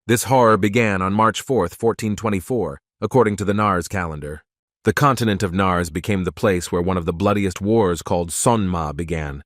This horror began on March 4th, 1424, according to the Nars calendar. The continent of Nars became the place where one of the bloodiest wars called Sonma began.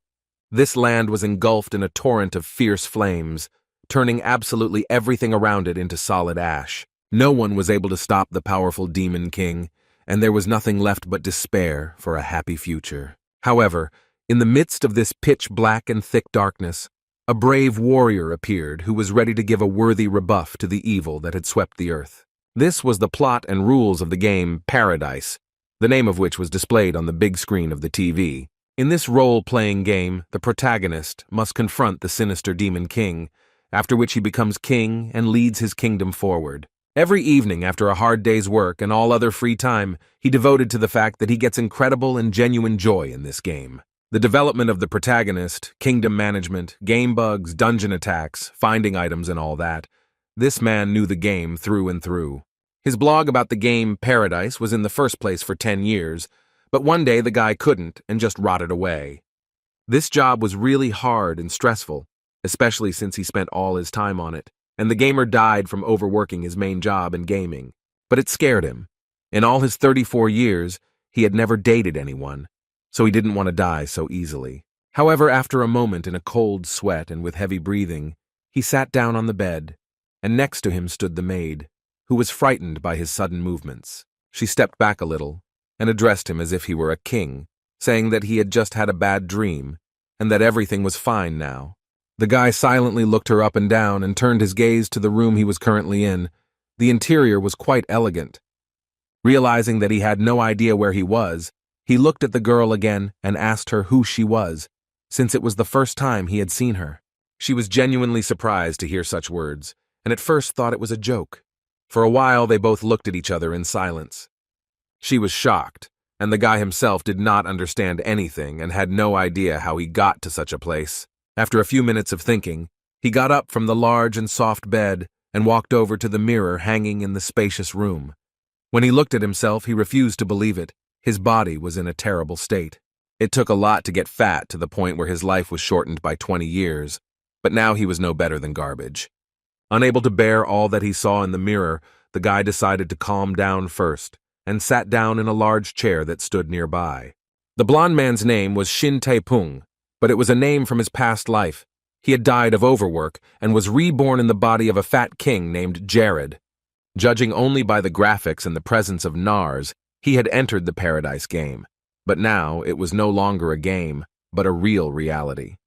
This land was engulfed in a torrent of fierce flames, turning absolutely everything around it into solid ash. No one was able to stop the powerful demon king, and there was nothing left but despair for a happy future. However, in the midst of this pitch-black and thick darkness, a brave warrior appeared who was ready to give a worthy rebuff to the evil that had swept the earth. This was the plot and rules of the game Paradise, the name of which was displayed on the big screen of the TV. In this role-playing game, the protagonist must confront the sinister demon king, after which he becomes king and leads his kingdom forward. Every evening after a hard day's work and all other free time, he devoted to the fact that he gets incredible and genuine joy in this game. The development of the protagonist, kingdom management, game bugs, dungeon attacks, finding items and all that, this man knew the game through and through. His blog about the game Paradise was in the first place for 10 years, but one day the guy couldn't and just rotted away. This job was really hard and stressful, especially since he spent all his time on it, and the gamer died from overworking his main job in gaming. But it scared him. In all his 34 years, he had never dated anyone, so he didn't want to die so easily. However, after a moment in a cold sweat and with heavy breathing, he sat down on the bed, and next to him stood the maid, who was frightened by his sudden movements. She stepped back a little and addressed him as if he were a king, saying that he had just had a bad dream and that everything was fine now. The guy silently looked her up and down and turned his gaze to the room he was currently in. The interior was quite elegant. Realizing that he had no idea where he was, he looked at the girl again and asked her who she was, since it was the first time he had seen her. She was genuinely surprised to hear such words, and at first thought it was a joke. For a while they both looked at each other in silence. She was shocked, and the guy himself did not understand anything and had no idea how he got to such a place. After a few minutes of thinking, he got up from the large and soft bed and walked over to the mirror hanging in the spacious room. When he looked at himself, he refused to believe it. His body was in a terrible state. It took a lot to get fat to the point where his life was shortened by 20 years, but now he was no better than garbage. Unable to bear all that he saw in the mirror, the guy decided to calm down first and sat down in a large chair that stood nearby. The blond man's name was Shin Tae-pung, but it was a name from his past life. He had died of overwork and was reborn in the body of a fat king named Jared. Judging only by the graphics and the presence of Nars, he had entered the Paradise game, but now it was no longer a game, but a real reality.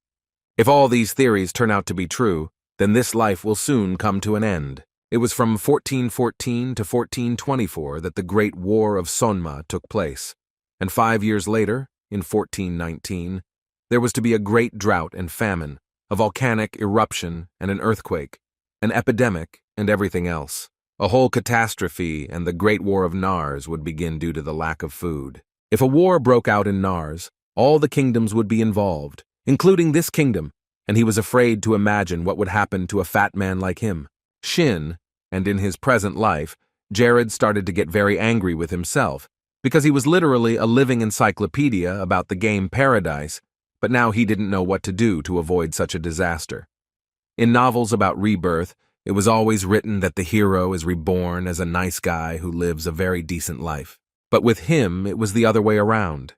If all these theories turn out to be true, then this life will soon come to an end. It was from 1414 to 1424 that the Great War of Sonma took place, and 5 years later, in 1419, there was to be a great drought and famine, a volcanic eruption and an earthquake, an epidemic and everything else. A whole catastrophe and the Great War of Nars would begin due to the lack of food. If a war broke out in Nars, all the kingdoms would be involved, including this kingdom, and he was afraid to imagine what would happen to a fat man like him. Shin, and in his present life, Jared started to get very angry with himself, because he was literally a living encyclopedia about the game Paradise, but now he didn't know what to do to avoid such a disaster. In novels about rebirth, it was always written that the hero is reborn as a nice guy who lives a very decent life. But with him, it was the other way around.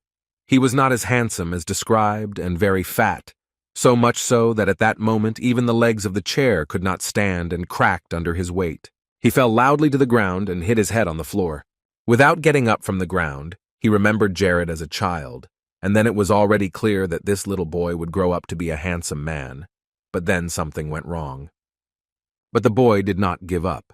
He was not as handsome as described and very fat, so much so that at that moment even the legs of the chair could not stand and cracked under his weight. He fell loudly to the ground and hit his head on the floor. Without getting up from the ground, he remembered Jared as a child, and then it was already clear that this little boy would grow up to be a handsome man. But then something went wrong. But the boy did not give up.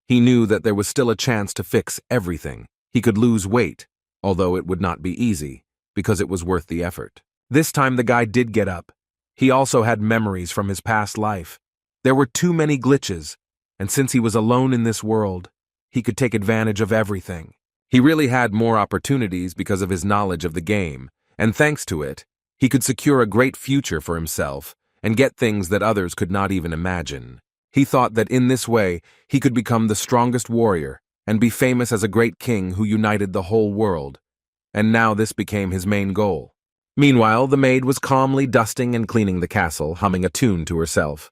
He knew that there was still a chance to fix everything. He could lose weight, although it would not be easy, because it was worth the effort. This time the guy did get up. He also had memories from his past life. There were too many glitches, and since he was alone in this world, he could take advantage of everything. He really had more opportunities because of his knowledge of the game, and thanks to it, he could secure a great future for himself and get things that others could not even imagine. He thought that in this way, he could become the strongest warrior and be famous as a great king who united the whole world. And now this became his main goal. Meanwhile, the maid was calmly dusting and cleaning the castle, humming a tune to herself.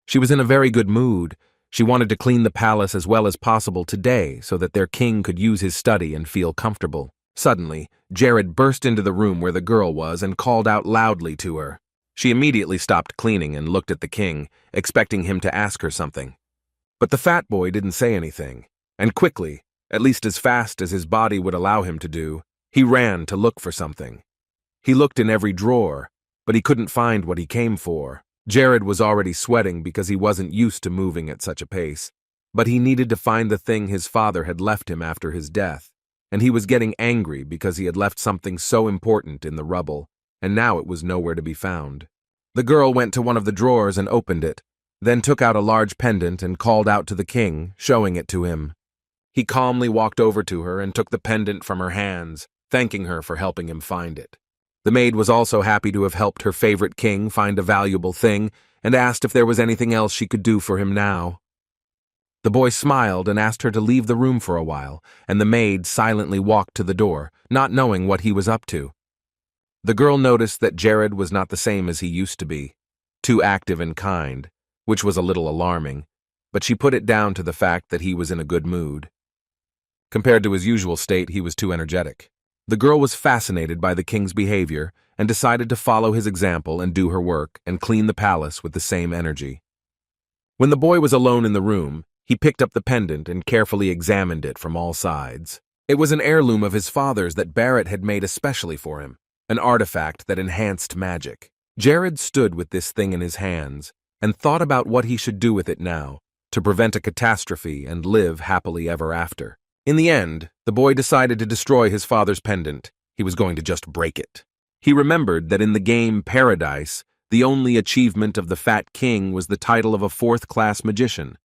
She was in a very good mood, She wanted to clean the palace as well as possible today so that their king could use his study and feel comfortable. Suddenly, Jared burst into the room where the girl was and called out loudly to her. She immediately stopped cleaning and looked at the king, expecting him to ask her something. But the fat boy didn't say anything, and quickly, at least as fast as his body would allow him to do, he ran to look for something. He looked in every drawer, but he couldn't find what he came for. Jared was already sweating because he wasn't used to moving at such a pace, but he needed to find the thing his father had left him after his death, and he was getting angry because he had left something so important in the rubble, and now it was nowhere to be found. The girl went to one of the drawers and opened it, then took out a large pendant and called out to the king, showing it to him. He calmly walked over to her and took the pendant from her hands, thanking her for helping him find it. The maid was also happy to have helped her favorite king find a valuable thing and asked if there was anything else she could do for him now. The boy smiled and asked her to leave the room for a while, and the maid silently walked to the door, not knowing what he was up to. The girl noticed that Jared was not the same as he used to be, too active and kind, which was a little alarming, but she put it down to the fact that he was in a good mood. Compared to his usual state, he was too energetic. The girl was fascinated by the king's behavior and decided to follow his example and do her work and clean the palace with the same energy. When the boy was alone in the room, he picked up the pendant and carefully examined it from all sides. It was an heirloom of his father's that Barrett had made especially for him, an artifact that enhanced magic. Jared stood with this thing in his hands and thought about what he should do with it now to prevent a catastrophe and live happily ever after. In the end, the boy decided to destroy his father's pendant. He was going to just break it. He remembered that in the game Paradise, the only achievement of the Fat King was the title of a fourth-class magician.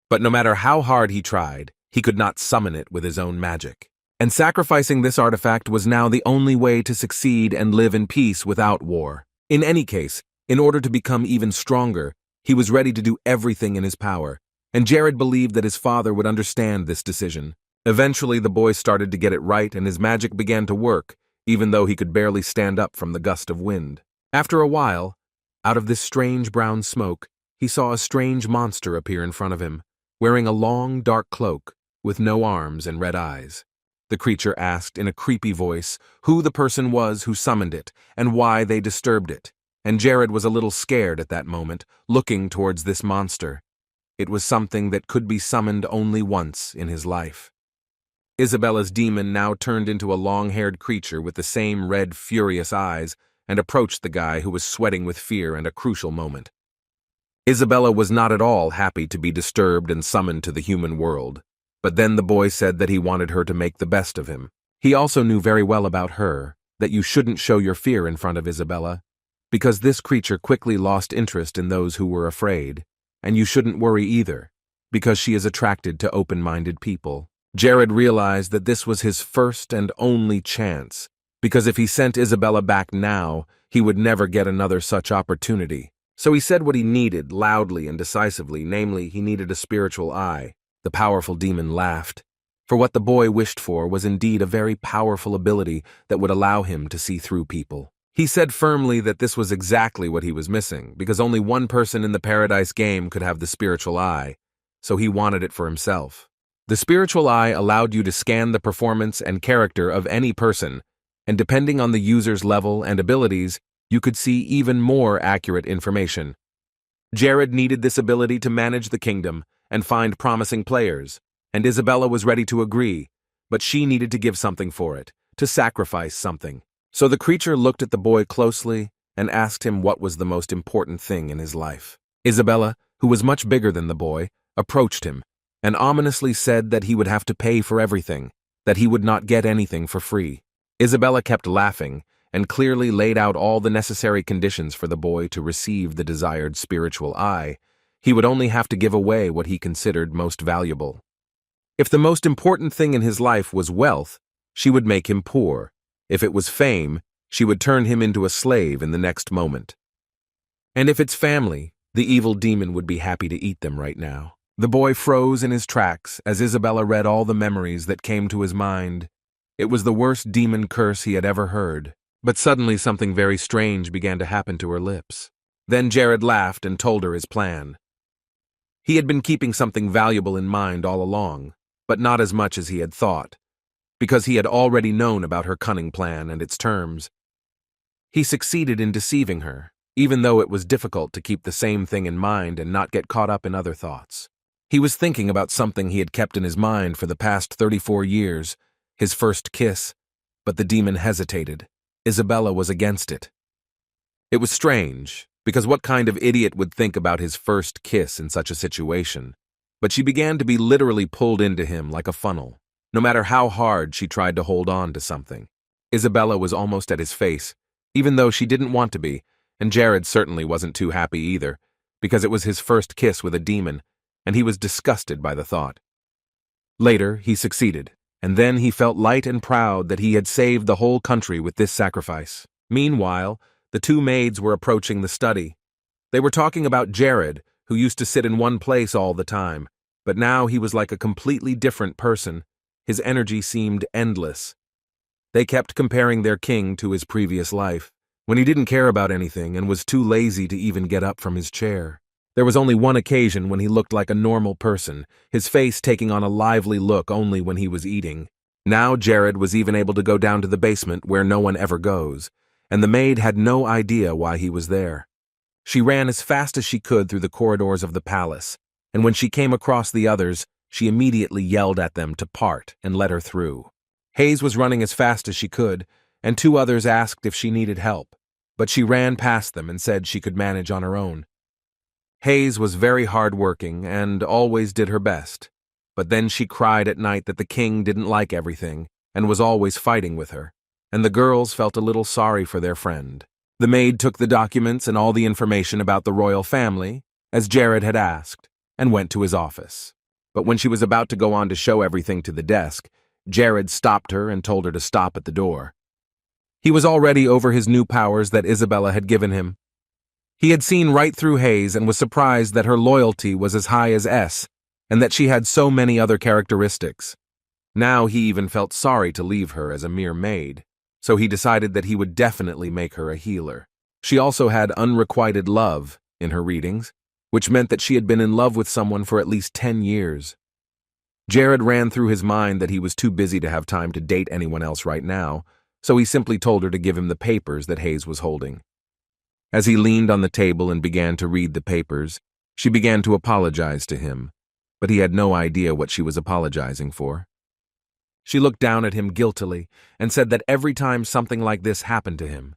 But no matter how hard he tried, he could not summon it with his own magic. And sacrificing this artifact was now the only way to succeed and live in peace without war. In any case, in order to become even stronger, he was ready to do everything in his power, and Jared believed that his father would understand this decision. Eventually, the boy started to get it right and his magic began to work, even though he could barely stand up from the gust of wind. After a while, out of this strange brown smoke, he saw a strange monster appear in front of him, wearing a long, dark cloak, with no arms and red eyes. The creature asked in a creepy voice who the person was who summoned it and why they disturbed it, and Jared was a little scared at that moment, looking towards this monster. It was something that could be summoned only once in his life. Isabella's demon now turned into a long-haired creature with the same red, furious eyes and approached the guy who was sweating with fear and a crucial moment. Isabella was not at all happy to be disturbed and summoned to the human world, but then the boy said that he wanted her to make the best of him. He also knew very well about her, that you shouldn't show your fear in front of Isabella, because this creature quickly lost interest in those who were afraid, and you shouldn't worry either, because she is attracted to open-minded people. Jared realized that this was his first and only chance, because if he sent Isabella back now, he would never get another such opportunity. So he said what he needed loudly and decisively, namely, he needed a spiritual eye. The powerful demon laughed, for what the boy wished for was indeed a very powerful ability that would allow him to see through people. He said firmly that this was exactly what he was missing, because only one person in the Paradise game could have the spiritual eye, so he wanted it for himself. The spiritual eye allowed you to scan the performance and character of any person, and depending on the user's level and abilities, you could see even more accurate information. Jared needed this ability to manage the kingdom and find promising players, and Isabella was ready to agree, but she needed to give something for it, to sacrifice something. So the creature looked at the boy closely and asked him what was the most important thing in his life. Isabella, who was much bigger than the boy, approached him and ominously said that he would have to pay for everything, that he would not get anything for free. Isabella kept laughing and clearly laid out all the necessary conditions for the boy to receive the desired spiritual eye. He would only have to give away what he considered most valuable. If the most important thing in his life was wealth, she would make him poor. If it was fame, she would turn him into a slave in the next moment. And if it's family, the evil demon would be happy to eat them right now. The boy froze in his tracks as Isabella read all the memories that came to his mind. It was the worst demon curse he had ever heard. But suddenly something very strange began to happen to her lips. Then Jared laughed and told her his plan. He had been keeping something valuable in mind all along, but not as much as he had thought, because he had already known about her cunning plan and its terms. He succeeded in deceiving her, even though it was difficult to keep the same thing in mind and not get caught up in other thoughts. He was thinking about something he had kept in his mind for the past 34 years, his first kiss, but the demon hesitated. Isabella was against it. It was strange, because what kind of idiot would think about his first kiss in such a situation? But she began to be literally pulled into him like a funnel, no matter how hard she tried to hold on to something. Isabella was almost at his face, even though she didn't want to be, and Jared certainly wasn't too happy either, because it was his first kiss with a demon, and he was disgusted by the thought. Later, he succeeded, and then he felt light and proud that he had saved the whole country with this sacrifice. Meanwhile, the two maids were approaching the study. They were talking about Jared, who used to sit in one place all the time, but now he was like a completely different person. His energy seemed endless. They kept comparing their king to his previous life, when he didn't care about anything and was too lazy to even get up from his chair. There was only one occasion when he looked like a normal person, his face taking on a lively look only when he was eating. Now Jared was even able to go down to the basement where no one ever goes, and the maid had no idea why he was there. She ran as fast as she could through the corridors of the palace, and when she came across the others, she immediately yelled at them to part and let her through. Hayes was running as fast as she could, and two others asked if she needed help, but she ran past them and said she could manage on her own. Hayes was very hard-working and always did her best, but then she cried at night that the king didn't like everything and was always fighting with her, and the girls felt a little sorry for their friend. The maid took the documents and all the information about the royal family, as Jared had asked, and went to his office. But when she was about to go on to show everything to the desk, Jared stopped her and told her to stop at the door. He was already over his new powers that Isabella had given him. He had seen right through Hayes and was surprised that her loyalty was as high as S, and that she had so many other characteristics. Now he even felt sorry to leave her as a mere maid, so he decided that he would definitely make her a healer. She also had unrequited love in her readings, which meant that she had been in love with someone for at least 10 years. Jared ran through his mind that he was too busy to have time to date anyone else right now, so he simply told her to give him the papers that Hayes was holding. As he leaned on the table and began to read the papers, she began to apologize to him, but he had no idea what she was apologizing for. She looked down at him guiltily and said that every time something like this happened to him,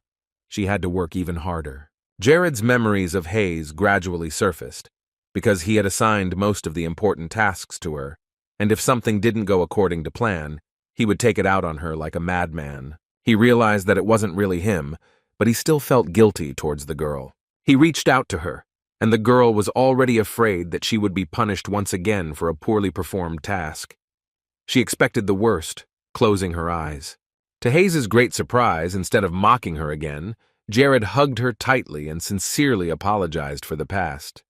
she had to work even harder. Jared's memories of Hayes gradually surfaced, because he had assigned most of the important tasks to her, and if something didn't go according to plan, he would take it out on her like a madman. He realized that it wasn't really him, but he still felt guilty towards the girl. He reached out to her, and the girl was already afraid that she would be punished once again for a poorly performed task. She expected the worst, closing her eyes. To Hayes's great surprise, instead of mocking her again, Jared hugged her tightly and sincerely apologized for the past.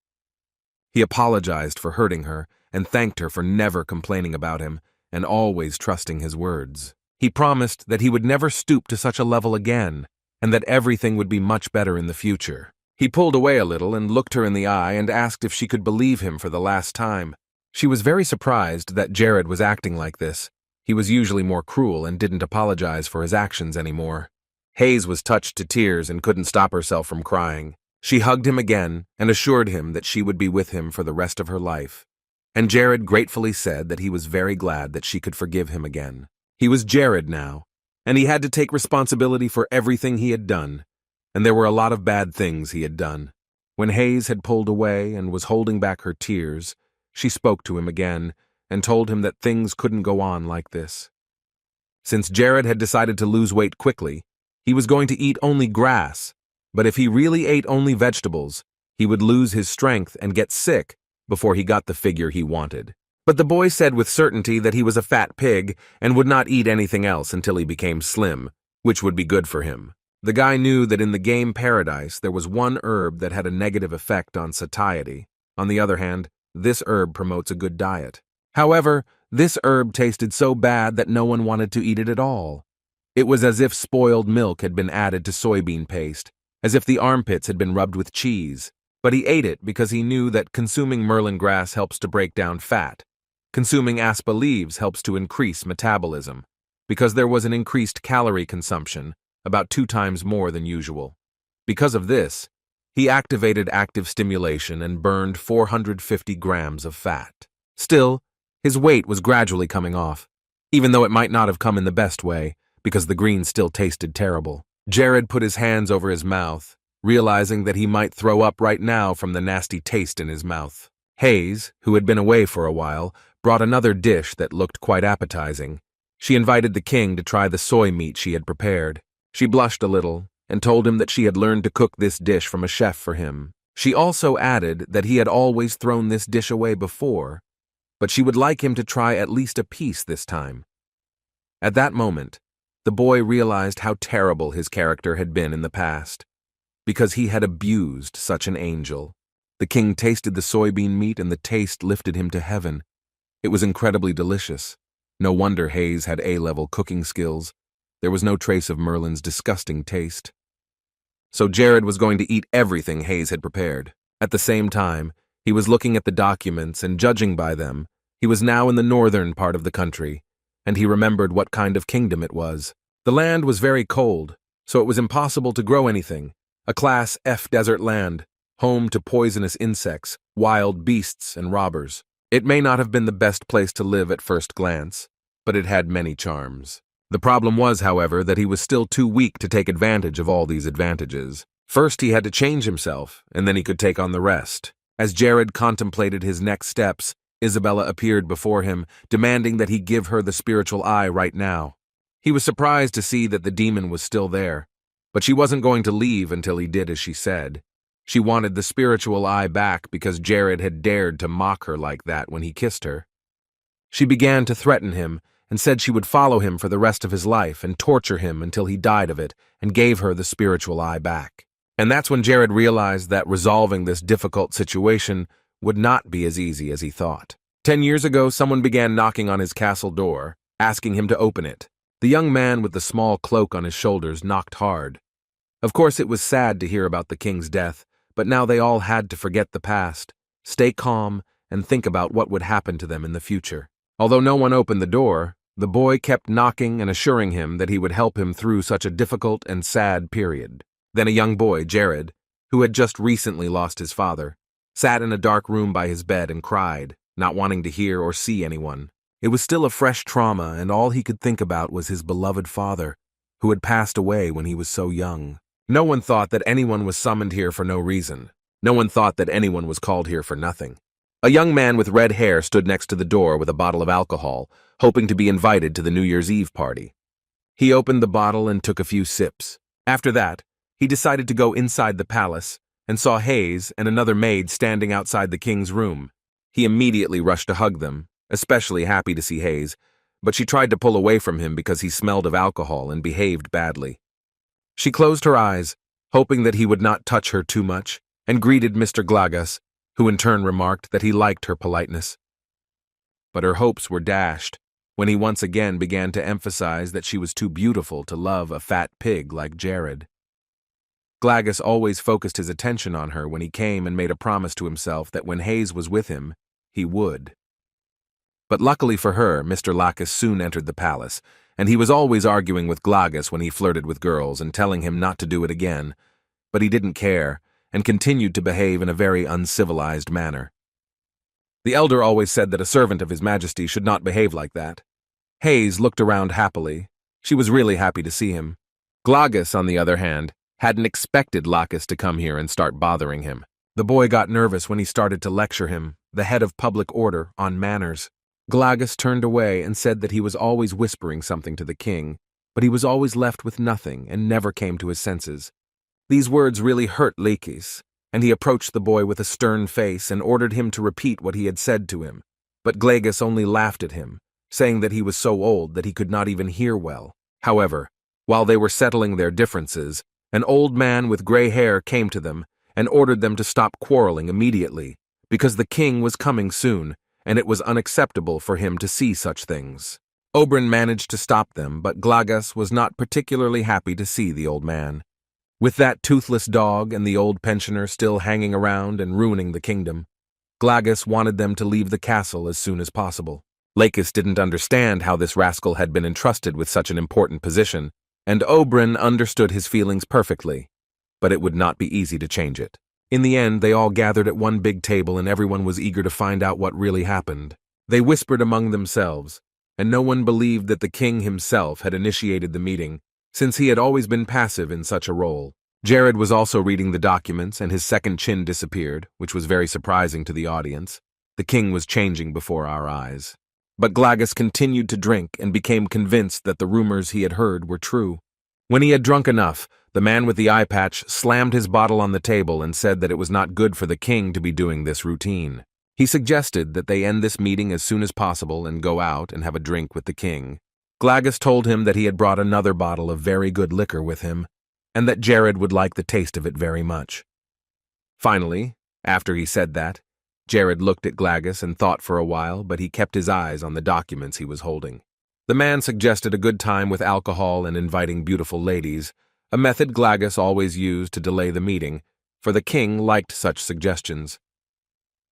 He apologized for hurting her and thanked her for never complaining about him and always trusting his words. He promised that he would never stoop to such a level again, and that everything would be much better in the future. He pulled away a little and looked her in the eye and asked if she could believe him for the last time. She was very surprised that Jared was acting like this. He was usually more cruel and didn't apologize for his actions anymore. Hayes was touched to tears and couldn't stop herself from crying. She hugged him again and assured him that she would be with him for the rest of her life. And Jared gratefully said that he was very glad that she could forgive him again. He was Jared now, and he had to take responsibility for everything he had done, and there were a lot of bad things he had done. When Hayes had pulled away and was holding back her tears, she spoke to him again and told him that things couldn't go on like this. Since Jared had decided to lose weight quickly, he was going to eat only grass, but if he really ate only vegetables, he would lose his strength and get sick before he got the figure he wanted. But the boy said with certainty that he was a fat pig and would not eat anything else until he became slim, which would be good for him. The guy knew that in the game Paradise there was one herb that had a negative effect on satiety. On the other hand, this herb promotes a good diet. However, this herb tasted so bad that no one wanted to eat it at all. It was as if spoiled milk had been added to soybean paste, as if the armpits had been rubbed with cheese. But he ate it because he knew that consuming merlin grass helps to break down fat. Consuming aspa leaves helps to increase metabolism, because there was an increased calorie consumption, about 2 times more than usual. Because of this, he activated active stimulation and burned 450 grams of fat. Still, his weight was gradually coming off, even though it might not have come in the best way, because the green still tasted terrible. Jared put his hands over his mouth, realizing that he might throw up right now from the nasty taste in his mouth. Hayes, who had been away for a while, brought another dish that looked quite appetizing. She invited the king to try the soy meat she had prepared. She blushed a little and told him that she had learned to cook this dish from a chef for him. She also added that he had always thrown this dish away before, but she would like him to try at least a piece this time. At that moment, the boy realized how terrible his character had been in the past, because he had abused such an angel. The king tasted the soybean meat and the taste lifted him to heaven. It was incredibly delicious. No wonder Hayes had A-level cooking skills. There was no trace of Merlin's disgusting taste. So Jared was going to eat everything Hayes had prepared. At the same time, he was looking at the documents and judging by them. He was now in the northern part of the country, and he remembered what kind of kingdom it was. The land was very cold, so it was impossible to grow anything. A Class F desert land, home to poisonous insects, wild beasts, and robbers. It may not have been the best place to live at first glance, but it had many charms. The problem was, however, that he was still too weak to take advantage of all these advantages. First, he had to change himself, and then he could take on the rest. As Jared contemplated his next steps, Isabella appeared before him, demanding that he give her the spiritual eye right now. He was surprised to see that the demon was still there, but she wasn't going to leave until he did as she said. She wanted the spiritual eye back because Jared had dared to mock her like that when he kissed her. She began to threaten him and said she would follow him for the rest of his life and torture him until he died of it and gave her the spiritual eye back. And that's when Jared realized that resolving this difficult situation would not be as easy as he thought. 10 years ago, someone began knocking on his castle door, asking him to open it. The young man with the small cloak on his shoulders knocked hard. Of course, it was sad to hear about the king's death, but now they all had to forget the past, stay calm, and think about what would happen to them in the future. Although no one opened the door, the boy kept knocking and assuring him that he would help him through such a difficult and sad period. Then a young boy, Jared, who had just recently lost his father, sat in a dark room by his bed and cried, not wanting to hear or see anyone. It was still a fresh trauma, and all he could think about was his beloved father, who had passed away when he was so young. No one thought that anyone was summoned here for no reason. No one thought that anyone was called here for nothing. A young man with red hair stood next to the door with a bottle of alcohol, hoping to be invited to the New Year's Eve party. He opened the bottle and took a few sips. After that, he decided to go inside the palace and saw Hayes and another maid standing outside the king's room. He immediately rushed to hug them, especially happy to see Hayes, but she tried to pull away from him because he smelled of alcohol and behaved badly. She closed her eyes, hoping that he would not touch her too much, and greeted Mr. Glagas, who in turn remarked that he liked her politeness. But her hopes were dashed when he once again began to emphasize that she was too beautiful to love a fat pig like Jared. Glagas always focused his attention on her when he came and made a promise to himself that when Hayes was with him, he would. But luckily for her, Mr. Lacis soon entered the palace, and he was always arguing with Glagas when he flirted with girls and telling him not to do it again, but he didn't care and continued to behave in a very uncivilized manner. The elder always said that a servant of His Majesty should not behave like that. Hayes looked around happily. She was really happy to see him. Glagas, on the other hand, hadn't expected Lacis to come here and start bothering him. The boy got nervous when he started to lecture him, the head of public order, on manners. Glagas turned away and said that he was always whispering something to the king, but he was always left with nothing and never came to his senses. These words really hurt Lacis, and he approached the boy with a stern face and ordered him to repeat what he had said to him, but Glagas only laughed at him, saying that he was so old that he could not even hear well. However, while they were settling their differences, an old man with gray hair came to them and ordered them to stop quarreling immediately, because the king was coming soon, and it was unacceptable for him to see such things. Oberyn managed to stop them, but Glagas was not particularly happy to see the old man. With that toothless dog and the old pensioner still hanging around and ruining the kingdom, Glagus wanted them to leave the castle as soon as possible. Lacis didn't understand how this rascal had been entrusted with such an important position, and Oberyn understood his feelings perfectly, but it would not be easy to change it. In the end, they all gathered at one big table and everyone was eager to find out what really happened. They whispered among themselves, and no one believed that the king himself had initiated the meeting, since he had always been passive in such a role. Jared was also reading the documents and his second chin disappeared, which was very surprising to the audience. The king was changing before our eyes. But Glagus continued to drink and became convinced that the rumors he had heard were true. When he had drunk enough, the man with the eye patch slammed his bottle on the table and said that it was not good for the king to be doing this routine. He suggested that they end this meeting as soon as possible and go out and have a drink with the king. Glagus told him that he had brought another bottle of very good liquor with him, and that Jared would like the taste of it very much. Finally, after he said that, Jared looked at Glagus and thought for a while, but he kept his eyes on the documents he was holding. The man suggested a good time with alcohol and inviting beautiful ladies, a method Glagus always used to delay the meeting, for the king liked such suggestions.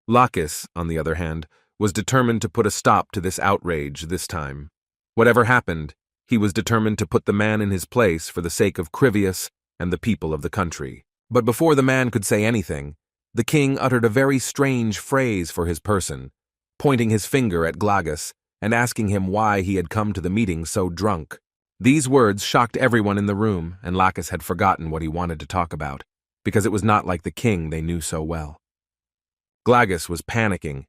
Lacis, on the other hand, was determined to put a stop to this outrage this time. Whatever happened, he was determined to put the man in his place for the sake of Crivius and the people of the country. But before the man could say anything, the king uttered a very strange phrase for his person, pointing his finger at Glagus and asking him why he had come to the meeting so drunk. These words shocked everyone in the room, and Lacis had forgotten what he wanted to talk about, because it was not like the king they knew so well. Glagus was panicking.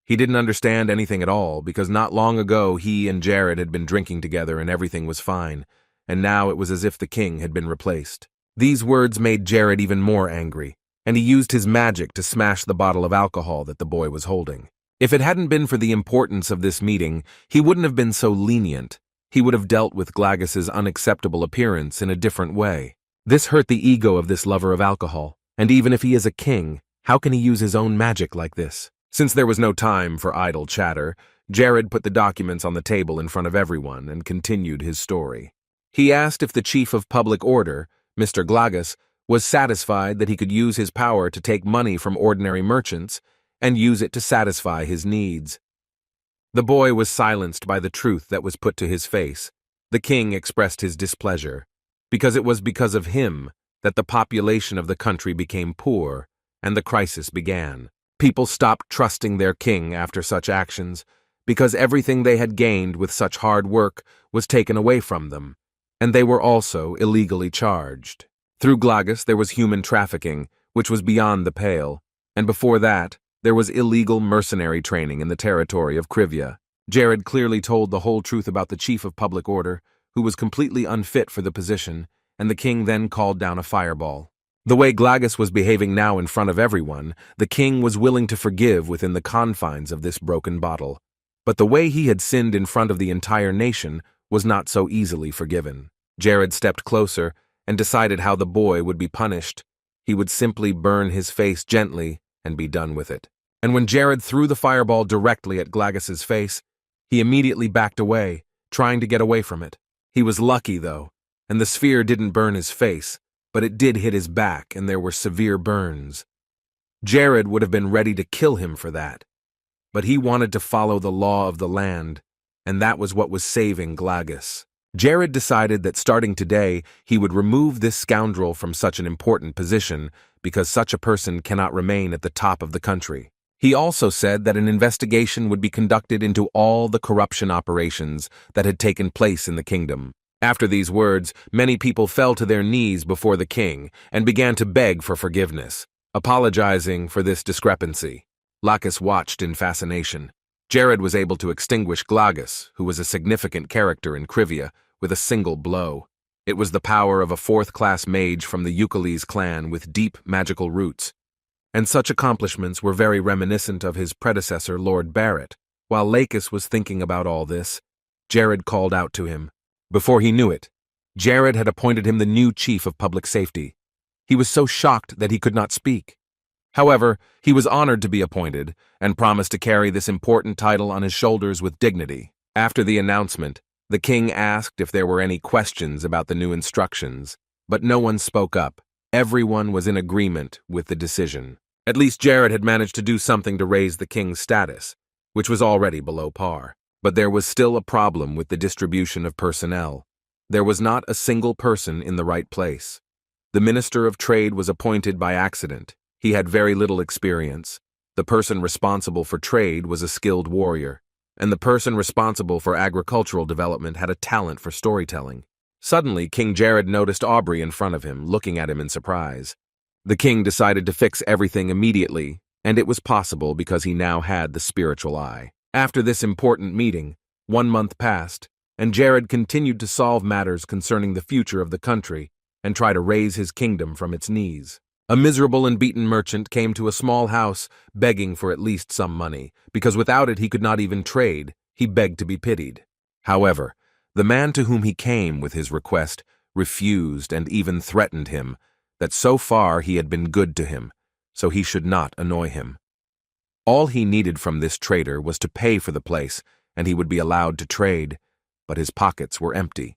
He didn't understand anything at all, because not long ago he and Jared had been drinking together and everything was fine, and now it was as if the king had been replaced. These words made Jared even more angry, and he used his magic to smash the bottle of alcohol that the boy was holding. If it hadn't been for the importance of this meeting, he wouldn't have been so lenient. He would have dealt with Glagus's unacceptable appearance in a different way. This hurt the ego of this lover of alcohol, and even if he is a king, how can he use his own magic like this? Since there was no time for idle chatter, Jared put the documents on the table in front of everyone and continued his story. He asked if the chief of public order, Mr. Glagus, was satisfied that he could use his power to take money from ordinary merchants and use it to satisfy his needs. The boy was silenced by the truth that was put to his face. The king expressed his displeasure, because it was because of him that the population of the country became poor and the crisis began. People stopped trusting their king after such actions, because everything they had gained with such hard work was taken away from them, and they were also illegally charged. Through Glagus there was human trafficking, which was beyond the pale, and before that, there was illegal mercenary training in the territory of Civia. Jared clearly told the whole truth about the chief of public order, who was completely unfit for the position, and the king then called down a fireball. The way Glagus was behaving now in front of everyone, the king was willing to forgive within the confines of this broken bottle. But the way he had sinned in front of the entire nation was not so easily forgiven. Jared stepped closer and decided how the boy would be punished. He would simply burn his face gently and be done with it. And when Jared threw the fireball directly at Glagus's face, he immediately backed away, trying to get away from it. He was lucky, though, and the sphere didn't burn his face, but it did hit his back and there were severe burns. Jared would have been ready to kill him for that, but he wanted to follow the law of the land, and that was what was saving Glagus. Jared decided that starting today, he would remove this scoundrel from such an important position because such a person cannot remain at the top of the country. He also said that an investigation would be conducted into all the corruption operations that had taken place in the kingdom. After these words, many people fell to their knees before the king and began to beg for forgiveness, apologizing for this discrepancy. Lacis watched in fascination. Jared was able to extinguish Glagus, who was a significant character in Civia, with a single blow. It was the power of a fourth-class mage from the Euclides clan with deep magical roots, and such accomplishments were very reminiscent of his predecessor, Lord Barrett. While Lacis was thinking about all this, Jared called out to him. Before he knew it, Jared had appointed him the new chief of public safety. He was so shocked that he could not speak. However, he was honored to be appointed and promised to carry this important title on his shoulders with dignity. After the announcement, the king asked if there were any questions about the new instructions, but no one spoke up, Everyone was in agreement with the decision. At least Jared had managed to do something to raise the king's status, which was already below par. But there was still a problem with the distribution of personnel. There was not a single person in the right place. The Minister of Trade was appointed by accident. He had very little experience. The person responsible for trade was a skilled warrior, and the person responsible for agricultural development had a talent for storytelling. Suddenly, King Jared noticed Aubrey in front of him, looking at him in surprise. The king decided to fix everything immediately, and it was possible because he now had the spiritual eye. After this important meeting, 1 month passed, and Jared continued to solve matters concerning the future of the country and try to raise his kingdom from its knees. A miserable and beaten merchant came to a small house begging for at least some money, because without it he could not even trade. He begged to be pitied. However, the man to whom he came with his request refused and even threatened him that so far he had been good to him, so he should not annoy him. All he needed from this trader was to pay for the place, and he would be allowed to trade, but his pockets were empty.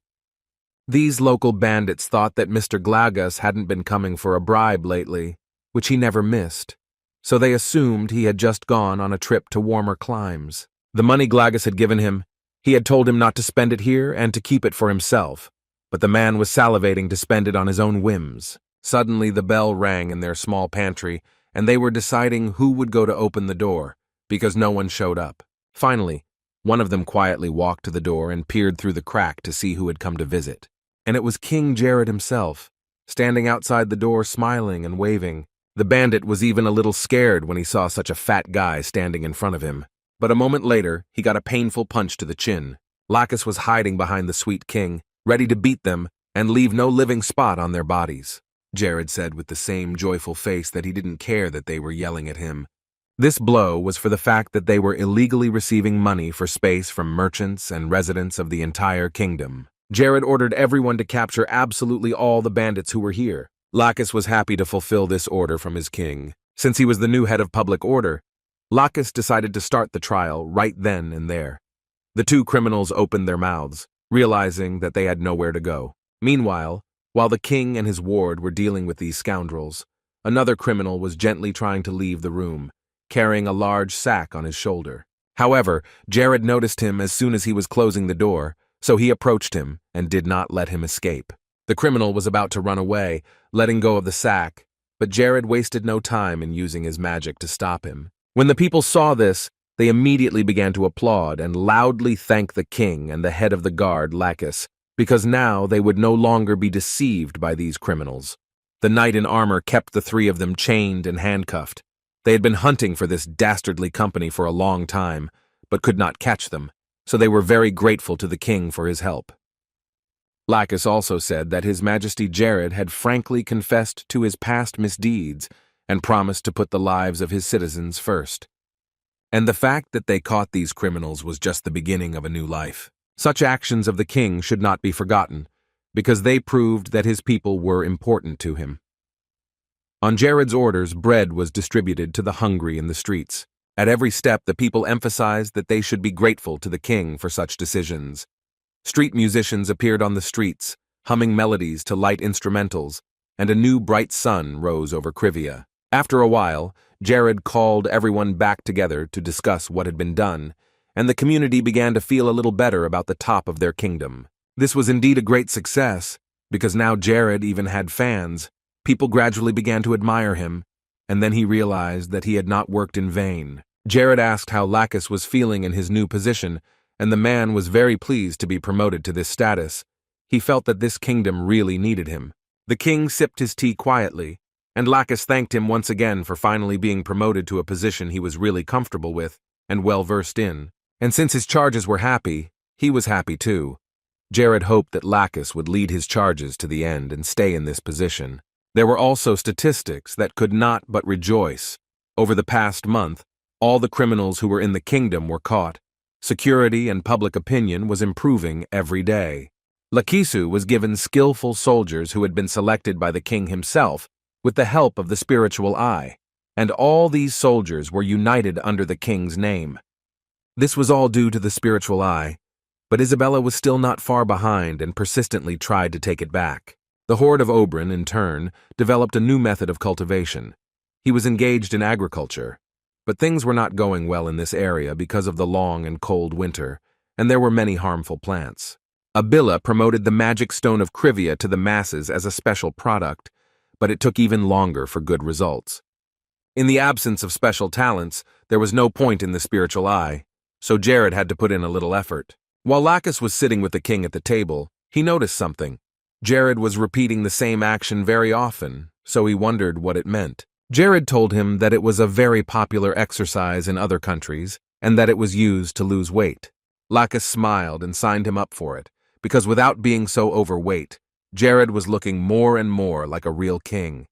These local bandits thought that Mr. Glagas hadn't been coming for a bribe lately, which he never missed, so they assumed he had just gone on a trip to warmer climes. The money Glagas had given him, he had told him not to spend it here and to keep it for himself, but the man was salivating to spend it on his own whims. Suddenly the bell rang in their small pantry, and they were deciding who would go to open the door, because no one showed up. Finally, one of them quietly walked to the door and peered through the crack to see who had come to visit. And it was King Jared himself, standing outside the door smiling and waving. The bandit was even a little scared when he saw such a fat guy standing in front of him. But a moment later, he got a painful punch to the chin. Lacis was hiding behind the sweet king, ready to beat them and leave no living spot on their bodies. Jared said with the same joyful face that he didn't care that they were yelling at him. This blow was for the fact that they were illegally receiving money for space from merchants and residents of the entire kingdom. Jared ordered everyone to capture absolutely all the bandits who were here. Lacis was happy to fulfill this order from his king. Since he was the new head of public order, Lacis decided to start the trial right then and there. The two criminals opened their mouths, realizing that they had nowhere to go. Meanwhile, while the king and his ward were dealing with these scoundrels, another criminal was gently trying to leave the room, carrying a large sack on his shoulder. However, Jared noticed him as soon as he was closing the door, so he approached him and did not let him escape. The criminal was about to run away, letting go of the sack, but Jared wasted no time in using his magic to stop him. When the people saw this, they immediately began to applaud and loudly thank the king and the head of the guard, Lacis, because now they would no longer be deceived by these criminals. The knight in armor kept the three of them chained and handcuffed. They had been hunting for this dastardly company for a long time, but could not catch them, so they were very grateful to the king for his help. Lacis also said that His Majesty Jared had frankly confessed to his past misdeeds and promised to put the lives of his citizens first. And the fact that they caught these criminals was just the beginning of a new life. Such actions of the king should not be forgotten, because they proved that his people were important to him. On Jared's orders, bread was distributed to the hungry in the streets. At every step, the people emphasized that they should be grateful to the king for such decisions. Street musicians appeared on the streets, humming melodies to light instrumentals, and a new bright sun rose over Civia. After a while, Jared called everyone back together to discuss what had been done, and the community began to feel a little better about the top of their kingdom. This was indeed a great success, because now Jared even had fans. People gradually began to admire him, and then he realized that he had not worked in vain. Jared asked how Lacis was feeling in his new position, and the man was very pleased to be promoted to this status. He felt that this kingdom really needed him. The king sipped his tea quietly, and Lacis thanked him once again for finally being promoted to a position he was really comfortable with and well-versed in. And since his charges were happy, he was happy too. Jared hoped that Lacis would lead his charges to the end and stay in this position. There were also statistics that could not but rejoice. Over the past month, all the criminals who were in the kingdom were caught. Security and public opinion was improving every day. Lacis was given skillful soldiers who had been selected by the king himself with the help of the spiritual eye, and all these soldiers were united under the king's name. This was all due to the spiritual eye, but Isabella was still not far behind and persistently tried to take it back. The horde of Oberyn, in turn, developed a new method of cultivation. He was engaged in agriculture, but things were not going well in this area because of the long and cold winter, and there were many harmful plants. Isabella promoted the magic stone of Civia to the masses as a special product, but it took even longer for good results. In the absence of special talents, there was no point in the spiritual eye, so Jared had to put in a little effort. While Lacis was sitting with the king at the table, he noticed something. Jared was repeating the same action very often, so he wondered what it meant. Jared told him that it was a very popular exercise in other countries, and that it was used to lose weight. Lacis smiled and signed him up for it, because without being so overweight, Jared was looking more and more like a real king.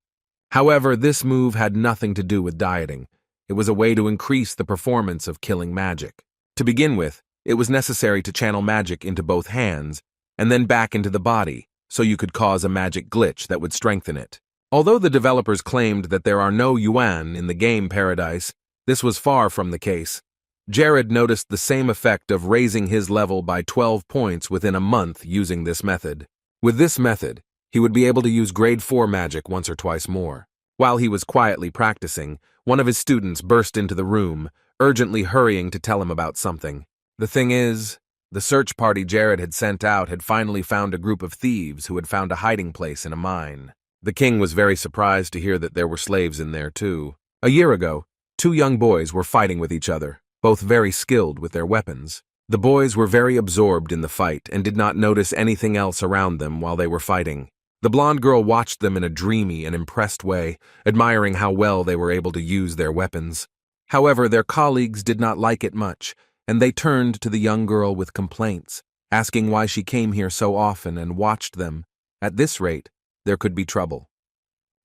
However, this move had nothing to do with dieting. It was a way to increase the performance of killing magic. To begin with, it was necessary to channel magic into both hands, and then back into the body, so you could cause a magic glitch that would strengthen it. Although the developers claimed that there are no yuan in the game paradise, this was far from the case. Jared noticed the same effect of raising his level by 12 points within a month using this method. With this method, he would be able to use grade 4 magic once or twice more. While he was quietly practicing, one of his students burst into the room, urgently hurrying to tell him about something. The thing is, the search party Jared had sent out had finally found a group of thieves who had found a hiding place in a mine. The king was very surprised to hear that there were slaves in there too. A year ago, 2 young boys were fighting with each other, both very skilled with their weapons. The boys were very absorbed in the fight and did not notice anything else around them while they were fighting. The blonde girl watched them in a dreamy and impressed way, admiring how well they were able to use their weapons. However, their colleagues did not like it much, and they turned to the young girl with complaints, asking why she came here so often and watched them. At this rate, there could be trouble.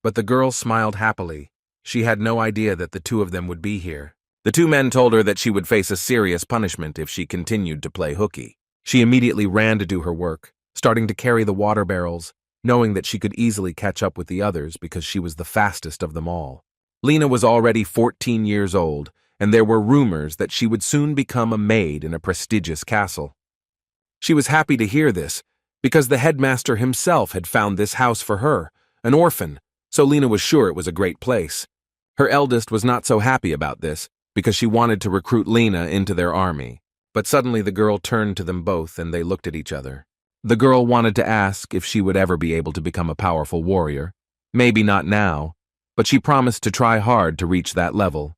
But the girl smiled happily. She had no idea that the 2 of them would be here. The 2 men told her that she would face a serious punishment if she continued to play hooky. She immediately ran to do her work, starting to carry the water barrels, knowing that she could easily catch up with the others because she was the fastest of them all. Lena was already 14 years old, and there were rumors that she would soon become a maid in a prestigious castle. She was happy to hear this, because the headmaster himself had found this house for her, an orphan, so Lena was sure it was a great place. Her eldest was not so happy about this, because she wanted to recruit Lena into their army. But suddenly the girl turned to them both and they looked at each other. The girl wanted to ask if she would ever be able to become a powerful warrior. Maybe not now, but she promised to try hard to reach that level.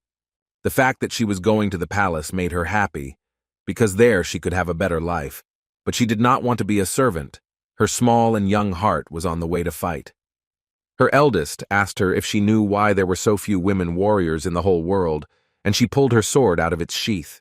The fact that she was going to the palace made her happy, because there she could have a better life. But she did not want to be a servant. Her small and young heart was on the way to fight. Her eldest asked her if she knew why there were so few women warriors in the whole world, and she pulled her sword out of its sheath.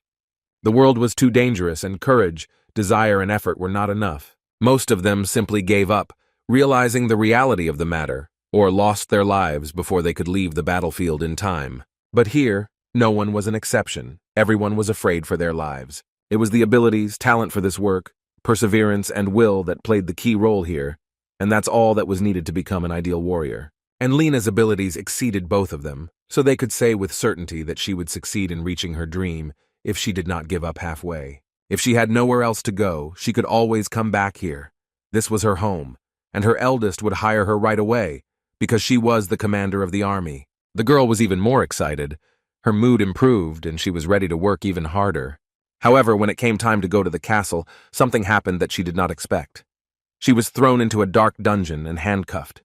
The world was too dangerous, and courage, desire, and effort were not enough. Most of them simply gave up, realizing the reality of the matter, or lost their lives before they could leave the battlefield in time. But here, no one was an exception. Everyone was afraid for their lives. It was the abilities, talent for this work, perseverance, and will that played the key role here, and that's all that was needed to become an ideal warrior. And Lena's abilities exceeded both of them, so they could say with certainty that she would succeed in reaching her dream if she did not give up halfway. If she had nowhere else to go, she could always come back here. This was her home, and her eldest would hire her right away, because she was the commander of the army. The girl was even more excited. Her mood improved, and she was ready to work even harder. However, when it came time to go to the castle, something happened that she did not expect. She was thrown into a dark dungeon and handcuffed.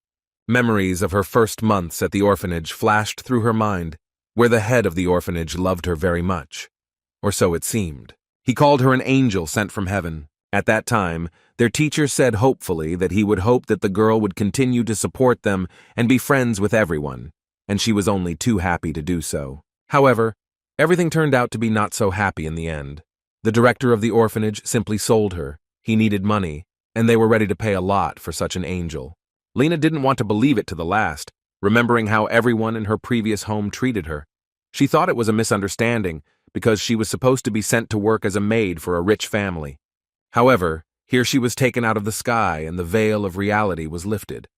Memories of her first months at the orphanage flashed through her mind, where the head of the orphanage loved her very much. Or so it seemed. He called her an angel sent from heaven. At that time, their teacher said hopefully that he would hope that the girl would continue to support them and be friends with everyone, and she was only too happy to do so. However, everything turned out to be not so happy in the end. The director of the orphanage simply sold her. He needed money, and they were ready to pay a lot for such an angel. Lena didn't want to believe it to the last, remembering how everyone in her previous home treated her. She thought it was a misunderstanding, because she was supposed to be sent to work as a maid for a rich family. However, here she was taken out of the sky and the veil of reality was lifted.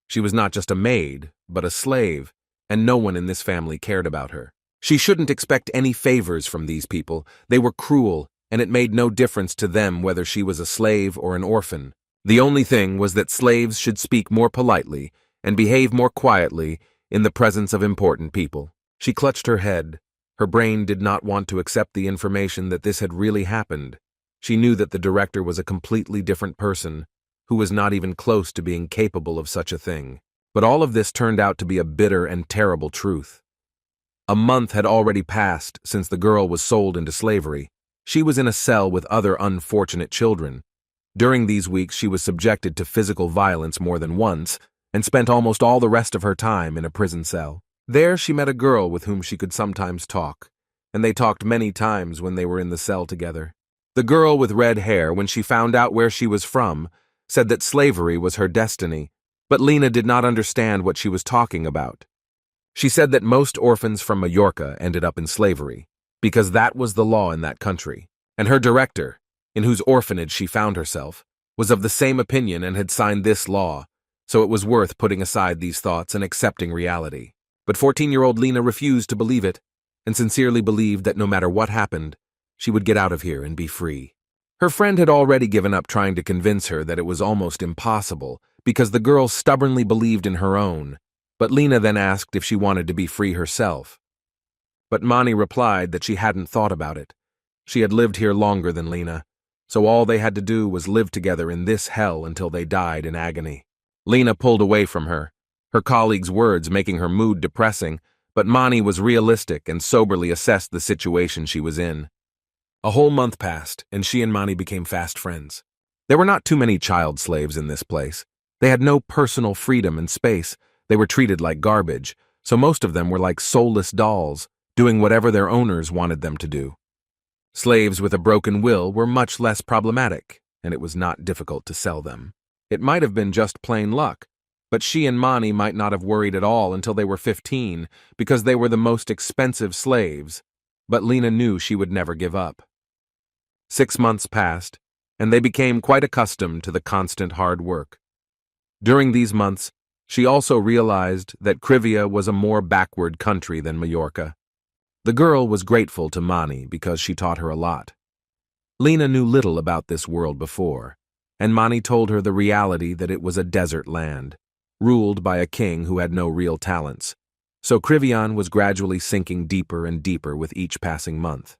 She was not just a maid, but a slave, and no one in this family cared about her. She shouldn't expect any favors from these people. They were cruel, and it made no difference to them whether she was a slave or an orphan. The only thing was that slaves should speak more politely and behave more quietly in the presence of important people. She clutched her head. Her brain did not want to accept the information that this had really happened. She knew that the director was a completely different person, who was not even close to being capable of such a thing. But all of this turned out to be a bitter and terrible truth. A month had already passed since the girl was sold into slavery. She was in a cell with other unfortunate children. During these weeks, she was subjected to physical violence more than once and spent almost all the rest of her time in a prison cell. There, she met a girl with whom she could sometimes talk, and they talked many times when they were in the cell together. The girl with red hair, when she found out where she was from, said that slavery was her destiny, but Lena did not understand what she was talking about. She said that most orphans from Majorca ended up in slavery, because that was the law in that country, and her director, in whose orphanage she found herself, was of the same opinion and had signed this law, so it was worth putting aside these thoughts and accepting reality. But 14-year-old Lena refused to believe it, and sincerely believed that no matter what happened, she would get out of here and be free. Her friend had already given up trying to convince her that it was almost impossible, because the girl stubbornly believed in her own, but Lena then asked if she wanted to be free herself. But Mani replied that she hadn't thought about it. She had lived here longer than Lena, so all they had to do was live together in this hell until they died in agony. Lena pulled away from her, her colleague's words making her mood depressing, but Mani was realistic and soberly assessed the situation she was in. A whole month passed, and she and Mani became fast friends. There were not too many child slaves in this place. They had no personal freedom and space. They were treated like garbage, so most of them were like soulless dolls, doing whatever their owners wanted them to do. Slaves with a broken will were much less problematic, and it was not difficult to sell them. It might have been just plain luck, but she and Mani might not have worried at all until they were 15, because they were the most expensive slaves, but Lena knew she would never give up. 6 months passed, and they became quite accustomed to the constant hard work. During these months, she also realized that Civia was a more backward country than Majorca. The girl was grateful to Mani because she taught her a lot. Lena knew little about this world before, and Mani told her the reality that it was a desert land, ruled by a king who had no real talents, so Civia was gradually sinking deeper and deeper with each passing month.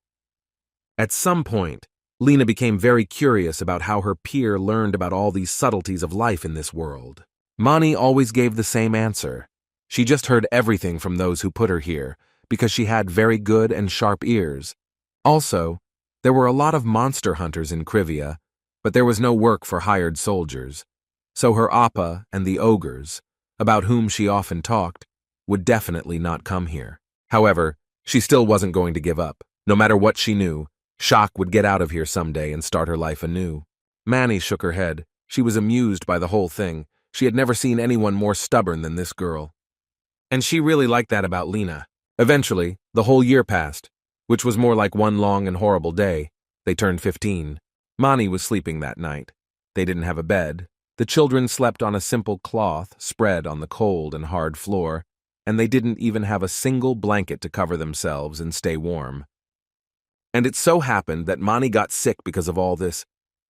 At some point, Lena became very curious about how her peer learned about all these subtleties of life in this world. Mani always gave the same answer. She just heard everything from those who put her here, because she had very good and sharp ears. Also, there were a lot of monster hunters in Civia, but there was no work for hired soldiers, so her appa and the ogres, about whom she often talked, would definitely not come here. However, she still wasn't going to give up. No matter what she knew, Shock would get out of here someday and start her life anew. Mani shook her head. She was amused by the whole thing. She had never seen anyone more stubborn than this girl. And she really liked that about Lena. Eventually, the whole year passed, which was more like one long and horrible day. They turned 15. Mani was sleeping that night. They didn't have a bed. The children slept on a simple cloth spread on the cold and hard floor, and they didn't even have a single blanket to cover themselves and stay warm. And it so happened that Mani got sick because of all this.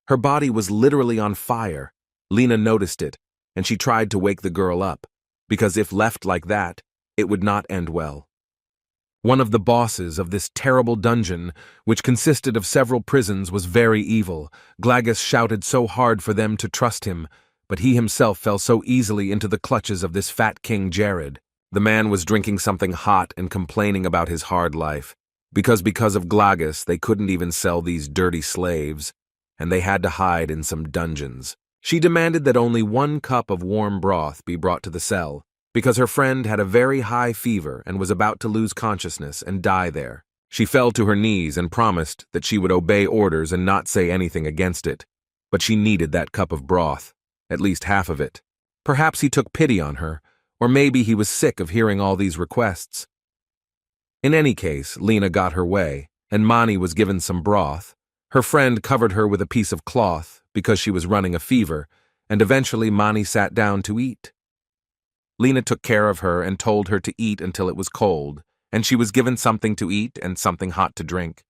Her body was literally on fire. Lena noticed it, and she tried to wake the girl up, because if left like that, it would not end well. One of the bosses of this terrible dungeon, which consisted of several prisons, was very evil. Glagus shouted so hard for them to trust him, but he himself fell so easily into the clutches of this fat King Jared. The man was drinking something hot and complaining about his hard life. Because of Glagus, they couldn't even sell these dirty slaves, and they had to hide in some dungeons. She demanded that only 1 cup of warm broth be brought to the cell, because her friend had a very high fever and was about to lose consciousness and die there. She fell to her knees and promised that she would obey orders and not say anything against it, but she needed that cup of broth, at least half of it. Perhaps he took pity on her, or maybe he was sick of hearing all these requests. In any case, Lena got her way, and Mani was given some broth. Her friend covered her with a piece of cloth because she was running a fever, and eventually Mani sat down to eat. Lena took care of her and told her to eat until it was cold, and she was given something to eat and something hot to drink.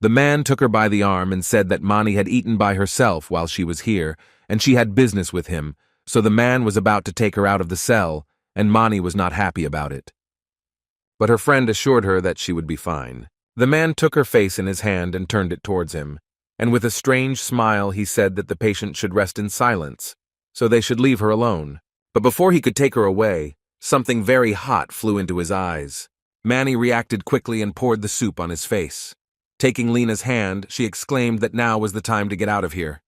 The man took her by the arm and said that Mani had eaten by herself while she was here, and she had business with him, so the man was about to take her out of the cell, and Mani was not happy about it. But her friend assured her that she would be fine. The man took her face in his hand and turned it towards him, and with a strange smile he said that the patient should rest in silence, so they should leave her alone. But before he could take her away, something very hot flew into his eyes. Mani reacted quickly and poured the soup on his face. Taking Lena's hand, she exclaimed that now was the time to get out of here.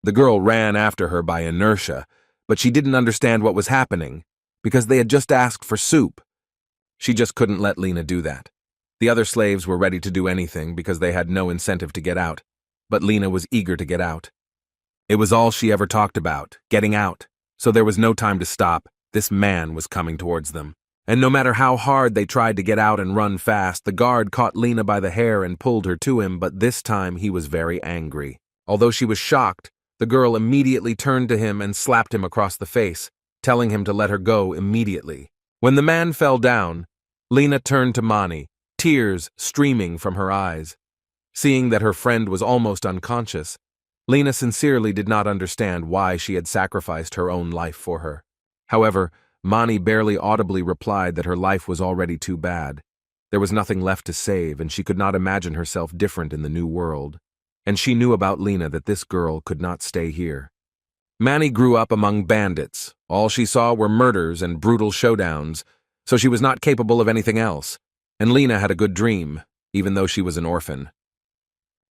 The girl ran after her by inertia, but she didn't understand what was happening, because they had just asked for soup. She just couldn't let Lena do that. The other slaves were ready to do anything because they had no incentive to get out, but Lena was eager to get out. It was all she ever talked about, getting out, so there was no time to stop. This man was coming towards them. And no matter how hard they tried to get out and run fast, the guard caught Lena by the hair and pulled her to him, but this time he was very angry. Although she was shocked, the girl immediately turned to him and slapped him across the face, telling him to let her go immediately. When the man fell down, Lena turned to Mani, tears streaming from her eyes. Seeing that her friend was almost unconscious, Lena sincerely did not understand why she had sacrificed her own life for her. However, Mani barely audibly replied that her life was already too bad. There was nothing left to save, and she could not imagine herself different in the new world. And she knew about Lena that this girl could not stay here. Mani grew up among bandits. All she saw were murders and brutal showdowns, so she was not capable of anything else. And Lena had a good dream, even though she was an orphan.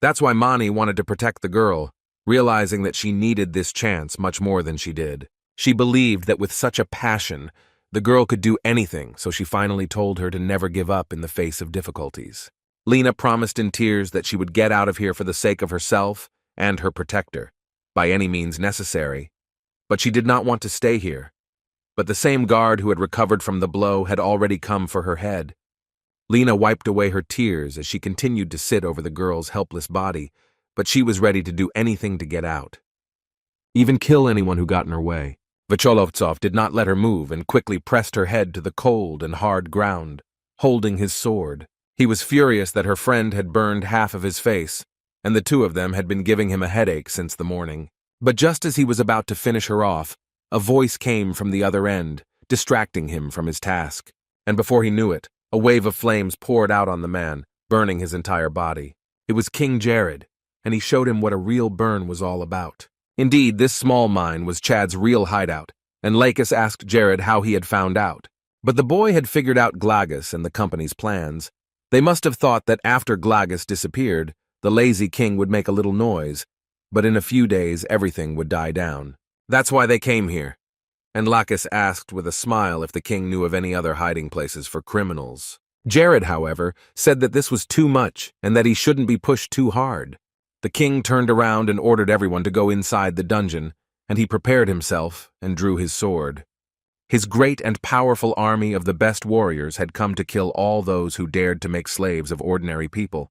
That's why Mani wanted to protect the girl, realizing that she needed this chance much more than she did. She believed that with such a passion, the girl could do anything, so she finally told her to never give up in the face of difficulties. Lena promised in tears that she would get out of here for the sake of herself and her protector, by any means necessary. But she did not want to stay here. But the same guard who had recovered from the blow had already come for her head. Lena wiped away her tears as she continued to sit over the girl's helpless body, but she was ready to do anything to get out. Even kill anyone who got in her way. Vacholovtsov did not let her move and quickly pressed her head to the cold and hard ground, holding his sword. He was furious that her friend had burned half of his face, and the two of them had been giving him a headache since the morning. But just as he was about to finish her off, a voice came from the other end, distracting him from his task. And before he knew it, a wave of flames poured out on the man, burning his entire body. It was King Jared, and he showed him what a real burn was all about. Indeed, this small mine was Chad's real hideout, and Lacis asked Jared how he had found out. But the boy had figured out Glagus and the company's plans. They must have thought that after Glagus disappeared, the lazy king would make a little noise, but in a few days everything would die down. That's why they came here. And Lacis asked with a smile if the king knew of any other hiding places for criminals. Jared, however, said that this was too much and that he shouldn't be pushed too hard. The king turned around and ordered everyone to go inside the dungeon, and he prepared himself and drew his sword. His great and powerful army of the best warriors had come to kill all those who dared to make slaves of ordinary people.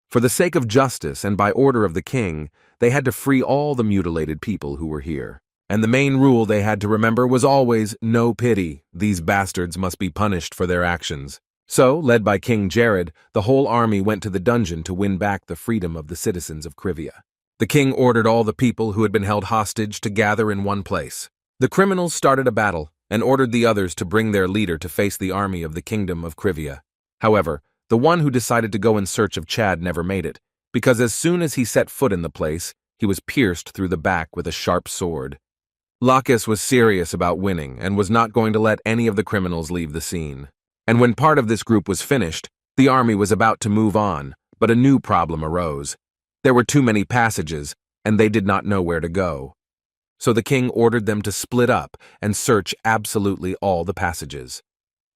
For the sake of justice and by order of the king, they had to free all the mutilated people who were here. And the main rule they had to remember was always no pity. These bastards must be punished for their actions. So, led by King Jared, the whole army went to the dungeon to win back the freedom of the citizens of Civia. The king ordered all the people who had been held hostage to gather in one place. The criminals started a battle and ordered the others to bring their leader to face the army of the kingdom of Civia. However, the one who decided to go in search of Chad never made it, because as soon as he set foot in the place, he was pierced through the back with a sharp sword. Lacis was serious about winning and was not going to let any of the criminals leave the scene. And when part of this group was finished, the army was about to move on, but a new problem arose. There were too many passages, and they did not know where to go. So the king ordered them to split up and search absolutely all the passages.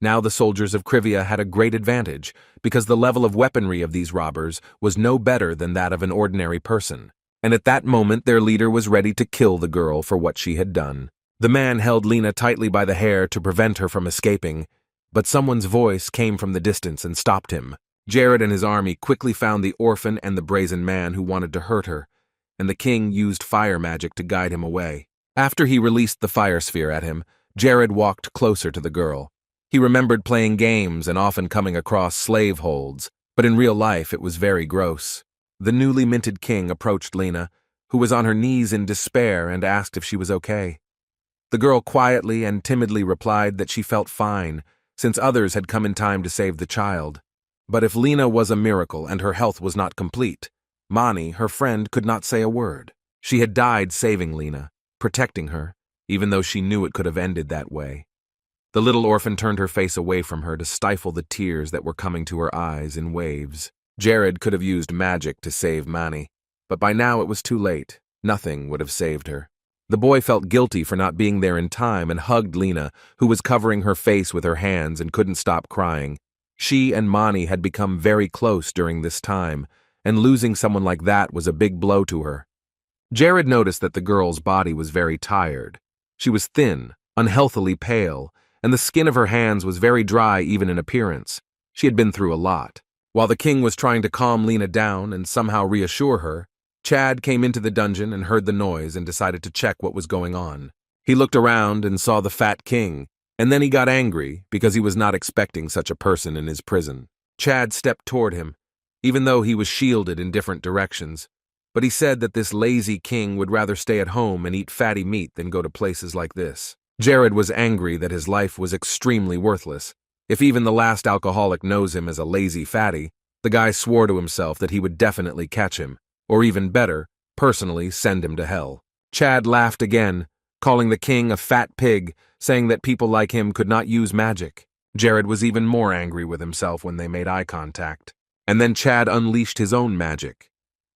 Now the soldiers of Civia had a great advantage, because the level of weaponry of these robbers was no better than that of an ordinary person. And at that moment their leader was ready to kill the girl for what she had done. The man held Lena tightly by the hair to prevent her from escaping, but someone's voice came from the distance and stopped him. Jared and his army quickly found the orphan and the brazen man who wanted to hurt her, and the king used fire magic to guide him away. After he released the fire sphere at him, Jared walked closer to the girl. He remembered playing games and often coming across slave holds, But in real life, it was very gross. The newly minted king approached Lena, who was on her knees in despair, and asked if she was okay. The girl quietly and timidly replied that she felt fine, since others had come in time to save the child. But if Lena was a miracle and her health was not complete, Mani, her friend, could not say a word. She had died saving Lena, protecting her, even though she knew it could have ended that way. The little orphan turned her face away from her to stifle the tears that were coming to her eyes in waves. Jared could have used magic to save Mani, but by now it was too late. Nothing would have saved her. The boy felt guilty for not being there in time and hugged Lena, who was covering her face with her hands and couldn't stop crying. She and Mani had become very close during this time, and losing someone like that was a big blow to her. Jared noticed that the girl's body was very tired. She was thin, unhealthily pale, and the skin of her hands was very dry even in appearance. She had been through a lot. While the king was trying to calm Lena down and somehow reassure her, Chad came into the dungeon and heard the noise and decided to check what was going on. He looked around and saw the fat king, and then he got angry because he was not expecting such a person in his prison. Chad stepped toward him, even though he was shielded in different directions, but he said that this lazy king would rather stay at home and eat fatty meat than go to places like this. Jared was angry that his life was extremely worthless. If even the last alcoholic knows him as a lazy fatty, the guy swore to himself that he would definitely catch him, or even better, personally send him to hell. Chad laughed again, calling the king a fat pig, saying that people like him could not use magic. Jared was even more angry with himself when they made eye contact. And then Chad unleashed his own magic.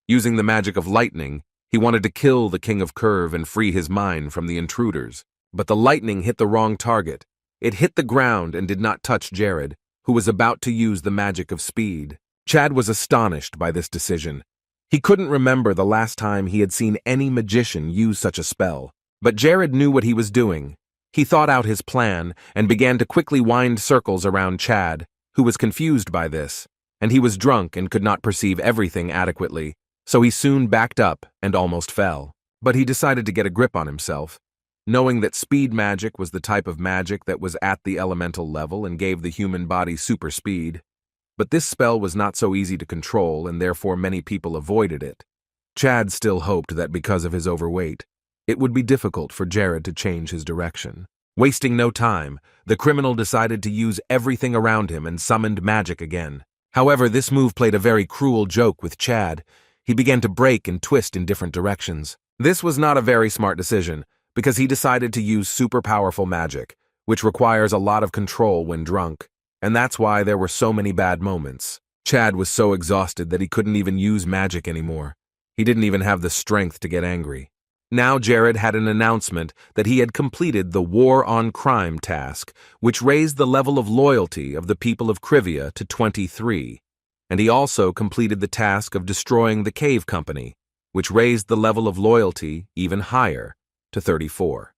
Using the magic of lightning, he wanted to kill the King of Curve and free his mind from the intruders. But the lightning hit the wrong target. It hit the ground and did not touch Jared, who was about to use the magic of speed. Chad was astonished by this decision. He couldn't remember the last time he had seen any magician use such a spell. But Jared knew what he was doing. He thought out his plan and began to quickly wind circles around Chad, who was confused by this, and he was drunk and could not perceive everything adequately, so he soon backed up and almost fell. But he decided to get a grip on himself. Knowing that speed magic was the type of magic that was at the elemental level and gave the human body super speed. But this spell was not so easy to control, and therefore many people avoided it. Chad still hoped that because of his overweight, it would be difficult for Jared to change his direction. Wasting no time, the criminal decided to use everything around him and summoned magic again. However, this move played a very cruel joke with Chad. He began to break and twist in different directions. This was not a very smart decision, because he decided to use super powerful magic, which requires a lot of control when drunk. And that's why there were so many bad moments. Chad was so exhausted that he couldn't even use magic anymore. He didn't even have the strength to get angry. Now Jared had an announcement that he had completed the War on Crime task, which raised the level of loyalty of the people of Civia to 23. And he also completed the task of destroying the Cave Company, which raised the level of loyalty even higher, to 34.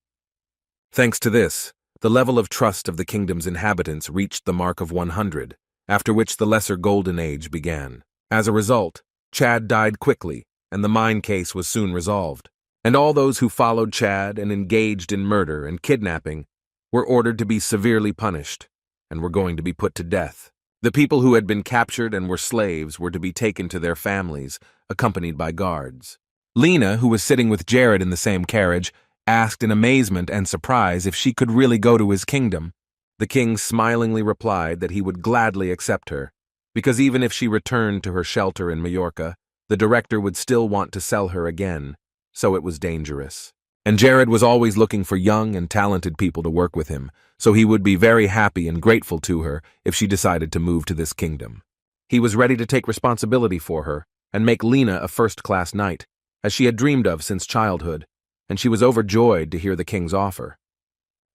Thanks to this, the level of trust of the kingdom's inhabitants reached the mark of 100, after which the Lesser Golden Age began. As a result, Chad died quickly, and the mine case was soon resolved. And all those who followed Chad and engaged in murder and kidnapping were ordered to be severely punished, and were going to be put to death. The people who had been captured and were slaves were to be taken to their families, accompanied by guards. Lena, who was sitting with Jared in the same carriage, asked in amazement and surprise if she could really go to his kingdom. The king smilingly replied that he would gladly accept her, because even if she returned to her shelter in Majorca, the director would still want to sell her again, so it was dangerous. And Jared was always looking for young and talented people to work with him, so he would be very happy and grateful to her if she decided to move to this kingdom. He was ready to take responsibility for her and make Lena a first-class knight, as she had dreamed of since childhood, and she was overjoyed to hear the king's offer.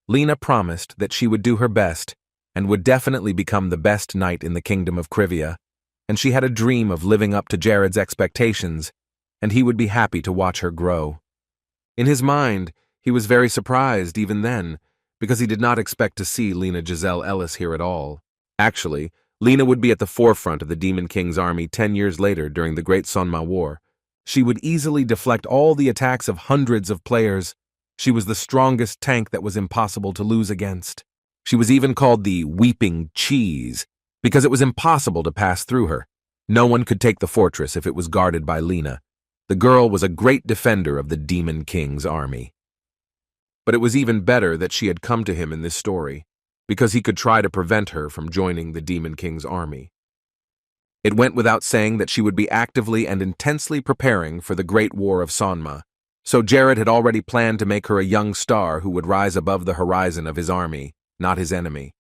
Lena promised that she would do her best and would definitely become the best knight in the kingdom of Civia, and she had a dream of living up to Jared's expectations, and he would be happy to watch her grow. In his mind, he was very surprised even then, because he did not expect to see Lena Giselle Ellis here at all. Actually, Lena would be at the forefront of the Demon King's army 10 years later during the Great Sonma War. She would easily deflect all the attacks of hundreds of players. She was the strongest tank that was impossible to lose against. She was even called the Weeping Cheese, because it was impossible to pass through her. No one could take the fortress if it was guarded by Lena. The girl was a great defender of the Demon King's army. But it was even better that she had come to him in this story, because he could try to prevent her from joining the Demon King's army. It went without saying that she would be actively and intensely preparing for the Great War of Sonma, so Jared had already planned to make her a young star who would rise above the horizon of his army, not his enemy.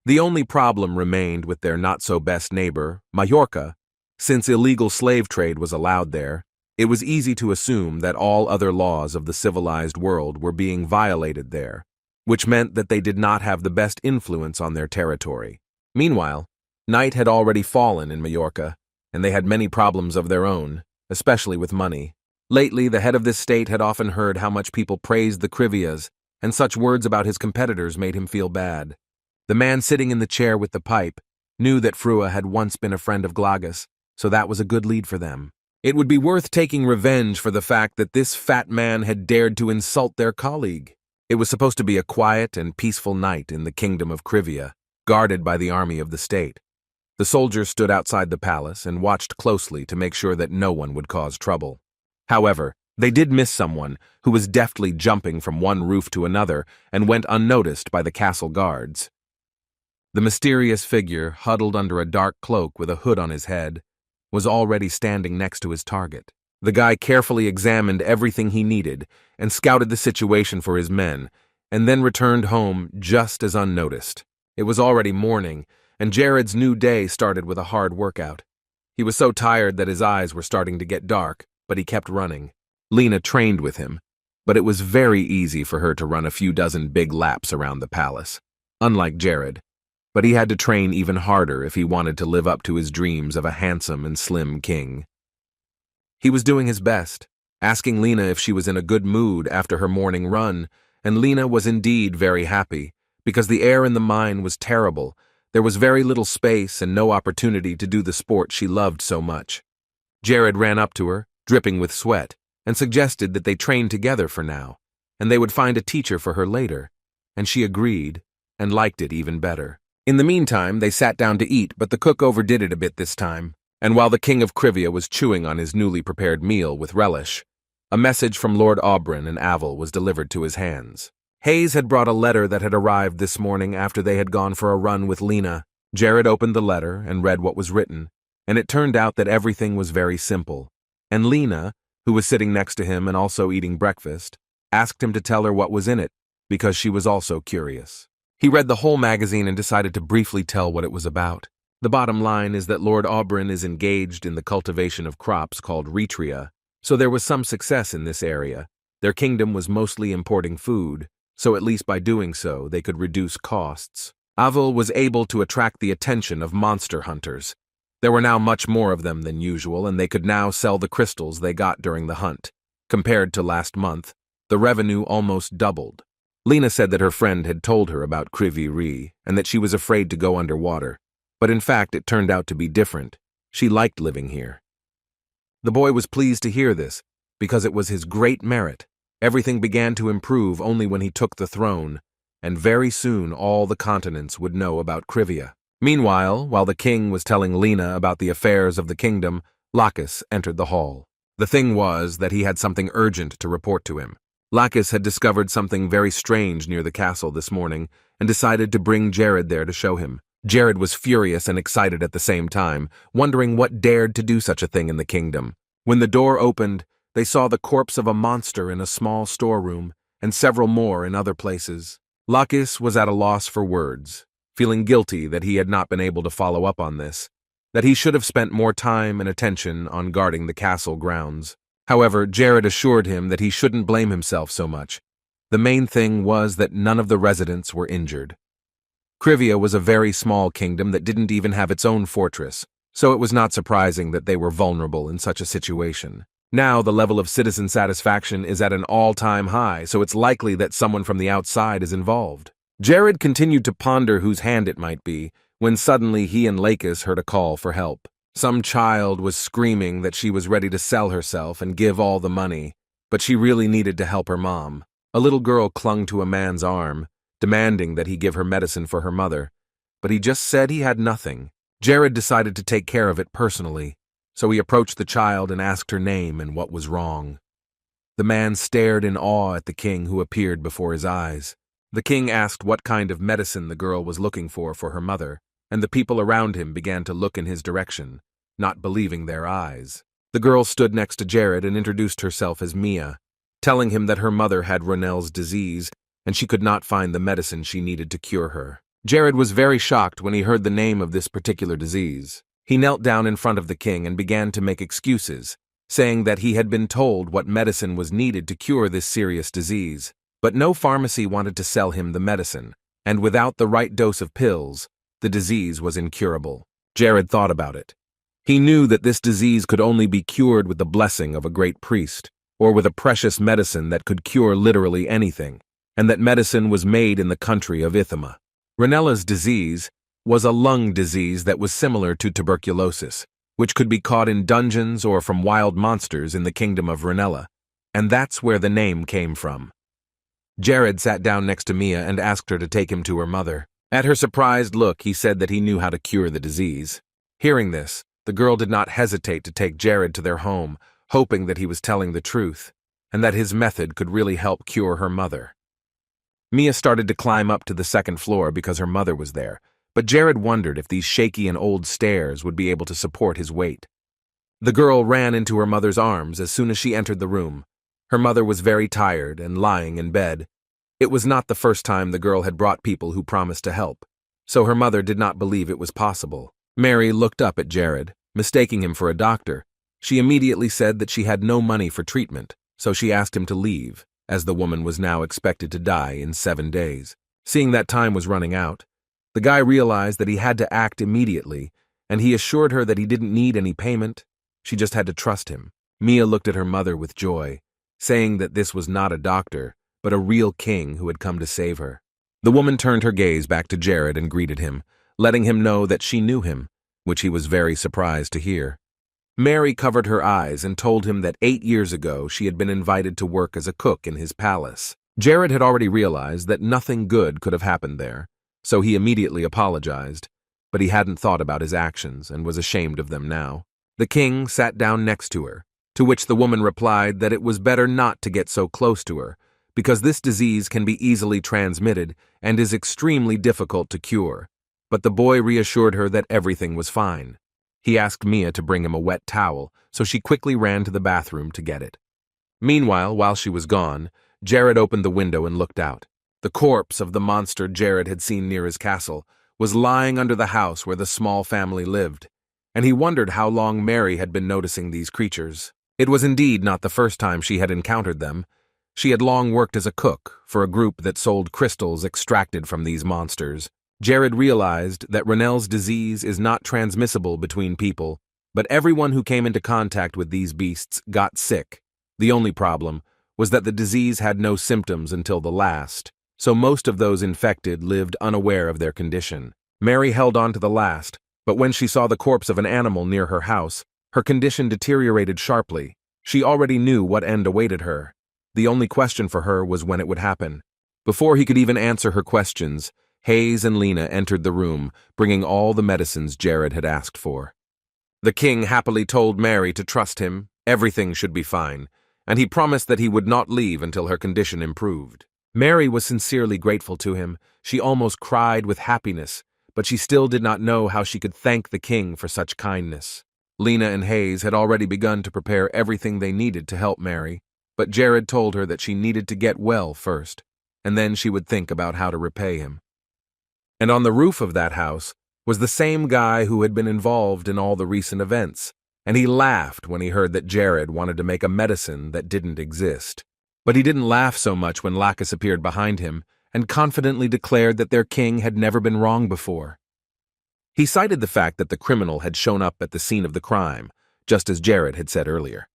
The only problem remained with their not-so-best neighbor, Majorca. Since illegal slave trade was allowed there, it was easy to assume that all other laws of the civilized world were being violated there, which meant that they did not have the best influence on their territory. Meanwhile, night had already fallen in Majorca, and they had many problems of their own, especially with money. Lately, the head of this state had often heard how much people praised the Crivias, and such words about his competitors made him feel bad. The man sitting in the chair with the pipe knew that Frua had once been a friend of Glagus, so that was a good lead for them. It would be worth taking revenge for the fact that this fat man had dared to insult their colleague. It was supposed to be a quiet and peaceful night in the kingdom of Crivia, guarded by the army of the state. The soldiers stood outside the palace and watched closely to make sure that no one would cause trouble. However, they did miss someone who was deftly jumping from one roof to another and went unnoticed by the castle guards. The mysterious figure, huddled under a dark cloak with a hood on his head, was already standing next to his target. The guy carefully examined everything he needed and scouted the situation for his men, and then returned home just as unnoticed. It was already morning, and Jared's new day started with a hard workout. He was so tired that his eyes were starting to get dark, but he kept running. Lena trained with him, but it was very easy for her to run a few dozen big laps around the palace, unlike Jared. But he had to train even harder if he wanted to live up to his dreams of a handsome and slim king. He was doing his best, asking Lena if she was in a good mood after her morning run, and Lena was indeed very happy, because the air in the mine was terrible. There was very little space and no opportunity to do the sport she loved so much. Jared ran up to her, dripping with sweat, and suggested that they train together for now, and they would find a teacher for her later, and she agreed, and liked it even better. In the meantime, they sat down to eat, but the cook overdid it a bit this time, and while the king of Crivia was chewing on his newly prepared meal with relish, a message from Lord Aubryn and Avel was delivered to his hands. Hayes had brought a letter that had arrived this morning after they had gone for a run with Lena. Jared opened the letter and read what was written, and it turned out that everything was very simple, and Lena, who was sitting next to him and also eating breakfast, asked him to tell her what was in it, because she was also curious. He read the whole magazine and decided to briefly tell what it was about. The bottom line is that Lord Aubryn is engaged in the cultivation of crops called Retria, so there was some success in this area. Their kingdom was mostly importing food, so at least by doing so, they could reduce costs. Avel was able to attract the attention of monster hunters. There were now much more of them than usual, and they could now sell the crystals they got during the hunt. Compared to last month, the revenue almost doubled. Lena said that her friend had told her about Crivi-Ree and that she was afraid to go underwater, but in fact it turned out to be different. She liked living here. The boy was pleased to hear this, because it was his great merit. Everything began to improve only when he took the throne, and very soon all the continents would know about Crivia. Meanwhile, while the king was telling Lena about the affairs of the kingdom, Lacis entered the hall. The thing was that he had something urgent to report to him. Lacis had discovered something very strange near the castle this morning and decided to bring Jared there to show him. Jared was furious and excited at the same time, wondering what dared to do such a thing in the kingdom. When the door opened, they saw the corpse of a monster in a small storeroom and several more in other places. Lacis was at a loss for words, feeling guilty that he had not been able to follow up on this, that he should have spent more time and attention on guarding the castle grounds. However, Jared assured him that he shouldn't blame himself so much. The main thing was that none of the residents were injured. Crivia was a very small kingdom that didn't even have its own fortress, so it was not surprising that they were vulnerable in such a situation. Now the level of citizen satisfaction is at an all-time high, so it's likely that someone from the outside is involved. Jared continued to ponder whose hand it might be, when suddenly he and Lacis heard a call for help. Some child was screaming that she was ready to sell herself and give all the money, but she really needed to help her mom. A little girl clung to a man's arm, demanding that he give her medicine for her mother, but he just said he had nothing. Jared decided to take care of it personally, so he approached the child and asked her name and what was wrong. The man stared in awe at the king who appeared before his eyes. The king asked what kind of medicine the girl was looking for her mother, and the people around him began to look in his direction, not believing their eyes. The girl stood next to Jared and introduced herself as Mia, telling him that her mother had Renell's disease and she could not find the medicine she needed to cure her. Jared was very shocked when he heard the name of this particular disease. He knelt down in front of the king and began to make excuses, saying that he had been told what medicine was needed to cure this serious disease, but no pharmacy wanted to sell him the medicine, and without the right dose of pills, the disease was incurable. Jared thought about it. He knew that this disease could only be cured with the blessing of a great priest, or with a precious medicine that could cure literally anything, and that medicine was made in the country of Ithima. Renella's disease was a lung disease that was similar to tuberculosis, which could be caught in dungeons or from wild monsters in the kingdom of Renella, and that's where the name came from. Jared sat down next to Mia and asked her to take him to her mother. At her surprised look, he said that he knew how to cure the disease. Hearing this, the girl did not hesitate to take Jared to their home, hoping that he was telling the truth, and that his method could really help cure her mother. Mia started to climb up to the second floor because her mother was there, but Jared wondered if these shaky and old stairs would be able to support his weight. The girl ran into her mother's arms as soon as she entered the room. Her mother was very tired and lying in bed. It was not the first time the girl had brought people who promised to help, so her mother did not believe it was possible. Mary looked up at Jared, mistaking him for a doctor. She immediately said that she had no money for treatment, so she asked him to leave, as the woman was now expected to die in 7 days. Seeing that time was running out, the guy realized that he had to act immediately, and he assured her that he didn't need any payment, she just had to trust him. Mia looked at her mother with joy, saying that this was not a doctor, but a real king who had come to save her. The woman turned her gaze back to Jared and greeted him, letting him know that she knew him, which he was very surprised to hear. Mary covered her eyes and told him that 8 years ago she had been invited to work as a cook in his palace. Jared had already realized that nothing good could have happened there, so he immediately apologized, but he hadn't thought about his actions and was ashamed of them now. The king sat down next to her, to which the woman replied that it was better not to get so close to her, because this disease can be easily transmitted and is extremely difficult to cure. But the boy reassured her that everything was fine. He asked Mia to bring him a wet towel, so she quickly ran to the bathroom to get it. Meanwhile, while she was gone, Jared opened the window and looked out. The corpse of the monster Jared had seen near his castle was lying under the house where the small family lived, and he wondered how long Mary had been noticing these creatures. It was indeed not the first time she had encountered them. She had long worked as a cook for a group that sold crystals extracted from these monsters. Jared realized that Renell's disease is not transmissible between people, but everyone who came into contact with these beasts got sick. The only problem was that the disease had no symptoms until the last, so most of those infected lived unaware of their condition. Mary held on to the last, but when she saw the corpse of an animal near her house, her condition deteriorated sharply. She already knew what end awaited her. The only question for her was when it would happen. Before he could even answer her questions, Hayes and Lena entered the room, bringing all the medicines Jared had asked for. The king happily told Mary to trust him, everything should be fine, and he promised that he would not leave until her condition improved. Mary was sincerely grateful to him. She almost cried with happiness, but she still did not know how she could thank the king for such kindness. Lena and Hayes had already begun to prepare everything they needed to help Mary, but Jared told her that she needed to get well first, and then she would think about how to repay him. And on the roof of that house was the same guy who had been involved in all the recent events, and he laughed when he heard that Jared wanted to make a medicine that didn't exist. But he didn't laugh so much when Lacis appeared behind him and confidently declared that their king had never been wrong before. He cited the fact that the criminal had shown up at the scene of the crime, just as Jared had said earlier.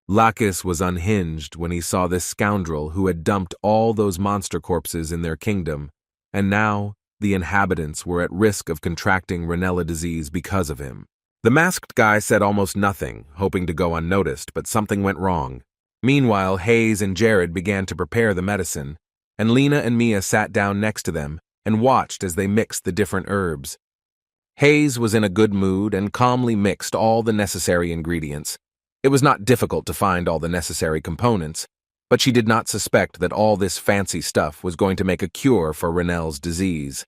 Lacis was unhinged when he saw this scoundrel who had dumped all those monster corpses in their kingdom, and now the inhabitants were at risk of contracting Renella disease because of him. The masked guy said almost nothing, hoping to go unnoticed, but something went wrong. Meanwhile, Hayes and Jared began to prepare the medicine, and Lena and Mia sat down next to them and watched as they mixed the different herbs. Hayes was in a good mood and calmly mixed all the necessary ingredients. It was not difficult to find all the necessary components, but she did not suspect that all this fancy stuff was going to make a cure for Renell's disease.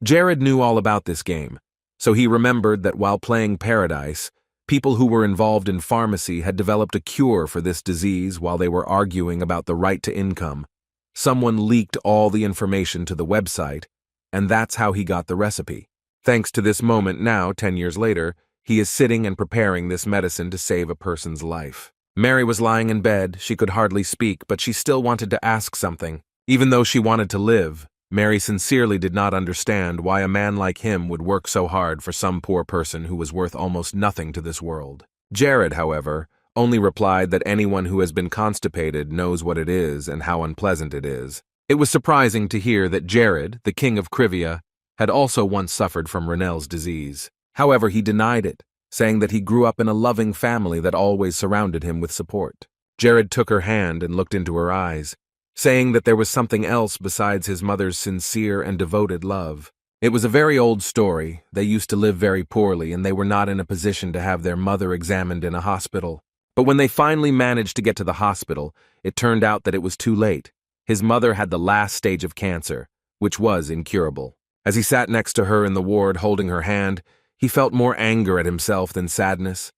Jared knew all about this game, so he remembered that while playing Paradise, people who were involved in pharmacy had developed a cure for this disease while they were arguing about the right to income. Someone leaked all the information to the website, and that's how he got the recipe. Thanks to this moment now, 10 years later, he is sitting and preparing this medicine to save a person's life. Mary was lying in bed. She could hardly speak, but she still wanted to ask something. Even though she wanted to live, Mary sincerely did not understand why a man like him would work so hard for some poor person who was worth almost nothing to this world. Jared, however, only replied that anyone who has been constipated knows what it is and how unpleasant it is. It was surprising to hear that Jared, the king of Civia, had also once suffered from Renell's disease. However, he denied it, saying that he grew up in a loving family that always surrounded him with support. Jared took her hand and looked into her eyes, saying that there was something else besides his mother's sincere and devoted love. It was a very old story. They used to live very poorly, and they were not in a position to have their mother examined in a hospital. But when they finally managed to get to the hospital, it turned out that it was too late. His mother had the last stage of cancer, which was incurable. As he sat next to her in the ward holding her hand, he felt more anger at himself than sadness.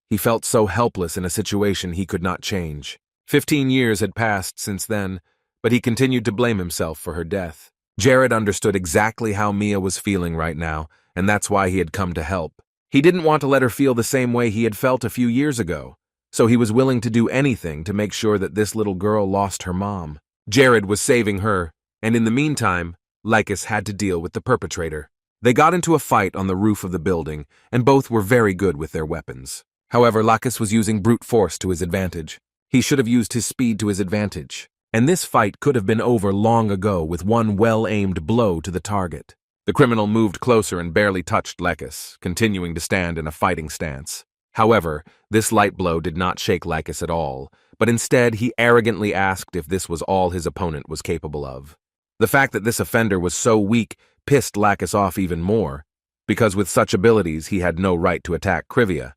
He felt so helpless in a situation he could not change. 15 years had passed since then, but he continued to blame himself for her death. Jared understood exactly how Mia was feeling right now, and that's why he had come to help. He didn't want to let her feel the same way he had felt a few years ago, so he was willing to do anything to make sure that this little girl lost her mom. Jared was saving her, and in the meantime, Lacis had to deal with the perpetrator. They got into a fight on the roof of the building, and both were very good with their weapons. However, Lacis was using brute force to his advantage. He should have used his speed to his advantage, and this fight could have been over long ago with one well-aimed blow to the target. The criminal moved closer and barely touched Lacis, continuing to stand in a fighting stance. However, this light blow did not shake Lacis at all, but instead he arrogantly asked if this was all his opponent was capable of. The fact that this offender was so weak pissed Lacis off even more, because with such abilities he had no right to attack Civia.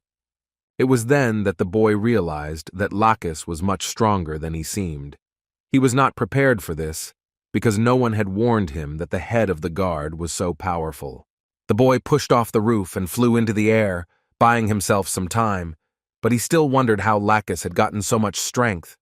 It was then that the boy realized that Lacis was much stronger than he seemed. He was not prepared for this, because no one had warned him that the head of the guard was so powerful. The boy pushed off the roof and flew into the air, buying himself some time, but he still wondered how Lacis had gotten so much strength.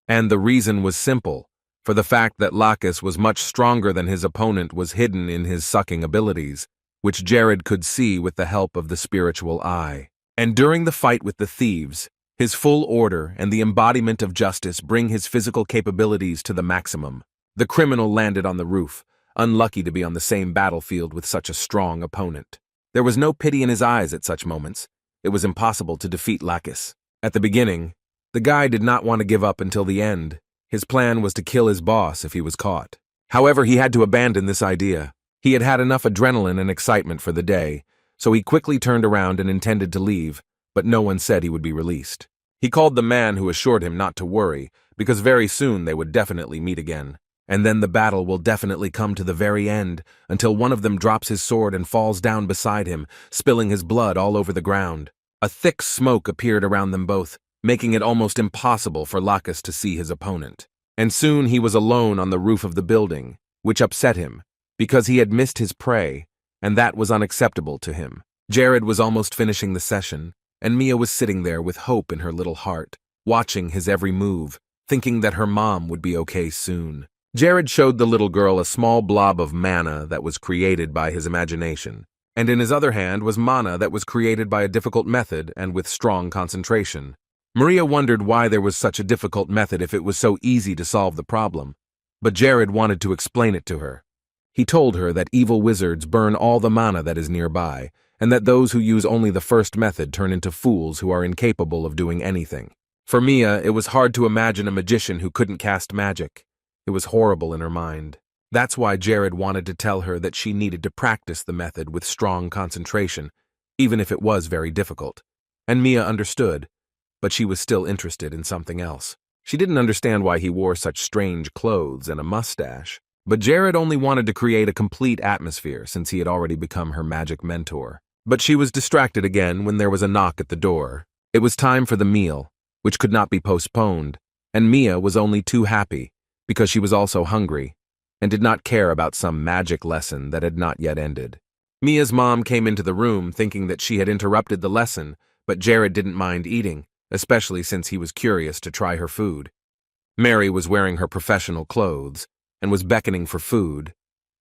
And the reason was simple. For the fact that Lacis was much stronger than his opponent was hidden in his sucking abilities, which Jared could see with the help of the spiritual eye. And during the fight with the thieves, his full order and the embodiment of justice bring his physical capabilities to the maximum. The criminal landed on the roof, unlucky to be on the same battlefield with such a strong opponent. There was no pity in his eyes at such moments. It was impossible to defeat Lacis. At the beginning, the guy did not want to give up until the end. His plan was to kill his boss if he was caught. However, he had to abandon this idea. He had had enough adrenaline and excitement for the day, so he quickly turned around and intended to leave, but no one said he would be released. He called the man who assured him not to worry, because very soon they would definitely meet again. And then the battle will definitely come to the very end, until one of them drops his sword and falls down beside him, spilling his blood all over the ground. A thick smoke appeared around them both, making it almost impossible for Lacis to see his opponent. And soon he was alone on the roof of the building, which upset him, because he had missed his prey, and that was unacceptable to him. Jared was almost finishing the session, and Mia was sitting there with hope in her little heart, watching his every move, thinking that her mom would be okay soon. Jared showed the little girl a small blob of mana that was created by his imagination, and in his other hand was mana that was created by a difficult method and with strong concentration. Maria wondered why there was such a difficult method if it was so easy to solve the problem, but Jared wanted to explain it to her. He told her that evil wizards burn all the mana that is nearby, and that those who use only the first method turn into fools who are incapable of doing anything. For Mia, it was hard to imagine a magician who couldn't cast magic. It was horrible in her mind. That's why Jared wanted to tell her that she needed to practice the method with strong concentration, even if it was very difficult. And Mia understood, but she was still interested in something else. She didn't understand why he wore such strange clothes and a mustache, But Jared only wanted to create a complete atmosphere since he had already become her magic mentor. But she was distracted again when there was a knock at the door. It was time for the meal, which could not be postponed, and Mia was only too happy because she was also hungry and did not care about some magic lesson that had not yet ended. Mia's mom came into the room thinking that she had interrupted the lesson, but Jared didn't mind eating, especially since he was curious to try her food. Mary was wearing her professional clothes and was beckoning for food,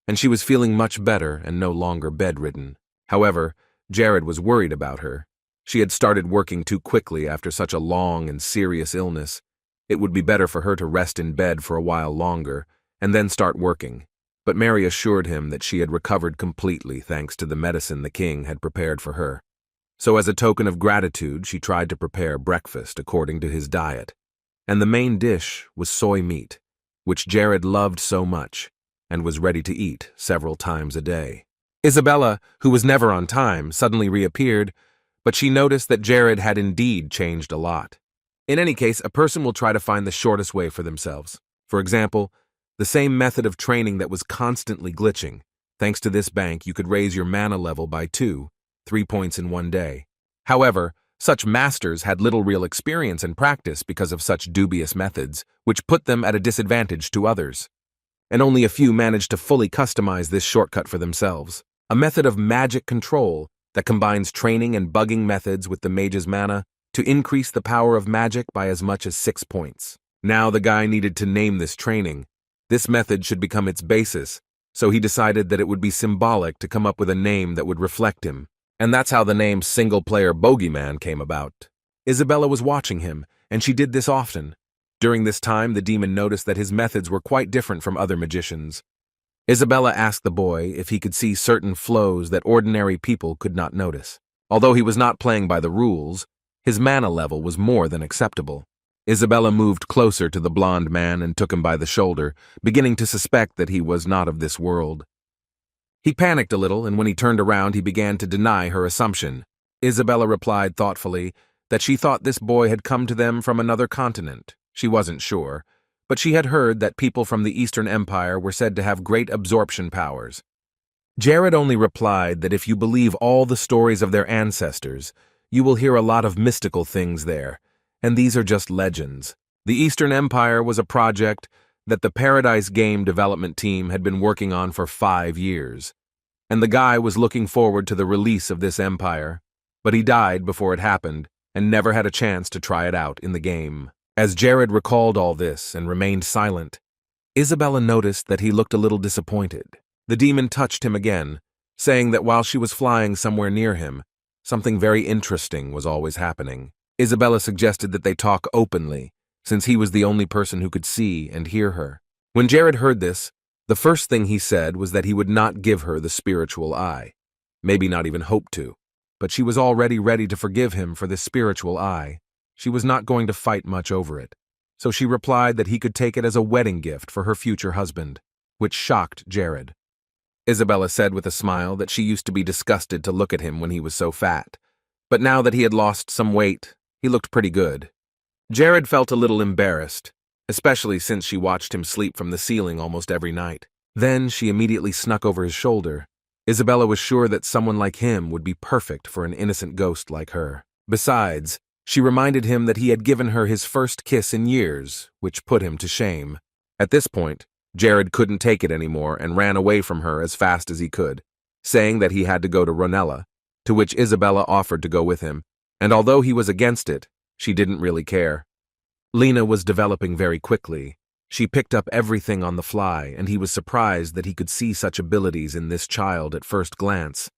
and she was feeling much better and no longer bedridden. However, Jared was worried about her. She had started working too quickly after such a long and serious illness. It would be better for her to rest in bed for a while longer and then start working. But Mary assured him that she had recovered completely thanks to the medicine the king had prepared for her. So as a token of gratitude, she tried to prepare breakfast according to his diet. And the main dish was soy meat, which Jared loved so much and was ready to eat several times a day. Isabella, who was never on time, suddenly reappeared, but she noticed that Jared had indeed changed a lot. In any case, a person will try to find the shortest way for themselves. For example, the same method of training that was constantly glitching. Thanks to this bank, you could raise your mana level by 3 points in one day. However, such masters had little real experience and practice because of such dubious methods, which put them at a disadvantage to others. And only a few managed to fully customize this shortcut for themselves. A method of magic control that combines training and bugging methods with the mage's mana to increase the power of magic by as much as 6 points. Now the guy needed to name this training. This method should become its basis, so he decided that it would be symbolic to come up with a name that would reflect him. And that's how the name single-player bogeyman came about. Isabella was watching him, and she did this often. During this time, the demon noticed that his methods were quite different from other magicians. Isabella asked the boy if he could see certain flows that ordinary people could not notice. Although he was not playing by the rules, his mana level was more than acceptable. Isabella moved closer to the blond man and took him by the shoulder, beginning to suspect that he was not of this world. He panicked a little, and when he turned around, he began to deny her assumption. Isabella replied thoughtfully that she thought this boy had come to them from another continent. She wasn't sure, but she had heard that people from the Eastern Empire were said to have great absorption powers. Jared only replied that if you believe all the stories of their ancestors, you will hear a lot of mystical things there, and these are just legends. The Eastern Empire was a project that the Paradise game development team had been working on for 5 years, and the guy was looking forward to the release of this empire, but he died before it happened and never had a chance to try it out in the game. As Jared recalled all this and remained silent, Isabella noticed that he looked a little disappointed. The demon touched him again, saying that while she was flying somewhere near him, something very interesting was always happening. Isabella suggested that they talk openly, since he was the only person who could see and hear her. When Jared heard this, the first thing he said was that he would not give her the spiritual eye, maybe not even hope to, but she was already ready to forgive him for this spiritual eye. She was not going to fight much over it, so she replied that he could take it as a wedding gift for her future husband, which shocked Jared. Isabella said with a smile that she used to be disgusted to look at him when he was so fat, but now that he had lost some weight, he looked pretty good. Jared felt a little embarrassed, especially since she watched him sleep from the ceiling almost every night. Then she immediately snuck over his shoulder. Isabella was sure that someone like him would be perfect for an innocent ghost like her. Besides, she reminded him that he had given her his first kiss in years, which put him to shame. At this point, Jared couldn't take it anymore and ran away from her as fast as he could, saying that he had to go to Renell, to which Isabella offered to go with him, and although he was against it, she didn't really care. Lena was developing very quickly. She picked up everything on the fly, and he was surprised that he could see such abilities in this child at first glance.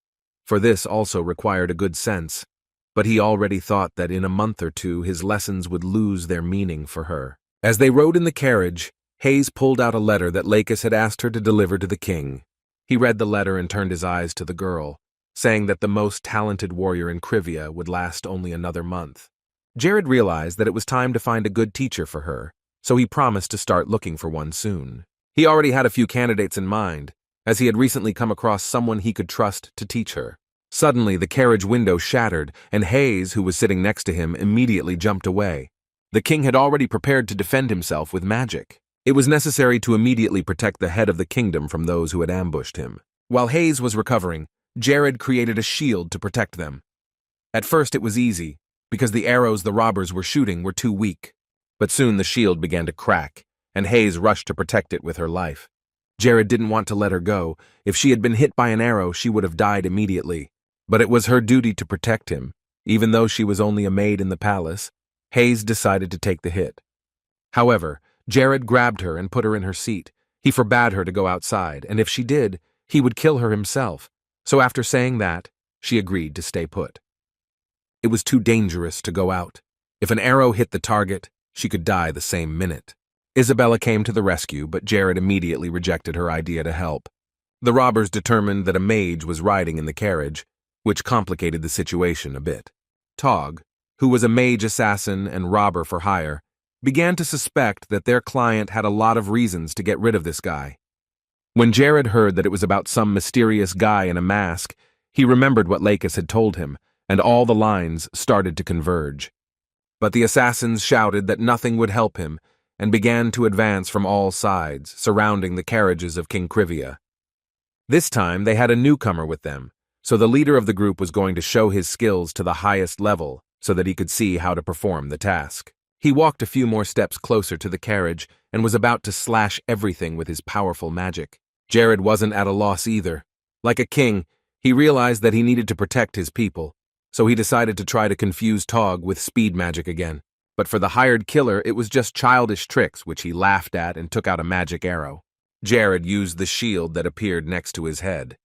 For this also required a good sense, but he already thought that in a month or two his lessons would lose their meaning for her. As they rode in the carriage, Hayes pulled out a letter that Lacis had asked her to deliver to the king. He read the letter and turned his eyes to the girl, saying that the most talented warrior in Civia would last only another month. Jared realized that it was time to find a good teacher for her, so he promised to start looking for one soon. He already had a few candidates in mind, as he had recently come across someone he could trust to teach her. Suddenly, the carriage window shattered, and Hayes, who was sitting next to him, immediately jumped away. The king had already prepared to defend himself with magic. It was necessary to immediately protect the head of the kingdom from those who had ambushed him. While Hayes was recovering, Jared created a shield to protect them. At first it was easy, because the arrows the robbers were shooting were too weak. But soon the shield began to crack, and Hayes rushed to protect it with her life. Jared didn't want to let her go. If she had been hit by an arrow, she would have died immediately. But it was her duty to protect him. Even though she was only a maid in the palace, Hayes decided to take the hit. However, Jared grabbed her and put her in her seat. He forbade her to go outside, and if she did, he would kill her himself. So after saying that, she agreed to stay put. It was too dangerous to go out. If an arrow hit the target, she could die the same minute. Isabella came to the rescue, but Jared immediately rejected her idea to help. The robbers determined that a mage was riding in the carriage, which complicated the situation a bit. Togg, who was a mage assassin and robber for hire, began to suspect that their client had a lot of reasons to get rid of this guy. When Jared heard that it was about some mysterious guy in a mask, he remembered what Lacis had told him, and all the lines started to converge. But the assassins shouted that nothing would help him, and began to advance from all sides, surrounding the carriages of King Civia. This time they had a newcomer with them, so the leader of the group was going to show his skills to the highest level so that he could see how to perform the task. He walked a few more steps closer to the carriage and was about to slash everything with his powerful magic. Jared wasn't at a loss either. Like a king, he realized that he needed to protect his people, so he decided to try to confuse Togg with speed magic again. But for the hired killer, it was just childish tricks which he laughed at and took out a magic arrow. Jared used the shield that appeared next to his head.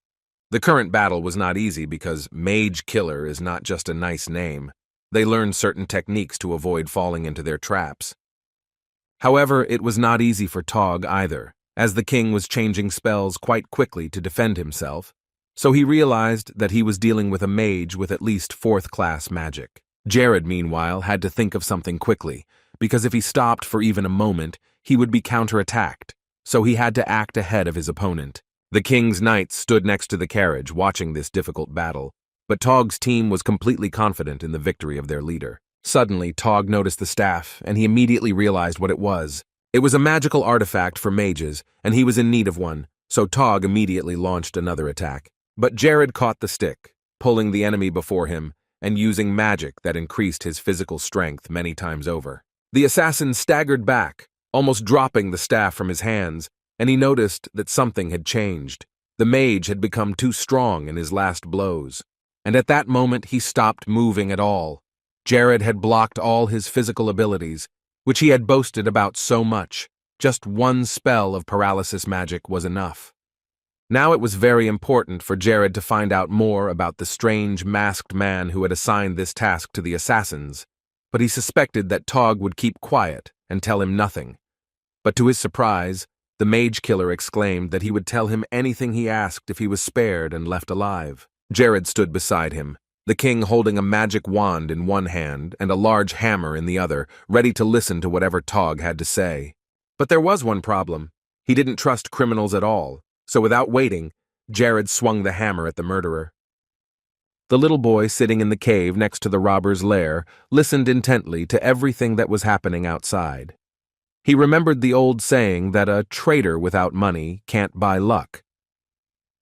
The current battle was not easy because Mage Killer is not just a nice name. They learned certain techniques to avoid falling into their traps. However, it was not easy for Togg either, as the king was changing spells quite quickly to defend himself, so he realized that he was dealing with a mage with at least 4th-class magic. Jared, meanwhile, had to think of something quickly, because if he stopped for even a moment, he would be counterattacked, so he had to act ahead of his opponent. The king's knights stood next to the carriage, watching this difficult battle, but Togg's team was completely confident in the victory of their leader. Suddenly, Togg noticed the staff, and he immediately realized what it was. It was a magical artifact for mages, and he was in need of one, so Togg immediately launched another attack. But Jared caught the stick, pulling the enemy before him, and using magic that increased his physical strength many times over. The assassin staggered back, almost dropping the staff from his hands, and he noticed that something had changed. The mage had become too strong in his last blows, and at that moment he stopped moving at all. Jared had blocked all his physical abilities, which he had boasted about so much. Just one spell of paralysis magic was enough. Now it was very important for Jared to find out more about the strange masked man who had assigned this task to the assassins, but he suspected that Togg would keep quiet and tell him nothing. But to his surprise, the mage killer exclaimed that he would tell him anything he asked if he was spared and left alive. Jared stood beside him, the king holding a magic wand in one hand and a large hammer in the other, ready to listen to whatever Togg had to say. But there was one problem. He didn't trust criminals at all. So without waiting, Jared swung the hammer at the murderer. The little boy sitting in the cave next to the robber's lair listened intently to everything that was happening outside. He remembered the old saying that a traitor without money can't buy luck.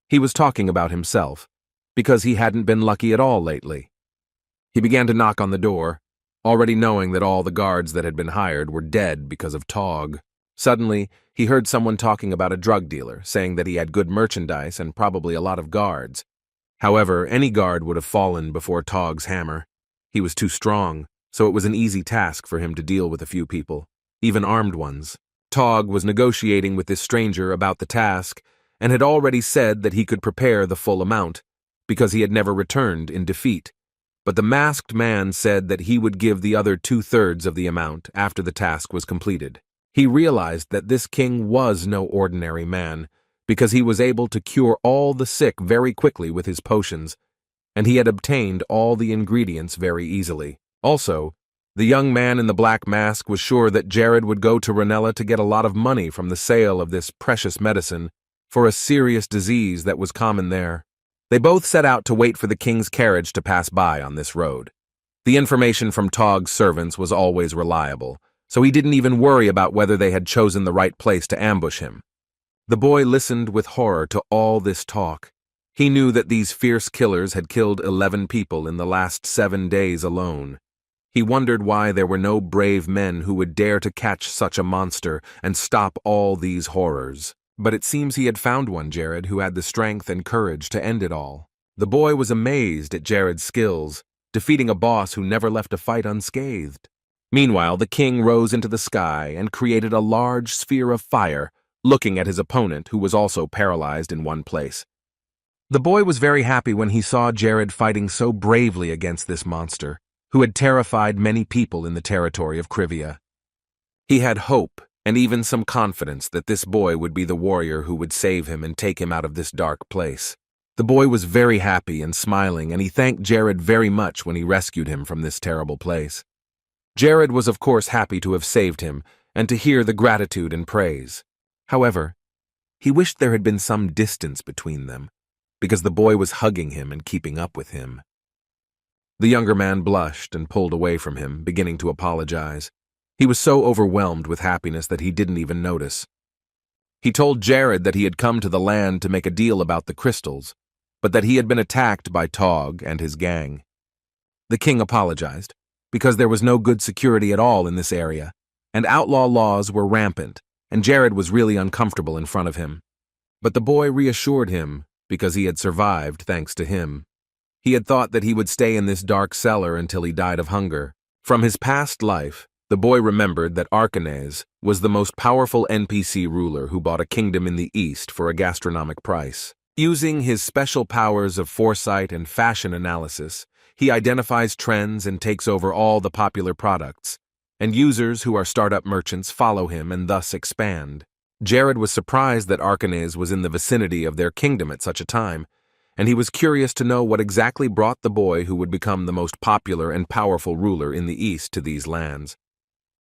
He was talking about himself, because he hadn't been lucky at all lately. He began to knock on the door, already knowing that all the guards that had been hired were dead because of Togg. Suddenly, he heard someone talking about a drug dealer, saying that he had good merchandise and probably a lot of guards. However, any guard would have fallen before Togg's hammer. He was too strong, so it was an easy task for him to deal with a few people, even armed ones. Togg was negotiating with this stranger about the task and had already said that he could prepare the full amount, because he had never returned in defeat. But the masked man said that he would give the other 2/3 of the amount after the task was completed. He realized that this king was no ordinary man, because he was able to cure all the sick very quickly with his potions, and he had obtained all the ingredients very easily. Also, the young man in the black mask was sure that Jared would go to Renell to get a lot of money from the sale of this precious medicine for a serious disease that was common there. They both set out to wait for the king's carriage to pass by on this road. The information from Togg's servants was always reliable, so he didn't even worry about whether they had chosen the right place to ambush him. The boy listened with horror to all this talk. He knew that these fierce killers had killed 11 people in the last 7 days alone. He wondered why there were no brave men who would dare to catch such a monster and stop all these horrors. But it seems he had found one, Jared, who had the strength and courage to end it all. The boy was amazed at Jared's skills, defeating a boss who never left a fight unscathed. Meanwhile, the king rose into the sky and created a large sphere of fire, looking at his opponent, who was also paralyzed in one place. The boy was very happy when he saw Jared fighting so bravely against this monster, who had terrified many people in the territory of Civia. He had hope and even some confidence that this boy would be the warrior who would save him and take him out of this dark place. The boy was very happy and smiling, and he thanked Jared very much when he rescued him from this terrible place. Jared was of course happy to have saved him and to hear the gratitude and praise. However, he wished there had been some distance between them, because the boy was hugging him and keeping up with him. The younger man blushed and pulled away from him, beginning to apologize. He was so overwhelmed with happiness that he didn't even notice. He told Jared that he had come to the land to make a deal about the crystals, but that he had been attacked by Togg and his gang. The king apologized, because there was no good security at all in this area, and outlaw laws were rampant, and Jared was really uncomfortable in front of him. But the boy reassured him, because he had survived thanks to him. He had thought that he would stay in this dark cellar until he died of hunger. From his past life, the boy remembered that Arcunius was the most powerful NPC ruler who bought a kingdom in the east for a gastronomic price. Using his special powers of foresight and fashion analysis, he identifies trends and takes over all the popular products, and users who are startup merchants follow him and thus expand. Jared was surprised that Arcunius was in the vicinity of their kingdom at such a time, and he was curious to know what exactly brought the boy who would become the most popular and powerful ruler in the east to these lands.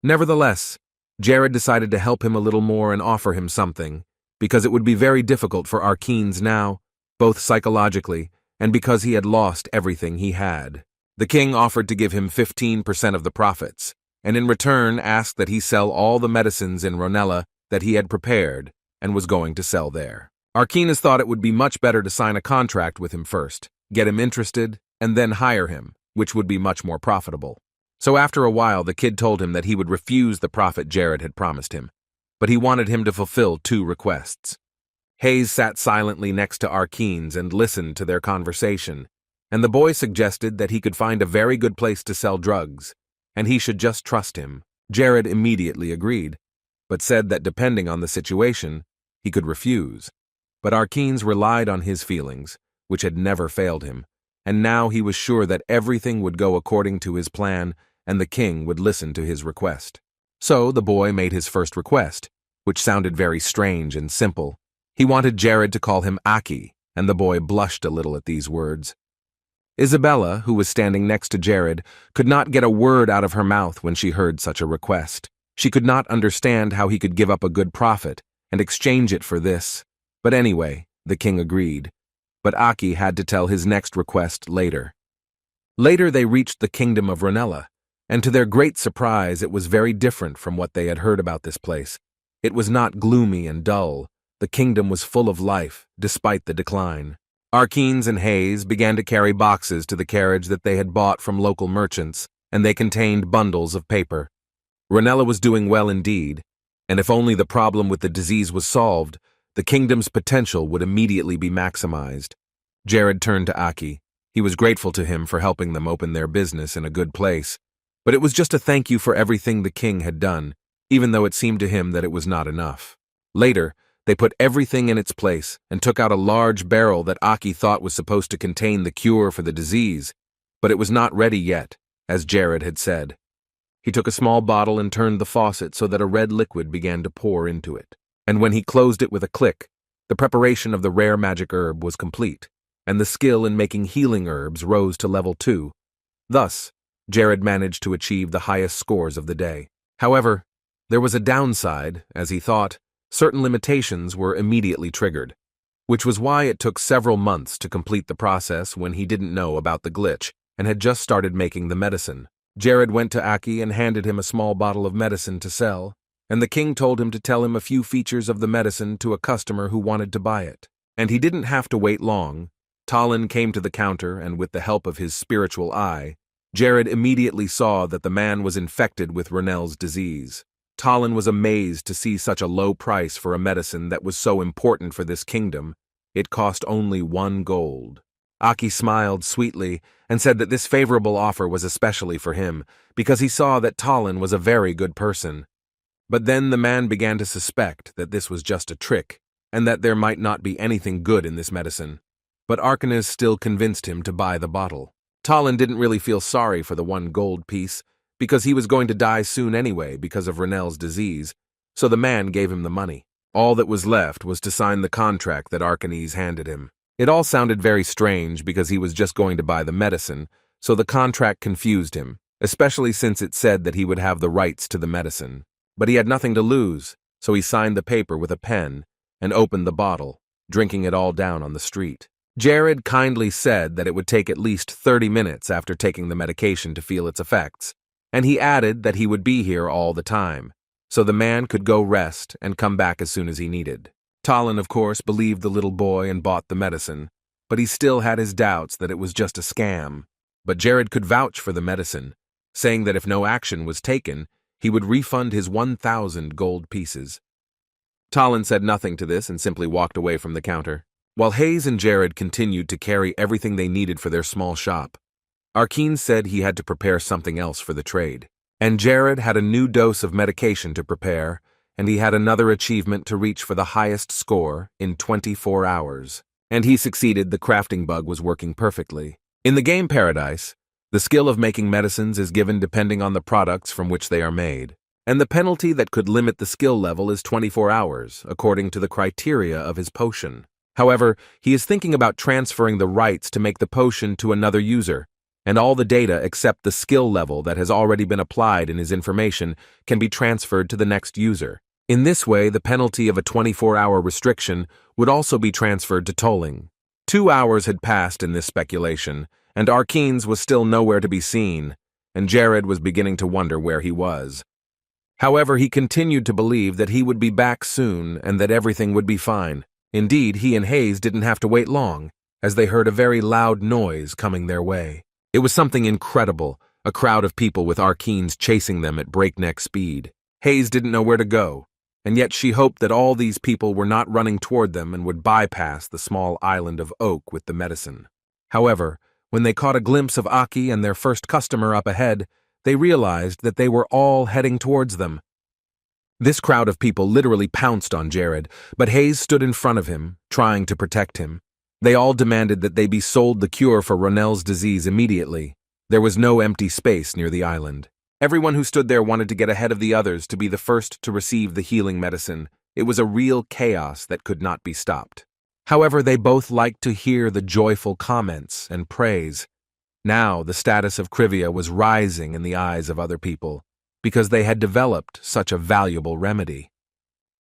Nevertheless, Jared decided to help him a little more and offer him something, because it would be very difficult for Arcunius now, both psychologically and because he had lost everything he had. The king offered to give him 15% of the profits, and in return asked that he sell all the medicines in Renell that he had prepared and was going to sell there. Arcunius thought it would be much better to sign a contract with him first, get him interested, and then hire him, which would be much more profitable. So after a while, the kid told him that he would refuse the profit Jared had promised him, but he wanted him to fulfill 2 requests. Hayes sat silently next to Arcunius and listened to their conversation, and the boy suggested that he could find a very good place to sell drugs, and he should just trust him. Jared immediately agreed, but said that depending on the situation, he could refuse. But Arcunius relied on his feelings, which had never failed him, and now he was sure that everything would go according to his plan and the king would listen to his request. So the boy made his first request, which sounded very strange and simple. He wanted Jared to call him Aki, and the boy blushed a little at these words. Isabella, who was standing next to Jared, could not get a word out of her mouth when she heard such a request. She could not understand how he could give up a good profit and exchange it for this. But anyway, the king agreed. But Aki had to tell his next request later. Later they reached the kingdom of Renell, and to their great surprise it was very different from what they had heard about this place. It was not gloomy and dull. The kingdom was full of life, despite the decline. Arcunius and Hayes began to carry boxes to the carriage that they had bought from local merchants, and they contained bundles of paper. Renell was doing well indeed, and if only the problem with the disease was solved, the kingdom's potential would immediately be maximized. Jared turned to Aki. He was grateful to him for helping them open their business in a good place, but it was just a thank you for everything the king had done, even though it seemed to him that it was not enough. Later, they put everything in its place and took out a large barrel that Aki thought was supposed to contain the cure for the disease, but it was not ready yet, as Jared had said. He took a small bottle and turned the faucet so that a red liquid began to pour into it. And when he closed it with a click, the preparation of the rare magic herb was complete, and the skill in making healing herbs rose to level 2. Thus, Jared managed to achieve the highest scores of the day. However, there was a downside, as he thought. Certain limitations were immediately triggered, which was why it took several months to complete the process when he didn't know about the glitch and had just started making the medicine. Jared went to Aki and handed him a small bottle of medicine to sell, and the king told him to tell him a few features of the medicine to a customer who wanted to buy it. And he didn't have to wait long. Talon came to the counter, and with the help of his spiritual eye, Jared immediately saw that the man was infected with Renell's disease. Talon was amazed to see such a low price for a medicine that was so important for this kingdom. It cost only 1 gold. Aki smiled sweetly and said that this favorable offer was especially for him, because he saw that Talon was a very good person. But then the man began to suspect that this was just a trick, and that there might not be anything good in this medicine. But Arcunius still convinced him to buy the bottle. Talon didn't really feel sorry for the 1 gold piece, because he was going to die soon anyway because of Renell's disease, so the man gave him the money. All that was left was to sign the contract that Arcunius handed him. It all sounded very strange because he was just going to buy the medicine, so the contract confused him, especially since it said that he would have the rights to the medicine. But he had nothing to lose, so he signed the paper with a pen and opened the bottle, drinking it all down on the street. Jared kindly said that it would take at least 30 minutes after taking the medication to feel its effects, and he added that he would be here all the time, so the man could go rest and come back as soon as he needed. Talon, of course, believed the little boy and bought the medicine, but he still had his doubts that it was just a scam. But Jared could vouch for the medicine, saying that if no action was taken, he would refund his 1,000 gold pieces. Talon said nothing to this and simply walked away from the counter, while Hayes and Jared continued to carry everything they needed for their small shop. Arcunius said he had to prepare something else for the trade, and Jared had a new dose of medication to prepare, and he had another achievement to reach for the highest score in 24 hours. And he succeeded. The crafting bug was working perfectly. In the game Paradise, the skill of making medicines is given depending on the products from which they are made, and the penalty that could limit the skill level is 24 hours, according to the criteria of his potion. However, he is thinking about transferring the rights to make the potion to another user, and all the data except the skill level that has already been applied in his information can be transferred to the next user. In this way, the penalty of a 24-hour restriction would also be transferred to tolling. 2 hours had passed in this speculation, and Arcunius was still nowhere to be seen, and Jared was beginning to wonder where he was. However, he continued to believe that he would be back soon and that everything would be fine. Indeed, he and Hayes didn't have to wait long, as they heard a very loud noise coming their way. It was something incredible, a crowd of people with Arcunius chasing them at breakneck speed. Hayes didn't know where to go, and yet she hoped that all these people were not running toward them and would bypass the small island of oak with the medicine. However, when they caught a glimpse of Aki and their first customer up ahead, they realized that they were all heading towards them. This crowd of people literally pounced on Jared, but Hayes stood in front of him, trying to protect him. They all demanded that they be sold the cure for Renell's disease immediately. There was no empty space near the island. Everyone who stood there wanted to get ahead of the others to be the first to receive the healing medicine. It was a real chaos that could not be stopped. However, they both liked to hear the joyful comments and praise. Now the status of Civia was rising in the eyes of other people, because they had developed such a valuable remedy.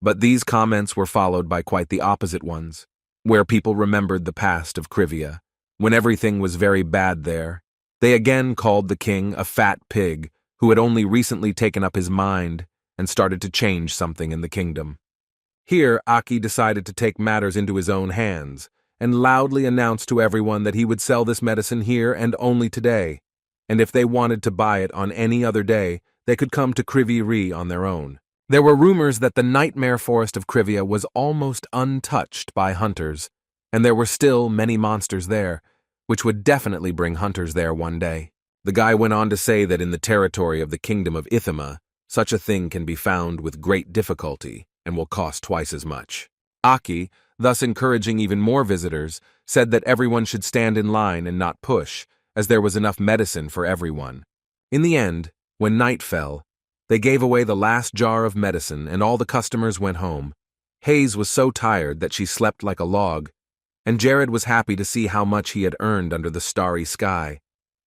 But these comments were followed by quite the opposite ones, where people remembered the past of Civia, when everything was very bad there. They again called the king a fat pig who had only recently taken up his mind and started to change something in the kingdom. Here, Aki decided to take matters into his own hands and loudly announced to everyone that he would sell this medicine here and only today, and if they wanted to buy it on any other day, they could come to Civia on their own. There were rumors that the nightmare forest of Civia was almost untouched by hunters, and there were still many monsters there, which would definitely bring hunters there one day. The guy went on to say that in the territory of the kingdom of Ithima, such a thing can be found with great difficulty and will cost twice as much. Aki, thus encouraging even more visitors, said that everyone should stand in line and not push, as there was enough medicine for everyone. In the end, when night fell, they gave away the last jar of medicine and all the customers went home. Hayes was so tired that she slept like a log, and Jared was happy to see how much he had earned under the starry sky.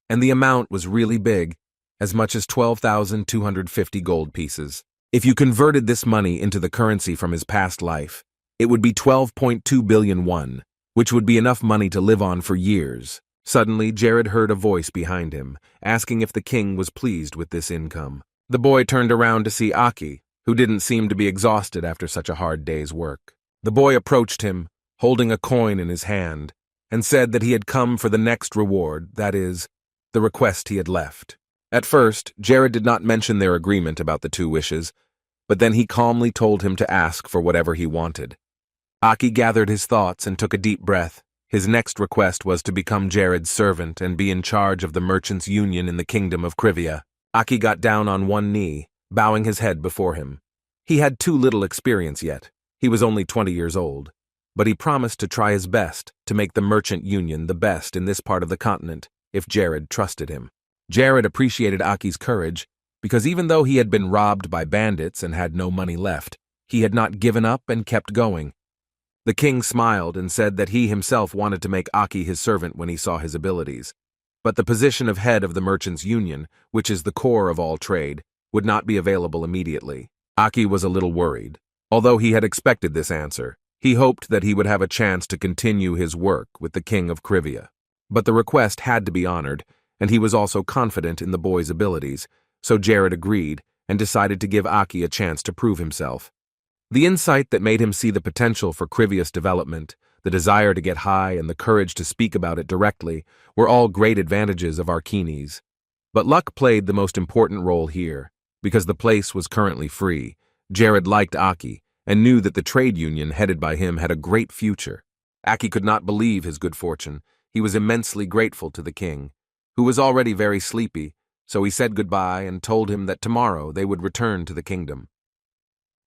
And the amount was really big, as much as 12,250 gold pieces. If you converted this money into the currency from his past life, it would be 12.2 billion won, which would be enough money to live on for years. Suddenly, Jared heard a voice behind him, asking if the king was pleased with this income. The boy turned around to see Aki, who didn't seem to be exhausted after such a hard day's work. The boy approached him, holding a coin in his hand, and said that he had come for the next reward, that is, the request he had left. At first, Jared did not mention their agreement about the 2 wishes, but then he calmly told him to ask for whatever he wanted. Aki gathered his thoughts and took a deep breath. His next request was to become Jared's servant and be in charge of the merchants' union in the kingdom of Civia. Aki got down on one knee, bowing his head before him. He had too little experience yet. He was only 20 years old, but he promised to try his best to make the merchant union the best in this part of the continent if Jared trusted him. Jared appreciated Aki's courage because even though he had been robbed by bandits and had no money left, he had not given up and kept going. The king smiled and said that he himself wanted to make Aki his servant when he saw his abilities. But the position of head of the merchants' union, which is the core of all trade, would not be available immediately. Aki was a little worried. Although he had expected this answer, he hoped that he would have a chance to continue his work with the king of Civia. But the request had to be honored, and he was also confident in the boy's abilities, so Jared agreed and decided to give Aki a chance to prove himself. The insight that made him see the potential for Crivia's development, the desire to get high, and the courage to speak about it directly were all great advantages of Arcunius. But luck played the most important role here. Because the place was currently free, Jared liked Aki and knew that the trade union headed by him had a great future. Aki could not believe his good fortune. He was immensely grateful to the king, who was already very sleepy, so he said goodbye and told him that tomorrow they would return to the kingdom.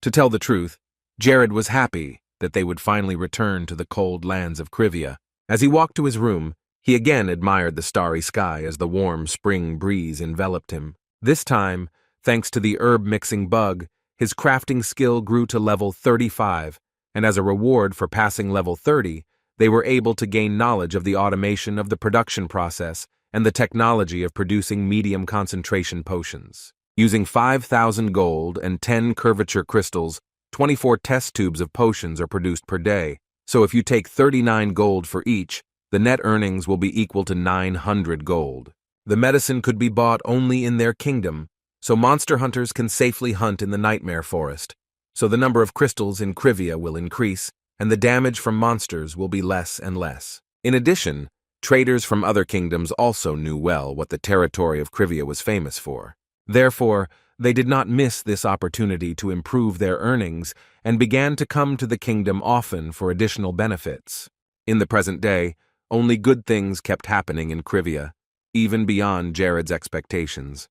To tell the truth, Jared was happy that they would finally return to the cold lands of Civia. As he walked to his room, he again admired the starry sky as the warm spring breeze enveloped him. This time, thanks to the herb-mixing bug, his crafting skill grew to level 35, and as a reward for passing level 30, they were able to gain knowledge of the automation of the production process and the technology of producing medium concentration potions. Using 5,000 gold and 10 curvature crystals, 24 test tubes of potions are produced per day, so if you take 39 gold for each, the net earnings will be equal to 900 gold. The medicine could be bought only in their kingdom, so monster hunters can safely hunt in the nightmare forest, so the number of crystals in Civia will increase, and the damage from monsters will be less and less. In addition, traders from other kingdoms also knew well what the territory of Civia was famous for. Therefore, they did not miss this opportunity to improve their earnings and began to come to the kingdom often for additional benefits. In the present day, only good things kept happening in Civia, even beyond Jared's expectations.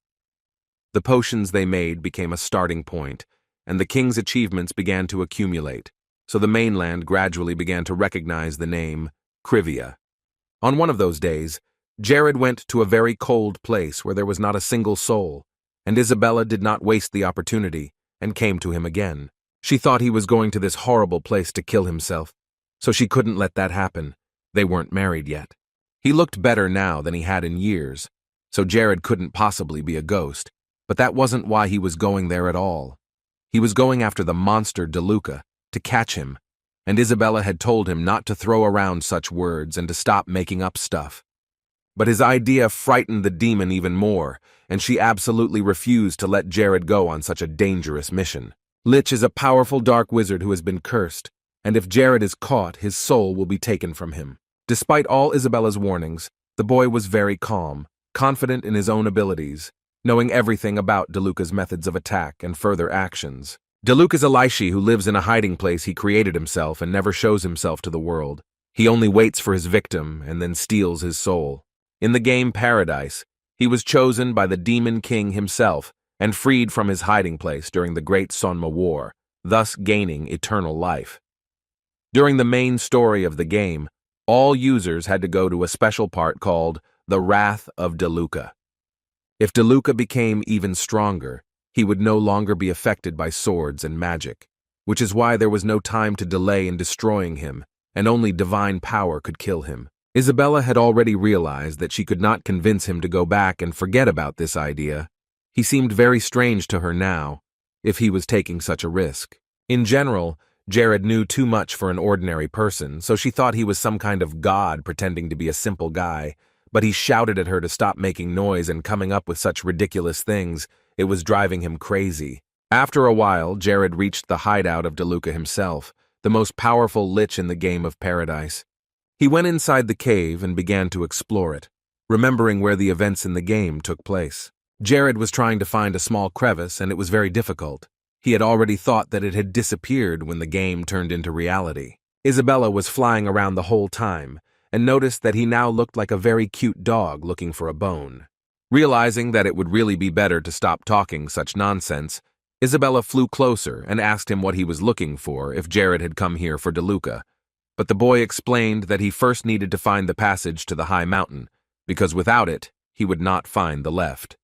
The potions they made became a starting point, and the king's achievements began to accumulate, so the mainland gradually began to recognize the name Civia. On one of those days, Jared went to a very cold place where there was not a single soul, and Isabella did not waste the opportunity and came to him again. She thought he was going to this horrible place to kill himself, so she couldn't let that happen. They weren't married yet. He looked better now than he had in years, so Jared couldn't possibly be a ghost, but that wasn't why he was going there at all. He was going after the monster Duca to catch him, and Isabella had told him not to throw around such words and to stop making up stuff. But his idea frightened the demon even more, and she absolutely refused to let Jared go on such a dangerous mission. Lich is a powerful dark wizard who has been cursed, and if Jared is caught, his soul will be taken from him. Despite all Isabella's warnings, the boy was very calm, confident in his own abilities, knowing everything about Duca's methods of attack and further actions. Duca is a Lich who lives in a hiding place he created himself and never shows himself to the world. He only waits for his victim and then steals his soul. In the game Paradise, he was chosen by the Demon King himself and freed from his hiding place during the Great Sonma War, thus gaining eternal life. During the main story of the game, all users had to go to a special part called the Wrath of Duca. If Duca became even stronger, he would no longer be affected by swords and magic, which is why there was no time to delay in destroying him, and only divine power could kill him. Isabella had already realized that she could not convince him to go back and forget about this idea. He seemed very strange to her now, if he was taking such a risk. In general, Jared knew too much for an ordinary person, so she thought he was some kind of god pretending to be a simple guy, but he shouted at her to stop making noise and coming up with such ridiculous things. It was driving him crazy. After a while, Jared reached the hideout of DeLuca himself, the most powerful lich in the game of Paradise. He went inside the cave and began to explore it, remembering where the events in the game took place. Jared was trying to find a small crevice, and it was very difficult. He had already thought that it had disappeared when the game turned into reality. Isabella was flying around the whole time, and noticed that he now looked like a very cute dog looking for a bone. Realizing that it would really be better to stop talking such nonsense, Isabella flew closer and asked him what he was looking for if Jared had come here for DeLuca. But the boy explained that he first needed to find the passage to the high mountain, because without it, he would not find the left.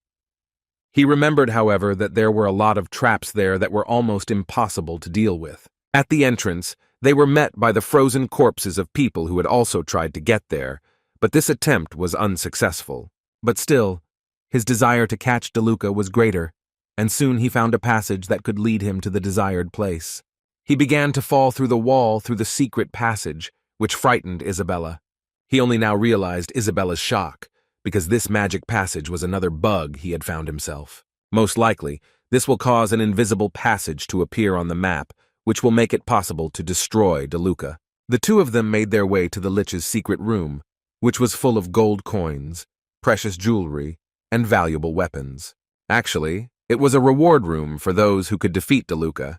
He remembered, however, that there were a lot of traps there that were almost impossible to deal with. At the entrance, they were met by the frozen corpses of people who had also tried to get there, but this attempt was unsuccessful. But still, his desire to catch DeLuca was greater, and soon he found a passage that could lead him to the desired place. He began to fall through the wall through the secret passage, which frightened Isabella. He only now realized Isabella's shock, because this magic passage was another bug he had found himself. Most likely, this will cause an invisible passage to appear on the map, which will make it possible to destroy DeLuca. The two of them made their way to the Lich's secret room, which was full of gold coins, precious jewelry, and valuable weapons. Actually, it was a reward room for those who could defeat DeLuca.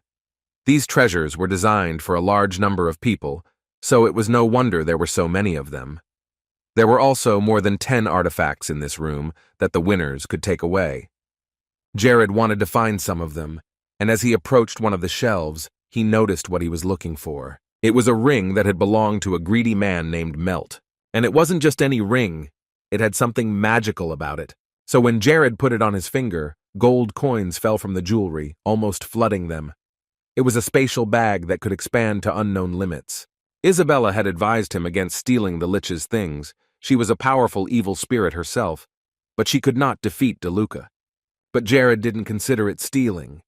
These treasures were designed for a large number of people, so it was no wonder there were so many of them. There were also more than 10 artifacts in this room that the winners could take away. Jared wanted to find some of them, and as he approached one of the shelves, he noticed what he was looking for. It was a ring that had belonged to a greedy man named Melt. And it wasn't just any ring, it had something magical about it. So when Jared put it on his finger, gold coins fell from the jewelry, almost flooding them. It was a spatial bag that could expand to unknown limits. Isabella had advised him against stealing the Lich's things. She was a powerful evil spirit herself, but she could not defeat DeLuca. But Jared didn't consider it stealing.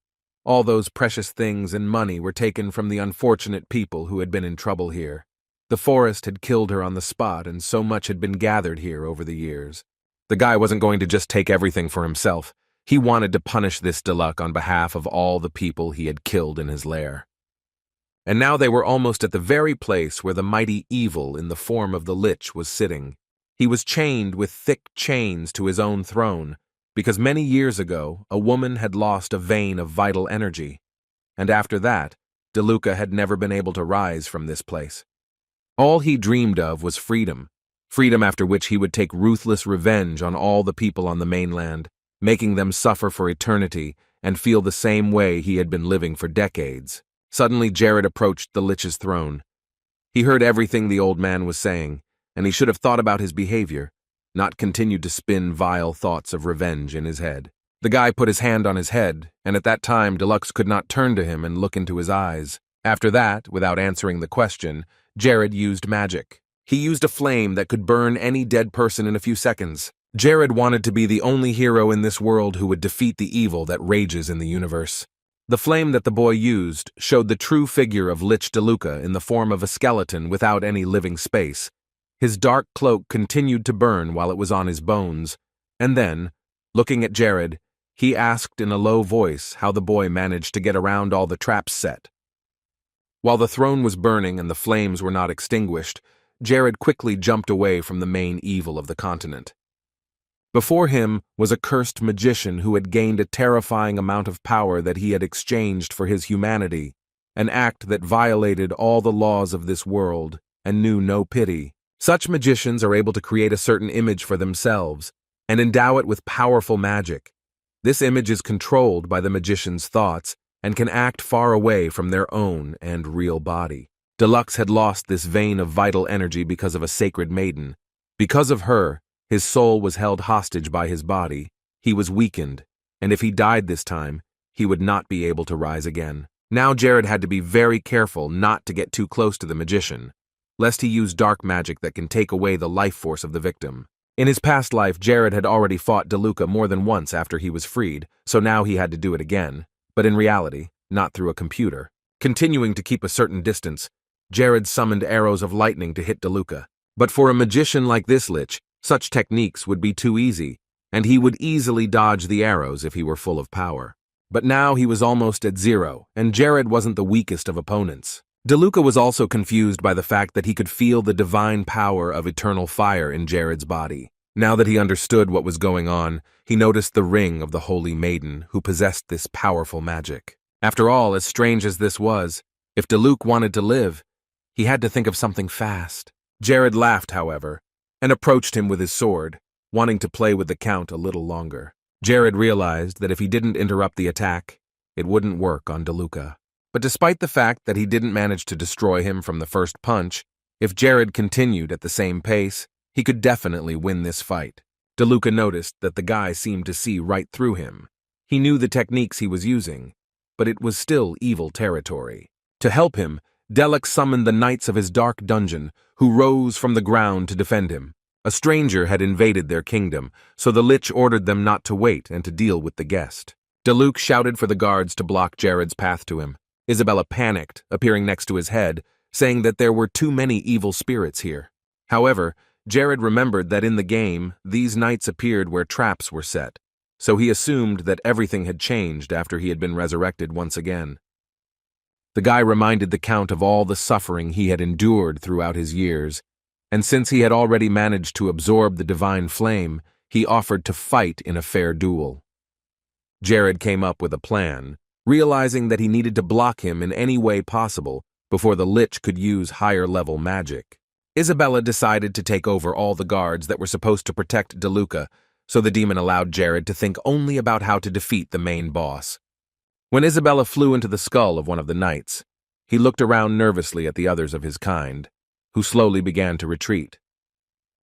All those precious things and money were taken from the unfortunate people who had been in trouble here. The forest had killed her on the spot, and so much had been gathered here over the years. The guy wasn't going to just take everything for himself. He wanted to punish this DeLuca on behalf of all the people he had killed in his lair. And now they were almost at the very place where the mighty evil in the form of the Lich was sitting. He was chained with thick chains to his own throne, because many years ago a woman had lost a vein of vital energy, and after that, DeLuca had never been able to rise from this place. All he dreamed of was freedom, freedom after which he would take ruthless revenge on all the people on the mainland, making them suffer for eternity and feel the same way he had been living for decades. Suddenly Jared approached the Lich's throne. He heard everything the old man was saying, and he should have thought about his behavior, not continued to spin vile thoughts of revenge in his head. The guy put his hand on his head, and at that time Deluxe could not turn to him and look into his eyes. After that, without answering the question, Jared used magic. He used a flame that could burn any dead person in a few seconds. Jared wanted to be the only hero in this world who would defeat the evil that rages in the universe. The flame that the boy used showed the true figure of Lich DeLuca in the form of a skeleton without any living space. His dark cloak continued to burn while it was on his bones, and then, looking at Jared, he asked in a low voice how the boy managed to get around all the traps set. While the throne was burning and the flames were not extinguished, Jared quickly jumped away from the main evil of the continent. Before him was a cursed magician who had gained a terrifying amount of power that he had exchanged for his humanity, an act that violated all the laws of this world and knew no pity. Such magicians are able to create a certain image for themselves and endow it with powerful magic. This image is controlled by the magician's thoughts and can act far away from their own and real body. Deluxe had lost this vein of vital energy because of a sacred maiden. Because of her, his soul was held hostage by his body. He was weakened, and if he died this time, he would not be able to rise again. Now Jared had to be very careful not to get too close to the magician, lest he use dark magic that can take away the life force of the victim. In his past life, Jared had already fought DeLuca more than once after he was freed, so now he had to do it again, but in reality, not through a computer. Continuing to keep a certain distance, Jared summoned arrows of lightning to hit DeLuca. But for a magician like this Lich, Such techniques would be too easy, and he would easily dodge the arrows if he were full of power. But now he was almost at zero, and Jared wasn't the weakest of opponents. DeLuca was also confused by the fact that he could feel the divine power of eternal fire in Jared's body. Now that he understood what was going on, he noticed the ring of the Holy Maiden who possessed this powerful magic. After all, as strange as this was, if DeLuca wanted to live, he had to think of something fast. Jared laughed, however, and approached him with his sword, wanting to play with the Count a little longer. Jared realized that if he didn't interrupt the attack, it wouldn't work on DeLuca. But despite the fact that he didn't manage to destroy him from the first punch, if Jared continued at the same pace, he could definitely win this fight. DeLuca noticed that the guy seemed to see right through him. He knew the techniques he was using, but it was still evil territory. To help him, Delek summoned the knights of his dark dungeon, who rose from the ground to defend him. A stranger had invaded their kingdom, so the Lich ordered them not to wait and to deal with the guest. DeLuca shouted for the guards to block Jared's path to him. Isabella panicked, appearing next to his head, saying that there were too many evil spirits here. However, Jared remembered that in the game, these knights appeared where traps were set, so he assumed that everything had changed after he had been resurrected once again. The guy reminded the Count of all the suffering he had endured throughout his years, and since he had already managed to absorb the divine flame, he offered to fight in a fair duel. Jared came up with a plan, realizing that he needed to block him in any way possible before the Lich could use higher-level magic. Isabella decided to take over all the guards that were supposed to protect DeLuca, so the demon allowed Jared to think only about how to defeat the main boss. When Isabella flew into the skull of one of the knights, he looked around nervously at the others of his kind, who slowly began to retreat.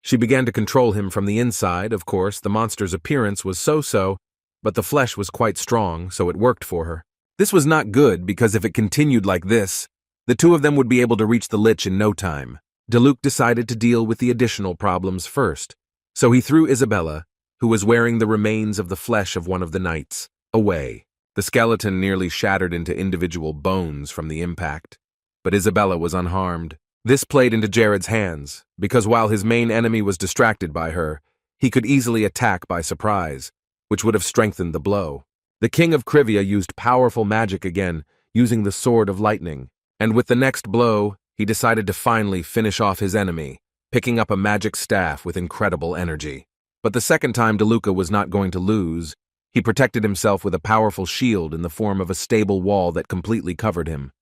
She began to control him from the inside. Of course, the monster's appearance was so-so, but the flesh was quite strong, so it worked for her. This was not good, because if it continued like this, the two of them would be able to reach the Lich in no time. DeLuca decided to deal with the additional problems first, so he threw Isabella, who was wearing the remains of the flesh of one of the knights, away. The skeleton nearly shattered into individual bones from the impact, but Isabella was unharmed. This played into Jared's hands, because while his main enemy was distracted by her, he could easily attack by surprise, which would have strengthened the blow. The King of Civia used powerful magic again, using the Sword of Lightning, and with the next blow, he decided to finally finish off his enemy, picking up a magic staff with incredible energy. But the second time DeLuca was not going to lose. He protected himself with a powerful shield in the form of a stable wall that completely covered him.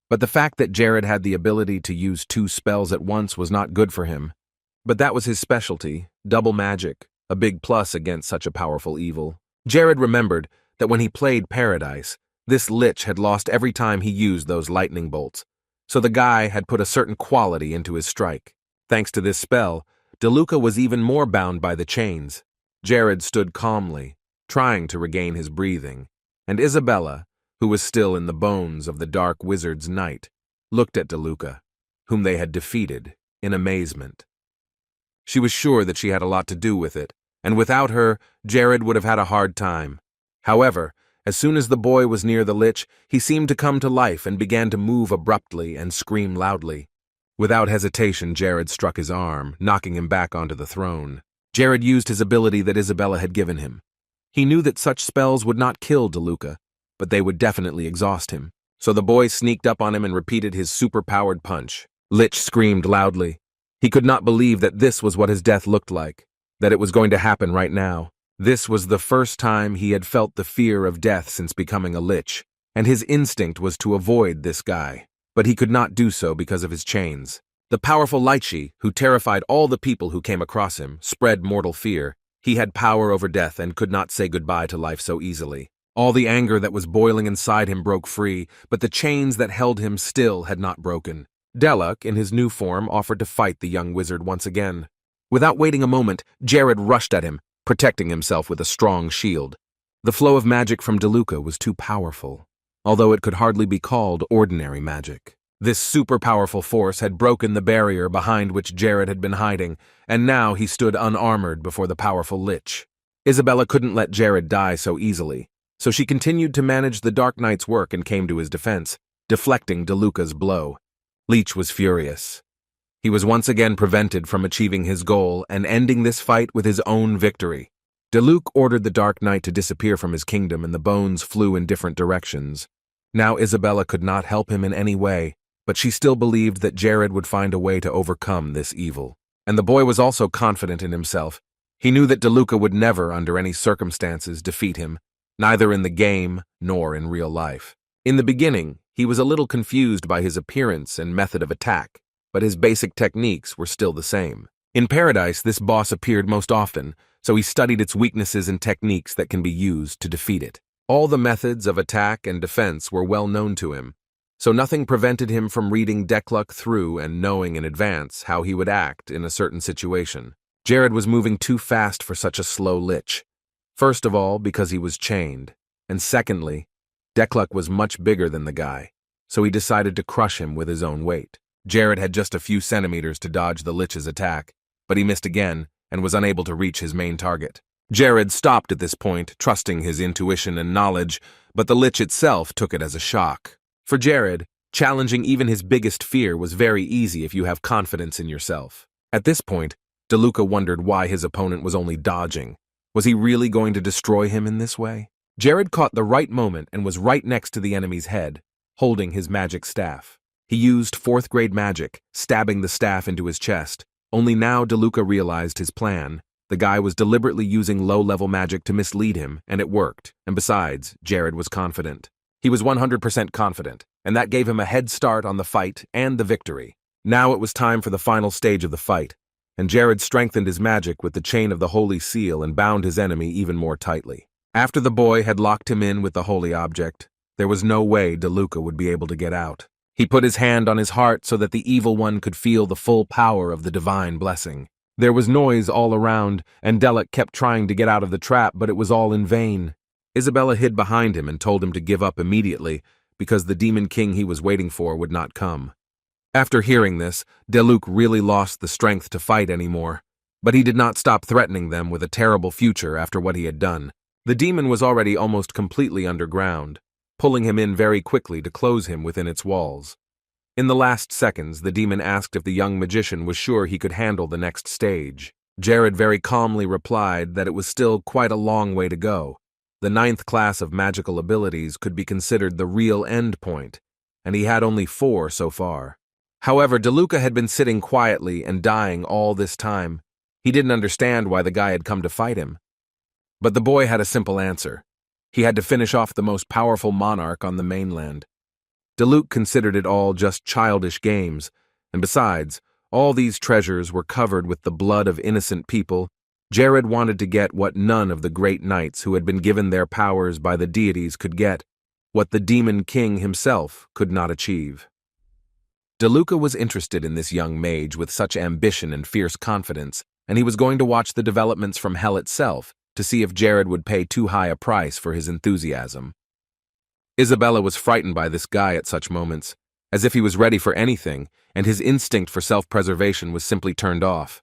But the fact that Jared had the ability to use two spells at once was not good for him. But that was his specialty, double magic, a big plus against such a powerful evil. Jared remembered that when he played Paradise, this Lich had lost every time he used those lightning bolts, so the guy had put a certain quality into his strike. Thanks to this spell, DeLuca was even more bound by the chains. Jared stood calmly, trying to regain his breathing, and Isabella, who was still in the bones of the dark wizard's knight, looked at DeLuca, whom they had defeated, in amazement. She was sure that she had a lot to do with it, and without her, Jared would have had a hard time. However, as soon as the boy was near the Lich, he seemed to come to life and began to move abruptly and scream loudly. Without hesitation, Jared struck his arm, knocking him back onto the throne. Jared used his ability that Isabella had given him. He knew that such spells would not kill DeLuca, but they would definitely exhaust him. So the boy sneaked up on him and repeated his super-powered punch. Lich screamed loudly. He could not believe that this was what his death looked like, that it was going to happen right now. This was the first time he had felt the fear of death since becoming a Lich, and his instinct was to avoid this guy. But he could not do so because of his chains. The powerful Lychee, who terrified all the people who came across him, spread mortal fear. He had power over death and could not say goodbye to life so easily. All the anger that was boiling inside him broke free, but the chains that held him still had not broken. Delek, in his new form, offered to fight the young wizard once again. Without waiting a moment, Jared rushed at him, protecting himself with a strong shield. The flow of magic from DeLuca was too powerful, although it could hardly be called ordinary magic. This super-powerful force had broken the barrier behind which Jared had been hiding, and now he stood unarmored before the powerful Lich. Isabella couldn't let Jared die so easily, so she continued to manage the Dark Knight's work and came to his defense, deflecting DeLuca's blow. Lich was furious. He was once again prevented from achieving his goal and ending this fight with his own victory. Diluc ordered the Dark Knight to disappear from his kingdom, and the bones flew in different directions. Now Isabella could not help him in any way, but she still believed that Jared would find a way to overcome this evil. And the boy was also confident in himself. He knew that DeLuca would never, under any circumstances, defeat him, neither in the game nor in real life. In the beginning, he was a little confused by his appearance and method of attack, but his basic techniques were still the same. In Paradise, this boss appeared most often, so he studied its weaknesses and techniques that can be used to defeat it. All the methods of attack and defense were well known to him, so nothing prevented him from reading Deckluck through and knowing in advance how he would act in a certain situation. Jared was moving too fast for such a slow lich. First of all, because he was chained, and secondly, Deckluck was much bigger than the guy, so he decided to crush him with his own weight. Jared had just a few centimeters to dodge the lich's attack, but he missed again and was unable to reach his main target. Jared stopped at this point, trusting his intuition and knowledge, but the lich itself took it as a shock. For Jared, challenging even his biggest fear was very easy if you have confidence in yourself. At this point, DeLuca wondered why his opponent was only dodging. Was he really going to destroy him in this way? Jared caught the right moment and was right next to the enemy's head, holding his magic staff. He used 4th grade magic, stabbing the staff into his chest. Only now DeLuca realized his plan. The guy was deliberately using low-level magic to mislead him, and it worked. And besides, Jared was confident. He was 100% confident, and that gave him a head start on the fight and the victory. Now it was time for the final stage of the fight, and Jared strengthened his magic with the chain of the Holy Seal and bound his enemy even more tightly. After the boy had locked him in with the holy object, there was no way DeLuca would be able to get out. He put his hand on his heart so that the evil one could feel the full power of the divine blessing. There was noise all around, and Deluc kept trying to get out of the trap, but it was all in vain. Isabella hid behind him and told him to give up immediately, because the demon king he was waiting for would not come. After hearing this, Deluc really lost the strength to fight anymore, but he did not stop threatening them with a terrible future after what he had done. The demon was already almost completely underground, pulling him in very quickly to close him within its walls. In the last seconds, the demon asked if the young magician was sure he could handle the next stage. Jared very calmly replied that it was still quite a long way to go. The 9th class of magical abilities could be considered the real end point, and he had only 4 so far. However, DeLuca had been sitting quietly and dying all this time. He didn't understand why the guy had come to fight him. But the boy had a simple answer. He had to finish off the most powerful monarch on the mainland. DeLuc considered it all just childish games, and besides, all these treasures were covered with the blood of innocent people. Jared wanted to get what none of the great knights who had been given their powers by the deities could get, what the demon king himself could not achieve. DeLuca was interested in this young mage with such ambition and fierce confidence, and he was going to watch the developments from hell itself to see if Jared would pay too high a price for his enthusiasm. Isabella was frightened by this guy at such moments, as if he was ready for anything, and his instinct for self-preservation was simply turned off.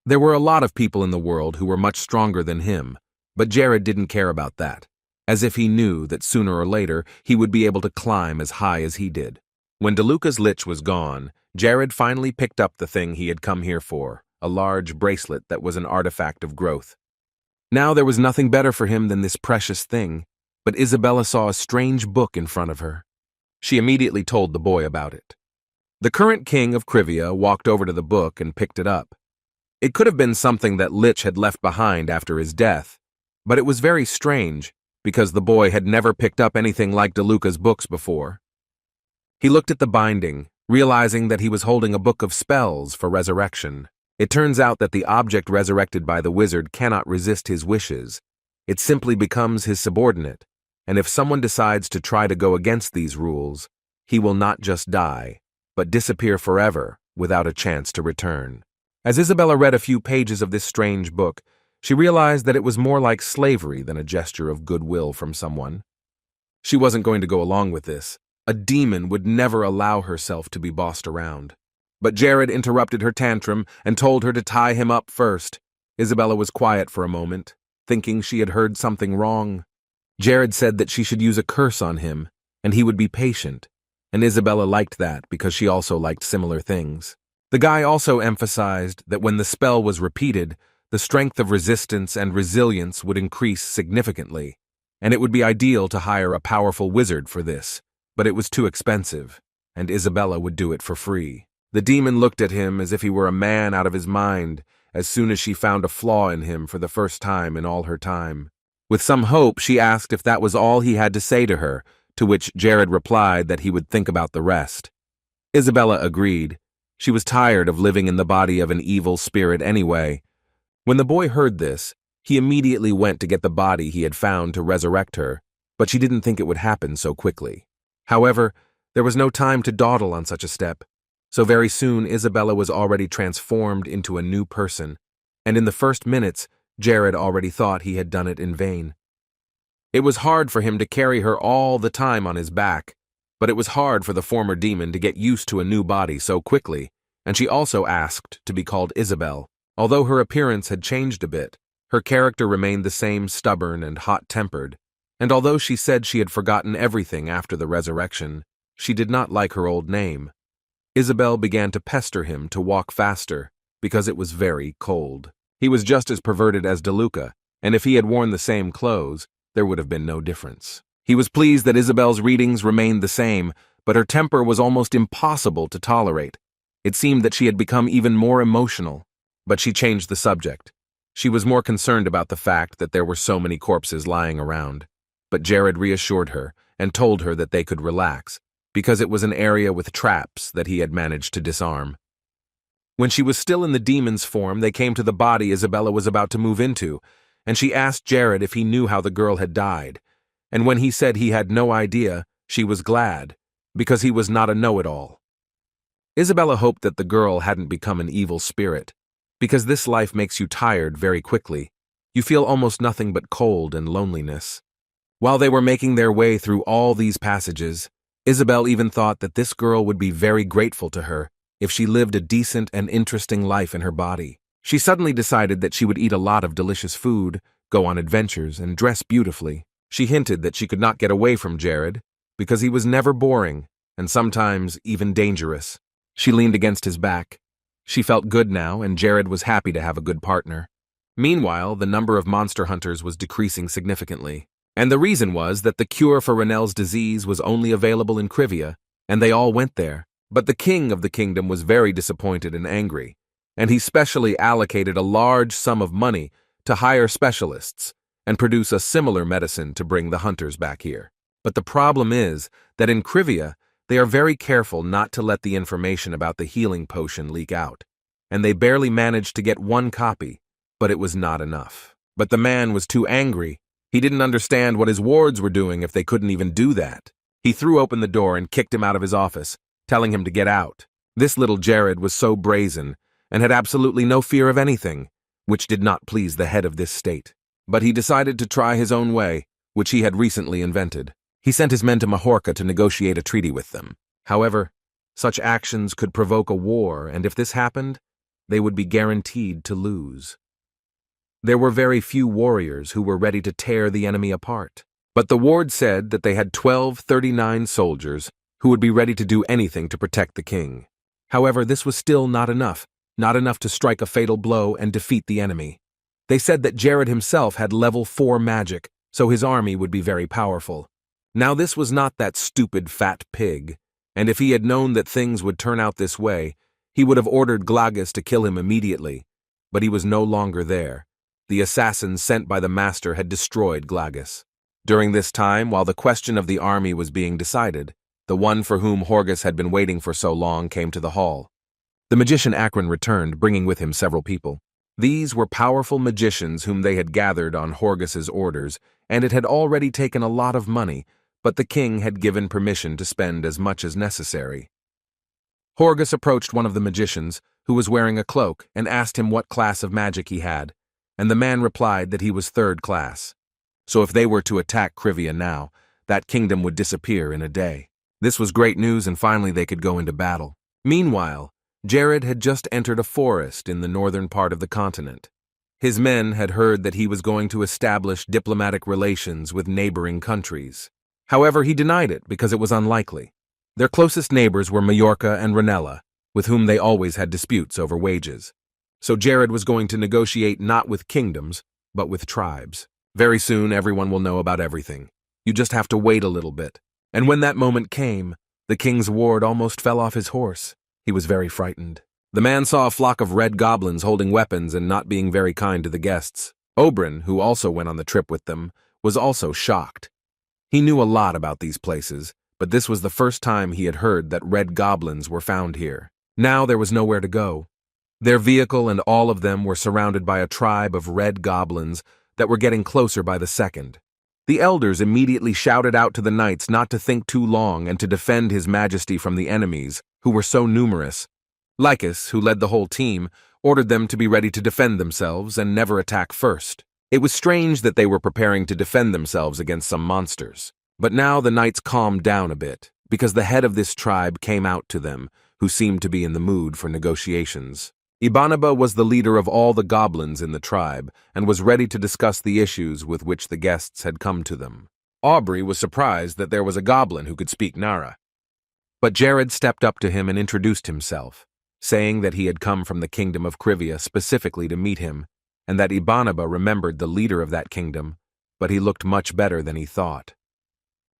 There were a lot of people in the world who were much stronger than him, but Jared didn't care about that, as if he knew that sooner or later he would be able to climb as high as he did. When DeLuca's lich was gone, Jared finally picked up the thing he had come here for, a large bracelet that was an artifact of growth. Now there was nothing better for him than this precious thing, but Isabella saw a strange book in front of her. She immediately told the boy about it. The current king of Civia walked over to the book and picked it up. It could have been something that Lich had left behind after his death, but it was very strange because the boy had never picked up anything like DeLuca's books before. He looked at the binding, realizing that he was holding a book of spells for resurrection. It turns out that the object resurrected by the wizard cannot resist his wishes. It simply becomes his subordinate, and if someone decides to try to go against these rules, he will not just die, but disappear forever without a chance to return. As Isabella read a few pages of this strange book, she realized that it was more like slavery than a gesture of goodwill from someone. She wasn't going to go along with this. A demon would never allow herself to be bossed around. But Jared interrupted her tantrum and told her to tie him up first. Isabella was quiet for a moment, thinking she had heard something wrong. Jared said that she should use a curse on him, and he would be patient, and Isabella liked that because she also liked similar things. The guy also emphasized that when the spell was repeated, the strength of resistance and resilience would increase significantly, and it would be ideal to hire a powerful wizard for this, but it was too expensive, and Isabella would do it for free. The demon looked at him as if he were a man out of his mind as soon as she found a flaw in him for the first time in all her time. With some hope, she asked if that was all he had to say to her, to which Jared replied that he would think about the rest. Isabella agreed. She was tired of living in the body of an evil spirit anyway. When the boy heard this, he immediately went to get the body he had found to resurrect her, but she didn't think it would happen so quickly. However, there was no time to dawdle on such a step, so very soon Isabella was already transformed into a new person, and in the first minutes, Jared already thought he had done it in vain. It was hard for him to carry her all the time on his back, but it was hard for the former demon to get used to a new body so quickly, and she also asked to be called Isabel. Although her appearance had changed a bit, her character remained the same stubborn and hot-tempered, and although she said she had forgotten everything after the resurrection, she did not like her old name. Isabel began to pester him to walk faster, because it was very cold. He was just as perverted as DeLuca, and if he had worn the same clothes, there would have been no difference. He was pleased that Isabel's readings remained the same, but her temper was almost impossible to tolerate. It seemed that she had become even more emotional, but she changed the subject. She was more concerned about the fact that there were so many corpses lying around. But Jared reassured her and told her that they could relax, because it was an area with traps that he had managed to disarm. When she was still in the demon's form, they came to the body Isabella was about to move into, and she asked Jared if he knew how the girl had died. And when he said he had no idea, she was glad, because he was not a know-it-all. Isabella hoped that the girl hadn't become an evil spirit, because this life makes you tired very quickly. You feel almost nothing but cold and loneliness. While they were making their way through all these passages, Isabel even thought that this girl would be very grateful to her if she lived a decent and interesting life in her body. She suddenly decided that she would eat a lot of delicious food, go on adventures, and dress beautifully. She hinted that she could not get away from Jared because he was never boring and sometimes even dangerous. She leaned against his back. She felt good now, and Jared was happy to have a good partner. Meanwhile, the number of monster hunters was decreasing significantly. And the reason was that the cure for Renell's disease was only available in Civia, and they all went there. But the king of the kingdom was very disappointed and angry, and he specially allocated a large sum of money to hire specialists and produce a similar medicine to bring the hunters back here. But the problem is that in Civia, they are very careful not to let the information about the healing potion leak out, and they barely managed to get one copy, but it was not enough. But the man was too angry. He didn't understand what his wards were doing if they couldn't even do that. He threw open the door and kicked him out of his office, telling him to get out. This little Jared was so brazen and had absolutely no fear of anything, which did not please the head of this state. But he decided to try his own way, which he had recently invented. He sent his men to Majorca to negotiate a treaty with them. However, such actions could provoke a war, and if this happened, they would be guaranteed to lose. There were very few warriors who were ready to tear the enemy apart, but the ward said that they had 1239 soldiers who would be ready to do anything to protect the king. However, this was still not enough to strike a fatal blow and defeat the enemy. They said that Jared himself had level 4 magic, so his army would be very powerful. Now this was not that stupid fat pig, and if he had known that things would turn out this way, he would have ordered Lacis to kill him immediately, but he was no longer there. The assassin sent by the master had destroyed Lacis. During this time, while the question of the army was being decided, the one for whom Horgus had been waiting for so long came to the hall. The magician Akron returned, bringing with him several people. These were powerful magicians whom they had gathered on Horgus's orders, and it had already taken a lot of money, but the king had given permission to spend as much as necessary. Horgus approached one of the magicians, who was wearing a cloak, and asked him what class of magic he had, and the man replied that he was 3rd class. So if they were to attack Civia now, that kingdom would disappear in a day. This was great news, and finally they could go into battle. Meanwhile, Jared had just entered a forest in the northern part of the continent. His men had heard that he was going to establish diplomatic relations with neighboring countries. However, he denied it because it was unlikely. Their closest neighbors were Majorca and Renell, with whom they always had disputes over wages. So Jared was going to negotiate not with kingdoms, but with tribes. Very soon, everyone will know about everything. You just have to wait a little bit. And when that moment came, the king's ward almost fell off his horse. He was very frightened. The man saw a flock of red goblins holding weapons and not being very kind to the guests. Oberyn, who also went on the trip with them, was also shocked. He knew a lot about these places, but this was the first time he had heard that red goblins were found here. Now there was nowhere to go. Their vehicle and all of them were surrounded by a tribe of red goblins that were getting closer by the second. The elders immediately shouted out to the knights not to think too long and to defend his majesty from the enemies, who were so numerous. Lacis, who led the whole team, ordered them to be ready to defend themselves and never attack first. It was strange that they were preparing to defend themselves against some monsters. But now the knights calmed down a bit, because the head of this tribe came out to them, who seemed to be in the mood for negotiations. Ibanaba was the leader of all the goblins in the tribe and was ready to discuss the issues with which the guests had come to them. Aubrey was surprised that there was a goblin who could speak Nara. But Jared stepped up to him and introduced himself, saying that he had come from the kingdom of Civia specifically to meet him, and that Ibanaba remembered the leader of that kingdom, but he looked much better than he thought.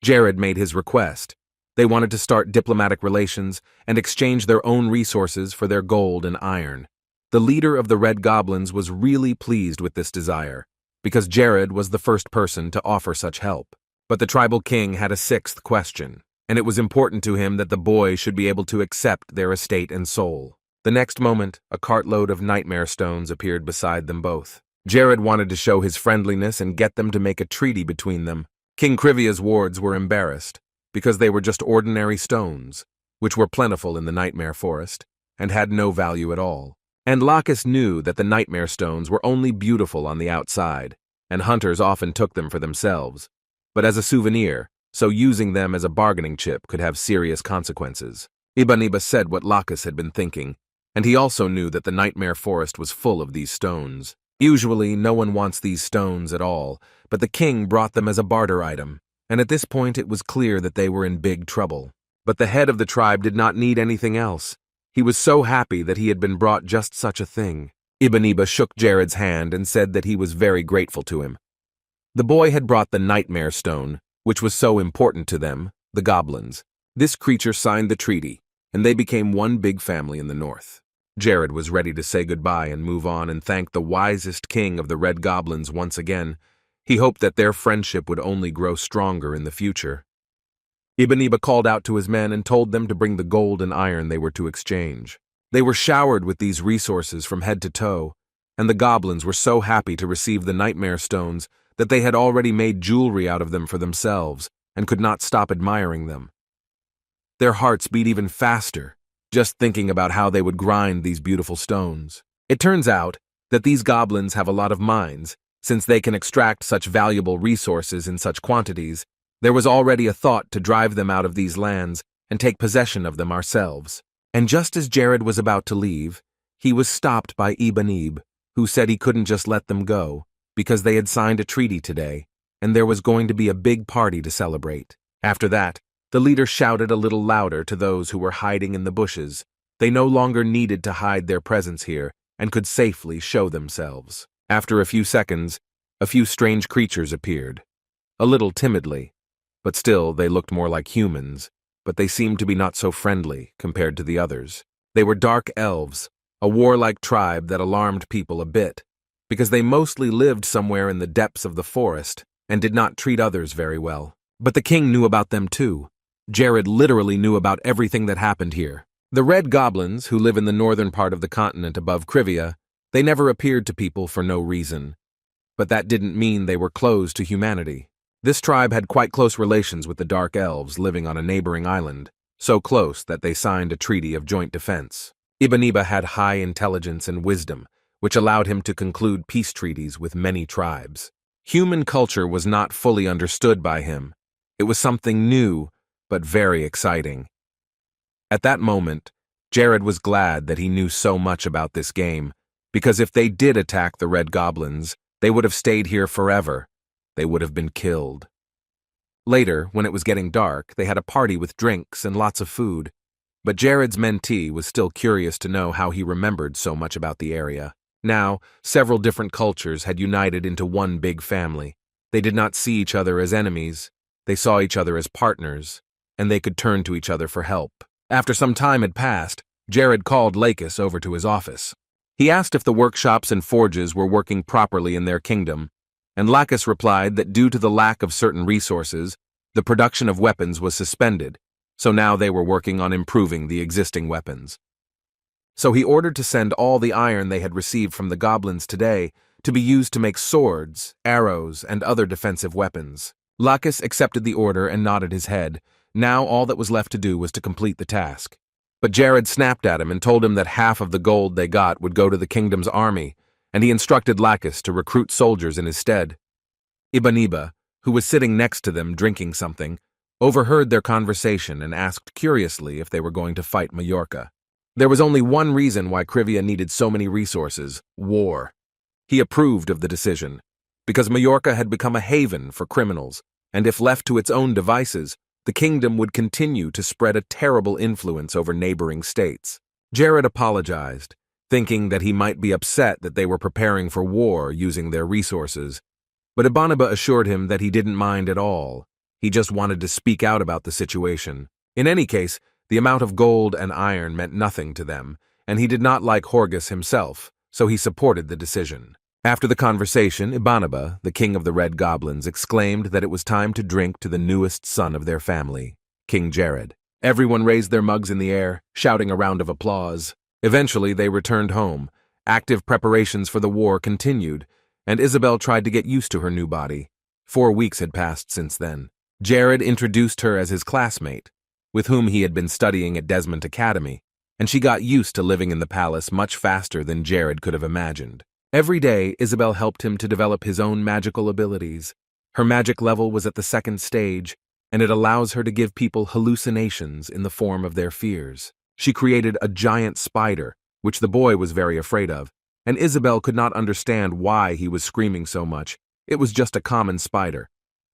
Jared made his request. They wanted to start diplomatic relations and exchange their own resources for their gold and iron. The leader of the Red Goblins was really pleased with this desire, because Jared was the first person to offer such help. But the tribal king had a sixth question, and it was important to him that the boy should be able to accept their estate and soul. The next moment, a cartload of nightmare stones appeared beside them both. Jared wanted to show his friendliness and get them to make a treaty between them. King Crivia's wards were embarrassed, because they were just ordinary stones, which were plentiful in the nightmare forest, and had no value at all. And Lacis knew that the nightmare stones were only beautiful on the outside, and hunters often took them for themselves, but as a souvenir, so using them as a bargaining chip could have serious consequences. Ibanaba said what Lacis had been thinking, and he also knew that the nightmare forest was full of these stones. Usually, no one wants these stones at all, but the king brought them as a barter item, and at this point it was clear that they were in big trouble. But the head of the tribe did not need anything else. He was so happy that he had been brought just such a thing. Ibanaba shook Jared's hand and said that he was very grateful to him. The boy had brought the nightmare stone, which was so important to them, the goblins. This creature signed the treaty, and they became one big family in the north. Jared was ready to say goodbye and move on and thank the wisest king of the Red Goblins once again. He hoped that their friendship would only grow stronger in the future. Ibanaba called out to his men and told them to bring the gold and iron they were to exchange. They were showered with these resources from head to toe, and the goblins were so happy to receive the nightmare stones that they had already made jewelry out of them for themselves and could not stop admiring them. Their hearts beat even faster, just thinking about how they would grind these beautiful stones. It turns out that these goblins have a lot of mines, since they can extract such valuable resources in such quantities. There was already a thought to drive them out of these lands and take possession of them ourselves. And just as Jared was about to leave, he was stopped by Ibanaba, who said he couldn't just let them go, because they had signed a treaty today, and there was going to be a big party to celebrate. After that, the leader shouted a little louder to those who were hiding in the bushes. They no longer needed to hide their presence here and could safely show themselves. After a few seconds, a few strange creatures appeared, a little timidly. But still, they looked more like humans, but they seemed to be not so friendly compared to the others. They were Dark Elves, a warlike tribe that alarmed people a bit, because they mostly lived somewhere in the depths of the forest and did not treat others very well. But the king knew about them too. Jared literally knew about everything that happened here. The Red Goblins, who live in the northern part of the continent above Civia, they never appeared to people for no reason. But that didn't mean they were closed to humanity. This tribe had quite close relations with the Dark Elves living on a neighboring island, so close that they signed a treaty of joint defense. Ibanaba had high intelligence and wisdom, which allowed him to conclude peace treaties with many tribes. Human culture was not fully understood by him. It was something new, but very exciting. At that moment, Jared was glad that he knew so much about this game, because if they did attack the Red Goblins, they would have stayed here forever. They would have been killed. Later, when it was getting dark, they had a party with drinks and lots of food. But Jared's mentee was still curious to know how he remembered so much about the area. Now, several different cultures had united into one big family. They did not see each other as enemies, they saw each other as partners, and they could turn to each other for help. After some time had passed, Jared called Lacis over to his office. He asked if the workshops and forges were working properly in their kingdom, and Lacis replied that due to the lack of certain resources, the production of weapons was suspended, so now they were working on improving the existing weapons. So he ordered to send all the iron they had received from the Goblins today to be used to make swords, arrows, and other defensive weapons. Lacis accepted the order and nodded his head. Now all that was left to do was to complete the task. But Jared snapped at him and told him that half of the gold they got would go to the kingdom's army, and he instructed Lacis to recruit soldiers in his stead. Ibaniba, who was sitting next to them drinking something, overheard their conversation and asked curiously if they were going to fight Majorca. There was only one reason why Civia needed so many resources: war. He approved of the decision, because Majorca had become a haven for criminals, and if left to its own devices, the kingdom would continue to spread a terrible influence over neighboring states. Jared apologized, thinking that he might be upset that they were preparing for war using their resources, but Ibaniba assured him that he didn't mind at all. He just wanted to speak out about the situation. In any case, the amount of gold and iron meant nothing to them, and he did not like Horgus himself, so he supported the decision. After the conversation, Ibaniba, the king of the Red Goblins, exclaimed that it was time to drink to the newest son of their family, King Jared. Everyone raised their mugs in the air, shouting a round of applause. Eventually, they returned home. Active preparations for the war continued, and Isabel tried to get used to her new body. 4 weeks had passed since then. Jared introduced her as his classmate, with whom he had been studying at Desmond Academy, and she got used to living in the palace much faster than Jared could have imagined. Every day, Isabel helped him to develop his own magical abilities. Her magic level was at the 2nd stage, and it allows her to give people hallucinations in the form of their fears. She created a giant spider, which the boy was very afraid of, and Isabel could not understand why he was screaming so much. It was just a common spider.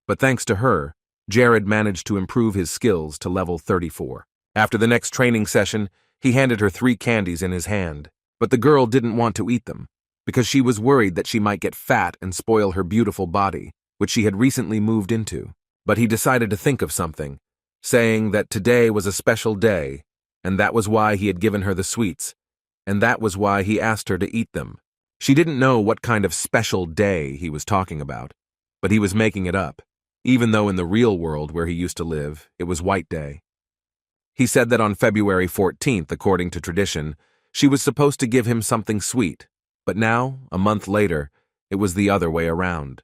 But thanks to her, Jared managed to improve his skills to level 34. After the next training session, he handed her 3 candies in his hand, but the girl didn't want to eat them, because she was worried that she might get fat and spoil her beautiful body, which she had recently moved into. But he decided to think of something, saying that today was a special day, and that was why he had given her the sweets, and that was why he asked her to eat them. She didn't know what kind of special day he was talking about, but he was making it up, even though in the real world where he used to live, it was White Day. He said that on February 14th, according to tradition, she was supposed to give him something sweet, but now, a month later, it was the other way around.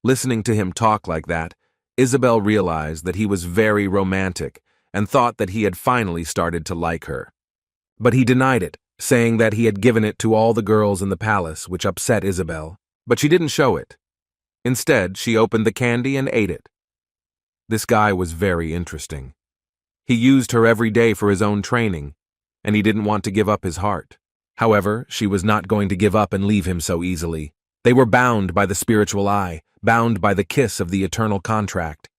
Listening to him talk like that, Isabel realized that he was very romantic and thought that he had finally started to like her. But he denied it, saying that he had given it to all the girls in the palace, which upset Isabel, but she didn't show it. Instead, she opened the candy and ate it. This guy was very interesting. He used her every day for his own training, and he didn't want to give up his heart. However, she was not going to give up and leave him so easily. They were bound by the spiritual eye, bound by the kiss of the eternal contract.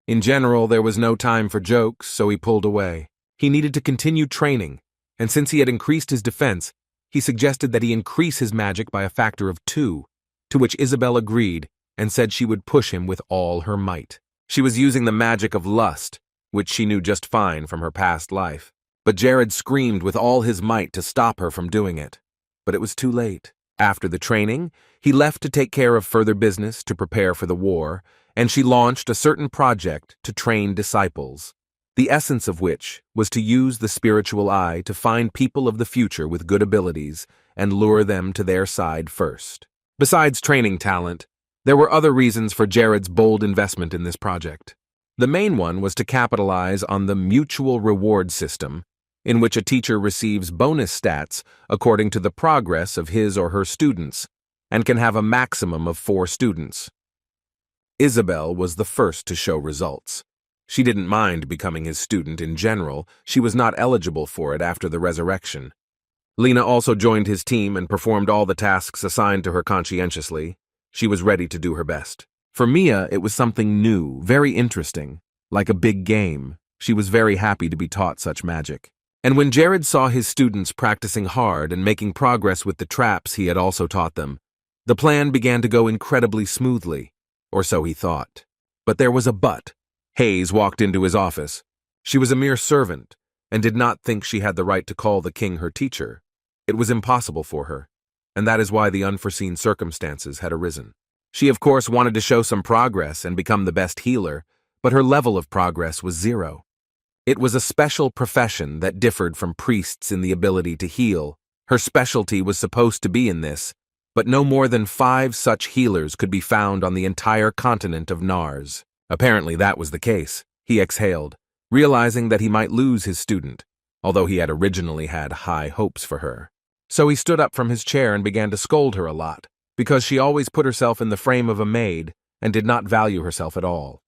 In general, there was no time for jokes, so he pulled away. He needed to continue training, and since he had increased his defense, he suggested that he increase his magic by a factor of 2, to which Isabel agreed and said she would push him with all her might. She was using the magic of lust, which she knew just fine from her past life. But Jared screamed with all his might to stop her from doing it. But it was too late. After the training, he left to take care of further business to prepare for the war, and she launched a certain project to train disciples, the essence of which was to use the spiritual eye to find people of the future with good abilities and lure them to their side first. Besides training talent, there were other reasons for Jared's bold investment in this project. The main one was to capitalize on the mutual reward system, in which a teacher receives bonus stats according to the progress of his or her students, and can have a maximum of 4 students. Isabel was the first to show results. She didn't mind becoming his student in general, she was not eligible for it after the resurrection. Lena also joined his team and performed all the tasks assigned to her conscientiously. She was ready to do her best. For Mia, it was something new, very interesting, like a big game. She was very happy to be taught such magic. And when Jared saw his students practicing hard and making progress with the traps he had also taught them, the plan began to go incredibly smoothly, or so he thought. But there was a but. Hayes walked into his office. She was a mere servant, and did not think she had the right to call the king her teacher. It was impossible for her, and that is why the unforeseen circumstances had arisen. She of course wanted to show some progress and become the best healer, but her level of progress was 0. It was a special profession that differed from priests in the ability to heal. Her specialty was supposed to be in this, but no more than 5 such healers could be found on the entire continent of Nars. Apparently that was the case. He exhaled, realizing that he might lose his student, although he had originally had high hopes for her. So he stood up from his chair and began to scold her a lot, because she always put herself in the frame of a maid and did not value herself at all.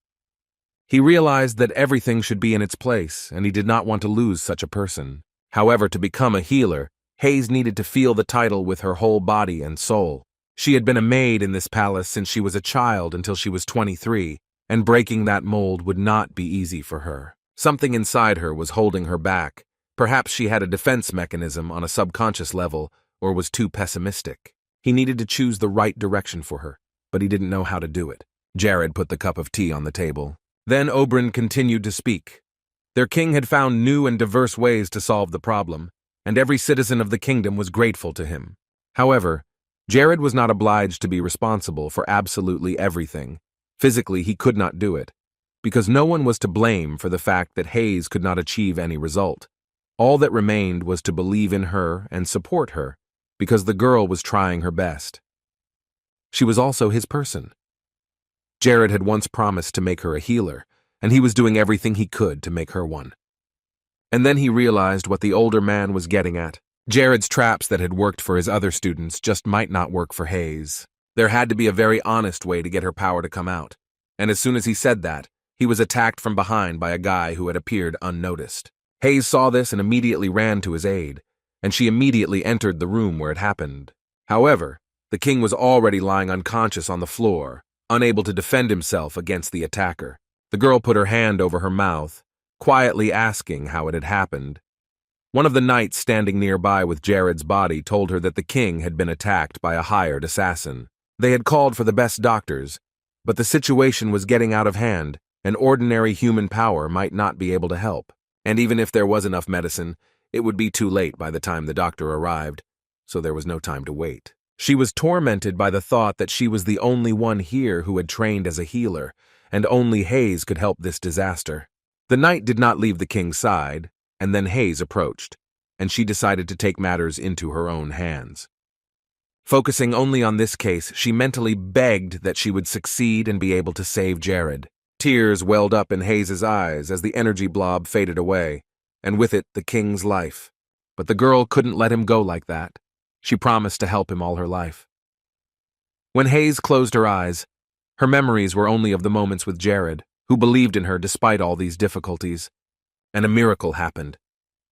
He realized that everything should be in its place, and he did not want to lose such a person. However, to become a healer, Hayes needed to feel the title with her whole body and soul. She had been a maid in this palace since she was a child until she was 23, and breaking that mold would not be easy for her. Something inside her was holding her back. Perhaps she had a defense mechanism on a subconscious level, or was too pessimistic. He needed to choose the right direction for her, but he didn't know how to do it. Jared put the cup of tea on the table. Then Oberyn continued to speak. Their king had found new and diverse ways to solve the problem, and every citizen of the kingdom was grateful to him. However, Jared was not obliged to be responsible for absolutely everything. Physically, he could not do it, because no one was to blame for the fact that Hayes could not achieve any result. All that remained was to believe in her and support her, because the girl was trying her best. She was also his person. Jared had once promised to make her a healer, and he was doing everything he could to make her one. And then he realized what the older man was getting at. Jared's traps that had worked for his other students just might not work for Hayes. There had to be a very honest way to get her power to come out, and as soon as he said that, he was attacked from behind by a guy who had appeared unnoticed. Hayes saw this and immediately ran to his aid, and she immediately entered the room where it happened. However, the king was already lying unconscious on the floor, unable to defend himself against the attacker. The girl put her hand over her mouth, quietly asking how it had happened. One of the knights standing nearby with Jared's body told her that the king had been attacked by a hired assassin. They had called for the best doctors, but the situation was getting out of hand, and ordinary human power might not be able to help. And even if there was enough medicine, it would be too late by the time the doctor arrived, so there was no time to wait. She was tormented by the thought that she was the only one here who had trained as a healer, and only Hayes could help this disaster. The knight did not leave the king's side, and then Hayes approached, and she decided to take matters into her own hands. Focusing only on this case, she mentally begged that she would succeed and be able to save Jared. Tears welled up in Hayes' eyes as the energy blob faded away, and with it the king's life. But the girl couldn't let him go like that. She promised to help him all her life. When Hayes closed her eyes, her memories were only of the moments with Jared, who believed in her despite all these difficulties. And a miracle happened.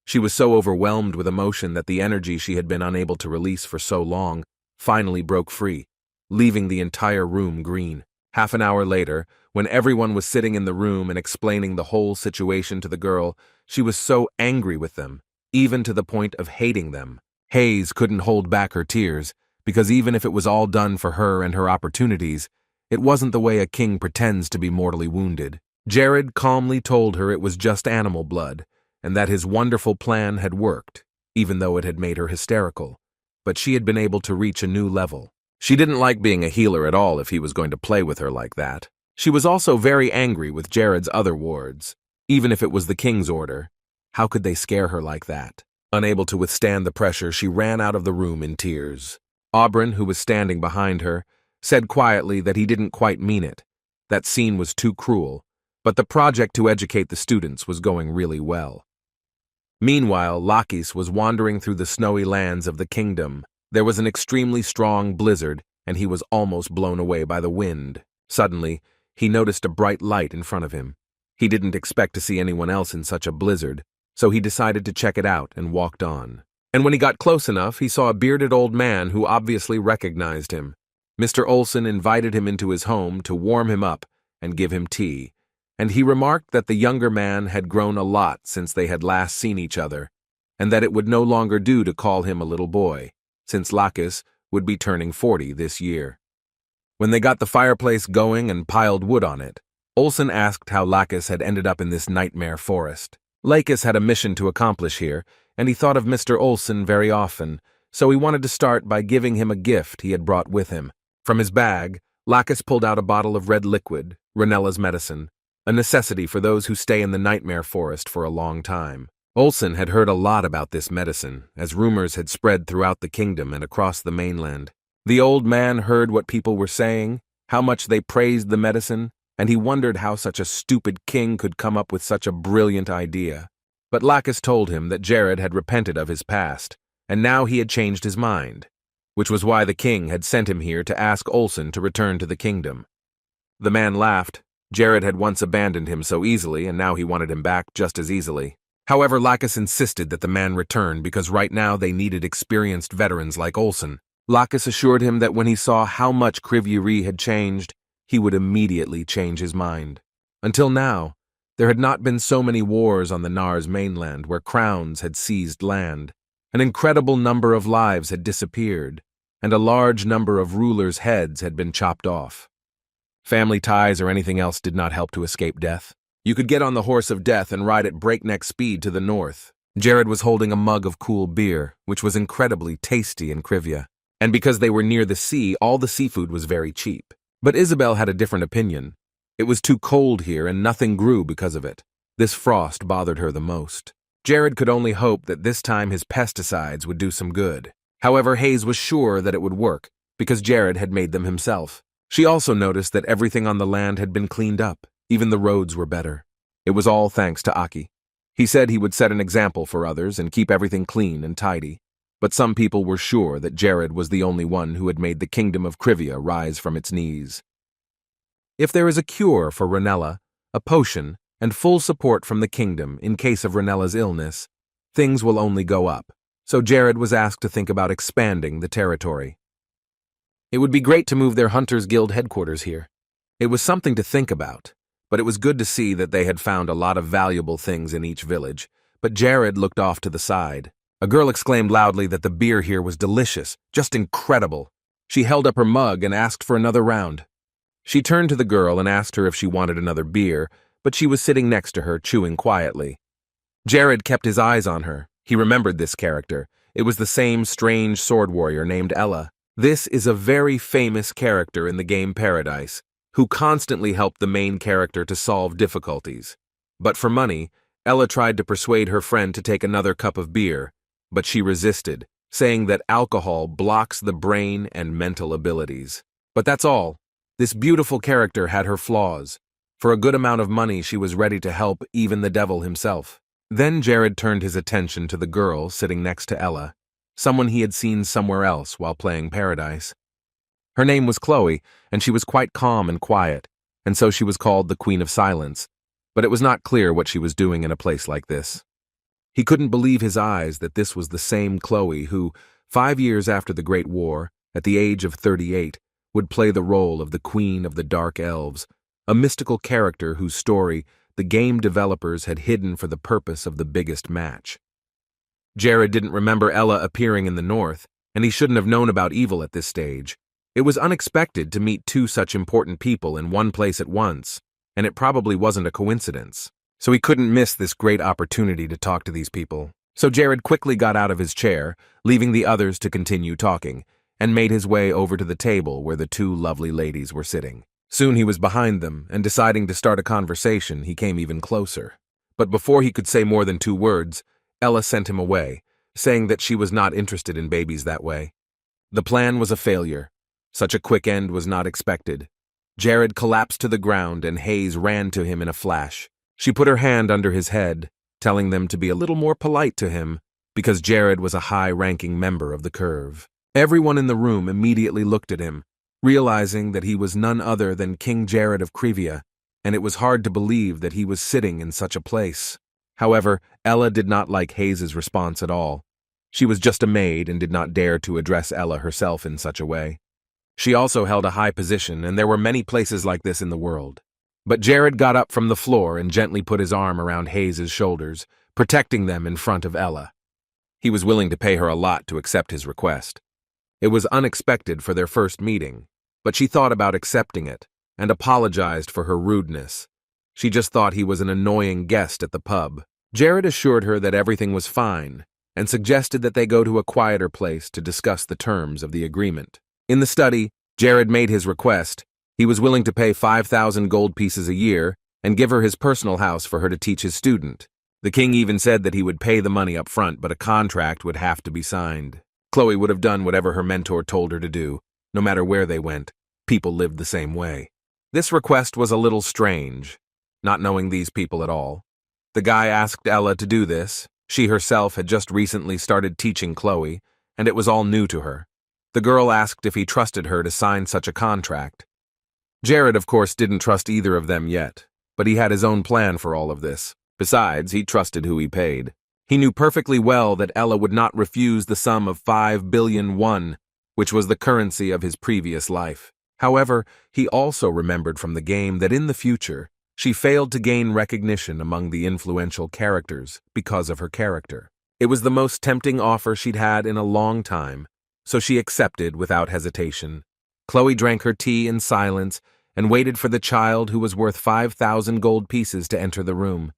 She was so overwhelmed with emotion that the energy she had been unable to release for so long finally broke free, leaving the entire room green. Half an hour later, when everyone was sitting in the room and explaining the whole situation to the girl, she was so angry with them, even to the point of hating them. Hayes couldn't hold back her tears, because even if it was all done for her and her opportunities, it wasn't the way a king pretends to be mortally wounded. Jared calmly told her it was just animal blood, and that his wonderful plan had worked, even though it had made her hysterical. But she had been able to reach a new level. She didn't like being a healer at all if he was going to play with her like that. She was also very angry with Jared's other wards. Even if it was the king's order, how could they scare her like that? Unable to withstand the pressure, she ran out of the room in tears. Oberyn, who was standing behind her, said quietly that he didn't quite mean it. That scene was too cruel, but the project to educate the students was going really well. Meanwhile, Lacis was wandering through the snowy lands of the kingdom. There was an extremely strong blizzard, and he was almost blown away by the wind. Suddenly, he noticed a bright light in front of him. He didn't expect to see anyone else in such a blizzard, so he decided to check it out and walked on. And when he got close enough, he saw a bearded old man who obviously recognized him. Mr. Olson invited him into his home to warm him up and give him tea, and he remarked that the younger man had grown a lot since they had last seen each other, and that it would no longer do to call him a little boy, since Lacis would be turning 40 this year. When they got the fireplace going and piled wood on it, Olsen asked how Lacis had ended up in this nightmare forest. Lacis had a mission to accomplish here, and he thought of Mr. Olsen very often, so he wanted to start by giving him a gift he had brought with him. From his bag, Lacis pulled out a bottle of red liquid, Renella's medicine, a necessity for those who stay in the nightmare forest for a long time. Olsen had heard a lot about this medicine, as rumors had spread throughout the kingdom and across the mainland. The old man heard what people were saying, how much they praised the medicine, and he wondered how such a stupid king could come up with such a brilliant idea. But Lacis told him that Jared had repented of his past, and now he had changed his mind, which was why the king had sent him here to ask Olsen to return to the kingdom. The man laughed. Jared had once abandoned him so easily, and now he wanted him back just as easily. However, Lacis insisted that the man return because right now they needed experienced veterans like Olsen. Lacis assured him that when he saw how much Civia had changed, he would immediately change his mind. Until now, there had not been so many wars on the Nar's mainland where crowns had seized land. An incredible number of lives had disappeared, and a large number of rulers' heads had been chopped off. Family ties or anything else did not help to escape death. You could get on the horse of death and ride at breakneck speed to the north. Jared was holding a mug of cool beer, which was incredibly tasty in Civia. And because they were near the sea, all the seafood was very cheap. But Isabella had a different opinion. It was too cold here and nothing grew because of it. This frost bothered her the most. Jared could only hope that this time his pesticides would do some good. However, Hayes was sure that it would work, because Jared had made them himself. She also noticed that everything on the land had been cleaned up. Even the roads were better. It was all thanks to Aki. He said he would set an example for others and keep everything clean and tidy. But some people were sure that Jared was the only one who had made the kingdom of Civia rise from its knees. If there is a cure for Renella, a potion, and full support from the kingdom in case of Renella's illness, things will only go up. So Jared was asked to think about expanding the territory. It would be great to move their Hunters Guild headquarters here. It was something to think about, but it was good to see that they had found a lot of valuable things in each village. But Jared looked off to the side. A girl exclaimed loudly that the beer here was delicious, just incredible. She held up her mug and asked for another round. She turned to the girl and asked her if she wanted another beer, but she was sitting next to her, chewing quietly. Jared kept his eyes on her. He remembered this character. It was the same strange sword warrior named Ella. This is a very famous character in the game Paradise, who constantly helped the main character to solve difficulties. But for money, Ella tried to persuade her friend to take another cup of beer, but she resisted, saying that alcohol blocks the brain and mental abilities. But that's all. This beautiful character had her flaws. For a good amount of money, she was ready to help even the devil himself. Then Jared turned his attention to the girl sitting next to Ella, someone he had seen somewhere else while playing Paradise. Her name was Chloe, and she was quite calm and quiet, and so she was called the Queen of Silence, but it was not clear what she was doing in a place like this. He couldn't believe his eyes that this was the same Chloe who, 5 years after the Great War, at the age of 38, would play the role of the Queen of the Dark Elves, a mystical character whose story the game developers had hidden for the purpose of the biggest match. Jared didn't remember Ella appearing in the north, and he shouldn't have known about evil at this stage. It was unexpected to meet two such important people in one place at once, and it probably wasn't a coincidence. So he couldn't miss this great opportunity to talk to these people. So Jared quickly got out of his chair, leaving the others to continue talking, and made his way over to the table where the two lovely ladies were sitting. Soon he was behind them, and deciding to start a conversation, he came even closer. But before he could say more than 2 words, Ella sent him away, saying that she was not interested in babies that way. The plan was a failure. Such a quick end was not expected. Jared collapsed to the ground, and Hayes ran to him in a flash. She put her hand under his head, telling them to be a little more polite to him, because Jared was a high-ranking member of the Curve. Everyone in the room immediately looked at him, realizing that he was none other than King Jared of Civia, and it was hard to believe that he was sitting in such a place. However, Ella did not like Hayes's response at all. She was just a maid and did not dare to address Ella herself in such a way. She also held a high position, and there were many places like this in the world. But Jared got up from the floor and gently put his arm around Hayes's shoulders, protecting them in front of Ella. He was willing to pay her a lot to accept his request. It was unexpected for their first meeting, but she thought about accepting it and apologized for her rudeness. She just thought he was an annoying guest at the pub. Jared assured her that everything was fine and suggested that they go to a quieter place to discuss the terms of the agreement. In the study, Jared made his request. He was willing to pay 5,000 gold pieces a year and give her his personal house for her to teach his student. The king even said that he would pay the money up front, but a contract would have to be signed. Chloe would have done whatever her mentor told her to do, no matter where they went. People lived the same way. This request was a little strange, not knowing these people at all. The guy asked Ella to do this. She herself had just recently started teaching Chloe, and it was all new to her. The girl asked if he trusted her to sign such a contract. Jared, of course, didn't trust either of them yet, but he had his own plan for all of this. Besides, he trusted who he paid. He knew perfectly well that Ella would not refuse the sum of 5 billion won, which was the currency of his previous life. However, he also remembered from the game that in the future, she failed to gain recognition among the influential characters because of her character. It was the most tempting offer she'd had in a long time, so she accepted without hesitation. Chloe drank her tea in silence and waited for the child who was worth 5,000 gold pieces to enter the room.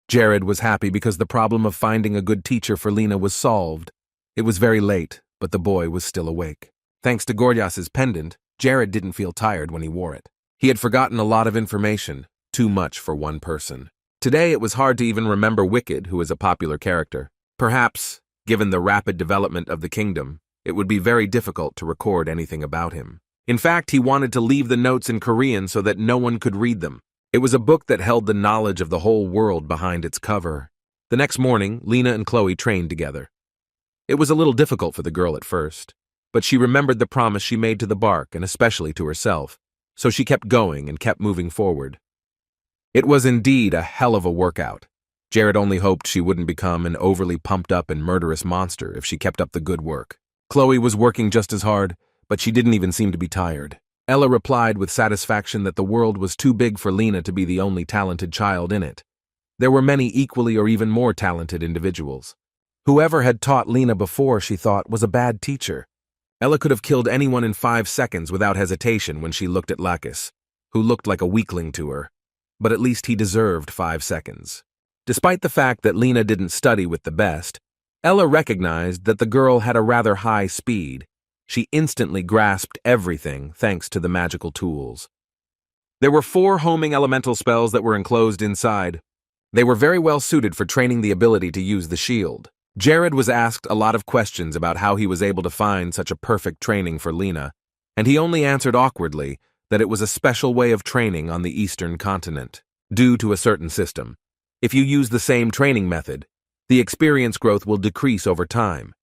Jared was happy because the problem of finding a good teacher for Lena was solved. It was very late, but the boy was still awake. Thanks to Gorgias's pendant, Jared didn't feel tired when he wore it. He had forgotten a lot of information, too much for one person. Today it was hard to even remember Wicked, who is a popular character. Perhaps, given the rapid development of the kingdom, it would be very difficult to record anything about him. In fact, he wanted to leave the notes in Korean so that no one could read them. It was a book that held the knowledge of the whole world behind its cover. The next morning, Lena and Chloe trained together. It was a little difficult for the girl at first, but she remembered the promise she made to the bark and especially to herself, so she kept going and kept moving forward. It was indeed a hell of a workout. Jared only hoped she wouldn't become an overly pumped-up and murderous monster if she kept up the good work. Chloe was working just as hard, but she didn't even seem to be tired. Ella replied with satisfaction that the world was too big for Lena to be the only talented child in it. There were many equally or even more talented individuals. Whoever had taught Lena before, she thought, was a bad teacher. Ella could have killed anyone in 5 seconds without hesitation when she looked at Lacis, who looked like a weakling to her. But at least he deserved 5 seconds. Despite the fact that Lena didn't study with the best, Ella recognized that the girl had a rather high speed. She instantly grasped everything thanks to the magical tools. There were 4 homing elemental spells that were enclosed inside. They were very well suited for training the ability to use the shield. Jared was asked a lot of questions about how he was able to find such a perfect training for Lena, and he only answered awkwardly that it was a special way of training on the Eastern continent, due to a certain system. If you use the same training method, the experience growth will decrease over time.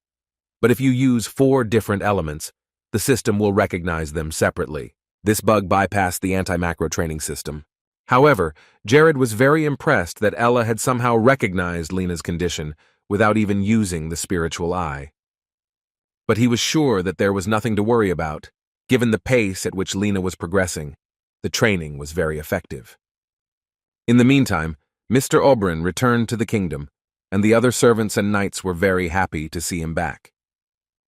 But if you use 4 different elements, the system will recognize them separately. This bug bypassed the anti-macro training system. However, Jared was very impressed that Ella had somehow recognized Lena's condition without even using the spiritual eye. But he was sure that there was nothing to worry about. Given the pace at which Lena was progressing, the training was very effective. In the meantime, Mr. Oberyn returned to the kingdom, and the other servants and knights were very happy to see him back.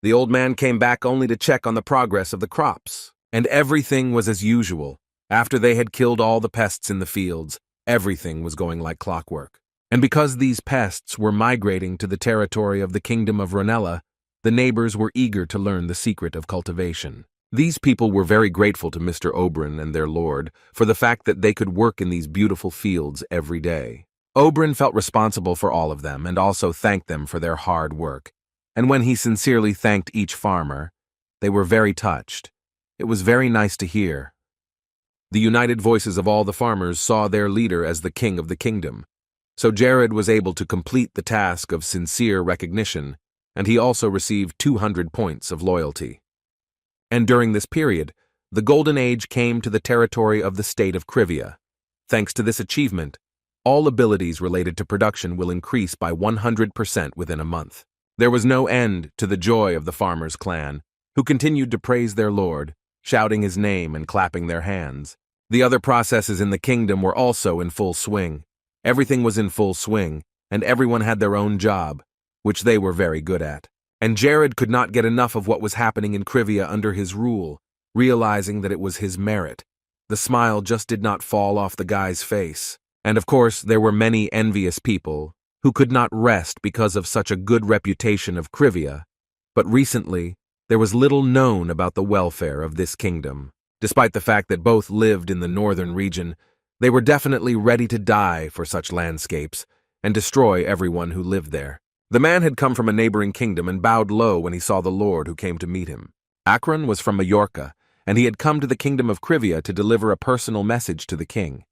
The old man came back only to check on the progress of the crops, and everything was as usual. After they had killed all the pests in the fields, everything was going like clockwork. And because these pests were migrating to the territory of the kingdom of Renell, the neighbors were eager to learn the secret of cultivation. These people were very grateful to Mr. Oberyn and their lord for the fact that they could work in these beautiful fields every day. Oberyn felt responsible for all of them and also thanked them for their hard work. And when he sincerely thanked each farmer, they were very touched. It was very nice to hear. The united voices of all the farmers saw their leader as the king of the kingdom, so Jared was able to complete the task of sincere recognition, and he also received 200 points of loyalty. And during this period, the Golden Age came to the territory of the state of Civia. Thanks to this achievement, all abilities related to production will increase by 100% within a month. There was no end to the joy of the farmers' clan, who continued to praise their lord, shouting his name and clapping their hands. The other processes in the kingdom were also in full swing. Everything was in full swing, and everyone had their own job, which they were very good at. And Jared could not get enough of what was happening in Civia under his rule, realizing that it was his merit. The smile just did not fall off the guy's face. And of course, there were many envious people who could not rest because of such a good reputation of Civia. But recently, there was little known about the welfare of this kingdom. Despite the fact that both lived in the northern region, they were definitely ready to die for such landscapes and destroy everyone who lived there. The man had come from a neighboring kingdom and bowed low when he saw the lord who came to meet him. Akron was from Majorca, and he had come to the kingdom of Civia to deliver a personal message to the king.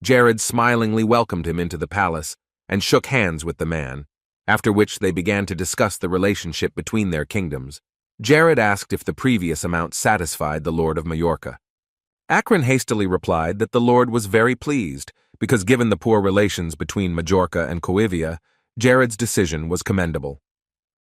Jared smilingly welcomed him into the palace and shook hands with the man, after which they began to discuss the relationship between their kingdoms. Jared asked if the previous amount satisfied the lord of Majorca. Akron hastily replied that the lord was very pleased, because given the poor relations between Majorca and Civia, Jared's decision was commendable.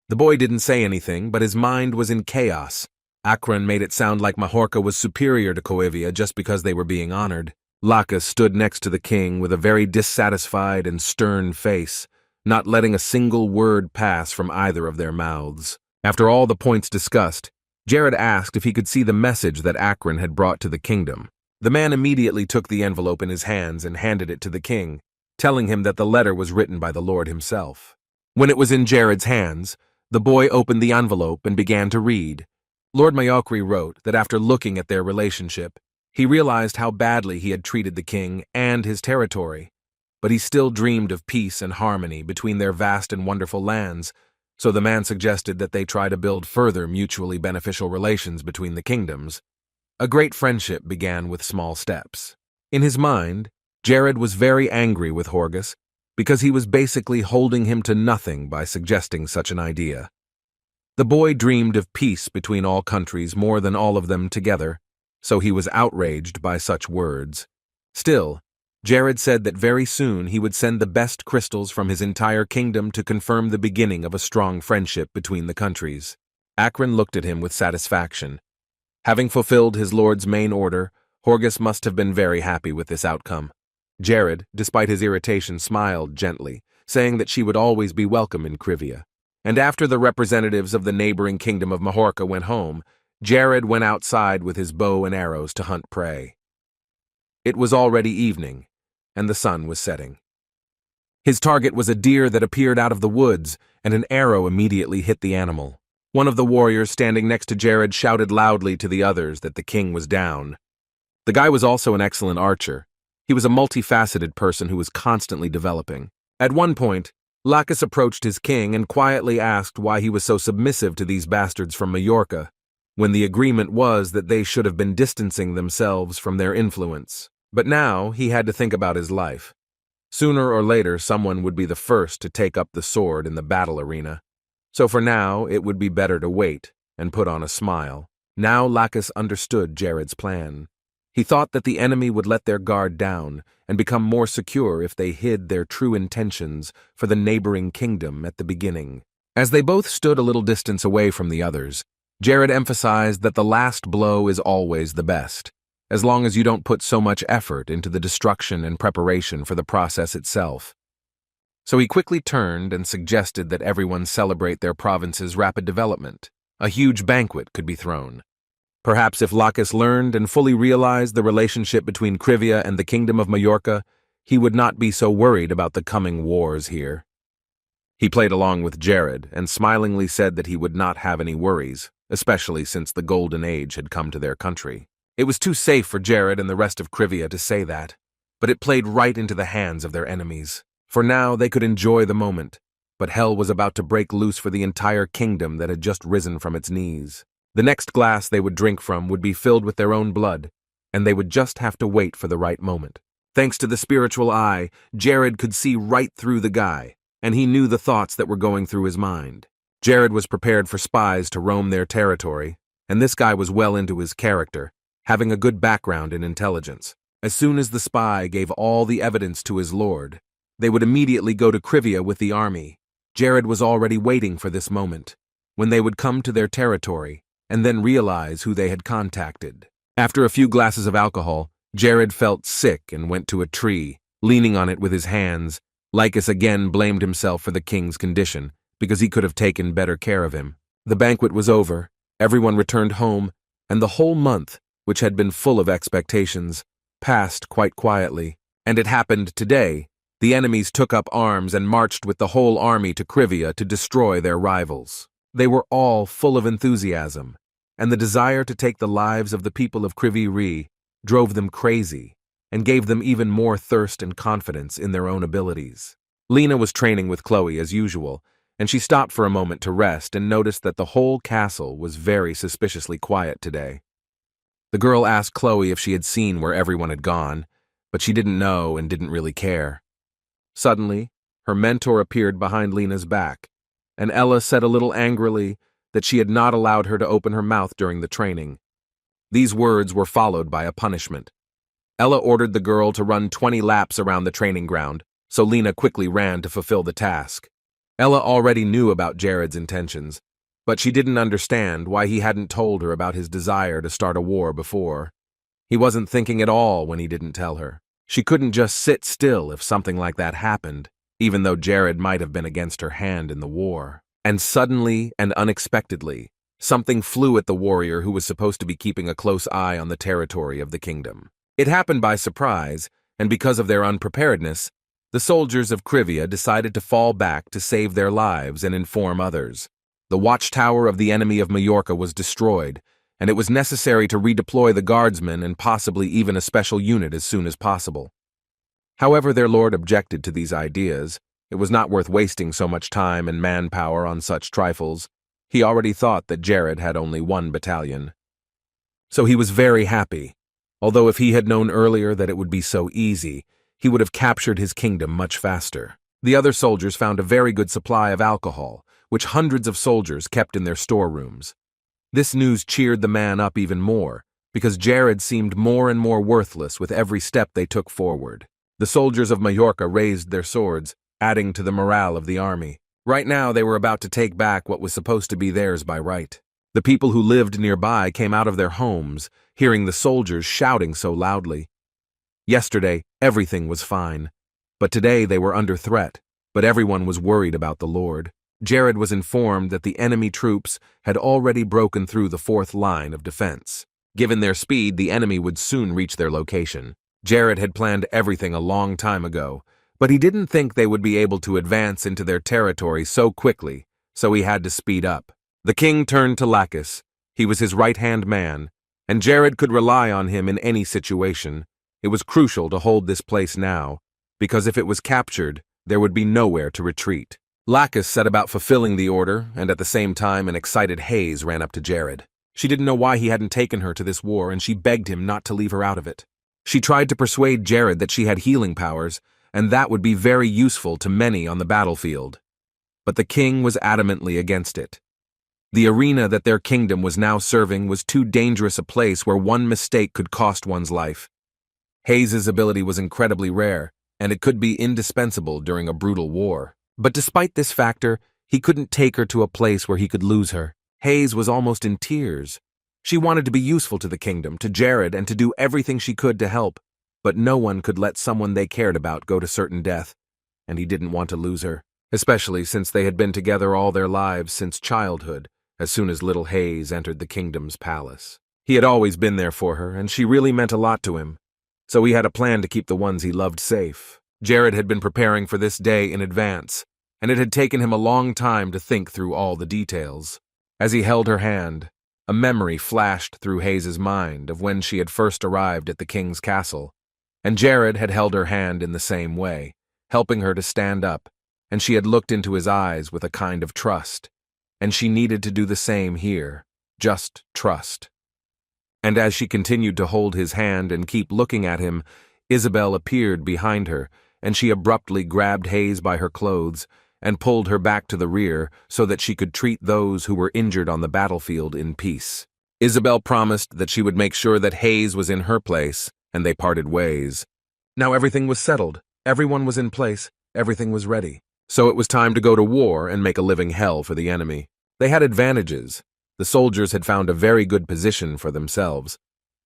The boy didn't say anything, but his mind was in chaos. Akron made it sound like Majorca was superior to Civia just because they were being honored. Lacis stood next to the king with a very dissatisfied and stern face, not letting a single word pass from either of their mouths. After all the points discussed, Jared asked if he could see the message that Akron had brought to the kingdom. The man immediately took the envelope in his hands and handed it to the king, telling him that the letter was written by the lord himself. When it was in Jared's hands, the boy opened the envelope and began to read. Lord Majorca wrote that after looking at their relationship, he realized how badly he had treated the king and his territory, but he still dreamed of peace and harmony between their vast and wonderful lands, so the man suggested that they try to build further mutually beneficial relations between the kingdoms. A great friendship began with small steps. In his mind, Jared was very angry with Horgus because he was basically holding him to nothing by suggesting such an idea. The boy dreamed of peace between all countries more than all of them together, so he was outraged by such words. Still, Jared said that very soon he would send the best crystals from his entire kingdom to confirm the beginning of a strong friendship between the countries. Akron looked at him with satisfaction. Having fulfilled his lord's main order, Horgus must have been very happy with this outcome. Jared, despite his irritation, smiled gently, saying that she would always be welcome in Civia. And after the representatives of the neighboring kingdom of Majorca went home, Jared went outside with his bow and arrows to hunt prey. It was already evening, and the sun was setting. His target was a deer that appeared out of the woods, and an arrow immediately hit the animal. One of the warriors standing next to Jared shouted loudly to the others that the king was down. The guy was also an excellent archer. He was a multifaceted person who was constantly developing. At one point, Lacis approached his king and quietly asked why he was so submissive to these bastards from Majorca, when the agreement was that they should have been distancing themselves from their influence. But now he had to think about his life. Sooner or later, someone would be the first to take up the sword in the battle arena. So for now, it would be better to wait and put on a smile. Now Lacis understood Jared's plan. He thought that the enemy would let their guard down and become more secure if they hid their true intentions for the neighboring kingdom at the beginning. As they both stood a little distance away from the others, Jared emphasized that the last blow is always the best, as long as you don't put so much effort into the destruction and preparation for the process itself. So he quickly turned and suggested that everyone celebrate their province's rapid development. A huge banquet could be thrown. Perhaps if Lacis learned and fully realized the relationship between Civia and the kingdom of Majorca, he would not be so worried about the coming wars here. He played along with Jared and smilingly said that he would not have any worries, especially since the Golden Age had come to their country. It was too safe for Jared and the rest of Civia to say that, but it played right into the hands of their enemies. For now, they could enjoy the moment, but hell was about to break loose for the entire kingdom that had just risen from its knees. The next glass they would drink from would be filled with their own blood, and they would just have to wait for the right moment. Thanks to the spiritual eye, Jared could see right through the guy, and he knew the thoughts that were going through his mind. Jared was prepared for spies to roam their territory, and this guy was well into his character, having a good background in intelligence. As soon as the spy gave all the evidence to his lord, they would immediately go to Civia with the army. Jared was already waiting for this moment, when they would come to their territory, and then realize who they had contacted. After a few glasses of alcohol, Jared felt sick and went to a tree, leaning on it with his hands. Lacis again blamed himself for the king's condition, because he could have taken better care of him. The banquet was over, everyone returned home, and the whole month, which had been full of expectations, passed quite quietly. And it happened today. The enemies took up arms and marched with the whole army to Civia to destroy their rivals. They were all full of enthusiasm, and the desire to take the lives of the people of Civia drove them crazy and gave them even more thirst and confidence in their own abilities. Lena was training with Chloe as usual, and she stopped for a moment to rest and noticed that the whole castle was very suspiciously quiet today. The girl asked Chloe if she had seen where everyone had gone, but she didn't know and didn't really care. Suddenly, her mentor appeared behind Lena's back, and Ella said a little angrily that she had not allowed her to open her mouth during the training. These words were followed by a punishment. Ella ordered the girl to run 20 laps around the training ground, so Lena quickly ran to fulfill the task. Ella already knew about Jared's intentions, but she didn't understand why he hadn't told her about his desire to start a war before. He wasn't thinking at all when he didn't tell her. She couldn't just sit still if something like that happened, even though Jared might have been against her hand in the war. And suddenly and unexpectedly, something flew at the warrior who was supposed to be keeping a close eye on the territory of the kingdom. It happened by surprise, and because of their unpreparedness, the soldiers of Civia decided to fall back to save their lives and inform others. The watchtower of the enemy of Majorca was destroyed, and it was necessary to redeploy the guardsmen and possibly even a special unit as soon as possible. However, their lord objected to these ideas. It was not worth wasting so much time and manpower on such trifles. He already thought that Jared had only 1 battalion. So he was very happy, although if he had known earlier that it would be so easy, he would have captured his kingdom much faster. The other soldiers found a very good supply of alcohol, which hundreds of soldiers kept in their storerooms. This news cheered the man up even more, because Jared seemed more and more worthless with every step they took forward. The soldiers of Majorca raised their swords, adding to the morale of the army. Right now they were about to take back what was supposed to be theirs by right. The people who lived nearby came out of their homes, hearing the soldiers shouting so loudly. Yesterday, everything was fine, but today they were under threat, but everyone was worried about the Lord. Jared was informed that the enemy troops had already broken through the 4th line of defense. Given their speed, the enemy would soon reach their location. Jared had planned everything a long time ago, but he didn't think they would be able to advance into their territory so quickly, so he had to speed up. The king turned to Lacis. He was his right-hand man, and Jared could rely on him in any situation. It was crucial to hold this place now, because if it was captured, there would be nowhere to retreat. Lacis set about fulfilling the order, and at the same time an excited haze ran up to Jared. She didn't know why he hadn't taken her to this war, and she begged him not to leave her out of it. She tried to persuade Jared that she had healing powers, and that would be very useful to many on the battlefield. But the king was adamantly against it. The arena that their kingdom was now serving was too dangerous a place where one mistake could cost one's life. Hayes' ability was incredibly rare, and it could be indispensable during a brutal war. But despite this factor, he couldn't take her to a place where he could lose her. Hayes was almost in tears. She wanted to be useful to the kingdom, to Jared, and to do everything she could to help, but no one could let someone they cared about go to certain death, and he didn't want to lose her, especially since they had been together all their lives since childhood, as soon as little Hayes entered the kingdom's palace. He had always been there for her, and she really meant a lot to him, so he had a plan to keep the ones he loved safe. Jared had been preparing for this day in advance, and it had taken him a long time to think through all the details. As he held her hand, a memory flashed through Hayes' mind of when she had first arrived at the king's castle, and Jared had held her hand in the same way, helping her to stand up, and she had looked into his eyes with a kind of trust, and she needed to do the same here, just trust. And as she continued to hold his hand and keep looking at him, Isabella appeared behind her, and she abruptly grabbed Hayes by her clothes and pulled her back to the rear so that she could treat those who were injured on the battlefield in peace. Isabel promised that she would make sure that Hayes was in her place, and they parted ways. Now everything was settled, everyone was in place, everything was ready. So it was time to go to war and make a living hell for the enemy. They had advantages. The soldiers had found a very good position for themselves,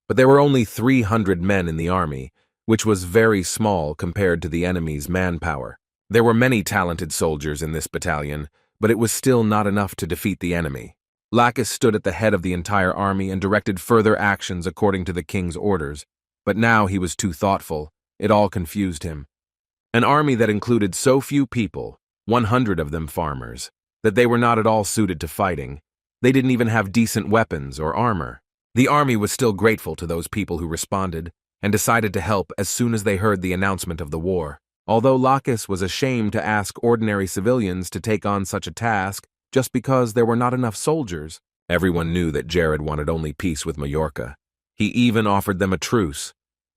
but there were only 300 men in the army, which was very small compared to the enemy's manpower. There were many talented soldiers in this battalion, but it was still not enough to defeat the enemy. Lacis stood at the head of the entire army and directed further actions according to the king's orders, but now he was too thoughtful. It all confused him. An army that included so few people, 100 of them farmers, that they were not at all suited to fighting. They didn't even have decent weapons or armor. The army was still grateful to those people who responded, and decided to help as soon as they heard the announcement of the war. Although Lacis was ashamed to ask ordinary civilians to take on such a task just because there were not enough soldiers, everyone knew that Jared wanted only peace with Majorca. He even offered them a truce,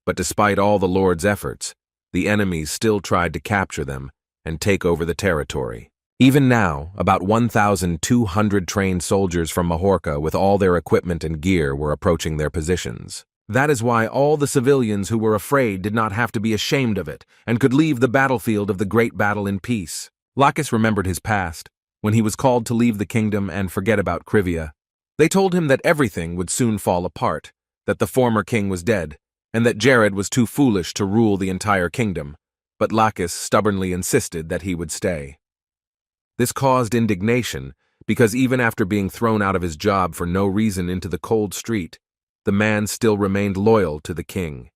but despite all the Lord's efforts, the enemies still tried to capture them and take over the territory. Even now, about 1,200 trained soldiers from Majorca with all their equipment and gear were approaching their positions. That is why all the civilians who were afraid did not have to be ashamed of it and could leave the battlefield of the great battle in peace. Lacis remembered his past, when he was called to leave the kingdom and forget about Civia. They told him that everything would soon fall apart, that the former king was dead, and that Jared was too foolish to rule the entire kingdom, but Lacis stubbornly insisted that he would stay. This caused indignation, because even after being thrown out of his job for no reason into the cold street, the man still remained loyal to the king.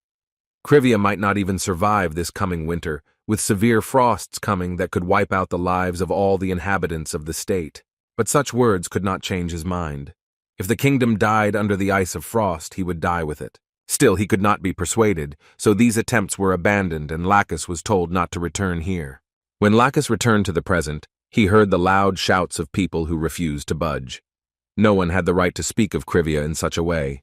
Civia might not even survive this coming winter, with severe frosts coming that could wipe out the lives of all the inhabitants of the state. But such words could not change his mind. If the kingdom died under the ice of frost, he would die with it. Still, he could not be persuaded, so these attempts were abandoned and Lacis was told not to return here. When Lacis returned to the present, he heard the loud shouts of people who refused to budge. No one had the right to speak of Civia in such a way.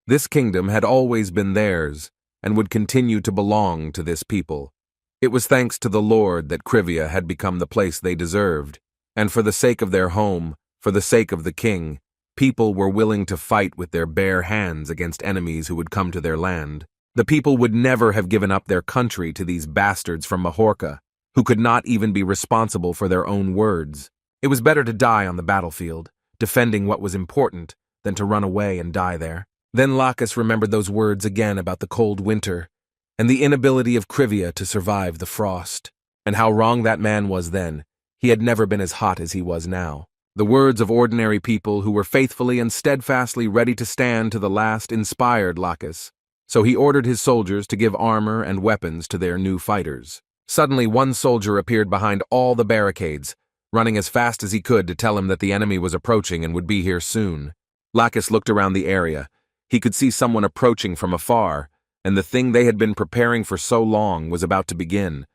This kingdom had always been theirs, and would continue to belong to this people. It was thanks to the Lord that Civia had become the place they deserved, and for the sake of their home, for the sake of the king, people were willing to fight with their bare hands against enemies who would come to their land. The people would never have given up their country to these bastards from Majorca, who could not even be responsible for their own words. It was better to die on the battlefield, defending what was important, than to run away and die there. Then Lacis remembered those words again about the cold winter, and the inability of Civia to survive the frost, and how wrong that man was then. He had never been as hot as he was now. The words of ordinary people who were faithfully and steadfastly ready to stand to the last inspired Lacis, so he ordered his soldiers to give armor and weapons to their new fighters. Suddenly, one soldier appeared behind all the barricades, running as fast as he could to tell him that the enemy was approaching and would be here soon. Lacis looked around the area. He could see someone approaching from afar, and the thing they had been preparing for so long was about to begin.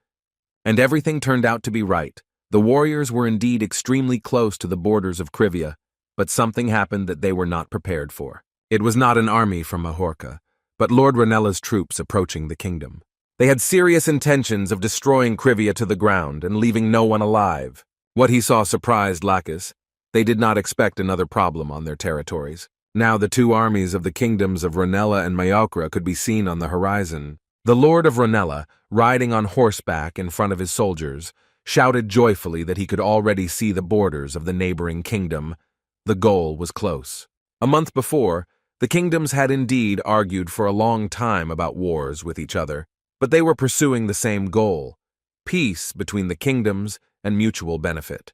And everything turned out to be right. The warriors were indeed extremely close to the borders of Civia, but something happened that they were not prepared for. It was not an army from Majorca, but Lord Renella's troops approaching the kingdom. They had serious intentions of destroying Civia to the ground and leaving no one alive. What he saw surprised Lacis. They did not expect another problem on their territories. Now the two armies of the kingdoms of Renell and Majorca could be seen on the horizon. The Lord of Renell, riding on horseback in front of his soldiers, shouted joyfully that he could already see the borders of the neighboring kingdom. The goal was close. A month before, the kingdoms had indeed argued for a long time about wars with each other, but they were pursuing the same goal: peace between the kingdoms and mutual benefit.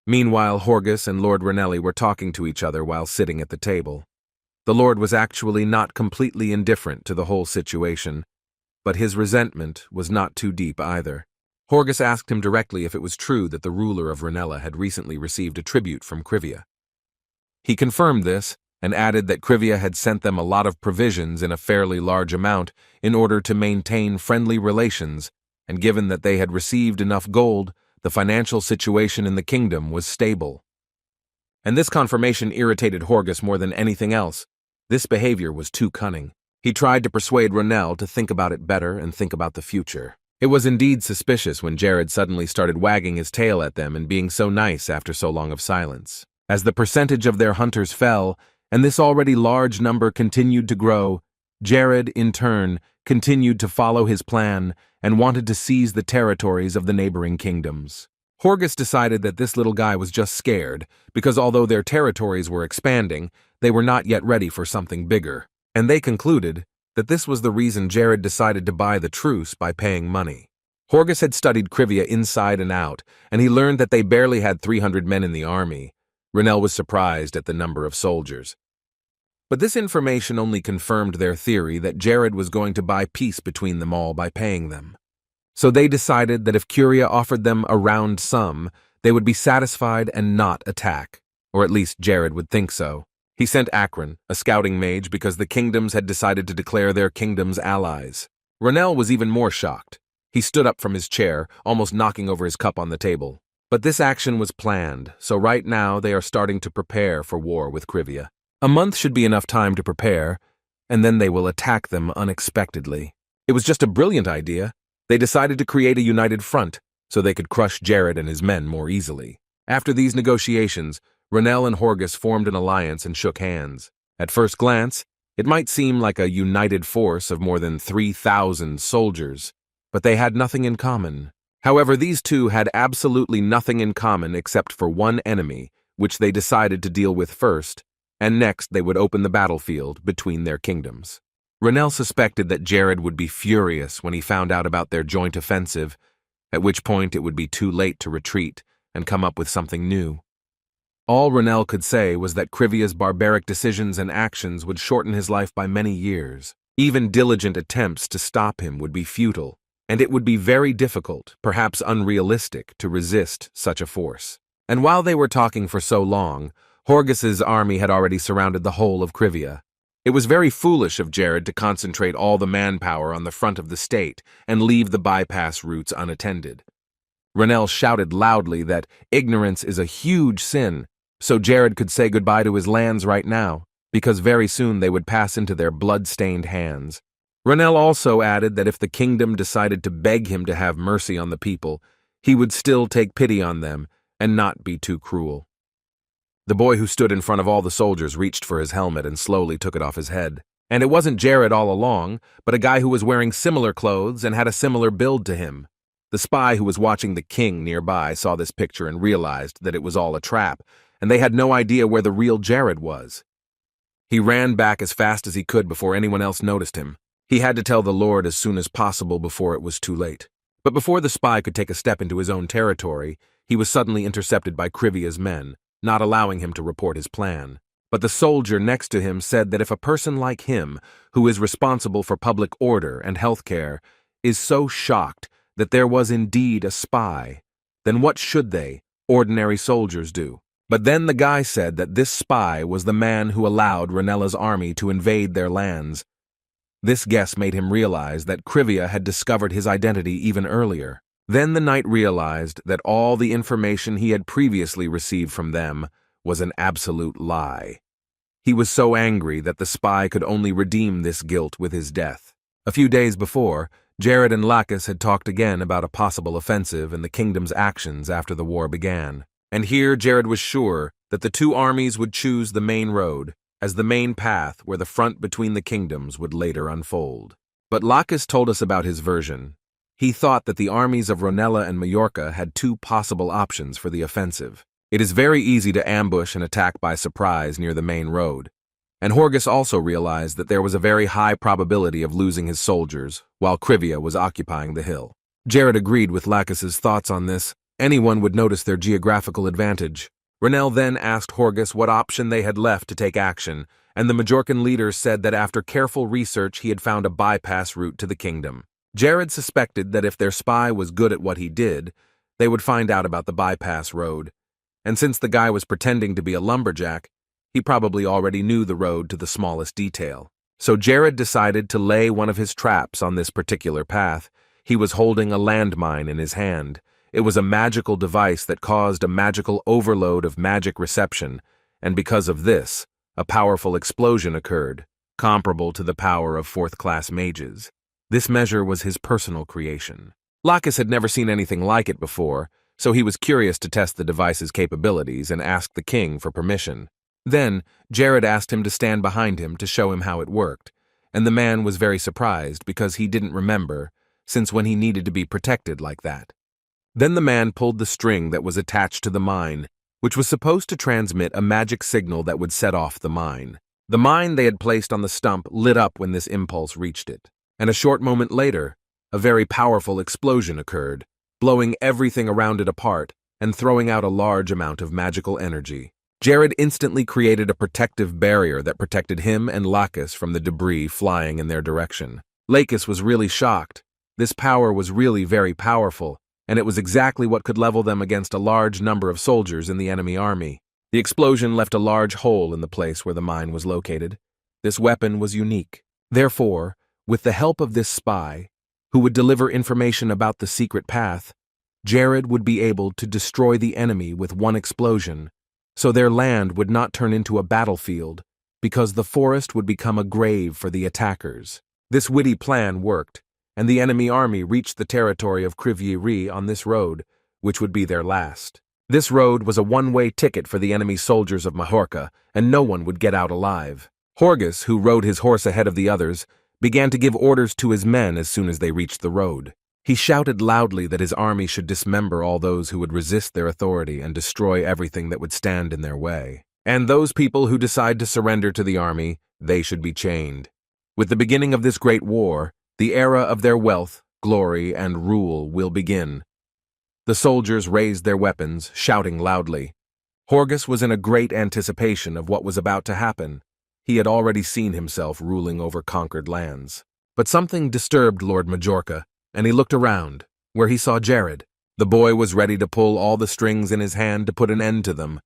Meanwhile, Horgus and Lord Renell were talking to each other while sitting at the table. The Lord was actually not completely indifferent to the whole situation, but his resentment was not too deep either. Horgus asked him directly if it was true that the ruler of Renell had recently received a tribute from Civia. He confirmed this, and added that Civia had sent them a lot of provisions in a fairly large amount in order to maintain friendly relations, and given that they had received enough gold, the financial situation in the kingdom was stable. And this confirmation irritated Horgus more than anything else. This behavior was too cunning. He tried to persuade Renell to think about it better and think about the future. It was indeed suspicious when Jared suddenly started wagging his tail at them and being so nice after so long of silence. As the percentage of their hunters fell, and this already large number continued to grow, Jared, in turn, continued to follow his plan and wanted to seize the territories of the neighboring kingdoms. Horgus decided that this little guy was just scared, because although their territories were expanding, they were not yet ready for something bigger, and they concluded that this was the reason Jared decided to buy the truce by paying money. Horgus had studied Civia inside and out, and he learned that they barely had 300 men in the army. Renell was surprised at the number of soldiers. But this information only confirmed their theory that Jared was going to buy peace between them all by paying them. So they decided that if Curia offered them a round sum, they would be satisfied and not attack. Or at least Jared would think so. He sent Akron, a scouting mage, because the kingdoms had decided to declare their kingdoms allies. Renell was even more shocked. He stood up from his chair, almost knocking over his cup on the table. But this action was planned, so right now they are starting to prepare for war with Civia. A month should be enough time to prepare, and then they will attack them unexpectedly. It was just a brilliant idea. They decided to create a united front, so they could crush Jared and his men more easily. After these negotiations, Renell and Horgus formed an alliance and shook hands. At first glance, it might seem like a united force of more than 3,000 soldiers, but they had nothing in common. However, these two had absolutely nothing in common except for one enemy, which they decided to deal with first, and next they would open the battlefield between their kingdoms. Renell suspected that Jared would be furious when he found out about their joint offensive, at which point it would be too late to retreat and come up with something new. All Renell could say was that Civia's barbaric decisions and actions would shorten his life by many years. Even diligent attempts to stop him would be futile, and it would be very difficult, perhaps unrealistic, to resist such a force. And while they were talking for so long, Horgus's army had already surrounded the whole of Civia. It was very foolish of Jared to concentrate all the manpower on the front of the state and leave the bypass routes unattended. Renell shouted loudly that ignorance is a huge sin, so Jared could say goodbye to his lands right now, because very soon they would pass into their blood-stained hands. Renell also added that if the kingdom decided to beg him to have mercy on the people, he would still take pity on them and not be too cruel. The boy who stood in front of all the soldiers reached for his helmet and slowly took it off his head. And it wasn't Jared all along, but a guy who was wearing similar clothes and had a similar build to him. The spy who was watching the king nearby saw this picture and realized that it was all a trap, and they had no idea where the real Jared was. He ran back as fast as he could before anyone else noticed him. He had to tell the Lord as soon as possible before it was too late. But before the spy could take a step into his own territory, he was suddenly intercepted by Civia's men, not allowing him to report his plan. But the soldier next to him said that if a person like him, who is responsible for public order and healthcare, is so shocked that there was indeed a spy, then what should they, ordinary soldiers, do? But then the guy said that this spy was the man who allowed Renella's army to invade their lands. This guess made him realize that Civia had discovered his identity even earlier. Then the knight realized that all the information he had previously received from them was an absolute lie. He was so angry that the spy could only redeem this guilt with his death. A few days before, Jared and Lacis had talked again about a possible offensive and the kingdom's actions after the war began. And here Jared was sure that the two armies would choose the main road as the main path where the front between the kingdoms would later unfold. But Lacis told us about his version. He thought that the armies of Ronella and Majorca had two possible options for the offensive. It is very easy to ambush and attack by surprise near the main road. And Horgus also realized that there was a very high probability of losing his soldiers while Civia was occupying the hill. Jared agreed with Lacis's thoughts on this. Anyone would notice their geographical advantage. Renell then asked Horgus what option they had left to take action, and the Majorcan leader said that after careful research he had found a bypass route to the kingdom. Jared suspected that if their spy was good at what he did, they would find out about the bypass road. And since the guy was pretending to be a lumberjack, he probably already knew the road to the smallest detail. So Jared decided to lay one of his traps on this particular path. He was holding a landmine in his hand. It was a magical device that caused a magical overload of magic reception, and because of this, a powerful explosion occurred, comparable to the power of fourth-class mages. This measure was his personal creation. Lacis had never seen anything like it before, so he was curious to test the device's capabilities and asked the king for permission. Then, Jared asked him to stand behind him to show him how it worked, and the man was very surprised because he didn't remember, since when he needed to be protected like that. Then the man pulled the string that was attached to the mine, which was supposed to transmit a magic signal that would set off the mine. The mine they had placed on the stump lit up when this impulse reached it, and a short moment later, a very powerful explosion occurred, blowing everything around it apart and throwing out a large amount of magical energy. Jared instantly created a protective barrier that protected him and Lacis from the debris flying in their direction. Lacis was really shocked. This power was really very powerful, and it was exactly what could level them against a large number of soldiers in the enemy army. The explosion left a large hole in the place where the mine was located. This weapon was unique. Therefore, with the help of this spy, who would deliver information about the secret path, Jared would be able to destroy the enemy with one explosion, so their land would not turn into a battlefield, because the forest would become a grave for the attackers. This witty plan worked, and the enemy army reached the territory of Civia on this road, which would be their last. This road was a one-way ticket for the enemy soldiers of Majorca, and no one would get out alive. Horgus, who rode his horse ahead of the others, began to give orders to his men as soon as they reached the road. He shouted loudly that his army should dismember all those who would resist their authority and destroy everything that would stand in their way. And those people who decide to surrender to the army, they should be chained. With the beginning of this great war, the era of their wealth, glory, and rule will begin. The soldiers raised their weapons, shouting loudly. Horgus was in a great anticipation of what was about to happen. He had already seen himself ruling over conquered lands. But something disturbed Lord Majorca, and he looked around, where he saw Jared. The boy was ready to pull all the strings in his hand to put an end to them.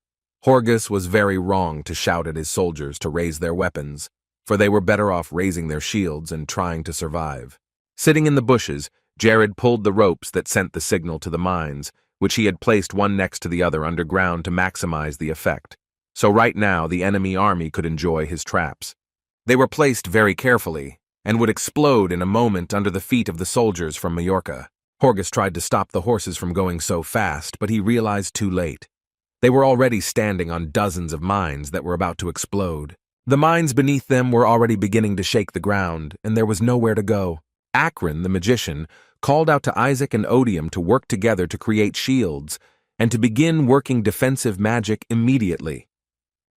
Horgus was very wrong to shout at his soldiers to raise their weapons, for they were better off raising their shields and trying to survive. Sitting in the bushes, Jared pulled the ropes that sent the signal to the mines, which he had placed one next to the other underground to maximize the effect. So right now the enemy army could enjoy his traps. They were placed very carefully, and would explode in a moment under the feet of the soldiers from Majorca. Horgus tried to stop the horses from going so fast, but he realized too late. They were already standing on dozens of mines that were about to explode. The mines beneath them were already beginning to shake the ground, and there was nowhere to go. Acron, the magician, called out to Isaac and Odium to work together to create shields, and to begin working defensive magic immediately.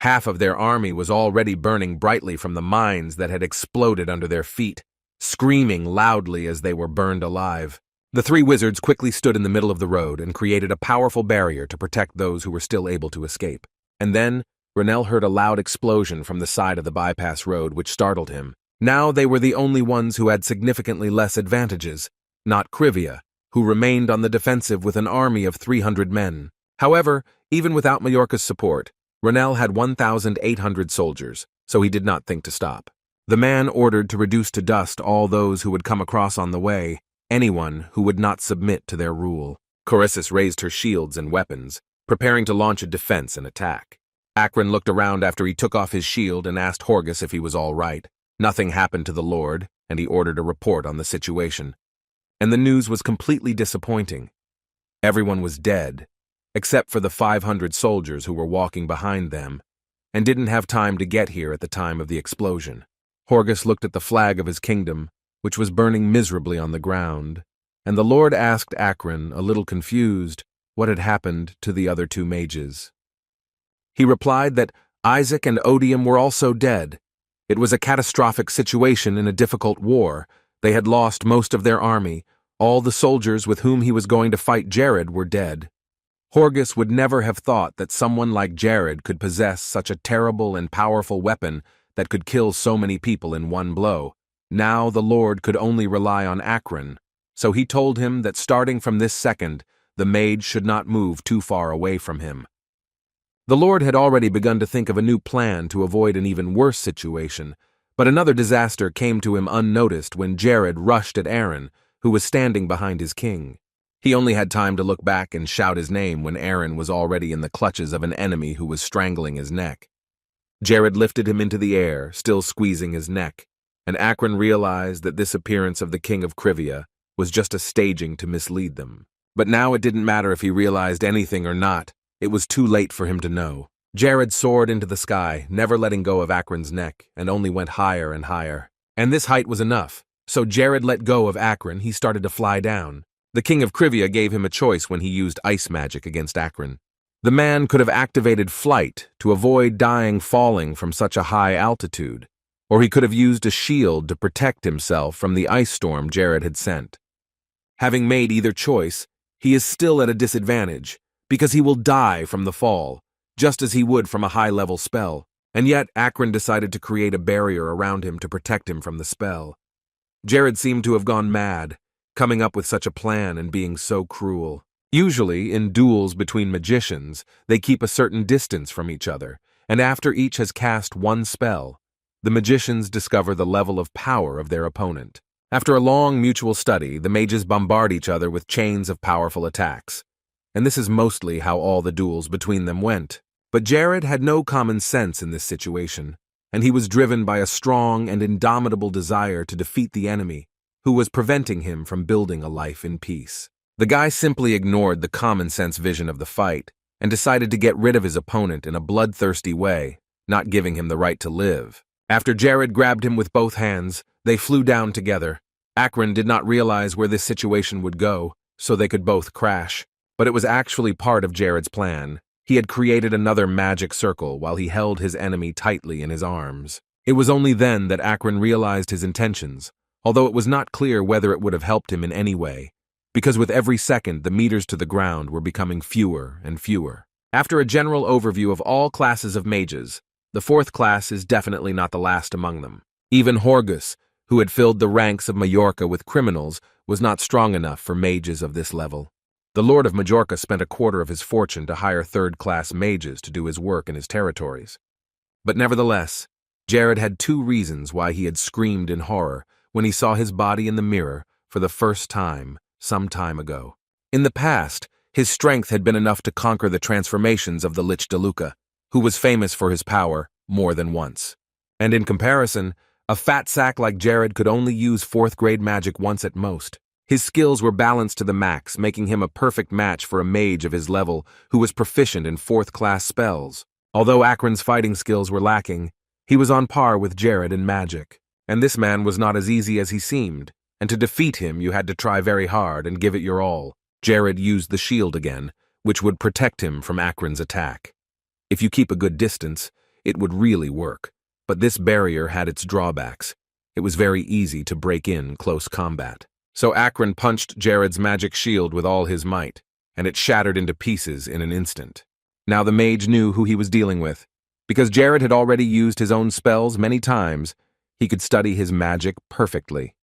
Half of their army was already burning brightly from the mines that had exploded under their feet, screaming loudly as they were burned alive. The three wizards quickly stood in the middle of the road and created a powerful barrier to protect those who were still able to escape. And then, Renell heard a loud explosion from the side of the bypass road which startled him. Now they were the only ones who had significantly less advantages, not Civia, who remained on the defensive with an army of 300 men. However, even without Majorca's support, Renell had 1,800 soldiers, so he did not think to stop. The man ordered to reduce to dust all those who would come across on the way, anyone who would not submit to their rule. Corissus raised her shields and weapons, preparing to launch a defense and attack. Acron looked around after he took off his shield and asked Horgus if he was all right. Nothing happened to the Lord, and he ordered a report on the situation. And the news was completely disappointing. Everyone was dead, except for the 500 soldiers who were walking behind them, and didn't have time to get here at the time of the explosion. Horgus looked at the flag of his kingdom, which was burning miserably on the ground, and the Lord asked Acron, a little confused, what had happened to the other two mages. He replied that Isaac and Odium were also dead. It was a catastrophic situation in a difficult war. They had lost most of their army. All the soldiers with whom he was going to fight Jared were dead. Horgus would never have thought that someone like Jared could possess such a terrible and powerful weapon that could kill so many people in one blow. Now the Lord could only rely on Acron, so he told him that starting from this second, the mage should not move too far away from him. The Lord had already begun to think of a new plan to avoid an even worse situation, but another disaster came to him unnoticed when Jared rushed at Aaron, who was standing behind his king. He only had time to look back and shout his name when Aaron was already in the clutches of an enemy who was strangling his neck. Jared lifted him into the air, still squeezing his neck, and Acron realized that this appearance of the king of Civia was just a staging to mislead them. But now it didn't matter if he realized anything or not. It was too late for him to know. Jared soared into the sky, never letting go of Acron's neck, and only went higher and higher. And this height was enough, so Jared let go of Acron. He started to fly down. The king of Civia gave him a choice when he used ice magic against Acron. The man could have activated flight to avoid dying falling from such a high altitude, or he could have used a shield to protect himself from the ice storm Jared had sent. Having made either choice, he is still at a disadvantage, because he will die from the fall, just as he would from a high-level spell. And yet, Akron decided to create a barrier around him to protect him from the spell. Jared seemed to have gone mad, coming up with such a plan and being so cruel. Usually, in duels between magicians, they keep a certain distance from each other, and after each has cast one spell, the magicians discover the level of power of their opponent. After a long mutual study, the mages bombard each other with chains of powerful attacks. And this is mostly how all the duels between them went. But Jared had no common sense in this situation, and he was driven by a strong and indomitable desire to defeat the enemy, who was preventing him from building a life in peace. The guy simply ignored the common-sense vision of the fight and decided to get rid of his opponent in a bloodthirsty way, not giving him the right to live. After Jared grabbed him with both hands, they flew down together. Akron did not realize where this situation would go, so they could both crash. But it was actually part of Jared's plan. He had created another magic circle while he held his enemy tightly in his arms. It was only then that Akron realized his intentions, although it was not clear whether it would have helped him in any way, because with every second the meters to the ground were becoming fewer and fewer. After a general overview of all classes of mages, the fourth class is definitely not the last among them. Even Horgus, who had filled the ranks of Majorca with criminals, was not strong enough for mages of this level. The Lord of Majorca spent a quarter of his fortune to hire third-class mages to do his work in his territories. But nevertheless, Jared had two reasons why he had screamed in horror when he saw his body in the mirror for the first time some time ago. In the past, his strength had been enough to conquer the transformations of the Lich Duca, who was famous for his power more than once. And in comparison, a fat sack like Jared could only use fourth-grade magic once at most. His skills were balanced to the max, making him a perfect match for a mage of his level who was proficient in fourth-class spells. Although Akron's fighting skills were lacking, he was on par with Jared in magic. And this man was not as easy as he seemed, and to defeat him you had to try very hard and give it your all. Jared used the shield again, which would protect him from Akron's attack. If you keep a good distance, it would really work. But this barrier had its drawbacks. It was very easy to break in close combat. So Akron punched Jared's magic shield with all his might, and it shattered into pieces in an instant. Now the mage knew who he was dealing with. Because Jared had already used his own spells many times, he could study his magic perfectly.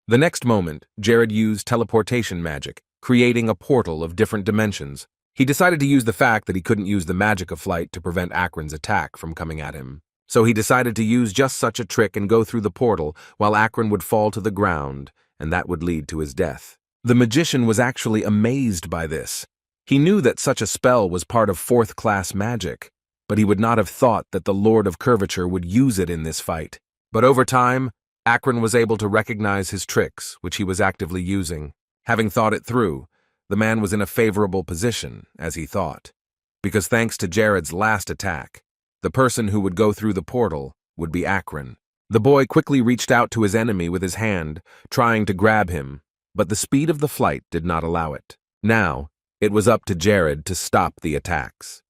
The next moment, Jared used teleportation magic, creating a portal of different dimensions. He decided to use the fact that he couldn't use the magic of flight to prevent Akron's attack from coming at him. So he decided to use just such a trick and go through the portal while Akron would fall to the ground, and that would lead to his death. The magician was actually amazed by this. He knew that such a spell was part of fourth-class magic, but he would not have thought that the Lord of Curvature would use it in this fight. But over time, Akron was able to recognize his tricks, which he was actively using. Having thought it through, the man was in a favorable position, as he thought, because thanks to Jared's last attack, the person who would go through the portal would be Akron. The boy quickly reached out to his enemy with his hand, trying to grab him, but the speed of the flight did not allow it. Now, it was up to Jared to stop the attacks.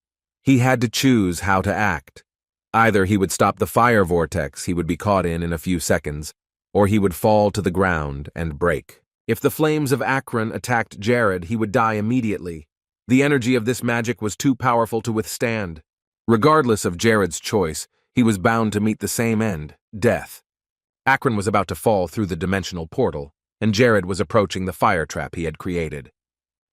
He had to choose how to act. Either he would stop the fire vortex he would be caught in a few seconds, or he would fall to the ground and break. If the flames of Akron attacked Jared, he would die immediately. The energy of this magic was too powerful to withstand. Regardless of Jared's choice, he was bound to meet the same end, death. Akron was about to fall through the dimensional portal, and Jared was approaching the fire trap he had created.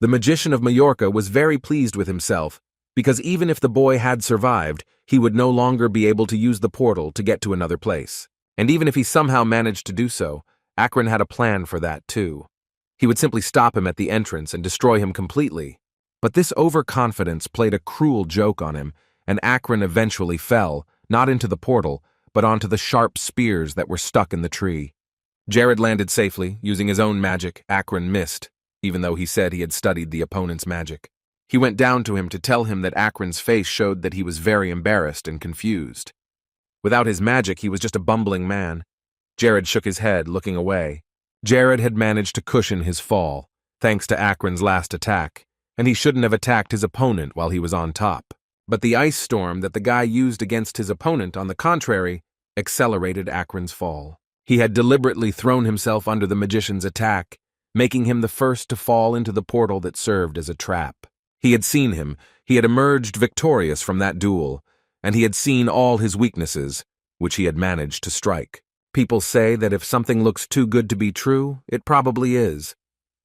The magician of Majorca was very pleased with himself, because even if the boy had survived, he would no longer be able to use the portal to get to another place. And even if he somehow managed to do so, Akron had a plan for that too. He would simply stop him at the entrance and destroy him completely. But this overconfidence played a cruel joke on him, and Akron eventually fell, not into the portal, but onto the sharp spears that were stuck in the tree. Jared landed safely, using his own magic. Akron missed, even though he said he had studied the opponent's magic. He went down to him to tell him that Akron's face showed that he was very embarrassed and confused. Without his magic, he was just a bumbling man. Jared shook his head, looking away. Jared had managed to cushion his fall, thanks to Akron's last attack, and he shouldn't have attacked his opponent while he was on top. But the ice storm that the guy used against his opponent, on the contrary, accelerated Akron's fall. He had deliberately thrown himself under the magician's attack, making him the first to fall into the portal that served as a trap. He had seen him, he had emerged victorious from that duel, and he had seen all his weaknesses, which he had managed to strike. People say that if something looks too good to be true, it probably is.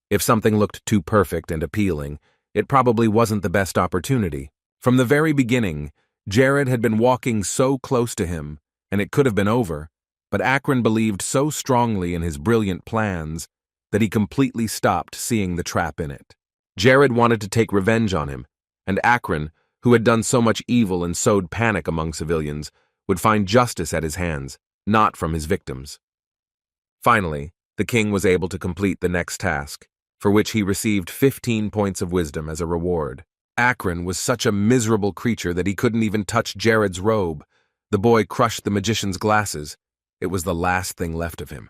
If something looked too perfect and appealing, it probably wasn't the best opportunity. From the very beginning, Jared had been walking so close to him, and it could have been over, but Akron believed so strongly in his brilliant plans that he completely stopped seeing the trap in it. Jared wanted to take revenge on him, and Akron, who had done so much evil and sowed panic among civilians, would find justice at his hands, not from his victims. Finally, the king was able to complete the next task, for which he received 15 points of wisdom as a reward. Akron was such a miserable creature that he couldn't even touch Jared's robe. The boy crushed the magician's glasses. It was the last thing left of him.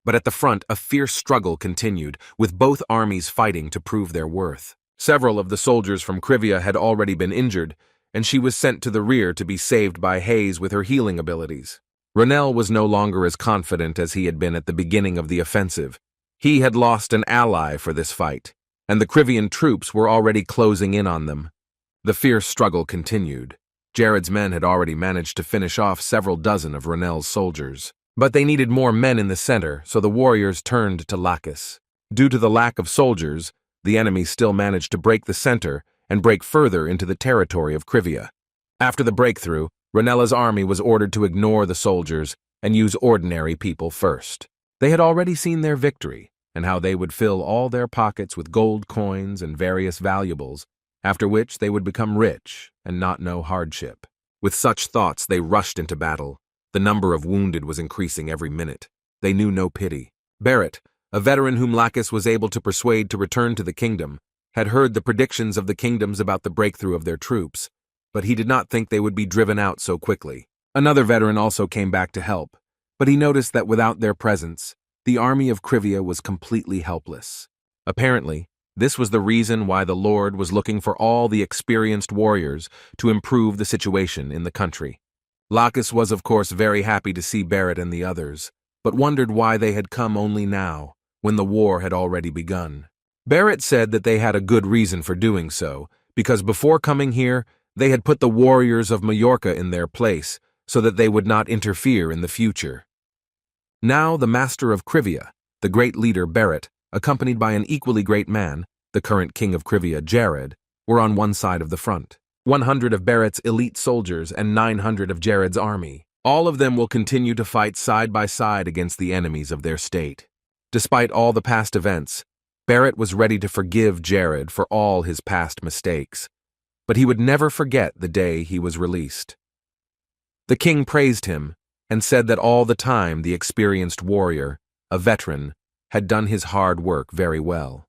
But at the front, a fierce struggle continued, with both armies fighting to prove their worth. Several of the soldiers from Civia had already been injured, and she was sent to the rear to be saved by Hayes with her healing abilities. Renell was no longer as confident as he had been at the beginning of the offensive. He had lost an ally for this fight, and the Civian troops were already closing in on them. The fierce struggle continued. Jared's men had already managed to finish off several dozen of Renell's soldiers. But they needed more men in the center, so the warriors turned to Lacis. Due to the lack of soldiers, the enemy still managed to break the center and break further into the territory of Civia. After the breakthrough, Renella's army was ordered to ignore the soldiers and use ordinary people first. They had already seen their victory, and how they would fill all their pockets with gold coins and various valuables, after which they would become rich and not know hardship. With such thoughts, they rushed into battle. The number of wounded was increasing every minute. They knew no pity. Barrett, a veteran whom Lacis was able to persuade to return to the kingdom, had heard the predictions of the kingdoms about the breakthrough of their troops, but he did not think they would be driven out so quickly. Another veteran also came back to help, but he noticed that without their presence, the army of Civia was completely helpless. Apparently, this was the reason why the Lord was looking for all the experienced warriors to improve the situation in the country. Lacis was of course very happy to see Barrett and the others, but wondered why they had come only now, when the war had already begun. Barrett said that they had a good reason for doing so, because before coming here, they had put the warriors of Majorca in their place, so that they would not interfere in the future. Now the master of Civia, the great leader Barrett, accompanied by an equally great man, the current king of Civia, Jared, were on one side of the front. 100 of Barrett's elite soldiers and 900 of Jared's army. All of them will continue to fight side by side against the enemies of their state. Despite all the past events, Barrett was ready to forgive Jared for all his past mistakes, but he would never forget the day he was released. The king praised him and said that all the time the experienced warrior, a veteran, had done his hard work very well.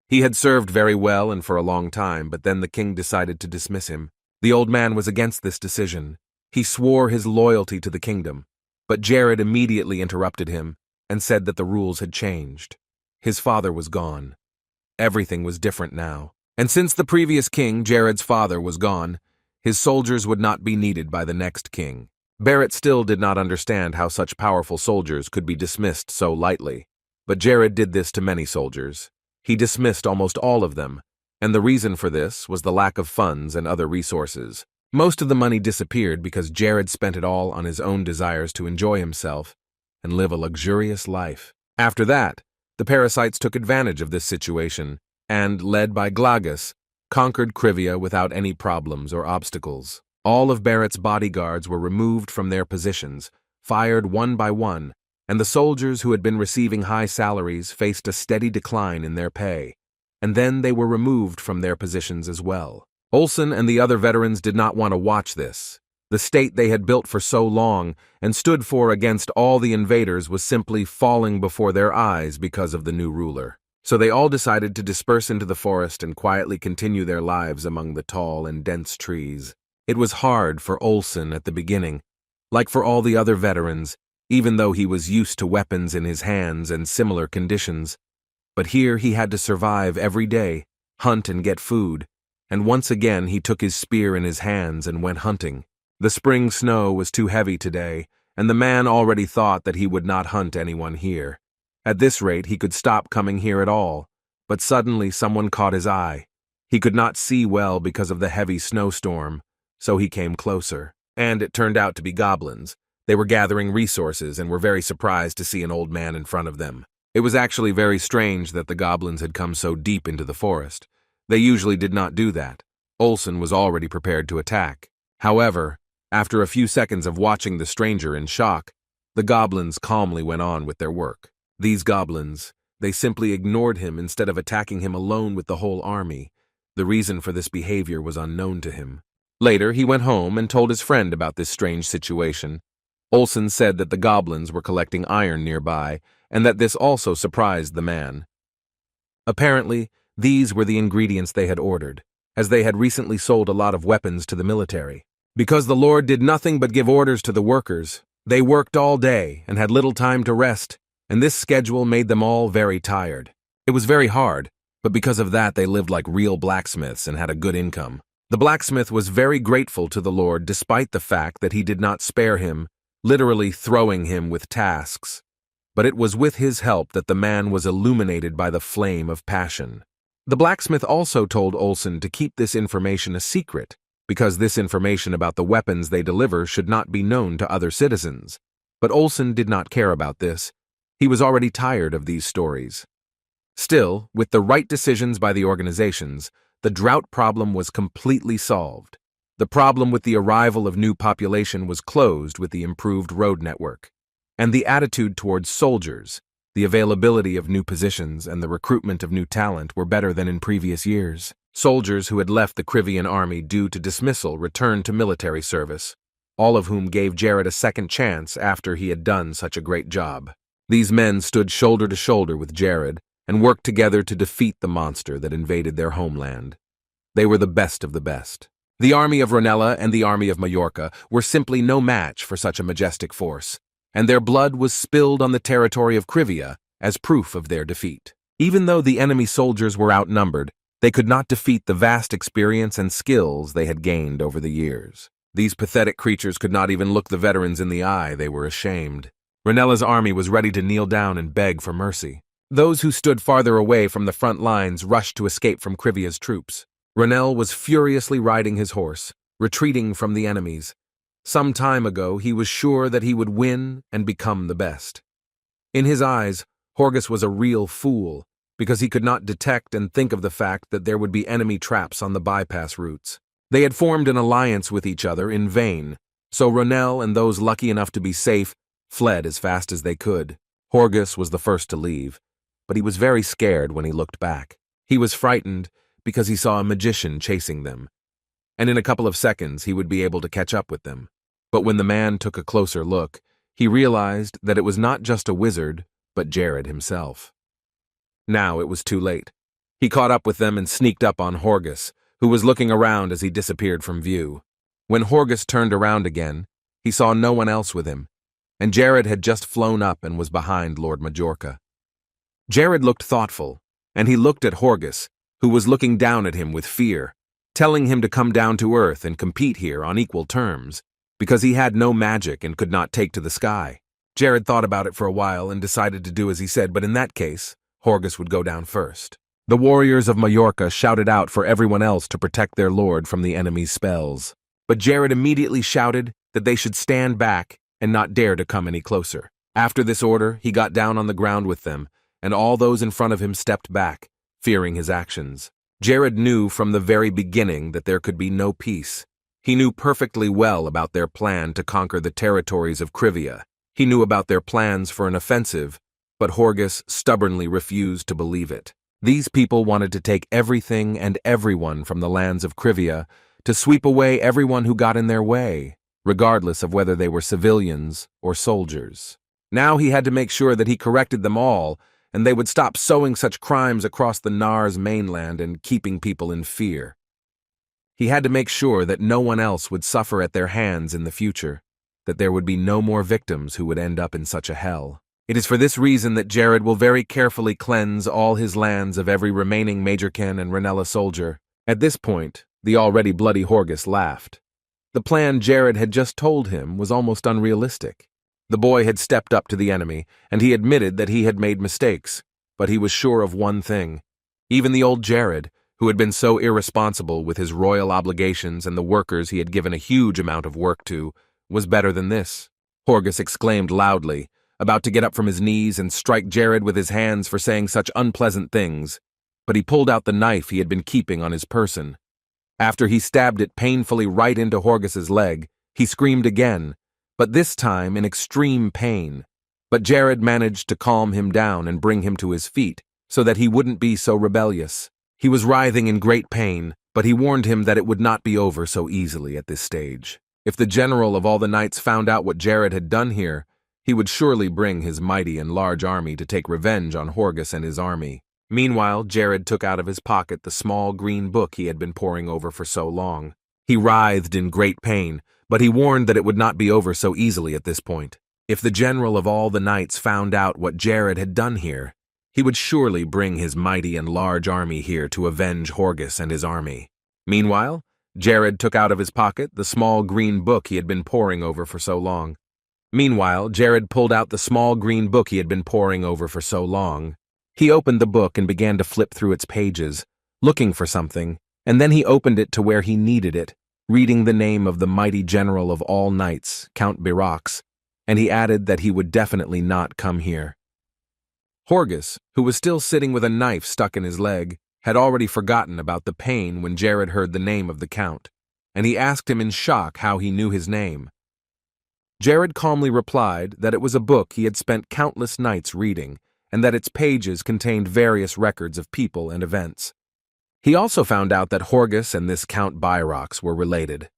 He had served very well and for a long time, but then the king decided to dismiss him. The old man was against this decision. He swore his loyalty to the kingdom, but Jared immediately interrupted him and said that the rules had changed. His father was gone. Everything was different now. And since the previous king, Jared's father, was gone, his soldiers would not be needed by the next king. Barrett still did not understand how such powerful soldiers could be dismissed so lightly, but Jared did this to many soldiers. He dismissed almost all of them, and the reason for this was the lack of funds and other resources. Most of the money disappeared because Jared spent it all on his own desires to enjoy himself and live a luxurious life. After that, the parasites took advantage of this situation and, led by Glagus, conquered Civia without any problems or obstacles. All of Barrett's bodyguards were removed from their positions, fired one by one, and the soldiers who had been receiving high salaries faced a steady decline in their pay, and then they were removed from their positions as well. Olsen and the other veterans did not want to watch this. The state they had built for so long and stood for against all the invaders was simply falling before their eyes because of the new ruler. So they all decided to disperse into the forest and quietly continue their lives among the tall and dense trees. It was hard for Olsen at the beginning, like for all the other veterans, even though he was used to weapons in his hands and similar conditions. But here he had to survive every day, hunt and get food, and once again he took his spear in his hands and went hunting. The spring snow was too heavy today, and the man already thought that he would not hunt anyone here. At this rate, he could stop coming here at all. But suddenly someone caught his eye. He could not see well because of the heavy snowstorm, so he came closer. And it turned out to be goblins. They were gathering resources and were very surprised to see an old man in front of them. It was actually very strange that the goblins had come so deep into the forest. They usually did not do that. Olsen was already prepared to attack. However, after a few seconds of watching the stranger in shock, the goblins calmly went on with their work. These goblins, they simply ignored him instead of attacking him alone with the whole army. The reason for this behavior was unknown to him. Later, he went home and told his friend about this strange situation. Olsen said that the goblins were collecting iron nearby, and that this also surprised the man. Apparently, these were the ingredients they had ordered, as they had recently sold a lot of weapons to the military. Because the Lord did nothing but give orders to the workers, they worked all day and had little time to rest, and this schedule made them all very tired. It was very hard, but because of that they lived like real blacksmiths and had a good income. The blacksmith was very grateful to the Lord despite the fact that he did not spare him, literally throwing him with tasks. But it was with his help that the man was illuminated by the flame of passion. The blacksmith also told Olsen to keep this information a secret, because this information about the weapons they deliver should not be known to other citizens. But Olsen did not care about this. He was already tired of these stories. Still, with the right decisions by the organizations, the drought problem was completely solved. The problem with the arrival of new population was closed with the improved road network. And the attitude towards soldiers, the availability of new positions, and the recruitment of new talent were better than in previous years. Soldiers who had left the Crivian army due to dismissal returned to military service, all of whom gave Jared a second chance after he had done such a great job. These men stood shoulder to shoulder with Jared and worked together to defeat the monster that invaded their homeland. They were the best of the best. The army of Renell and the army of Majorca were simply no match for such a majestic force, and their blood was spilled on the territory of Crivia as proof of their defeat. Even though the enemy soldiers were outnumbered, they could not defeat the vast experience and skills they had gained over the years. These pathetic creatures could not even look the veterans in the eye. They were ashamed. Renella's army was ready to kneel down and beg for mercy. Those who stood farther away from the front lines rushed to escape from Crivia's troops. Renell was furiously riding his horse, retreating from the enemies. Some time ago, he was sure that he would win and become the best. In his eyes, Horgus was a real fool, because he could not detect and think of the fact that there would be enemy traps on the bypass routes. They had formed an alliance with each other in vain, so Renell and those lucky enough to be safe fled as fast as they could. Horgus was the first to leave, but he was very scared when he looked back. He was frightened because he saw a magician chasing them, and in a couple of seconds he would be able to catch up with them. But when the man took a closer look, he realized that it was not just a wizard, but Jared himself. Now it was too late. He caught up with them and sneaked up on Horgus, who was looking around as he disappeared from view. When Horgus turned around again, he saw no one else with him, and Jared had just flown up and was behind Lord Majorca. Jared looked thoughtful, and he looked at Horgus, who was looking down at him with fear, telling him to come down to earth and compete here on equal terms, because he had no magic and could not take to the sky. Jared thought about it for a while and decided to do as he said, but in that case, Horgus would go down first. The warriors of Majorca shouted out for everyone else to protect their lord from the enemy's spells. But Jared immediately shouted that they should stand back and not dare to come any closer. After this order, he got down on the ground with them, and all those in front of him stepped back, fearing his actions. Jared knew from the very beginning that there could be no peace. He knew perfectly well about their plan to conquer the territories of Crivia. He knew about their plans for an offensive, but Horgus stubbornly refused to believe it. These people wanted to take everything and everyone from the lands of Crivia, to sweep away everyone who got in their way, regardless of whether they were civilians or soldiers. Now he had to make sure that he corrected them all, and they would stop sowing such crimes across the Nars mainland and keeping people in fear. He had to make sure that no one else would suffer at their hands in the future, that there would be no more victims who would end up in such a hell. It is for this reason that Jared will very carefully cleanse all his lands of every remaining Majorcan and Renella soldier. At this point, the already bloody Horgus laughed. The plan Jared had just told him was almost unrealistic. The boy had stepped up to the enemy, and he admitted that he had made mistakes, but he was sure of one thing. Even the old Jared, who had been so irresponsible with his royal obligations and the workers he had given a huge amount of work to, was better than this. Horgus exclaimed loudly, about to get up from his knees and strike Jared with his hands for saying such unpleasant things, but he pulled out the knife he had been keeping on his person. After he stabbed it painfully right into Horgus's leg, he screamed again, but this time in extreme pain. But Jared managed to calm him down and bring him to his feet, so that he wouldn't be so rebellious. He was writhing in great pain, but he warned him that it would not be over so easily at this stage. If the general of all the knights found out what Jared had done here, he would surely bring his mighty and large army to take revenge on Horgus and his army. Meanwhile, Jared took out of his pocket the small green book he had been poring over for so long. He writhed in great pain, but he warned that it would not be over so easily at this point. If the general of all the knights found out what Jared had done here, he would surely bring his mighty and large army here to avenge Horgus and his army. Meanwhile, Jared took out of his pocket the small green book he had been poring over for so long. Jared pulled out the small green book he had been poring over for so long. He opened the book and began to flip through its pages, looking for something, and then he opened it to where he needed it, reading the name of the mighty general of all knights, Count Birax, and he added that he would definitely not come here. Horgus, who was still sitting with a knife stuck in his leg, had already forgotten about the pain when Jared heard the name of the Count, and he asked him in shock how he knew his name. Jared calmly replied that it was a book he had spent countless nights reading, and that its pages contained various records of people and events. He also found out that Horgus and this Count Birax were related.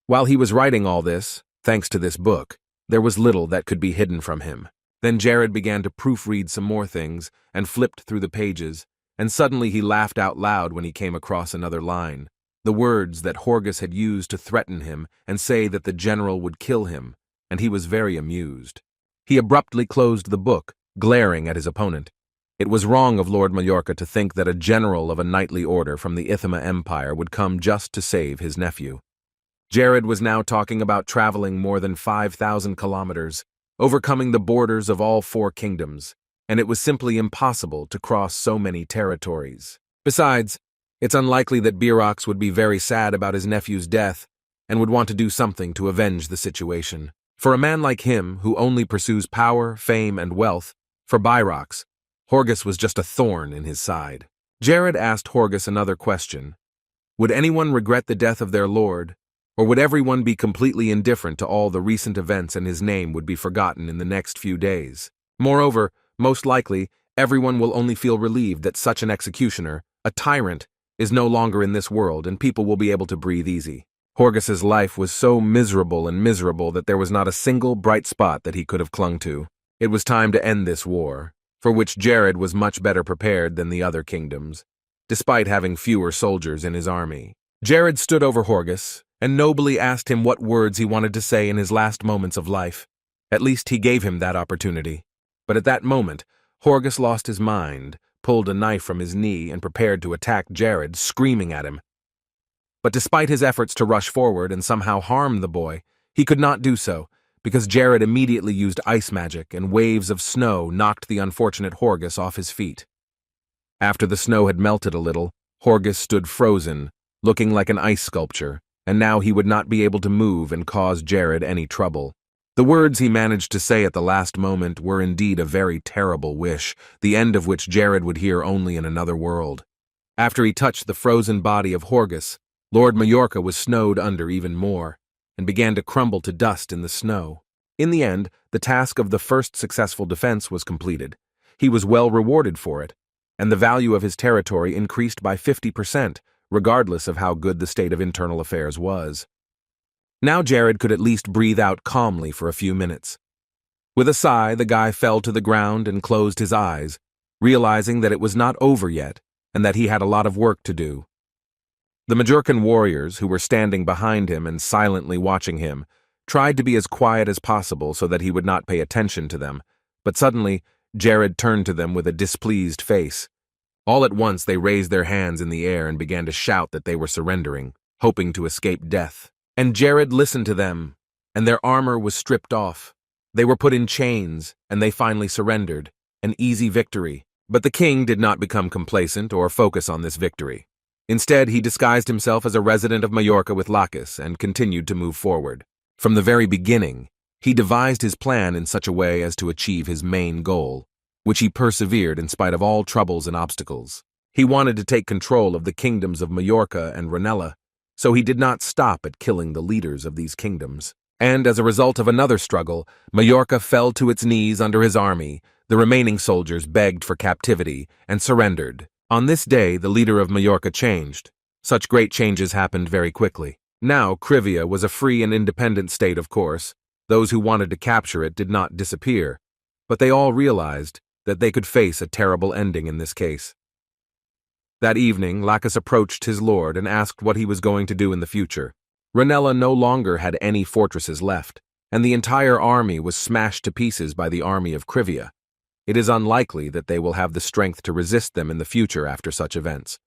While he was writing all this, thanks to this book, there was little that could be hidden from him. Then Jared began to proofread some more things and flipped through the pages, and suddenly he laughed out loud when he came across another line, the words that Horgus had used to threaten him and say that the general would kill him, and he was very amused. He abruptly closed the book, glaring at his opponent. It was wrong of Lord Mallorca to think that a general of a knightly order from the Ithima Empire would come just to save his nephew. Jared was now talking about traveling more than 5,000 kilometers, overcoming the borders of all 4 kingdoms, and it was simply impossible to cross so many territories. Besides, it's unlikely that Birax would be very sad about his nephew's death and would want to do something to avenge the situation. For a man like him, who only pursues power, fame, and wealth, for Birax, Horgus was just a thorn in his side. Jared asked Horgus another question. Would anyone regret the death of their lord, or would everyone be completely indifferent to all the recent events and his name would be forgotten in the next few days? Moreover, most likely, everyone will only feel relieved that such an executioner, a tyrant, is no longer in this world and people will be able to breathe easy. Horgus's life was so miserable that there was not a single bright spot that he could have clung to. It was time to end this war, for which Jared was much better prepared than the other kingdoms, despite having fewer soldiers in his army. Jared stood over Horgus and nobly asked him what words he wanted to say in his last moments of life. At least he gave him that opportunity. But at that moment, Horgus lost his mind, pulled a knife from his knee, and prepared to attack Jared, screaming at him. But despite his efforts to rush forward and somehow harm the boy, he could not do so, because Jared immediately used ice magic and waves of snow knocked the unfortunate Horgus off his feet. After the snow had melted a little, Horgus stood frozen, looking like an ice sculpture, and now he would not be able to move and cause Jared any trouble. The words he managed to say at the last moment were indeed a very terrible wish, the end of which Jared would hear only in another world. After he touched the frozen body of Horgus, Lord Mallorca was snowed under even more, and began to crumble to dust in the snow. In the end, the task of the first successful defense was completed. He was well rewarded for it, and the value of his territory increased by 50%, regardless of how good the state of internal affairs was. Now Jared could at least breathe out calmly for a few minutes. With a sigh, the guy fell to the ground and closed his eyes, realizing that it was not over yet, and that he had a lot of work to do. The Majorcan warriors, who were standing behind him and silently watching him, tried to be as quiet as possible so that he would not pay attention to them, but suddenly, Jared turned to them with a displeased face. All at once they raised their hands in the air and began to shout that they were surrendering, hoping to escape death. And Jared listened to them, and their armor was stripped off. They were put in chains, and they finally surrendered, an easy victory. But the king did not become complacent or focus on this victory. Instead, he disguised himself as a resident of Majorca with Lacis and continued to move forward. From the very beginning, he devised his plan in such a way as to achieve his main goal, which he persevered in spite of all troubles and obstacles. He wanted to take control of the kingdoms of Majorca and Renell, so he did not stop at killing the leaders of these kingdoms. And as a result of another struggle, Majorca fell to its knees under his army. The remaining soldiers begged for captivity and surrendered. On this day, the leader of Majorca changed. Such great changes happened very quickly. Now, Civia was a free and independent state, of course. Those who wanted to capture it did not disappear, but they all realized that they could face a terrible ending in this case. That evening, Lacis approached his lord and asked what he was going to do in the future. Renell no longer had any fortresses left, and the entire army was smashed to pieces by the army of Civia. It is unlikely that they will have the strength to resist them in the future after such events.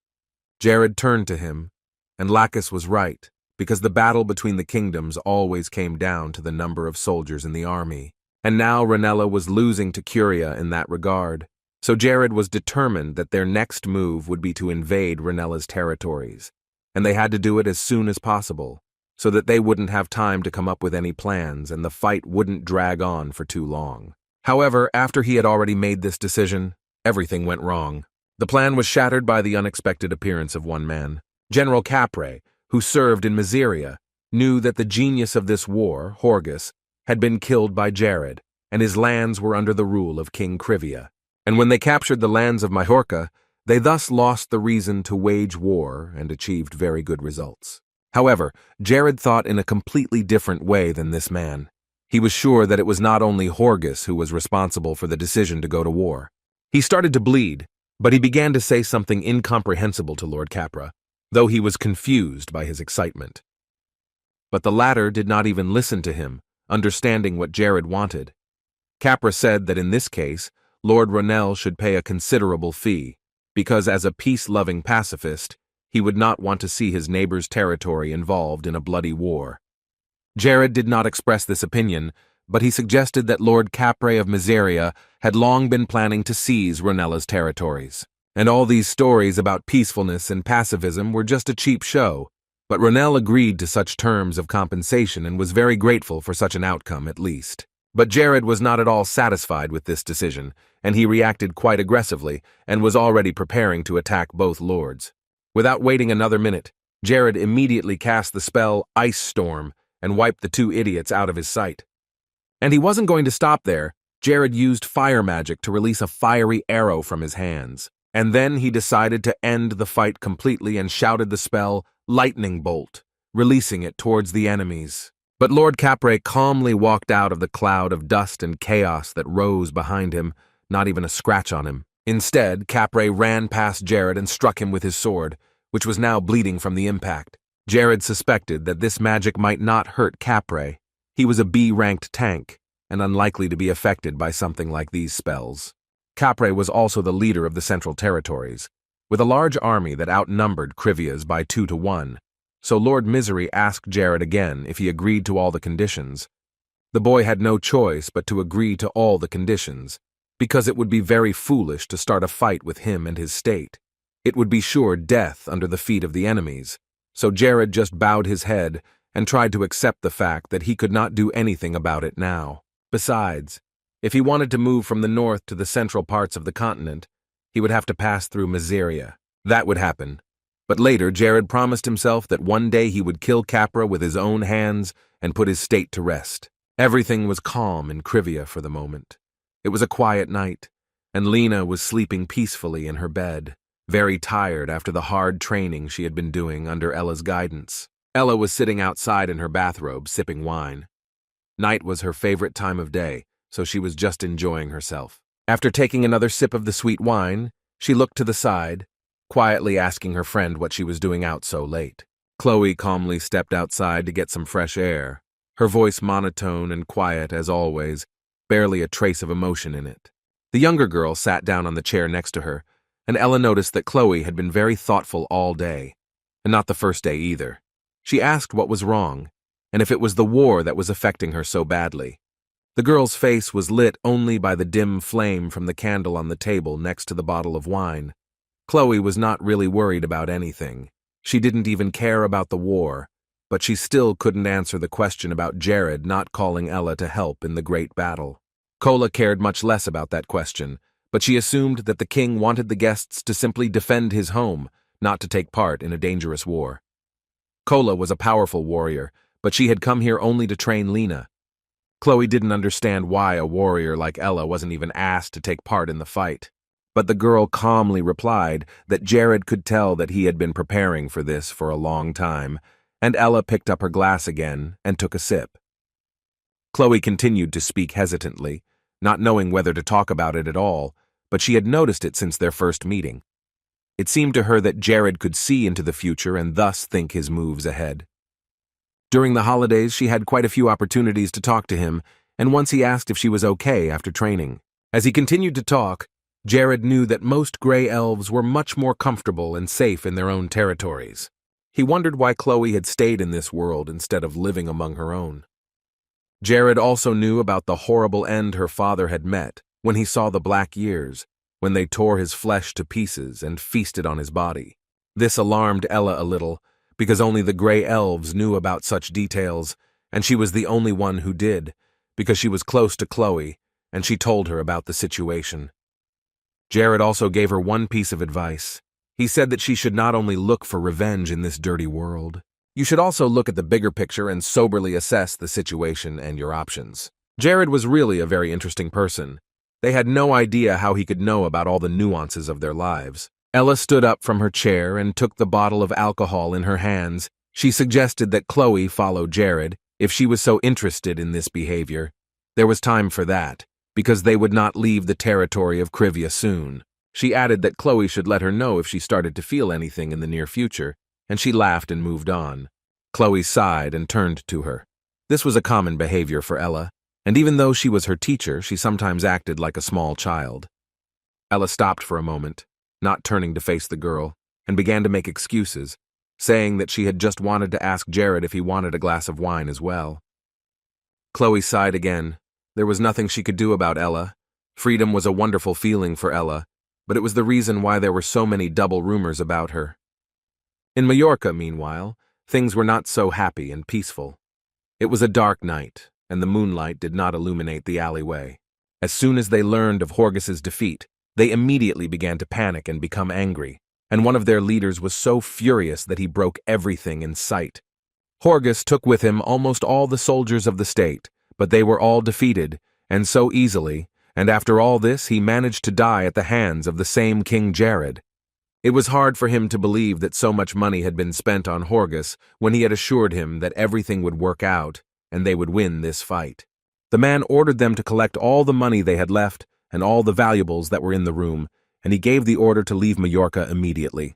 Jared turned to him, and Lacis was right, because the battle between the kingdoms always came down to the number of soldiers in the army. And now Renell was losing to Curia in that regard. So Jared was determined that their next move would be to invade Renell's territories, and they had to do it as soon as possible, so that they wouldn't have time to come up with any plans and the fight wouldn't drag on for too long. However, after he had already made this decision, everything went wrong. The plan was shattered by the unexpected appearance of one man. General Capre, who served in Miseria, knew that the genius of this war, Horgus, had been killed by Jared, and his lands were under the rule of King Civia. And when they captured the lands of Majorca, they thus lost the reason to wage war and achieved very good results. However, Jared thought in a completely different way than this man. He was sure that it was not only Horgus who was responsible for the decision to go to war. He started to bleed, but he began to say something incomprehensible to Lord Capra, though he was confused by his excitement. But the latter did not even listen to him, understanding what Jared wanted. Capra said that in this case, Lord Renell should pay a considerable fee, because as a peace-loving pacifist, he would not want to see his neighbor's territory involved in a bloody war. Jared did not express this opinion, but he suggested that Lord Capre of Miseria had long been planning to seize Renell's territories. And all these stories about peacefulness and pacifism were just a cheap show, but Renell agreed to such terms of compensation and was very grateful for such an outcome at least. But Jared was not at all satisfied with this decision, and he reacted quite aggressively and was already preparing to attack both lords. Without waiting another minute, Jared immediately cast the spell Ice Storm and wiped the two idiots out of his sight. And he wasn't going to stop there. Jared used fire magic to release a fiery arrow from his hands. And then he decided to end the fight completely and shouted the spell Lightning Bolt, releasing it towards the enemies. But Lord Capre calmly walked out of the cloud of dust and chaos that rose behind him, not even a scratch on him. Instead, Capre ran past Jared and struck him with his sword, which was now bleeding from the impact. Jared suspected that this magic might not hurt Capre. He was a B-ranked tank, and unlikely to be affected by something like these spells. Capre was also the leader of the Central Territories, with a large army that outnumbered Civia's by 2 to 1. So Lord Misery asked Jared again if he agreed to all the conditions. The boy had no choice but to agree to all the conditions, because it would be very foolish to start a fight with him and his state. It would be sure death under the feet of the enemies. So Jared just bowed his head and tried to accept the fact that he could not do anything about it now. Besides, if he wanted to move from the north to the central parts of the continent, he would have to pass through Miseria. That would happen. But later, Jared promised himself that one day he would kill Capra with his own hands and put his state to rest. Everything was calm in Civia for the moment. It was a quiet night, and Lena was sleeping peacefully in her bed, very tired after the hard training she had been doing under Ella's guidance. Ella was sitting outside in her bathrobe, sipping wine. Night was her favorite time of day, so she was just enjoying herself. After taking another sip of the sweet wine, she looked to the side, quietly asking her friend what she was doing out so late. Chloe calmly stepped outside to get some fresh air, her voice monotone and quiet as always, barely a trace of emotion in it. The younger girl sat down on the chair next to her, and Ella noticed that Chloe had been very thoughtful all day, and not the first day either. She asked what was wrong, and if it was the war that was affecting her so badly. The girl's face was lit only by the dim flame from the candle on the table next to the bottle of wine. Chloe was not really worried about anything. She didn't even care about the war, but she still couldn't answer the question about Jared not calling Ella to help in the great battle. Kola cared much less about that question, but she assumed that the king wanted the guests to simply defend his home, not to take part in a dangerous war. Kola was a powerful warrior, but she had come here only to train Lena. Chloe didn't understand why a warrior like Ella wasn't even asked to take part in the fight. But the girl calmly replied that Jared could tell that he had been preparing for this for a long time, and Ella picked up her glass again and took a sip. Chloe continued to speak hesitantly, not knowing whether to talk about it at all, but she had noticed it since their first meeting. It seemed to her that Jared could see into the future and thus think his moves ahead. During the holidays, she had quite a few opportunities to talk to him, and once he asked if she was okay after training. As he continued to talk, Jared knew that most gray elves were much more comfortable and safe in their own territories. He wondered why Chloe had stayed in this world instead of living among her own. Jared also knew about the horrible end her father had met when he saw the Black Years, when they tore his flesh to pieces and feasted on his body. This alarmed Ella a little, because only the gray elves knew about such details, and she was the only one who did, because she was close to Chloe, and she told her about the situation. Jared also gave her one piece of advice. He said that she should not only look for revenge in this dirty world, you should also look at the bigger picture and soberly assess the situation and your options. Jared was really a very interesting person. They had no idea how he could know about all the nuances of their lives. Ella stood up from her chair and took the bottle of alcohol in her hands. She suggested that Chloe follow Jared if she was so interested in this behavior. There was time for that, because they would not leave the territory of Civia soon. She added that Chloe should let her know if she started to feel anything in the near future, and she laughed and moved on. Chloe sighed and turned to her. This was a common behavior for Ella, and even though she was her teacher, she sometimes acted like a small child. Ella stopped for a moment, not turning to face the girl, and began to make excuses, saying that she had just wanted to ask Jared if he wanted a glass of wine as well. Chloe sighed again. There was nothing she could do about Ella. Freedom was a wonderful feeling for Ella, but it was the reason why there were so many double rumors about her. In Majorca, meanwhile, things were not so happy and peaceful. It was a dark night, and the moonlight did not illuminate the alleyway. As soon as they learned of Horgus's defeat, they immediately began to panic and become angry, and one of their leaders was so furious that he broke everything in sight. Horgus took with him almost all the soldiers of the state, but they were all defeated, and so easily, and after all this he managed to die at the hands of the same King Jared. It was hard for him to believe that so much money had been spent on Horgus when he had assured him that everything would work out and they would win this fight. The man ordered them to collect all the money they had left and all the valuables that were in the room, and he gave the order to leave Majorca immediately.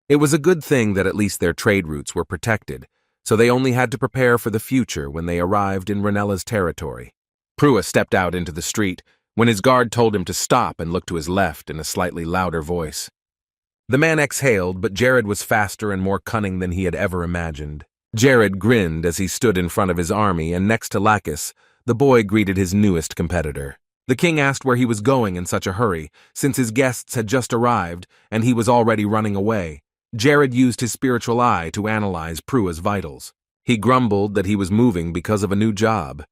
It was a good thing that at least their trade routes were protected, so they only had to prepare for the future when they arrived in Renella's territory. Prua stepped out into the street when his guard told him to stop and look to his left in a slightly louder voice. The man exhaled, but Jared was faster and more cunning than he had ever imagined. Jared grinned as he stood in front of his army, and next to Lacis, the boy greeted his newest competitor. The king asked where he was going in such a hurry, since his guests had just arrived and he was already running away. Jared used his spiritual eye to analyze Prua's vitals. He grumbled that he was moving because of a new job,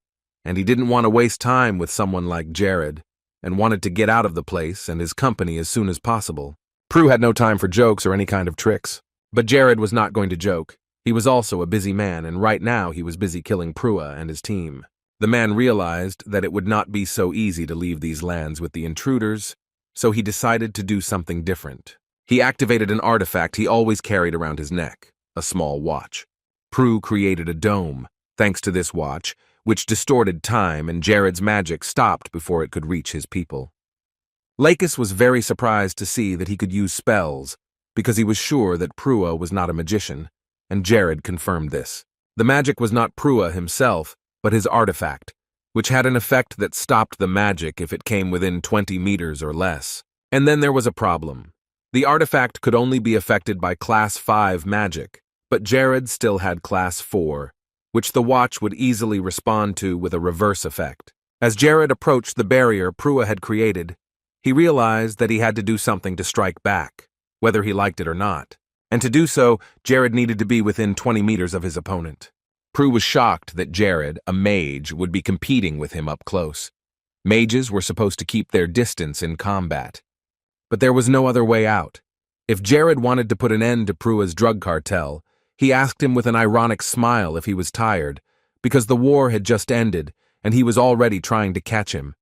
and he didn't want to waste time with someone like Jared, and wanted to get out of the place and his company as soon as possible. Prue had no time for jokes or any kind of tricks, but Jared was not going to joke. He was also a busy man, and right now he was busy killing Prua and his team. The man realized that it would not be so easy to leave these lands with the intruders, so he decided to do something different. He activated an artifact he always carried around his neck, a small watch. Prue created a dome, thanks to this watch, which distorted time, and Jared's magic stopped before it could reach his people. Lacis was very surprised to see that he could use spells, because he was sure that Prua was not a magician, and Jared confirmed this. The magic was not Prua himself, but his artifact, which had an effect that stopped the magic if it came within 20 meters or less. And then there was a problem. The artifact could only be affected by Class 5 magic, but Jared still had Class 4, which the watch would easily respond to with a reverse effect. As Jared approached the barrier Prua had created, he realized that he had to do something to strike back, whether he liked it or not. And to do so, Jared needed to be within 20 meters of his opponent. Prue was shocked that Jared, a mage, would be competing with him up close. Mages were supposed to keep their distance in combat. But there was no other way out. If Jared wanted to put an end to Prua's drug cartel, he asked him with an ironic smile if he was tired, because the war had just ended and he was already trying to catch him.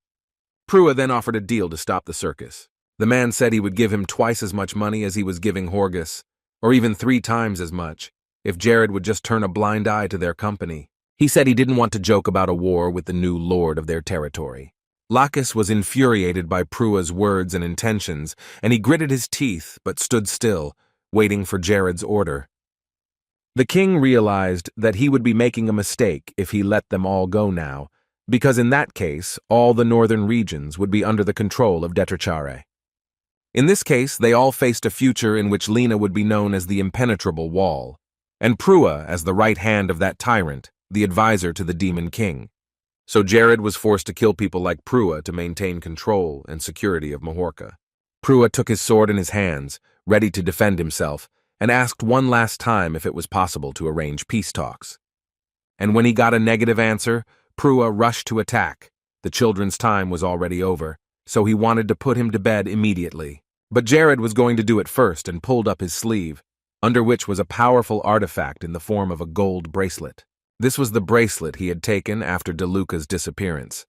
Prua then offered a deal to stop the circus. The man said he would give him twice as much money as he was giving Horgus, or even 3 times as much, if Jared would just turn a blind eye to their company. He said he didn't want to joke about a war with the new lord of their territory. Lacis was infuriated by Prua's words and intentions, and he gritted his teeth but stood still, waiting for Jared's order. The king realized that he would be making a mistake if he let them all go now, because in that case, all the northern regions would be under the control of Detrachare. In this case, they all faced a future in which Lena would be known as the impenetrable wall, and Prua as the right hand of that tyrant, the advisor to the demon king. So Jared was forced to kill people like Prua to maintain control and security of Mahorka. Prua took his sword in his hands, ready to defend himself, and asked one last time if it was possible to arrange peace talks. And when he got a negative answer, Prua rushed to attack. The children's time was already over, so he wanted to put him to bed immediately. But Jared was going to do it first and pulled up his sleeve, under which was a powerful artifact in the form of a gold bracelet. This was the bracelet he had taken after DeLuca's disappearance.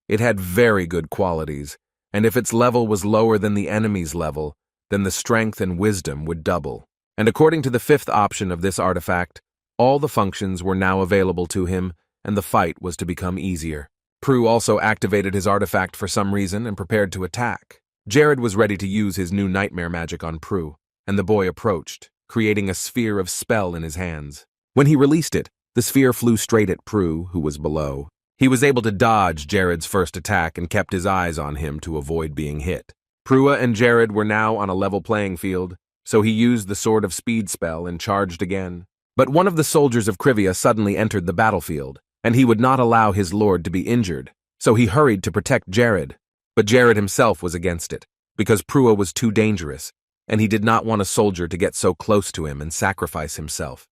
It had very good qualities, and if its level was lower than the enemy's level, then the strength and wisdom would double. And according to the 5th option of this artifact, all the functions were now available to him, and the fight was to become easier. Prue also activated his artifact for some reason and prepared to attack. Jared was ready to use his new nightmare magic on Prue, and the boy approached, creating a sphere of spell in his hands. When he released it, the sphere flew straight at Prue, who was below. He was able to dodge Jared's first attack and kept his eyes on him to avoid being hit. Prua and Jared were now on a level playing field, so he used the Sword of Speed spell and charged again. But one of the soldiers of Civia suddenly entered the battlefield, and he would not allow his lord to be injured, so he hurried to protect Jared. But Jared himself was against it, because Prua was too dangerous, and he did not want a soldier to get so close to him and sacrifice himself.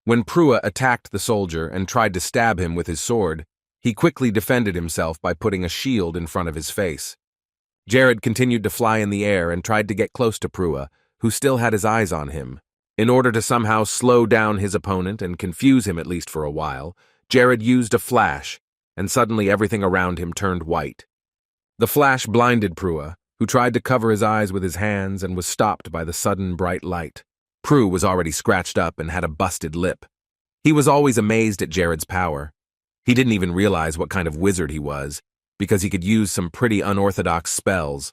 When Prua attacked the soldier and tried to stab him with his sword, he quickly defended himself by putting a shield in front of his face. Jared continued to fly in the air and tried to get close to Prua, who still had his eyes on him. In order to somehow slow down his opponent and confuse him at least for a while, Jared used a flash, and suddenly everything around him turned white. The flash blinded Prua, who tried to cover his eyes with his hands and was stopped by the sudden bright light. Prue was already scratched up and had a busted lip. He was always amazed at Jared's power. He didn't even realize what kind of wizard he was, because he could use some pretty unorthodox spells.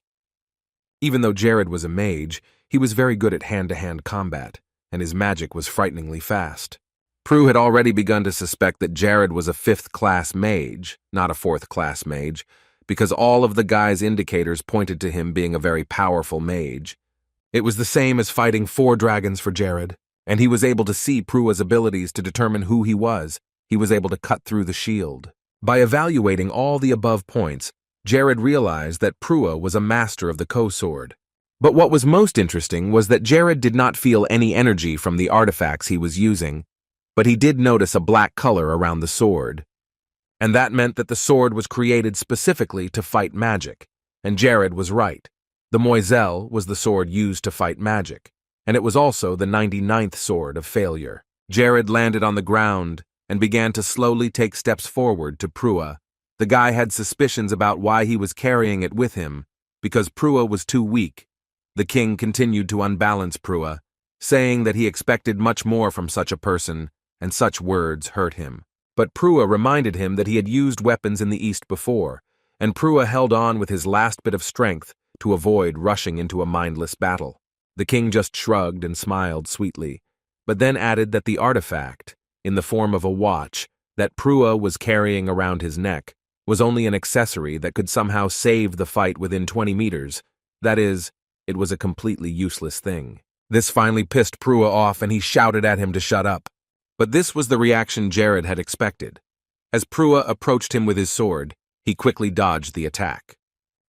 Even though Jared was a mage, he was very good at hand-to-hand combat, and his magic was frighteningly fast. Prue had already begun to suspect that Jared was a 5th-class mage, not a 4th-class mage, because all of the guy's indicators pointed to him being a very powerful mage. It was the same as fighting 4 dragons for Jared, and he was able to see Prua's abilities to determine who he was. He was able to cut through the shield. By evaluating all the above points, Jared realized that Prua was a master of the Ko-sword. But what was most interesting was that Jared did not feel any energy from the artifacts he was using, but he did notice a black color around the sword. And that meant that the sword was created specifically to fight magic, and Jared was right. The Moiselle was the sword used to fight magic, and it was also the 99th sword of failure. Jared landed on the ground and began to slowly take steps forward to Prua. The guy had suspicions about why he was carrying it with him, because Prua was too weak. The king continued to unbalance Prua, saying that he expected much more from such a person, and such words hurt him. But Prua reminded him that he had used weapons in the East before, and Prua held on with his last bit of strength to avoid rushing into a mindless battle. The king just shrugged and smiled sweetly, but then added that the artifact, in the form of a watch, that Prua was carrying around his neck, was only an accessory that could somehow save the fight within 20 meters. That is, it was a completely useless thing. This finally pissed Prua off and he shouted at him to shut up. But this was the reaction Jared had expected. As Prua approached him with his sword, He quickly dodged the attack.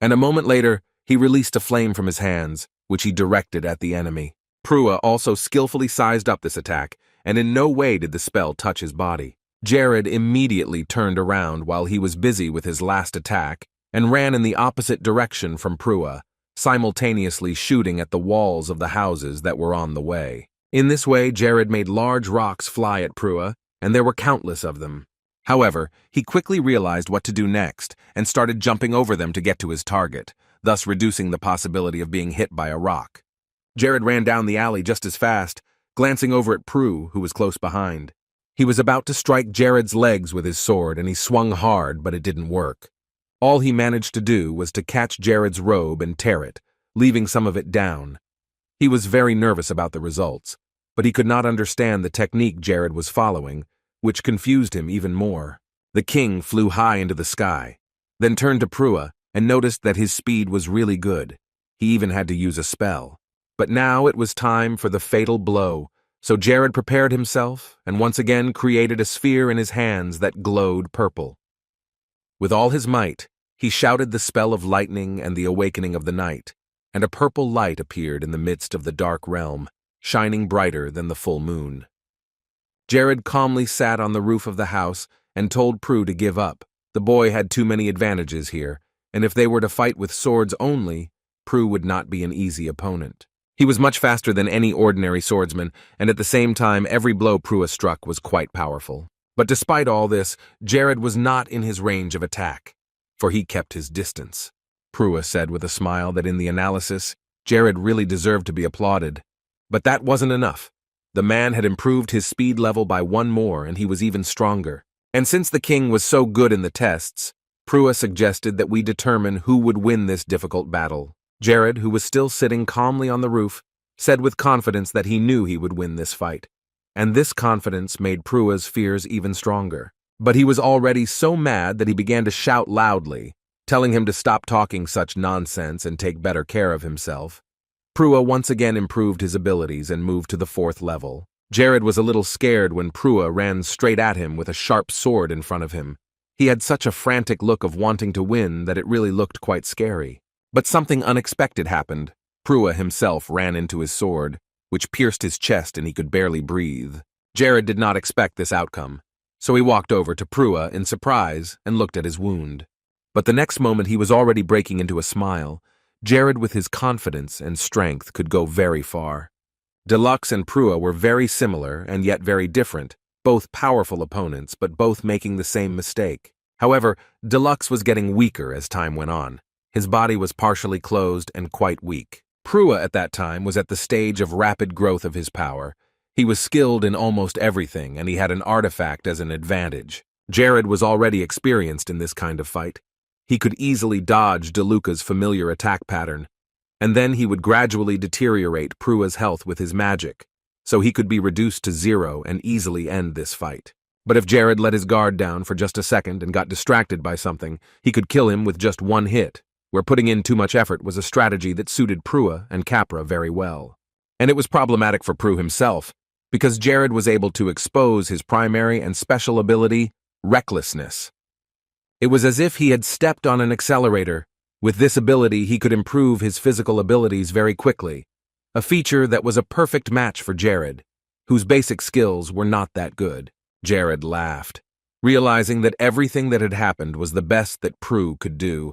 And a moment later, he released a flame from his hands, which he directed at the enemy. Prua also skillfully sized up this attack, and in no way did the spell touch his body. Jared immediately turned around while he was busy with his last attack and ran in the opposite direction from Prua, simultaneously shooting at the walls of the houses that were on the way. In this way, Jared made large rocks fly at Prua, and there were countless of them. However, he quickly realized what to do next and started jumping over them to get to his target, thus reducing the possibility of being hit by a rock. Jared ran down the alley just as fast, glancing over at Prue, who was close behind. He was about to strike Jared's legs with his sword, and he swung hard, but it didn't work. All he managed to do was to catch Jared's robe and tear it, leaving some of it down. He was very nervous about the results, but he could not understand the technique Jared was following, which confused him even more. The king flew high into the sky, then turned to Prua and noticed that his speed was really good. He even had to use a spell. But now it was time for the fatal blow, so Jared prepared himself and once again created a sphere in his hands that glowed purple. With all his might, he shouted the spell of lightning and the awakening of the night, and a purple light appeared in the midst of the dark realm, shining brighter than the full moon. Jared calmly sat on the roof of the house and told Prue to give up. The boy had too many advantages here, and if they were to fight with swords only, Prue would not be an easy opponent. He was much faster than any ordinary swordsman, and at the same time every blow Prua struck was quite powerful. But despite all this, Jared was not in his range of attack, for he kept his distance. Prua said with a smile that in the analysis, Jared really deserved to be applauded. But that wasn't enough. The man had improved his speed level by one more, and he was even stronger. And since the king was so good in the tests, Prua suggested that we determine who would win this difficult battle. Jared, who was still sitting calmly on the roof, said with confidence that he knew he would win this fight. And this confidence made Prua's fears even stronger. But he was already so mad that he began to shout loudly, telling him to stop talking such nonsense and take better care of himself. Prua once again improved his abilities and moved to the 4th level. Jared was a little scared when Prua ran straight at him with a sharp sword in front of him. He had such a frantic look of wanting to win that it really looked quite scary. But something unexpected happened. Prua himself ran into his sword, which pierced his chest and he could barely breathe. Jared did not expect this outcome, so he walked over to Prua in surprise and looked at his wound. But the next moment he was already breaking into a smile. Jared, with his confidence and strength, could go very far. Deluxe and Prua were very similar and yet very different, both powerful opponents but both making the same mistake. However, Deluxe was getting weaker as time went on. His body was partially closed and quite weak. Prua at that time was at the stage of rapid growth of his power. He was skilled in almost everything, and he had an artifact as an advantage. Jared was already experienced in this kind of fight. He could easily dodge Deluca's familiar attack pattern, and then he would gradually deteriorate Prua's health with his magic, so he could be reduced to 0 and easily end this fight. But if Jared let his guard down for just a second and got distracted by something, he could kill him with just one hit, where putting in too much effort was a strategy that suited Prua and Capra very well. And it was problematic for Prue himself, because Jared was able to expose his primary and special ability, recklessness. It was as if he had stepped on an accelerator. With this ability, he could improve his physical abilities very quickly, a feature that was a perfect match for Jared, whose basic skills were not that good. Jared laughed, realizing that everything that had happened was the best that Prue could do.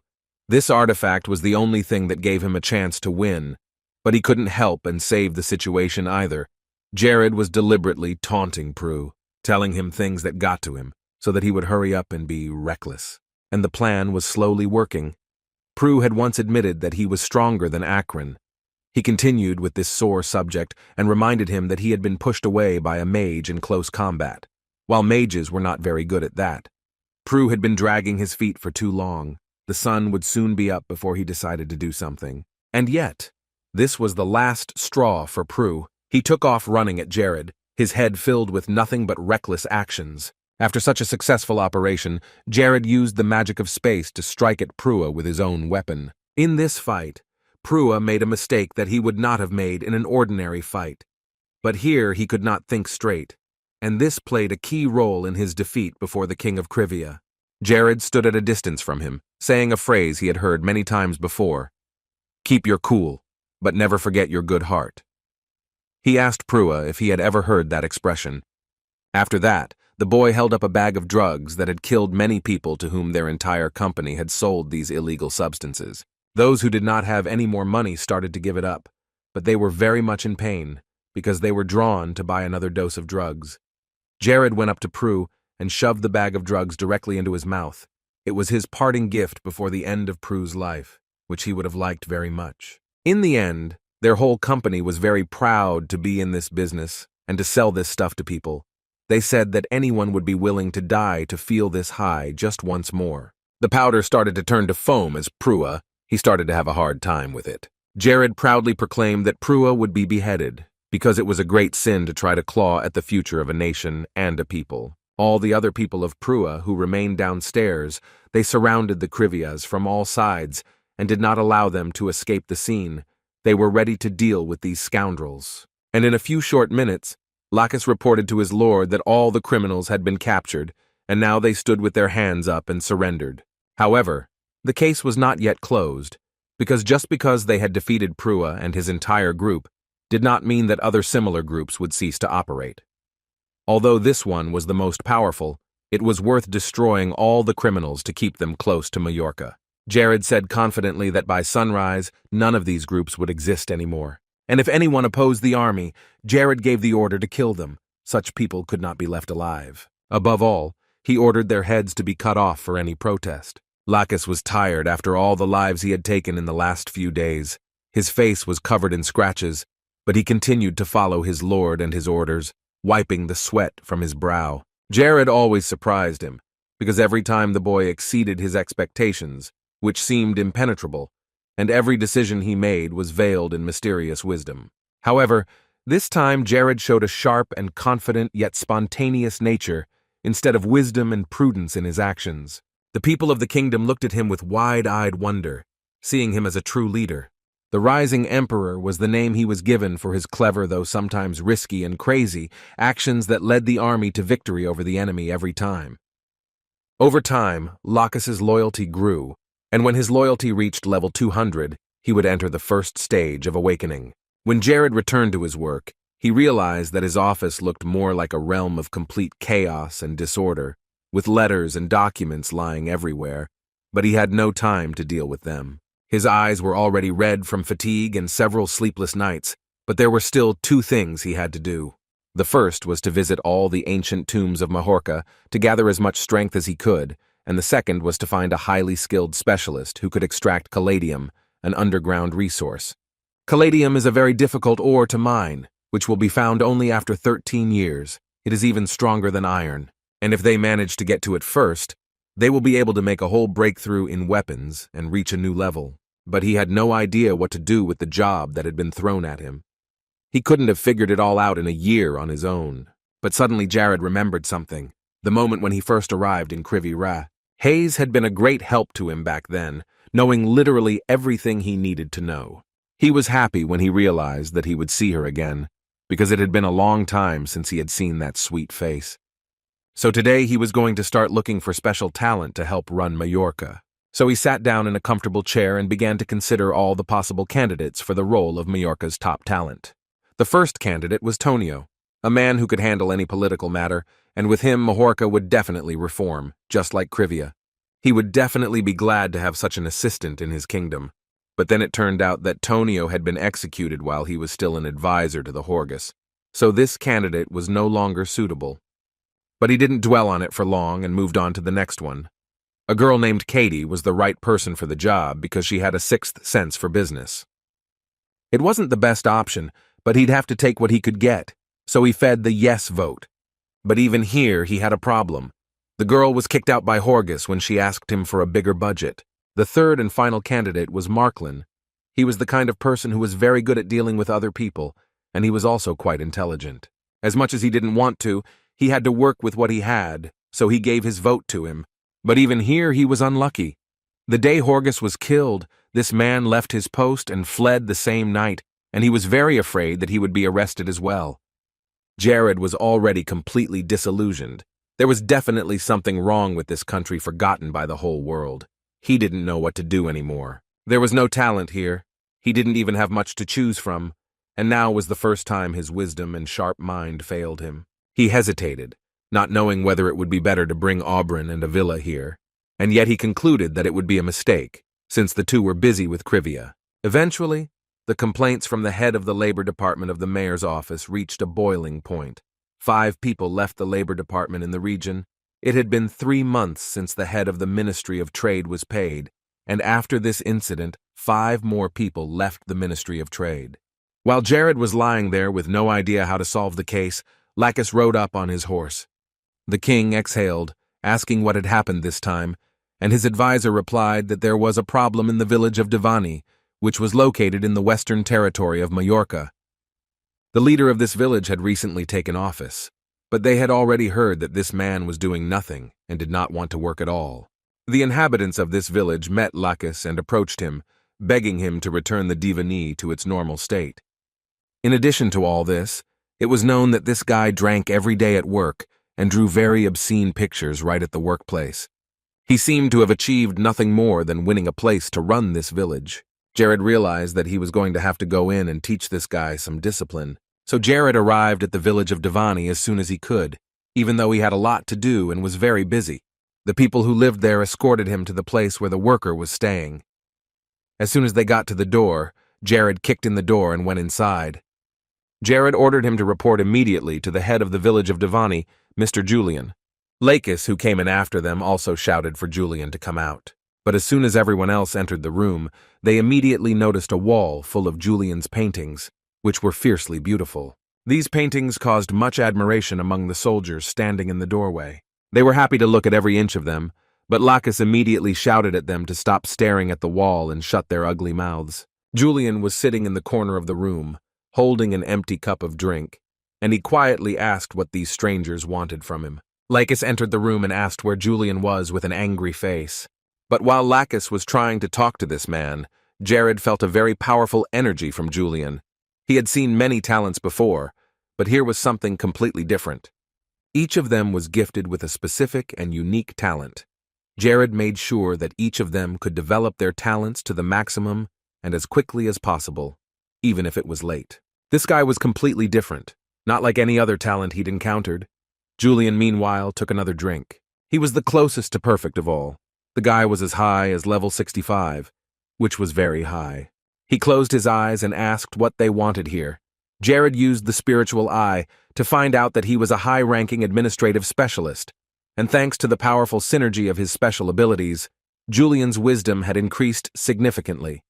This artifact was the only thing that gave him a chance to win, but he couldn't help and save the situation either. Jared was deliberately taunting Prue, telling him things that got to him, so that he would hurry up and be reckless. And the plan was slowly working. Prue had once admitted that he was stronger than Akron. He continued with this sore subject and reminded him that he had been pushed away by a mage in close combat, while mages were not very good at that. Prue had been dragging his feet for too long. The sun would soon be up before he decided to do something. And yet, this was the last straw for Prue. He took off running at Jared, his head filled with nothing but reckless actions. After such a successful operation, Jared used the magic of space to strike at Prua with his own weapon. In this fight, Prua made a mistake that he would not have made in an ordinary fight. But here he could not think straight, and this played a key role in his defeat before the King of Civia. Jared stood at a distance from him, saying a phrase he had heard many times before. Keep your cool, but never forget your good heart. He asked Prua if he had ever heard that expression. After that, the boy held up a bag of drugs that had killed many people to whom their entire company had sold these illegal substances. Those who did not have any more money started to give it up, but they were very much in pain because they were drawn to buy another dose of drugs. Jared went up to Prue and shoved the bag of drugs directly into his mouth. It was his parting gift before the end of Prue's life, which he would have liked very much. In the end, their whole company was very proud to be in this business and to sell this stuff to people. They said that anyone would be willing to die to feel this high just once more. The powder started to turn to foam as Prua, he started to have a hard time with it. Jared proudly proclaimed that Prua would be beheaded, because it was a great sin to try to claw at the future of a nation and a people. All the other people of Prua who remained downstairs, they surrounded the Crivias from all sides and did not allow them to escape the scene. They were ready to deal with these scoundrels. And in a few short minutes, Lacis reported to his lord that all the criminals had been captured, and now they stood with their hands up and surrendered. However, the case was not yet closed, because just because they had defeated Prua and his entire group did not mean that other similar groups would cease to operate. Although this one was the most powerful, it was worth destroying all the criminals to keep them close to Majorca. Jared said confidently that by sunrise, none of these groups would exist anymore. And if anyone opposed the army, Jared gave the order to kill them. Such people could not be left alive. Above all, he ordered their heads to be cut off for any protest. Lacis was tired after all the lives he had taken in the last few days. His face was covered in scratches, but he continued to follow his lord and his orders, wiping the sweat from his brow. Jared always surprised him, because every time the boy exceeded his expectations, which seemed impenetrable, and every decision he made was veiled in mysterious wisdom. However, this time Jared showed a sharp and confident yet spontaneous nature instead of wisdom and prudence in his actions. The people of the kingdom looked at him with wide-eyed wonder, seeing him as a true leader. The Rising Emperor was the name he was given for his clever, though sometimes risky and crazy, actions that led the army to victory over the enemy every time. Over time, Lacis's loyalty grew, and when his loyalty reached level 200, he would enter the first stage of awakening. When Jared returned to his work, he realized that his office looked more like a realm of complete chaos and disorder, with letters and documents lying everywhere, but he had no time to deal with them. His eyes were already red from fatigue and several sleepless nights, but there were still two things he had to do. The first was to visit all the ancient tombs of Majorca to gather as much strength as he could, and the second was to find a highly skilled specialist who could extract caladium, an underground resource. Caladium is a very difficult ore to mine, which will be found only after 13 years. It is even stronger than iron, and if they manage to get to it first, they will be able to make a whole breakthrough in weapons and reach a new level. But he had no idea what to do with the job that had been thrown at him. He couldn't have figured it all out in a year on his own. But suddenly Jared remembered something, the moment when he first arrived in Crivi Ra. Hayes had been a great help to him back then, knowing literally everything he needed to know. He was happy when he realized that he would see her again, because it had been a long time since he had seen that sweet face. So today he was going to start looking for special talent to help run Majorca. So he sat down in a comfortable chair and began to consider all the possible candidates for the role of Majorca's top talent. The first candidate was Tonio, a man who could handle any political matter, and with him Majorca would definitely reform, just like Crivia. He would definitely be glad to have such an assistant in his kingdom. But then it turned out that Tonio had been executed while he was still an advisor to the Horgus, so this candidate was no longer suitable. But he didn't dwell on it for long and moved on to the next one. A girl named Katie was the right person for the job because she had a sixth sense for business. It wasn't the best option, but he'd have to take what he could get, so he fed the yes vote. But even here he had a problem. The girl was kicked out by Horgus when she asked him for a bigger budget. The third and final candidate was Marklin. He was the kind of person who was very good at dealing with other people, and he was also quite intelligent. As much as he didn't want to, he had to work with what he had, so he gave his vote to him. But even here he was unlucky. The day Horgus was killed, this man left his post and fled the same night, and he was very afraid that he would be arrested as well. Jared was already completely disillusioned, There was definitely something wrong with this country forgotten by the whole world. He didn't know what to do anymore. There was no talent here. He didn't even have much to choose from, and now was the first time his wisdom and sharp mind failed him. He hesitated, not knowing whether it would be better to bring Aubryn and Avila here, and yet he concluded that it would be a mistake, since the two were busy with Civia. Eventually, the complaints from the head of the labor department of the mayor's office reached a boiling point. 5 people left the labor department in the region. It had been 3 months since the head of the Ministry of Trade was paid, and after this incident, 5 more people left the Ministry of Trade. While Jared was lying there with no idea how to solve the case, Lacis rode up on his horse. The king exhaled, asking what had happened this time, and his advisor replied that there was a problem in the village of Divani, which was located in the western territory of Majorca. The leader of this village had recently taken office, but they had already heard that this man was doing nothing and did not want to work at all. The inhabitants of this village met Lacis and approached him, begging him to return the Divani to its normal state. In addition to all this, it was known that this guy drank every day at work and drew very obscene pictures right at the workplace. He seemed to have achieved nothing more than winning a place to run this village. Jared realized that he was going to have to go in and teach this guy some discipline. So Jared arrived at the village of Divani as soon as he could, even though he had a lot to do and was very busy. The people who lived there escorted him to the place where the worker was staying. As soon as they got to the door, Jared kicked in the door and went inside. Jared ordered him to report immediately to the head of the village of Divani, Mr. Julian. Lacis, who came in after them, also shouted for Julian to come out. But as soon as everyone else entered the room, they immediately noticed a wall full of Julian's paintings, which were fiercely beautiful. These paintings caused much admiration among the soldiers standing in the doorway. They were happy to look at every inch of them, but Lacis immediately shouted at them to stop staring at the wall and shut their ugly mouths. Julian was sitting in the corner of the room, holding an empty cup of drink, and he quietly asked what these strangers wanted from him. Lacis entered the room and asked where Julian was with an angry face. But while Lacis was trying to talk to this man, Jared felt a very powerful energy from Julian. He had seen many talents before, but here was something completely different. Each of them was gifted with a specific and unique talent. Jared made sure that each of them could develop their talents to the maximum and as quickly as possible, even if it was late. This guy was completely different, not like any other talent he'd encountered. Julian, meanwhile, took another drink. He was the closest to perfect of all. The guy was as high as level 65, which was very high. He closed his eyes and asked what they wanted here. Jared used the spiritual eye to find out that he was a high-ranking administrative specialist, and thanks to the powerful synergy of his special abilities, Julian's wisdom had increased significantly.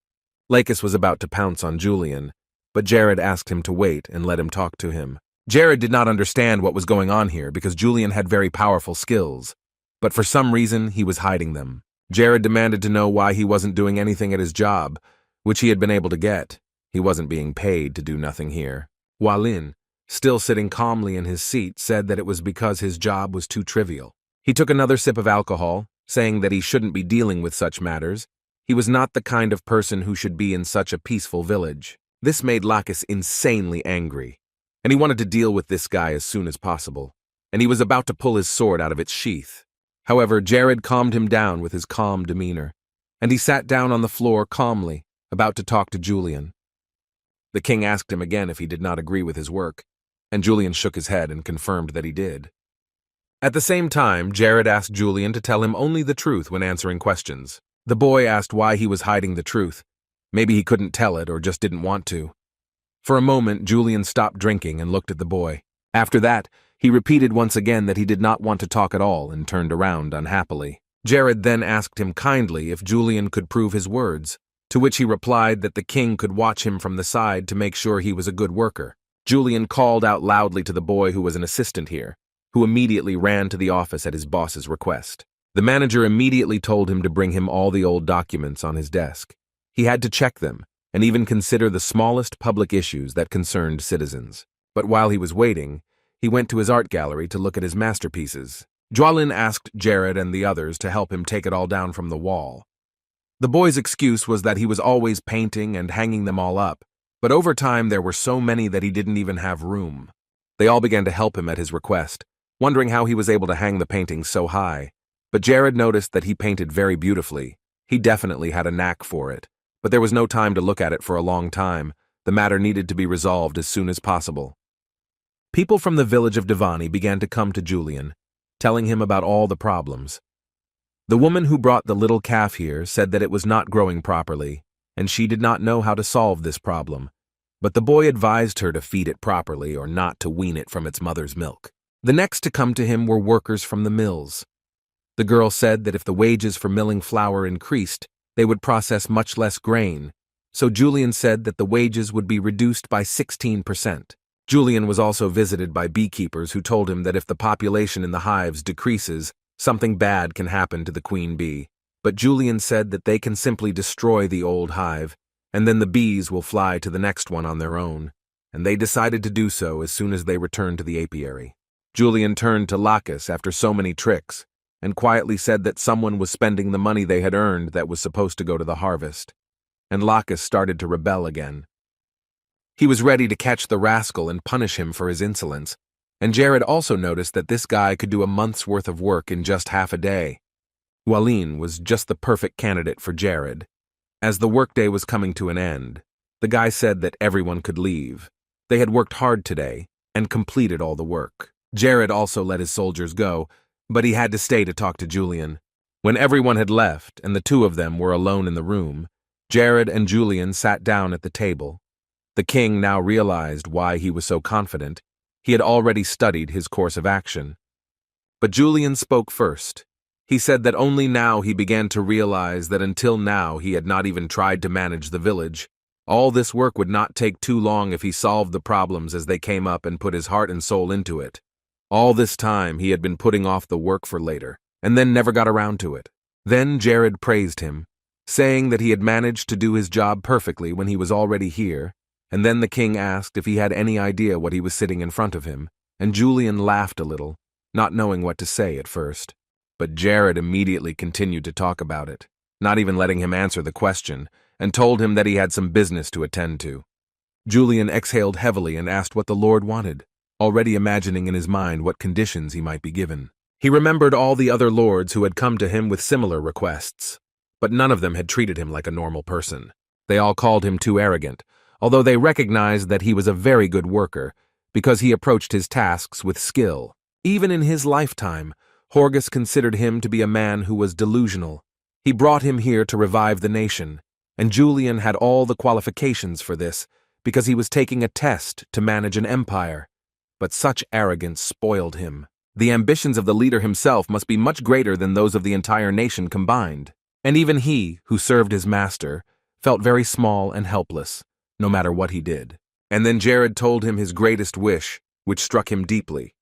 Lacis was about to pounce on Julian, but Jared asked him to wait and let him talk to him. Jared did not understand what was going on here because Julian had very powerful skills, but for some reason he was hiding them. Jared demanded to know why he wasn't doing anything at his job, which he had been able to get. He wasn't being paid to do nothing here. Walin, still sitting calmly in his seat, said that it was because his job was too trivial. He took another sip of alcohol, saying that he shouldn't be dealing with such matters. He was not the kind of person who should be in such a peaceful village. This made Lacis insanely angry, and he wanted to deal with this guy as soon as possible, and he was about to pull his sword out of its sheath. However, Jared calmed him down with his calm demeanor, and he sat down on the floor calmly, about to talk to Julian. The king asked him again if he did not agree with his work, and Julian shook his head and confirmed that he did. At the same time, Jared asked Julian to tell him only the truth when answering questions. The boy asked why he was hiding the truth. Maybe he couldn't tell it or just didn't want to. For a moment, Julian stopped drinking and looked at the boy. After that, he repeated once again that he did not want to talk at all and turned around unhappily. Jared then asked him kindly if Julian could prove his words, to which he replied that the king could watch him from the side to make sure he was a good worker. Julian called out loudly to the boy who was an assistant here, who immediately ran to the office at his boss's request. The manager immediately told him to bring him all the old documents on his desk. He had to check them and even consider the smallest public issues that concerned citizens. But while he was waiting, he went to his art gallery to look at his masterpieces. Jualin asked Jared and the others to help him take it all down from the wall. The boy's excuse was that he was always painting and hanging them all up, but over time there were so many that he didn't even have room. They all began to help him at his request, wondering how he was able to hang the paintings so high. But Jared noticed that he painted very beautifully. He definitely had a knack for it. But there was no time to look at it for a long time. The matter needed to be resolved as soon as possible. People from the village of Devani began to come to Julian, telling him about all the problems. The woman who brought the little calf here said that it was not growing properly, and she did not know how to solve this problem. But the boy advised her to feed it properly or not to wean it from its mother's milk. The next to come to him were workers from the mills. The girl said that if the wages for milling flour increased, they would process much less grain, so Julian said that the wages would be reduced by 16%. Julian was also visited by beekeepers who told him that if the population in the hives decreases, something bad can happen to the queen bee. But Julian said that they can simply destroy the old hive, and then the bees will fly to the next one on their own, and they decided to do so as soon as they returned to the apiary. Julian turned to Lacis after so many tricks, and quietly said that someone was spending the money they had earned that was supposed to go to the harvest. And Lacis started to rebel again. He was ready to catch the rascal and punish him for his insolence, and Jared also noticed that this guy could do a month's worth of work in just half a day. Walene was just the perfect candidate for Jared. As the workday was coming to an end, the guy said that everyone could leave. They had worked hard today and completed all the work. Jared also let his soldiers go, but he had to stay to talk to Julian. When everyone had left and the two of them were alone in the room, Jared and Julian sat down at the table. The king now realized why he was so confident. He had already studied his course of action. But Julian spoke first. He said that only now he began to realize that until now he had not even tried to manage the village. All this work would not take too long if he solved the problems as they came up and put his heart and soul into it. All this time he had been putting off the work for later, and then never got around to it. Then Jared praised him, saying that he had managed to do his job perfectly when he was already here, and then the king asked if he had any idea what he was sitting in front of him, and Julian laughed a little, not knowing what to say at first. But Jared immediately continued to talk about it, not even letting him answer the question, and told him that he had some business to attend to. Julian exhaled heavily and asked what the Lord wanted, already imagining in his mind what conditions he might be given. He remembered all the other lords who had come to him with similar requests, but none of them had treated him like a normal person. They all called him too arrogant, although they recognized that he was a very good worker, because he approached his tasks with skill. Even in his lifetime, Horgus considered him to be a man who was delusional. He brought him here to revive the nation, and Julian had all the qualifications for this, because he was taking a test to manage an empire. But such arrogance spoiled him. The ambitions of the leader himself must be much greater than those of the entire nation combined. And even he, who served his master, felt very small and helpless, no matter what he did. And then Jared told him his greatest wish, which struck him deeply.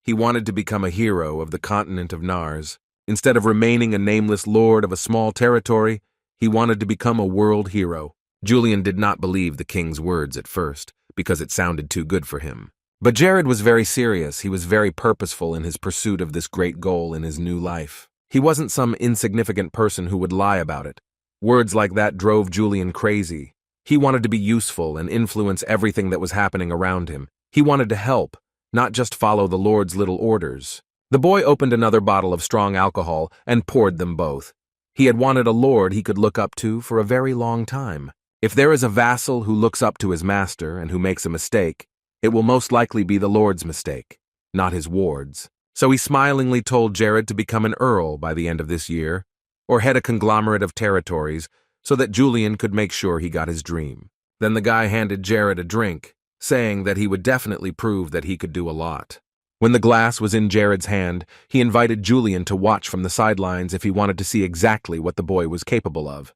He wanted to become a hero of the continent of Nars. Instead of remaining a nameless lord of a small territory, he wanted to become a world hero. Julian did not believe the king's words at first, because it sounded too good for him. But Jared was very serious. He was very purposeful in his pursuit of this great goal in his new life. He wasn't some insignificant person who would lie about it. Words like that drove Julian crazy. He wanted to be useful and influence everything that was happening around him. He wanted to help, not just follow the Lord's little orders. The boy opened another bottle of strong alcohol and poured them both. He had wanted a lord he could look up to for a very long time. If there is a vassal who looks up to his master and who makes a mistake, it will most likely be the Lord's mistake, not his ward's. So he smilingly told Jared to become an earl by the end of this year, or head a conglomerate of territories, so that Julian could make sure he got his dream. Then the guy handed Jared a drink, saying that he would definitely prove that he could do a lot. When the glass was in Jared's hand, he invited Julian to watch from the sidelines if he wanted to see exactly what the boy was capable of.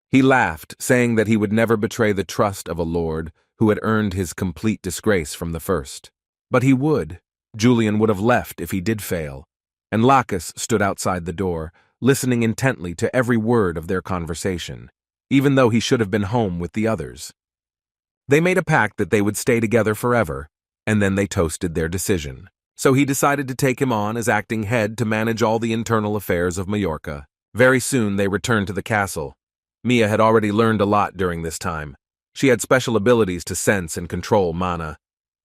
He laughed, saying that he would never betray the trust of a lord who had earned his complete disgrace from the first. But he would. Julian would have left if he did fail, and Lacis stood outside the door, listening intently to every word of their conversation, even though he should have been home with the others. They made a pact that they would stay together forever, and then they toasted their decision. So he decided to take him on as acting head to manage all the internal affairs of Majorca. Very soon they returned to the castle. Mia had already learned a lot during this time. She had special abilities to sense and control mana.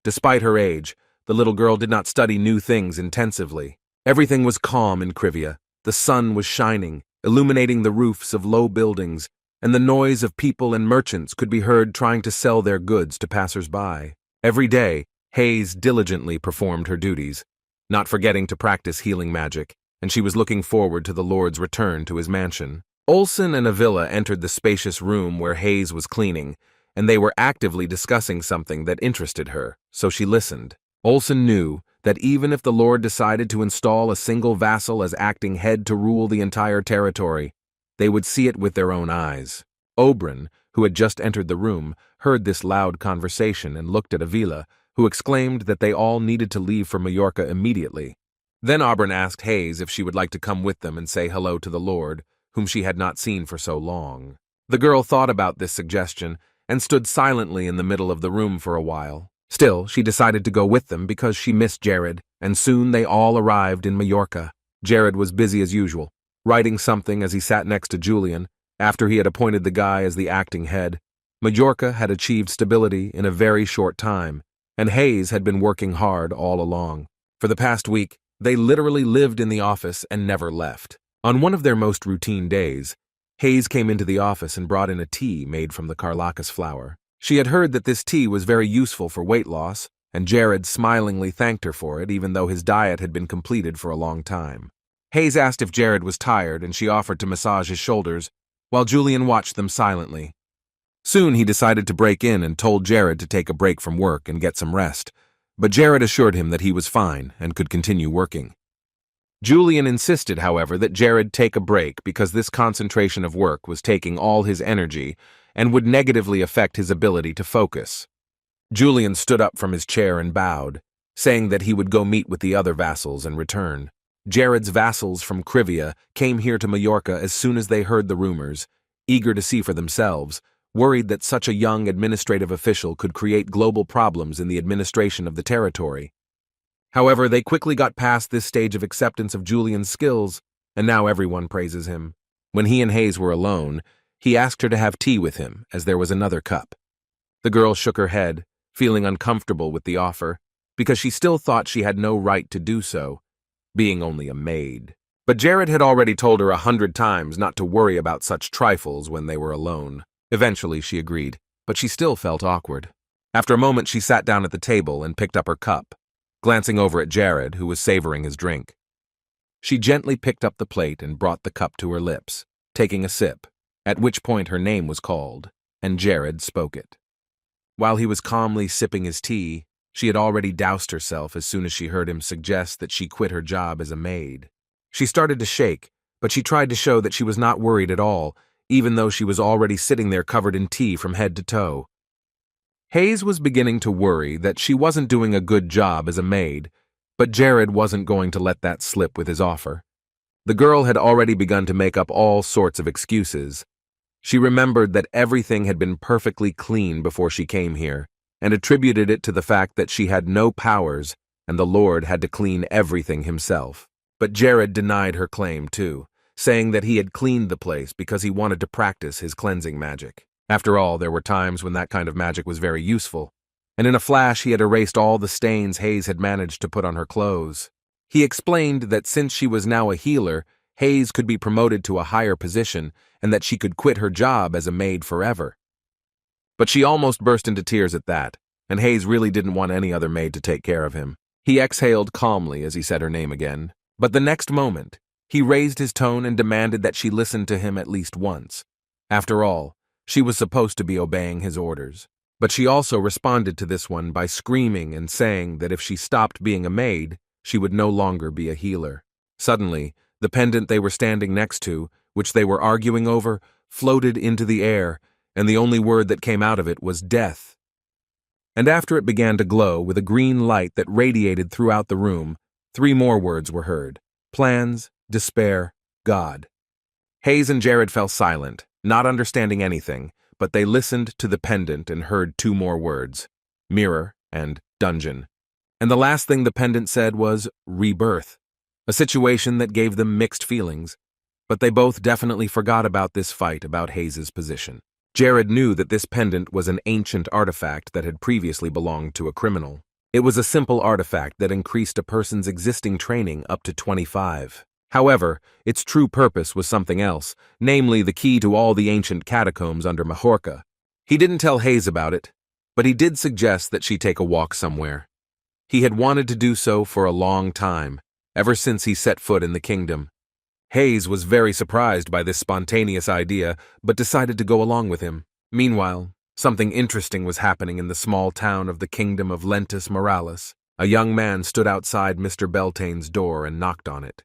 Despite her age, the little girl did not study new things intensively. Everything was calm in Civia. The sun was shining, illuminating the roofs of low buildings, and the noise of people and merchants could be heard trying to sell their goods to passers-by. Every day, Hayes diligently performed her duties, not forgetting to practice healing magic, and she was looking forward to the Lord's return to his mansion. Olsen and Isabella entered the spacious room where Hayes was cleaning, and they were actively discussing something that interested her, so she listened. Olsen knew that even if the Lord decided to install a single vassal as acting head to rule the entire territory, they would see it with their own eyes. Oberyn, who had just entered the room, heard this loud conversation and looked at Avila, who exclaimed that they all needed to leave for Majorca immediately. Then Oberyn asked Hayes if she would like to come with them and say hello to the Lord, whom she had not seen for so long. The girl thought about this suggestion and stood silently in the middle of the room for a while. Still, she decided to go with them because she missed Jared, and soon they all arrived in Majorca. Jared was busy as usual, writing something as he sat next to Julian, after he had appointed the guy as the acting head. Majorca had achieved stability in a very short time, and Hayes had been working hard all along. For the past week, they literally lived in the office and never left. On one of their most routine days, Hayes came into the office and brought in a tea made from the Lacis flower. She had heard that this tea was very useful for weight loss, and Jared smilingly thanked her for it even though his diet had been completed for a long time. Hayes asked if Jared was tired and she offered to massage his shoulders, while Julian watched them silently. Soon he decided to break in and told Jared to take a break from work and get some rest, but Jared assured him that he was fine and could continue working. Julian insisted, however, that Jared take a break because this concentration of work was taking all his energy and would negatively affect his ability to focus. Julian stood up from his chair and bowed, saying that he would go meet with the other vassals and return. Jared's vassals from Civia came here to Majorca as soon as they heard the rumors, eager to see for themselves, worried that such a young administrative official could create global problems in the administration of the territory. However, they quickly got past this stage of acceptance of Julian's skills, and now everyone praises him. When he and Hayes were alone, he asked her to have tea with him, as there was another cup. The girl shook her head, feeling uncomfortable with the offer, because she still thought she had no right to do so, being only a maid. But Jared had already told her 100 times not to worry about such trifles when they were alone. Eventually, she agreed, but she still felt awkward. After a moment, she sat down at the table and picked up her cup, glancing over at Jared, who was savoring his drink. She gently picked up the plate and brought the cup to her lips, taking a sip, at which point her name was called, and Jared spoke it. While he was calmly sipping his tea, she had already doused herself as soon as she heard him suggest that she quit her job as a maid. She started to shake, but she tried to show that she was not worried at all, even though she was already sitting there covered in tea from head to toe. Hayes was beginning to worry that she wasn't doing a good job as a maid, but Jared wasn't going to let that slip with his offer. The girl had already begun to make up all sorts of excuses. She remembered that everything had been perfectly clean before she came here, and attributed it to the fact that she had no powers and the Lord had to clean everything himself. But Jared denied her claim too, saying that he had cleaned the place because he wanted to practice his cleansing magic. After all, there were times when that kind of magic was very useful, and in a flash he had erased all the stains Hayes had managed to put on her clothes. He explained that since she was now a healer, Hayes could be promoted to a higher position and that she could quit her job as a maid forever. But she almost burst into tears at that, and Hayes really didn't want any other maid to take care of him. He exhaled calmly as he said her name again, but the next moment, he raised his tone and demanded that she listen to him at least once. After all, she was supposed to be obeying his orders. But she also responded to this one by screaming and saying that if she stopped being a maid, she would no longer be a healer. Suddenly, the pendant they were standing next to, which they were arguing over, floated into the air, and the only word that came out of it was death. And after it began to glow with a green light that radiated throughout the room, 3 more words were heard: plans, despair, God. Hayes and Jared fell silent, not understanding anything, but they listened to the pendant and heard 2 more words: mirror and dungeon. And the last thing the pendant said was rebirth, a situation that gave them mixed feelings, but they both definitely forgot about this fight about Hayes's position. Jared knew that this pendant was an ancient artifact that had previously belonged to a criminal. It was a simple artifact that increased a person's existing training up to 25. However, its true purpose was something else, namely the key to all the ancient catacombs under Mahorka. He didn't tell Hayes about it, but he did suggest that she take a walk somewhere. He had wanted to do so for a long time, ever since he set foot in the kingdom. Hayes was very surprised by this spontaneous idea, but decided to go along with him. Meanwhile, something interesting was happening in the small town of the kingdom of Lentus Moralis. A young man stood outside Mr. Beltane's door and knocked on it.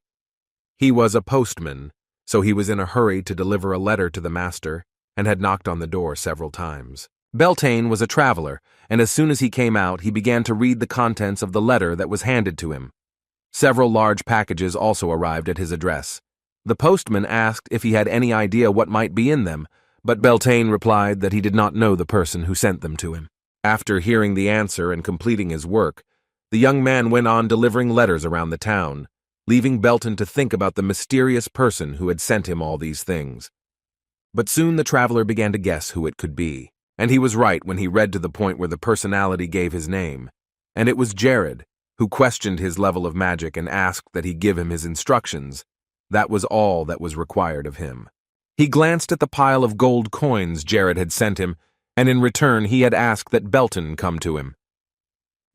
He was a postman, so he was in a hurry to deliver a letter to the master, and had knocked on the door several times. Beltane was a traveler, and as soon as he came out, he began to read the contents of the letter that was handed to him. Several large packages also arrived at his address. The postman asked if he had any idea what might be in them, but Beltane replied that he did not know the person who sent them to him. After hearing the answer and completing his work, the young man went on delivering letters around the town, leaving Belton to think about the mysterious person who had sent him all these things. But soon the traveler began to guess who it could be, and he was right when he read to the point where the personality gave his name. And it was Jared, who questioned his level of magic and asked that he give him his instructions. That was all that was required of him. He glanced at the pile of gold coins Jared had sent him, and in return he had asked that Belton come to him.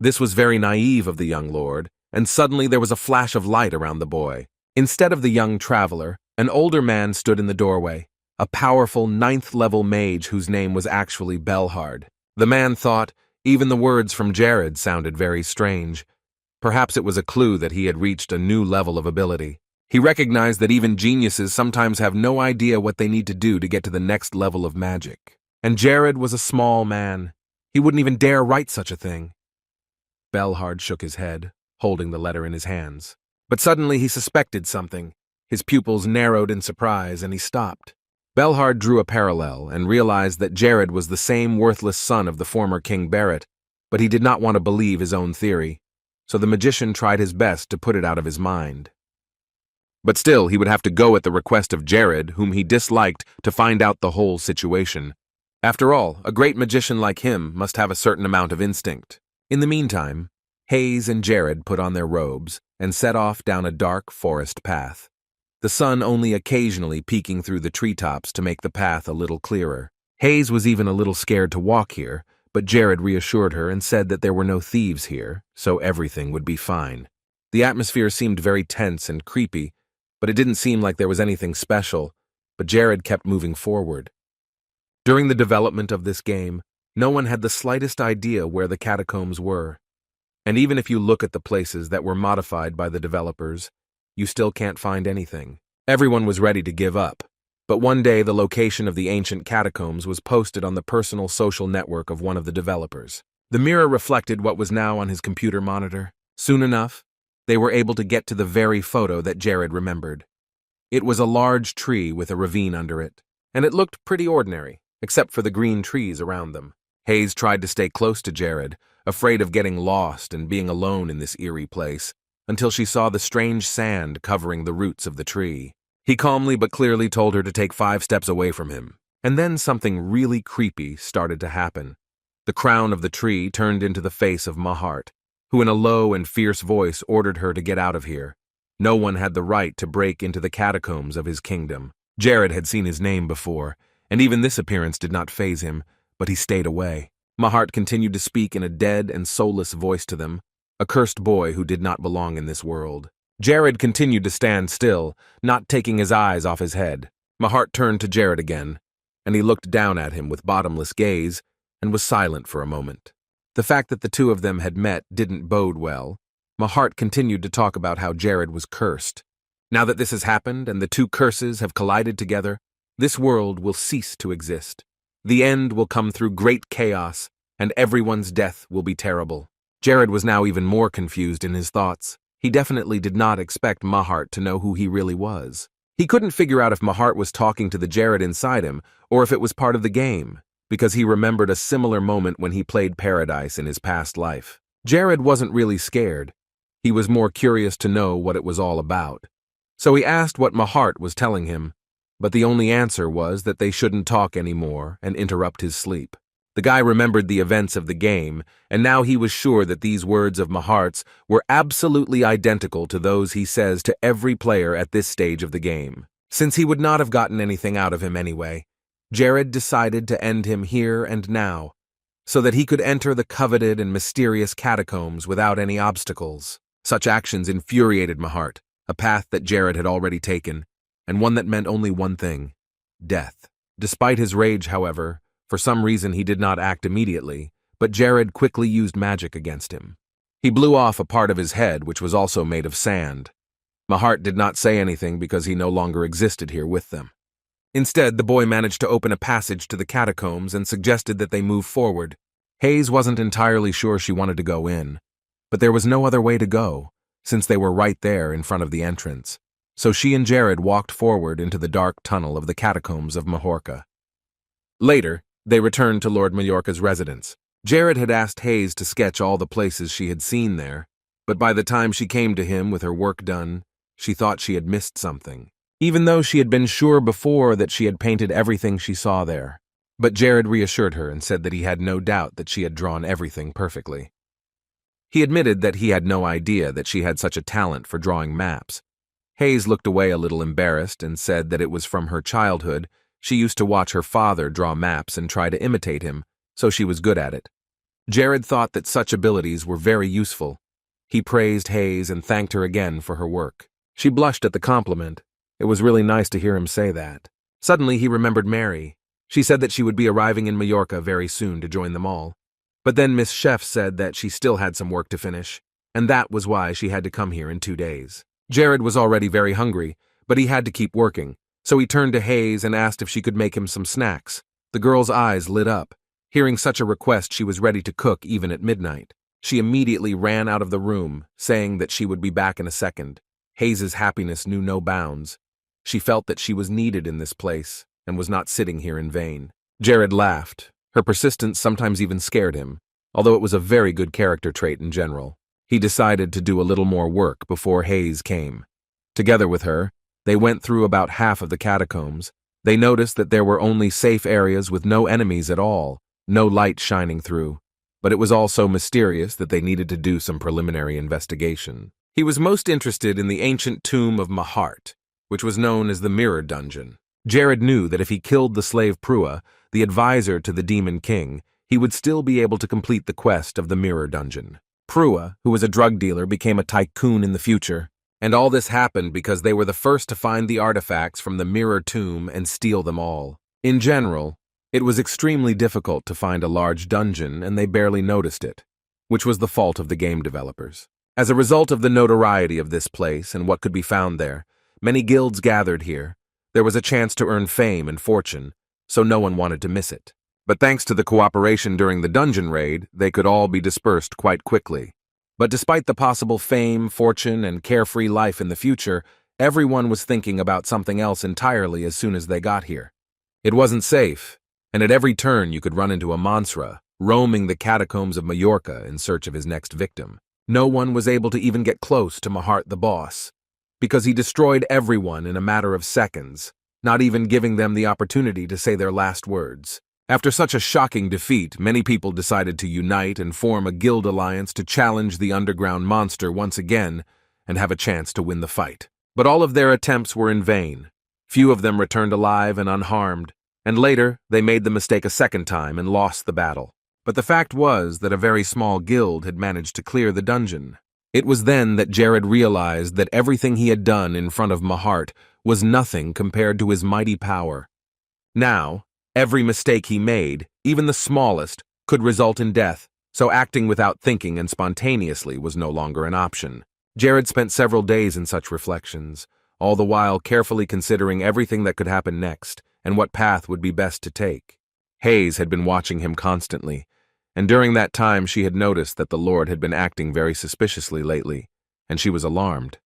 This was very naive of the young lord, and suddenly there was a flash of light around the boy. Instead of the young traveler, an older man stood in the doorway, a powerful 9th-level mage whose name was actually Belhard. The man thought even the words from Jared sounded very strange. Perhaps it was a clue that he had reached a new level of ability. He recognized that even geniuses sometimes have no idea what they need to do to get to the next level of magic. And Jared was a small man. He wouldn't even dare write such a thing. Belhard shook his head, holding the letter in his hands. But suddenly he suspected something. His pupils narrowed in surprise, and he stopped. Belhard drew a parallel and realized that Jared was the same worthless son of the former King Barrett, but he did not want to believe his own theory, so the magician tried his best to put it out of his mind. But still, he would have to go at the request of Jared, whom he disliked, to find out the whole situation. After all, a great magician like him must have a certain amount of instinct. In the meantime, Hayes and Jared put on their robes and set off down a dark forest path, the sun only occasionally peeking through the treetops to make the path a little clearer. Hayes was even a little scared to walk here, but Jared reassured her and said that there were no thieves here, so everything would be fine. The atmosphere seemed very tense and creepy, but it didn't seem like there was anything special, but Jared kept moving forward. During the development of this game, no one had the slightest idea where the catacombs were. And even if you look at the places that were modified by the developers, you still can't find anything. Everyone was ready to give up. But one day the location of the ancient catacombs was posted on the personal social network of one of the developers. The mirror reflected what was now on his computer monitor. Soon enough, they were able to get to the very photo that Jared remembered. It was a large tree with a ravine under it, and it looked pretty ordinary, except for the green trees around them. Hayes tried to stay close to Jared, afraid of getting lost and being alone in this eerie place, until she saw the strange sand covering the roots of the tree. He calmly but clearly told her to take 5 steps away from him. And then something really creepy started to happen. The crown of the tree turned into the face of Mahart, who in a low and fierce voice ordered her to get out of here. No one had the right to break into the catacombs of his kingdom. Jared had seen his name before, and even this appearance did not faze him, but he stayed away. Mahart continued to speak in a dead and soulless voice to them, a cursed boy who did not belong in this world. Jared continued to stand still, not taking his eyes off his head. Mahart turned to Jared again, and he looked down at him with bottomless gaze and was silent for a moment. The fact that the two of them had met didn't bode well. Mahart continued to talk about how Jared was cursed. Now that this has happened and the two curses have collided together, this world will cease to exist. The end will come through great chaos, and everyone's death will be terrible. Jared was now even more confused in his thoughts. He definitely did not expect Mahart to know who he really was. He couldn't figure out if Mahart was talking to the Jared inside him, or if it was part of the game, because he remembered a similar moment when he played Paradise in his past life. Jared wasn't really scared. He was more curious to know what it was all about. So he asked what Mahart was telling him, but the only answer was that they shouldn't talk anymore and interrupt his sleep. The guy remembered the events of the game, and now he was sure that these words of Mahart's were absolutely identical to those he says to every player at this stage of the game. Since he would not have gotten anything out of him anyway, Jared decided to end him here and now, so that he could enter the coveted and mysterious catacombs without any obstacles. Such actions infuriated Mahart, a path that Jared had already taken, and one that meant only one thing: death. Despite his rage, however, for some reason he did not act immediately, but Jared quickly used magic against him. He blew off a part of his head, which was also made of sand. Mahart did not say anything because he no longer existed here with them. Instead, the boy managed to open a passage to the catacombs and suggested that they move forward. Hayes wasn't entirely sure she wanted to go in, but there was no other way to go, since they were right there in front of the entrance. So she and Jared walked forward into the dark tunnel of the catacombs of Majorca. Later, they returned to Lord Majorca's residence. Jared had asked Hayes to sketch all the places she had seen there, but by the time she came to him with her work done, she thought she had missed something, even though she had been sure before that she had painted everything she saw there. But Jared reassured her and said that he had no doubt that she had drawn everything perfectly. He admitted that he had no idea that she had such a talent for drawing maps. Hayes looked away a little embarrassed and said that it was from her childhood. She used to watch her father draw maps and try to imitate him, so she was good at it. Jared thought that such abilities were very useful. He praised Hayes and thanked her again for her work. She blushed at the compliment. It was really nice to hear him say that. Suddenly he remembered Mary. She said that she would be arriving in Majorca very soon to join them all. But then Miss Chef said that she still had some work to finish, and that was why she had to come here in 2 days. Jared was already very hungry, but he had to keep working, so he turned to Hayes and asked if she could make him some snacks. The girl's eyes lit up. Hearing such a request, she was ready to cook even at midnight. She immediately ran out of the room, saying that she would be back in a second. Hayes's happiness knew no bounds. She felt that she was needed in this place and was not sitting here in vain. Jared laughed. Her persistence sometimes even scared him, although it was a very good character trait in general. He decided to do a little more work before Hayes came. Together with her, they went through about half of the catacombs. They noticed that there were only safe areas with no enemies at all, no light shining through, but it was all so mysterious that they needed to do some preliminary investigation. He was most interested in the ancient tomb of Mahart, which was known as the Mirror Dungeon. Jared knew that if he killed the slave Prua, the advisor to the Demon King, he would still be able to complete the quest of the Mirror Dungeon. Prua, who was a drug dealer, became a tycoon in the future, and all this happened because they were the first to find the artifacts from the Mirror Tomb and steal them all. In general, it was extremely difficult to find a large dungeon, and they barely noticed it, which was the fault of the game developers. As a result of the notoriety of this place and what could be found there, many guilds gathered here. There was a chance to earn fame and fortune, so no one wanted to miss it. But thanks to the cooperation during the dungeon raid, they could all be dispersed quite quickly. But despite the possible fame, fortune, and carefree life in the future, everyone was thinking about something else entirely as soon as they got here. It wasn't safe, and at every turn you could run into a Monsra, roaming the catacombs of Majorca in search of his next victim. No one was able to even get close to Mahart the boss, because he destroyed everyone in a matter of seconds, not even giving them the opportunity to say their last words. After such a shocking defeat, many people decided to unite and form a guild alliance to challenge the underground monster once again and have a chance to win the fight. But all of their attempts were in vain. Few of them returned alive and unharmed, and later they made the mistake a second time and lost the battle. But the fact was that a very small guild had managed to clear the dungeon. It was then that Jared realized that everything he had done in front of Mahart was nothing compared to his mighty power. Now, every mistake he made, even the smallest, could result in death, so acting without thinking and spontaneously was no longer an option. Jared spent several days in such reflections, all the while carefully considering everything that could happen next and what path would be best to take. Hayes had been watching him constantly, and during that time she had noticed that the Lord had been acting very suspiciously lately, and she was alarmed.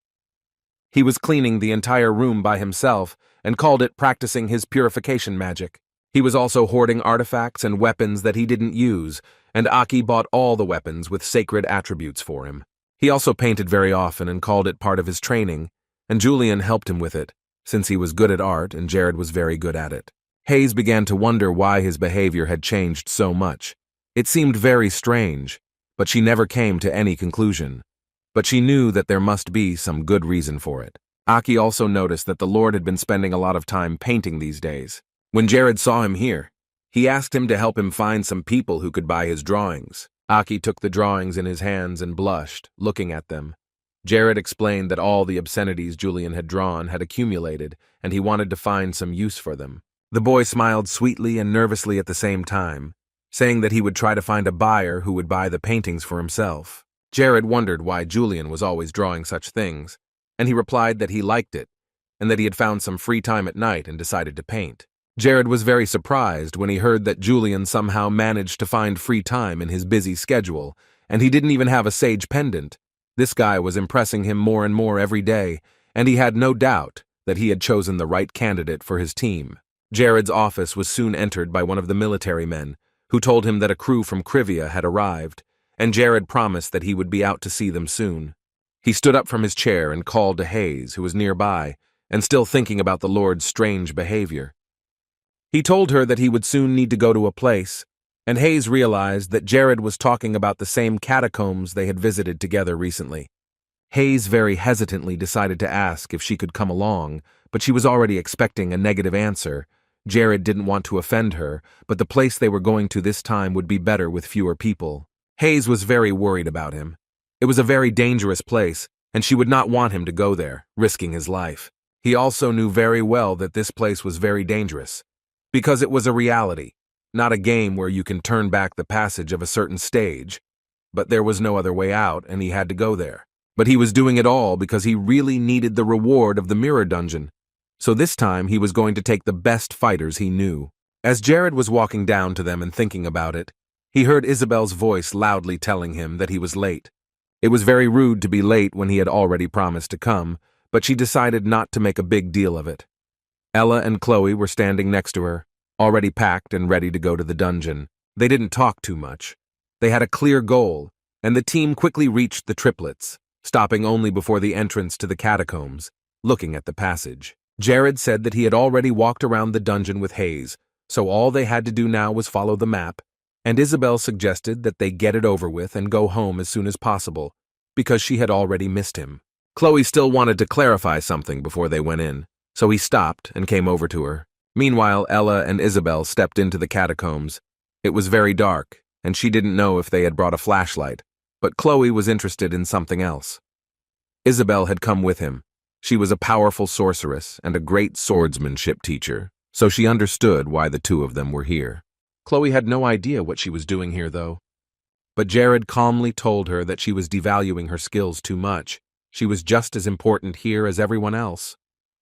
He was cleaning the entire room by himself and called it practicing his purification magic. He was also hoarding artifacts and weapons that he didn't use, and Aki bought all the weapons with sacred attributes for him. He also painted very often and called it part of his training, and Julian helped him with it, since he was good at art and Jared was very good at it. Hayes began to wonder why his behavior had changed so much. It seemed very strange, but she never came to any conclusion. But she knew that there must be some good reason for it. Aki also noticed that the Lord had been spending a lot of time painting these days. When Jared saw him here, he asked him to help him find some people who could buy his drawings. Aki took the drawings in his hands and blushed, looking at them. Jared explained that all the obscenities Julian had drawn had accumulated, and he wanted to find some use for them. The boy smiled sweetly and nervously at the same time, saying that he would try to find a buyer who would buy the paintings for himself. Jared wondered why Julian was always drawing such things, and he replied that he liked it, and that he had found some free time at night and decided to paint. Jared was very surprised when he heard that Julian somehow managed to find free time in his busy schedule, and he didn't even have a sage pendant. This guy was impressing him more and more every day, and he had no doubt that he had chosen the right candidate for his team. Jared's office was soon entered by one of the military men, who told him that a crew from Civia had arrived, and Jared promised that he would be out to see them soon. He stood up from his chair and called to Hayes, who was nearby, and still thinking about the Lord's strange behavior. He told her that he would soon need to go to a place, and Hayes realized that Jared was talking about the same catacombs they had visited together recently. Hayes very hesitantly decided to ask if she could come along, but she was already expecting a negative answer. Jared didn't want to offend her, but the place they were going to this time would be better with fewer people. Hayes was very worried about him. It was a very dangerous place, and she would not want him to go there, risking his life. He also knew very well that this place was very dangerous, because it was a reality, not a game where you can turn back the passage of a certain stage. But there was no other way out, and he had to go there. But he was doing it all because he really needed the reward of the mirror dungeon. So this time he was going to take the best fighters he knew. As Jared was walking down to them and thinking about it, he heard Isabel's voice loudly telling him that he was late. It was very rude to be late when he had already promised to come, but she decided not to make a big deal of it. Ella and Chloe were standing next to her, already packed and ready to go to the dungeon. They didn't talk too much. They had a clear goal, and the team quickly reached the triplets, stopping only before the entrance to the catacombs, looking at the passage. Jared said that he had already walked around the dungeon with Hayes, so all they had to do now was follow the map, and Isabel suggested that they get it over with and go home as soon as possible, because she had already missed him. Chloe still wanted to clarify something before they went in, so he stopped and came over to her. Meanwhile, Ella and Isabel stepped into the catacombs. It was very dark, and she didn't know if they had brought a flashlight, but Chloe was interested in something else. Isabel had come with him. She was a powerful sorceress and a great swordsmanship teacher, so she understood why the two of them were here. Chloe had no idea what she was doing here, though. But Jared calmly told her that she was devaluing her skills too much. She was just as important here as everyone else.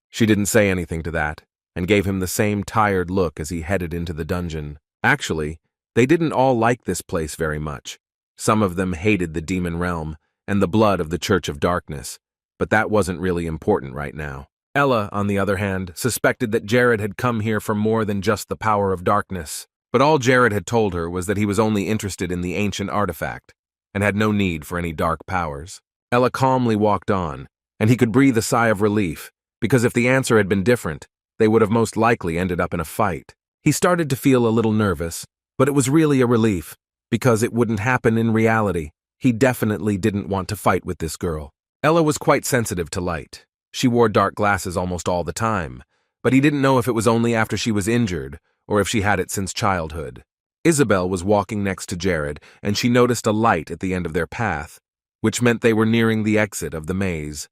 She didn't say anything to that, and gave him the same tired look as he headed into the dungeon. Actually, they didn't all like this place very much. Some of them hated the demon realm and the blood of the Church of Darkness, but that wasn't really important right now. Ella, on the other hand, suspected that Jared had come here for more than just the power of darkness. But all Jared had told her was that he was only interested in the ancient artifact, and had no need for any dark powers. Ella calmly walked on, and he could breathe a sigh of relief, because if the answer had been different, they would have most likely ended up in a fight. He started to feel a little nervous, but it was really a relief, because it wouldn't happen in reality. He definitely didn't want to fight with this girl. Ella was quite sensitive to light. She wore dark glasses almost all the time, but he didn't know if it was only after she was injured, or if she had it since childhood. Isabel was walking next to Jared, and she noticed a light at the end of their path, which meant they were nearing the exit of the maze.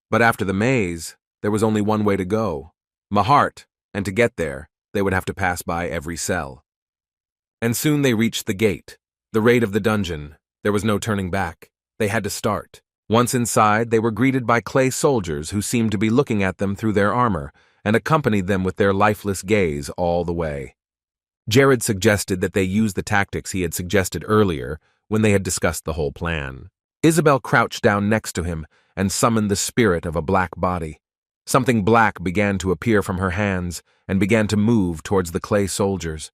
But after the maze, there was only one way to go, Mahart, and to get there, they would have to pass by every cell. And soon they reached the gate, the raid of the dungeon. There was no turning back. They had to start. Once inside, they were greeted by clay soldiers who seemed to be looking at them through their armor, and accompanied them with their lifeless gaze all the way. Jared suggested that they use the tactics he had suggested earlier when they had discussed the whole plan. Isabel crouched down next to him and summoned the spirit of a black body. Something black began to appear from her hands and began to move towards the clay soldiers.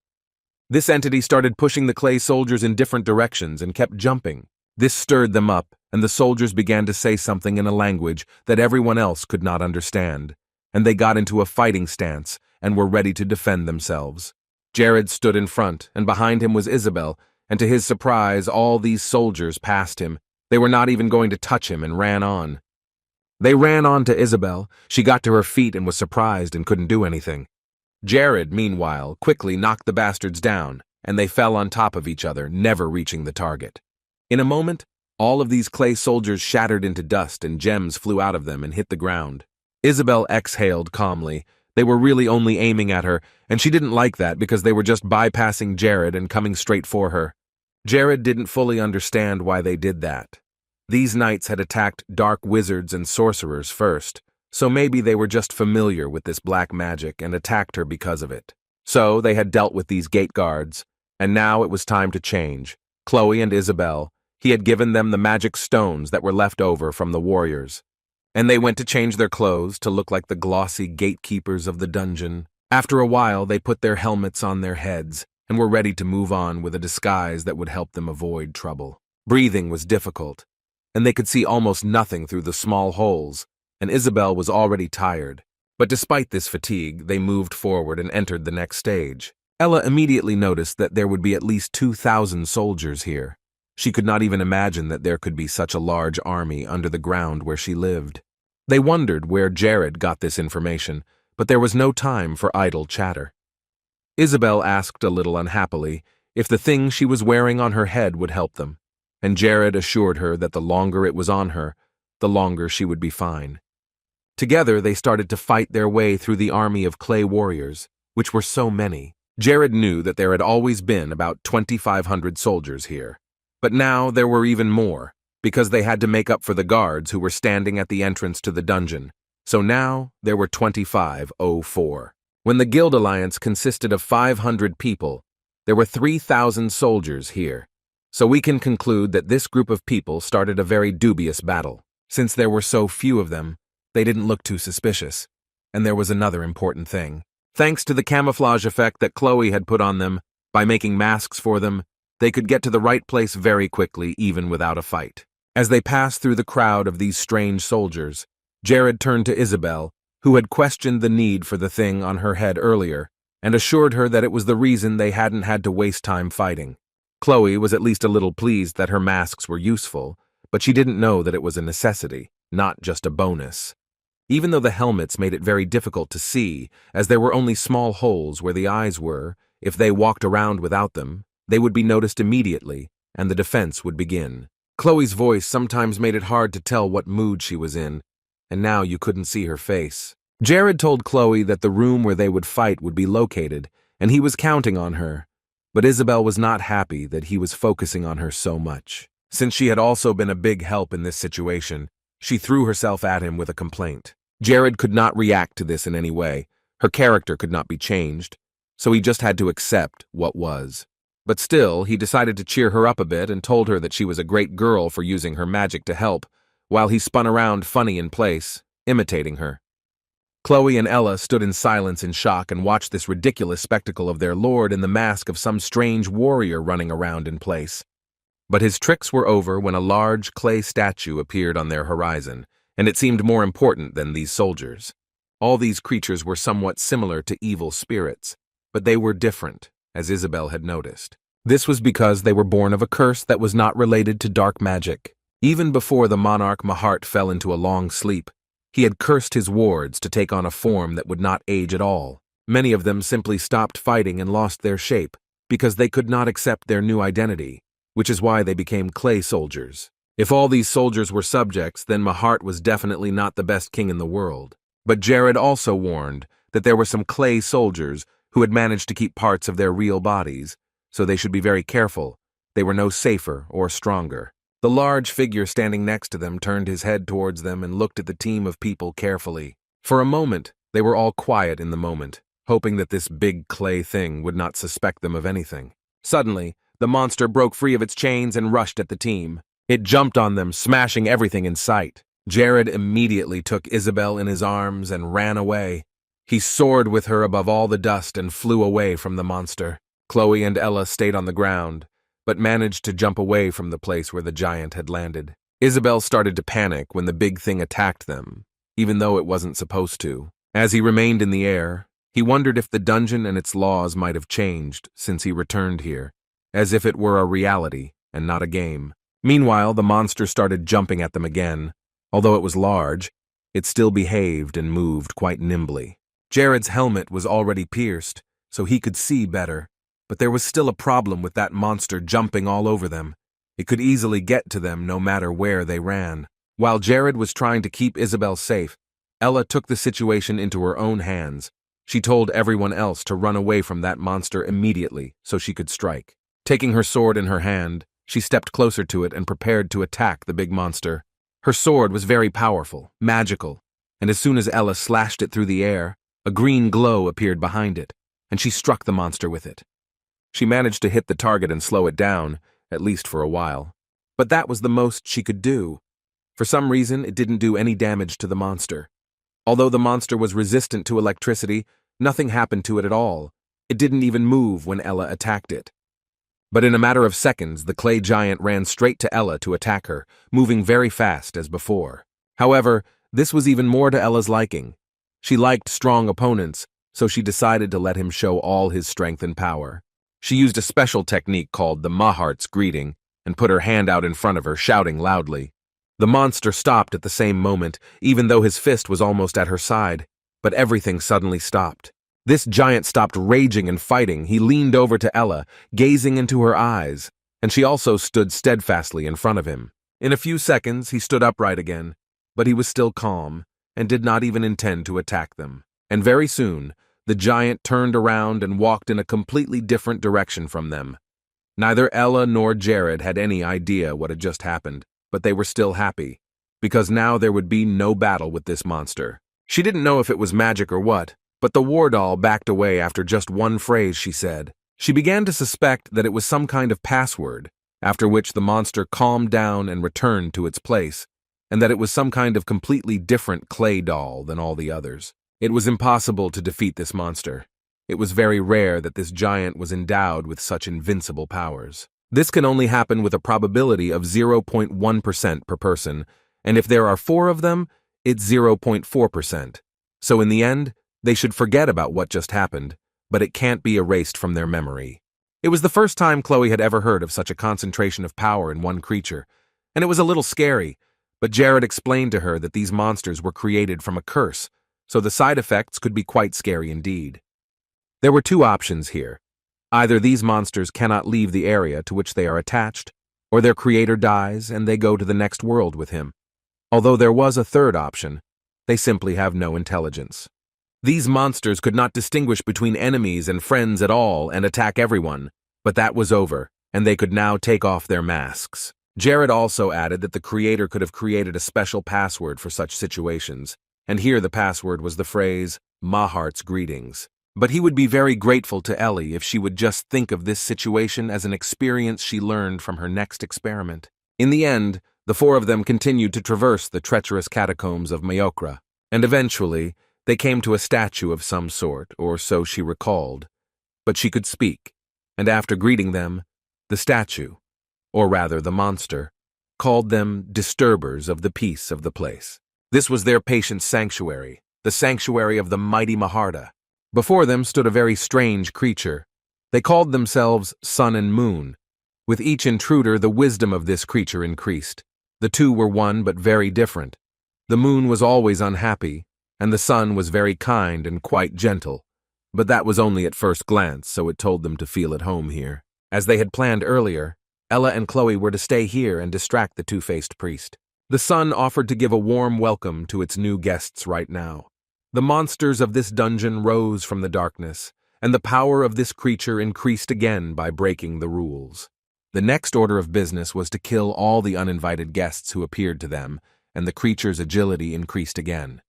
This entity started pushing the clay soldiers in different directions and kept jumping. This stirred them up, and the soldiers began to say something in a language that everyone else could not understand, and they got into a fighting stance and were ready to defend themselves. Jared stood in front, and behind him was Isabel, and to his surprise, all these soldiers passed him. They were not even going to touch him and ran on. They ran on to Isabel. She got to her feet and was surprised and couldn't do anything. Jared, meanwhile, quickly knocked the bastards down, and they fell on top of each other, never reaching the target. In a moment, all of these clay soldiers shattered into dust and gems flew out of them and hit the ground. Isabel exhaled calmly. They were really only aiming at her, and she didn't like that because they were just bypassing Jared and coming straight for her. Jared didn't fully understand why they did that. These knights had attacked dark wizards and sorcerers first, so maybe they were just familiar with this black magic and attacked her because of it. So they had dealt with these gate guards, and now it was time to change. Chloe and Isabel, he had given them the magic stones that were left over from the warriors, and they went to change their clothes to look like the glossy gatekeepers of the dungeon. After a while, they put their helmets on their heads and were ready to move on with a disguise that would help them avoid trouble. Breathing was difficult, and they could see almost nothing through the small holes, and Isabel was already tired. But despite this fatigue, they moved forward and entered the next stage. Ella immediately noticed that there would be at least 2,000 soldiers here. She could not even imagine that there could be such a large army under the ground where she lived. They wondered where Jared got this information, but there was no time for idle chatter. Isabel asked a little unhappily if the thing she was wearing on her head would help them, and Jared assured her that the longer it was on her, the longer she would be fine. Together they started to fight their way through the army of clay warriors, which were so many. Jared knew that there had always been about 2,500 soldiers here, but now there were even more, because they had to make up for the guards who were standing at the entrance to the dungeon. So now there were 2,504. When the Guild Alliance consisted of 500 people, there were 3,000 soldiers here. So we can conclude that this group of people started a very dubious battle. Since there were so few of them, they didn't look too suspicious. And there was another important thing. Thanks to the camouflage effect that Chloe had put on them, by making masks for them, they could get to the right place very quickly, even without a fight. As they passed through the crowd of these strange soldiers, Jared turned to Isabel, who had questioned the need for the thing on her head earlier, and assured her that it was the reason they hadn't had to waste time fighting. Chloe was at least a little pleased that her masks were useful, but she didn't know that it was a necessity, not just a bonus. Even though the helmets made it very difficult to see, as there were only small holes where the eyes were, if they walked around without them, they would be noticed immediately, and the defense would begin. Chloe's voice sometimes made it hard to tell what mood she was in, and now you couldn't see her face. Jared told Chloe that the room where they would fight would be located, and he was counting on her. But Isabel was not happy that he was focusing on her so much. Since she had also been a big help in this situation, she threw herself at him with a complaint. Jared could not react to this in any way. Her character could not be changed, so he just had to accept what was. But still, he decided to cheer her up a bit and told her that she was a great girl for using her magic to help, while he spun around funny in place, imitating her. Chloe and Ella stood in silence in shock and watched this ridiculous spectacle of their lord in the mask of some strange warrior running around in place. But his tricks were over when a large clay statue appeared on their horizon, and it seemed more important than these soldiers. All these creatures were somewhat similar to evil spirits, but they were different, as Isabel had noticed. This was because they were born of a curse that was not related to dark magic. Even before the monarch Mahart fell into a long sleep, he had cursed his wards to take on a form that would not age at all. Many of them simply stopped fighting and lost their shape because they could not accept their new identity, which is why they became clay soldiers. If all these soldiers were subjects, then Mahart was definitely not the best king in the world. But Jared also warned that there were some clay soldiers who had managed to keep parts of their real bodies, so they should be very careful. They were no safer or stronger. The large figure standing next to them turned his head towards them and looked at the team of people carefully. For a moment, they were all quiet in the moment, hoping that this big clay thing would not suspect them of anything. Suddenly, the monster broke free of its chains and rushed at the team. It jumped on them, smashing everything in sight. Jared immediately took Isabel in his arms and ran away. He soared with her above all the dust and flew away from the monster. Chloe and Ella stayed on the ground, but managed to jump away from the place where the giant had landed. Isabel started to panic when the big thing attacked them, even though it wasn't supposed to. As he remained in the air, He wondered if the dungeon and its laws might have changed since he returned here, as if it were a reality and not a game. Meanwhile, the monster started jumping at them again. Although it was large, it still behaved and moved quite nimbly. Jared's helmet was already pierced, so he could see better, but there was still a problem with that monster jumping all over them. It could easily get to them no matter where they ran. While Jared was trying to keep Isabel safe, Ella took the situation into her own hands. She told everyone else to run away from that monster immediately so she could strike. Taking her sword in her hand, she stepped closer to it and prepared to attack the big monster. Her sword was very powerful, magical, and as soon as Ella slashed it through the air, a green glow appeared behind it, and she struck the monster with it. She managed to hit the target and slow it down, at least for a while. But that was the most she could do. For some reason, it didn't do any damage to the monster. Although the monster was resistant to electricity, nothing happened to it at all. It didn't even move when Ella attacked it. But in a matter of seconds, the clay giant ran straight to Ella to attack her, moving very fast as before. However, this was even more to Ella's liking. She liked strong opponents, so she decided to let him show all his strength and power. She used a special technique called the Mahart's greeting and put her hand out in front of her, shouting loudly. The monster stopped at the same moment, even though his fist was almost at her side, but everything suddenly stopped. This giant stopped raging and fighting. He leaned over to Ella, gazing into her eyes, and she also stood steadfastly in front of him. In a few seconds, he stood upright again, but he was still calm and did not even intend to attack them. And very soon, the giant turned around and walked in a completely different direction from them. Neither Ella nor Jared had any idea what had just happened, but they were still happy, because now there would be no battle with this monster. She didn't know if it was magic or what, but the war doll backed away after just one phrase she said. She began to suspect that it was some kind of password, after which the monster calmed down and returned to its place, and that it was some kind of completely different clay doll than all the others. It was impossible to defeat this monster. It was very rare that this giant was endowed with such invincible powers. This can only happen with a probability of 0.1% per person, and if there are 4 of them, it's 0.4%. So in the end, they should forget about what just happened, but it can't be erased from their memory. It was the first time Chloe had ever heard of such a concentration of power in one creature, and it was a little scary, but Jared explained to her that these monsters were created from a curse, so the side effects could be quite scary indeed. There were 2 options here. Either these monsters cannot leave the area to which they are attached, or their creator dies and they go to the next world with him. Although there was a third option, they simply have no intelligence. These monsters could not distinguish between enemies and friends at all and attack everyone, but that was over, and they could now take off their masks. Jared also added that the creator could have created a special password for such situations, and here the password was the phrase, Mahart's greetings. But he would be very grateful to Ellie if she would just think of this situation as an experience she learned from her next experiment. In the end, the 4 of them continued to traverse the treacherous catacombs of Mayokra, and eventually, they came to a statue of some sort, or so she recalled. But she could speak, and after greeting them, the statue, or rather the monster, called them disturbers of the peace of the place. This was their patient sanctuary, the sanctuary of the mighty Maharta. Before them stood a very strange creature. They called themselves Sun and Moon. With each intruder, the wisdom of this creature increased. The 2 were one but very different. The moon was always unhappy, and the sun was very kind and quite gentle. But that was only at first glance, so it told them to feel at home here. As they had planned earlier, Ella and Chloe were to stay here and distract the two-faced priest. The sun offered to give a warm welcome to its new guests right now. The monsters of this dungeon rose from the darkness, and the power of this creature increased again by breaking the rules. The next order of business was to kill all the uninvited guests who appeared to them, and the creature's agility increased again.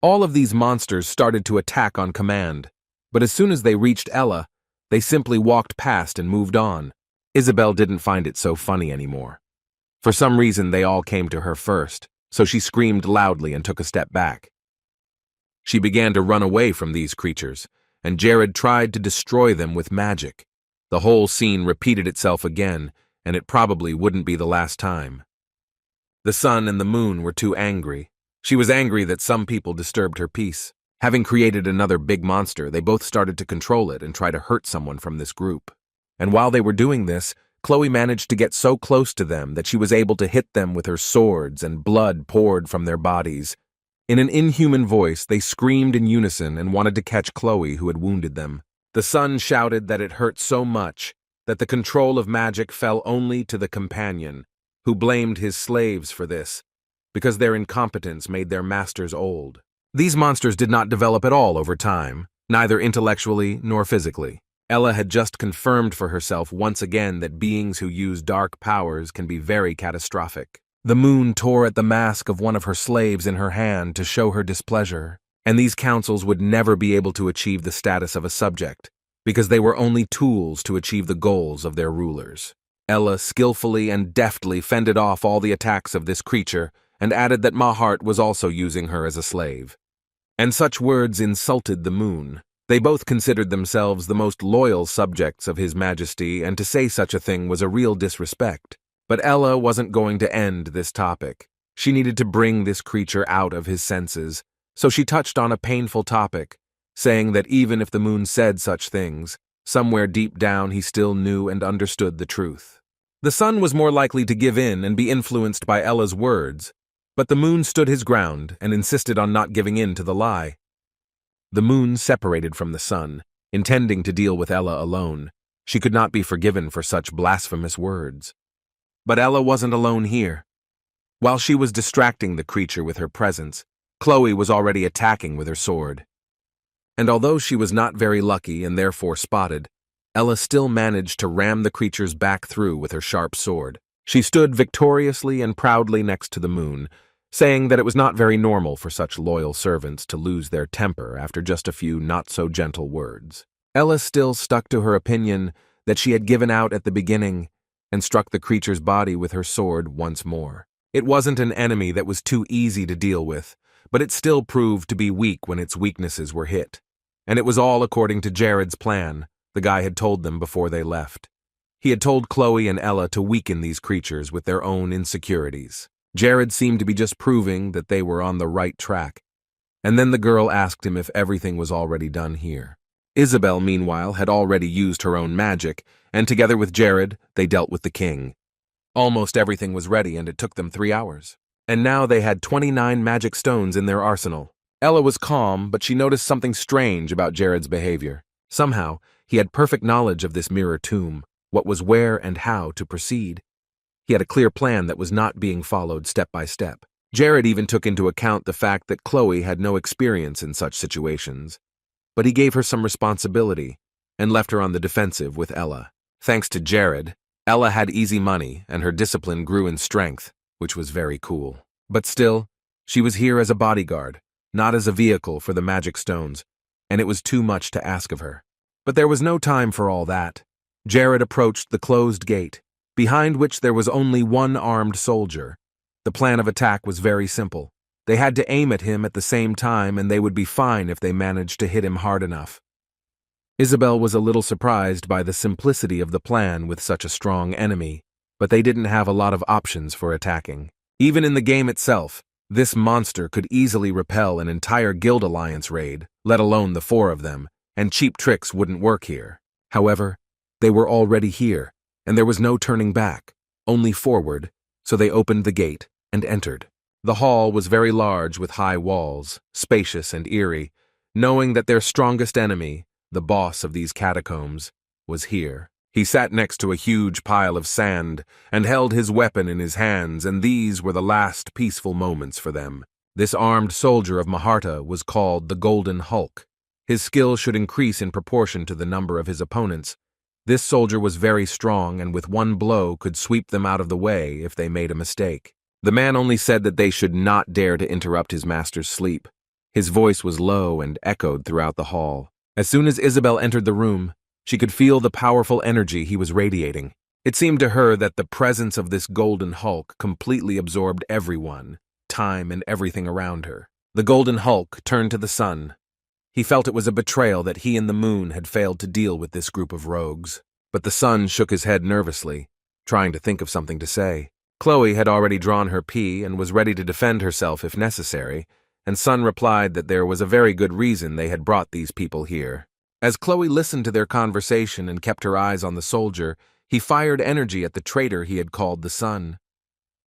All of these monsters started to attack on command, but as soon as they reached Ella, they simply walked past and moved on. Isabel didn't find it so funny anymore. For some reason, they all came to her first, so she screamed loudly and took a step back. She began to run away from these creatures, and Jared tried to destroy them with magic. The whole scene repeated itself again, and it probably wouldn't be the last time. The sun and the moon were too angry. She was angry that some people disturbed her peace. Having created another big monster, they both started to control it and try to hurt someone from this group. And while they were doing this, Chloe managed to get so close to them that she was able to hit them with her swords, and blood poured from their bodies. In an inhuman voice, they screamed in unison and wanted to catch Chloe, who had wounded them. The son shouted that it hurt so much that the control of magic fell only to the companion, who blamed his slaves for this, because their incompetence made their masters old. These monsters did not develop at all over time, neither intellectually nor physically. Ella had just confirmed for herself once again that beings who use dark powers can be very catastrophic. The moon tore at the mask of one of her slaves in her hand to show her displeasure, and these councils would never be able to achieve the status of a subject, because they were only tools to achieve the goals of their rulers. Ella skillfully and deftly fended off all the attacks of this creature, and added that Mahart was also using her as a slave. And such words insulted the moon. They both considered themselves the most loyal subjects of His Majesty, and to say such a thing was a real disrespect. But Ella wasn't going to end this topic. She needed to bring this creature out of his senses, so she touched on a painful topic, saying that even if the moon said such things, somewhere deep down he still knew and understood the truth. The sun was more likely to give in and be influenced by Ella's words, but the moon stood his ground and insisted on not giving in to the lie. The moon separated from the sun, intending to deal with Ella alone. She could not be forgiven for such blasphemous words. But Ella wasn't alone here. While she was distracting the creature with her presence, Chloe was already attacking with her sword. And although she was not very lucky and therefore spotted, Ella still managed to ram the creature's back through with her sharp sword. She stood victoriously and proudly next to the moon, saying that it was not very normal for such loyal servants to lose their temper after just a few not-so-gentle words. Ella still stuck to her opinion that she had given out at the beginning and struck the creature's body with her sword once more. It wasn't an enemy that was too easy to deal with, but it still proved to be weak when its weaknesses were hit. And it was all according to Jared's plan. The guy had told them before they left. He had told Chloe and Ella to weaken these creatures with their own insecurities. Jared seemed to be just proving that they were on the right track. And then the girl asked him if everything was already done here. Isabel, meanwhile, had already used her own magic, and together with Jared, they dealt with the king. Almost everything was ready, and it took them 3 hours. And now they had 29 magic stones in their arsenal. Ella was calm, but she noticed something strange about Jared's behavior. Somehow, he had perfect knowledge of this mirror tomb, what was where and how to proceed. He had a clear plan that was not being followed step by step. Jared even took into account the fact that Chloe had no experience in such situations, but he gave her some responsibility and left her on the defensive with Ella. Thanks to Jared, Ella had easy money and her discipline grew in strength, which was very cool. But still, she was here as a bodyguard, not as a vehicle for the magic stones, and it was too much to ask of her. But there was no time for all that. Jared approached the closed gate, behind which there was only one armed soldier. The plan of attack was very simple. They had to aim at him at the same time, and they would be fine if they managed to hit him hard enough. Isabel was a little surprised by the simplicity of the plan with such a strong enemy, but they didn't have a lot of options for attacking. Even in the game itself, this monster could easily repel an entire guild alliance raid, let alone the 4 of them, and cheap tricks wouldn't work here. However, they were already here, and there was no turning back, only forward, so they opened the gate and entered. The hall was very large with high walls, spacious and eerie, knowing that their strongest enemy, the boss of these catacombs, was here. He sat next to a huge pile of sand and held his weapon in his hands, and these were the last peaceful moments for them. This armed soldier of Maharta was called the Golden Hulk. His skill should increase in proportion to the number of his opponents. This soldier was very strong and with one blow could sweep them out of the way if they made a mistake. The man only said that they should not dare to interrupt his master's sleep. His voice was low and echoed throughout the hall. As soon as Isabel entered the room, she could feel the powerful energy he was radiating. It seemed to her that the presence of this Golden Hulk completely absorbed everyone, time and everything around her. The Golden Hulk turned to the sun. He felt it was a betrayal that he and the moon had failed to deal with this group of rogues. But the sun shook his head nervously, trying to think of something to say. Chloe had already drawn her pea and was ready to defend herself if necessary, and Sun replied that there was a very good reason they had brought these people here. As Chloe listened to their conversation and kept her eyes on the soldier, he fired energy at the traitor he had called the Sun.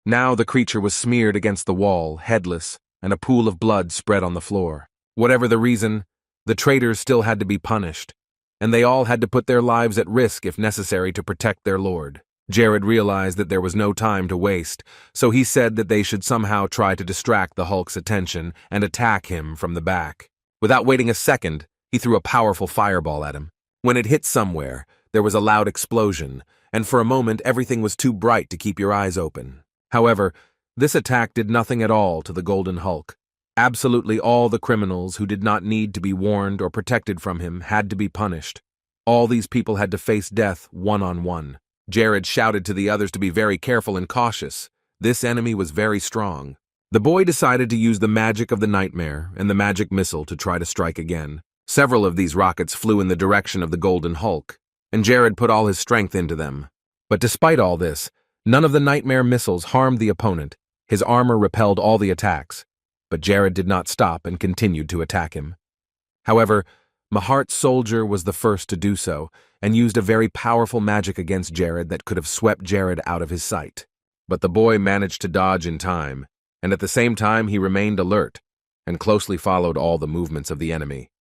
Now the creature was smeared against the wall, headless, and a pool of blood spread on the floor. Whatever the reason, the traitors still had to be punished, and they all had to put their lives at risk if necessary to protect their lord. Jared realized that there was no time to waste, so he said that they should somehow try to distract the Hulk's attention and attack him from the back. Without waiting a second, he threw a powerful fireball at him. When it hit somewhere, there was a loud explosion, and for a moment everything was too bright to keep your eyes open. However, this attack did nothing at all to the Golden Hulk. Absolutely all the criminals who did not need to be warned or protected from him had to be punished. All these people had to face death one-on-one. Jared shouted to the others to be very careful and cautious. This enemy was very strong. The boy decided to use the magic of the nightmare and the magic missile to try to strike again. Several of these rockets flew in the direction of the Golden Hulk, and Jared put all his strength into them. But despite all this, none of the nightmare missiles harmed the opponent. His armor repelled all the attacks, but Jared did not stop and continued to attack him. However, Mahart's soldier was the first to do so, and used a very powerful magic against Jared that could have swept Jared out of his sight. But the boy managed to dodge in time, and at the same time he remained alert, and closely followed all the movements of the enemy.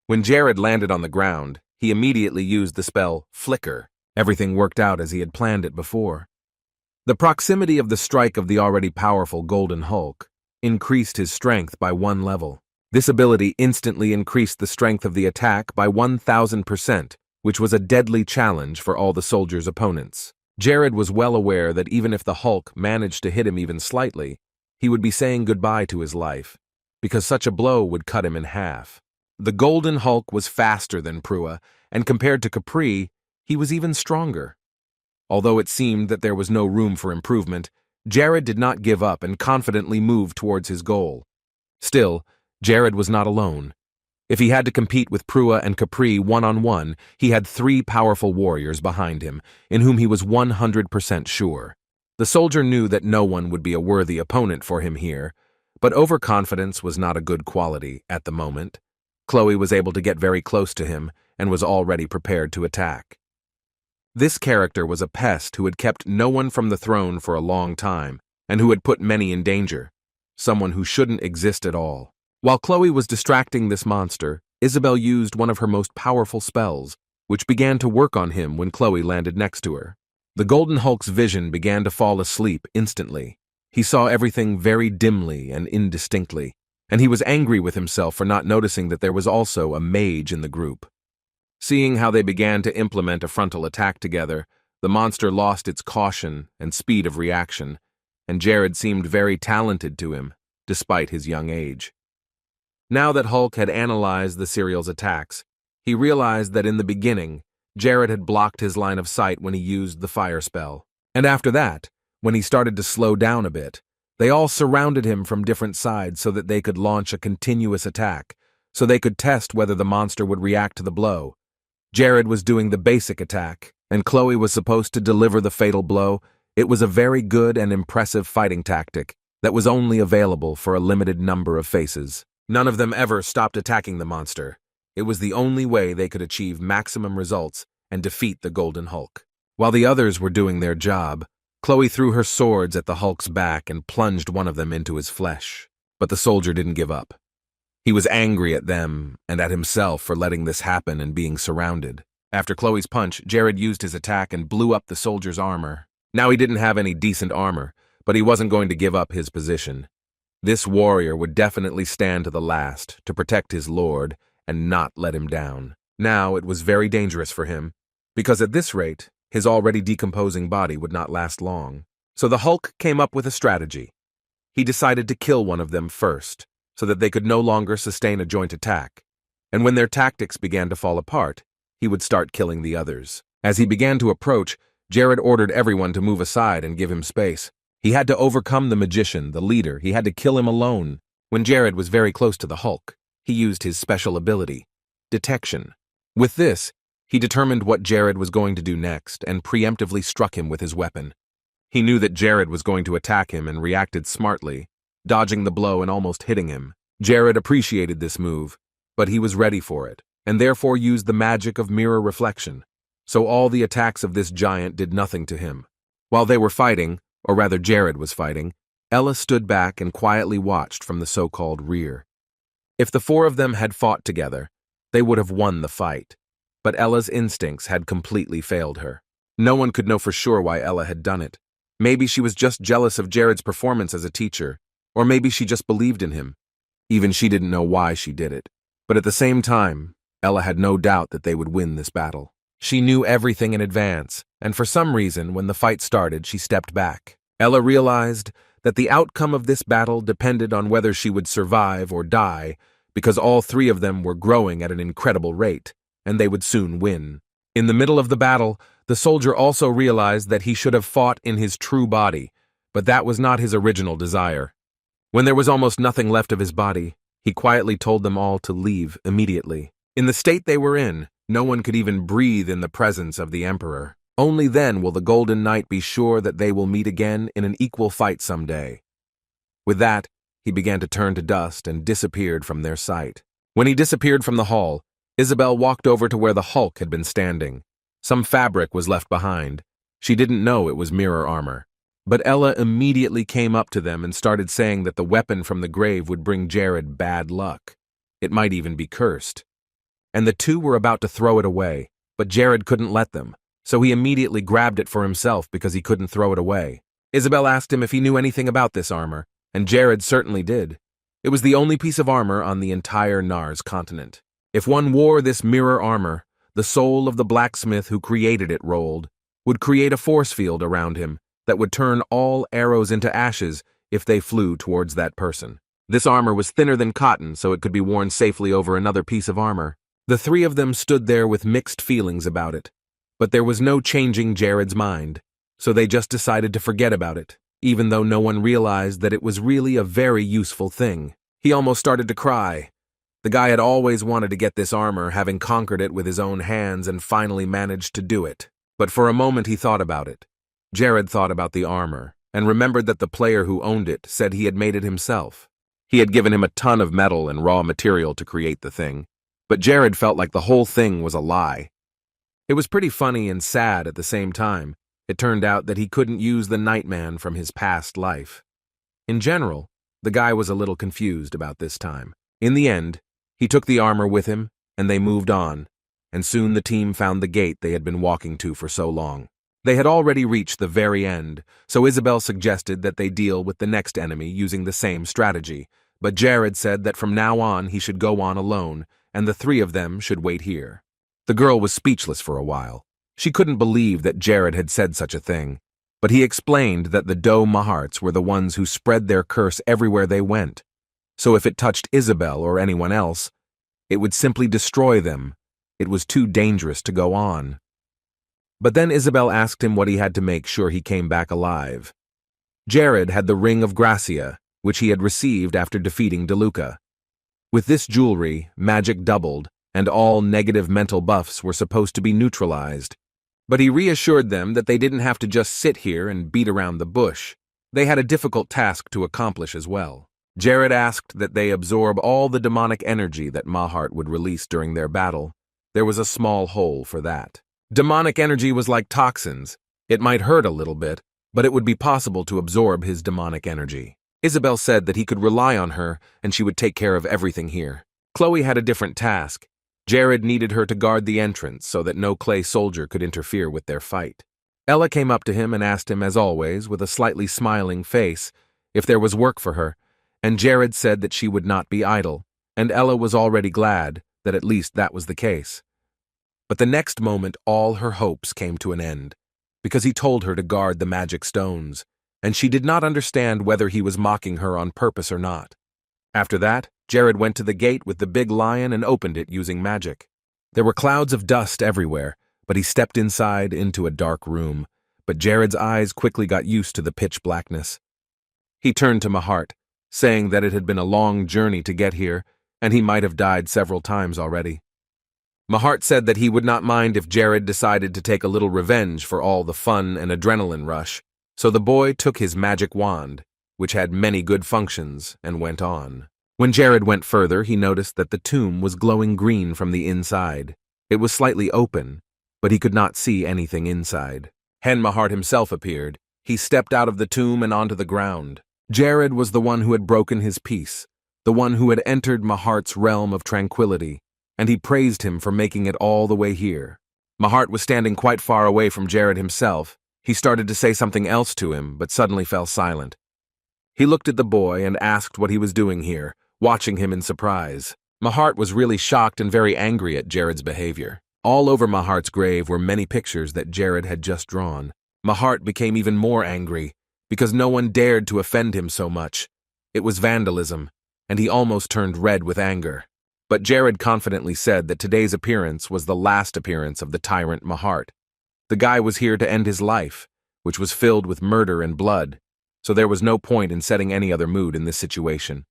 When Jared landed on the ground, he immediately used the spell Flicker. Everything worked out as he had planned it before. The proximity of the strike of the already powerful Golden Hulk increased his strength by 1 level. This ability instantly increased the strength of the attack by 1,000%, which was a deadly challenge for all the soldiers' opponents. Jared was well aware that even if the Hulk managed to hit him even slightly, he would be saying goodbye to his life, because such a blow would cut him in half. The Golden Hulk was faster than Prua, and compared to Capri, he was even stronger. Although it seemed that there was no room for improvement, Jared did not give up and confidently moved towards his goal. Still, Jared was not alone. If he had to compete with Prua and Capri one-on-one, he had 3 powerful warriors behind him, in whom he was 100% sure. The soldier knew that no one would be a worthy opponent for him here, but overconfidence was not a good quality at the moment. Chloe was able to get very close to him and was already prepared to attack. This character was a pest who had kept no one from the throne for a long time, and who had put many in danger, someone who shouldn't exist at all. While Chloe was distracting this monster, Isabella used one of her most powerful spells, which began to work on him when Chloe landed next to her. The Golden Hulk's vision began to fall asleep instantly. He saw everything very dimly and indistinctly, and he was angry with himself for not noticing that there was also a mage in the group. Seeing how they began to implement a frontal attack together, the monster lost its caution and speed of reaction, and Jared seemed very talented to him, despite his young age. Now that Hulk had analyzed the serial's attacks, he realized that in the beginning, Jared had blocked his line of sight when he used the fire spell. And after that, when he started to slow down a bit, they all surrounded him from different sides so that they could launch a continuous attack, so they could test whether the monster would react to the blow. Jared was doing the basic attack, and Chloe was supposed to deliver the fatal blow. It was a very good and impressive fighting tactic that was only available for a limited number of faces. None of them ever stopped attacking the monster. It was the only way they could achieve maximum results and defeat the Golden Hulk. While the others were doing their job, Chloe threw her swords at the Hulk's back and plunged one of them into his flesh. But the soldier didn't give up. He was angry at them and at himself for letting this happen and being surrounded. After Chloe's punch, Jared used his attack and blew up the soldier's armor. Now he didn't have any decent armor, but he wasn't going to give up his position. This warrior would definitely stand to the last to protect his lord and not let him down. Now it was very dangerous for him, because at this rate, his already decomposing body would not last long. So the Hulk came up with a strategy. He decided to kill one of them first, so that they could no longer sustain a joint attack. And when their tactics began to fall apart, he would start killing the others. As he began to approach, Jared ordered everyone to move aside and give him space. He had to overcome the magician, the leader. He had to kill him alone. When Jared was very close to the Hulk, he used his special ability, detection. With this, he determined what Jared was going to do next and preemptively struck him with his weapon. He knew that Jared was going to attack him and reacted smartly. dodging the blow and almost hitting him. Jared appreciated this move, but he was ready for it, and therefore used the magic of mirror reflection. So all the attacks of this giant did nothing to him. While they were fighting, or rather Jared was fighting, Ella stood back and quietly watched from the so-called rear. If the four of them had fought together, they would have won the fight. But Ella's instincts had completely failed her. No one could know for sure why Ella had done it. Maybe she was just jealous of Jared's performance as a teacher, or maybe she just believed in him. Even she didn't know why she did it. But at the same time, Ella had no doubt that they would win this battle. She knew everything in advance, and for some reason, when the fight started, she stepped back. Ella realized that the outcome of this battle depended on whether she would survive or die, because all three of them were growing at an incredible rate, and they would soon win. In the middle of the battle, the soldier also realized that he should have fought in his true body, but that was not his original desire. When there was almost nothing left of his body, he quietly told them all to leave immediately. In the state they were in, no one could even breathe in the presence of the Emperor. Only then will the Golden Knight be sure that they will meet again in an equal fight someday. With that, he began to turn to dust and disappeared from their sight. When he disappeared from the hall, Isabel walked over to where the Hulk had been standing. Some fabric was left behind. She didn't know it was mirror armor. But Ella immediately came up to them and started saying that the weapon from the grave would bring Jared bad luck. It might even be cursed. And the two were about to throw it away, but Jared couldn't let them, so he immediately grabbed it for himself because he couldn't throw it away. Isabel asked him if he knew anything about this armor, and Jared certainly did. It was the only piece of armor on the entire Nars continent. If one wore this mirror armor, the soul of the blacksmith who created it would create a force field around him that would turn all arrows into ashes if they flew towards that person. This armor was thinner than cotton, so it could be worn safely over another piece of armor. The three of them stood there with mixed feelings about it, but there was no changing Jared's mind, so they just decided to forget about it, even though no one realized that it was really a very useful thing. He almost started to cry. The guy had always wanted to get this armor, having conquered it with his own hands and finally managed to do it. But for a moment he thought about it. Jared thought about the armor, and remembered that the player who owned it said he had made it himself. He had given him a ton of metal and raw material to create the thing. But Jared felt like the whole thing was a lie. It was pretty funny and sad at the same time. It turned out that he couldn't use the Nightman from his past life. In general, the guy was a little confused about this time. In the end, he took the armor with him, and they moved on, and soon the team found the gate they had been walking to for so long. They had already reached the very end, so Isabel suggested that they deal with the next enemy using the same strategy, but Jared said that from now on he should go on alone, and the three of them should wait here. The girl was speechless for a while. She couldn't believe that Jared had said such a thing, but he explained that the Doe Maharts were the ones who spread their curse everywhere they went, so if it touched Isabel or anyone else, it would simply destroy them. It was too dangerous to go on. But then Isabel asked him what he had to make sure he came back alive. Jared had the Ring of Gracia, which he had received after defeating DeLuca. With this jewelry, magic doubled, and all negative mental buffs were supposed to be neutralized. But he reassured them that they didn't have to just sit here and beat around the bush. They had a difficult task to accomplish as well. Jared asked that they absorb all the demonic energy that Mahart would release during their battle. There was a small hole for that. Demonic energy was like toxins. It might hurt a little bit, but it would be possible to absorb his demonic energy. Isabel said that he could rely on her and she would take care of everything here. Chloe had a different task. Jared needed her to guard the entrance so that no clay soldier could interfere with their fight. Ella came up to him and asked him, as always, with a slightly smiling face, if there was work for her, and Jared said that she would not be idle, and Ella was already glad that at least that was the case. But the next moment all her hopes came to an end, because he told her to guard the magic stones, and she did not understand whether he was mocking her on purpose or not. After that, Jared went to the gate with the big lion and opened it using magic. There were clouds of dust everywhere, but he stepped inside into a dark room, but Jared's eyes quickly got used to the pitch blackness. He turned to Mahart, saying that it had been a long journey to get here, and he might have died several times already. Mahart said that he would not mind if Jared decided to take a little revenge for all the fun and adrenaline rush, so the boy took his magic wand. which had many good functions, and went on. When Jared went further, he noticed that the tomb was glowing green from the inside. It was slightly open, but he could not see anything inside. Mahart himself appeared. He stepped out of the tomb and onto the ground. Jared was the one who had broken his peace, the one who had entered Mahart's realm of tranquility, and he praised him for making it all the way here. Mahart was standing quite far away from Jared himself. He started to say something else to him, but suddenly fell silent. He looked at the boy and asked what he was doing here, watching him in surprise. Mahart was really shocked and very angry at Jared's behavior. All over Mahart's grave were many pictures that Jared had just drawn. Mahart became even more angry, because no one dared to offend him so much. It was vandalism, and he almost turned red with anger. But Jared confidently said that today's appearance was the last appearance of the tyrant Mahart. The guy was here to end his life, which was filled with murder and blood, so there was no point in setting any other mood in this situation.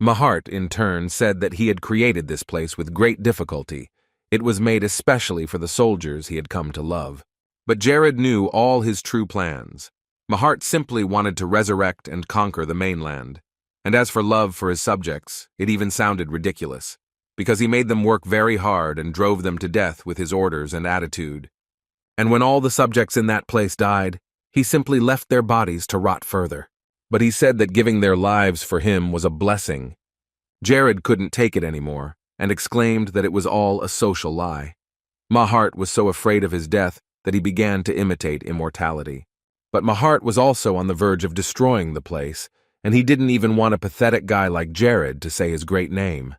Mahart, in turn, said that he had created this place with great difficulty. It was made especially for the soldiers he had come to love. But Jared knew all his true plans. Mahart simply wanted to resurrect and conquer the mainland. And as for love for his subjects, it even sounded ridiculous, because he made them work very hard and drove them to death with his orders and attitude. And when all the subjects in that place died, he simply left their bodies to rot further. But he said that giving their lives for him was a blessing. Jared couldn't take it anymore, and exclaimed that it was all a social lie. Mahart was so afraid of his death that he began to imitate immortality. But Mahart was also on the verge of destroying the place, and he didn't even want a pathetic guy like Jared to say his great name.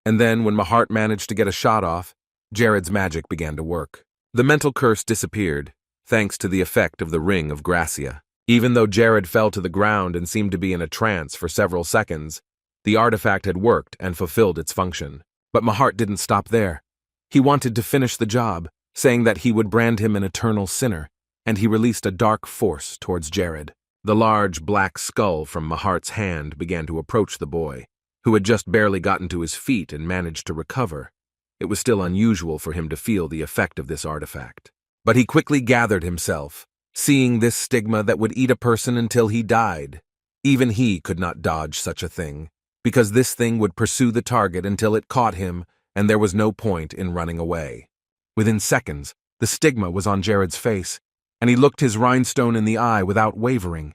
And then, when Mahart managed to get a shot off, Jared's magic began to work. The mental curse disappeared, thanks to the effect of the Ring of Gracia. Even though Jared fell to the ground and seemed to be in a trance for several seconds, the artifact had worked and fulfilled its function. But Mahart didn't stop there. He wanted to finish the job, saying that he would brand him an eternal sinner, and he released a dark force towards Jared. The large black skull from Mahart's hand began to approach the boy, who had just barely gotten to his feet and managed to recover. It was still unusual for him to feel the effect of this artifact. But he quickly gathered himself, seeing this stigma that would eat a person until he died. Even he could not dodge such a thing, because this thing would pursue the target until it caught him, and there was no point in running away. Within seconds, the stigma was on Jared's face, and he looked his rhinestone in the eye without wavering.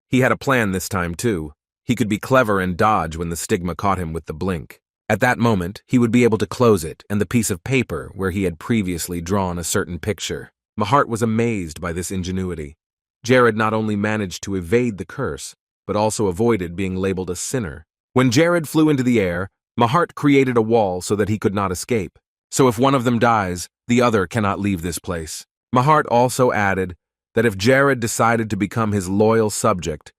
He had a plan this time, too. He could be clever and dodge when the stigma caught him with the blink. At that moment, he would be able to close it and the piece of paper where he had previously drawn a certain picture. Mahart was amazed by this ingenuity. Jared not only managed to evade the curse, but also avoided being labeled a sinner. When Jared flew into the air, Mahart created a wall so that he could not escape. So if one of them dies, the other cannot leave this place. Mahart also added that if Jared decided to become his loyal subject,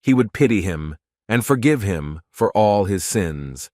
he would pity him and forgive him for all his sins.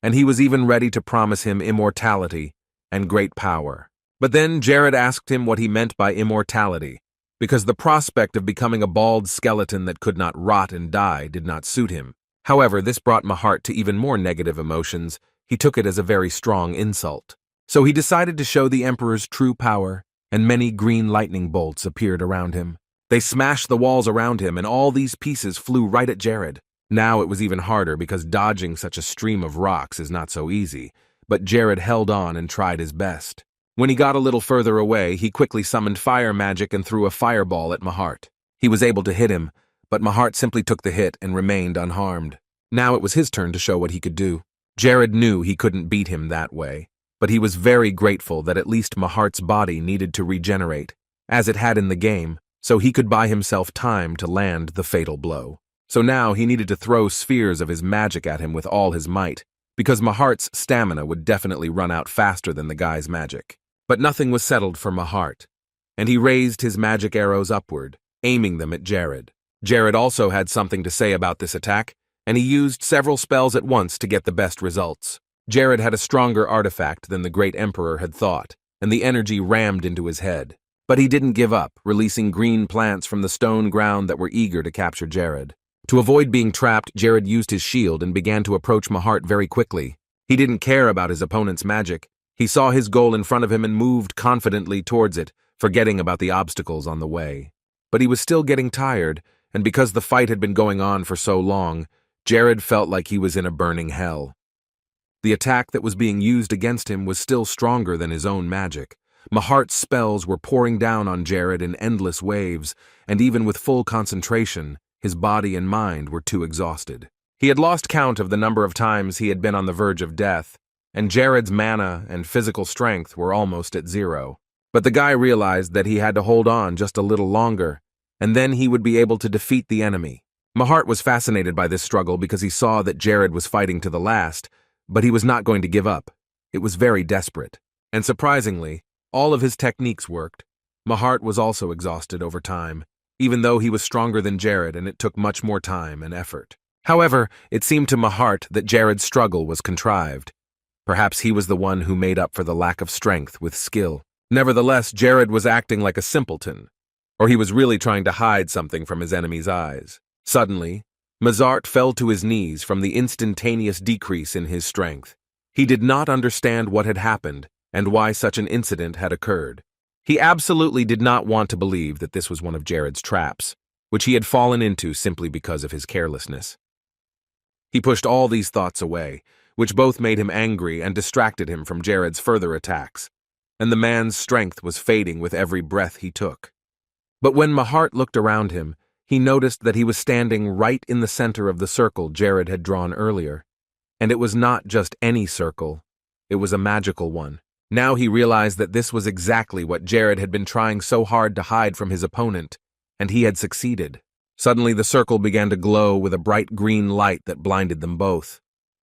And he was even ready to promise him immortality and great power. But then Jared asked him what he meant by immortality, because the prospect of becoming a bald skeleton that could not rot and die did not suit him. However, this brought Mahart to even more negative emotions. He took it as a very strong insult. So he decided to show the Emperor's true power, and many green lightning bolts appeared around him. They smashed the walls around him, and all these pieces flew right at Jared. Now it was even harder because dodging such a stream of rocks is not so easy, but Jared held on and tried his best. When he got a little further away, he quickly summoned fire magic and threw a fireball at Mahart. He was able to hit him, but Mahart simply took the hit and remained unharmed. Now it was his turn to show what he could do. Jared knew he couldn't beat him that way, but he was very grateful that at least Mahart's body needed to regenerate, as it had in the game, so he could buy himself time to land the fatal blow. So now he needed to throw spheres of his magic at him with all his might, because Mahart's stamina would definitely run out faster than the guy's magic. But nothing was settled for Mahart, and he raised his magic arrows upward, aiming them at Jared. Jared also had something to say about this attack, and he used several spells at once to get the best results. Jared had a stronger artifact than the great emperor had thought, and the energy rammed into his head. But he didn't give up, releasing green plants from the stone ground that were eager to capture Jared. To avoid being trapped, Jared used his shield and began to approach Mahart very quickly. He didn't care about his opponent's magic. He saw his goal in front of him and moved confidently towards it, forgetting about the obstacles on the way. But he was still getting tired, and because the fight had been going on for so long, Jared felt like he was in a burning hell. The attack that was being used against him was still stronger than his own magic. Mahart's spells were pouring down on Jared in endless waves, and even with full concentration, his body and mind were too exhausted. He had lost count of the number of times he had been on the verge of death, and Jared's mana and physical strength were almost at zero. But the guy realized that he had to hold on just a little longer, and then he would be able to defeat the enemy. Mahart was fascinated by this struggle because he saw that Jared was fighting to the last, but he was not going to give up. It was very desperate. And surprisingly, all of his techniques worked. Mahart was also exhausted over time, even though he was stronger than Jared and it took much more time and effort. However, it seemed to Mahart that Jared's struggle was contrived. Perhaps he was the one who made up for the lack of strength with skill. Nevertheless, Jared was acting like a simpleton, or he was really trying to hide something from his enemy's eyes. Suddenly, Mazart fell to his knees from the instantaneous decrease in his strength. He did not understand what had happened and why such an incident had occurred. He absolutely did not want to believe that this was one of Jared's traps, which he had fallen into simply because of his carelessness. He pushed all these thoughts away, which both made him angry and distracted him from Jared's further attacks, and the man's strength was fading with every breath he took. But when Mahart looked around him, he noticed that he was standing right in the center of the circle Jared had drawn earlier. And it was not just any circle, it was a magical one. Now he realized that this was exactly what Jared had been trying so hard to hide from his opponent, and he had succeeded. Suddenly the circle began to glow with a bright green light that blinded them both.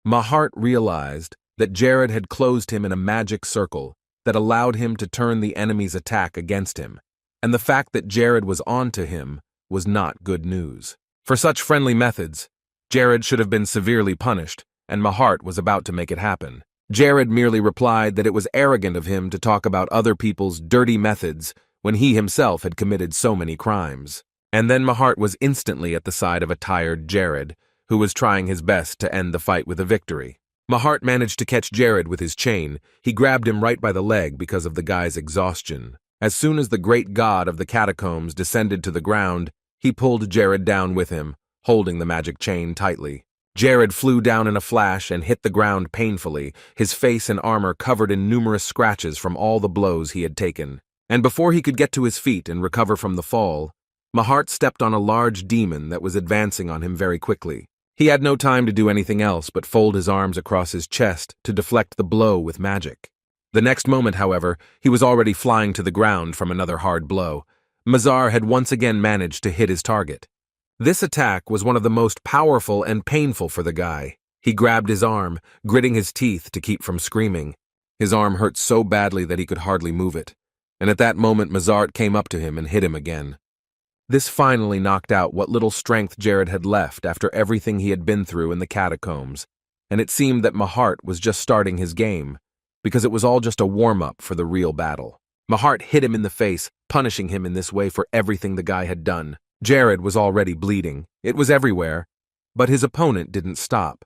Mahart realized that Jared had closed him in a magic circle that allowed him to turn the enemy's attack against him, and the fact that Jared was on to him was not good news. For such friendly methods, Jared should have been severely punished, and Mahart was about to make it happen. Jared merely replied that it was arrogant of him to talk about other people's dirty methods when he himself had committed so many crimes. And then Mahart was instantly at the side of a tired Jared, who was trying his best to end the fight with a victory. Mahart managed to catch Jared with his chain. He grabbed him right by the leg because of the guy's exhaustion. As soon as the great god of the catacombs descended to the ground, he pulled Jared down with him, holding the magic chain tightly. Jared flew down in a flash and hit the ground painfully, his face and armor covered in numerous scratches from all the blows he had taken. And before he could get to his feet and recover from the fall, Mahart stepped on a large demon that was advancing on him very quickly. He had no time to do anything else but fold his arms across his chest to deflect the blow with magic. The next moment, however, he was already flying to the ground from another hard blow. Mazar had once again managed to hit his target. This attack was one of the most powerful and painful for the guy. He grabbed his arm, gritting his teeth to keep from screaming. His arm hurt so badly that he could hardly move it, and at that moment Mazart came up to him and hit him again. This finally knocked out what little strength Jared had left after everything he had been through in the catacombs, and it seemed that Mahart was just starting his game, because it was all just a warm-up for the real battle. Mahart hit him in the face, punishing him in this way for everything the guy had done. Jared was already bleeding. It was everywhere. But his opponent didn't stop.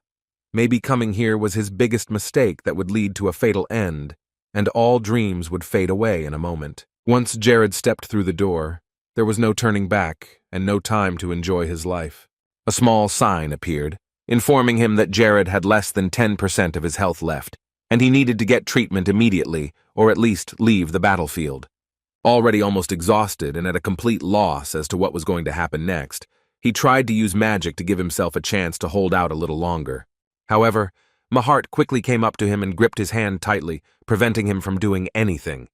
Maybe coming here was his biggest mistake that would lead to a fatal end, and all dreams would fade away in a moment. Once Jared stepped through the door, there was no turning back and no time to enjoy his life. A small sign appeared, informing him that Jared had less than 10% of his health left, and he needed to get treatment immediately, or at least leave the battlefield. Already almost exhausted and at a complete loss as to what was going to happen next, he tried to use magic to give himself a chance to hold out a little longer. However, Mahart quickly came up to him and gripped his hand tightly, preventing him from doing anything.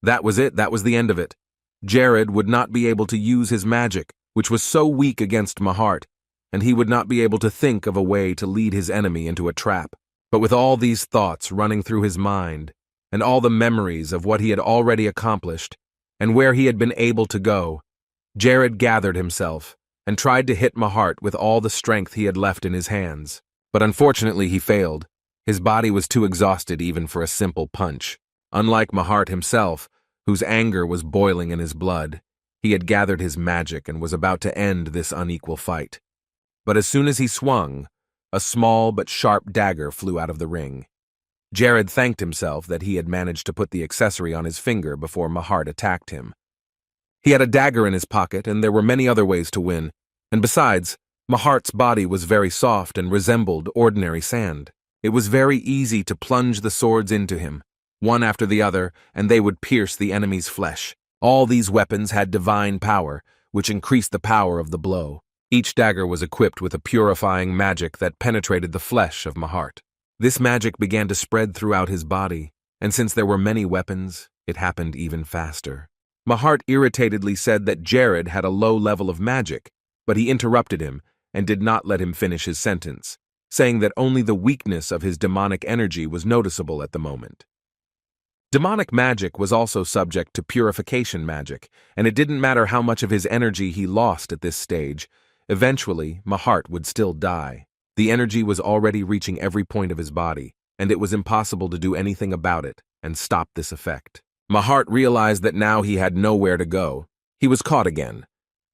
That was it, that was the end of it. Jared would not be able to use his magic, which was so weak against Mahart, and he would not be able to think of a way to lead his enemy into a trap. But with all these thoughts running through his mind, and all the memories of what he had already accomplished, and where he had been able to go, Jared gathered himself and tried to hit Mahart with all the strength he had left in his hands. But unfortunately he failed. His body was too exhausted even for a simple punch. Unlike Mahart himself, whose anger was boiling in his blood, he had gathered his magic and was about to end this unequal fight. But as soon as he swung, a small but sharp dagger flew out of the ring. Jared thanked himself that he had managed to put the accessory on his finger before Mahart attacked him. He had a dagger in his pocket, and there were many other ways to win, And besides, Mahart's body was very soft and resembled ordinary sand. It was very easy to plunge the swords into him, one after the other, and they would pierce the enemy's flesh. All these weapons had divine power, which increased the power of the blow. Each dagger was equipped with a purifying magic that penetrated the flesh of Mahart. This magic began to spread throughout his body, and since there were many weapons, it happened even faster. Mahart irritatedly said that Jared had a low level of magic, but he interrupted him and did not let him finish his sentence, saying that only the weakness of his demonic energy was noticeable at the moment. Demonic magic was also subject to purification magic, and it didn't matter how much of his energy he lost at this stage. Eventually, Mahart would still die. The energy was already reaching every point of his body, and it was impossible to do anything about it and stop this effect. Mahart realized that now he had nowhere to go. He was caught again,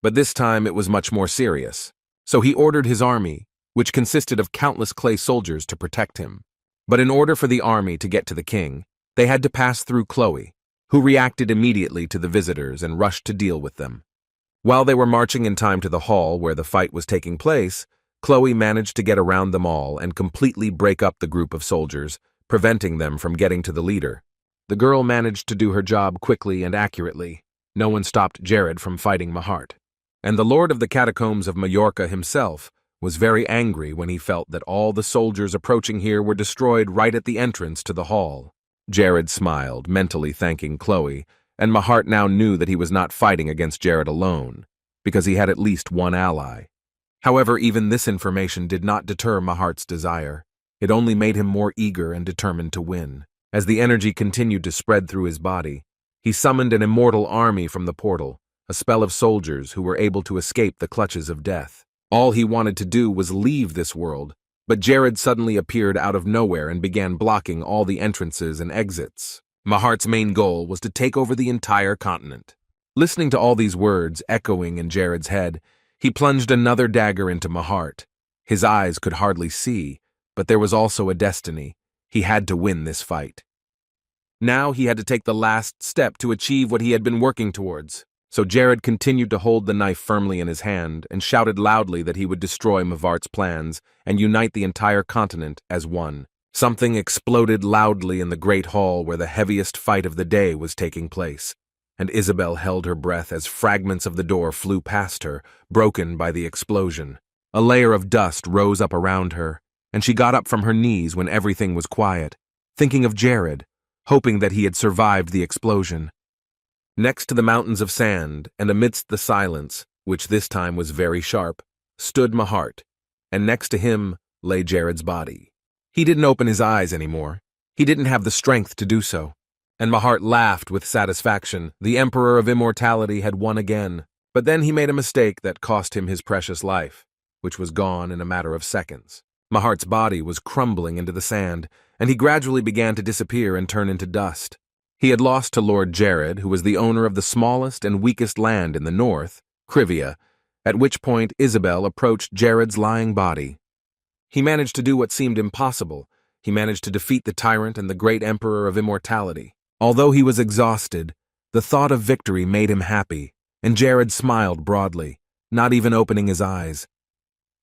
but this time it was much more serious. So he ordered his army, which consisted of countless clay soldiers, to protect him. But in order for the army to get to the king, they had to pass through Chloe, who reacted immediately to the visitors and rushed to deal with them. While they were marching in time to the hall where the fight was taking place, Chloe managed to get around them all and completely break up the group of soldiers, preventing them from getting to the leader. The girl managed to do her job quickly and accurately. No one stopped Jared from fighting Mahart. And the Lord of the Catacombs of Majorca himself was very angry when he felt that all the soldiers approaching here were destroyed right at the entrance to the hall. Jared smiled, mentally thanking Chloe, and Mahart now knew that he was not fighting against Jared alone, because he had at least one ally. However, even this information did not deter Mahart's desire. It only made him more eager and determined to win. As the energy continued to spread through his body, he summoned an immortal army from the portal, a spell of soldiers who were able to escape the clutches of death. All he wanted to do was leave this world, but Jared suddenly appeared out of nowhere and began blocking all the entrances and exits. Mahart's main goal was to take over the entire continent. Listening to all these words echoing in Jared's head, he plunged another dagger into Mahart. His eyes could hardly see, but there was also a destiny. He had to win this fight. Now he had to take the last step to achieve what he had been working towards. So Jared continued to hold the knife firmly in his hand and shouted loudly that he would destroy Mahart's plans and unite the entire continent as one. Something exploded loudly in the great hall where the heaviest fight of the day was taking place, and Isabel held her breath as fragments of the door flew past her, broken by the explosion. A layer of dust rose up around her, and she got up from her knees when everything was quiet, thinking of Jared, hoping that he had survived the explosion. Next to the mountains of sand, and amidst the silence, which this time was very sharp, stood Mahart, and next to him lay Jared's body. He didn't open his eyes anymore. He didn't have the strength to do so. And Mahart laughed with satisfaction. The Emperor of Immortality had won again. But then he made a mistake that cost him his precious life, which was gone in a matter of seconds. Mahart's body was crumbling into the sand, and he gradually began to disappear and turn into dust. He had lost to Lord Jared, who was the owner of the smallest and weakest land in the north, Civia, at which point Isabel approached Jared's lying body. He managed to do what seemed impossible. He managed to defeat the tyrant and the great Emperor of Immortality. Although he was exhausted, the thought of victory made him happy, and Jared smiled broadly, not even opening his eyes.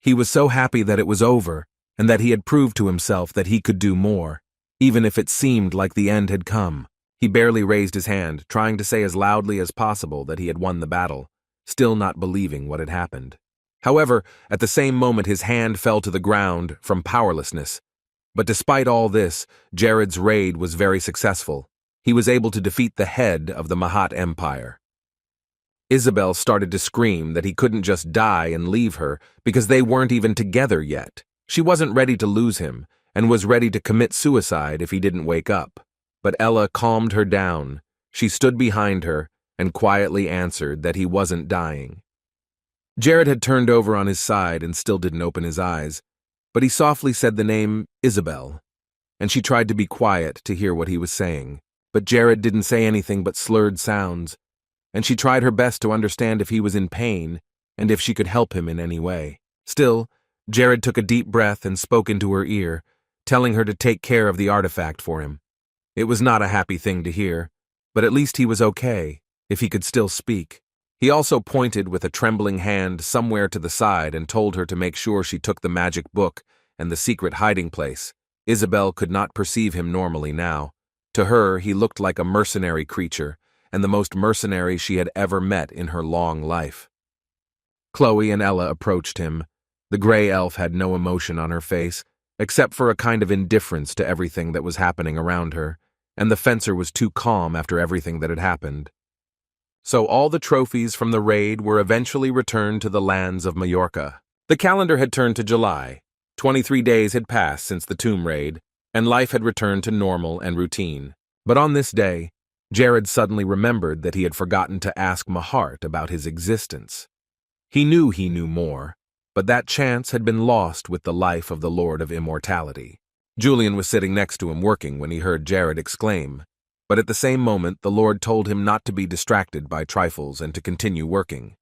He was so happy that it was over, and that he had proved to himself that he could do more, even if it seemed like the end had come. He barely raised his hand, trying to say as loudly as possible that he had won the battle, still not believing what had happened. However, at the same moment his hand fell to the ground from powerlessness. But despite all this, Jared's raid was very successful. He was able to defeat the head of the Mahat Empire. Isabel started to scream that he couldn't just die and leave her because they weren't even together yet. She wasn't ready to lose him and was ready to commit suicide if he didn't wake up. But Ella calmed her down. She stood behind her and quietly answered that he wasn't dying. Jared had turned over on his side and still didn't open his eyes, but he softly said the name Isabel, and she tried to be quiet to hear what he was saying. But Jared didn't say anything but slurred sounds, and she tried her best to understand if he was in pain and if she could help him in any way. Still, Jared took a deep breath and spoke into her ear, telling her to take care of the artifact for him. It was not a happy thing to hear, but at least he was okay, if he could still speak. He also pointed with a trembling hand somewhere to the side and told her to make sure she took the magic book and the secret hiding place. Isabel could not perceive him normally now. To her, he looked like a mercenary creature, and the most mercenary she had ever met in her long life. Chloe and Ella approached him. The gray elf had no emotion on her face, except for a kind of indifference to everything that was happening around her, and the fencer was too calm after everything that had happened. So all the trophies from the raid were eventually returned to the lands of Majorca. The calendar had turned to July. 23 days had passed since the tomb raid, and life had returned to normal and routine. But on this day, Jared suddenly remembered that he had forgotten to ask Mahart about his existence. He knew more, but that chance had been lost with the life of the Lord of Immortality. Julian was sitting next to him working when he heard Jared exclaim, but at the same moment the Lord told him not to be distracted by trifles and to continue working.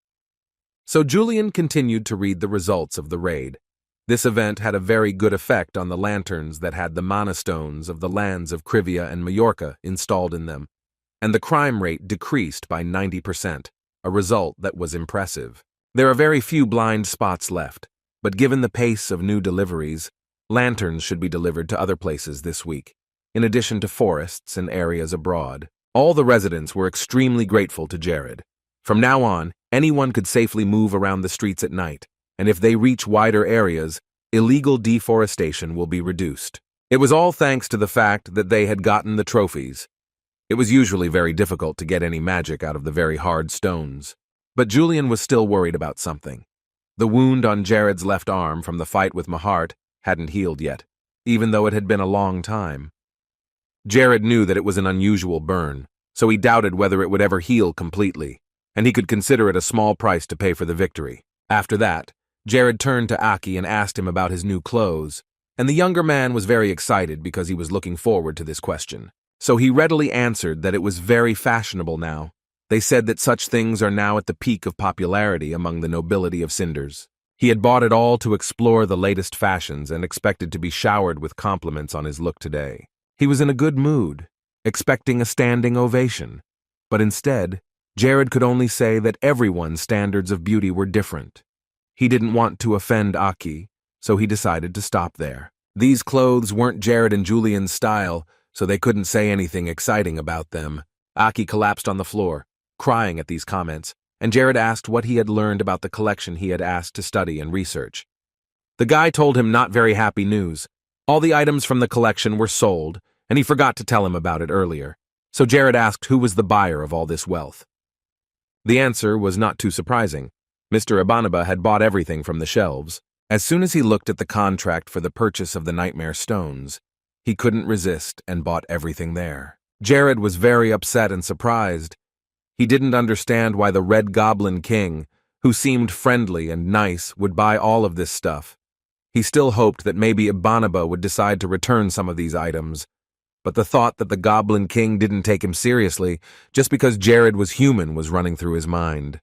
So Julian continued to read the results of the raid. This event had a very good effect on the lanterns that had the mana stones of the lands of Civia and Majorca installed in them, and the crime rate decreased by 90%, a result that was impressive. There are very few blind spots left, but given the pace of new deliveries, lanterns should be delivered to other places this week, in addition to forests and areas abroad. All the residents were extremely grateful to Jared. From now on, anyone could safely move around the streets at night, and if they reach wider areas, illegal deforestation will be reduced. It was all thanks to the fact that they had gotten the trophies. It was usually very difficult to get any magic out of the very hard stones. But Julian was still worried about something. The wound on Jared's left arm from the fight with Mahart hadn't healed yet, even though it had been a long time. Jared knew that it was an unusual burn, so he doubted whether it would ever heal completely, and he could consider it a small price to pay for the victory. After that, Jared turned to Aki and asked him about his new clothes, and the younger man was very excited because he was looking forward to this question. So he readily answered that it was very fashionable now. They said that such things are now at the peak of popularity among the nobility of Cinders. He had bought it all to explore the latest fashions and expected to be showered with compliments on his look today. He was in a good mood, expecting a standing ovation. But instead, Jared could only say that everyone's standards of beauty were different. He didn't want to offend Aki, so he decided to stop there. These clothes weren't Jared and Julian's style, so they couldn't say anything exciting about them. Aki collapsed on the floor, crying at these comments, and Jared asked what he had learned about the collection he had asked to study and research. The guy told him not very happy news. All the items from the collection were sold, and he forgot to tell him about it earlier. So Jared asked who was the buyer of all this wealth. The answer was not too surprising. Mr. Abanaba had bought everything from the shelves. As soon as he looked at the contract for the purchase of the Nightmare Stones, he couldn't resist and bought everything there. Jared was very upset and surprised. He didn't understand why the Red Goblin King, who seemed friendly and nice, would buy all of this stuff. He still hoped that maybe Abanaba would decide to return some of these items, but the thought that the Goblin King didn't take him seriously just because Jared was human was running through his mind.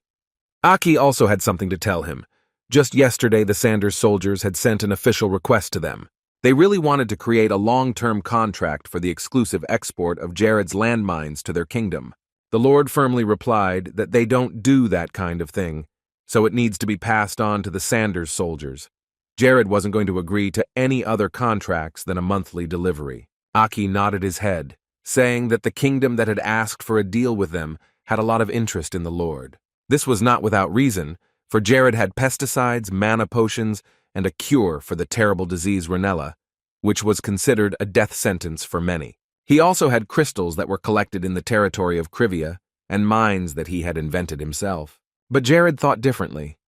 Aki also had something to tell him. Just yesterday, the Cinders soldiers had sent an official request to them. They really wanted to create a long-term contract for the exclusive export of Jared's landmines to their kingdom. The Lord firmly replied that they don't do that kind of thing, so it needs to be passed on to the Cinders soldiers. Jared wasn't going to agree to any other contracts than a monthly delivery. Aki nodded his head, saying that the kingdom that had asked for a deal with them had a lot of interest in the Lord. This was not without reason, for Jared had pesticides, mana potions, and a cure for the terrible disease Renell, which was considered a death sentence for many. He also had crystals that were collected in the territory of Civia and mines that he had invented himself. But Jared thought differently.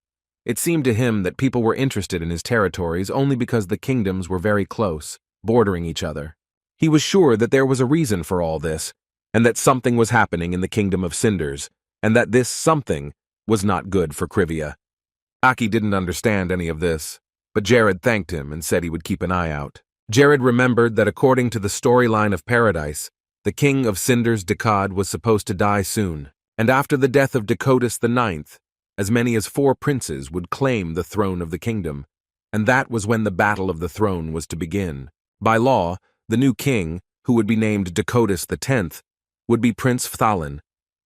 It seemed to him that people were interested in his territories only because the kingdoms were very close, bordering each other. He was sure that there was a reason for all this, and that something was happening in the kingdom of Cinders, and that this something was not good for Civia. Aki didn't understand any of this, but Jared thanked him and said he would keep an eye out. Jared remembered that according to the storyline of Paradise, the king of Cinders Decad was supposed to die soon, and after the death of Decotus IX, as many as 4 princes would claim the throne of the kingdom, and that was when the battle of the throne was to begin. By law, the new king, who would be named Decotus X, would be Prince Phthalin,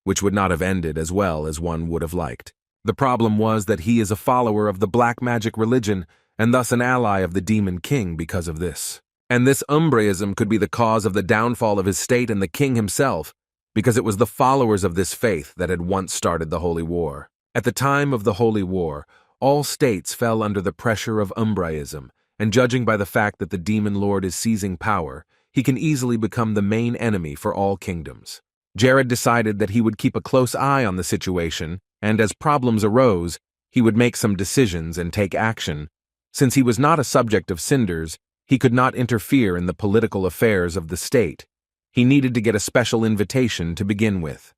which would not have ended as well as one would have liked. The problem was that he is a follower of the black magic religion and thus an ally of the demon king because of this. And this Umbraism could be the cause of the downfall of his state and the king himself, because it was the followers of this faith that had once started the Holy War. At the time of the Holy War, all states fell under the pressure of Umbraism, and judging by the fact that the demon lord is seizing power, he can easily become the main enemy for all kingdoms. Jared decided that he would keep a close eye on the situation, and as problems arose, he would make some decisions and take action. Since he was not a subject of Cinders, he could not interfere in the political affairs of the state. He needed to get a special invitation to begin with.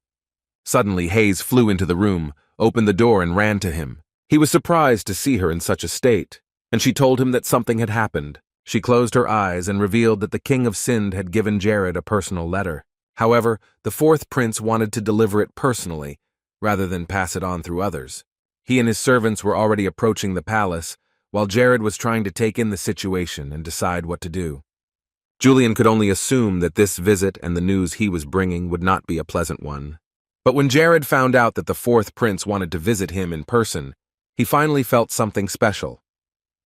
Suddenly, Hayes flew into the room, opened the door, and ran to him. He was surprised to see her in such a state, and she told him that something had happened. She closed her eyes and revealed that the King of Sind had given Jared a personal letter. However, the fourth prince wanted to deliver it personally, rather than pass it on through others. He and his servants were already approaching the palace, while Jared was trying to take in the situation and decide what to do. Julian could only assume that this visit and the news he was bringing would not be a pleasant one. But when Jared found out that the fourth prince wanted to visit him in person, he finally felt something special.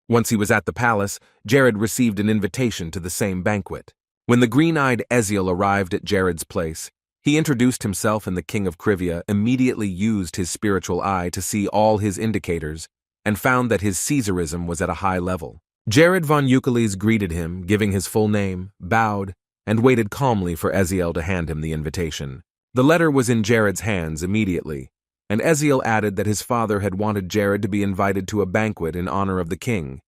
Once he was at the palace, Jared received an invitation to the same banquet. When the green-eyed Eziel arrived at Jared's place, he introduced himself, and the king of Civia immediately used his spiritual eye to see all his indicators and found that his Caesarism was at a high level. Jared von Euclides greeted him, giving his full name, bowed, and waited calmly for Eziel to hand him the invitation. The letter was in Jared's hands immediately, and Eziel added that his father had wanted Jared to be invited to a banquet in honor of the king,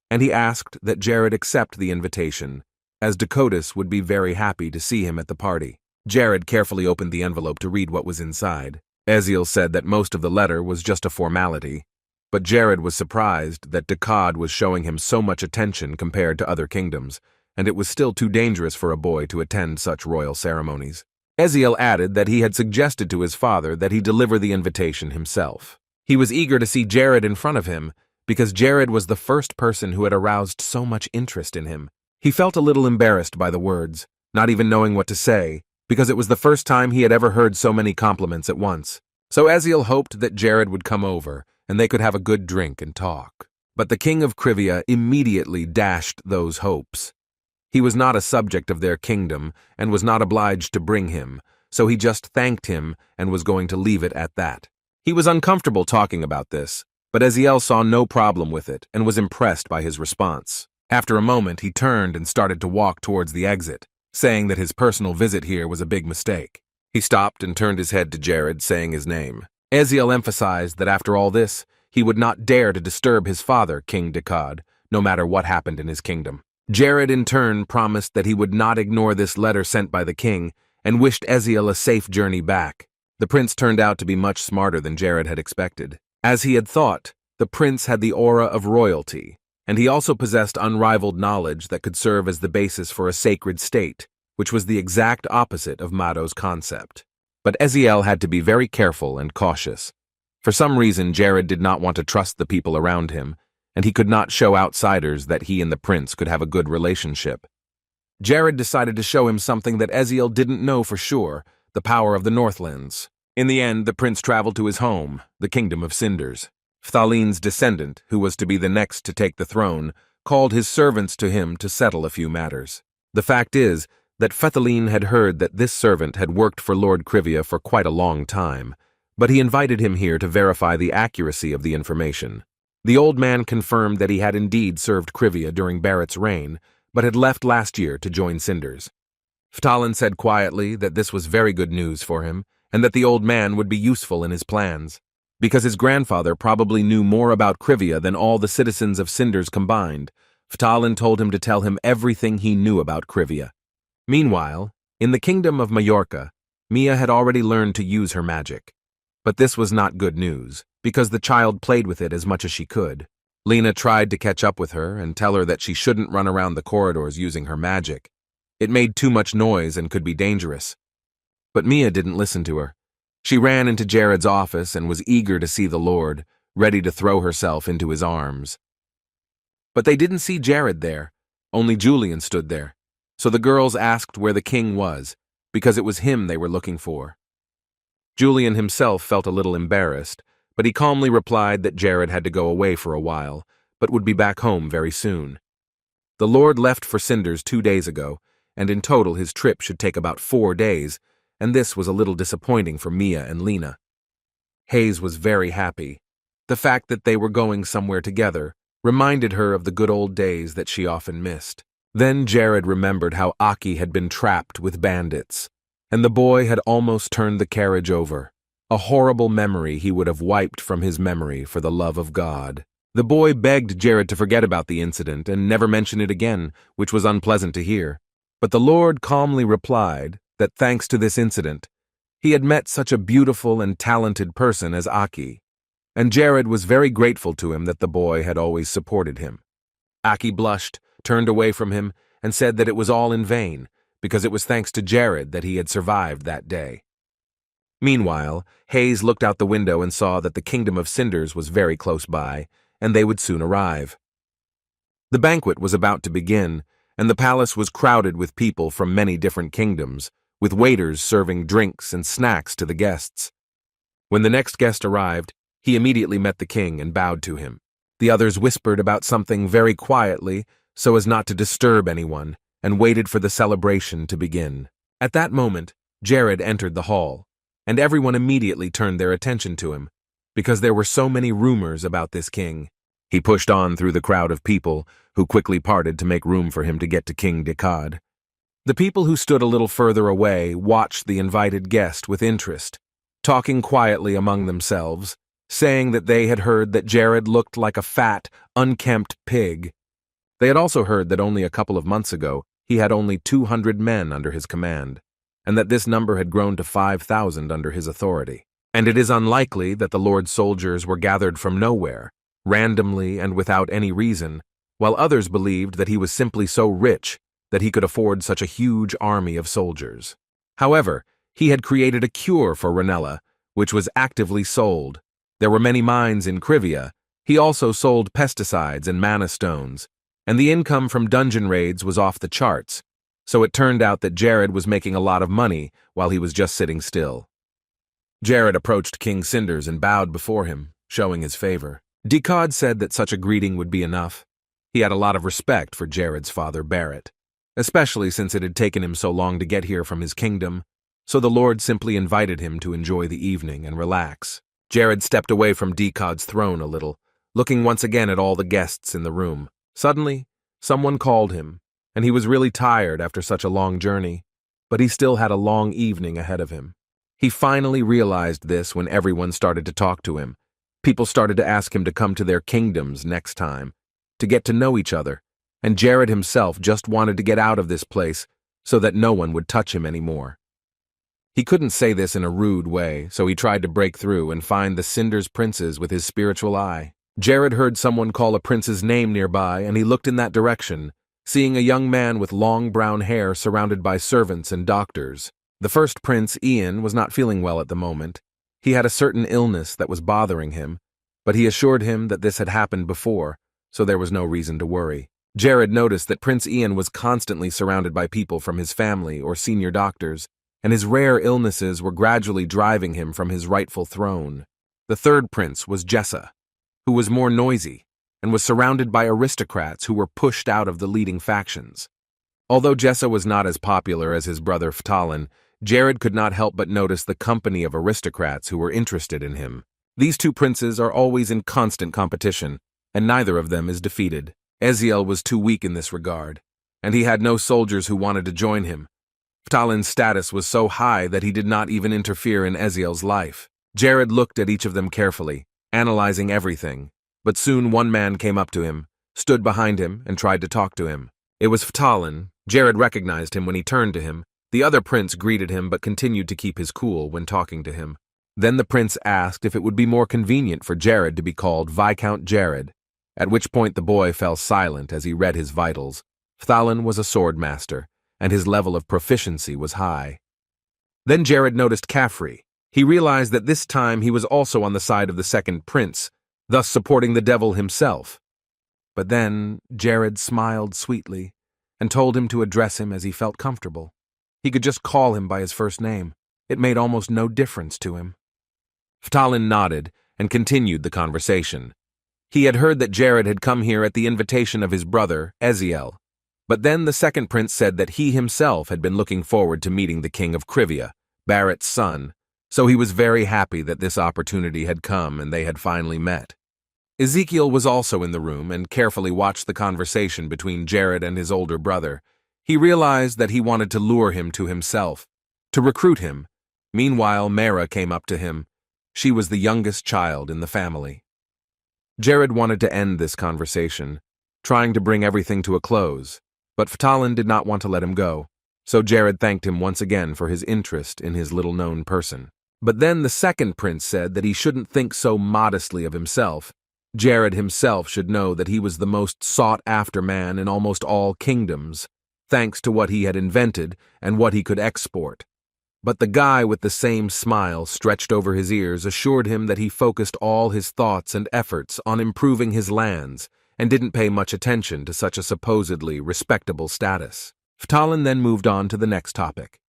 and he asked that Jared accept the invitation, as Dakotas would be very happy to see him at the party. Jared carefully opened the envelope to read what was inside. Eziel said that most of the letter was just a formality, but Jared was surprised that Dakotas was showing him so much attention compared to other kingdoms, and it was still too dangerous for a boy to attend such royal ceremonies. Eziel added that he had suggested to his father that he deliver the invitation himself. He was eager to see Jared in front of him, because Jared was the first person who had aroused so much interest in him. He felt a little embarrassed by the words, not even knowing what to say, because it was the first time he had ever heard so many compliments at once. So Eziel hoped that Jared would come over, and they could have a good drink and talk. But the king of Civia immediately dashed those hopes. He was not a subject of their kingdom, and was not obliged to bring him, so he just thanked him and was going to leave it at that. He was uncomfortable talking about this, but Eziel saw no problem with it and was impressed by his response. After a moment, he turned and started to walk towards the exit, saying that his personal visit here was a big mistake. He stopped and turned his head to Jared, saying his name. Eziel emphasized that after all this, he would not dare to disturb his father, King Dakotas, no matter what happened in his kingdom. Jared in turn promised that he would not ignore this letter sent by the king and wished Eziel a safe journey back. The prince turned out to be much smarter than Jared had expected. As he had thought, the prince had the aura of royalty, and he also possessed unrivaled knowledge that could serve as the basis for a sacred state, which was the exact opposite of Mado's concept. But Eziel had to be very careful and cautious. For some reason, Jared did not want to trust the people around him, and he could not show outsiders that he and the prince could have a good relationship. Jared decided to show him something that Eziel didn't know for sure, the power of the Northlands. In the end, the prince traveled to his home, the kingdom of Cinders. Phthalin's descendant, who was to be the next to take the throne, called his servants to him to settle a few matters. The fact is that Phthalin had heard that this servant had worked for Lord Civia for quite a long time, but he invited him here to verify the accuracy of the information. The old man confirmed that he had indeed served Civia during Barrett's reign, but had left last year to join Cinders. Phthalin said quietly that this was very good news for him, and that the old man would be useful in his plans, because his grandfather probably knew more about Civia than all the citizens of Cinders combined. Phthalin told him to tell him everything he knew about Civia. Meanwhile, in the kingdom of Majorca, Mia had already learned to use her magic. But this was not good news, because the child played with it as much as she could. Lena tried to catch up with her and tell her that she shouldn't run around the corridors using her magic. It made too much noise and could be dangerous. But Mia didn't listen to her. She ran into Jared's office and was eager to see the Lord, ready to throw herself into his arms. But they didn't see Jared there. Only Julian stood there. So the girls asked where the king was, because it was him they were looking for. Julian himself felt a little embarrassed, but he calmly replied that Jared had to go away for a while, but would be back home very soon. The Lord left for Cinders 2 days ago, and in total his trip should take about 4 days, and this was a little disappointing for Mia and Lena. Hayes was very happy. The fact that they were going somewhere together reminded her of the good old days that she often missed. Then Jared remembered how Aki had been trapped with bandits, and the boy had almost turned the carriage over. A horrible memory he would have wiped from his memory for the love of God. The boy begged Jared to forget about the incident and never mention it again, which was unpleasant to hear. But the Lord calmly replied that thanks to this incident, he had met such a beautiful and talented person as Aki, and Jared was very grateful to him that the boy had always supported him. Aki blushed, turned away from him, and said that it was all in vain, because it was thanks to Jared that he had survived that day. Meanwhile, Hayes looked out the window and saw that the kingdom of Cinders was very close by, and they would soon arrive. The banquet was about to begin, and the palace was crowded with people from many different kingdoms, with waiters serving drinks and snacks to the guests. When the next guest arrived, he immediately met the king and bowed to him. The others whispered about something very quietly so as not to disturb anyone, and waited for the celebration to begin. At that moment, Jared entered the hall, and everyone immediately turned their attention to him, because there were so many rumors about this king. He pushed on through the crowd of people, who quickly parted to make room for him to get to King Decad. The people who stood a little further away watched the invited guest with interest, talking quietly among themselves, saying that they had heard that Jared looked like a fat, unkempt pig. They had also heard that only a couple of months ago he had only 200 men under his command, and that this number had grown to 5,000 under his authority. And it is unlikely that the Lord's soldiers were gathered from nowhere, randomly and without any reason, while others believed that he was simply so rich that he could afford such a huge army of soldiers. However, he had created a cure for Renell, which was actively sold. There were many mines in Civia. He also sold pesticides and mana stones, and the income from dungeon raids was off the charts, so it turned out that Jared was making a lot of money while he was just sitting still. Jared approached King Cinders and bowed before him, showing his favor. Decad said that such a greeting would be enough. He had a lot of respect for Jared's father, Barrett, especially since it had taken him so long to get here from his kingdom, so the Lord simply invited him to enjoy the evening and relax. Jared stepped away from Decad's throne a little, looking once again at all the guests in the room. Suddenly, someone called him, and he was really tired after such a long journey, but he still had a long evening ahead of him. He finally realized this when everyone started to talk to him. People started to ask him to come to their kingdoms next time, to get to know each other, and Jared himself just wanted to get out of this place so that no one would touch him anymore. He couldn't say this in a rude way, so he tried to break through and find the Cinders princes with his spiritual eye. Jared heard someone call a prince's name nearby, and he looked in that direction, seeing a young man with long brown hair surrounded by servants and doctors. The first prince, Ian, was not feeling well at the moment. He had a certain illness that was bothering him, but he assured him that this had happened before, so there was no reason to worry. Jared noticed that Prince Ian was constantly surrounded by people from his family or senior doctors, and his rare illnesses were gradually driving him from his rightful throne. The third prince was Jessa, who was more noisy, and was surrounded by aristocrats who were pushed out of the leading factions. Although Jessa was not as popular as his brother Phtalin, Jared could not help but notice the company of aristocrats who were interested in him. These two princes are always in constant competition, and neither of them is defeated. Eziel was too weak in this regard, and he had no soldiers who wanted to join him. Phtalin's status was so high that he did not even interfere in Eziel's life. Jared looked at each of them carefully, analyzing everything, but soon one man came up to him, stood behind him, and tried to talk to him. It was Phtalin. Jared recognized him when he turned to him. The other prince greeted him but continued to keep his cool when talking to him. Then the prince asked if it would be more convenient for Jared to be called Viscount Jared, at which point the boy fell silent as he read his vitals. Phtalin was a sword master, and his level of proficiency was high. Then Jared noticed Caffrey. He realized that this time he was also on the side of the second prince, thus supporting the devil himself. But then Jared smiled sweetly and told him to address him as he felt comfortable. He could just call him by his first name. It made almost no difference to him. Ftalin nodded and continued the conversation. He had heard that Jared had come here at the invitation of his brother, Eziel. But then the second prince said that he himself had been looking forward to meeting the king of Civia, Barrett's son, so he was very happy that this opportunity had come and they had finally met. Ezekiel was also in the room and carefully watched the conversation between Jared and his older brother. He realized that he wanted to lure him to himself, to recruit him. Meanwhile, Mara came up to him. She was the youngest child in the family. Jared wanted to end this conversation, trying to bring everything to a close, but Ftalin did not want to let him go, so Jared thanked him once again for his interest in his little-known person. But then the second prince said that he shouldn't think so modestly of himself. Jared himself should know that he was the most sought-after man in almost all kingdoms, thanks to what he had invented and what he could export. But the guy with the same smile stretched over his ears assured him that he focused all his thoughts and efforts on improving his lands and didn't pay much attention to such a supposedly respectable status. Ftalin then moved on to the next topic.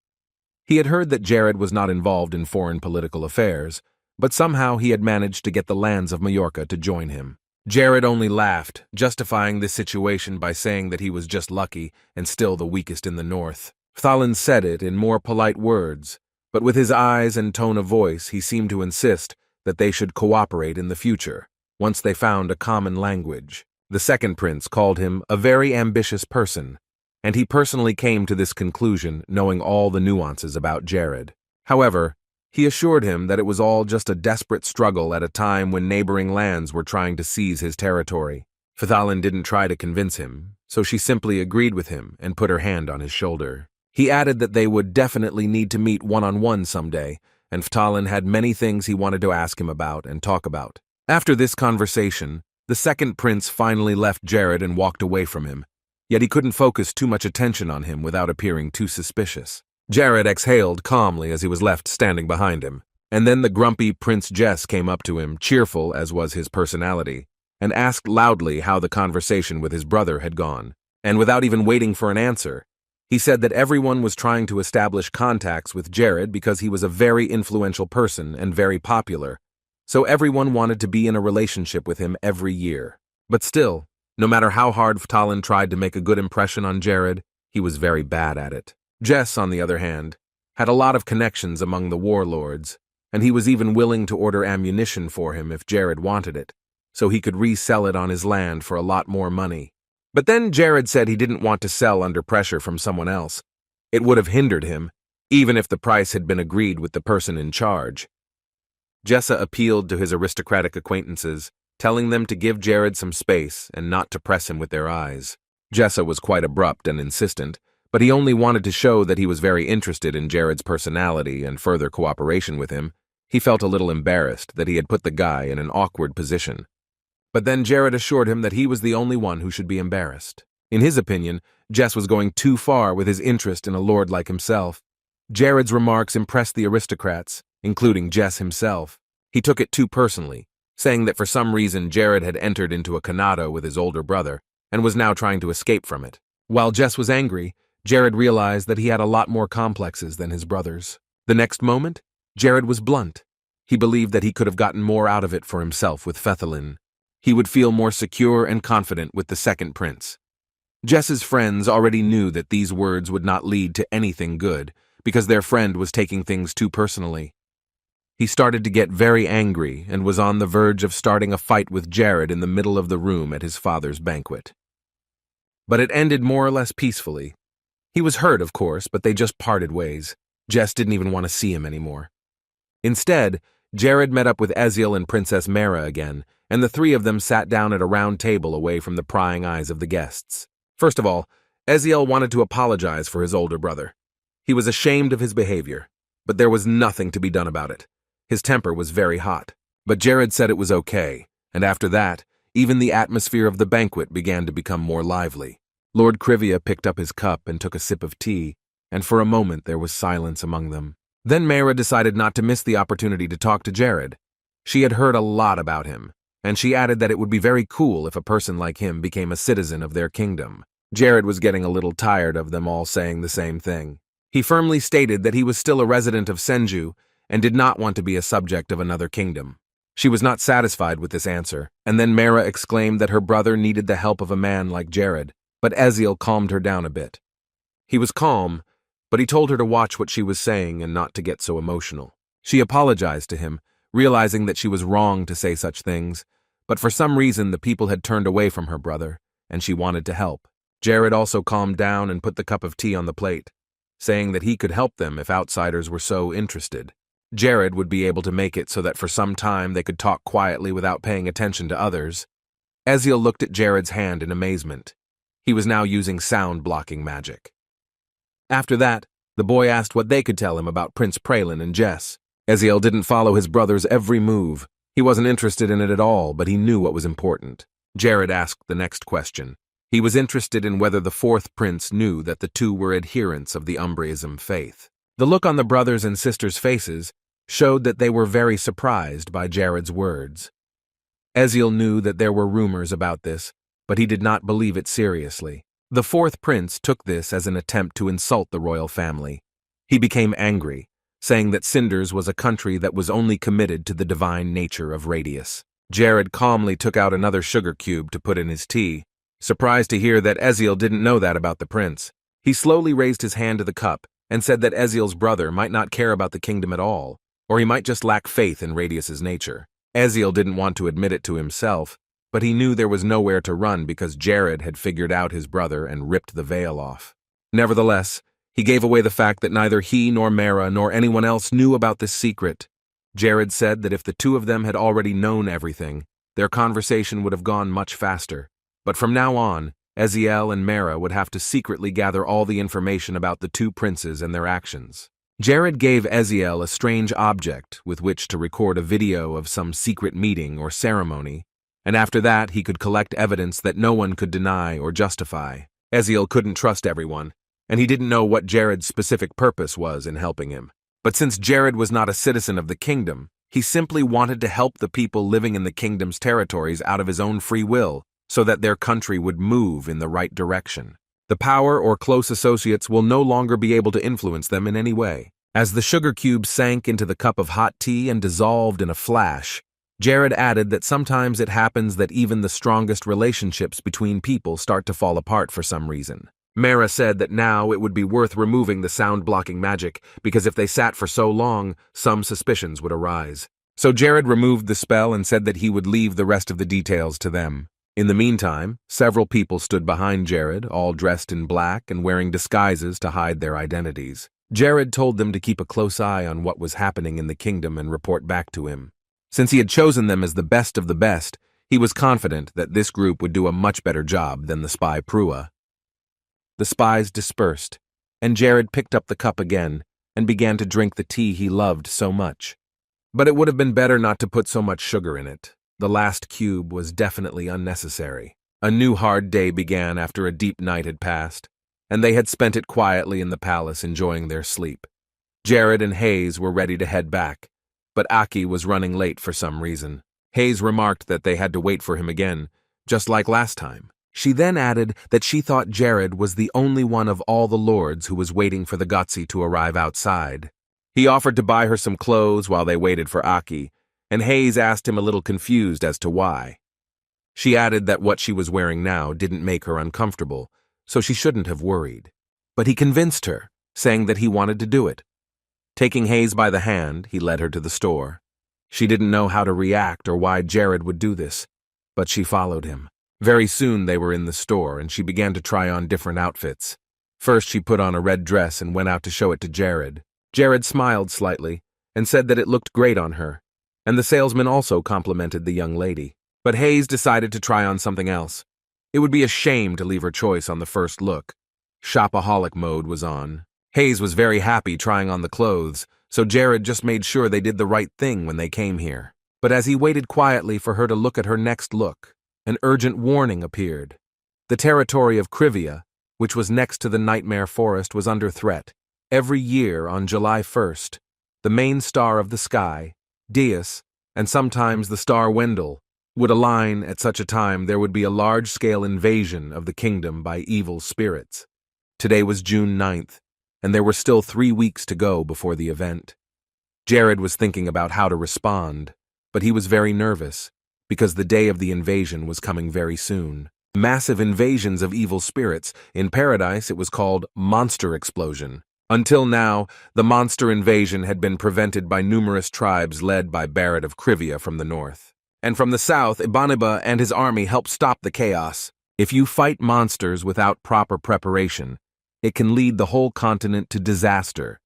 He had heard that Jared was not involved in foreign political affairs, but somehow he had managed to get the lands of Majorca to join him. Jared only laughed, justifying this situation by saying that he was just lucky and still the weakest in the north. Ftalin said it in more polite words, but with his eyes and tone of voice he seemed to insist that they should cooperate in the future, once they found a common language. The second prince called him a very ambitious person, and he personally came to this conclusion knowing all the nuances about Jared. However, he assured him that it was all just a desperate struggle at a time when neighboring lands were trying to seize his territory. Ftalin didn't try to convince him, so she simply agreed with him and put her hand on his shoulder. He added that they would definitely need to meet one-on-one someday, and Ftalin had many things he wanted to ask him about and talk about. After this conversation, the second prince finally left Jared and walked away from him, yet he couldn't focus too much attention on him without appearing too suspicious. Jared exhaled calmly as he was left standing behind him, and then the grumpy Prince Jess came up to him, cheerful as was his personality, and asked loudly how the conversation with his brother had gone. And without even waiting for an answer, he said that everyone was trying to establish contacts with Jared because he was a very influential person and very popular, so everyone wanted to be in a relationship with him every year. But still, no matter how hard Ftalin tried to make a good impression on Jared, he was very bad at it. Jess, on the other hand, had a lot of connections among the warlords, and he was even willing to order ammunition for him if Jared wanted it, so he could resell it on his land for a lot more money. But then Jared said he didn't want to sell under pressure from someone else. It would have hindered him, even if the price had been agreed with the person in charge. Jessa appealed to his aristocratic acquaintances, telling them to give Jared some space and not to press him with their eyes. Jessa was quite abrupt and insistent, but he only wanted to show that he was very interested in Jared's personality and further cooperation with him. He felt a little embarrassed that he had put the guy in an awkward position. But then Jared assured him that he was the only one who should be embarrassed. In his opinion, Jess was going too far with his interest in a lord like himself. Jared's remarks impressed the aristocrats, including Jess himself. He took it too personally, saying that for some reason Jared had entered into a canado with his older brother and was now trying to escape from it. While Jess was angry, Jared realized that he had a lot more complexes than his brothers. The next moment, Jared was blunt. He believed that he could have gotten more out of it for himself with Fethelin. He would feel more secure and confident with the second prince. Jess's friends already knew that these words would not lead to anything good, because their friend was taking things too personally. He started to get very angry and was on the verge of starting a fight with Jared in the middle of the room at his father's banquet. But it ended more or less peacefully. He was hurt, of course, but they just parted ways. Jess didn't even want to see him anymore. Instead, Jared met up with Eziel and Princess Mara again, and the three of them sat down at a round table away from the prying eyes of the guests. First of all, Eziel wanted to apologize for his older brother. He was ashamed of his behavior, but there was nothing to be done about it. His temper was very hot, but Jared said it was okay, and after that, even the atmosphere of the banquet began to become more lively. Lord Civia picked up his cup and took a sip of tea, and for a moment there was silence among them. Then Mara decided not to miss the opportunity to talk to Jared. She had heard a lot about him, and she added that it would be very cool if a person like him became a citizen of their kingdom. Jared was getting a little tired of them all saying the same thing. He firmly stated that he was still a resident of Senju and did not want to be a subject of another kingdom. She was not satisfied with this answer, and then Mara exclaimed that her brother needed the help of a man like Jared, but Eziel calmed her down a bit. He was calm, but he told her to watch what she was saying and not to get so emotional. She apologized to him, realizing that she was wrong to say such things, but for some reason the people had turned away from her brother, and she wanted to help. Jared also calmed down and put the cup of tea on the plate, saying that he could help them if outsiders were so interested. Jared would be able to make it so that for some time they could talk quietly without paying attention to others. Eziel looked at Jared's hand in amazement. He was now using sound-blocking magic. After that, the boy asked what they could tell him about Prince Praelin and Jess. Eziel didn't follow his brother's every move. He wasn't interested in it at all, but he knew what was important. Jared asked the next question. He was interested in whether the fourth prince knew that the two were adherents of the Umbriism faith. The look on the brothers' and sisters' faces showed that they were very surprised by Jared's words. Eziel knew that there were rumors about this, but he did not believe it seriously. The fourth prince took this as an attempt to insult the royal family. He became angry, saying that Cinders was a country that was only committed to the divine nature of Radius. Jared calmly took out another sugar cube to put in his tea, surprised to hear that Eziel didn't know that about the prince. He slowly raised his hand to the cup and said that Eziel's brother might not care about the kingdom at all, or he might just lack faith in Radius's nature. Eziel didn't want to admit it to himself, but he knew there was nowhere to run because Jared had figured out his brother and ripped the veil off. Nevertheless, he gave away the fact that neither he nor Mara nor anyone else knew about this secret. Jared said that if the two of them had already known everything, their conversation would have gone much faster. But from now on, Eziel and Mara would have to secretly gather all the information about the two princes and their actions. Jared gave Eziel a strange object with which to record a video of some secret meeting or ceremony, and after that he could collect evidence that no one could deny or justify. Eziel couldn't trust everyone, and he didn't know what Jared's specific purpose was in helping him. But since Jared was not a citizen of the kingdom, he simply wanted to help the people living in the kingdom's territories out of his own free will, so that their country would move in the right direction. The power or close associates will no longer be able to influence them in any way. As the sugar cube sank into the cup of hot tea and dissolved in a flash, Jared added that sometimes it happens that even the strongest relationships between people start to fall apart for some reason. Mara said that now it would be worth removing the sound-blocking magic because if they sat for so long, some suspicions would arise. So Jared removed the spell and said that he would leave the rest of the details to them. In the meantime, several people stood behind Jared, all dressed in black and wearing disguises to hide their identities. Jared told them to keep a close eye on what was happening in the kingdom and report back to him. Since he had chosen them as the best of the best, he was confident that this group would do a much better job than the spy Prua. The spies dispersed, and Jared picked up the cup again and began to drink the tea he loved so much. But it would have been better not to put so much sugar in it. The last cube was definitely unnecessary. A new hard day began after a deep night had passed, and they had spent it quietly in the palace enjoying their sleep. Jared and Hayes were ready to head back, but Aki was running late for some reason. Hayes remarked that they had to wait for him again, just like last time. She then added that she thought Jared was the only one of all the lords who was waiting for the Gotzi to arrive outside. He offered to buy her some clothes while they waited for Aki, and Hayes asked him a little confused as to why. She added that what she was wearing now didn't make her uncomfortable, so she shouldn't have worried. But he convinced her, saying that he wanted to do it. Taking Hayes by the hand, he led her to the store. She didn't know how to react or why Jared would do this, but she followed him. Very soon they were in the store, and she began to try on different outfits. First she put on a red dress and went out to show it to Jared. Jared smiled slightly and said that it looked great on her, and the salesman also complimented the young lady. But Hayes decided to try on something else. It would be a shame to leave her choice on the first look. Shopaholic mode was on. Hayes was very happy trying on the clothes, so Jared just made sure they did the right thing when they came here. But as he waited quietly for her to look at her next look, an urgent warning appeared. The territory of Civia, which was next to the Nightmare Forest, was under threat. Every year on July 1st, the main star of the sky, Dias, and sometimes the star Wendell, would align. At such a time there would be a large-scale invasion of the kingdom by evil spirits. Today was June 9th, and there were still 3 weeks to go before the event. Jared was thinking about how to respond, but he was very nervous, because the day of the invasion was coming very soon. Massive invasions of evil spirits. In Paradise, it was called Monster Explosion. Until now, the monster invasion had been prevented by numerous tribes led by Barret of Civia from the north. And from the south, Ibaneba and his army helped stop the chaos. If you fight monsters without proper preparation, it can lead the whole continent to disaster.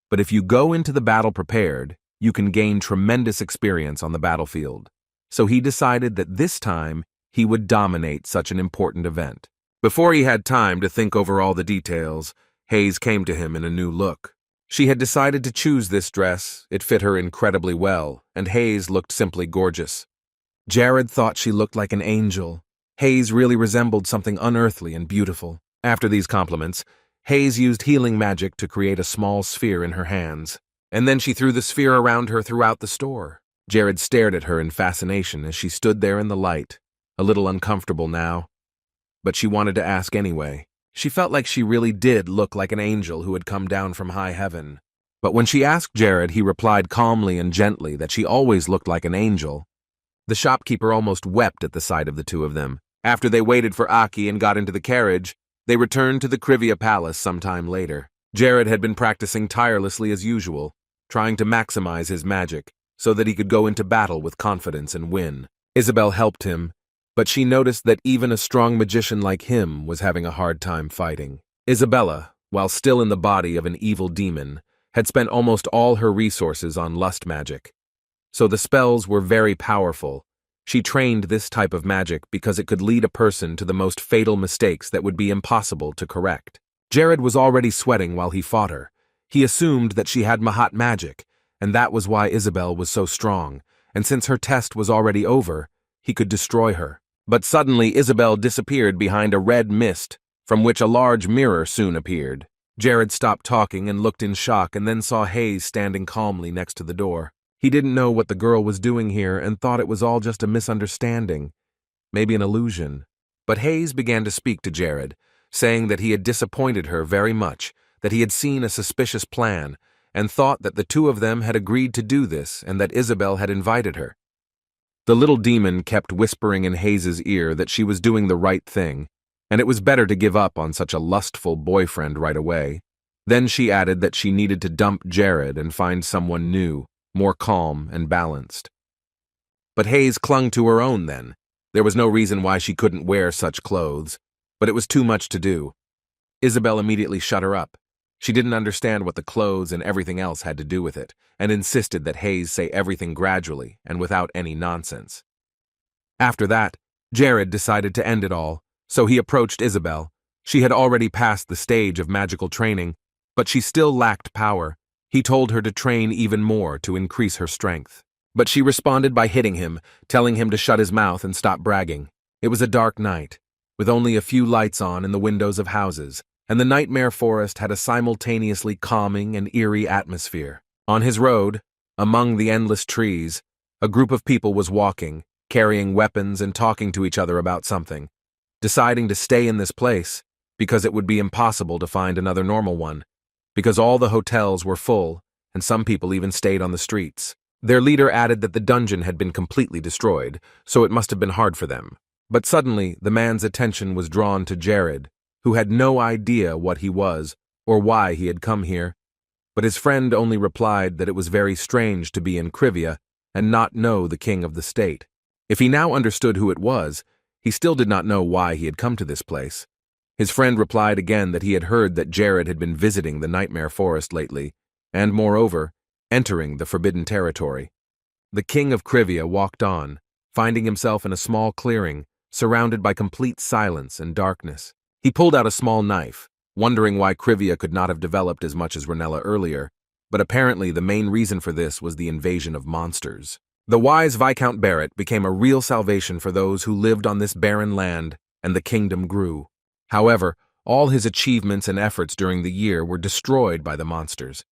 But if you go into the battle prepared, you can gain tremendous experience on the battlefield. So he decided that this time, he would dominate such an important event. Before he had time to think over all the details, Hayes came to him in a new look. She had decided to choose this dress, it fit her incredibly well, and Hayes looked simply gorgeous. Jared thought she looked like an angel. Hayes really resembled something unearthly and beautiful. After these compliments, Hayes used healing magic to create a small sphere in her hands, and then she threw the sphere around her throughout the store. Jared stared at her in fascination as she stood there in the light, a little uncomfortable now, but she wanted to ask anyway. She felt like she really did look like an angel who had come down from high heaven. But when she asked Jared, he replied calmly and gently that she always looked like an angel. The shopkeeper almost wept at the sight of the two of them. After they waited for Aki and got into the carriage, they returned to the Civia Palace some time later. Jared had been practicing tirelessly as usual, trying to maximize his magic so that he could go into battle with confidence and win. Isabel helped him, but she noticed that even a strong magician like him was having a hard time fighting. Isabella, while still in the body of an evil demon, had spent almost all her resources on lust magic. So the spells were very powerful. She trained this type of magic because it could lead a person to the most fatal mistakes that would be impossible to correct. Jared was already sweating while he fought her. He assumed that she had Mahat magic, and that was why Isabel was so strong, and since her test was already over, he could destroy her. But suddenly Isabel disappeared behind a red mist, from which a large mirror soon appeared. Jared stopped talking and looked in shock and then saw Hayes standing calmly next to the door. He didn't know what the girl was doing here and thought it was all just a misunderstanding, maybe an illusion. But Hayes began to speak to Jared, saying that he had disappointed her very much, that he had seen a suspicious plan, and thought that the two of them had agreed to do this and that Isabel had invited her. The little demon kept whispering in Hayes's ear that she was doing the right thing, and it was better to give up on such a lustful boyfriend right away. Then she added that she needed to dump Jared and find someone new, more calm and balanced. But Hayes clung to her own then. There was no reason why she couldn't wear such clothes, but it was too much to do. Isabel immediately shut her up. She didn't understand what the clothes and everything else had to do with it, and insisted that Hayes say everything gradually and without any nonsense. After that, Jared decided to end it all, so he approached Isabel. She had already passed the stage of magical training, but she still lacked power. He told her to train even more to increase her strength. But she responded by hitting him, telling him to shut his mouth and stop bragging. It was a dark night, with only a few lights on in the windows of houses, and the nightmare forest had a simultaneously calming and eerie atmosphere. On his road, among the endless trees, a group of people was walking, carrying weapons and talking to each other about something, deciding to stay in this place because it would be impossible to find another normal one, because all the hotels were full and some people even stayed on the streets. Their leader added that the dungeon had been completely destroyed, so it must have been hard for them. But suddenly, the man's attention was drawn to Jared, who had no idea what he was or why he had come here. But his friend only replied that it was very strange to be in Civia and not know the king of the state. If he now understood who it was, he still did not know why he had come to this place. His friend replied again that he had heard that Jared had been visiting the Nightmare Forest lately, and moreover, entering the forbidden territory. The king of Civia walked on, finding himself in a small clearing, surrounded by complete silence and darkness. He pulled out a small knife, wondering why Civia could not have developed as much as Renell earlier, but apparently the main reason for this was the invasion of monsters. The wise Viscount Barret became a real salvation for those who lived on this barren land, and the kingdom grew. However, all his achievements and efforts during the year were destroyed by the monsters.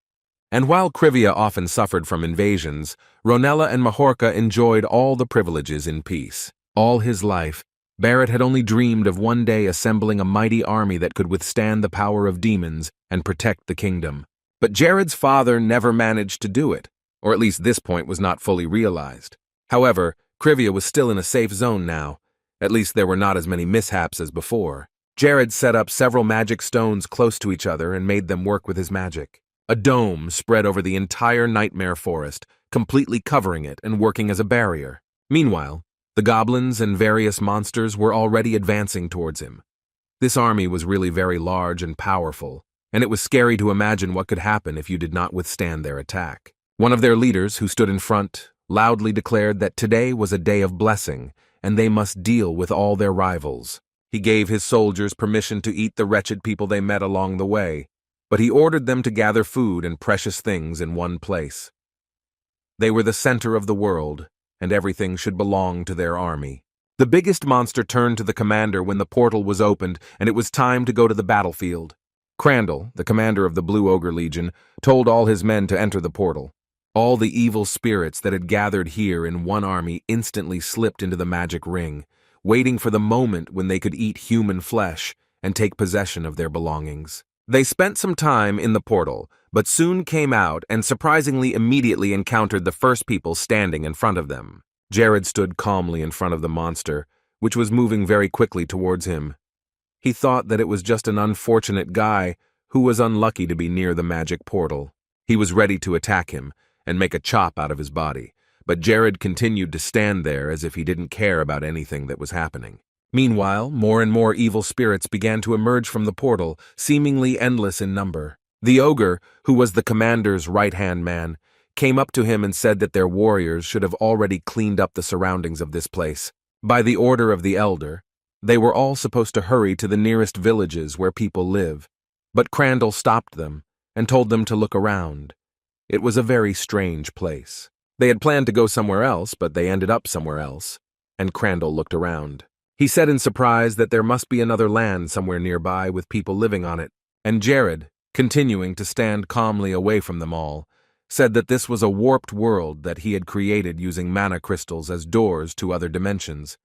And while Civia often suffered from invasions, Ronella and Mahorca enjoyed all the privileges in peace. All his life, Barret had only dreamed of one day assembling a mighty army that could withstand the power of demons and protect the kingdom. But Jared's father never managed to do it, or at least this point was not fully realized. However, Civia was still in a safe zone now. At least there were not as many mishaps as before. Jared set up several magic stones close to each other and made them work with his magic. A dome spread over the entire nightmare forest, completely covering it and working as a barrier. Meanwhile, the goblins and various monsters were already advancing towards him. This army was really very large and powerful, and it was scary to imagine what could happen if you did not withstand their attack. One of their leaders, who stood in front, loudly declared that today was a day of blessing, and they must deal with all their rivals. He gave his soldiers permission to eat the wretched people they met along the way, but he ordered them to gather food and precious things in one place. They were the center of the world, and everything should belong to their army. The biggest monster turned to the commander when the portal was opened, and it was time to go to the battlefield. Crandall, the commander of the Blue Ogre Legion, told all his men to enter the portal. All the evil spirits that had gathered here in one army instantly slipped into the magic ring, waiting for the moment when they could eat human flesh and take possession of their belongings. They spent some time in the portal, but soon came out and surprisingly immediately encountered the first people standing in front of them. Jared stood calmly in front of the monster, which was moving very quickly towards him. He thought that it was just an unfortunate guy who was unlucky to be near the magic portal. He was ready to attack him and make a chop out of his body, but Jared continued to stand there as if he didn't care about anything that was happening. Meanwhile, more and more evil spirits began to emerge from the portal, seemingly endless in number. The ogre, who was the commander's right-hand man, came up to him and said that their warriors should have already cleaned up the surroundings of this place. By the order of the elder, they were all supposed to hurry to the nearest villages where people live, but Crandall stopped them and told them to look around. It was a very strange place. They had planned to go somewhere else, but they ended up somewhere else, and Crandall looked around. He said in surprise that there must be another land somewhere nearby with people living on it, and Jared, continuing to stand calmly away from them all, said that this was a warped world that he had created using mana crystals as doors to other dimensions,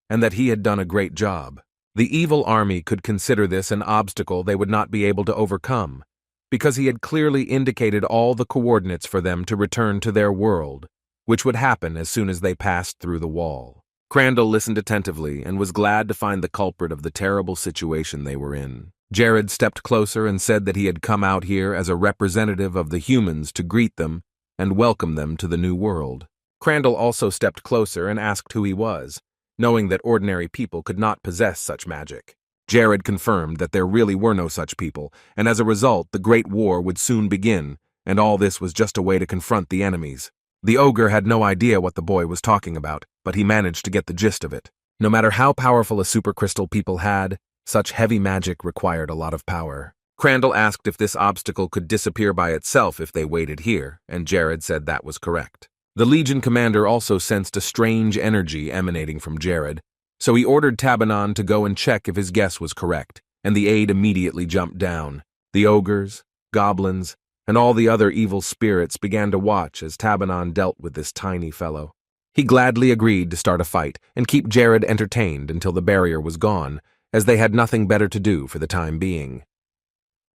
and that he had done a great job. The evil army could consider this an obstacle they would not be able to overcome, because he had clearly indicated all the coordinates for them to return to their world, which would happen as soon as they passed through the wall. Crandall listened attentively and was glad to find the culprit of the terrible situation they were in. Jared stepped closer and said that he had come out here as a representative of the humans to greet them and welcome them to the new world. Crandall also stepped closer and asked who he was, knowing that ordinary people could not possess such magic. Jared confirmed that there really were no such people, and as a result, the Great War would soon begin, and all this was just a way to confront the enemies. The ogre had no idea what the boy was talking about, but he managed to get the gist of it. No matter how powerful a supercrystal people had, such heavy magic required a lot of power. Crandall asked if this obstacle could disappear by itself if they waited here, and Jared said that was correct. The Legion commander also sensed a strange energy emanating from Jared, so he ordered Tabanon to go and check if his guess was correct, and the aide immediately jumped down. The ogres, goblins, and all the other evil spirits began to watch as Tabanon dealt with this tiny fellow. He gladly agreed to start a fight and keep Jared entertained until the barrier was gone, as they had nothing better to do for the time being.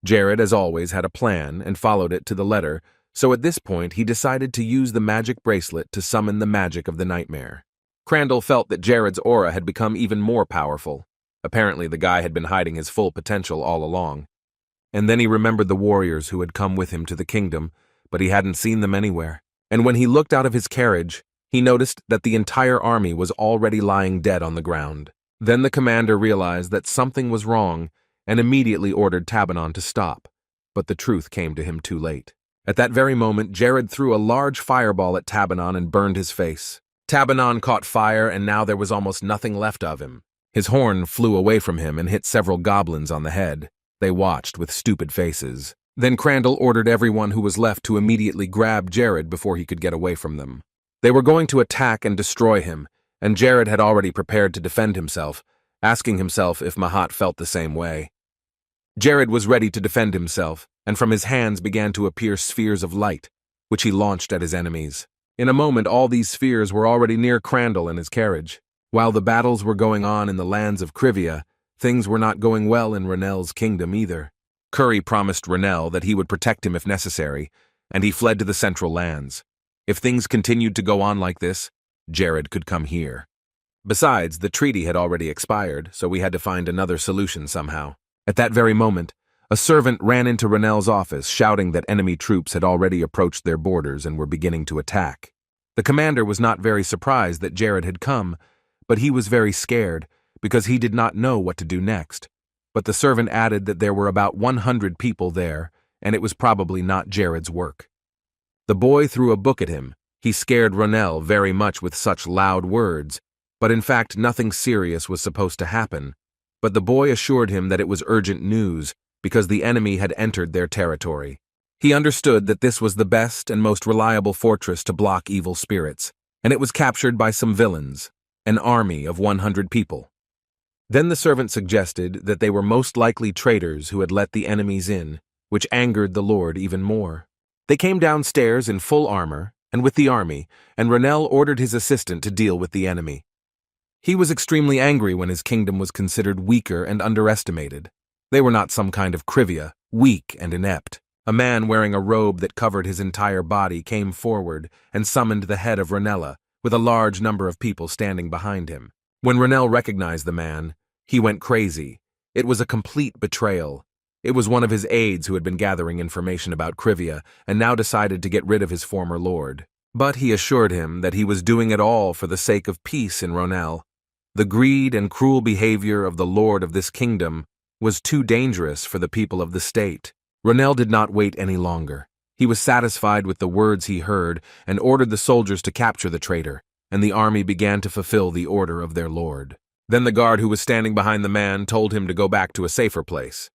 Jared, as always, had a plan and followed it to the letter, so at this point he decided to use the magic bracelet to summon the magic of the nightmare. Crandall felt that Jared's aura had become even more powerful. Apparently the guy had been hiding his full potential all along. And then he remembered the warriors who had come with him to the kingdom, but he hadn't seen them anywhere. And when he looked out of his carriage, he noticed that the entire army was already lying dead on the ground. Then the commander realized that something was wrong and immediately ordered Tabanon to stop, but the truth came to him too late. At that very moment, Jared threw a large fireball at Tabanon and burned his face. Tabanon caught fire, and now there was almost nothing left of him. His horn flew away from him and hit several goblins on the head. They watched with stupid faces. Then Crandall ordered everyone who was left to immediately grab Jared before he could get away from them. They were going to attack and destroy him, and Jared had already prepared to defend himself, asking himself if Mahat felt the same way. Jared was ready to defend himself, and from his hands began to appear spheres of light, which he launched at his enemies. In a moment, all these spheres were already near Crandall and his carriage. While the battles were going on in the lands of Civia, things were not going well in Renell's kingdom either. Curry promised Renell that he would protect him if necessary, and he fled to the Central Lands. If things continued to go on like this, Jared could come here. Besides, the treaty had already expired, so we had to find another solution somehow. At that very moment, a servant ran into Renell's office, shouting that enemy troops had already approached their borders and were beginning to attack. The commander was not very surprised that Jared had come, but he was very scared because he did not know what to do next. But the servant added that there were about 100 people there, and it was probably not Jared's work. The boy threw a book at him. He scared Renell very much with such loud words, but in fact nothing serious was supposed to happen. But the boy assured him that it was urgent news because the enemy had entered their territory. He understood that this was the best and most reliable fortress to block evil spirits, and it was captured by some villains, an army of 100 people. Then the servant suggested that they were most likely traitors who had let the enemies in, which angered the Lord even more. They came downstairs in full armor and with the army, and Renell ordered his assistant to deal with the enemy. He was extremely angry when his kingdom was considered weaker and underestimated. They were not some kind of Civia, weak and inept. A man wearing a robe that covered his entire body came forward and summoned the head of Renella, with a large number of people standing behind him. When Renell recognized the man, he went crazy. It was a complete betrayal. It was one of his aides who had been gathering information about Civia and now decided to get rid of his former lord. But he assured him that he was doing it all for the sake of peace in Renell. The greed and cruel behavior of the lord of this kingdom was too dangerous for the people of the state. Renell did not wait any longer. He was satisfied with the words he heard and ordered the soldiers to capture the traitor, and the army began to fulfill the order of their lord. Then the guard who was standing behind the man told him to go back to a safer place.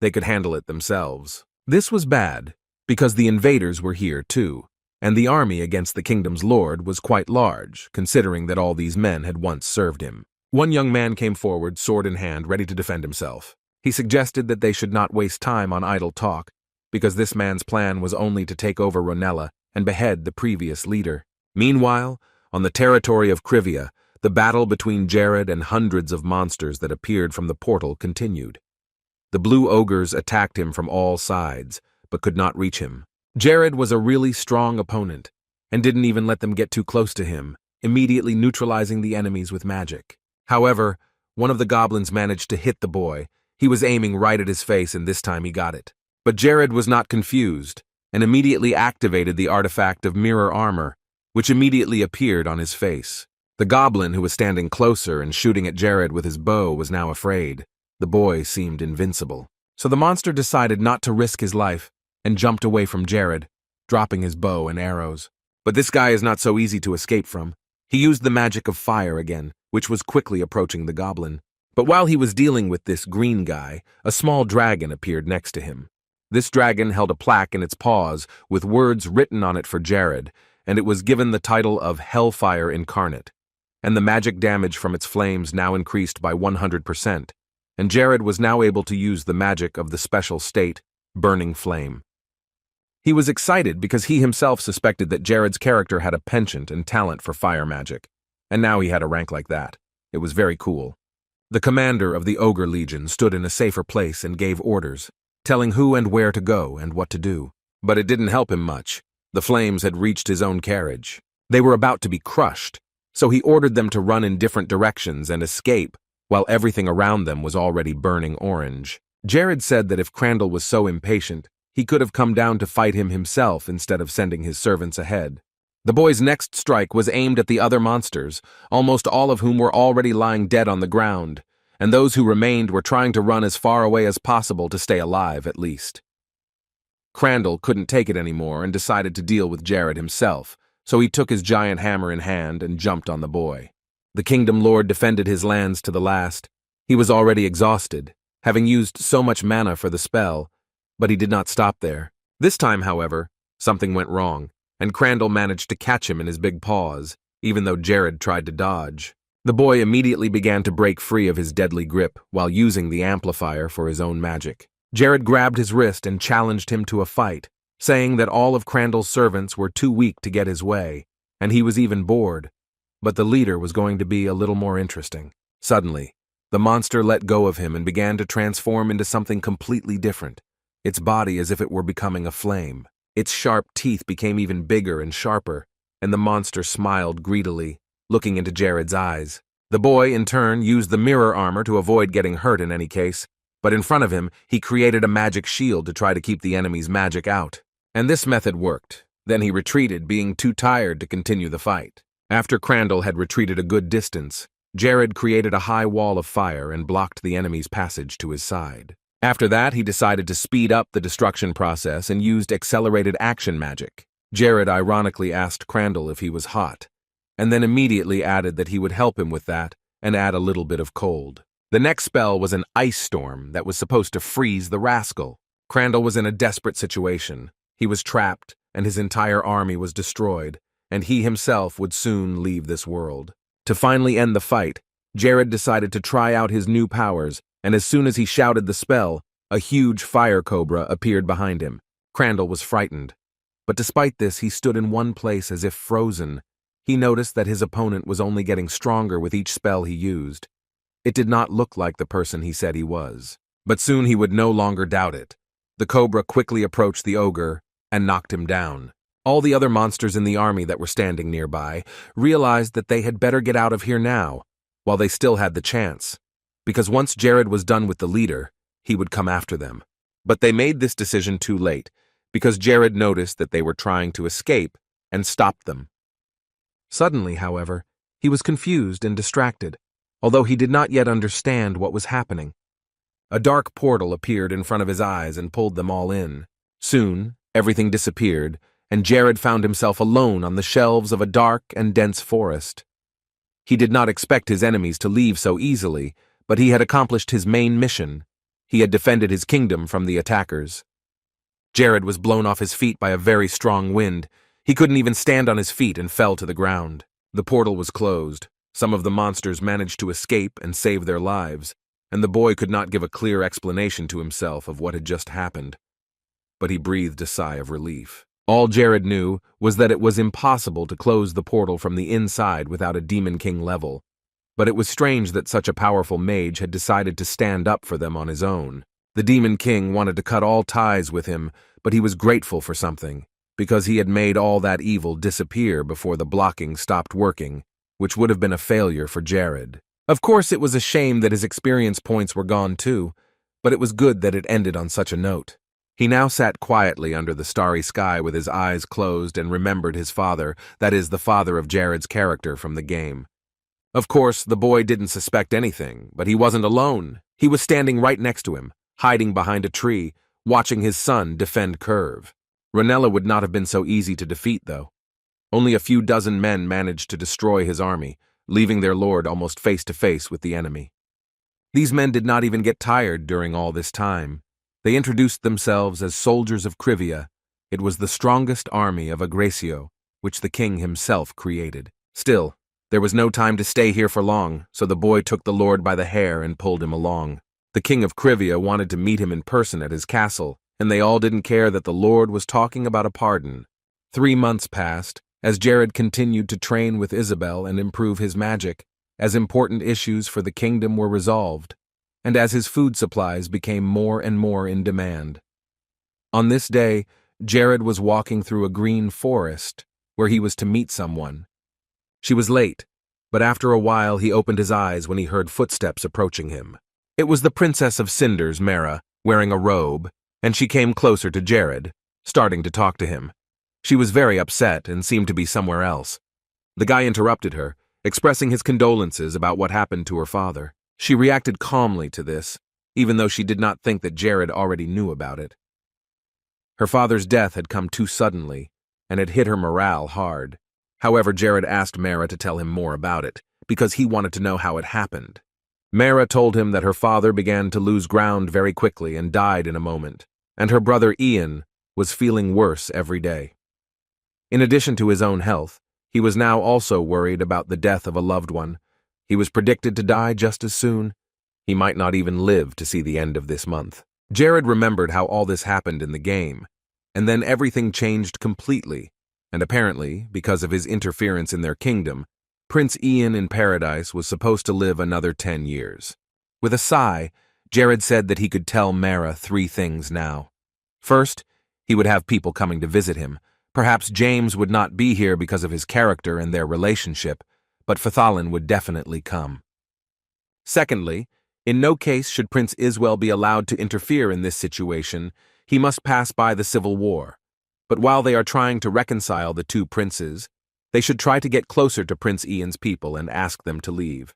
They could handle it themselves. This was bad, because the invaders were here too, and the army against the kingdom's lord was quite large, considering that all these men had once served him. One young man came forward, sword in hand, ready to defend himself. He suggested that they should not waste time on idle talk, because this man's plan was only to take over Renella and behead the previous leader. Meanwhile, on the territory of Civia, the battle between Jared and hundreds of monsters that appeared from the portal continued. The blue ogres attacked him from all sides, but could not reach him. Jared was a really strong opponent, and didn't even let them get too close to him, immediately neutralizing the enemies with magic. However, one of the goblins managed to hit the boy. He was aiming right at his face, and this time he got it. But Jared was not confused, and immediately activated the artifact of mirror armor, which immediately appeared on his face. The goblin who was standing closer and shooting at Jared with his bow was now afraid. The boy seemed invincible. So the monster decided not to risk his life and jumped away from Jared, dropping his bow and arrows. But this guy is not so easy to escape from. He used the magic of fire again, which was quickly approaching the goblin. But while he was dealing with this green guy, a small dragon appeared next to him. This dragon held a plaque in its paws with words written on it for Jared, and it was given the title of Hellfire Incarnate. And the magic damage from its flames now increased by 100%, and Jared was now able to use the magic of the special state, Burning Flame. He was excited because he himself suspected that Jared's character had a penchant and talent for fire magic, and now he had a rank like that. It was very cool. The commander of the Ogre Legion stood in a safer place and gave orders, telling who and where to go and what to do. But it didn't help him much. The flames had reached his own carriage. They were about to be crushed, so he ordered them to run in different directions and escape, while everything around them was already burning orange. Jared said that if Crandall was so impatient, he could have come down to fight him himself instead of sending his servants ahead. The boy's next strike was aimed at the other monsters, almost all of whom were already lying dead on the ground, and those who remained were trying to run as far away as possible to stay alive at least. Crandall couldn't take it anymore and decided to deal with Jared himself, so he took his giant hammer in hand and jumped on the boy. The Kingdom Lord defended his lands to the last. He was already exhausted, having used so much mana for the spell, but he did not stop there. This time, however, something went wrong, and Crandall managed to catch him in his big paws, even though Jared tried to dodge. The boy immediately began to break free of his deadly grip while using the amplifier for his own magic. Jared grabbed his wrist and challenged him to a fight, saying that all of Crandall's servants were too weak to get his way, and he was even bored. But the leader was going to be a little more interesting. Suddenly, the monster let go of him and began to transform into something completely different. its body as if it were becoming a flame. Its sharp teeth became even bigger and sharper, and the monster smiled greedily, looking into Jared's eyes. The boy, in turn, used the mirror armor to avoid getting hurt in any case, but in front of him, he created a magic shield to try to keep the enemy's magic out. And this method worked. Then he retreated, being too tired to continue the fight. After Crandall had retreated a good distance, Jared created a high wall of fire and blocked the enemy's passage to his side. After that, he decided to speed up the destruction process and used accelerated action magic. Jared ironically asked Crandall if he was hot, and then immediately added that he would help him with that and add a little bit of cold. The next spell was an ice storm that was supposed to freeze the rascal. Crandall was in a desperate situation. He was trapped, and his entire army was destroyed, and he himself would soon leave this world. To finally end the fight, Jared decided to try out his new powers, and as soon as he shouted the spell, a huge fire cobra appeared behind him. Crandall was frightened. But despite this, he stood in one place as if frozen. He noticed that his opponent was only getting stronger with each spell he used. It did not look like the person he said he was. But soon he would no longer doubt it. The cobra quickly approached the ogre and knocked him down. All the other monsters in the army that were standing nearby realized that they had better get out of here now, while they still had the chance, because once Jared was done with the leader, he would come after them. But they made this decision too late, because Jared noticed that they were trying to escape and stopped them. Suddenly, however, he was confused and distracted, although he did not yet understand what was happening. A dark portal appeared in front of his eyes and pulled them all in. Soon, everything disappeared, and Jared found himself alone on the shelves of a dark and dense forest. He did not expect his enemies to leave so easily, but he had accomplished his main mission. He had defended his kingdom from the attackers. Jared was blown off his feet by a very strong wind. He couldn't even stand on his feet and fell to the ground. The portal was closed. Some of the monsters managed to escape and save their lives, and the boy could not give a clear explanation to himself of what had just happened. But he breathed a sigh of relief. All Jared knew was that it was impossible to close the portal from the inside without a Demon King level, but it was strange that such a powerful mage had decided to stand up for them on his own. The Demon King wanted to cut all ties with him, but he was grateful for something, because he had made all that evil disappear before the blocking stopped working, which would have been a failure for Jared. Of course, it was a shame that his experience points were gone too, but it was good that it ended on such a note. He now sat quietly under the starry sky with his eyes closed and remembered his father, that is, the father of Jared's character from the game. Of course, the boy didn't suspect anything, but he wasn't alone. He was standing right next to him, hiding behind a tree, watching his son defend Curve. Renell would not have been so easy to defeat, though. Only a few dozen men managed to destroy his army, leaving their lord almost face to face with the enemy. These men did not even get tired during all this time. They introduced themselves as soldiers of Civia. It was the strongest army of Agrecio, which the king himself created. Still, there was no time to stay here for long, so the boy took the lord by the hair and pulled him along. The king of Civia wanted to meet him in person at his castle, and they all didn't care that the lord was talking about a pardon. 3 months passed, as Jared continued to train with Isabella and improve his magic, as important issues for the kingdom were resolved, and as his food supplies became more and more in demand. On this day, Jared was walking through a green forest where he was to meet someone. She was late, but after a while he opened his eyes when he heard footsteps approaching him. It was the princess of Cinders, Mara, wearing a robe, and she came closer to Jared, starting to talk to him. She was very upset and seemed to be somewhere else. The guy interrupted her, expressing his condolences about what happened to her father. She reacted calmly to this, even though she did not think that Jared already knew about it. Her father's death had come too suddenly, and had hit her morale hard. However, Jared asked Mara to tell him more about it, because he wanted to know how it happened. Mara told him that her father began to lose ground very quickly and died in a moment, and her brother Ian was feeling worse every day. In addition to his own health, he was now also worried about the death of a loved one. He was predicted to die just as soon. He might not even live to see the end of this month. Jared remembered how all this happened in the game, and then everything changed completely, and apparently, because of his interference in their kingdom, Prince Ian in Paradise was supposed to live another 10 years. With a sigh, Jared said that he could tell Mara 3 things now. First, he would have people coming to visit him. Perhaps James would not be here because of his character and their relationship, but Phthalin would definitely come. Secondly, in no case should Prince Iswell be allowed to interfere in this situation. He must pass by the civil war. But while they are trying to reconcile the two princes, they should try to get closer to Prince Ian's people and ask them to leave.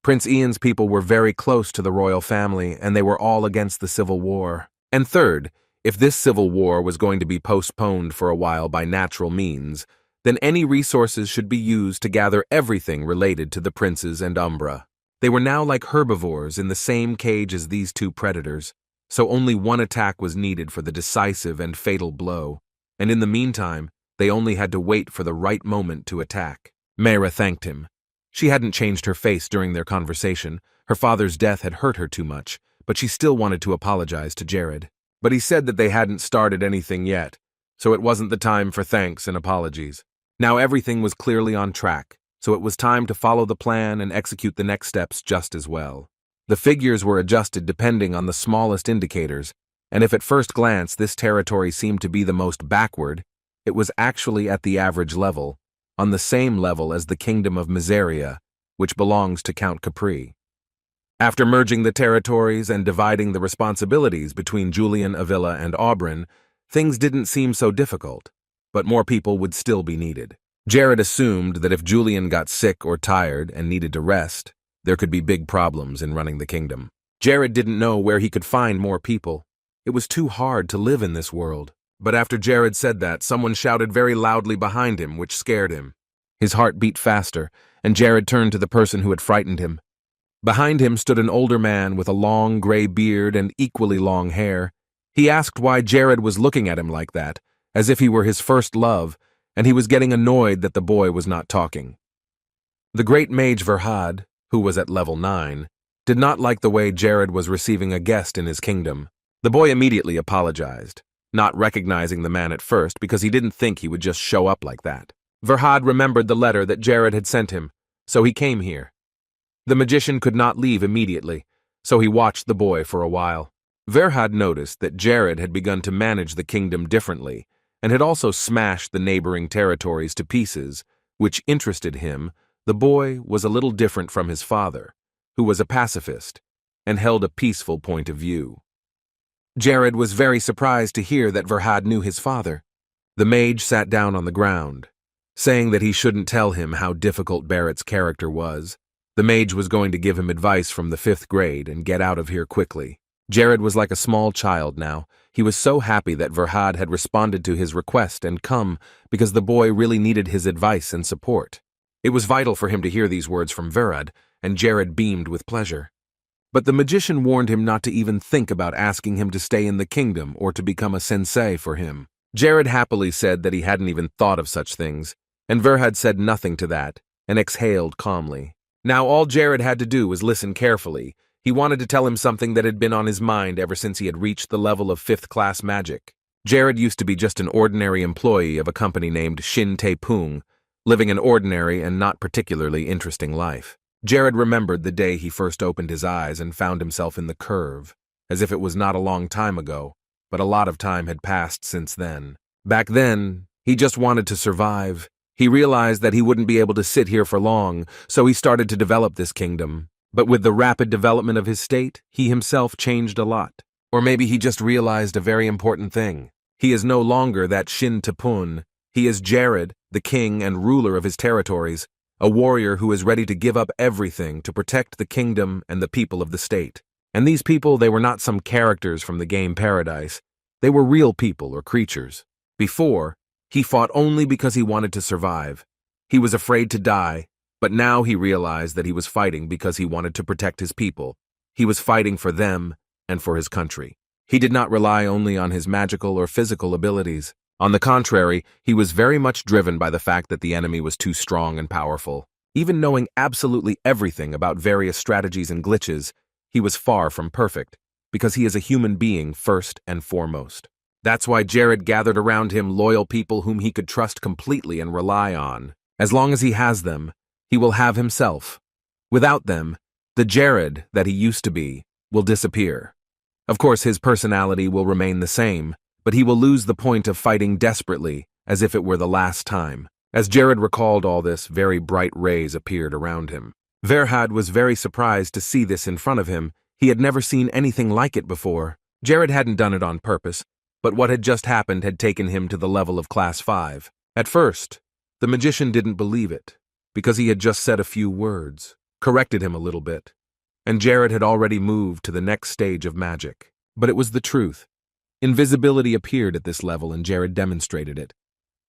Prince Ian's people were very close to the royal family, and they were all against the civil war. And third, if this civil war was going to be postponed for a while by natural means, then any resources should be used to gather everything related to the princes and Umbra. They were now like herbivores in the same cage as these two predators, so only one attack was needed for the decisive and fatal blow, and in the meantime, they only had to wait for the right moment to attack. Mayra thanked him. She hadn't changed her face during their conversation. Her father's death had hurt her too much, but she still wanted to apologize to Jared. But he said that they hadn't started anything yet, so it wasn't the time for thanks and apologies. Now everything was clearly on track, so it was time to follow the plan and execute the next steps just as well. The figures were adjusted depending on the smallest indicators, and if at first glance this territory seemed to be the most backward, it was actually at the average level, on the same level as the kingdom of Miseria, which belongs to Count Capri. After merging the territories and dividing the responsibilities between Julian, Avila, and Aubryn, things didn't seem so difficult, but more people would still be needed. Jared assumed that if Julian got sick or tired and needed to rest, there could be big problems in running the kingdom. Jared didn't know where he could find more people. It was too hard to live in this world. But after Jared said that, someone shouted very loudly behind him, which scared him. His heart beat faster, and Jared turned to the person who had frightened him. Behind him stood an older man with a long gray beard and equally long hair. He asked why Jared was looking at him like that, as if he were his first love, and he was getting annoyed that the boy was not talking. The great mage Verhad, who was at level 9, did not like the way Jared was receiving a guest in his kingdom. The boy immediately apologized, not recognizing the man at first because he didn't think he would just show up like that. Verhad remembered the letter that Jared had sent him, so he came here. The magician could not leave immediately, so he watched the boy for a while. Verhad noticed that Jared had begun to manage the kingdom differently, and had also smashed the neighboring territories to pieces, which interested him. The boy was a little different from his father, who was a pacifist, and held a peaceful point of view. Jared was very surprised to hear that Verhad knew his father. The mage sat down on the ground, saying that he shouldn't tell him how difficult Barrett's character was. The mage was going to give him advice from the 5th grade and get out of here quickly. Jared was like a small child now. He was so happy that Verhad had responded to his request and come because the boy really needed his advice and support. It was vital for him to hear these words from Verhad, and Jared beamed with pleasure. But the magician warned him not to even think about asking him to stay in the kingdom or to become a sensei for him. Jared happily said that he hadn't even thought of such things, and Verhad said nothing to that and exhaled calmly. Now all Jared had to do was listen carefully. He wanted to tell him something that had been on his mind ever since he had reached the level of 5th-class magic. Jared used to be just an ordinary employee of a company named Shin Tae Pung, living an ordinary and not particularly interesting life. Jared remembered the day he first opened his eyes and found himself in the curve, as if it was not a long time ago, but a lot of time had passed since then. Back then, he just wanted to survive. He realized that he wouldn't be able to sit here for long, so he started to develop this kingdom. But with the rapid development of his state, he himself changed a lot. Or maybe he just realized a very important thing. He is no longer that Shin Tapun. He is Jared, the king and ruler of his territories, a warrior who is ready to give up everything to protect the kingdom and the people of the state. And these people, they were not some characters from the game Paradise. They were real people or creatures. Before, he fought only because he wanted to survive. He was afraid to die, but now he realized that he was fighting because he wanted to protect his people. He was fighting for them and for his country. He did not rely only on his magical or physical abilities. On the contrary, he was very much driven by the fact that the enemy was too strong and powerful. Even knowing absolutely everything about various strategies and glitches, he was far from perfect, because he is a human being first and foremost. That's why Jared gathered around him loyal people whom he could trust completely and rely on. As long as he has them, he will have himself. Without them, the Jared that he used to be will disappear. Of course, his personality will remain the same, but he will lose the point of fighting desperately, as if it were the last time. As Jared recalled all this, very bright rays appeared around him. Verhad was very surprised to see this in front of him. He had never seen anything like it before. Jared hadn't done it on purpose, but what had just happened had taken him to the level of Class 5. At first, the magician didn't believe it, because he had just said a few words, corrected him a little bit, and Jared had already moved to the next stage of magic. But it was the truth. Invisibility appeared at this level and Jared demonstrated it.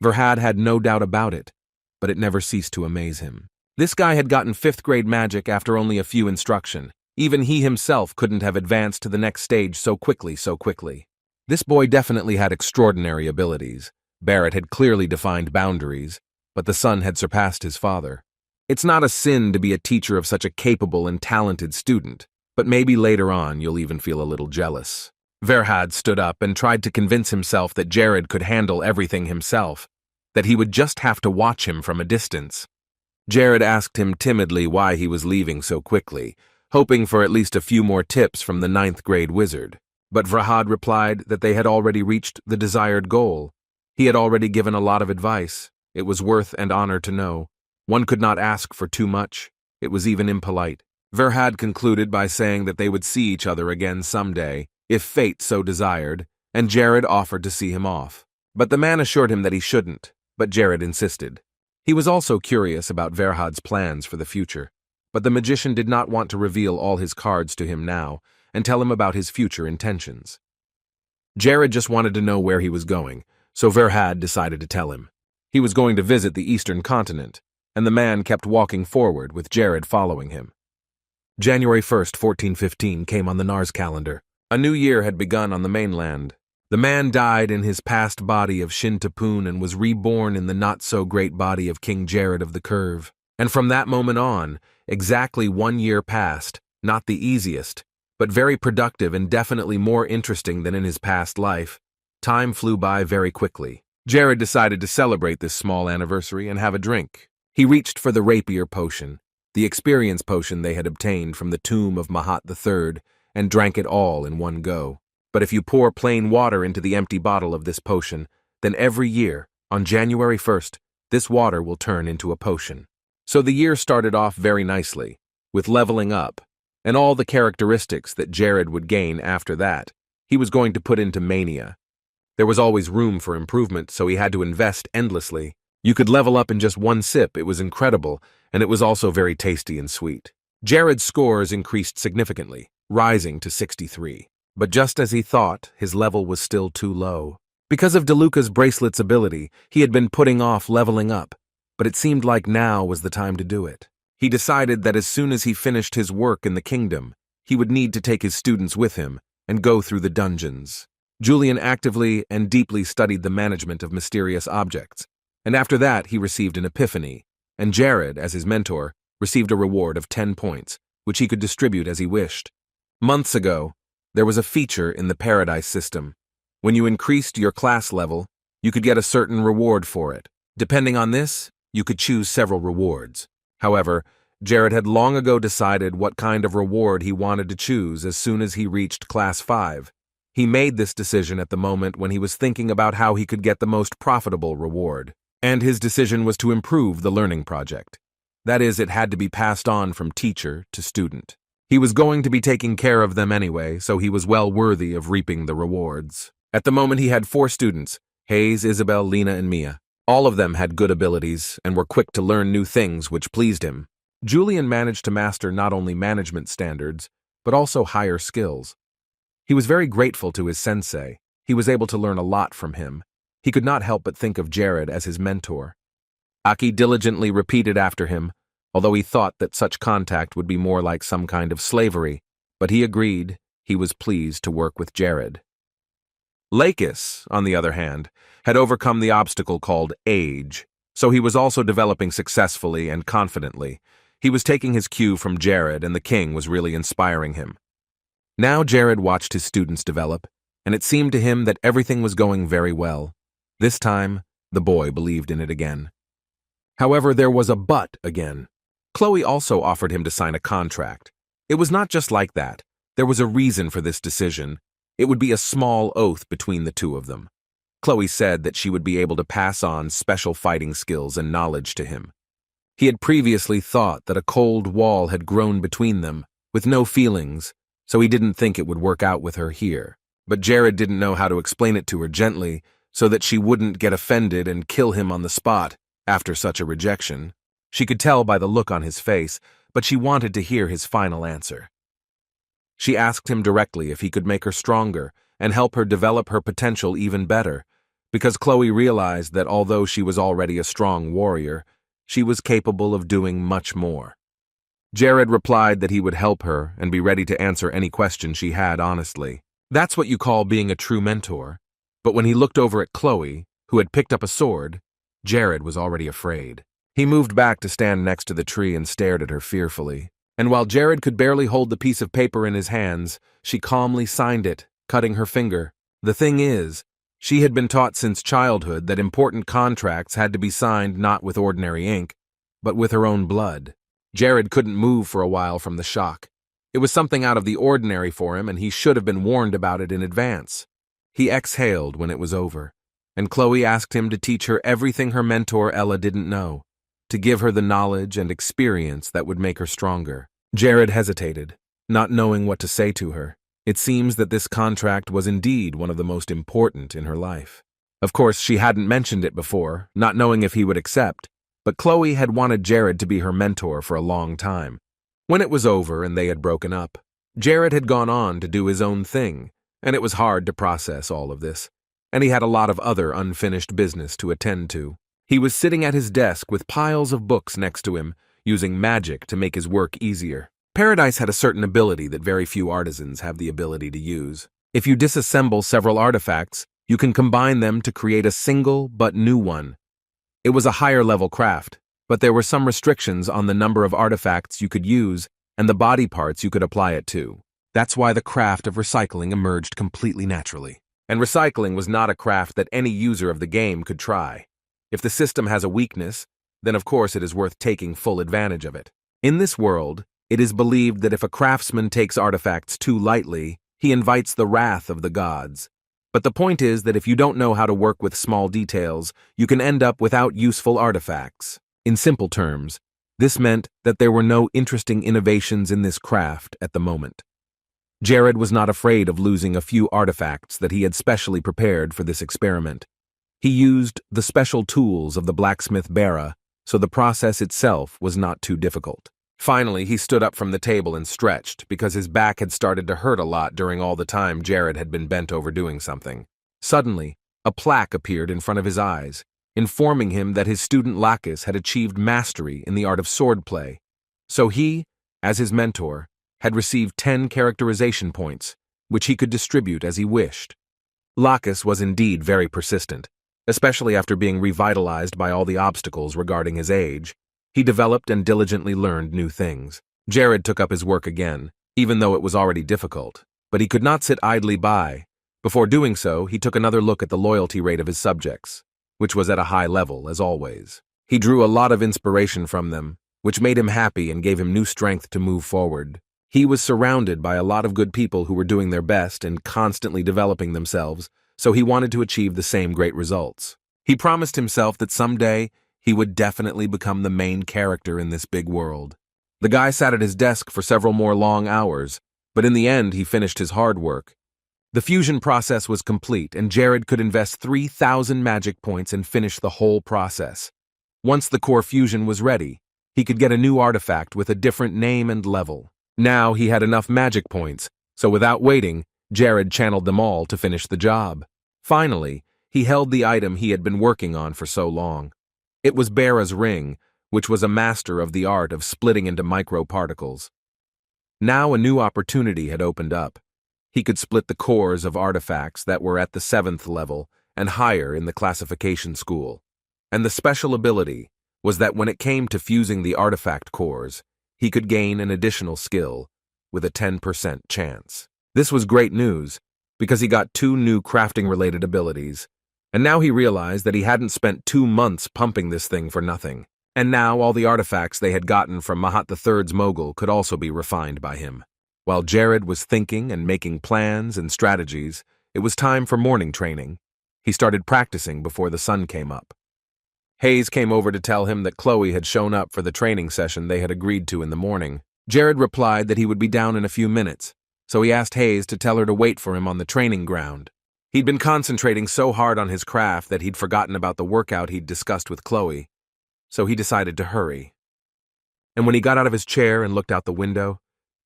Verhad had no doubt about it, but it never ceased to amaze him. This guy had gotten 5th grade magic after only a few instruction. Even he himself couldn't have advanced to the next stage so quickly. This boy definitely had extraordinary abilities. Barrett had clearly defined boundaries, but the son had surpassed his father. It's not a sin to be a teacher of such a capable and talented student, but maybe later on you'll even feel a little jealous. Verhad stood up and tried to convince himself that Jared could handle everything himself, that he would just have to watch him from a distance. Jared asked him timidly why he was leaving so quickly, hoping for at least a few more tips from the 9th grade wizard. But Verhad replied that they had already reached the desired goal. He had already given a lot of advice. It was worth and honor to know. One could not ask for too much. It was even impolite. Verhad concluded by saying that they would see each other again someday, if fate so desired, and Jared offered to see him off. But the man assured him that he shouldn't, but Jared insisted. He was also curious about Verhad's plans for the future, but the magician did not want to reveal all his cards to him now and tell him about his future intentions. Jared just wanted to know where he was going, so Verhad decided to tell him. He was going to visit the eastern continent, and the man kept walking forward with Jared following him. January 1st, 1415 came on the Nars calendar. A new year had begun on the mainland. The man died in his past body of Shin-Tapun and was reborn in the not-so-great body of King Jared of the Curve. And from that moment on, exactly 1 year passed, not the easiest, but very productive and definitely more interesting than in his past life. Time flew by very quickly. Jared decided to celebrate this small anniversary and have a drink. He reached for the rapier potion, the experience potion they had obtained from the tomb of Mahat III, and drank it all in one go. But if you pour plain water into the empty bottle of this potion, then every year, on January 1st, this water will turn into a potion. So the year started off very nicely, with leveling up, and all the characteristics that Jared would gain after that, he was going to put into mania. There was always room for improvement, so he had to invest endlessly. You could level up in just one sip, it was incredible, and it was also very tasty and sweet. Jared's scores increased significantly, rising to 63. But just as he thought, his level was still too low. Because of DeLuca's bracelet's ability, he had been putting off leveling up, but it seemed like now was the time to do it. He decided that as soon as he finished his work in the kingdom, he would need to take his students with him and go through the dungeons. Julian actively and deeply studied the management of mysterious objects, and after that he received an epiphany, and Jared, as his mentor, received a reward of 10 points, which he could distribute as he wished. Months ago, there was a feature in the Paradise system. When you increased your class level, you could get a certain reward for it. Depending on this, you could choose several rewards. However, Jared had long ago decided what kind of reward he wanted to choose as soon as he reached Class 5. He made this decision at the moment when he was thinking about how he could get the most profitable reward. And his decision was to improve the learning project. That is, it had to be passed on from teacher to student. He was going to be taking care of them anyway, so he was well worthy of reaping the rewards. At the moment he had 4 students, Hayes, Isabella, Lena, and Mia. All of them had good abilities and were quick to learn new things, which pleased him. Julian managed to master not only management standards, but also higher skills. He was very grateful to his sensei. He was able to learn a lot from him. He could not help but think of Jared as his mentor. Aki diligently repeated after him, although he thought that such contact would be more like some kind of slavery, but he agreed he was pleased to work with Jared. Lacis, on the other hand, had overcome the obstacle called age, so he was also developing successfully and confidently. He was taking his cue from Jared, and the king was really inspiring him. Now Jared watched his students develop, and it seemed to him that everything was going very well. This time, the boy believed in it again. However, there was a but again. Chloe also offered him to sign a contract. It was not just like that. There was a reason for this decision. It would be a small oath between the two of them. Chloe said that she would be able to pass on special fighting skills and knowledge to him. He had previously thought that a cold wall had grown between them, with no feelings, so he didn't think it would work out with her here. But Jared didn't know how to explain it to her gently, so that she wouldn't get offended and kill him on the spot after such a rejection. She could tell by the look on his face, but she wanted to hear his final answer. She asked him directly if he could make her stronger and help her develop her potential even better, because Chloe realized that although she was already a strong warrior, she was capable of doing much more. Jared replied that he would help her and be ready to answer any question she had honestly. That's what you call being a true mentor. But when he looked over at Chloe, who had picked up a sword, Jared was already afraid. He moved back to stand next to the tree and stared at her fearfully. And while Jared could barely hold the piece of paper in his hands, she calmly signed it, cutting her finger. The thing is, she had been taught since childhood that important contracts had to be signed not with ordinary ink, but with her own blood. Jared couldn't move for a while from the shock. It was something out of the ordinary for him, and he should have been warned about it in advance. He exhaled when it was over, and Chloe asked him to teach her everything her mentor Ella didn't know, to give her the knowledge and experience that would make her stronger. Jared hesitated, not knowing what to say to her. It seems that this contract was indeed one of the most important in her life. Of course, she hadn't mentioned it before, not knowing if he would accept, but Chloe had wanted Jared to be her mentor for a long time. When it was over and they had broken up, Jared had gone on to do his own thing, and it was hard to process all of this, and he had a lot of other unfinished business to attend to. He was sitting at his desk with piles of books next to him, using magic to make his work easier. Paradise had a certain ability that very few artisans have the ability to use. If you disassemble several artifacts, you can combine them to create a single but new one. It was a higher-level craft, but there were some restrictions on the number of artifacts you could use and the body parts you could apply it to. That's why the craft of recycling emerged completely naturally. And recycling was not a craft that any user of the game could try. If the system has a weakness, then of course it is worth taking full advantage of it. In this world, it is believed that if a craftsman takes artifacts too lightly, he invites the wrath of the gods. But the point is that if you don't know how to work with small details, you can end up without useful artifacts. In simple terms, this meant that there were no interesting innovations in this craft at the moment. Jared was not afraid of losing a few artifacts that he had specially prepared for this experiment. He used the special tools of the blacksmith Bara, so the process itself was not too difficult. Finally, he stood up from the table and stretched, because his back had started to hurt a lot during all the time Jared had been bent over doing something. Suddenly, a plaque appeared in front of his eyes, informing him that his student Lacis had achieved mastery in the art of swordplay. So he, as his mentor, had received 10 characterization points, which he could distribute as he wished. Lacis was indeed very persistent, especially after being revitalized by all the obstacles regarding his age. He developed and diligently learned new things. Jared took up his work again, even though it was already difficult, but he could not sit idly by. Before doing so, he took another look at the loyalty rate of his subjects, which was at a high level, as always. He drew a lot of inspiration from them, which made him happy and gave him new strength to move forward. He was surrounded by a lot of good people who were doing their best and constantly developing themselves, so he wanted to achieve the same great results. He promised himself that someday he would definitely become the main character in this big world. The guy sat at his desk for several more long hours, but in the end he finished his hard work. The fusion process was complete, and Jared could invest 3,000 magic points and finish the whole process. Once the core fusion was ready, he could get a new artifact with a different name and level. Now he had enough magic points, so without waiting, Jared channeled them all to finish the job. Finally, he held the item he had been working on for so long. It was Bara's ring, which was a master of the art of splitting into microparticles. Now a new opportunity had opened up. He could split the cores of artifacts that were at the 7th level and higher in the classification school. And the special ability was that when it came to fusing the artifact cores, he could gain an additional skill with a 10% chance. This was great news, because he got 2 new crafting-related abilities, and now he realized that he hadn't spent 2 months pumping this thing for nothing. And now all the artifacts they had gotten from Mahat III's mogul could also be refined by him. While Jared was thinking and making plans and strategies, it was time for morning training. He started practicing before the sun came up. Hayes came over to tell him that Chloe had shown up for the training session they had agreed to in the morning. Jared replied that he would be down in a few minutes, so he asked Hayes to tell her to wait for him on the training ground. He'd been concentrating so hard on his craft that he'd forgotten about the workout he'd discussed with Chloe, so he decided to hurry. And when he got out of his chair and looked out the window,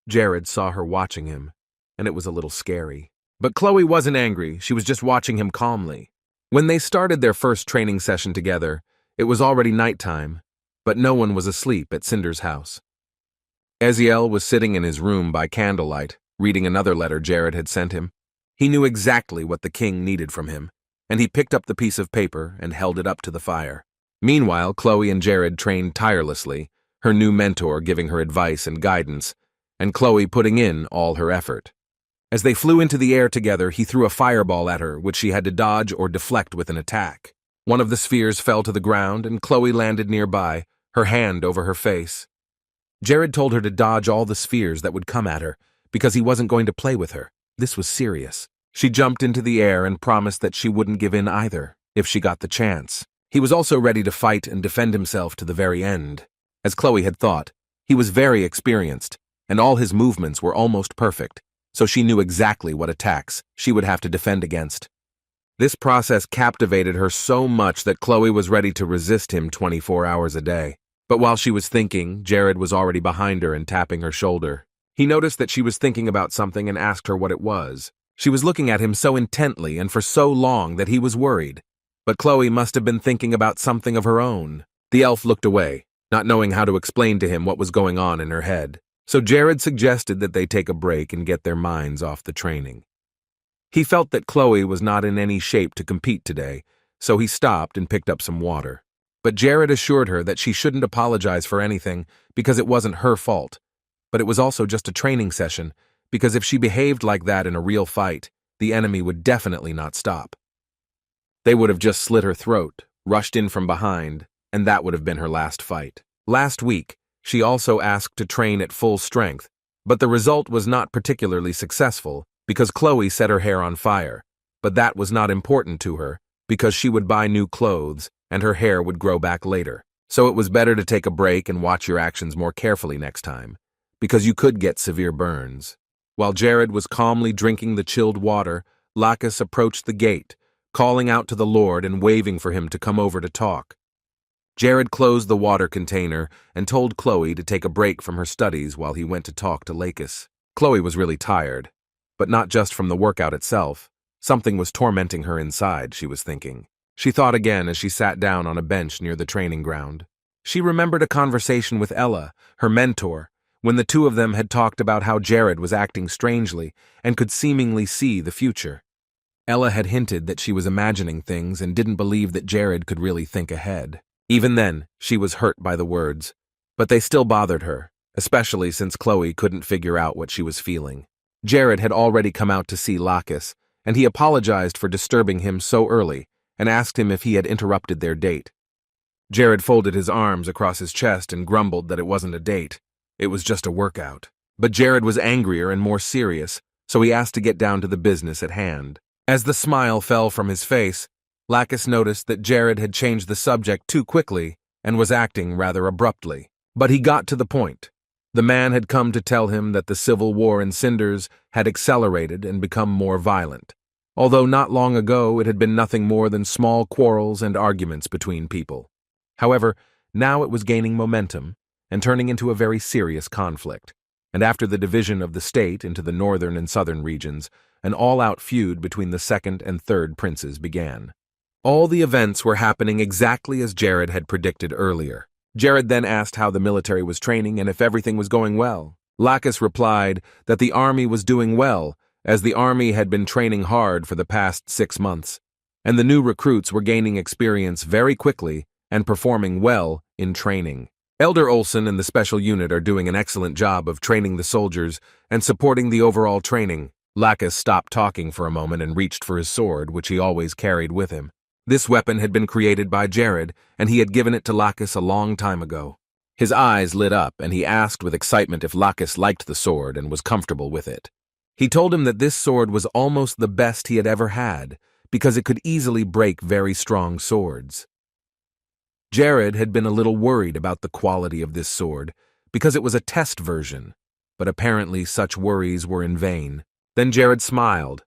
Jared saw her watching him, and it was a little scary. But Chloe wasn't angry, she was just watching him calmly. When they started their first training session together, it was already nighttime, but no one was asleep at Cinders' house. Eziel was sitting in his room by candlelight, reading another letter Jared had sent him. He knew exactly what the king needed from him, and he picked up the piece of paper and held it up to the fire. Meanwhile, Chloe and Jared trained tirelessly, her new mentor giving her advice and guidance, and Chloe putting in all her effort. As they flew into the air together, he threw a fireball at her, which she had to dodge or deflect with an attack. One of the spheres fell to the ground, and Chloe landed nearby, her hand over her face. Jared told her to dodge all the spheres that would come at her, because he wasn't going to play with her. This was serious. She jumped into the air and promised that she wouldn't give in either, if she got the chance. He was also ready to fight and defend himself to the very end. As Chloe had thought, he was very experienced, and all his movements were almost perfect, so she knew exactly what attacks she would have to defend against. This process captivated her so much that Chloe was ready to resist him 24 hours a day. But while she was thinking, Jared was already behind her and tapping her shoulder. He noticed that she was thinking about something and asked her what it was. She was looking at him so intently and for so long that he was worried. But Chloe must have been thinking about something of her own. The elf looked away, not knowing how to explain to him what was going on in her head. So Jared suggested that they take a break and get their minds off the training. He felt that Chloe was not in any shape to compete today, so he stopped and picked up some water. But Jared assured her that she shouldn't apologize for anything because it wasn't her fault. But it was also just a training session, because if she behaved like that in a real fight, the enemy would definitely not stop. They would have just slit her throat, rushed in from behind, and that would have been her last fight. Last week, she also asked to train at full strength, but the result was not particularly successful because Chloe set her hair on fire. But that was not important to her because she would buy new clothes and her hair would grow back later. So it was better to take a break and watch your actions more carefully next time, because you could get severe burns. While Jared was calmly drinking the chilled water, Lacis approached the gate, calling out to the Lord and waving for him to come over to talk. Jared closed the water container and told Chloe to take a break from her studies while he went to talk to Lacis. Chloe was really tired, but not just from the workout itself. Something was tormenting her inside, she was thinking. She thought again as she sat down on a bench near the training ground. She remembered a conversation with Ella, her mentor, when the two of them had talked about how Jared was acting strangely and could seemingly see the future. Ella had hinted that she was imagining things and didn't believe that Jared could really think ahead. Even then, she was hurt by the words, but they still bothered her, especially since Chloe couldn't figure out what she was feeling. Jared had already come out to see Lacis, and he apologized for disturbing him so early and asked him if he had interrupted their date. Jared folded his arms across his chest and grumbled that it wasn't a date. It was just a workout. But Jared was angrier and more serious, so he asked to get down to the business at hand. As the smile fell from his face, Lacis noticed that Jared had changed the subject too quickly and was acting rather abruptly. But he got to the point. The man had come to tell him that the civil war in Cinders had accelerated and become more violent, although not long ago it had been nothing more than small quarrels and arguments between people. However, now it was gaining momentum and turning into a very serious conflict, and after the division of the state into the northern and southern regions, an all-out feud between the second and third princes began. All the events were happening exactly as Jared had predicted earlier. Jared then asked how the military was training and if everything was going well. Lacis replied that the army was doing well, as the army had been training hard for the past 6 months, and the new recruits were gaining experience very quickly and performing well in training. Elder Olsen and the special unit are doing an excellent job of training the soldiers and supporting the overall training. Lacis stopped talking for a moment and reached for his sword, which he always carried with him. This weapon had been created by Jared, and he had given it to Lacis a long time ago. His eyes lit up, and he asked with excitement if Lacis liked the sword and was comfortable with it. He told him that this sword was almost the best he had ever had, because it could easily break very strong swords. Jared had been a little worried about the quality of this sword, because it was a test version, but apparently such worries were in vain. Then Jared smiled,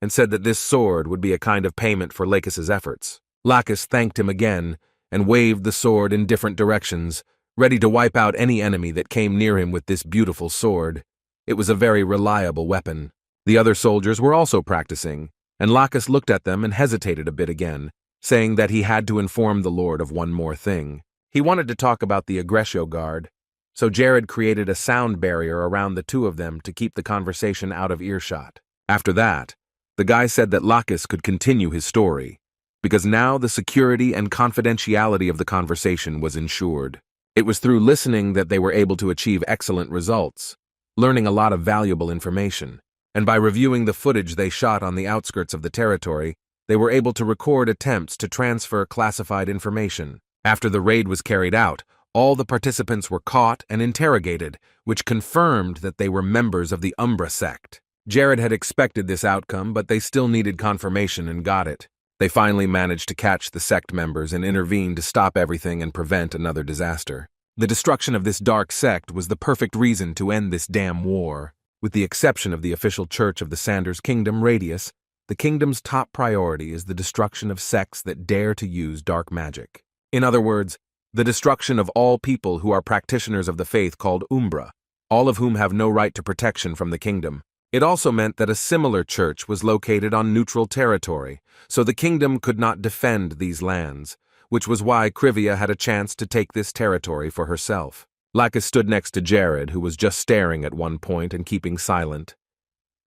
and said that this sword would be a kind of payment for Lacis's efforts. Lacis thanked him again, and waved the sword in different directions, ready to wipe out any enemy that came near him with this beautiful sword. It was a very reliable weapon. The other soldiers were also practicing, and Lacis looked at them and hesitated a bit again, saying that he had to inform the Lord of one more thing. He wanted to talk about the Aggressio Guard, so Jared created a sound barrier around the two of them to keep the conversation out of earshot. After that, the guy said that Lacis could continue his story, because now the security and confidentiality of the conversation was ensured. It was through listening that they were able to achieve excellent results, learning a lot of valuable information, and by reviewing the footage they shot on the outskirts of the territory, they were able to record attempts to transfer classified information. After the raid was carried out, all the participants were caught and interrogated, which confirmed that they were members of the Umbra sect. Jared had expected this outcome, but they still needed confirmation and got it. They finally managed to catch the sect members and intervene to stop everything and prevent another disaster. The destruction of this dark sect was the perfect reason to end this damn war. With the exception of the official church of the Cinders Kingdom Radius, the kingdom's top priority is the destruction of sects that dare to use dark magic. In other words, the destruction of all people who are practitioners of the faith called Umbra, all of whom have no right to protection from the kingdom. It also meant that a similar church was located on neutral territory, so the kingdom could not defend these lands, which was why Civia had a chance to take this territory for herself. Lacis stood next to Jared, who was just staring at one point and keeping silent.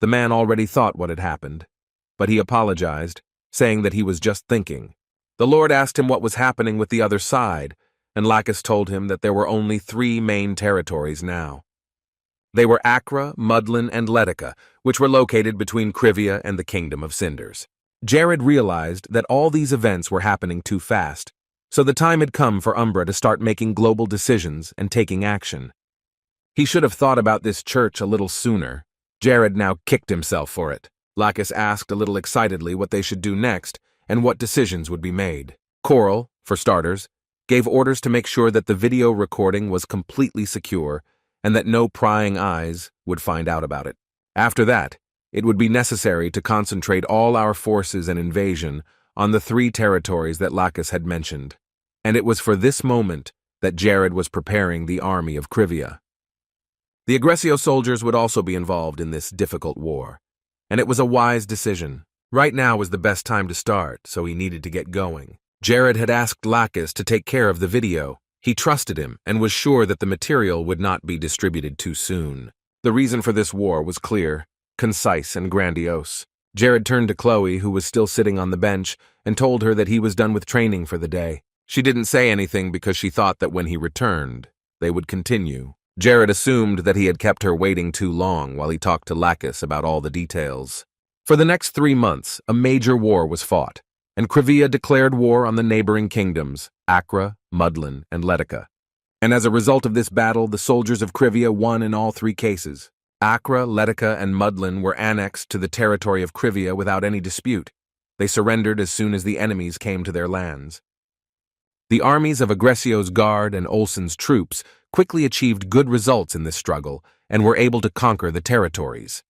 The man already thought what had happened, but he apologized, saying that he was just thinking. The Lord asked him what was happening with the other side, and Lacis told him that there were only 3 main territories now. They were Acra, Mudlin, and Letica, which were located between Civia and the Kingdom of Cinders. Jared realized that all these events were happening too fast, so the time had come for Umbra to start making global decisions and taking action. He should have thought about this church a little sooner. Jared now kicked himself for it. Lacis asked a little excitedly what they should do next and what decisions would be made. Coral, for starters, gave orders to make sure that the video recording was completely secure and that no prying eyes would find out about it. After that, it would be necessary to concentrate all our forces and invasion on the 3 territories that Lacis had mentioned, and it was for this moment that Jared was preparing the army of Civia. The Aggressio soldiers would also be involved in this difficult war, and it was a wise decision. Right now was the best time to start, so he needed to get going. Jared had asked Lacis to take care of the video. He trusted him and was sure that the material would not be distributed too soon. The reason for this war was clear, concise, and grandiose. Jared turned to Chloe, who was still sitting on the bench, and told her that he was done with training for the day. She didn't say anything because she thought that when he returned, they would continue. Jared assumed that he had kept her waiting too long while he talked to Lacis about all the details. For the next 3 months, a major war was fought, and Civia declared war on the neighboring kingdoms, Acra, Mudlin, and Letica. And as a result of this battle, the soldiers of Civia won in all 3 cases. Acra, Letica, and Mudlin were annexed to the territory of Civia without any dispute. They surrendered as soon as the enemies came to their lands. The armies of Aggressio's Guard and Olsen's troops quickly achieved good results in this struggle and were able to conquer the territories.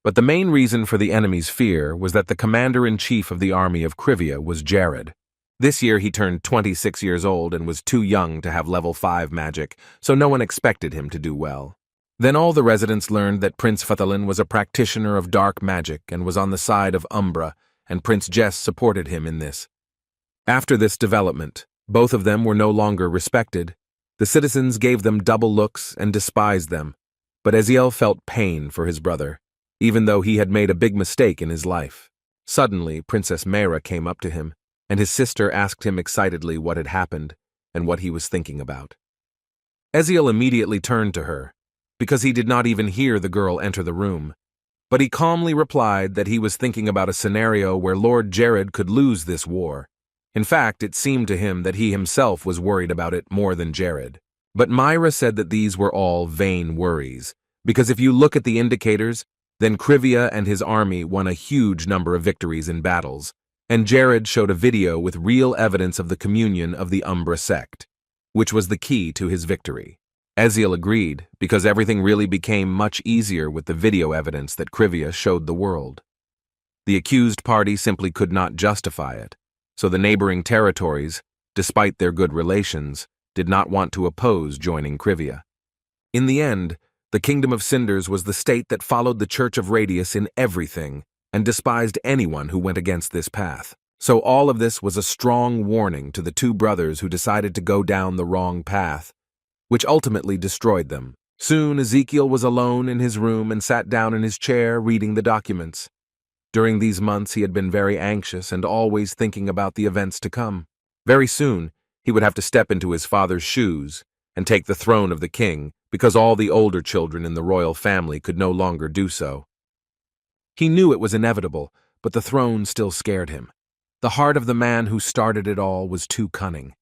But the main reason for the enemy's fear was that the commander-in-chief of the army of Civia was Jared. This year he turned 26 years old and was too young to have level 5 magic, so no one expected him to do well. Then all the residents learned that Prince Fathalin was a practitioner of dark magic and was on the side of Umbra, and Prince Jess supported him in this. After this development, both of them were no longer respected. The citizens gave them double looks and despised them, but Eziel felt pain for his brother, even though he had made a big mistake in his life. Suddenly, Princess Mera came up to him, and his sister asked him excitedly what had happened and what he was thinking about. Eziel immediately turned to her, because he did not even hear the girl enter the room, but he calmly replied that he was thinking about a scenario where Lord Jared could lose this war. In fact, it seemed to him that he himself was worried about it more than Jared. But Myra said that these were all vain worries, because if you look at the indicators, then Civia and his army won a huge number of victories in battles, and Jared showed a video with real evidence of the communion of the Umbra sect, which was the key to his victory. Eziel agreed, because everything really became much easier with the video evidence that Civia showed the world. The accused party simply could not justify it, so the neighboring territories, despite their good relations, did not want to oppose joining Civia. In the end, the Kingdom of Cinders was the state that followed the Church of Radius in everything and despised anyone who went against this path. So all of this was a strong warning to the two brothers who decided to go down the wrong path, which ultimately destroyed them. Soon Ezekiel was alone in his room and sat down in his chair reading the documents. During these months he had been very anxious and always thinking about the events to come. Very soon he would have to step into his father's shoes and take the throne of the king, because all the older children in the royal family could no longer do so. He knew it was inevitable, but the throne still scared him. The heart of the man who started it all was too cunning.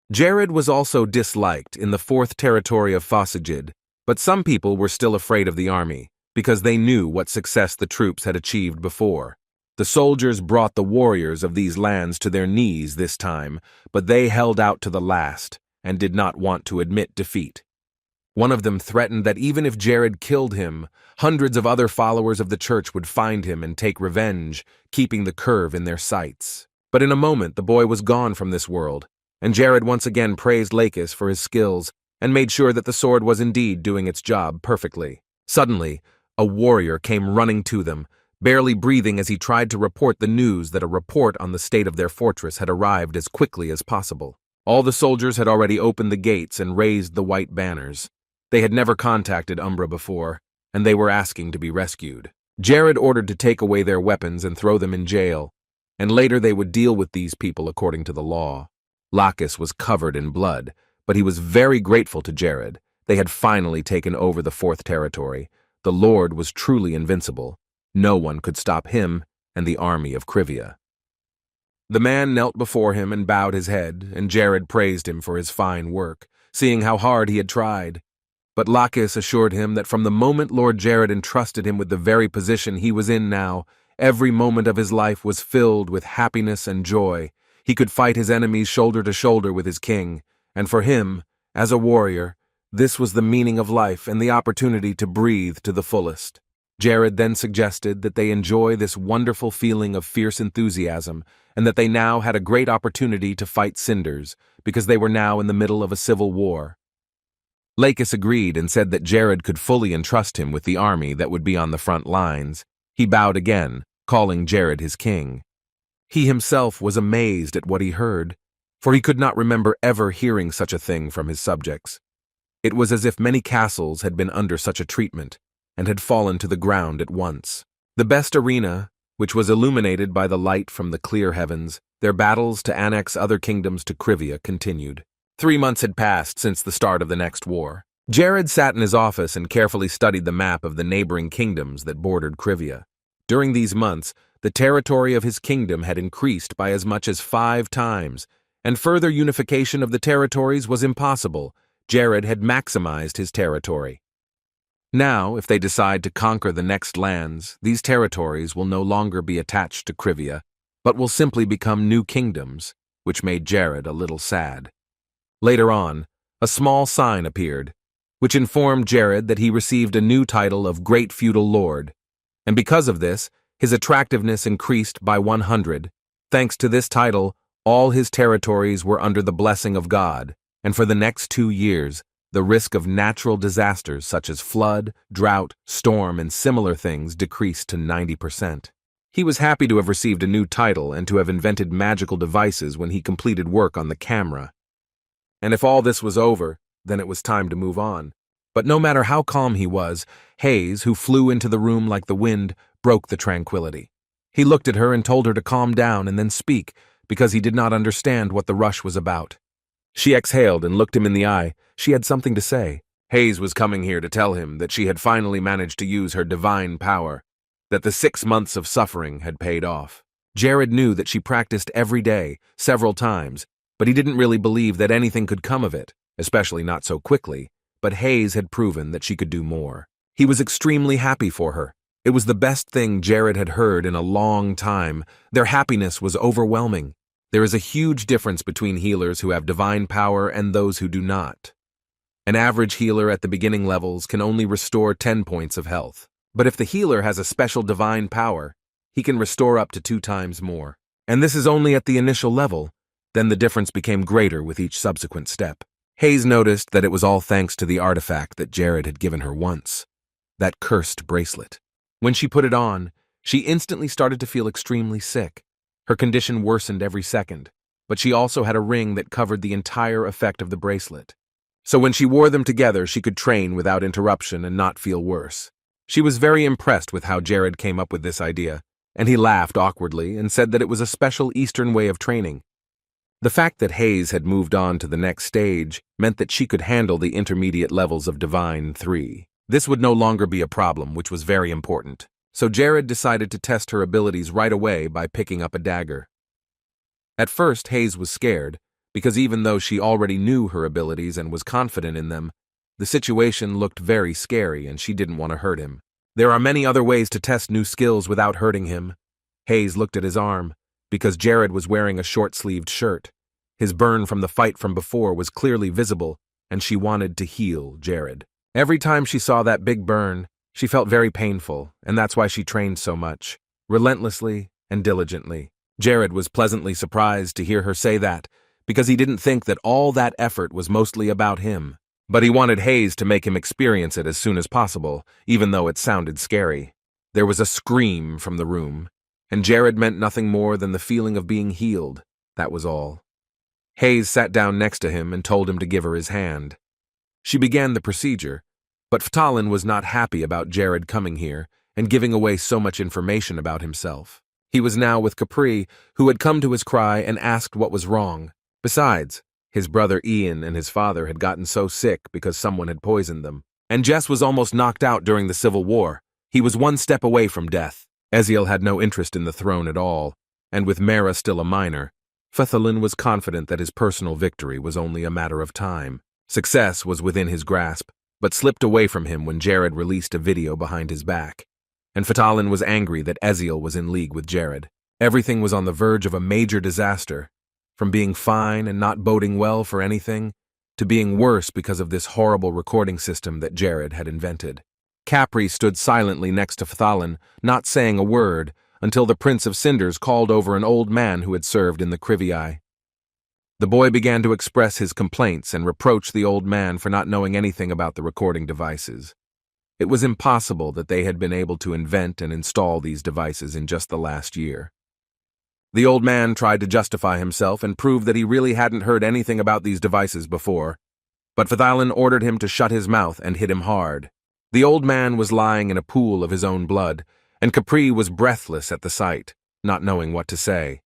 Jared was also disliked in the 4th territory of Fosagid, but some people were still afraid of the army, because they knew what success the troops had achieved before. The soldiers brought the warriors of these lands to their knees this time, but they held out to the last and did not want to admit defeat. One of them threatened that even if Jared killed him, hundreds of other followers of the church would find him and take revenge, keeping the curve in their sights. But in a moment the boy was gone from this world, and Jared once again praised Lacis for his skills and made sure that the sword was indeed doing its job perfectly. Suddenly, a warrior came running to them, barely breathing as he tried to report the news that a report on the state of their fortress had arrived as quickly as possible. All the soldiers had already opened the gates and raised the white banners. They had never contacted Umbra before, and they were asking to be rescued. Jared ordered to take away their weapons and throw them in jail, and later they would deal with these people according to the law. Lacis was covered in blood, but he was very grateful to Jared. They had finally taken over the 4th territory. The Lord was truly invincible. No one could stop him and the army of Civia. The man knelt before him and bowed his head, and Jared praised him for his fine work, seeing how hard he had tried. But Lacis assured him that from the moment Lord Jared entrusted him with the very position he was in now, every moment of his life was filled with happiness and joy. He could fight his enemies shoulder to shoulder with his king, and for him, as a warrior, this was the meaning of life and the opportunity to breathe to the fullest. Jared then suggested that they enjoy this wonderful feeling of fierce enthusiasm, and that they now had a great opportunity to fight Cinders, because they were now in the middle of a civil war. Lacis agreed and said that Jared could fully entrust him with the army that would be on the front lines. He bowed again, calling Jared his king. He himself was amazed at what he heard, for he could not remember ever hearing such a thing from his subjects. It was as if many castles had been under such a treatment, and had fallen to the ground at once. The best arena, which was illuminated by the light from the clear heavens, their battles to annex other kingdoms to Civia continued. 3 months had passed since the start of the next war. Jared sat in his office and carefully studied the map of the neighboring kingdoms that bordered Civia. During these months, the territory of his kingdom had increased by as much as 5 times, and further unification of the territories was impossible. Jared had maximized his territory. Now, if they decide to conquer the next lands, these territories will no longer be attached to Civia, but will simply become new kingdoms, which made Jared a little sad. Later on, a small sign appeared, which informed Jared that he received a new title of Great Feudal Lord, and because of this, his attractiveness increased by 100. Thanks to this title, all his territories were under the blessing of God, and for the next 2 years, the risk of natural disasters such as flood, drought, storm, and similar things decreased to 90%. He was happy to have received a new title and to have invented magical devices when he completed work on the camera. And if all this was over, then it was time to move on. But no matter how calm he was, Hayes, who flew into the room like the wind, broke the tranquility. He looked at her and told her to calm down and then speak, because he did not understand what the rush was about. She exhaled and looked him in the eye. She had something to say. Hayes was coming here to tell him that she had finally managed to use her divine power, that the 6 months of suffering had paid off. Jared knew that she practiced every day, several times, but he didn't really believe that anything could come of it, especially not so quickly. But Hayes had proven that she could do more. He was extremely happy for her, It was the best thing Jared had heard in a long time. Their happiness was overwhelming. There is a huge difference between healers who have divine power and those who do not. An average healer at the beginning levels can only restore 10 points of health. But if the healer has a special divine power, he can restore up to 2 times more. And this is only at the initial level. Then the difference became greater with each subsequent step. Hayes noticed that it was all thanks to the artifact that Jared had given her once. That cursed bracelet. When she put it on, she instantly started to feel extremely sick. Her condition worsened every second, but she also had a ring that covered the entire effect of the bracelet. So when she wore them together, she could train without interruption and not feel worse. She was very impressed with how Jared came up with this idea, and he laughed awkwardly and said that it was a special Eastern way of training. The fact that Hayes had moved on to the next stage meant that she could handle the intermediate levels of Divine 3. This would no longer be a problem, which was very important. So Jared decided to test her abilities right away by picking up a dagger. At first, Hayes was scared, because even though she already knew her abilities and was confident in them, the situation looked very scary and she didn't want to hurt him. There are many other ways to test new skills without hurting him. Hayes looked at his arm, because Jared was wearing a short-sleeved shirt. His burn from the fight from before was clearly visible, and she wanted to heal Jared. Every time she saw that big burn, she felt very painful, and that's why she trained so much, relentlessly and diligently. Jared was pleasantly surprised to hear her say that, because he didn't think that all that effort was mostly about him. But he wanted Hayes to make him experience it as soon as possible, even though it sounded scary. There was a scream from the room, and Jared meant nothing more than the feeling of being healed. That was all. Hayes sat down next to him and told him to give her his hand. She began the procedure, but Ftalin was not happy about Jared coming here and giving away so much information about himself. He was now with Capri, who had come to his cry and asked what was wrong. Besides, his brother Ian and his father had gotten so sick because someone had poisoned them. And Jess was almost knocked out during the Civil War. He was one step away from death. Eziel had no interest in the throne at all, and with Mara still a minor, Ftalin was confident that his personal victory was only a matter of time. Success was within his grasp, but slipped away from him when Jared released a video behind his back. And Ftalin was angry that Eziel was in league with Jared. Everything was on the verge of a major disaster, from being fine and not boding well for anything, to being worse because of this horrible recording system that Jared had invented. Capri stood silently next to Ftalin, not saying a word, until the Prince of Cinders called over an old man who had served in the Crivii. The boy began to express his complaints and reproach the old man for not knowing anything about the recording devices. It was impossible that they had been able to invent and install these devices in just the last year. The old man tried to justify himself and prove that he really hadn't heard anything about these devices before, but Ftalin ordered him to shut his mouth and hit him hard. The old man was lying in a pool of his own blood, and Capri was breathless at the sight, not knowing what to say.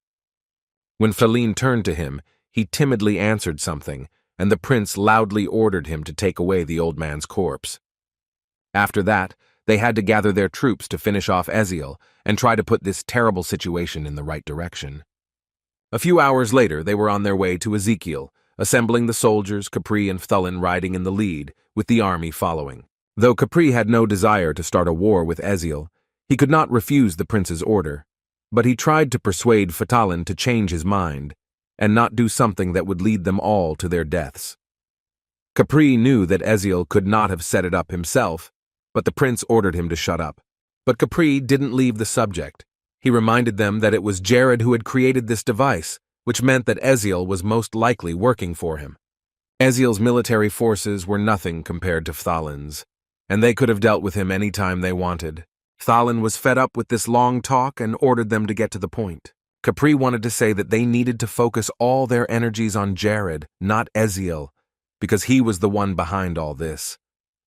When Ftalin turned to him, he timidly answered something, and the prince loudly ordered him to take away the old man's corpse. After that, they had to gather their troops to finish off Eziel and try to put this terrible situation in the right direction. A few hours later, they were on their way to Ezekiel, assembling the soldiers, Capri and Ftalin riding in the lead, with the army following. Though Capri had no desire to start a war with Eziel, he could not refuse the prince's order, but he tried to persuade Ftalin to change his mind and not do something that would lead them all to their deaths. Capri knew that Eziel could not have set it up himself, but the prince ordered him to shut up. But Capri didn't leave the subject. He reminded them that it was Jared who had created this device, which meant that Eziel was most likely working for him. Eziel's military forces were nothing compared to Ftalin's, and they could have dealt with him any time they wanted. Ftalin was fed up with this long talk and ordered them to get to the point. Capri wanted to say that they needed to focus all their energies on Jared, not Eziel, because he was the one behind all this.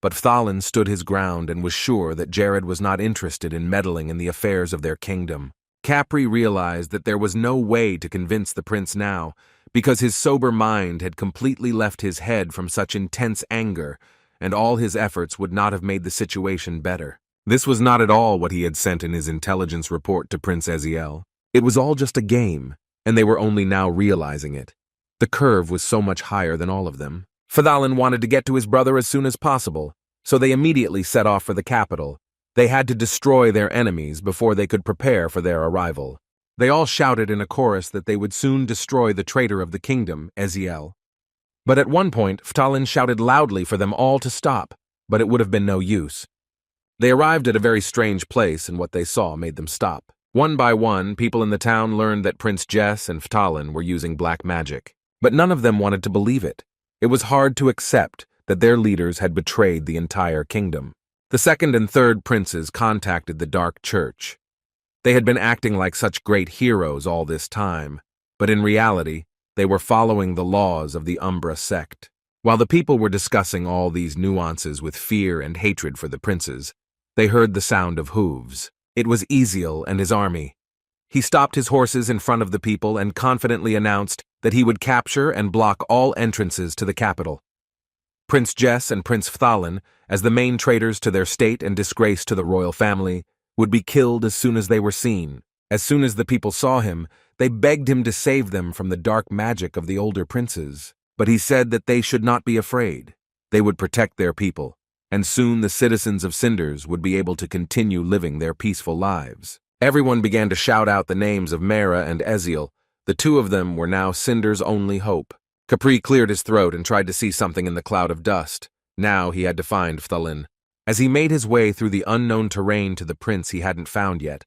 But Ftalin stood his ground and was sure that Jared was not interested in meddling in the affairs of their kingdom. Capri realized that there was no way to convince the prince now, because his sober mind had completely left his head from such intense anger, and all his efforts would not have made the situation better. This was not at all what he had sent in his intelligence report to Prince Eziel. It was all just a game, and they were only now realizing it. The curve was so much higher than all of them. Ftalin wanted to get to his brother as soon as possible, so they immediately set off for the capital, They had to destroy their enemies before they could prepare for their arrival. They all shouted in a chorus that they would soon destroy the traitor of the kingdom, Eziel. But at one point, Phtalin shouted loudly for them all to stop, but it would have been no use. They arrived at a very strange place, and what they saw made them stop. One by one, people in the town learned that Prince Jess and Phtalin were using black magic, but none of them wanted to believe it. It was hard to accept that their leaders had betrayed the entire kingdom. The second and third princes contacted the Dark Church. They had been acting like such great heroes all this time, but in reality, they were following the laws of the Umbra sect. While the people were discussing all these nuances with fear and hatred for the princes, they heard the sound of hooves. It was Eziel and his army. He stopped his horses in front of the people and confidently announced that he would capture and block all entrances to the capital. Prince Jess and Prince Phtalin, as the main traitors to their state and disgrace to the royal family, would be killed as soon as they were seen. As soon as the people saw him, they begged him to save them from the dark magic of the older princes. But he said that they should not be afraid. They would protect their people, and soon the citizens of Cinders would be able to continue living their peaceful lives. Everyone began to shout out the names of Mera and Eziel. The two of them were now Cinders' only hope. Capri cleared his throat and tried to see something in the cloud of dust. Now he had to find Phtalin. As he made his way through the unknown terrain to the prince he hadn't found yet,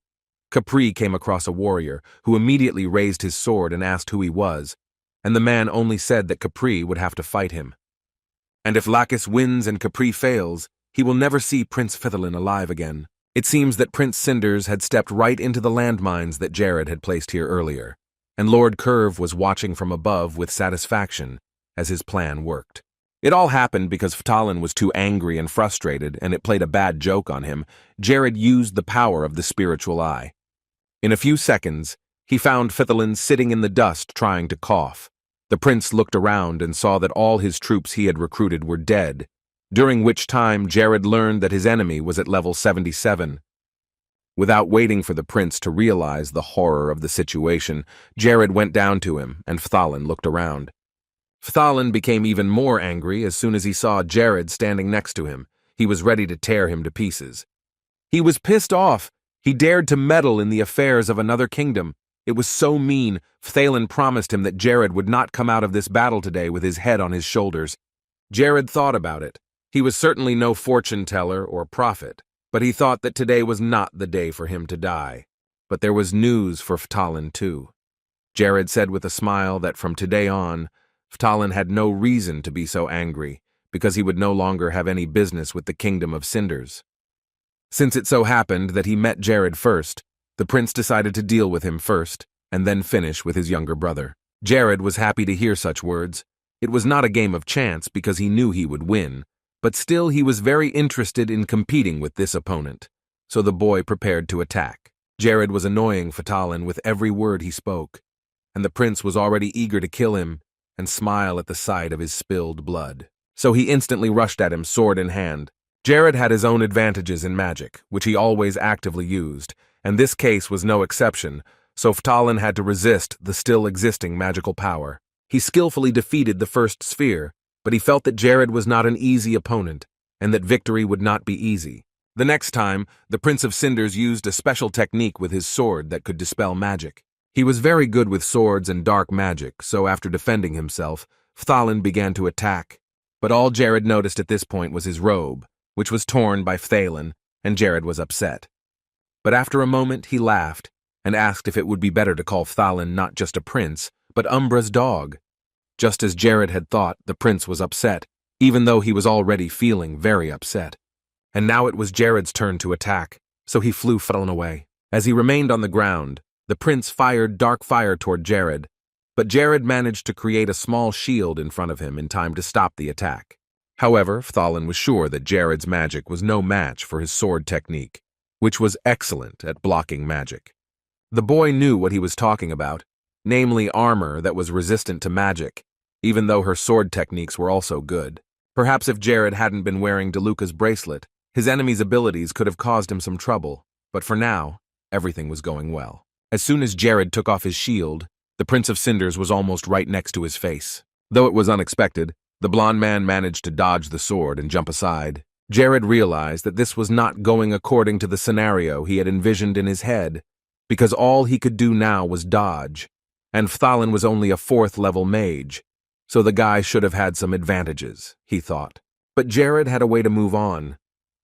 Capri came across a warrior who immediately raised his sword and asked who he was, and the man only said that Capri would have to fight him. And if Lacis wins and Capri fails, he will never see Prince Phtalin alive again. It seems that Prince Cinders had stepped right into the landmines that Jared had placed here earlier, and Lord Curve was watching from above with satisfaction as his plan worked. It all happened because Phtalin was too angry and frustrated, and it played a bad joke on him. Jared used the power of the spiritual eye. In a few seconds, he found Phtalin sitting in the dust trying to cough. The prince looked around and saw that all his troops he had recruited were dead, during which time Jared learned that his enemy was at level 77. Without waiting for the prince to realize the horror of the situation, Jared went down to him, and Phtalin looked around. Phtalin became even more angry as soon as he saw Jared standing next to him. He was ready to tear him to pieces. He was pissed off. He dared to meddle in the affairs of another kingdom. It was so mean. Phtalin promised him that Jared would not come out of this battle today with his head on his shoulders. Jared thought about it. He was certainly no fortune teller or prophet, but he thought that today was not the day for him to die. But there was news for Phtalin too. Jared said with a smile that from today on, Phtalin had no reason to be so angry, because he would no longer have any business with the kingdom of Cinders. Since it so happened that he met Jared first, the prince decided to deal with him first, and then finish with his younger brother. Jared was happy to hear such words. It was not a game of chance because he knew he would win, but still he was very interested in competing with this opponent, so the boy prepared to attack. Jared was annoying Phtalin with every word he spoke, and the prince was already eager to kill him and smile at the sight of his spilled blood. So he instantly rushed at him, sword in hand. Jared had his own advantages in magic, which he always actively used, and this case was no exception, so Phtalin had to resist the still existing magical power. He skillfully defeated the first sphere, but he felt that Jared was not an easy opponent, and that victory would not be easy. The next time, the Prince of Cinders used a special technique with his sword that could dispel magic. He was very good with swords and dark magic, so after defending himself, Phtalin began to attack. But all Jared noticed at this point was his robe, which was torn by Phtalin, and Jared was upset. But after a moment he laughed, and asked if it would be better to call Phtalin not just a prince, but Umbra's dog. Just as Jared had thought, the prince was upset, even though he was already feeling very upset. And now it was Jared's turn to attack, so he flew Phtalin away. As he remained on the ground, the prince fired dark fire toward Jared, but Jared managed to create a small shield in front of him in time to stop the attack. However, Phtalin was sure that Jared's magic was no match for his sword technique, which was excellent at blocking magic. The boy knew what he was talking about, namely armor that was resistant to magic, even though her sword techniques were also good. Perhaps if Jared hadn't been wearing DeLuca's bracelet, his enemy's abilities could have caused him some trouble, but for now, everything was going well. As soon as Jared took off his shield, the Prince of Cinders was almost right next to his face. Though it was unexpected, the blond man managed to dodge the sword and jump aside. Jared realized that this was not going according to the scenario he had envisioned in his head, because all he could do now was dodge, and Fthalin was only a 4th-level mage, so the guy should have had some advantages, he thought. But Jared had a way to move on.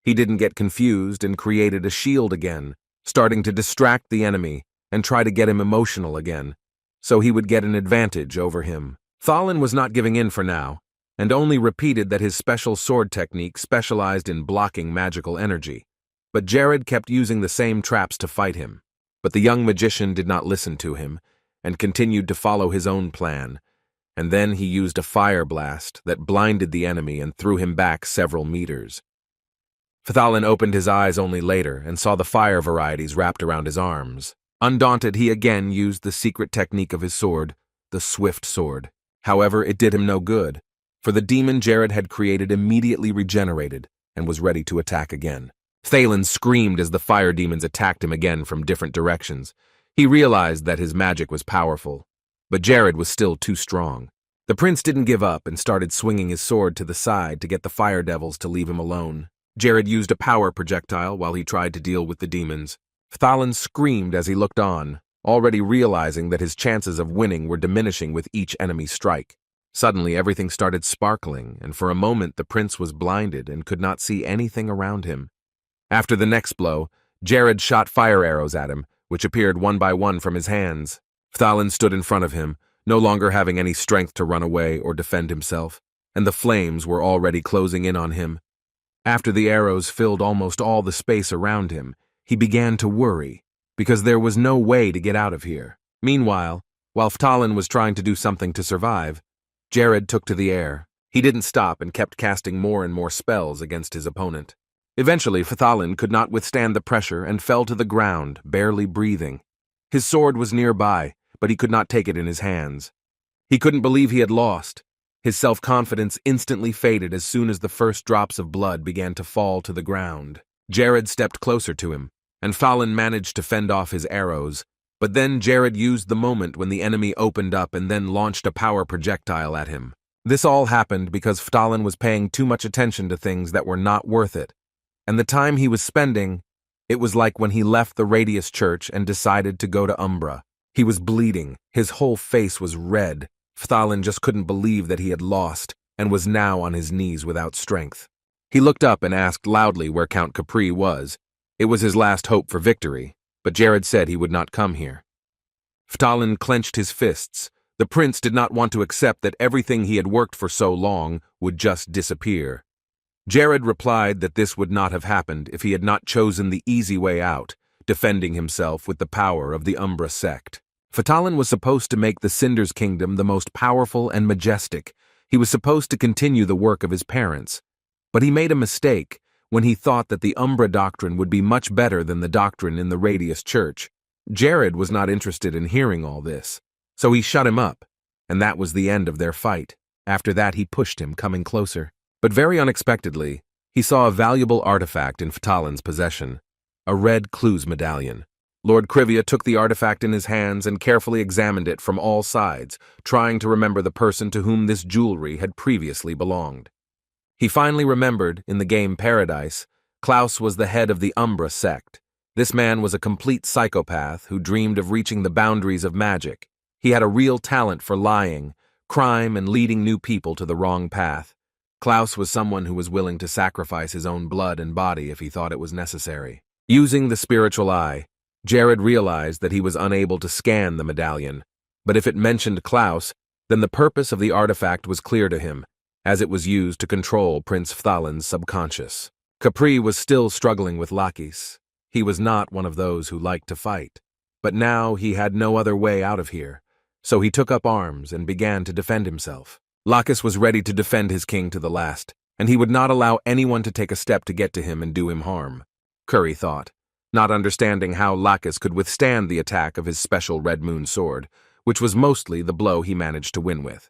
He didn't get confused and created a shield again, starting to distract the enemy and try to get him emotional again, so he would get an advantage over him. Fthalin was not giving in for now, and only repeated that his special sword technique specialized in blocking magical energy. But Jared kept using the same traps to fight him. But the young magician did not listen to him, and continued to follow his own plan, and then he used a fire blast that blinded the enemy and threw him back several meters. Fthalin opened his eyes only later and saw the fire varieties wrapped around his arms. Undaunted, he again used the secret technique of his sword, the swift sword. However, it did him no good, for the demon Jared had created immediately regenerated and was ready to attack again. Thalen screamed as the fire demons attacked him again from different directions. He realized that his magic was powerful, but Jared was still too strong. The prince didn't give up and started swinging his sword to the side to get the fire devils to leave him alone. Jared used a power projectile while he tried to deal with the demons. Fthalin screamed as he looked on, already realizing that his chances of winning were diminishing with each enemy strike. Suddenly, everything started sparkling, and for a moment the prince was blinded and could not see anything around him. After the next blow, Jared shot fire arrows at him, which appeared one by one from his hands. Fthalin stood in front of him, no longer having any strength to run away or defend himself, and the flames were already closing in on him. After the arrows filled almost all the space around him, he began to worry, because there was no way to get out of here. Meanwhile, while Fthalin was trying to do something to survive, Jared took to the air. He didn't stop and kept casting more and more spells against his opponent. Eventually, Fthalin could not withstand the pressure and fell to the ground, barely breathing. His sword was nearby, but he could not take it in his hands. He couldn't believe he had lost. His self-confidence instantly faded as soon as the first drops of blood began to fall to the ground. Jared stepped closer to him, and Fthalin managed to fend off his arrows, but then Jared used the moment when the enemy opened up and then launched a power projectile at him. This all happened because Fthalin was paying too much attention to things that were not worth it, and the time he was spending, it was like when he left the Radius Church and decided to go to Umbra. He was bleeding, his whole face was red. Fthalin just couldn't believe that he had lost, and was now on his knees without strength. He looked up and asked loudly where Count Capri was. It was his last hope for victory, but Jared said he would not come here. Fthalin clenched his fists. The prince did not want to accept that everything he had worked for so long would just disappear. Jared replied that this would not have happened if he had not chosen the easy way out, defending himself with the power of the Umbra sect. Fthalin was supposed to make the Cinders kingdom the most powerful and majestic. He was supposed to continue the work of his parents. But he made a mistake when he thought that the Umbra doctrine would be much better than the doctrine in the Radius Church. Jared was not interested in hearing all this, so he shut him up, and that was the end of their fight. After that, he pushed him, coming closer. But very unexpectedly, he saw a valuable artifact in Fthalin's possession, a red clues medallion. Lord Civia took the artifact in his hands and carefully examined it from all sides, trying to remember the person to whom this jewelry had previously belonged. He finally remembered, in the game Paradise, Klaus was the head of the Umbra sect. This man was a complete psychopath who dreamed of reaching the boundaries of magic. He had a real talent for lying, crime, and leading new people to the wrong path. Klaus was someone who was willing to sacrifice his own blood and body if he thought it was necessary. Using the spiritual eye, Jared realized that he was unable to scan the medallion, but if it mentioned Klaus, then the purpose of the artifact was clear to him, as it was used to control Prince Fthalin's subconscious. Capri was still struggling with Lacis. He was not one of those who liked to fight, but now he had no other way out of here, so he took up arms and began to defend himself. Lacis was ready to defend his king to the last, and he would not allow anyone to take a step to get to him and do him harm, Curry thought, not understanding how Lacis could withstand the attack of his special Red Moon sword, which was mostly the blow he managed to win with.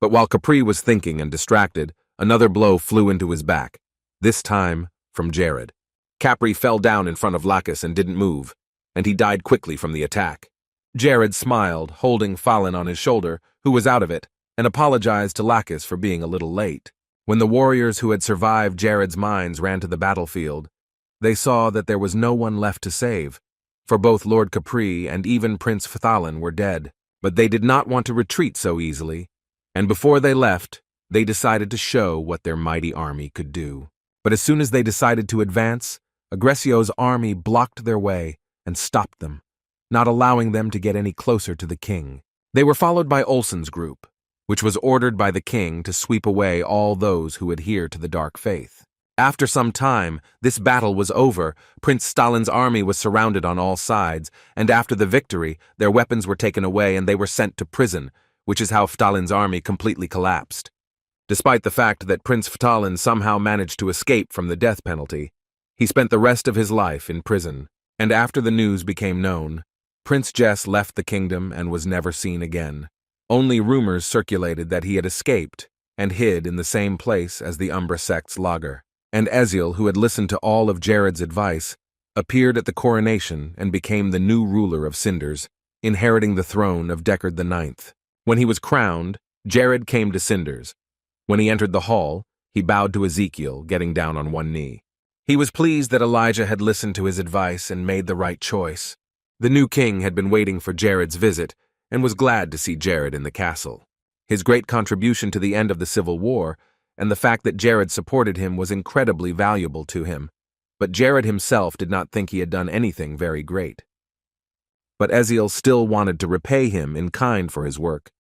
But while Capri was thinking and distracted, another blow flew into his back, this time from Jared. Capri fell down in front of Lacis and didn't move, and he died quickly from the attack. Jared smiled, holding Fthalin on his shoulder, who was out of it, and apologized to Lacis for being a little late. When the warriors who had survived Jared's mines ran to the battlefield, they saw that there was no one left to save, for both Lord Capri and even Prince Phthalin were dead. But they did not want to retreat so easily, and before they left, they decided to show what their mighty army could do. But as soon as they decided to advance, Aggressio's army blocked their way and stopped them, not allowing them to get any closer to the king. They were followed by Olsen's group, which was ordered by the king to sweep away all those who adhere to the dark faith. After some time, this battle was over. Prince Stalin's army was surrounded on all sides, and after the victory, their weapons were taken away and they were sent to prison, which is how Phthalin's army completely collapsed. Despite the fact that Prince Phthalin somehow managed to escape from the death penalty, he spent the rest of his life in prison, and after the news became known, Prince Jess left the kingdom and was never seen again. Only rumors circulated that he had escaped and hid in the same place as the Umbra sect's lager. And Eziel, who had listened to all of Jared's advice, appeared at the coronation and became the new ruler of Cinders, inheriting the throne of Deckard IX. When he was crowned, Jared came to Cinders. When he entered the hall, he bowed to Ezekiel, getting down on one knee. He was pleased that Elijah had listened to his advice and made the right choice. The new king had been waiting for Jared's visit and was glad to see Jared in the castle. His great contribution to the end of the Civil War and the fact that Jared supported him was incredibly valuable to him, but Jared himself did not think he had done anything very great. But Eziel still wanted to repay him in kind for his work.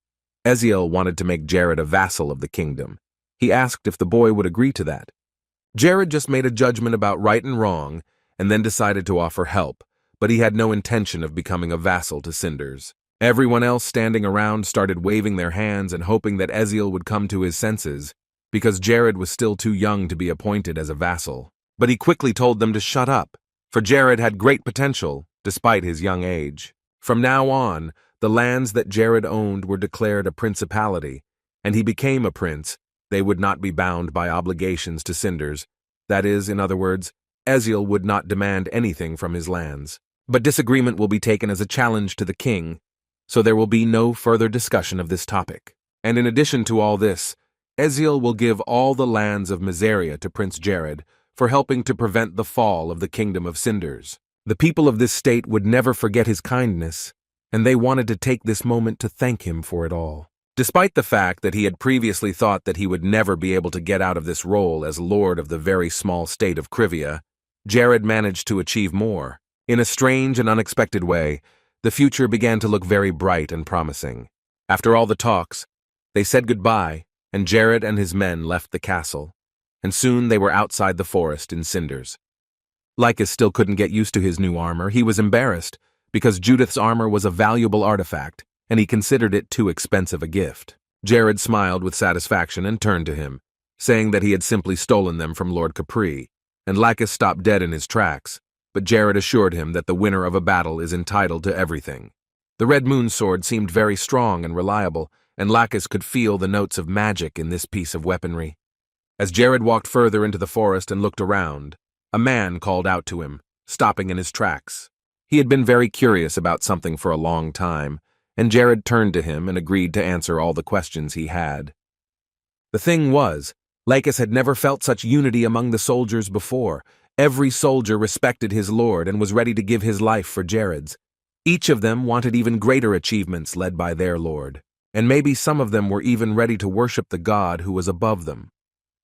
Eziel wanted to make Jared a vassal of the kingdom. He asked if the boy would agree to that. Jared just made a judgment about right and wrong and then decided to offer help, but he had no intention of becoming a vassal to Cinders. Everyone else standing around started waving their hands and hoping that Eziel would come to his senses, because Jared was still too young to be appointed as a vassal. But he quickly told them to shut up, for Jared had great potential, despite his young age. From now on, the lands that Jared owned were declared a principality, and he became a prince. They would not be bound by obligations to Cinders. That is, in other words, Eziel would not demand anything from his lands. But disagreement will be taken as a challenge to the king, so there will be no further discussion of this topic. And in addition to all this, Eziel will give all the lands of Miseria to Prince Jared for helping to prevent the fall of the kingdom of Cinders. The people of this state would never forget his kindness, and they wanted to take this moment to thank him for it all. Despite the fact that he had previously thought that he would never be able to get out of this role as lord of the very small state of Crivia, Jared managed to achieve more. In a strange and unexpected way, the future began to look very bright and promising. After all the talks, they said goodbye, and Jared and his men left the castle, and soon they were outside the forest in Cinders. Lacis still couldn't get used to his new armor. He was embarrassed, because Judith's armor was a valuable artifact, and he considered it too expensive a gift. Jared smiled with satisfaction and turned to him, saying that he had simply stolen them from Lord Capri, and Lacis stopped dead in his tracks, but Jared assured him that the winner of a battle is entitled to everything. The Red Moon sword seemed very strong and reliable, and Lacis could feel the notes of magic in this piece of weaponry. As Jared walked further into the forest and looked around, a man called out to him, stopping in his tracks. He had been very curious about something for a long time, and Jared turned to him and agreed to answer all the questions he had. The thing was, Lacis had never felt such unity among the soldiers before. Every soldier respected his lord and was ready to give his life for Jared's. Each of them wanted even greater achievements led by their lord. And maybe some of them were even ready to worship the god who was above them.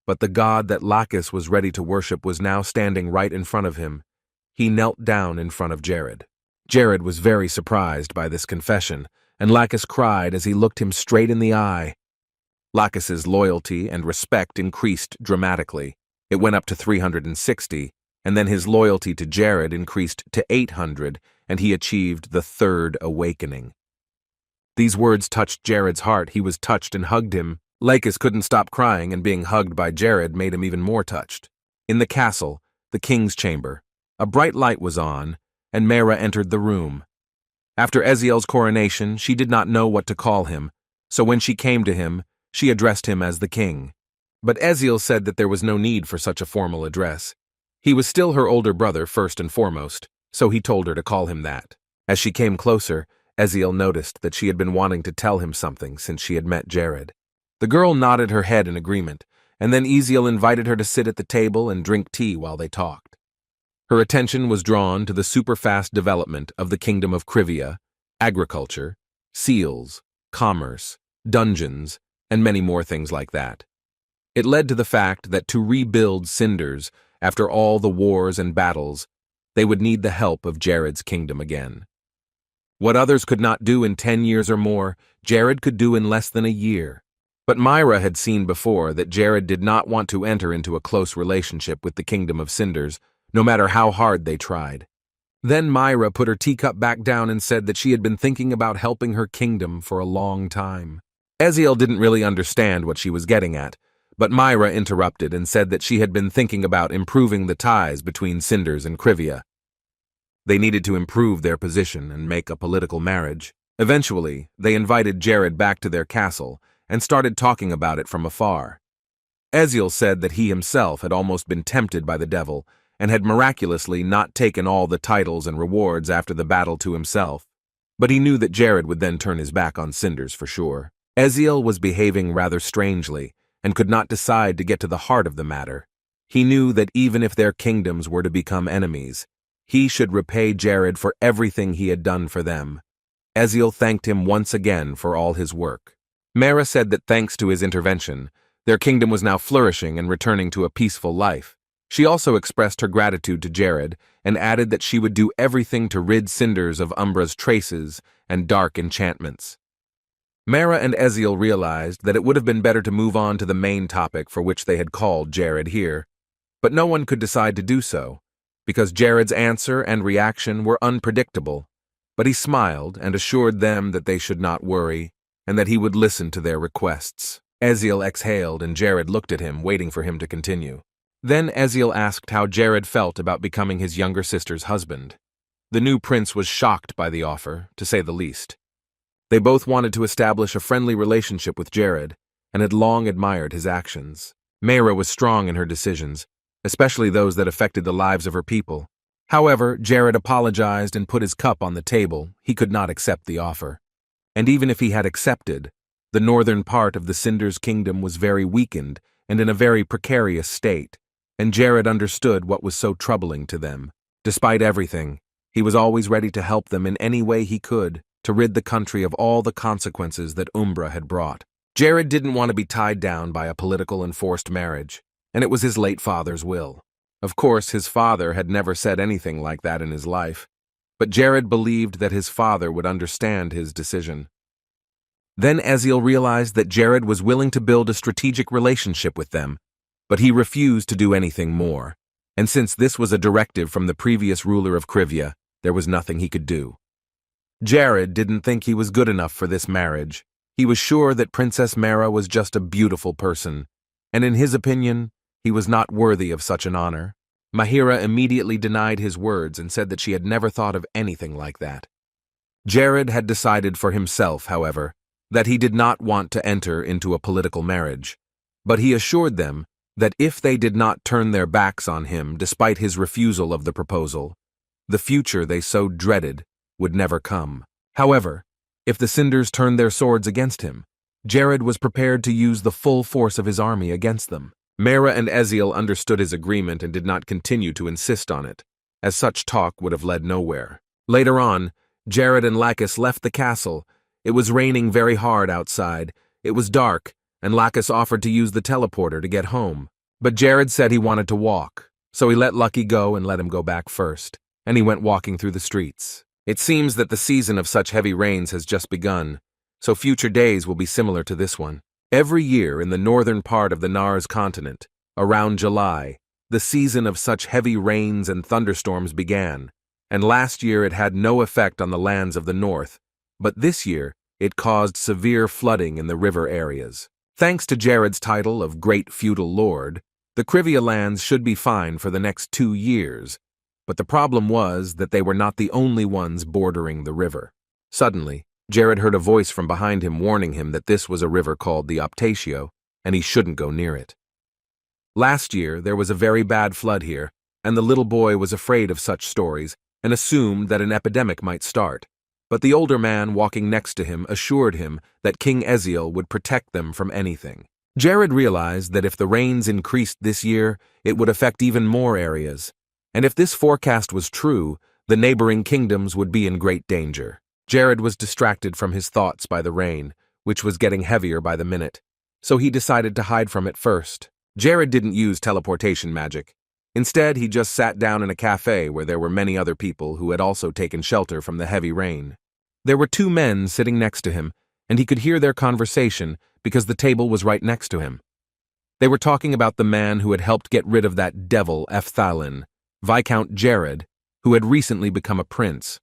But the god that Lacis was ready to worship was now standing right in front of him. He knelt down in front of Jared. Jared was very surprised by this confession, and Lacis cried as he looked him straight in the eye. Lacis's loyalty and respect increased dramatically. It went up to 360, and then his loyalty to Jared increased to 800, and he achieved the third awakening. These words touched Jared's heart. He was touched and hugged him. Lacis couldn't stop crying, and being hugged by Jared made him even more touched. In the castle, the king's chamber, a bright light was on, and Mera entered the room. After Eziel's coronation, she did not know what to call him, so when she came to him, she addressed him as the king. But Eziel said that there was no need for such a formal address. He was still her older brother first and foremost, so he told her to call him that. As she came closer, Eziel noticed that she had been wanting to tell him something since she had met Jared. The girl nodded her head in agreement, and then Eziel invited her to sit at the table and drink tea while they talked. Her attention was drawn to the super-fast development of the kingdom of Civia, agriculture, seals, commerce, dungeons, and many more things like that. It led to the fact that to rebuild Cinders, after all the wars and battles, they would need the help of Jared's kingdom again. What others could not do in 10 years or more, Jared could do in less than a year. But Myra had seen before that Jared did not want to enter into a close relationship with the kingdom of Cinders, no matter how hard they tried. Then Myra put her teacup back down and said that she had been thinking about helping her kingdom for a long time. Eziel didn't really understand what she was getting at, but Myra interrupted and said that she had been thinking about improving the ties between Cinders and Civia. They needed to improve their position and make a political marriage. Eventually, they invited Jared back to their castle and started talking about it from afar. Eziel said that he himself had almost been tempted by the devil and had miraculously not taken all the titles and rewards after the battle to himself. But he knew that Jared would then turn his back on Cinders for sure. Eziel was behaving rather strangely and could not decide to get to the heart of the matter. He knew that even if their kingdoms were to become enemies, he should repay Jared for everything he had done for them. Eziel thanked him once again for all his work. Mara said that thanks to his intervention, their kingdom was now flourishing and returning to a peaceful life. She also expressed her gratitude to Jared and added that she would do everything to rid Cinders of Umbra's traces and dark enchantments. Mara and Eziel realized that it would have been better to move on to the main topic for which they had called Jared here, but no one could decide to do so, because Jared's answer and reaction were unpredictable, but he smiled and assured them that they should not worry and that he would listen to their requests. Eziel exhaled and Jared looked at him, waiting for him to continue. Then Eziel asked how Jared felt about becoming his younger sister's husband. The new prince was shocked by the offer, to say the least. They both wanted to establish a friendly relationship with Jared and had long admired his actions. Mara was strong in her decisions, especially those that affected the lives of her people. However, Jared apologized and put his cup on the table. He could not accept the offer. And even if he had accepted, the northern part of the Cinders kingdom was very weakened and in a very precarious state, and Jared understood what was so troubling to them. Despite everything, he was always ready to help them in any way he could to rid the country of all the consequences that Umbra had brought. Jared didn't want to be tied down by a political and forced marriage, and it was his late father's will. Of course, his father had never said anything like that in his life, but Jared believed that his father would understand his decision. Then Eziel realized that Jared was willing to build a strategic relationship with them, but he refused to do anything more, and since this was a directive from the previous ruler of Civia, there was nothing he could do. Jared didn't think he was good enough for this marriage. He was sure that Princess Mara was just a beautiful person, and in his opinion, he was not worthy of such an honor. Mahira immediately denied his words and said that she had never thought of anything like that. Jared had decided for himself, however, that he did not want to enter into a political marriage, but he assured them that if they did not turn their backs on him despite his refusal of the proposal, the future they so dreaded would never come. However, if the Cinders turned their swords against him, Jared was prepared to use the full force of his army against them. Mara and Eziel understood his agreement and did not continue to insist on it, as such talk would have led nowhere. Later on, Jared and Lacis left the castle. It was raining very hard outside. It was dark, and Lacis offered to use the teleporter to get home. But Jared said he wanted to walk, so he let Lucky go and let him go back first, and he went walking through the streets. It seems that the season of such heavy rains has just begun, so future days will be similar to this one. Every year in the northern part of the Nars continent, around July, the season of such heavy rains and thunderstorms began, and last year it had no effect on the lands of the north, but this year it caused severe flooding in the river areas. Thanks to Jared's title of Great Feudal Lord, the Civia lands should be fine for the next 2 years, but the problem was that they were not the only ones bordering the river. Suddenly, Jared heard a voice from behind him warning him that this was a river called the Optatio, and he shouldn't go near it. Last year, there was a very bad flood here, and the little boy was afraid of such stories and assumed that an epidemic might start. But the older man walking next to him assured him that King Eziel would protect them from anything. Jared realized that if the rains increased this year, it would affect even more areas. And if this forecast was true, the neighboring kingdoms would be in great danger. Jared was distracted from his thoughts by the rain, which was getting heavier by the minute. So he decided to hide from it first. Jared didn't use teleportation magic. Instead, he just sat down in a cafe where there were many other people who had also taken shelter from the heavy rain. There were two men sitting next to him, and he could hear their conversation because the table was right next to him. They were talking about the man who had helped get rid of that devil Efthalin, Viscount Jared, who had recently become a prince.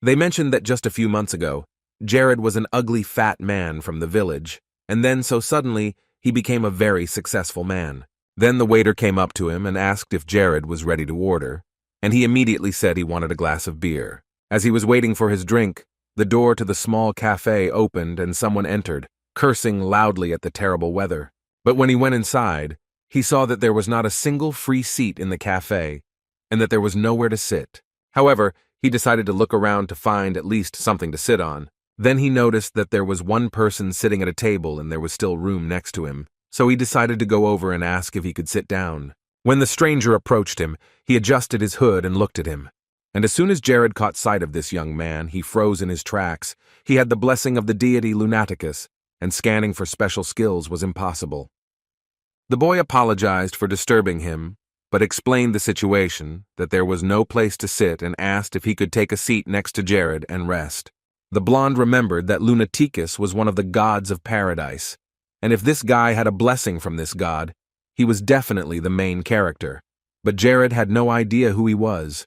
They mentioned that just a few months ago, Jared was an ugly fat man from the village, and then so suddenly he became a very successful man. Then the waiter came up to him and asked if Jared was ready to order, and he immediately said he wanted a glass of beer. As he was waiting for his drink, the door to the small cafe opened and someone entered, cursing loudly at the terrible weather. But when he went inside, he saw that there was not a single free seat in the cafe, and that there was nowhere to sit. However, he decided to look around to find at least something to sit on. Then he noticed that there was one person sitting at a table and there was still room next to him, so he decided to go over and ask if he could sit down. When the stranger approached him, he adjusted his hood and looked at him. And as soon as Jared caught sight of this young man, he froze in his tracks. He had the blessing of the deity Lunaticus, and scanning for special skills was impossible. The boy apologized for disturbing him, but explained the situation, that there was no place to sit, and asked if he could take a seat next to Jared and rest. The blonde remembered that Lunaticus was one of the gods of paradise, and if this guy had a blessing from this god, he was definitely the main character, but Jared had no idea who he was.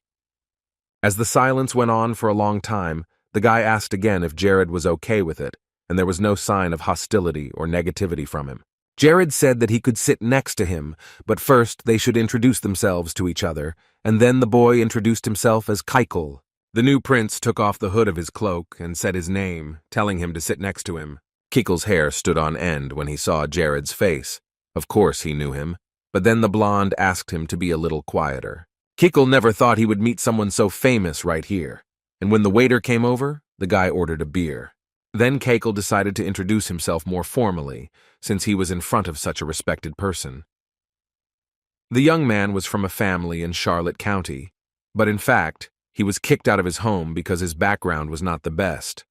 As the silence went on for a long time, the guy asked again if Jared was okay with it, and there was no sign of hostility or negativity from him. Jared said that he could sit next to him, but first they should introduce themselves to each other, and then the boy introduced himself as Keikel. The new prince took off the hood of his cloak and said his name, telling him to sit next to him. Keikel's hair stood on end when he saw Jared's face. Of course he knew him, but then the blonde asked him to be a little quieter. Keikel never thought he would meet someone so famous right here, and when the waiter came over, the guy ordered a beer. Then Keikel decided to introduce himself more formally, since he was in front of such a respected person. The young man was from a family in Charlotte County, but in fact, he was kicked out of his home because his background was not the best.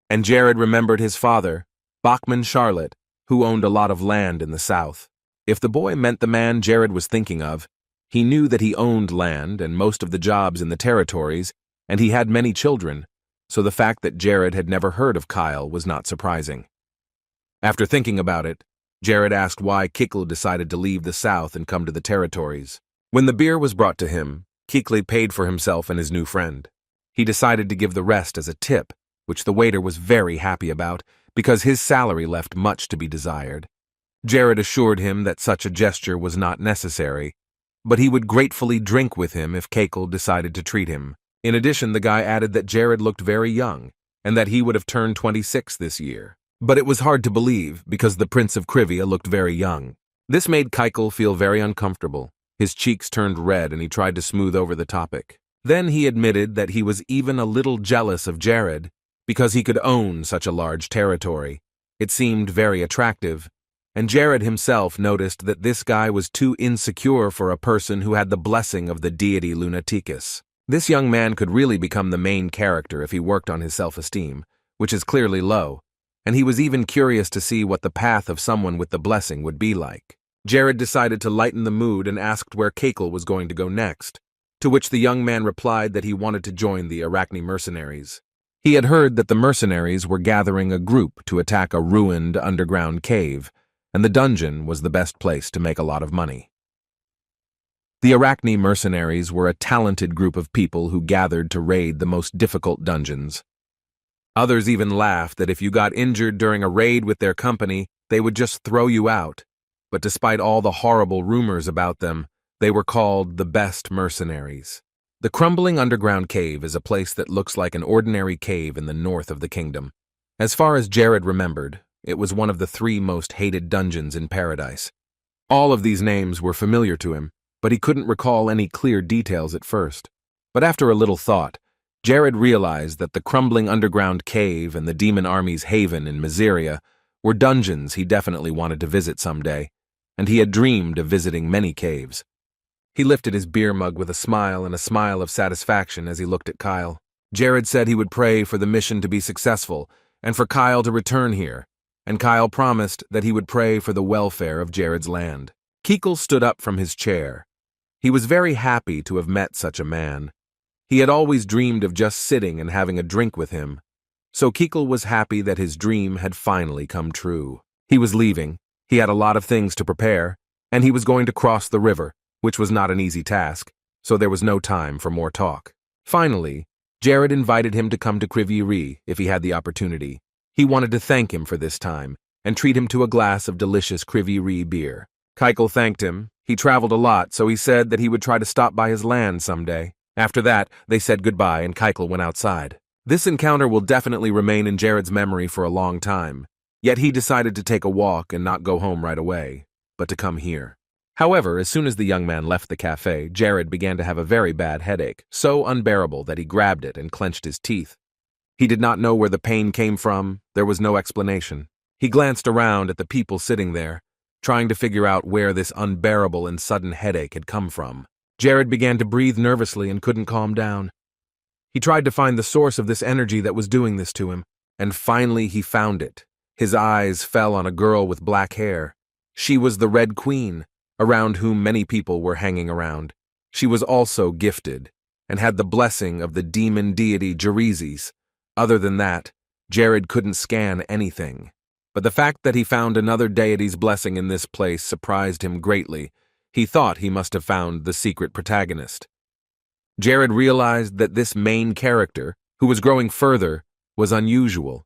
And Jared remembered his father, Bachman Charlotte, who owned a lot of land in the south. If the boy meant the man Jared was thinking of, he knew that he owned land and most of the jobs in the territories, and he had many children, so the fact that Jared had never heard of Kyle was not surprising. After thinking about it, Jared asked why Keikel decided to leave the south and come to the territories. When the beer was brought to him, Keikel paid for himself and his new friend. He decided to give the rest as a tip, which the waiter was very happy about because his salary left much to be desired. Jared assured him that such a gesture was not necessary, but he would gratefully drink with him if Keikel decided to treat him. In addition, the guy added that Jared looked very young and that he would have turned 26 this year. But it was hard to believe because the Prince of Civia looked very young. This made Keikel feel very uncomfortable. His cheeks turned red and he tried to smooth over the topic. Then he admitted that he was even a little jealous of Jared because he could own such a large territory. It seemed very attractive, and Jared himself noticed that this guy was too insecure for a person who had the blessing of the deity Lunaticus. This young man could really become the main character if he worked on his self-esteem, which is clearly low, and he was even curious to see what the path of someone with the blessing would be like. Jared decided to lighten the mood and asked where Keikel was going to go next, to which the young man replied that he wanted to join the Arachne mercenaries. He had heard that the mercenaries were gathering a group to attack a ruined underground cave, and the dungeon was the best place to make a lot of money. The Arachne mercenaries were a talented group of people who gathered to raid the most difficult dungeons. Others even laughed that if you got injured during a raid with their company, they would just throw you out. But despite all the horrible rumors about them, they were called the best mercenaries. The crumbling underground cave is a place that looks like an ordinary cave in the north of the kingdom. As far as Jared remembered, it was one of the 3 most hated dungeons in paradise. All of these names were familiar to him, but he couldn't recall any clear details at first. But after a little thought, Jared realized that the crumbling underground cave and the demon army's haven in Miseria were dungeons he definitely wanted to visit someday, and he had dreamed of visiting many caves. He lifted his beer mug with a smile and a smile of satisfaction as he looked at Kyle. Jared said he would pray for the mission to be successful and for Kyle to return here, and Kyle promised that he would pray for the welfare of Jared's land. Kekal stood up from his chair. He was very happy to have met such a man. He had always dreamed of just sitting and having a drink with him, so Kekal was happy that his dream had finally come true. He was leaving, he had a lot of things to prepare, and he was going to cross the river, which was not an easy task, so there was no time for more talk. Finally, Jared invited him to come to Civia if he had the opportunity. He wanted to thank him for this time and treat him to a glass of delicious Civia beer. Kekal thanked him. He traveled a lot, so he said that he would try to stop by his land someday. After that, they said goodbye and Kekal went outside. This encounter will definitely remain in Jared's memory for a long time, yet he decided to take a walk and not go home right away, but to come here. However, as soon as the young man left the cafe, Jared began to have a very bad headache, so unbearable that he grabbed it and clenched his teeth. He did not know where the pain came from, there was no explanation. He glanced around at the people sitting there, trying to figure out where this unbearable and sudden headache had come from. Jared began to breathe nervously and couldn't calm down. He tried to find the source of this energy that was doing this to him, and finally he found it. His eyes fell on a girl with black hair. She was the Red Queen, around whom many people were hanging around. She was also gifted, and had the blessing of the demon deity Jerizes. Other than that, Jared couldn't scan anything. But the fact that he found another deity's blessing in this place surprised him greatly. He thought he must have found the secret protagonist. Jared realized that this main character, who was growing further, was unusual.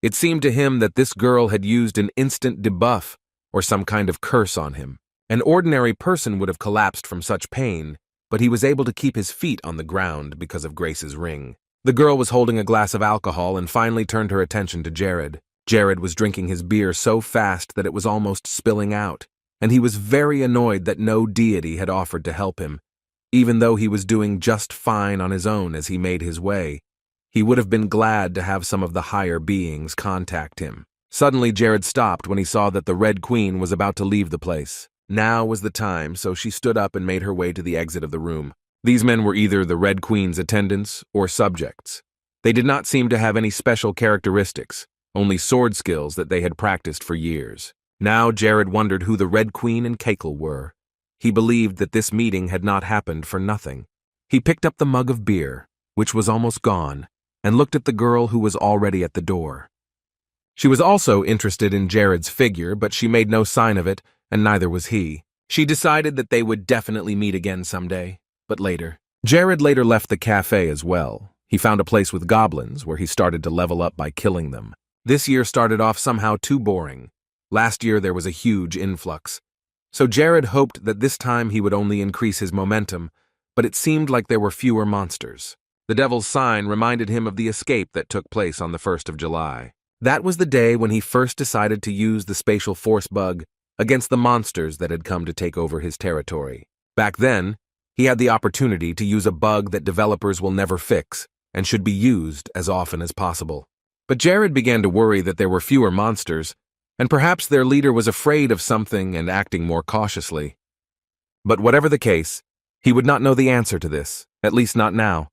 It seemed to him that this girl had used an instant debuff or some kind of curse on him. An ordinary person would have collapsed from such pain, but he was able to keep his feet on the ground because of Grace's ring. The girl was holding a glass of alcohol and finally turned her attention to Jared. Jared was drinking his beer so fast that it was almost spilling out, and he was very annoyed that no deity had offered to help him. Even though he was doing just fine on his own as he made his way, he would have been glad to have some of the higher beings contact him. Suddenly, Jared stopped when he saw that the Red Queen was about to leave the place. Now was the time, so she stood up and made her way to the exit of the room. These men were either the Red Queen's attendants or subjects. They did not seem to have any special characteristics, only sword skills that they had practiced for years. Now Jared wondered who the Red Queen and Kekal were. He believed that this meeting had not happened for nothing. He picked up the mug of beer, which was almost gone, and looked at the girl who was already at the door. She was also interested in Jared's figure, but she made no sign of it, and neither was he. She decided that they would definitely meet again someday, but later. Jared later left the cafe as well. He found a place with goblins where he started to level up by killing them. This year started off somehow too boring. Last year there was a huge influx. So Jared hoped that this time he would only increase his momentum, but it seemed like there were fewer monsters. The Devil's Sign reminded him of the escape that took place on the 1st of July. That was the day when he first decided to use the spatial force bug against the monsters that had come to take over his territory. Back then, he had the opportunity to use a bug that developers will never fix and should be used as often as possible. But Jared began to worry that there were fewer monsters, and perhaps their leader was afraid of something and acting more cautiously. But whatever the case, he would not know the answer to this, at least not now,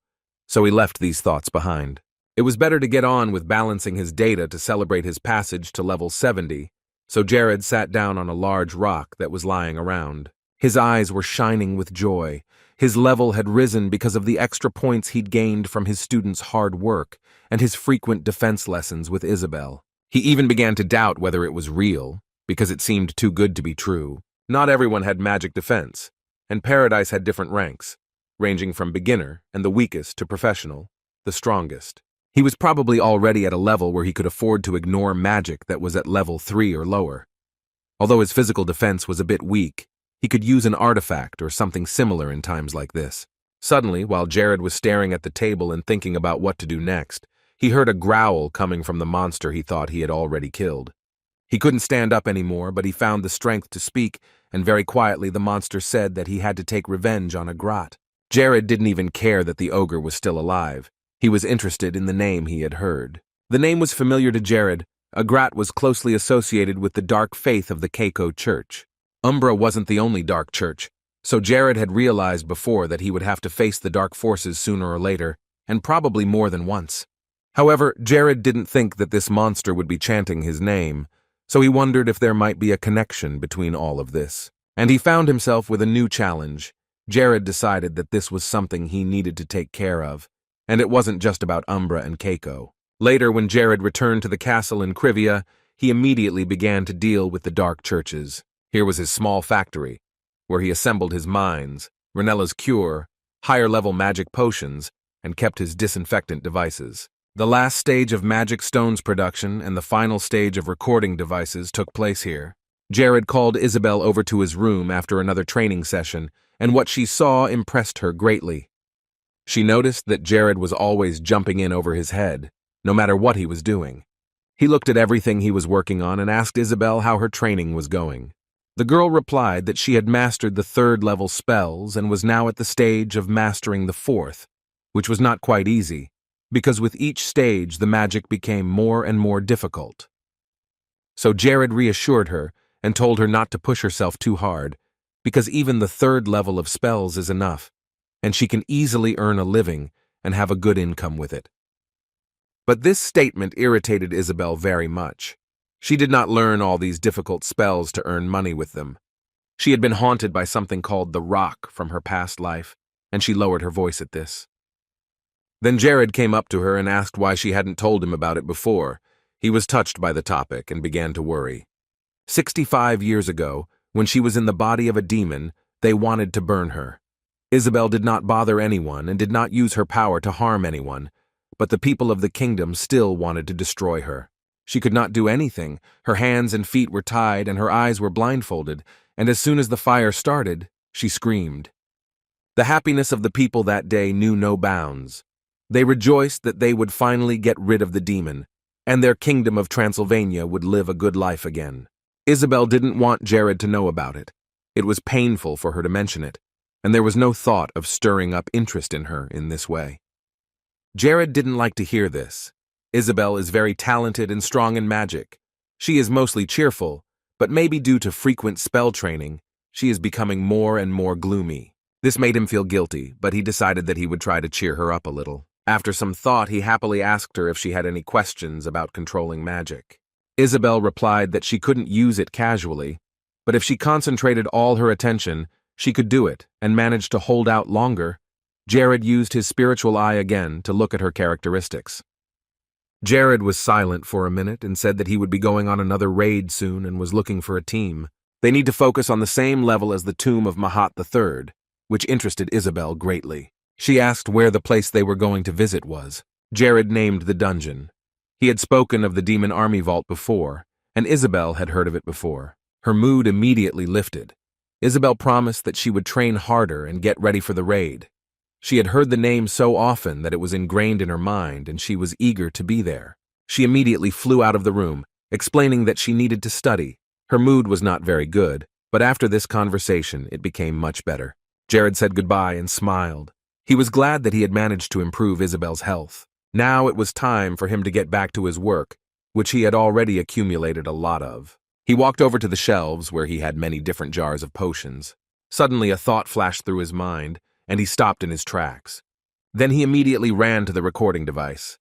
so he left these thoughts behind. It was better to get on with balancing his data to celebrate his passage to level 70, so Jared sat down on a large rock that was lying around. His eyes were shining with joy. His level had risen because of the extra points he'd gained from his students' hard work and his frequent defense lessons with Isabella. He even began to doubt whether it was real, because it seemed too good to be true. Not everyone had magic defense, and Paradise had different ranks, ranging from beginner and the weakest to professional, the strongest. He was probably already at a level where he could afford to ignore magic that was at level 3 or lower. Although his physical defense was a bit weak, he could use an artifact or something similar in times like this. Suddenly, while Jared was staring at the table and thinking about what to do next, he heard a growl coming from the monster he thought he had already killed. He couldn't stand up anymore, but he found the strength to speak, and very quietly the monster said that he had to take revenge on a grot. Jared didn't even care that the ogre was still alive. He was interested in the name he had heard. The name was familiar to Jared, A Grat was closely associated with the dark faith of the Keiko Church. Umbra wasn't the only dark church, so Jared had realized before that he would have to face the dark forces sooner or later, and probably more than once. However, Jared didn't think that this monster would be chanting his name, so he wondered if there might be a connection between all of this. And he found himself with a new challenge. Jared decided that this was something he needed to take care of, and it wasn't just about Umbra and Keiko. Later, when Jared returned to the castle in Civia, he immediately began to deal with the dark churches. Here was his small factory, where he assembled his mines, Renella's cure, higher-level magic potions, and kept his disinfectant devices. The last stage of magic stones production and the final stage of recording devices took place here. Jared called Isabel over to his room after another training session, and what she saw impressed her greatly. She noticed that Jared was always jumping in over his head, no matter what he was doing. He looked at everything he was working on and asked Isabel how her training was going. The girl replied that she had mastered the 3rd-level spells and was now at the stage of mastering the 4th, which was not quite easy, because with each stage the magic became more and more difficult. So Jared reassured her and told her not to push herself too hard, because even the 3rd level of spells is enough, and she can easily earn a living and have a good income with it. But this statement irritated Isabel very much. She did not learn all these difficult spells to earn money with them. She had been haunted by something called the Rock from her past life, and she lowered her voice at this. Then Jared came up to her and asked why she hadn't told him about it before. He was touched by the topic and began to worry. 65 years ago, when she was in the body of a demon, they wanted to burn her. Isabel did not bother anyone and did not use her power to harm anyone, but the people of the kingdom still wanted to destroy her. She could not do anything. Her hands and feet were tied and her eyes were blindfolded, and as soon as the fire started, she screamed. The happiness of the people that day knew no bounds. They rejoiced that they would finally get rid of the demon, and their kingdom of Transylvania would live a good life again. Isabel didn't want Jared to know about it. It was painful for her to mention it, and there was no thought of stirring up interest in her in this way. Jared didn't like to hear this. Isabel is very talented and strong in magic. She is mostly cheerful, but maybe due to frequent spell training, she is becoming more and more gloomy. This made him feel guilty, but he decided that he would try to cheer her up a little. After some thought, he happily asked her if she had any questions about controlling magic. Isabel replied that she couldn't use it casually, but if she concentrated all her attention, she could do it and managed to hold out longer. Jared used his spiritual eye again to look at her characteristics. Jared was silent for a minute and said that he would be going on another raid soon and was looking for a team. They need to focus on the same level as the tomb of Mahat III, which interested Isabel greatly. She asked where the place they were going to visit was. Jared named the dungeon. He had spoken of the demon army vault before, and Isabel had heard of it before. Her mood immediately lifted. Isabel promised that she would train harder and get ready for the raid. She had heard the name so often that it was ingrained in her mind, and she was eager to be there. She immediately flew out of the room, explaining that she needed to study. Her mood was not very good, but after this conversation, it became much better. Jared said goodbye and smiled. He was glad that he had managed to improve Isabel's health. Now it was time for him to get back to his work, which he had already accumulated a lot of. He walked over to the shelves where he had many different jars of potions. Suddenly a thought flashed through his mind, and he stopped in his tracks. Then he immediately ran to the recording device.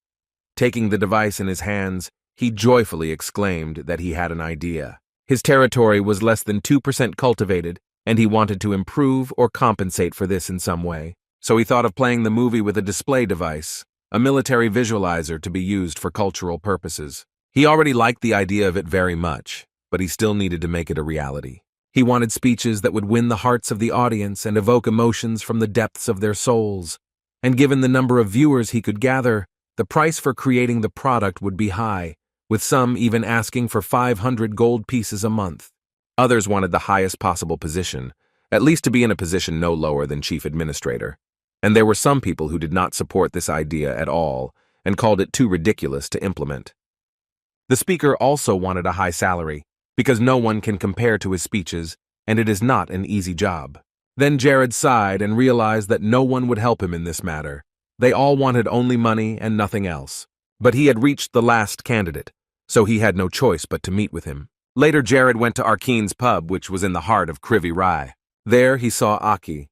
Taking the device in his hands, he joyfully exclaimed that he had an idea. His territory was less than 2% cultivated, and he wanted to improve or compensate for this in some way. So he thought of playing the movie with a display device, a military visualizer to be used for cultural purposes. He already liked the idea of it very much, but he still needed to make it a reality. He wanted speeches that would win the hearts of the audience and evoke emotions from the depths of their souls. And given the number of viewers he could gather, the price for creating the product would be high, with some even asking for 500 gold pieces a month. Others wanted the highest possible position, at least to be in a position no lower than chief administrator. And there were some people who did not support this idea at all and called it too ridiculous to implement. The speaker also wanted a high salary, because no one can compare to his speeches, and it is not an easy job. Then Jared sighed and realized that no one would help him in this matter. They all wanted only money and nothing else. But he had reached the last candidate, so he had no choice but to meet with him. Later, Jared went to Arcunius' pub, which was in the heart of Crivi Rai. There he saw Aki,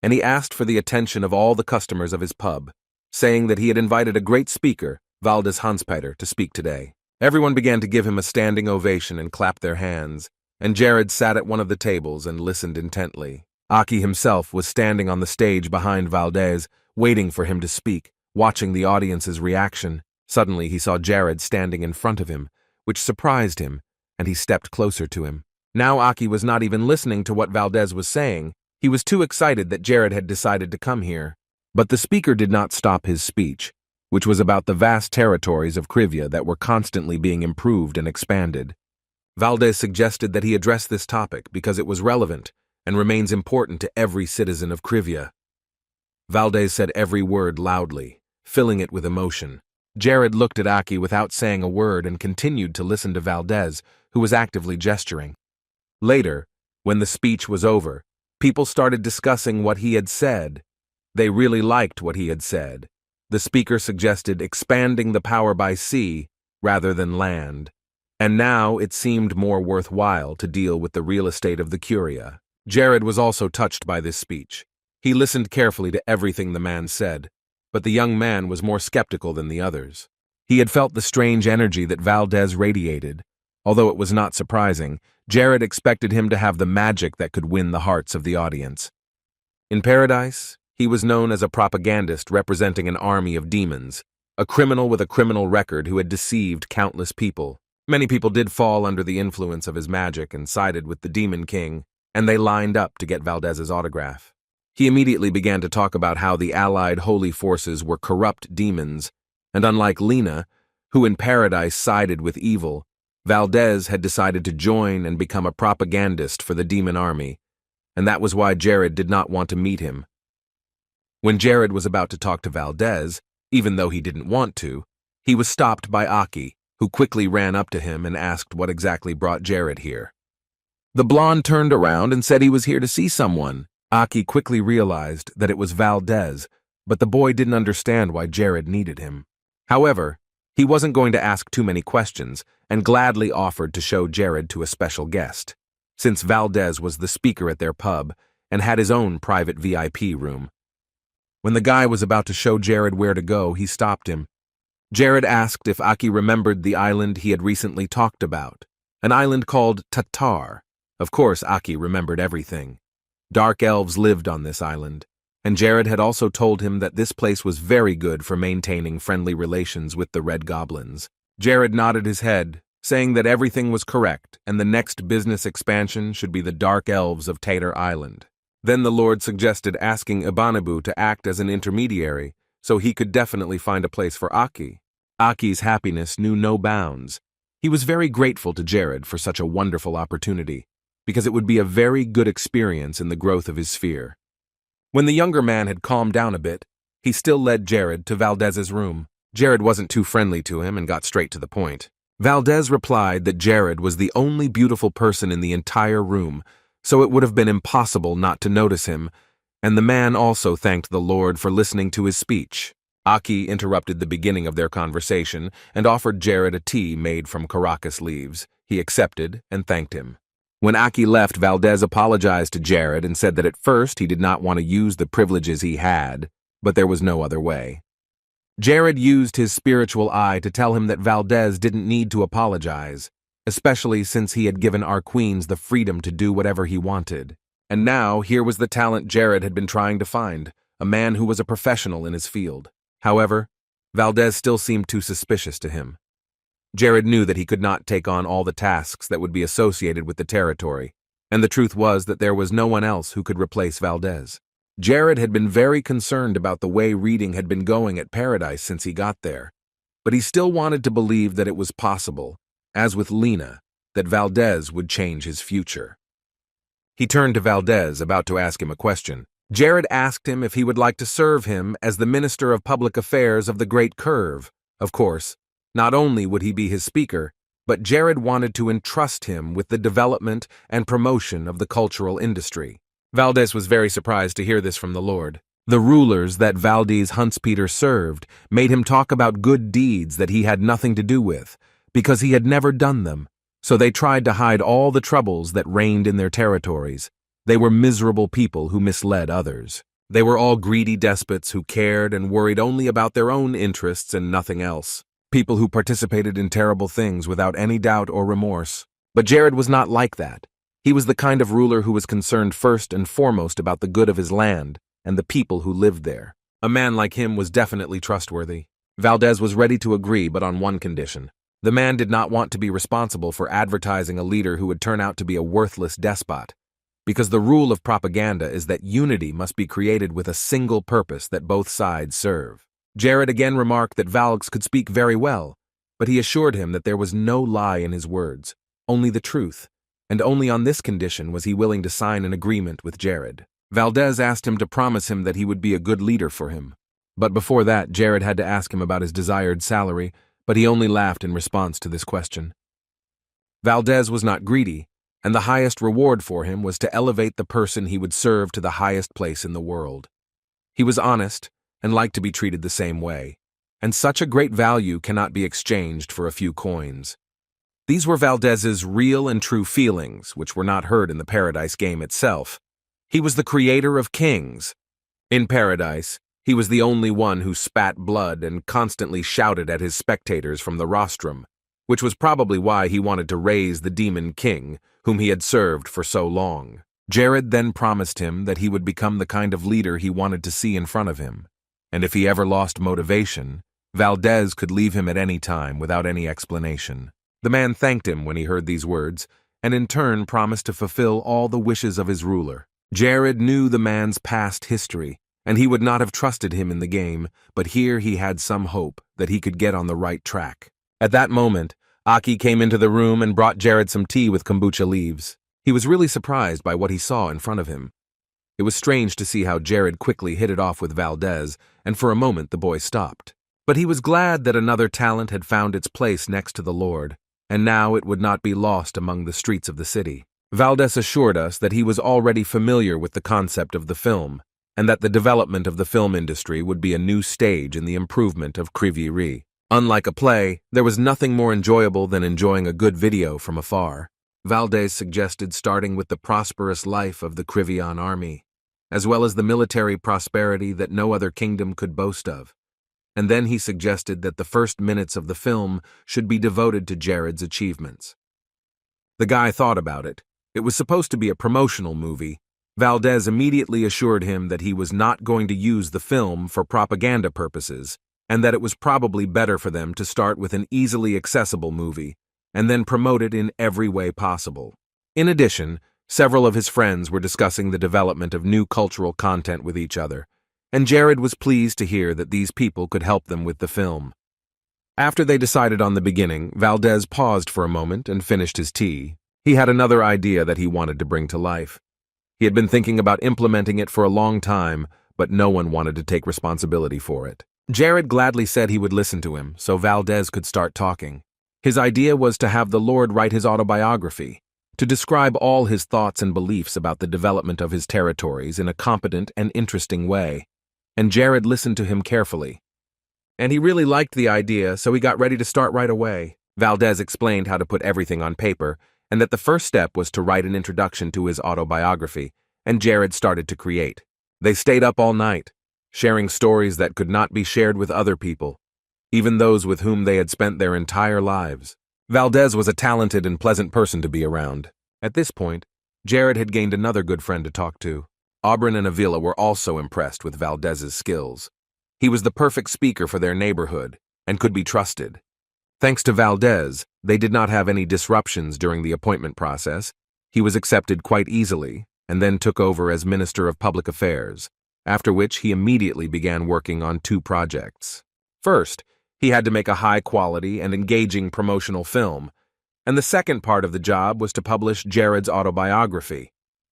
and he asked for the attention of all the customers of his pub, saying that he had invited a great speaker, Valdez Hanspeter, to speak today. Everyone began to give him a standing ovation and clap their hands, and Jared sat at one of the tables and listened intently. Aki himself was standing on the stage behind Valdez, waiting for him to speak, watching the audience's reaction. Suddenly he saw Jared standing in front of him, which surprised him, and he stepped closer to him. Now Aki was not even listening to what Valdez was saying. He was too excited that Jared had decided to come here. But the speaker did not stop his speech, which was about the vast territories of Crivia that were constantly being improved and expanded. Valdez suggested that he address this topic because it was relevant and remains important to every citizen of Crivia. Valdez said every word loudly, filling it with emotion. Jared looked at Aki without saying a word and continued to listen to Valdez, who was actively gesturing. Later, when the speech was over, people started discussing what he had said. They really liked what he had said. The speaker suggested expanding the power by sea rather than land, and now it seemed more worthwhile to deal with the real estate of the Curia. Jared was also touched by this speech. He listened carefully to everything the man said, but the young man was more skeptical than the others. He had felt the strange energy that Valdez radiated. Although it was not surprising, Jared expected him to have the magic that could win the hearts of the audience. In Paradise, he was known as a propagandist representing an army of demons, a criminal with a criminal record who had deceived countless people. Many people did fall under the influence of his magic and sided with the Demon King, and they lined up to get Valdez's autograph. He immediately began to talk about how the allied holy forces were corrupt demons, and unlike Lena, who in Paradise sided with evil, Valdez had decided to join and become a propagandist for the demon army, and that was why Jared did not want to meet him. When Jared was about to talk to Valdez, even though he didn't want to, he was stopped by Aki, who quickly ran up to him and asked what exactly brought Jared here. The blonde turned around and said he was here to see someone. Aki quickly realized that it was Valdez, but the boy didn't understand why Jared needed him. However, he wasn't going to ask too many questions and gladly offered to show Jared to a special guest, since Valdez was the speaker at their pub and had his own private VIP room. When the guy was about to show Jared where to go, he stopped him. Jared asked if Aki remembered the island he had recently talked about, an island called Tatar. Of course, Aki remembered everything. Dark Elves lived on this island, and Jared had also told him that this place was very good for maintaining friendly relations with the Red Goblins. Jared nodded his head, saying that everything was correct and the next business expansion should be the Dark Elves of Tatar Island. Then the Lord suggested asking Ibanabu to act as an intermediary, so he could definitely find a place for Aki. Aki's happiness knew no bounds. He was very grateful to Jared for such a wonderful opportunity, because it would be a very good experience in the growth of his sphere. When the younger man had calmed down a bit, he still led Jared to Valdez's room. Jared wasn't too friendly to him and got straight to the point. Valdez replied that Jared was the only beautiful person in the entire room, so it would have been impossible not to notice him, and the man also thanked the Lord for listening to his speech. Aki interrupted the beginning of their conversation and offered Jared a tea made from Caracas leaves. He accepted and thanked him. When Aki left, Valdez apologized to Jared and said that at first he did not want to use the privileges he had, but there was no other way. Jared used his spiritual eye to tell him that Valdez didn't need to apologize, especially since he had given Arcunius the freedom to do whatever he wanted. And now, here was the talent Jared had been trying to find, a man who was a professional in his field. However, Valdez still seemed too suspicious to him. Jared knew that he could not take on all the tasks that would be associated with the territory, and the truth was that there was no one else who could replace Valdez. Jared had been very concerned about the way reading had been going at Paradise since he got there, but he still wanted to believe that it was possible, as with Lena, that Valdez would change his future. He turned to Valdez, about to ask him a question. Jared asked him if he would like to serve him as the Minister of Public Affairs of the Great Curve. Of course, not only would he be his speaker, but Jared wanted to entrust him with the development and promotion of the cultural industry. Valdez was very surprised to hear this from the Lord. The rulers that Valdez Hanspeter served made him talk about good deeds that he had nothing to do with, because he had never done them, so they tried to hide all the troubles that reigned in their territories. They were miserable people who misled others. They were all greedy despots who cared and worried only about their own interests and nothing else. People who participated in terrible things without any doubt or remorse. But Jared was not like that. He was the kind of ruler who was concerned first and foremost about the good of his land and the people who lived there. A man like him was definitely trustworthy. Valdez was ready to agree, but on one condition. The man did not want to be responsible for advertising a leader who would turn out to be a worthless despot. Because the rule of propaganda is that unity must be created with a single purpose that both sides serve. Jared again remarked that Valx could speak very well, but he assured him that there was no lie in his words, only the truth, and only on this condition was he willing to sign an agreement with Jared. Valdez asked him to promise him that he would be a good leader for him. But before that, Jared had to ask him about his desired salary, but he only laughed in response to this question. Valdez was not greedy, and the highest reward for him was to elevate the person he would serve to the highest place in the world. He was honest and liked to be treated the same way, and such a great value cannot be exchanged for a few coins. These were Valdez's real and true feelings, which were not heard in the Paradise game itself. He was the creator of kings. In Paradise, he was the only one who spat blood and constantly shouted at his spectators from the rostrum, which was probably why he wanted to raise the demon king, whom he had served for so long. Jared then promised him that he would become the kind of leader he wanted to see in front of him, and if he ever lost motivation, Valdez could leave him at any time without any explanation. The man thanked him when he heard these words, and in turn promised to fulfill all the wishes of his ruler. Jared knew the man's past history, and he would not have trusted him in the game, but here he had some hope that he could get on the right track. At that moment, Aki came into the room and brought Jared some tea with kombucha leaves. He was really surprised by what he saw in front of him. It was strange to see how Jared quickly hit it off with Valdez, and for a moment the boy stopped. But he was glad that another talent had found its place next to the Lord, and now it would not be lost among the streets of the city. Valdez assured us that he was already familiar with the concept of the film, and that the development of the film industry would be a new stage in the improvement of Kriviri. Unlike a play, there was nothing more enjoyable than enjoying a good video from afar. Valdez suggested starting with the prosperous life of the Krivian army, as well as the military prosperity that no other kingdom could boast of. And then he suggested that the first minutes of the film should be devoted to Jared's achievements. The guy thought about it. It was supposed to be a promotional movie. Valdez immediately assured him that he was not going to use the film for propaganda purposes, and that it was probably better for them to start with an easily accessible movie, and then promote it in every way possible. In addition, several of his friends were discussing the development of new cultural content with each other, and Jared was pleased to hear that these people could help them with the film. After they decided on the beginning, Valdez paused for a moment and finished his tea. He had another idea that he wanted to bring to life. He had been thinking about implementing it for a long time, but no one wanted to take responsibility for it. Jared gladly said he would listen to him, so Valdez could start talking. His idea was to have the Lord write his autobiography, to describe all his thoughts and beliefs about the development of his territories in a competent and interesting way. And Jared listened to him carefully. And he really liked the idea, so he got ready to start right away. Valdez explained how to put everything on paper, and that the first step was to write an introduction to his autobiography, and Jared started to create. They stayed up all night, sharing stories that could not be shared with other people, even those with whom they had spent their entire lives. Valdez was a talented and pleasant person to be around. At this point, Jared had gained another good friend to talk to. Aubryn and Avila were also impressed with Valdez's skills. He was the perfect speaker for their neighborhood and could be trusted. Thanks to Valdez, they did not have any disruptions during the appointment process. He was accepted quite easily and then took over as Minister of Public Affairs, after which he immediately began working on 2 projects. First, he had to make a high-quality and engaging promotional film, and the second part of the job was to publish Jared's autobiography.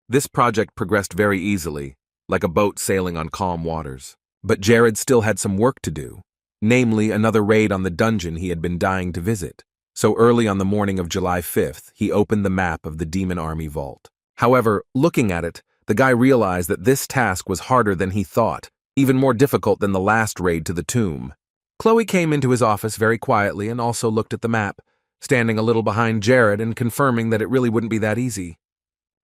This project progressed very easily, like a boat sailing on calm waters. But Jared still had some work to do, namely another raid on the dungeon he had been dying to visit. So early on the morning of July 5th, he opened the map of the Demon Army Vault. However, looking at it, the guy realized that this task was harder than he thought, even more difficult than the last raid to the tomb. Chloe came into his office very quietly and also looked at the map, standing a little behind Jared and confirming that it really wouldn't be that easy.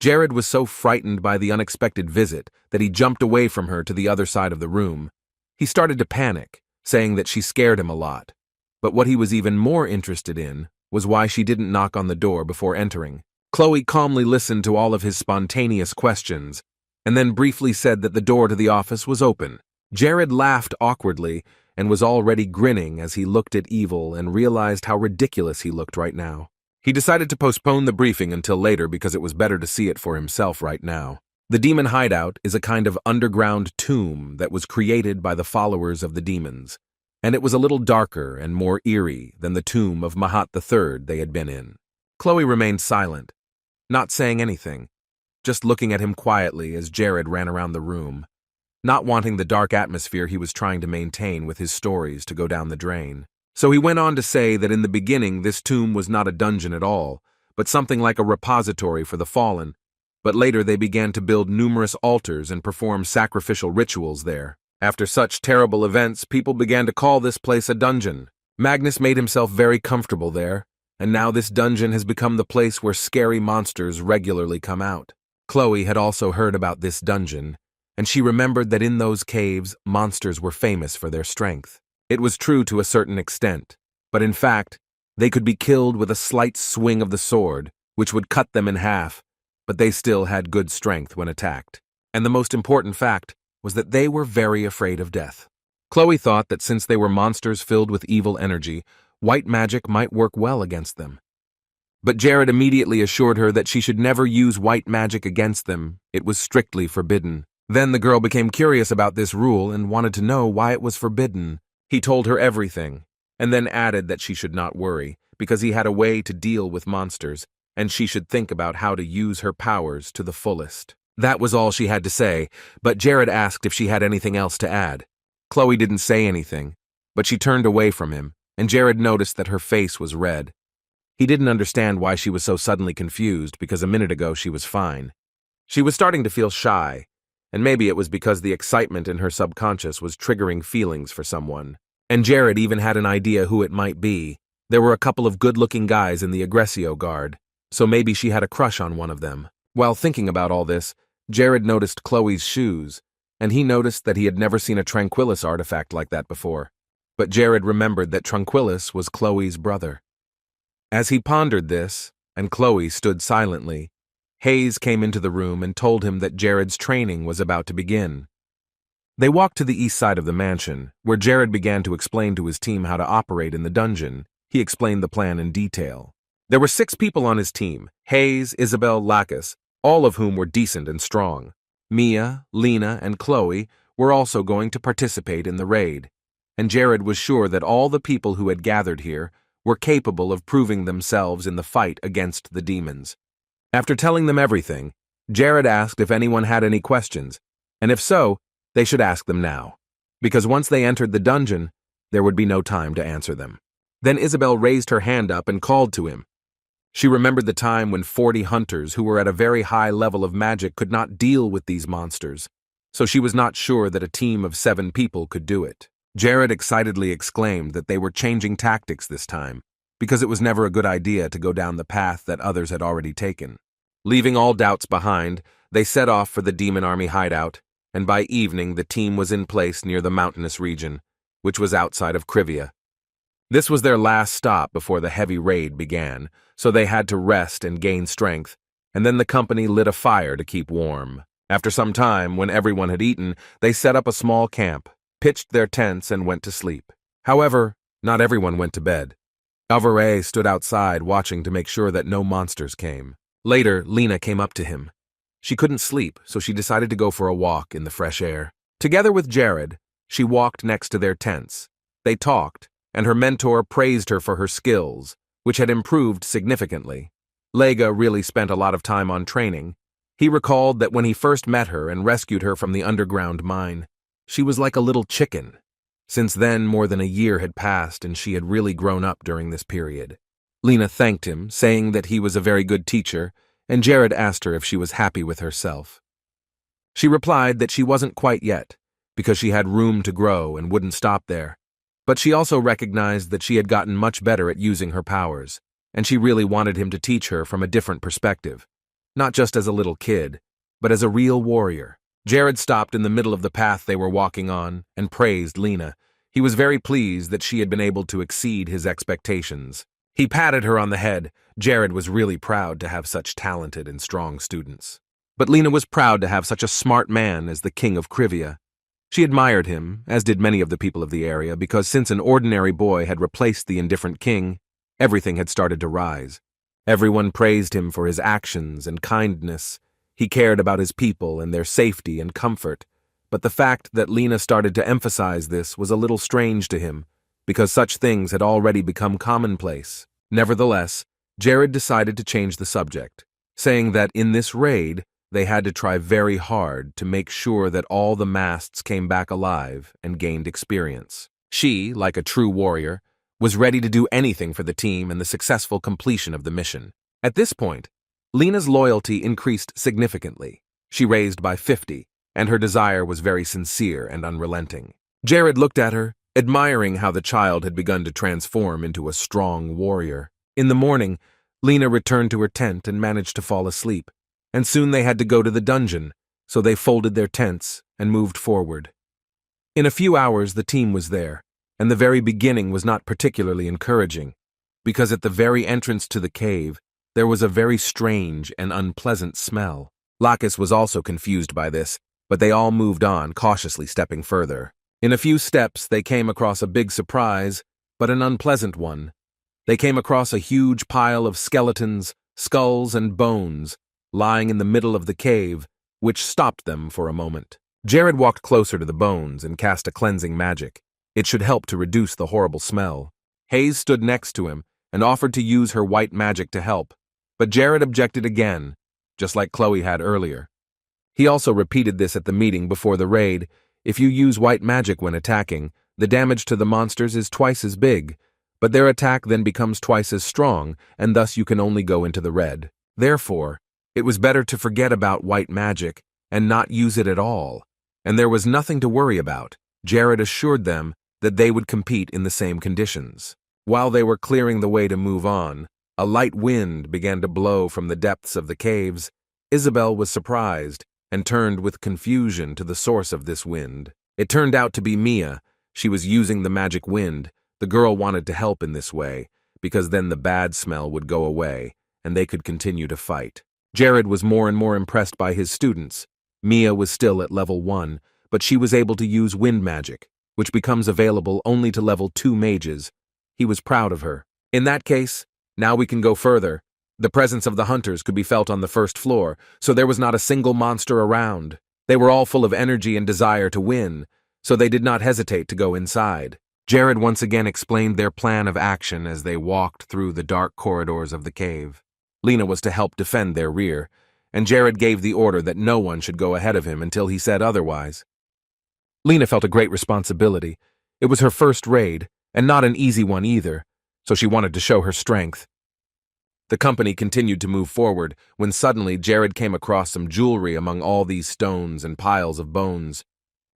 Jared was so frightened by the unexpected visit that he jumped away from her to the other side of the room. He started to panic, saying that she scared him a lot. But what he was even more interested in was why she didn't knock on the door before entering. Chloe calmly listened to all of his spontaneous questions, and then briefly said that the door to the office was open. Jared laughed awkwardly and was already grinning as he looked at Evil and realized how ridiculous he looked right now. He decided to postpone the briefing until later because it was better to see it for himself right now. The demon hideout is a kind of underground tomb that was created by the followers of the demons, and it was a little darker and more eerie than the tomb of Mahat III they had been in. Chloe remained silent, not saying anything, just looking at him quietly as Jared ran around the room, not wanting the dark atmosphere he was trying to maintain with his stories to go down the drain. So he went on to say that in the beginning this tomb was not a dungeon at all, but something like a repository for the fallen, but later they began to build numerous altars and perform sacrificial rituals there. After such terrible events, people began to call this place a dungeon. Magnus made himself very comfortable there, and now this dungeon has become the place where scary monsters regularly come out. Chloe had also heard about this dungeon, and she remembered that in those caves, monsters were famous for their strength. It was true to a certain extent, but in fact, they could be killed with a slight swing of the sword, which would cut them in half, but they still had good strength when attacked. And the most important fact was that they were very afraid of death. Chloe thought that since they were monsters filled with evil energy, white magic might work well against them. But Jared immediately assured her that she should never use white magic against them. It was strictly forbidden. Then the girl became curious about this rule and wanted to know why it was forbidden. He told her everything, and then added that she should not worry, because he had a way to deal with monsters, and she should think about how to use her powers to the fullest. That was all she had to say, but Jared asked if she had anything else to add. Chloe didn't say anything, but she turned away from him, and Jared noticed that her face was red. He didn't understand why she was so suddenly confused, because a minute ago she was fine. She was starting to feel shy, and maybe it was because the excitement in her subconscious was triggering feelings for someone. And Jared even had an idea who it might be. There were a couple of good-looking guys in the Aggressio Guard, so maybe she had a crush on one of them. While thinking about all this, Jared noticed Chloe's shoes, and he noticed that he had never seen a Tranquillus artifact like that before. But Jared remembered that Tranquillus was Chloe's brother. As he pondered this, and Chloe stood silently, Hayes came into the room and told him that Jared's training was about to begin. They walked to the east side of the mansion, where Jared began to explain to his team how to operate in the dungeon. He explained the plan in detail. There were 6 people on his team: Hayes, Isabella, Lacis, all of whom were decent and strong. Mia, Lena, and Chloe were also going to participate in the raid, and Jared was sure that all the people who had gathered here were capable of proving themselves in the fight against the demons. After telling them everything, Jared asked if anyone had any questions, and if so, they should ask them now, because once they entered the dungeon, there would be no time to answer them. Then Isabel raised her hand up and called to him. She remembered the time when 40 hunters who were at a very high level of magic could not deal with these monsters, so she was not sure that a team of 7 people could do it. Jared excitedly exclaimed that they were changing tactics this time, because it was never a good idea to go down the path that others had already taken. Leaving all doubts behind, they set off for the demon army hideout, and by evening the team was in place near the mountainous region, which was outside of Civia. This was their last stop before the heavy raid began, so they had to rest and gain strength, and then the company lit a fire to keep warm. After some time, when everyone had eaten, they set up a small camp, pitched their tents, and went to sleep. However, not everyone went to bed. Alvaray stood outside watching to make sure that no monsters came. Later, Lena came up to him. She couldn't sleep, so she decided to go for a walk in the fresh air. Together with Jared, she walked next to their tents. They talked, and her mentor praised her for her skills, which had improved significantly. Lega really spent a lot of time on training. He recalled that when he first met her and rescued her from the underground mine, she was like a little chicken. Since then, more than a year had passed, and she had really grown up during this period. Lena thanked him, saying that he was a very good teacher, and Jared asked her if she was happy with herself. She replied that she wasn't quite yet, because she had room to grow and wouldn't stop there. But she also recognized that she had gotten much better at using her powers. and she really wanted him to teach her from a different perspective, not just as a little kid, but as a real warrior. Jared stopped in the middle of the path they were walking on and praised Lena. He was very pleased that she had been able to exceed his expectations. He patted her on the head. Jared was really proud to have such talented and strong students. But Lena was proud to have such a smart man as the king of Civia. She admired him, as did many of the people of the area, because since an ordinary boy had replaced the indifferent king, everything had started to rise. Everyone praised him for his actions and kindness. He cared about his people and their safety and comfort, but the fact that Lena started to emphasize this was a little strange to him, because such things had already become commonplace. Nevertheless, Jared decided to change the subject, saying that in this raid, they had to try very hard to make sure that all the masts came back alive and gained experience. She, like a true warrior, was ready to do anything for the team and the successful completion of the mission. At this point, Lena's loyalty increased significantly. She raised by 50, and her desire was very sincere and unrelenting. Jared looked at her, admiring how the child had begun to transform into a strong warrior. In the morning, Lena returned to her tent and managed to fall asleep, and soon they had to go to the dungeon, so they folded their tents and moved forward. In a few hours, the team was there, and the very beginning was not particularly encouraging, because at the very entrance to the cave, there was a very strange and unpleasant smell. Lacis was also confused by this, but they all moved on, cautiously stepping further. In a few steps, they came across a big surprise, but an unpleasant one. They came across a huge pile of skeletons, skulls, and bones, lying in the middle of the cave, which stopped them for a moment. Jared walked closer to the bones and cast a cleansing magic. It should help to reduce the horrible smell. Hayes stood next to him and offered to use her white magic to help, but Jared objected again, just like Chloe had earlier. He also repeated this at the meeting before the raid. If you use white magic when attacking, the damage to the monsters is twice as big, but their attack then becomes twice as strong, and thus you can only go into the red. Therefore, it was better to forget about white magic and not use it at all, and there was nothing to worry about. Jared assured them that they would compete in the same conditions. While they were clearing the way to move on, a light wind began to blow from the depths of the caves. Isabella was surprised and turned with confusion to the source of this wind. It turned out to be Mia. She was using the magic wind. The girl wanted to help in this way, because then the bad smell would go away, and they could continue to fight. Jared was more and more impressed by his students. Mia was still at level 1, but she was able to use wind magic, which becomes available only to level 2 mages. He was proud of her. In that case, now we can go further. The presence of the hunters could be felt on the first floor, so there was not a single monster around. They were all full of energy and desire to win, so they did not hesitate to go inside. Jared once again explained their plan of action as they walked through the dark corridors of the cave. Lena was to help defend their rear, and Jared gave the order that no one should go ahead of him until he said otherwise. Lena felt a great responsibility. It was her first raid, and not an easy one either, so she wanted to show her strength. The company continued to move forward when suddenly Jared came across some jewelry among all these stones and piles of bones.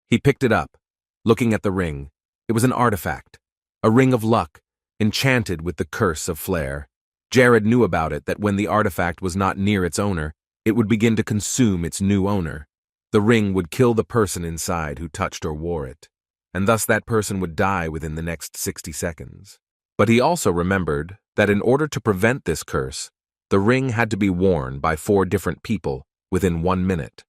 He picked it up, looking at the ring. It was an artifact, a ring of luck, enchanted with the curse of flare. Jared knew about it, that when the artifact was not near its owner, it would begin to consume its new owner. The ring would kill the person inside who touched or wore it, and thus that person would die within the next 60 seconds. But he also remembered that in order to prevent this curse, the ring had to be worn by 4 different people within 1 minute.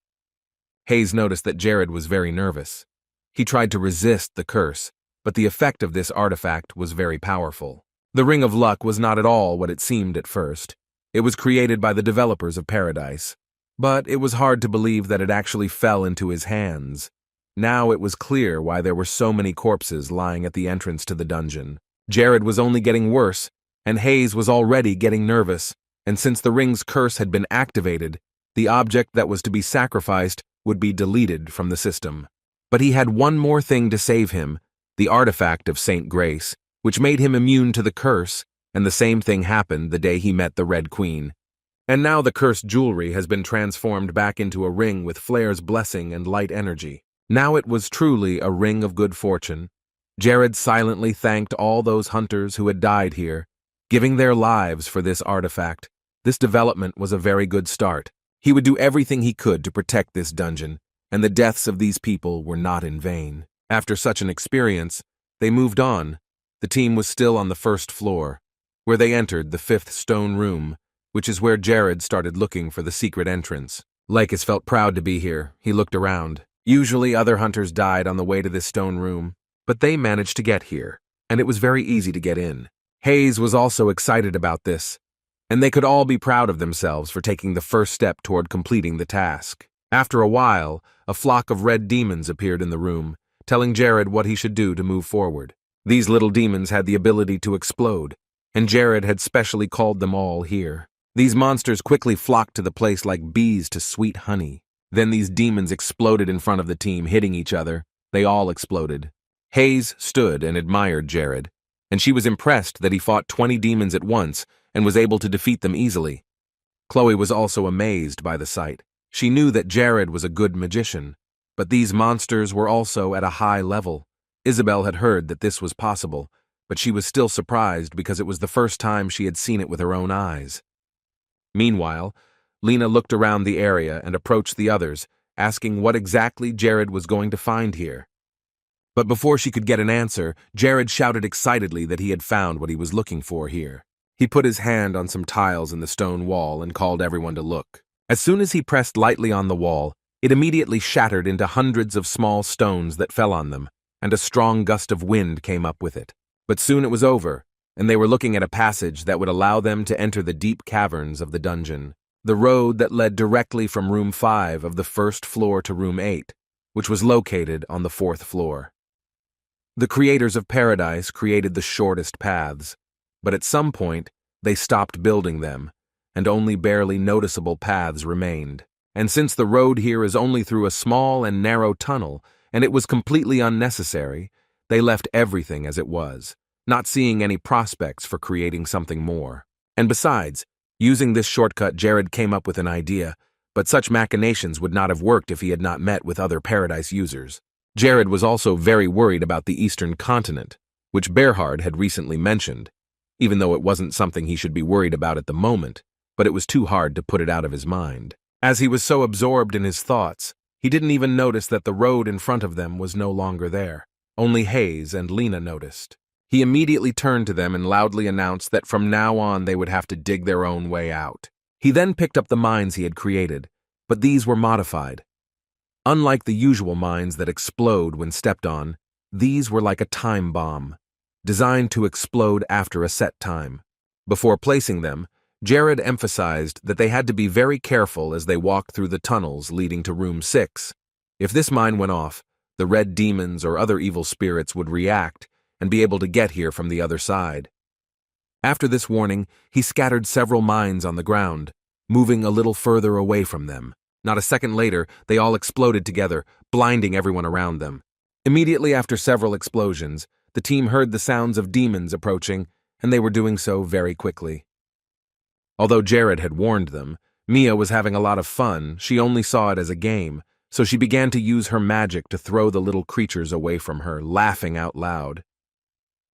Hayes noticed that Jared was very nervous. He tried to resist the curse, but the effect of this artifact was very powerful. The Ring of Luck was not at all what it seemed at first. It was created by the developers of Paradise, but it was hard to believe that it actually fell into his hands. Now it was clear why there were so many corpses lying at the entrance to the dungeon. Jared was only getting worse, and Hayes was already getting nervous, and since the ring's curse had been activated, the object that was to be sacrificed would be deleted from the system. But he had one more thing to save him, the artifact of Saint Grace, which made him immune to the curse, and the same thing happened the day he met the Red Queen. And now the cursed jewelry has been transformed back into a ring with Flair's blessing and light energy. Now it was truly a ring of good fortune. Jared silently thanked all those hunters who had died here. giving their lives for this artifact. This development was a very good start. He would do everything he could to protect this dungeon, and the deaths of these people were not in vain. After such an experience, they moved on. The team was still on the first floor, where they entered the fifth stone room, which is where Jared started looking for the secret entrance. Lacis felt proud to be here. He looked around. Usually other hunters died on the way to this stone room, but they managed to get here, and it was very easy to get in. Hayes was also excited about this, and they could all be proud of themselves for taking the first step toward completing the task. After a while, a flock of red demons appeared in the room, telling Jared what he should do to move forward. These little demons had the ability to explode, and Jared had specially called them all here. These monsters quickly flocked to the place like bees to sweet honey. Then these demons exploded in front of the team, hitting each other. They all exploded. Hayes stood and admired Jared, and she was impressed that he fought 20 demons at once and was able to defeat them easily. Chloe was also amazed by the sight. She knew that Jared was a good magician, but these monsters were also at a high level. Isabel had heard that this was possible, but she was still surprised because it was the first time she had seen it with her own eyes. Meanwhile, Lena looked around the area and approached the others, asking what exactly Jared was going to find here. But before she could get an answer, Jared shouted excitedly that he had found what he was looking for here. He put his hand on some tiles in the stone wall and called everyone to look. As soon as he pressed lightly on the wall, it immediately shattered into hundreds of small stones that fell on them, and a strong gust of wind came up with it. But soon it was over, and they were looking at a passage that would allow them to enter the deep caverns of the dungeon. The road that led directly from room 5 of the first floor to room 8, which was located on the 4th floor. The creators of Paradise created the shortest paths, but at some point, they stopped building them, and only barely noticeable paths remained. And since the road here is only through a small and narrow tunnel, and it was completely unnecessary, they left everything as it was, not seeing any prospects for creating something more. And besides, using this shortcut, Jared came up with an idea, but such machinations would not have worked if he had not met with other Paradise users. Jared was also very worried about the Eastern continent, which Berhard had recently mentioned, even though it wasn't something he should be worried about at the moment, but it was too hard to put it out of his mind. As he was so absorbed in his thoughts, he didn't even notice that the road in front of them was no longer there. Only Hayes and Lena noticed. He immediately turned to them and loudly announced that from now on they would have to dig their own way out. He then picked up the mines he had created, but these were modified. Unlike the usual mines that explode when stepped on, these were like a time bomb, designed to explode after a set time. Before placing them, Jared emphasized that they had to be very careful as they walked through the tunnels leading to room 6. If this mine went off, the red demons or other evil spirits would react and be able to get here from the other side. After this warning, he scattered several mines on the ground, moving a little further away from them. Not a second later, they all exploded together, blinding everyone around them. Immediately after several explosions, the team heard the sounds of demons approaching, and they were doing so very quickly. Although Jared had warned them, Mia was having a lot of fun. She only saw it as a game, so she began to use her magic to throw the little creatures away from her, laughing out loud.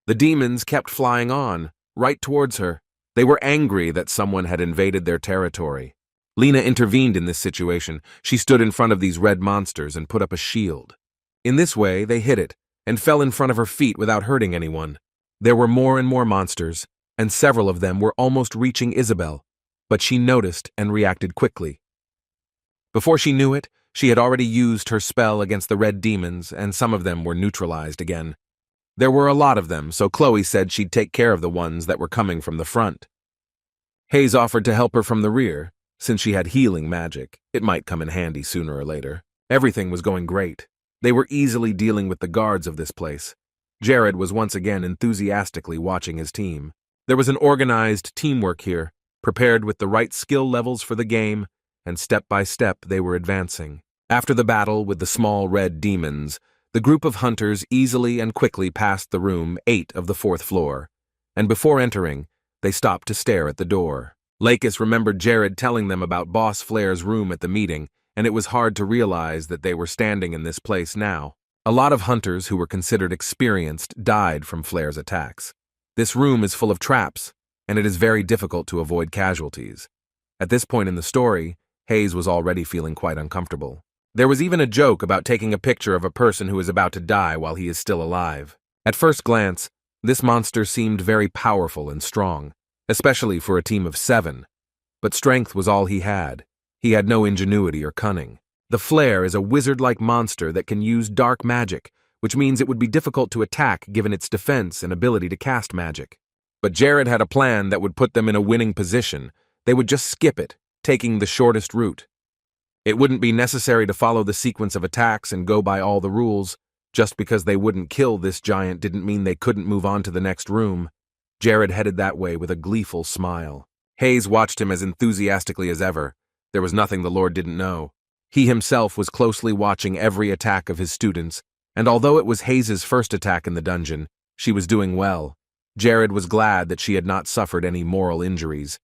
The demons kept flying on, right towards her. They were angry that someone had invaded their territory. Lena intervened in this situation. She stood in front of these red monsters and put up a shield. In this way, they hit it and fell in front of her feet without hurting anyone. There were more and more monsters, and several of them were almost reaching Isabel, but she noticed and reacted quickly. Before she knew it, she had already used her spell against the red demons, and some of them were neutralized again. There were a lot of them, so Chloe said she'd take care of the ones that were coming from the front. Hayes offered to help her from the rear. Since she had healing magic, it might come in handy sooner or later. Everything was going great. They were easily dealing with the guards of this place. Jared was once again enthusiastically watching his team. There was an organized teamwork here, prepared with the right skill levels for the game, and step by step they were advancing. After the battle with the small red demons, the group of hunters easily and quickly passed the room 8 of the 4th floor, and before entering, they stopped to stare at the door. Lacis remembered Jared telling them about Boss Flair's room at the meeting, and it was hard to realize that they were standing in this place now. A lot of hunters who were considered experienced died from Flair's attacks. This room is full of traps. and it is very difficult to avoid casualties. At this point in the story, Hayes was already feeling quite uncomfortable. There was even a joke about taking a picture of a person who is about to die while he is still alive. At first glance, this monster seemed very powerful and strong, especially for a team of 7. But strength was all he had. He had no ingenuity or cunning. The Flare is a wizard-like monster that can use dark magic, which means it would be difficult to attack given its defense and ability to cast magic. But Jared had a plan that would put them in a winning position. They would just skip it, taking the shortest route. It wouldn't be necessary to follow the sequence of attacks and go by all the rules. Just because they wouldn't kill this giant didn't mean they couldn't move on to the next room. Jared headed that way with a gleeful smile. Hayes watched him as enthusiastically as ever. There was nothing the Lord didn't know. He himself was closely watching every attack of his students, and although it was Hayes's first attack in the dungeon, she was doing well. Jared was glad that she had not suffered any moral injuries.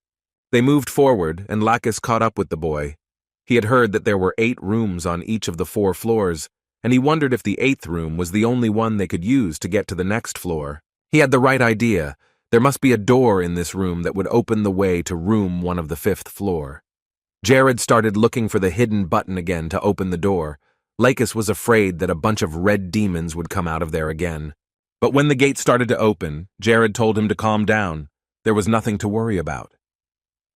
They moved forward, and Lacis caught up with the boy. He had heard that there were 8 rooms on each of the 4 floors, and he wondered if the 8th room was the only one they could use to get to the next floor. He had the right idea. There must be a door in this room that would open the way to room 1 of the 5th floor. Jared started looking for the hidden button again to open the door. Lacis was afraid that a bunch of red demons would come out of there again. But when the gate started to open, Jared told him to calm down. There was nothing to worry about.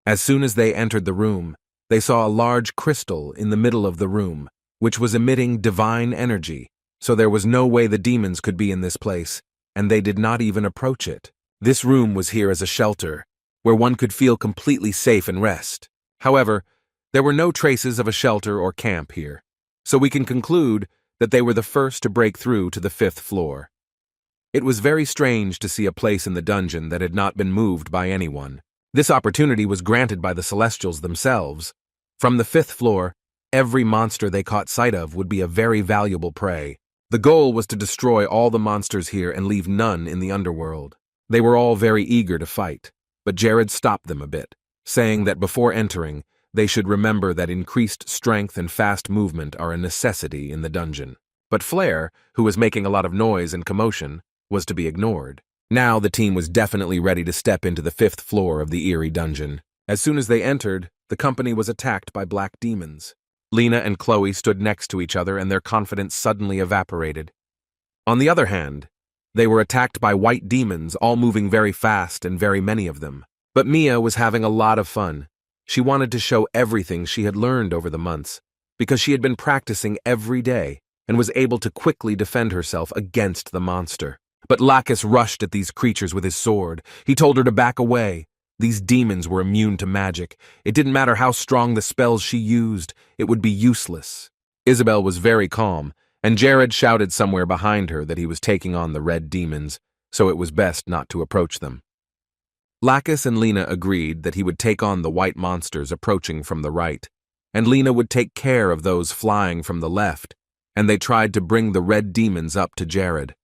As soon as they entered the room, they saw a large crystal in the middle of the room, which was emitting divine energy, so there was no way the demons could be in this place, and they did not even approach it. This room was here as a shelter, where one could feel completely safe and rest. However, there were no traces of a shelter or camp here, so we can conclude that they were the first to break through to the 5th floor. It was very strange to see a place in the dungeon that had not been moved by anyone. This opportunity was granted by the Celestials themselves. From the 5th floor, every monster they caught sight of would be a very valuable prey. The goal was to destroy all the monsters here and leave none in the underworld. They were all very eager to fight, but Jared stopped them a bit, saying that before entering, they should remember that increased strength and fast movement are a necessity in the dungeon. But Flare, who was making a lot of noise and commotion, was to be ignored. Now the team was definitely ready to step into the 5th floor of the eerie dungeon. As soon as they entered, the company was attacked by black demons. Lena and Chloe stood next to each other and their confidence suddenly evaporated. On the other hand, they were attacked by white demons, all moving very fast and very many of them. But Mia was having a lot of fun. She wanted to show everything she had learned over the months, because she had been practicing every day and was able to quickly defend herself against the monster. But Lacis rushed at these creatures with his sword. He told her to back away. These demons were immune to magic. It didn't matter how strong the spells she used, it would be useless. Isabella was very calm, and Jared shouted somewhere behind her that he was taking on the red demons, so it was best not to approach them. Lacis and Lena agreed that he would take on the white monsters approaching from the right, and Lena would take care of those flying from the left, and they tried to bring the red demons up to Jared.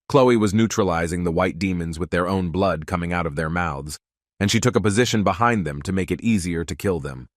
Chloe was neutralizing the white demons with their own blood coming out of their mouths, and she took a position behind them to make it easier to kill them.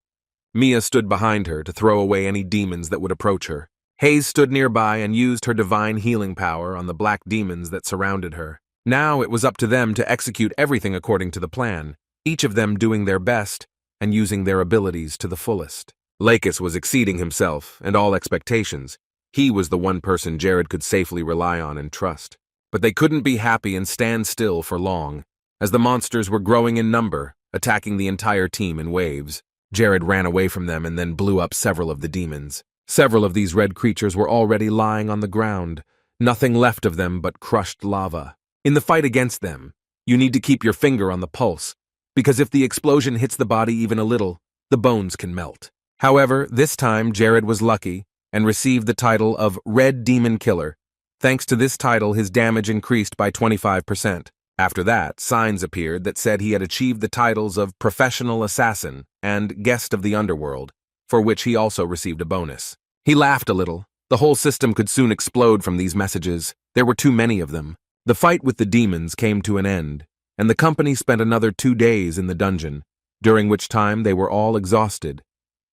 Mia stood behind her to throw away any demons that would approach her. Hayes stood nearby and used her divine healing power on the black demons that surrounded her. Now it was up to them to execute everything according to the plan, each of them doing their best and using their abilities to the fullest. Lacis was exceeding himself and all expectations. He was the one person Jared could safely rely on and trust. But they couldn't be happy and stand still for long, as the monsters were growing in number, attacking the entire team in waves. Jared ran away from them and then blew up several of the demons. Several of these red creatures were already lying on the ground, nothing left of them but crushed lava. In the fight against them, you need to keep your finger on the pulse, because if the explosion hits the body even a little, the bones can melt. However, this time Jared was lucky and received the title of Red Demon Killer. Thanks to this title, his damage increased by 25%. After that, signs appeared that said he had achieved the titles of Professional Assassin and Guest of the Underworld, for which he also received a bonus. He laughed a little. The whole system could soon explode from these messages. There were too many of them. The fight with the demons came to an end, and the company spent another 2 days in the dungeon, during which time they were all exhausted.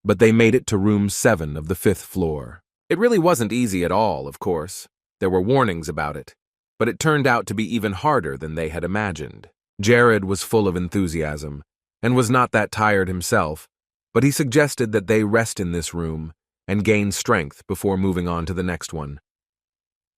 But they made it to room 7 of the 5th floor. It really wasn't easy at all, of course. There were warnings about it, but it turned out to be even harder than they had imagined. Jared was full of enthusiasm, and was not that tired himself, but he suggested that they rest in this room and gain strength before moving on to the next one.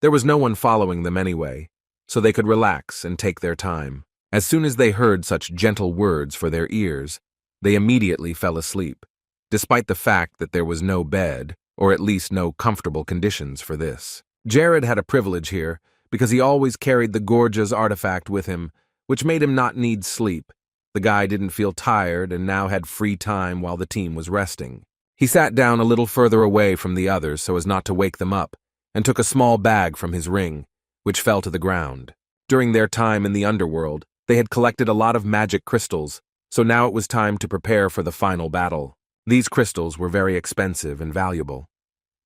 There was no one following them anyway, so they could relax and take their time. As soon as they heard such gentle words for their ears, they immediately fell asleep, despite the fact that there was no bed, or at least no comfortable conditions for this. Jared had a privilege here, because he always carried the Gorge's artifact with him, which made him not need sleep. The guy didn't feel tired and now had free time while the team was resting. He sat down a little further away from the others so as not to wake them up, and took a small bag from his ring, which fell to the ground. During their time in the underworld, they had collected a lot of magic crystals, so now it was time to prepare for the final battle. These crystals were very expensive and valuable.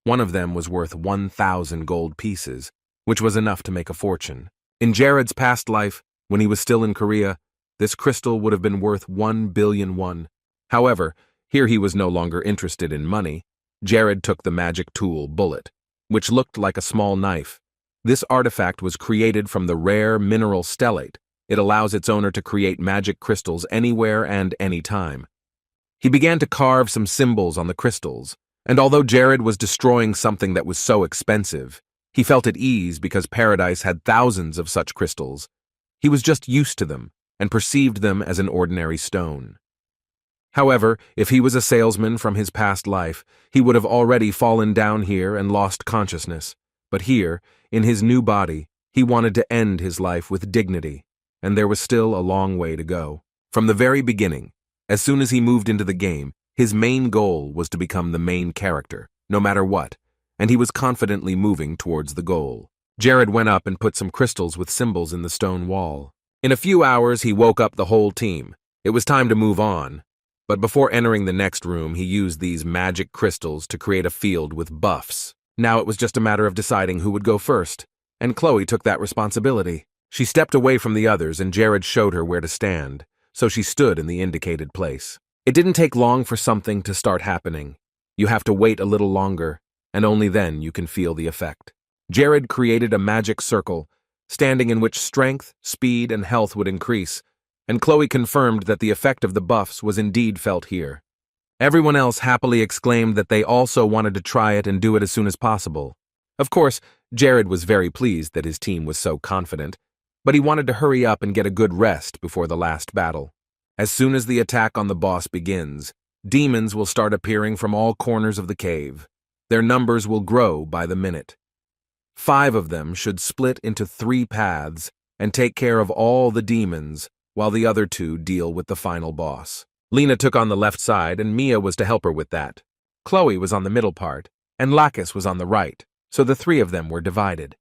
One of them was worth 1,000 gold pieces, which was enough to make a fortune. In Jared's past life, when he was still in Korea, this crystal would have been worth 1 billion won. However, here he was no longer interested in money. Jared took the magic tool, Bullet, which looked like a small knife. This artifact was created from the rare mineral stellate. It allows its owner to create magic crystals anywhere and anytime. He began to carve some symbols on the crystals, and although Jared was destroying something that was so expensive, he felt at ease because Paradise had thousands of such crystals. He was just used to them and perceived them as an ordinary stone. However, if he was a salesman from his past life, he would have already fallen down here and lost consciousness. But here, in his new body, he wanted to end his life with dignity, and there was still a long way to go. From the very beginning, as soon as he moved into the game, his main goal was to become the main character, no matter what, and he was confidently moving towards the goal. Jared went up and put some crystals with symbols in the stone wall. In a few hours, he woke up the whole team. It was time to move on. But before entering the next room, he used these magic crystals to create a field with buffs. Now it was just a matter of deciding who would go first, and Chloe took that responsibility. She stepped away from the others, and Jared showed her where to stand, so she stood in the indicated place. It didn't take long for something to start happening. You have to wait a little longer, and only then you can feel the effect. Jared created a magic circle, standing in which strength, speed, and health would increase, and Chloe confirmed that the effect of the buffs was indeed felt here. Everyone else happily exclaimed that they also wanted to try it and do it as soon as possible. Of course, Jared was very pleased that his team was so confident, but he wanted to hurry up and get a good rest before the last battle. As soon as the attack on the boss begins, demons will start appearing from all corners of the cave. Their numbers will grow by the minute. 5 of them should split into 3 paths and take care of all the demons, while the other 2 deal with the final boss. Lena took on the left side, and Mia was to help her with that. Chloe was on the middle part, and Lacis was on the right, so the 3 of them were divided.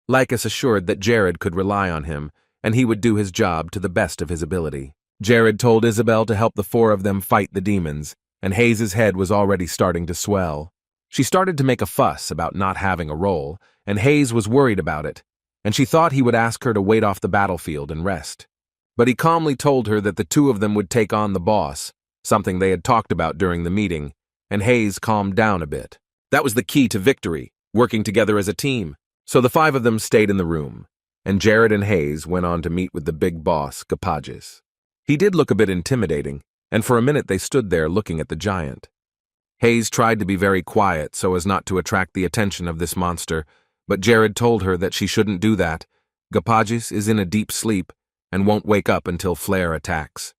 Lacis assured that Jared could rely on him, and he would do his job to the best of his ability. Jared told Isabella to help the 4 of them fight the demons, and Hayes' head was already starting to swell. She started to make a fuss about not having a role, and Hayes was worried about it, and she thought he would ask her to wait off the battlefield and rest. But he calmly told her that the 2 of them would take on the boss, something they had talked about during the meeting, and Hayes calmed down a bit. That was the key to victory, working together as a team. So the 5 of them stayed in the room, and Jared and Hayes went on to meet with the big boss, Goblins. He did look a bit intimidating, and for a minute they stood there looking at the giant. Hayes tried to be very quiet so as not to attract the attention of this monster, but Jared told her that she shouldn't do that. Goblins is in a deep sleep and won't wake up until Flare attacks.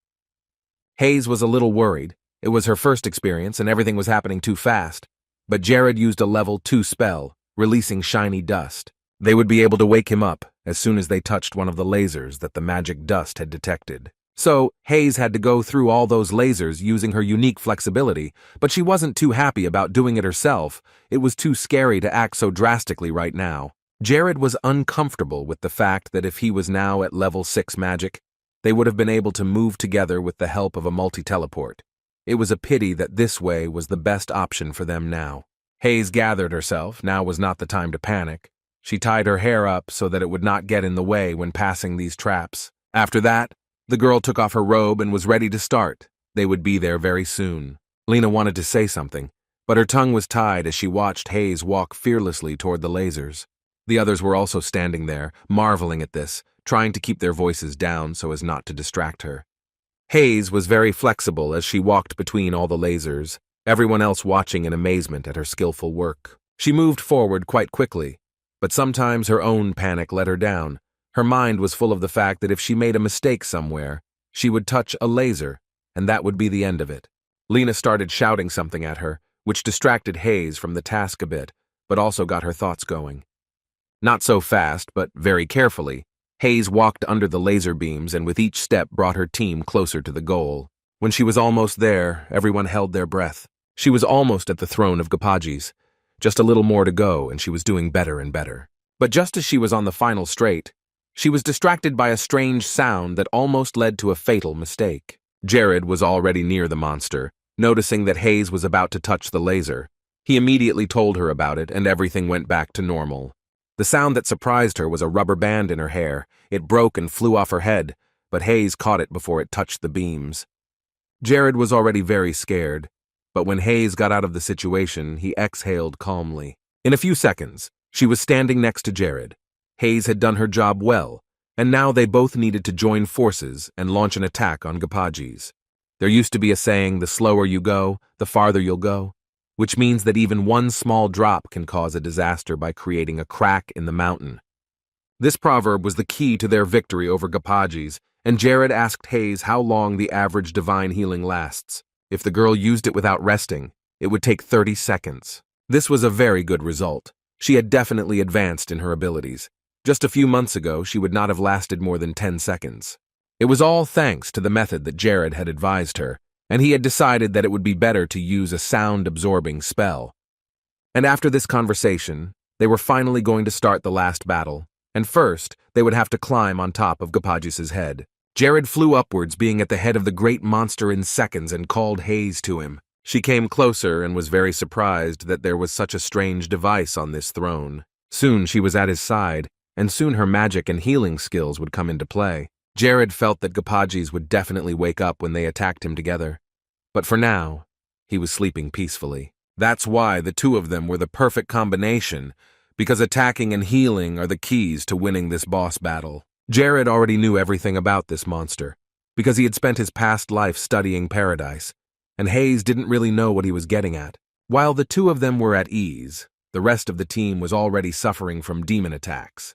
Hayes was a little worried. It was her first experience and everything was happening too fast, but Jared used a level 2 spell, releasing shiny dust. They would be able to wake him up as soon as they touched one of the lasers that the magic dust had detected. So, Hayes had to go through all those lasers using her unique flexibility, but she wasn't too happy about doing it herself. It was too scary to act so drastically right now. Jared was uncomfortable with the fact that if he was now at level 6 magic, they would have been able to move together with the help of a multi-teleport. It was a pity that this way was the best option for them now. Hayes gathered herself. Now was not the time to panic. She tied her hair up so that it would not get in the way when passing these traps. After that, the girl took off her robe and was ready to start. They would be there very soon. Lena wanted to say something, but her tongue was tied as she watched Hayes walk fearlessly toward the lasers. The others were also standing there, marveling at this, trying to keep their voices down so as not to distract her. Hayes was very flexible as she walked between all the lasers, everyone else watching in amazement at her skillful work. She moved forward quite quickly, but sometimes her own panic let her down. Her mind was full of the fact that if she made a mistake somewhere, she would touch a laser, and that would be the end of it. Lena started shouting something at her, which distracted Hayes from the task a bit, but also got her thoughts going. Not so fast, but very carefully, Hayes walked under the laser beams and with each step brought her team closer to the goal. When she was almost there, everyone held their breath. She was almost at the throne of Gopages. Just a little more to go, and she was doing better and better. But just as she was on the final straight, she was distracted by a strange sound that almost led to a fatal mistake. Jared was already near the monster, noticing that Hayes was about to touch the laser. He immediately told her about it, and everything went back to normal. The sound that surprised her was a rubber band in her hair. It broke and flew off her head, but Hayes caught it before it touched the beams. Jared was already very scared, but when Hayes got out of the situation, he exhaled calmly. In a few seconds, she was standing next to Jared. Hayes had done her job well, and now they both needed to join forces and launch an attack on Gopages. There used to be a saying, the slower you go, the farther you'll go, which means that even one small drop can cause a disaster by creating a crack in the mountain. This proverb was the key to their victory over Gopages, and Jared asked Hayes how long the average divine healing lasts. If the girl used it without resting, it would take 30 seconds. This was a very good result. She had definitely advanced in her abilities. Just a few months ago, she would not have lasted more than 10 seconds. It was all thanks to the method that Jared had advised her, and he had decided that it would be better to use a sound-absorbing spell. And after this conversation, they were finally going to start the last battle, and first, they would have to climb on top of Gopages' head. Jared flew upwards, being at the head of the great monster in seconds, and called Hayes to him. She came closer and was very surprised that there was such a strange device on this throne. Soon she was at his side, and soon her magic and healing skills would come into play. Jared felt that Gopages would definitely wake up when they attacked him together. But for now, he was sleeping peacefully. That's why the two of them were the perfect combination, because attacking and healing are the keys to winning this boss battle. Jared already knew everything about this monster, because he had spent his past life studying Paradise, and Hayes didn't really know what he was getting at. While the two of them were at ease, the rest of the team was already suffering from demon attacks.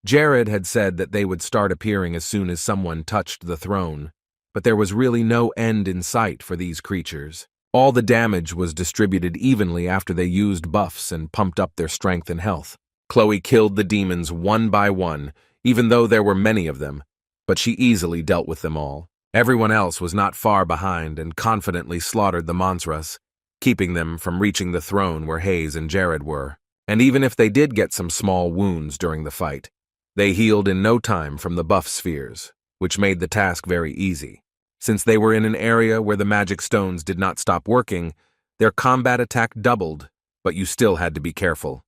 Jared had said that they would start appearing as soon as someone touched the throne, but there was really no end in sight for these creatures. All the damage was distributed evenly after they used buffs and pumped up their strength and health. Chloe killed the demons one by one, even though there were many of them, but she easily dealt with them all. Everyone else was not far behind and confidently slaughtered the Monstras, keeping them from reaching the throne where Hayes and Jared were. And even if they did get some small wounds during the fight, they healed in no time from the buff spheres, which made the task very easy. Since they were in an area where the magic stones did not stop working, their combat attack doubled, but you still had to be careful.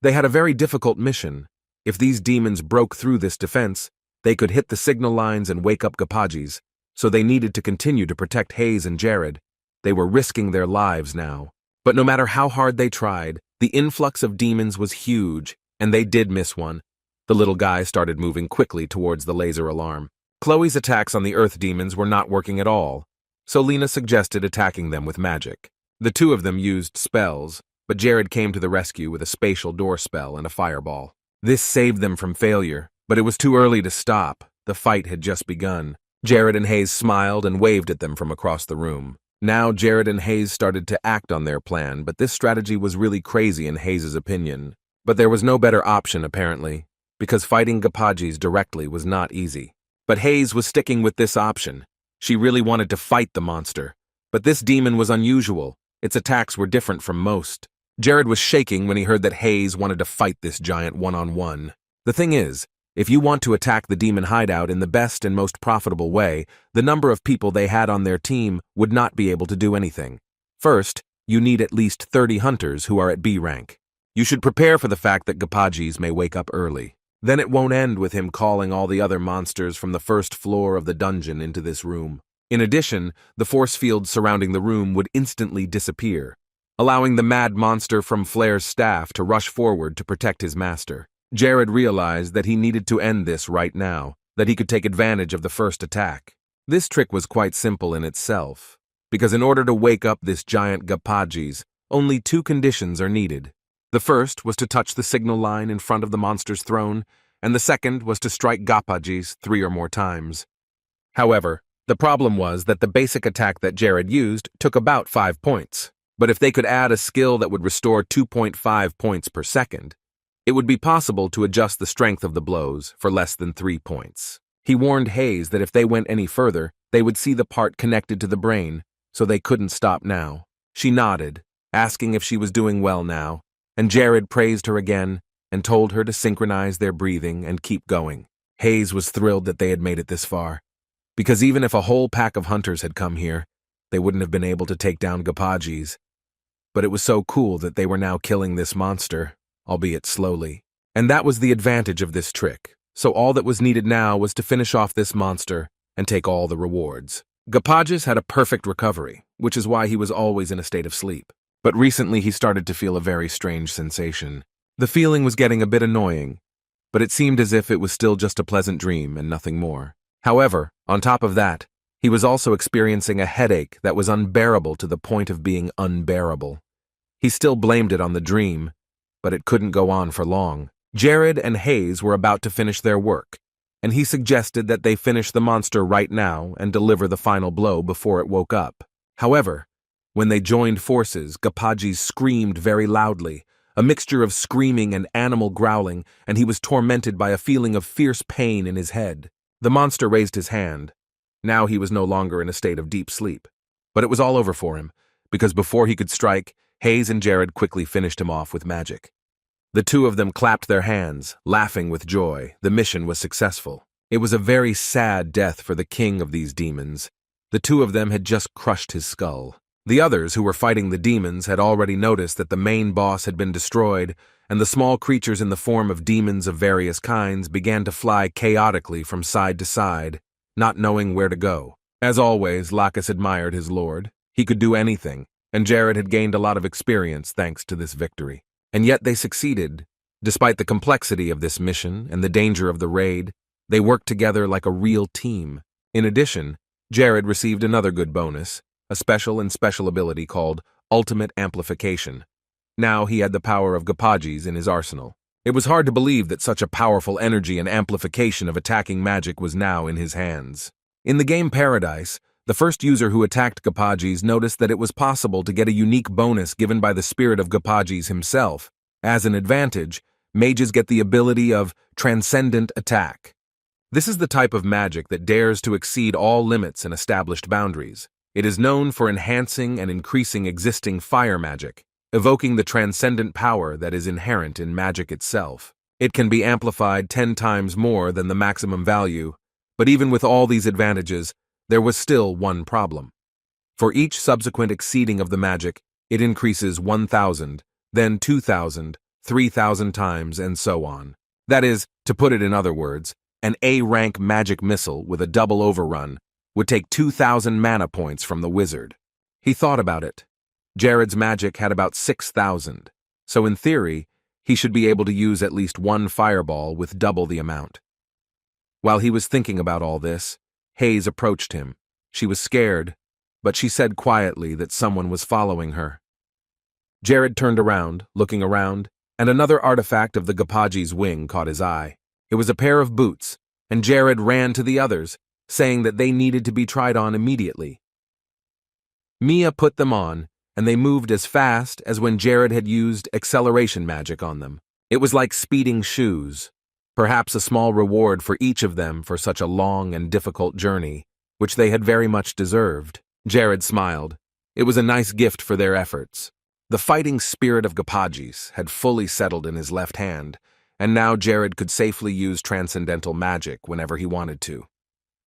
They had a very difficult mission. If these demons broke through this defense, they could hit the signal lines and wake up Gopages, so they needed to continue to protect Hayes and Jared. They were risking their lives now. But no matter how hard they tried, the influx of demons was huge, and they did miss one. The little guy started moving quickly towards the laser alarm. Chloe's attacks on the earth demons were not working at all, so Lena suggested attacking them with magic. The two of them used spells, but Jared came to the rescue with a spatial door spell and a fireball. This saved them from failure, but it was too early to stop. The fight had just begun. Jared and Hayes smiled and waved at them from across the room. Now Jared and Hayes started to act on their plan, but this strategy was really crazy in Hayes' opinion. But there was no better option, apparently, because fighting Gopages directly was not easy. But Hayes was sticking with this option. She really wanted to fight the monster. But this demon was unusual. Its attacks were different from most. Jared was shaking when he heard that Hayes wanted to fight this giant one-on-one. The thing is, if you want to attack the demon hideout in the best and most profitable way, the number of people they had on their team would not be able to do anything. First, you need at least 30 hunters who are at B rank. You should prepare for the fact that Gopages may wake up early. Then it won't end with him calling all the other monsters from the first floor of the dungeon into this room. In addition, the force field surrounding the room would instantly disappear. allowing the mad monster from Flair's staff to rush forward to protect his master. Jared realized that he needed to end this right now, that he could take advantage of the first attack. This trick was quite simple in itself, because in order to wake up this giant Gapajis, only 2 conditions are needed. The first was to touch the signal line in front of the monster's throne, and the second was to strike Gapajis 3 or more times. However, the problem was that the basic attack that Jared used took about 5 points, but if they could add a skill that would restore 2.5 points per second, it would be possible to adjust the strength of the blows for less than 3 points. He warned Hayes that if they went any further, they would see the part connected to the brain, so they couldn't stop now. She nodded, asking if she was doing well now, and Jared praised her again and told her to synchronize their breathing and keep going. Hayes was thrilled that they had made it this far, because even if a whole pack of hunters had come here, they wouldn't have been able to take down Gapajis. But it was so cool that they were now killing this monster, albeit slowly. And that was the advantage of this trick, so all that was needed now was to finish off this monster and take all the rewards. Gapajis had a perfect recovery, which is why he was always in a state of sleep. But recently he started to feel a very strange sensation. The feeling was getting a bit annoying, but it seemed as if it was still just a pleasant dream and nothing more. However, on top of that, he was also experiencing a headache that was unbearable to the point of being unbearable. He still blamed it on the dream, but it couldn't go on for long. Jared and Hayes were about to finish their work, and he suggested that they finish the monster right now and deliver the final blow before it woke up. However, when they joined forces, Gapajis screamed very loudly, a mixture of screaming and animal growling, and he was tormented by a feeling of fierce pain in his head. The monster raised his hand. Now he was no longer in a state of deep sleep. But it was all over for him, because before he could strike, Hayes and Jared quickly finished him off with magic. The 2 of them clapped their hands, laughing with joy. The mission was successful. It was a very sad death for the king of these demons. The 2 of them had just crushed his skull. The others who were fighting the demons had already noticed that the main boss had been destroyed, and the small creatures in the form of demons of various kinds began to fly chaotically from side to side, not knowing where to go. As always, Lacis admired his lord. He could do anything, and Jared had gained a lot of experience thanks to this victory. And yet they succeeded. Despite the complexity of this mission and the danger of the raid, they worked together like a real team. In addition, Jared received another good bonus, a special ability called Ultimate Amplification. Now he had the power of Gapajis in his arsenal. It was hard to believe that such a powerful energy and amplification of attacking magic was now in his hands. In the game Paradise, the first user who attacked Gapajis noticed that it was possible to get a unique bonus given by the spirit of Gapajis himself. As an advantage, mages get the ability of Transcendent Attack. This is the type of magic that dares to exceed all limits and established boundaries. It is known for enhancing and increasing existing fire magic, evoking the transcendent power that is inherent in magic itself. It can be amplified 10 times more than the maximum value, but even with all these advantages, there was still one problem. For each subsequent exceeding of the magic, it increases 1,000, then 2,000, 3,000 times, and so on. That is, to put it in other words, an A-rank magic missile with a double overrun would take 2,000 mana points from the wizard. He thought about it. Jared's magic had about 6,000, so in theory, he should be able to use at least one fireball with double the amount. While he was thinking about all this, Hayes approached him. She was scared, but she said quietly that someone was following her. Jared turned around, looking around, and another artifact of the Gapajis' wing caught his eye. It was a pair of boots, and Jared ran to the others, saying that they needed to be tried on immediately. Mia put them on, and they moved as fast as when Jared had used acceleration magic on them. It was like speeding shoes, perhaps a small reward for each of them for such a long and difficult journey, which they had very much deserved. Jared smiled. It was a nice gift for their efforts. The fighting spirit of Gapajis had fully settled in his left hand, and now Jared could safely use transcendental magic whenever he wanted to.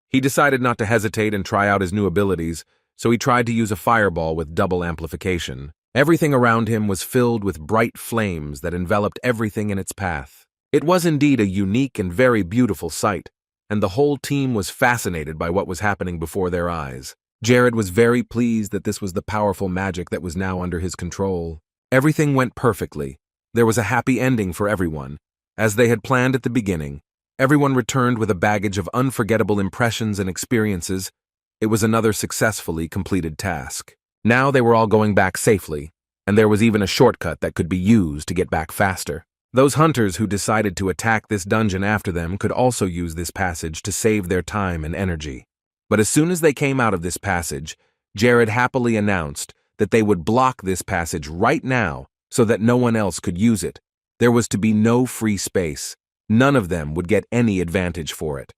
He decided not to hesitate and try out his new abilities, so he tried to use a fireball with double amplification. Everything around him was filled with bright flames that enveloped everything in its path. It was indeed a unique and very beautiful sight, and the whole team was fascinated by what was happening before their eyes. Jared was very pleased that this was the powerful magic that was now under his control. Everything went perfectly. There was a happy ending for everyone. As they had planned at the beginning, everyone returned with a baggage of unforgettable impressions and experiences. It was another successfully completed task. Now they were all going back safely, and there was even a shortcut that could be used to get back faster. Those hunters who decided to attack this dungeon after them could also use this passage to save their time and energy. But as soon as they came out of this passage, Jared happily announced that they would block this passage right now so that no one else could use it. There was to be no free space. None of them would get any advantage for it.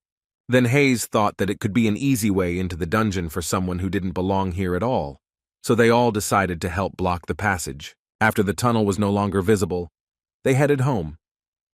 Then Hayes thought that it could be an easy way into the dungeon for someone who didn't belong here at all. So they all decided to help block the passage. After the tunnel was no longer visible, they headed home.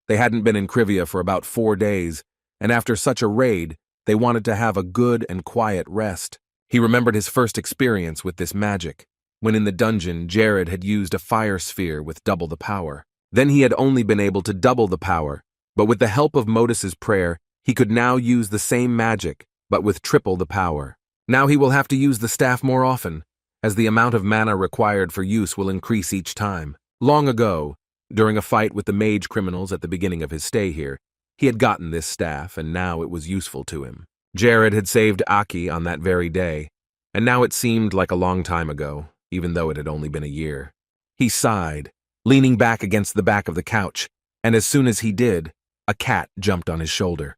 They hadn't been in Civia for about 4 days, and after such a raid, they wanted to have a good and quiet rest. He remembered his first experience with this magic, when in the dungeon Jared had used a fire sphere with double the power. Then he had only been able to double the power, but with the help of Modus's prayer, he could now use the same magic, but with triple the power. Now he will have to use the staff more often, as the amount of mana required for use will increase each time. Long ago, during a fight with the Mage criminals at the beginning of his stay here, he had gotten this staff, and now it was useful to him. Jared had saved Aki on that very day, and now it seemed like a long time ago, even though it had only been a year. He sighed, leaning back against the back of the couch, and as soon as he did, a cat jumped on his shoulder.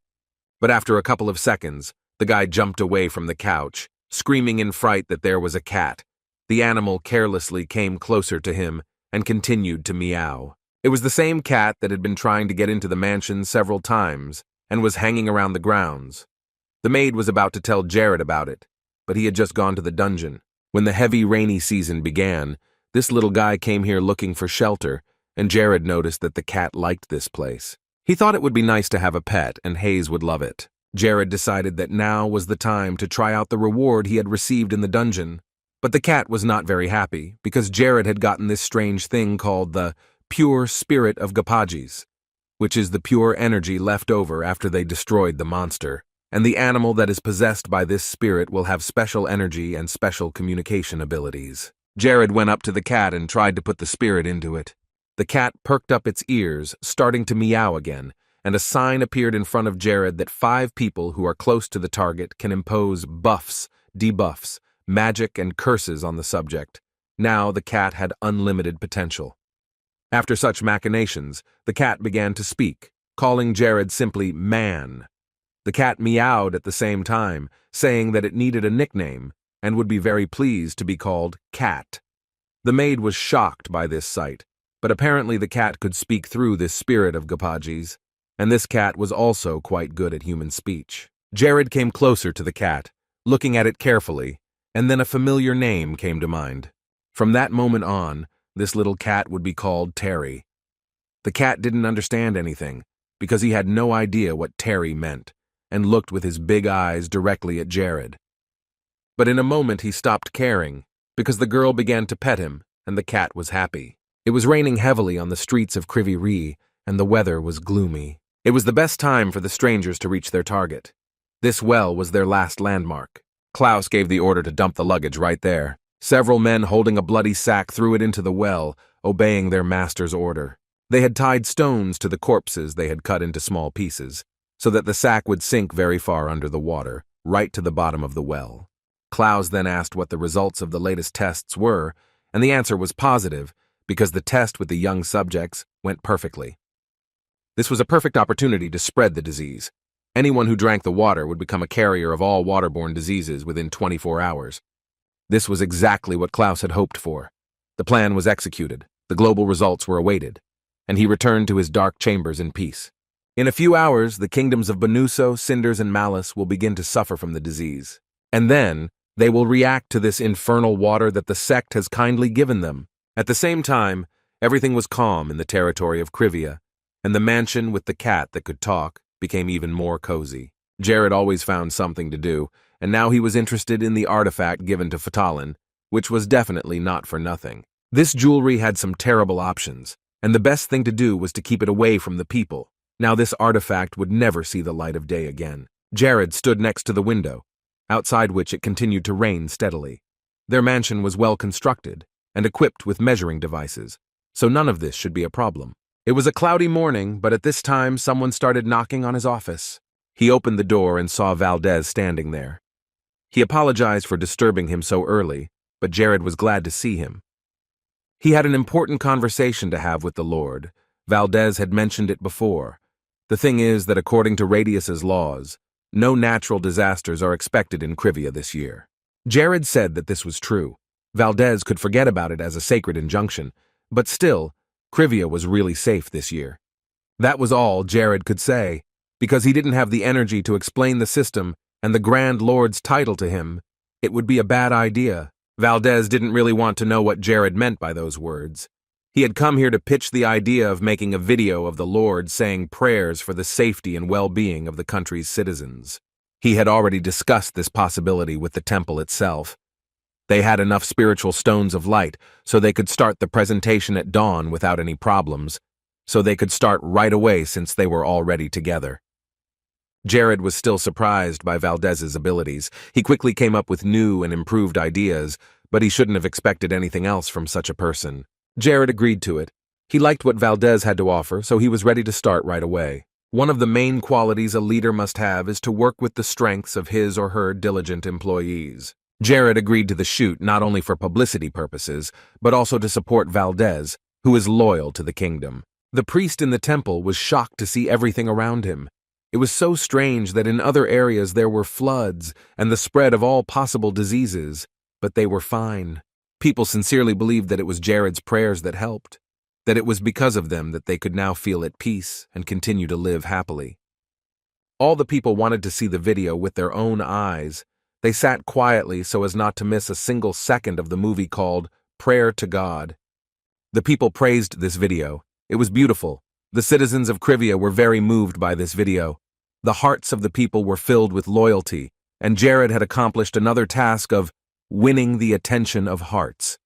But after a couple of seconds, the guy jumped away from the couch, screaming in fright that there was a cat. The animal carelessly came closer to him and continued to meow. It was the same cat that had been trying to get into the mansion several times and was hanging around the grounds. The maid was about to tell Jared about it, but he had just gone to the dungeon. When the heavy rainy season began, this little guy came here looking for shelter, and Jared noticed that the cat liked this place. He thought it would be nice to have a pet, and Hayes would love it. Jared decided that now was the time to try out the reward he had received in the dungeon. But the cat was not very happy, because Jared had gotten this strange thing called the pure spirit of Gapajis, which is the pure energy left over after they destroyed the monster. And the animal that is possessed by this spirit will have special energy and special communication abilities. Jared went up to the cat and tried to put the spirit into it. The cat perked up its ears, starting to meow again, and a sign appeared in front of Jared that 5 people who are close to the target can impose buffs, debuffs, magic, and curses on the subject. Now the cat had unlimited potential. After such machinations, the cat began to speak, calling Jared simply man. The cat meowed at the same time, saying that it needed a nickname and would be very pleased to be called Cat. The maid was shocked by this sight, but apparently the cat could speak through this spirit of Gapajis, and this cat was also quite good at human speech. Jared came closer to the cat, looking at it carefully, and then a familiar name came to mind. From that moment on, this little cat would be called Terry. The cat didn't understand anything, because he had no idea what Terry meant, and looked with his big eyes directly at Jared. But in a moment he stopped caring, because the girl began to pet him, and the cat was happy. It was raining heavily on the streets of Civia, and the weather was gloomy. It was the best time for the strangers to reach their target. This well was their last landmark. Klaus gave the order to dump the luggage right there. Several men holding a bloody sack threw it into the well, obeying their master's order. They had tied stones to the corpses they had cut into small pieces, so that the sack would sink very far under the water, right to the bottom of the well. Klaus then asked what the results of the latest tests were, and the answer was positive, because the test with the young subjects went perfectly. This was a perfect opportunity to spread the disease. Anyone who drank the water would become a carrier of all waterborne diseases within 24 hours. This was exactly what Klaus had hoped for. The plan was executed, the global results were awaited, and he returned to his dark chambers in peace. In a few hours, the kingdoms of Benuso, Cinders, and Malice will begin to suffer from the disease. And then, they will react to this infernal water that the sect has kindly given them. At the same time, everything was calm in the territory of Civia, and the mansion with the cat that could talk became even more cozy. Jared always found something to do, and now he was interested in the artifact given to Fatalin, which was definitely not for nothing. This jewelry had some terrible options, and the best thing to do was to keep it away from the people. Now this artifact would never see the light of day again. Jared stood next to the window. outside which it continued to rain steadily. Their mansion was well constructed and equipped with measuring devices, so none of this should be a problem. It was a cloudy morning, but at this time someone started knocking on his office. He opened the door and saw Valdez standing there. He apologized for disturbing him so early, but Jared was glad to see him. He had an important conversation to have with the Lord. Valdez had mentioned it before. The thing is that according to Radius's laws, no natural disasters are expected in Civia this year. Jared said that this was true. Valdez could forget about it as a sacred injunction, but still, Civia was really safe this year. That was all Jared could say, because he didn't have the energy to explain the system and the Grand Lord's title to him. It would be a bad idea. Valdez didn't really want to know what Jared meant by those words. He had come here to pitch the idea of making a video of the Lord saying prayers for the safety and well-being of the country's citizens. He had already discussed this possibility with the temple itself. They had enough spiritual stones of light so they could start the presentation at dawn without any problems, so they could start right away since they were already together. Jared was still surprised by Valdez's abilities. He quickly came up with new and improved ideas, but he shouldn't have expected anything else from such a person. Jared agreed to it. He liked what Valdez had to offer, so he was ready to start right away. One of the main qualities a leader must have is to work with the strengths of his or her diligent employees. Jared agreed to the shoot not only for publicity purposes, but also to support Valdez, who is loyal to the kingdom. The priest in the temple was shocked to see everything around him. It was so strange that in other areas there were floods and the spread of all possible diseases, but they were fine. People sincerely believed that it was Jared's prayers that helped, that it was because of them that they could now feel at peace and continue to live happily. All the people wanted to see the video with their own eyes. They sat quietly so as not to miss a single second of the movie called Prayer to God. The people praised this video. It was beautiful. The citizens of Civia were very moved by this video. The hearts of the people were filled with loyalty, and Jared had accomplished another task of winning the attention of hearts.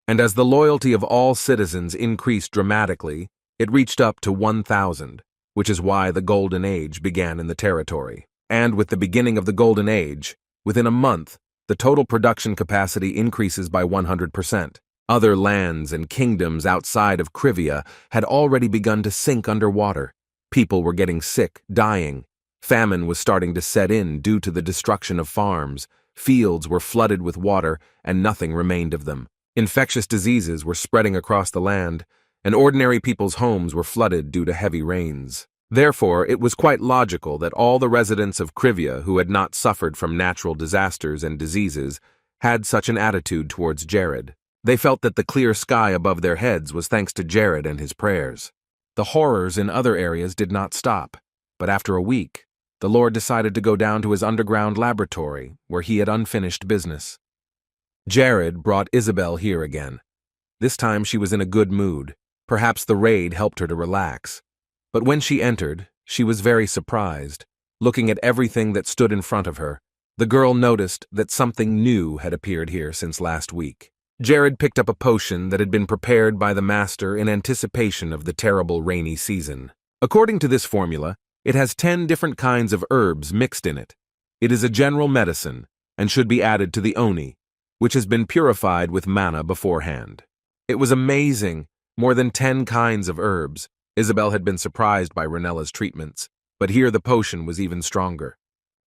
And as the loyalty of all citizens increased dramatically, it reached up to 1,000, which is why the Golden Age began in the territory. And with the beginning of the Golden Age, within a month, the total production capacity increases by 100%. Other lands and kingdoms outside of Civia had already begun to sink underwater. People were getting sick, dying. Famine was starting to set in due to the destruction of farms. Fields were flooded with water, and nothing remained of them. Infectious diseases were spreading across the land, and ordinary people's homes were flooded due to heavy rains. Therefore, it was quite logical that all the residents of Civia who had not suffered from natural disasters and diseases had such an attitude towards Jared. They felt that the clear sky above their heads was thanks to Jared and his prayers. The horrors in other areas did not stop, but after a week, the Lord decided to go down to his underground laboratory, where he had unfinished business. Jared brought Isabella here again. This time she was in a good mood. Perhaps the raid helped her to relax. But when she entered, she was very surprised. Looking at everything that stood in front of her, the girl noticed that something new had appeared here since last week. Jared picked up a potion that had been prepared by the master in anticipation of the terrible rainy season. According to this formula, it has 10 different kinds of herbs mixed in it. It is a general medicine and should be added to the oni, which has been purified with mana beforehand. It was amazing, more than 10 kinds of herbs. Isabella had been surprised by Renella's treatments, but here the potion was even stronger.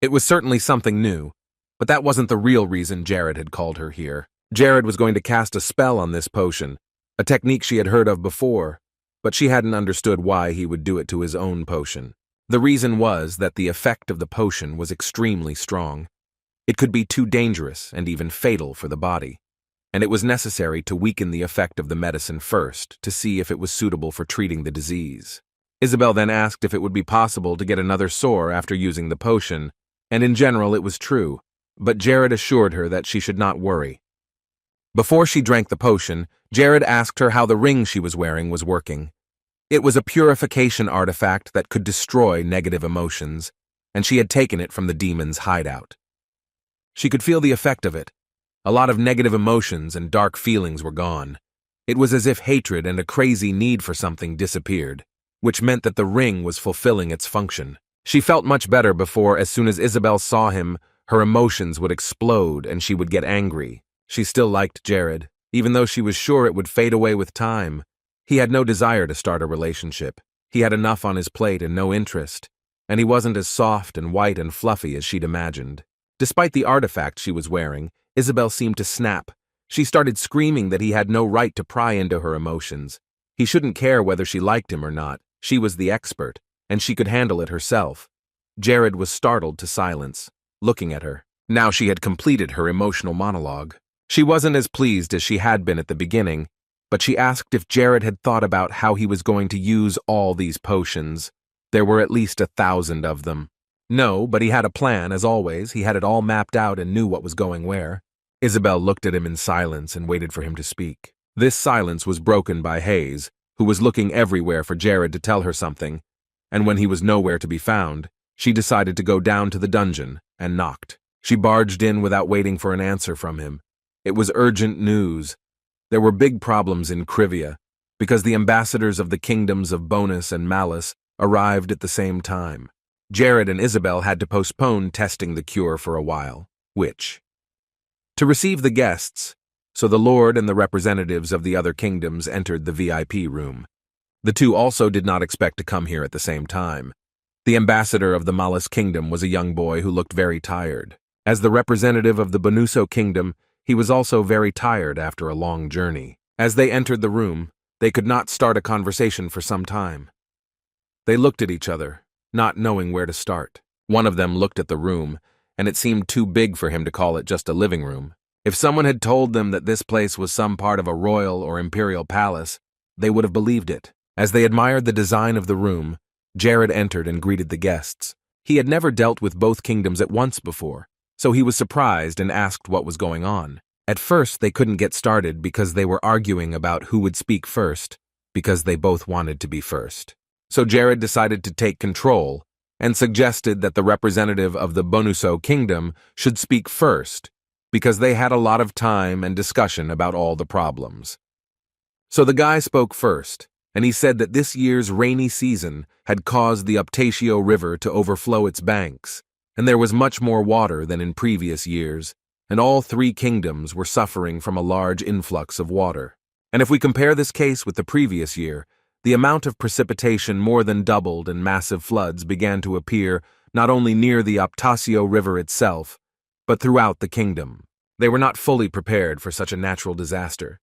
It was certainly something new, but that wasn't the real reason Jared had called her here. Jared was going to cast a spell on this potion, a technique she had heard of before, but she hadn't understood why he would do it to his own potion. The reason was that the effect of the potion was extremely strong. It could be too dangerous and even fatal for the body, and it was necessary to weaken the effect of the medicine first to see if it was suitable for treating the disease. Isabella then asked if it would be possible to get another sore after using the potion, and in general it was true, but Jared assured her that she should not worry. Before she drank the potion, Jared asked her how the ring she was wearing was working. It was a purification artifact that could destroy negative emotions, and she had taken it from the demon's hideout. She could feel the effect of it. A lot of negative emotions and dark feelings were gone. It was as if hatred and a crazy need for something disappeared, which meant that the ring was fulfilling its function. She felt much better before, as soon as Isabella saw him, Her emotions would explode and she would get angry. She still liked Jared, even though she was sure it would fade away with time. He had no desire to start a relationship. He had enough on his plate and no interest, and he wasn't as soft and white and fluffy as she'd imagined. Despite the artifact she was wearing, Isabel seemed to snap. She started screaming that he had no right to pry into her emotions. He shouldn't care whether she liked him or not. She was the expert, and she could handle it herself. Jared was startled to silence, looking at her. Now she had completed her emotional monologue. She wasn't as pleased as she had been at the beginning, but she asked if Jared had thought about how he was going to use all these potions. There were at least 1,000 of them. No, but he had a plan, as always. He had it all mapped out and knew what was going where. Isabel looked at him in silence and waited for him to speak. This silence was broken by Hayes, who was looking everywhere for Jared to tell her something, and when he was nowhere to be found, she decided to go down to the dungeon and knocked. She barged in without waiting for an answer from him. It was urgent news. There were big problems in Civia, because the ambassadors of the kingdoms of Bonus and Malice arrived at the same time. Jared and Isabel had to postpone testing the cure for a while, to receive the guests, so the Lord and the representatives of the other kingdoms entered the VIP room. The two also did not expect to come here at the same time. The ambassador of the Malice kingdom was a young boy who looked very tired. As the representative of the Bonuso kingdom, he was also very tired after a long journey. As they entered the room, they could not start a conversation for some time. They looked at each other, not knowing where to start. One of them looked at the room, and it seemed too big for him to call it just a living room. If someone had told them that this place was some part of a royal or imperial palace, they would have believed it. As they admired the design of the room, Jared entered and greeted the guests. He had never dealt with both kingdoms at once before, so he was surprised and asked what was going on. At first, they couldn't get started because they were arguing about who would speak first, because they both wanted to be first. So Jared decided to take control and suggested that the representative of the Bonuso kingdom should speak first, because they had a lot of time and discussion about all the problems. So the guy spoke first, and he said that this year's rainy season had caused the Optatio River to overflow its banks, and there was much more water than in previous years, and all three kingdoms were suffering from a large influx of water. And if we compare this case with the previous year, the amount of precipitation more than doubled and massive floods began to appear not only near the Optatio River itself, but throughout the kingdom. They were not fully prepared for such a natural disaster.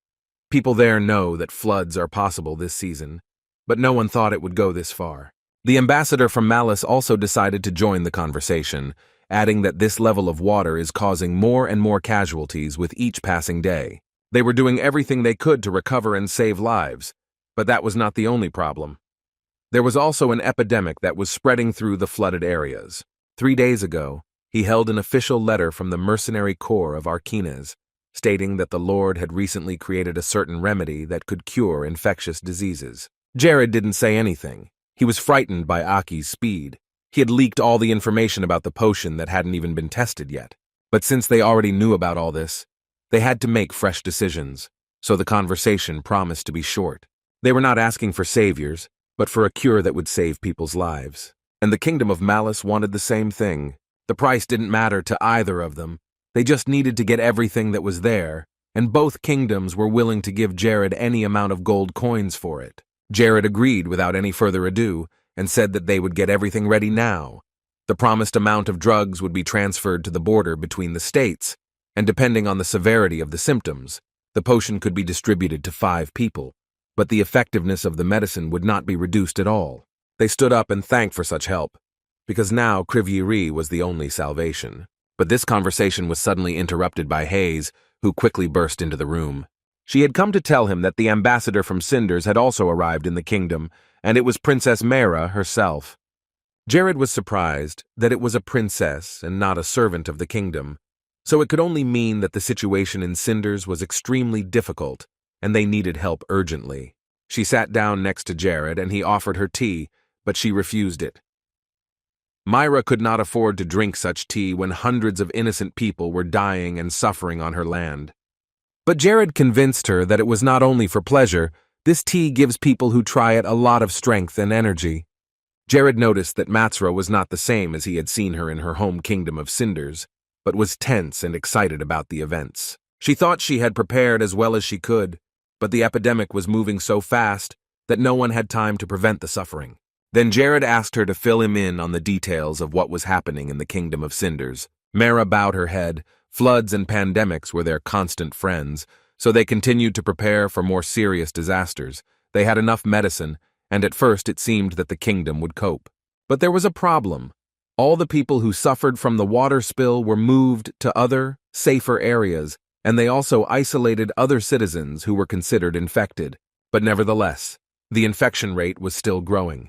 People there know that floods are possible this season, but no one thought it would go this far. The ambassador from Malice also decided to join the conversation, adding that this level of water is causing more and more casualties with each passing day. They were doing everything they could to recover and save lives, but that was not the only problem. There was also an epidemic that was spreading through the flooded areas. 3 days ago, he held an official letter from the mercenary corps of Arcunius, stating that the Lord had recently created a certain remedy that could cure infectious diseases. Jared didn't say anything. He was frightened by Aki's speed. He had leaked all the information about the potion that hadn't even been tested yet. But since they already knew about all this, they had to make fresh decisions, so the conversation promised to be short. They were not asking for saviors, but for a cure that would save people's lives. And the Kingdom of Malice wanted the same thing. The price didn't matter to either of them. They just needed to get everything that was there, and both kingdoms were willing to give Jared any amount of gold coins for it. Jared agreed without any further ado and said that they would get everything ready now. The promised amount of drugs would be transferred to the border between the states, and depending on the severity of the symptoms, the potion could be distributed to 5 people, but the effectiveness of the medicine would not be reduced at all. They stood up and thanked for such help, because now Civia was the only salvation. But this conversation was suddenly interrupted by Hayes, who quickly burst into the room. She had come to tell him that the ambassador from Cinders had also arrived in the kingdom, and it was Princess Mara herself. Jared was surprised that it was a princess and not a servant of the kingdom, so it could only mean that the situation in Cinders was extremely difficult, and they needed help urgently. She sat down next to Jared, and he offered her tea, but she refused it. Myra could not afford to drink such tea when hundreds of innocent people were dying and suffering on her land. But Jared convinced her that it was not only for pleasure. This tea gives people who try it a lot of strength and energy. Jared noticed that Matsra was not the same as he had seen her in her home kingdom of Cinders, but was tense and excited about the events. She thought she had prepared as well as she could, but the epidemic was moving so fast that no one had time to prevent the suffering. Then Jared asked her to fill him in on the details of what was happening in the kingdom of Cinders. Mara bowed her head. Floods and pandemics were their constant friends, so they continued to prepare for more serious disasters. They had enough medicine, and at first it seemed that the kingdom would cope. But there was a problem. All the people who suffered from the water spill were moved to other, safer areas, and they also isolated other citizens who were considered infected. But nevertheless, the infection rate was still growing.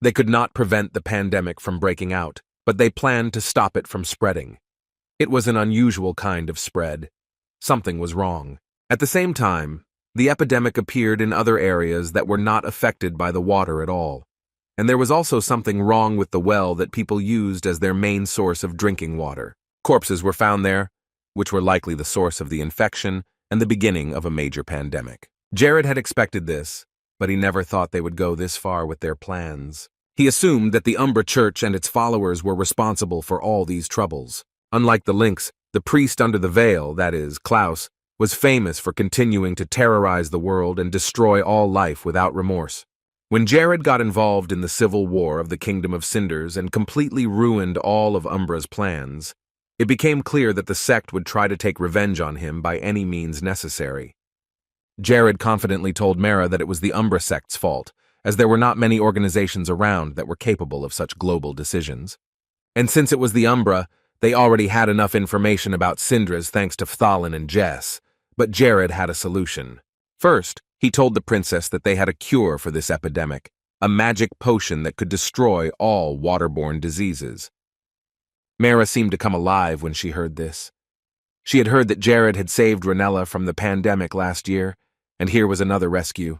They could not prevent the pandemic from breaking out, but they planned to stop it from spreading. It was an unusual kind of spread. Something was wrong. At the same time, the epidemic appeared in other areas that were not affected by the water at all. And there was also something wrong with the well that people used as their main source of drinking water. Corpses were found there, which were likely the source of the infection and the beginning of a major pandemic. Jared had expected this, but he never thought they would go this far with their plans. He assumed that the Umbra Church and its followers were responsible for all these troubles. Unlike the Lynx, the priest under the veil, that is, Klaus, was famous for continuing to terrorize the world and destroy all life without remorse. When Jared got involved in the civil war of the Kingdom of Cinders and completely ruined all of Umbra's plans, it became clear that the sect would try to take revenge on him by any means necessary. Jared confidently told Mara that it was the Umbra sect's fault, as there were not many organizations around that were capable of such global decisions. And since it was the Umbra, they already had enough information about Cinders thanks to Fthalin and Jess, but Jared had a solution. First, he told the princess that they had a cure for this epidemic, a magic potion that could destroy all waterborne diseases. Mara seemed to come alive when she heard this. She had heard that Jared had saved Renell from the pandemic last year, and here was another rescue.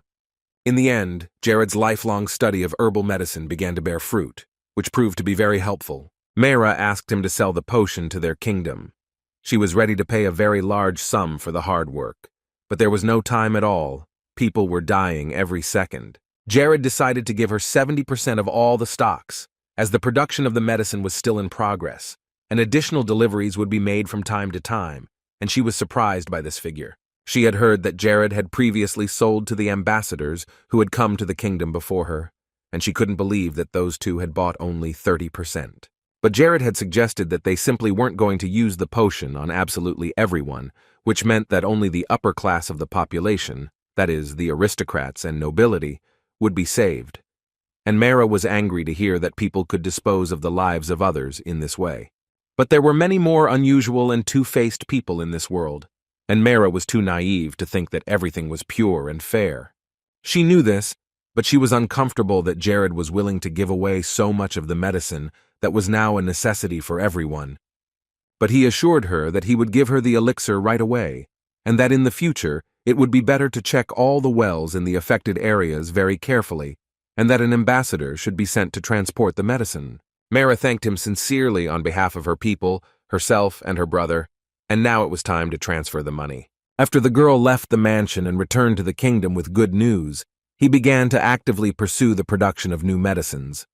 In the end, Jared's lifelong study of herbal medicine began to bear fruit, which proved to be very helpful. Mara asked him to sell the potion to their kingdom. She was ready to pay a very large sum for the hard work, but there was no time at all. People were dying every second. Jared decided to give her 70% of all the stocks, as the production of the medicine was still in progress, and additional deliveries would be made from time to time, and she was surprised by this figure. She had heard that Jared had previously sold to the ambassadors who had come to the kingdom before her, and she couldn't believe that those two had bought only 30%. But Jared had suggested that they simply weren't going to use the potion on absolutely everyone, which meant that only the upper class of the population, that is, the aristocrats and nobility, would be saved. And Mara was angry to hear that people could dispose of the lives of others in this way. But there were many more unusual and two-faced people in this world, and Mara was too naive to think that everything was pure and fair. She knew this, but she was uncomfortable that Jared was willing to give away so much of the medicine that was now a necessity for everyone. But he assured her that he would give her the elixir right away, and that in the future it would be better to check all the wells in the affected areas very carefully, and that an ambassador should be sent to transport the medicine. Mara thanked him sincerely on behalf of her people, herself, and her brother, and now it was time to transfer the money. After the girl left the mansion and returned to the kingdom with good news, he began to actively pursue the production of new medicines.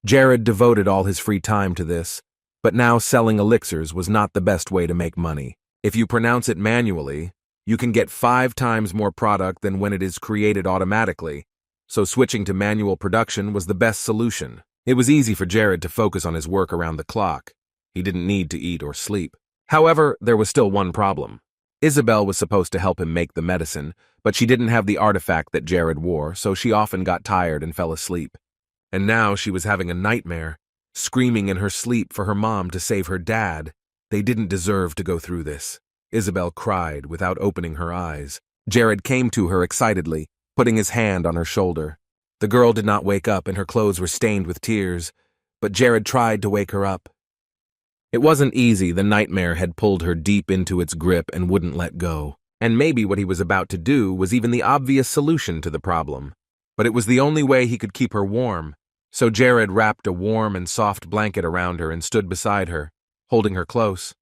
Jared devoted all his free time to this, but now selling elixirs was not the best way to make money. If you pronounce it manually, you can get 5 times more product than when it is created automatically, so switching to manual production was the best solution. It was easy for Jared to focus on his work around the clock. He didn't need to eat or sleep. However, there was still one problem. Isabella was supposed to help him make the medicine, but she didn't have the artifact that Jared wore, so she often got tired and fell asleep. And now she was having a nightmare, screaming in her sleep for her mom to save her dad. They didn't deserve to go through this. Isabella cried without opening her eyes. Jared came to her excitedly, putting his hand on her shoulder. The girl did not wake up and her clothes were stained with tears, but Jared tried to wake her up. It wasn't easy. The nightmare had pulled her deep into its grip and wouldn't let go. And maybe what he was about to do was even the obvious solution to the problem. But it was the only way he could keep her warm. So Jared wrapped a warm and soft blanket around her and stood beside her, holding her close.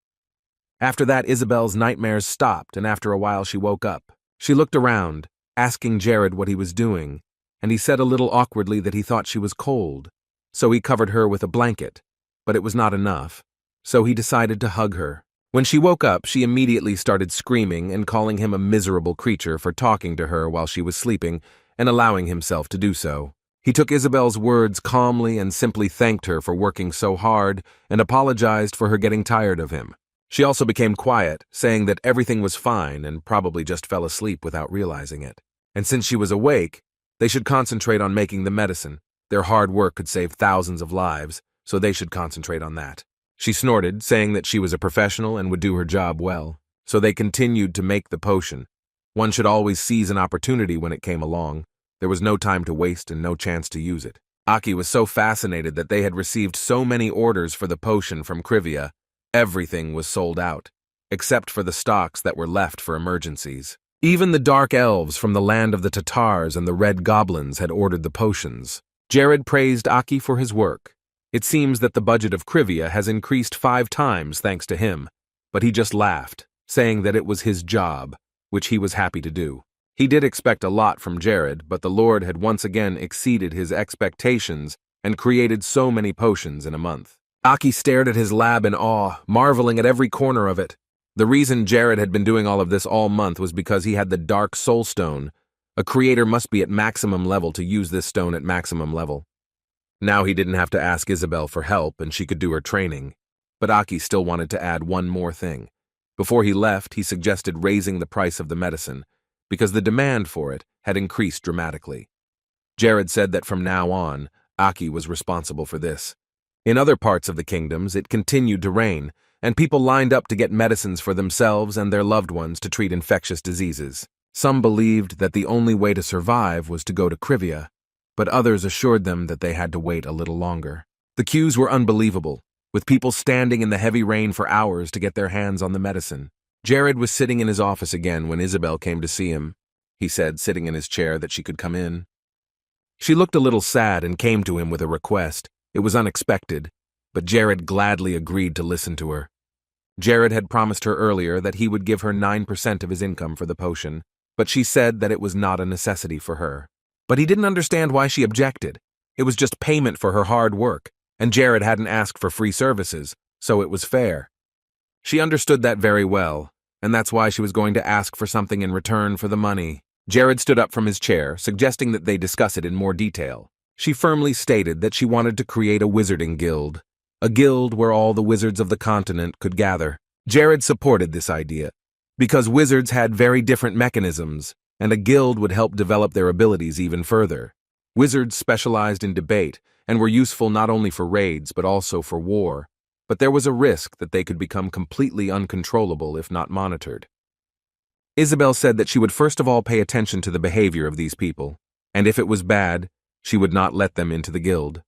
After that, Isabella's nightmares stopped, and after a while she woke up. She looked around, asking Jared what he was doing, and he said a little awkwardly that he thought she was cold, so he covered her with a blanket. But it was not enough. so he decided to hug her. When she woke up, she immediately started screaming and calling him a miserable creature for talking to her while she was sleeping and allowing himself to do so. He took Isabel's words calmly and simply thanked her for working so hard and apologized for her getting tired of him. She also became quiet, saying that everything was fine and probably just fell asleep without realizing it. And since she was awake, they should concentrate on making the medicine. Their hard work could save thousands of lives, so they should concentrate on that. She snorted, saying that she was a professional and would do her job well. So they continued to make the potion. One should always seize an opportunity when it came along. There was no time to waste and no chance to use it. Aki was so fascinated that they had received so many orders for the potion from Civia. Everything was sold out, except for the stocks that were left for emergencies. Even the Dark Elves from the land of the Tatars and the Red Goblins had ordered the potions. Jared praised Aki for his work. It seems that the budget of Civia has increased 5 times thanks to him, but he just laughed, saying that it was his job, which he was happy to do. He did expect a lot from Jared, but the Lord had once again exceeded his expectations and created so many potions in a month. Aki stared at his lab in awe, marveling at every corner of it. The reason Jared had been doing all of this all month was because he had the Dark Soul Stone. A creator must be at maximum level to use this stone at maximum level. Now he didn't have to ask Isabel for help and she could do her training. But Aki still wanted to add one more thing. Before he left, he suggested raising the price of the medicine, because the demand for it had increased dramatically. Jared said that from now on, Aki was responsible for this. In other parts of the kingdoms, it continued to rain, and people lined up to get medicines for themselves and their loved ones to treat infectious diseases. Some believed that the only way to survive was to go to Civia, but others assured them that they had to wait a little longer. The queues were unbelievable, with people standing in the heavy rain for hours to get their hands on the medicine. Jared was sitting in his office again when Isabel came to see him. He said, sitting in his chair, that she could come in. She looked a little sad and came to him with a request. It was unexpected, but Jared gladly agreed to listen to her. Jared had promised her earlier that he would give her 9% of his income for the potion, but she said that it was not a necessity for her. But he didn't understand why she objected. It was just payment for her hard work, and Jared hadn't asked for free services, so it was fair. She understood that very well, and that's why she was going to ask for something in return for the money. Jared stood up from his chair, suggesting that they discuss it in more detail. She firmly stated that she wanted to create a wizarding guild, a guild where all the wizards of the continent could gather. Jared supported this idea, because wizards had very different mechanisms, and a guild would help develop their abilities even further. Wizards specialized in debate, and were useful not only for raids but also for war, but there was a risk that they could become completely uncontrollable if not monitored. Isabel said that she would first of all pay attention to the behavior of these people, and if it was bad, she would not let them into the guild.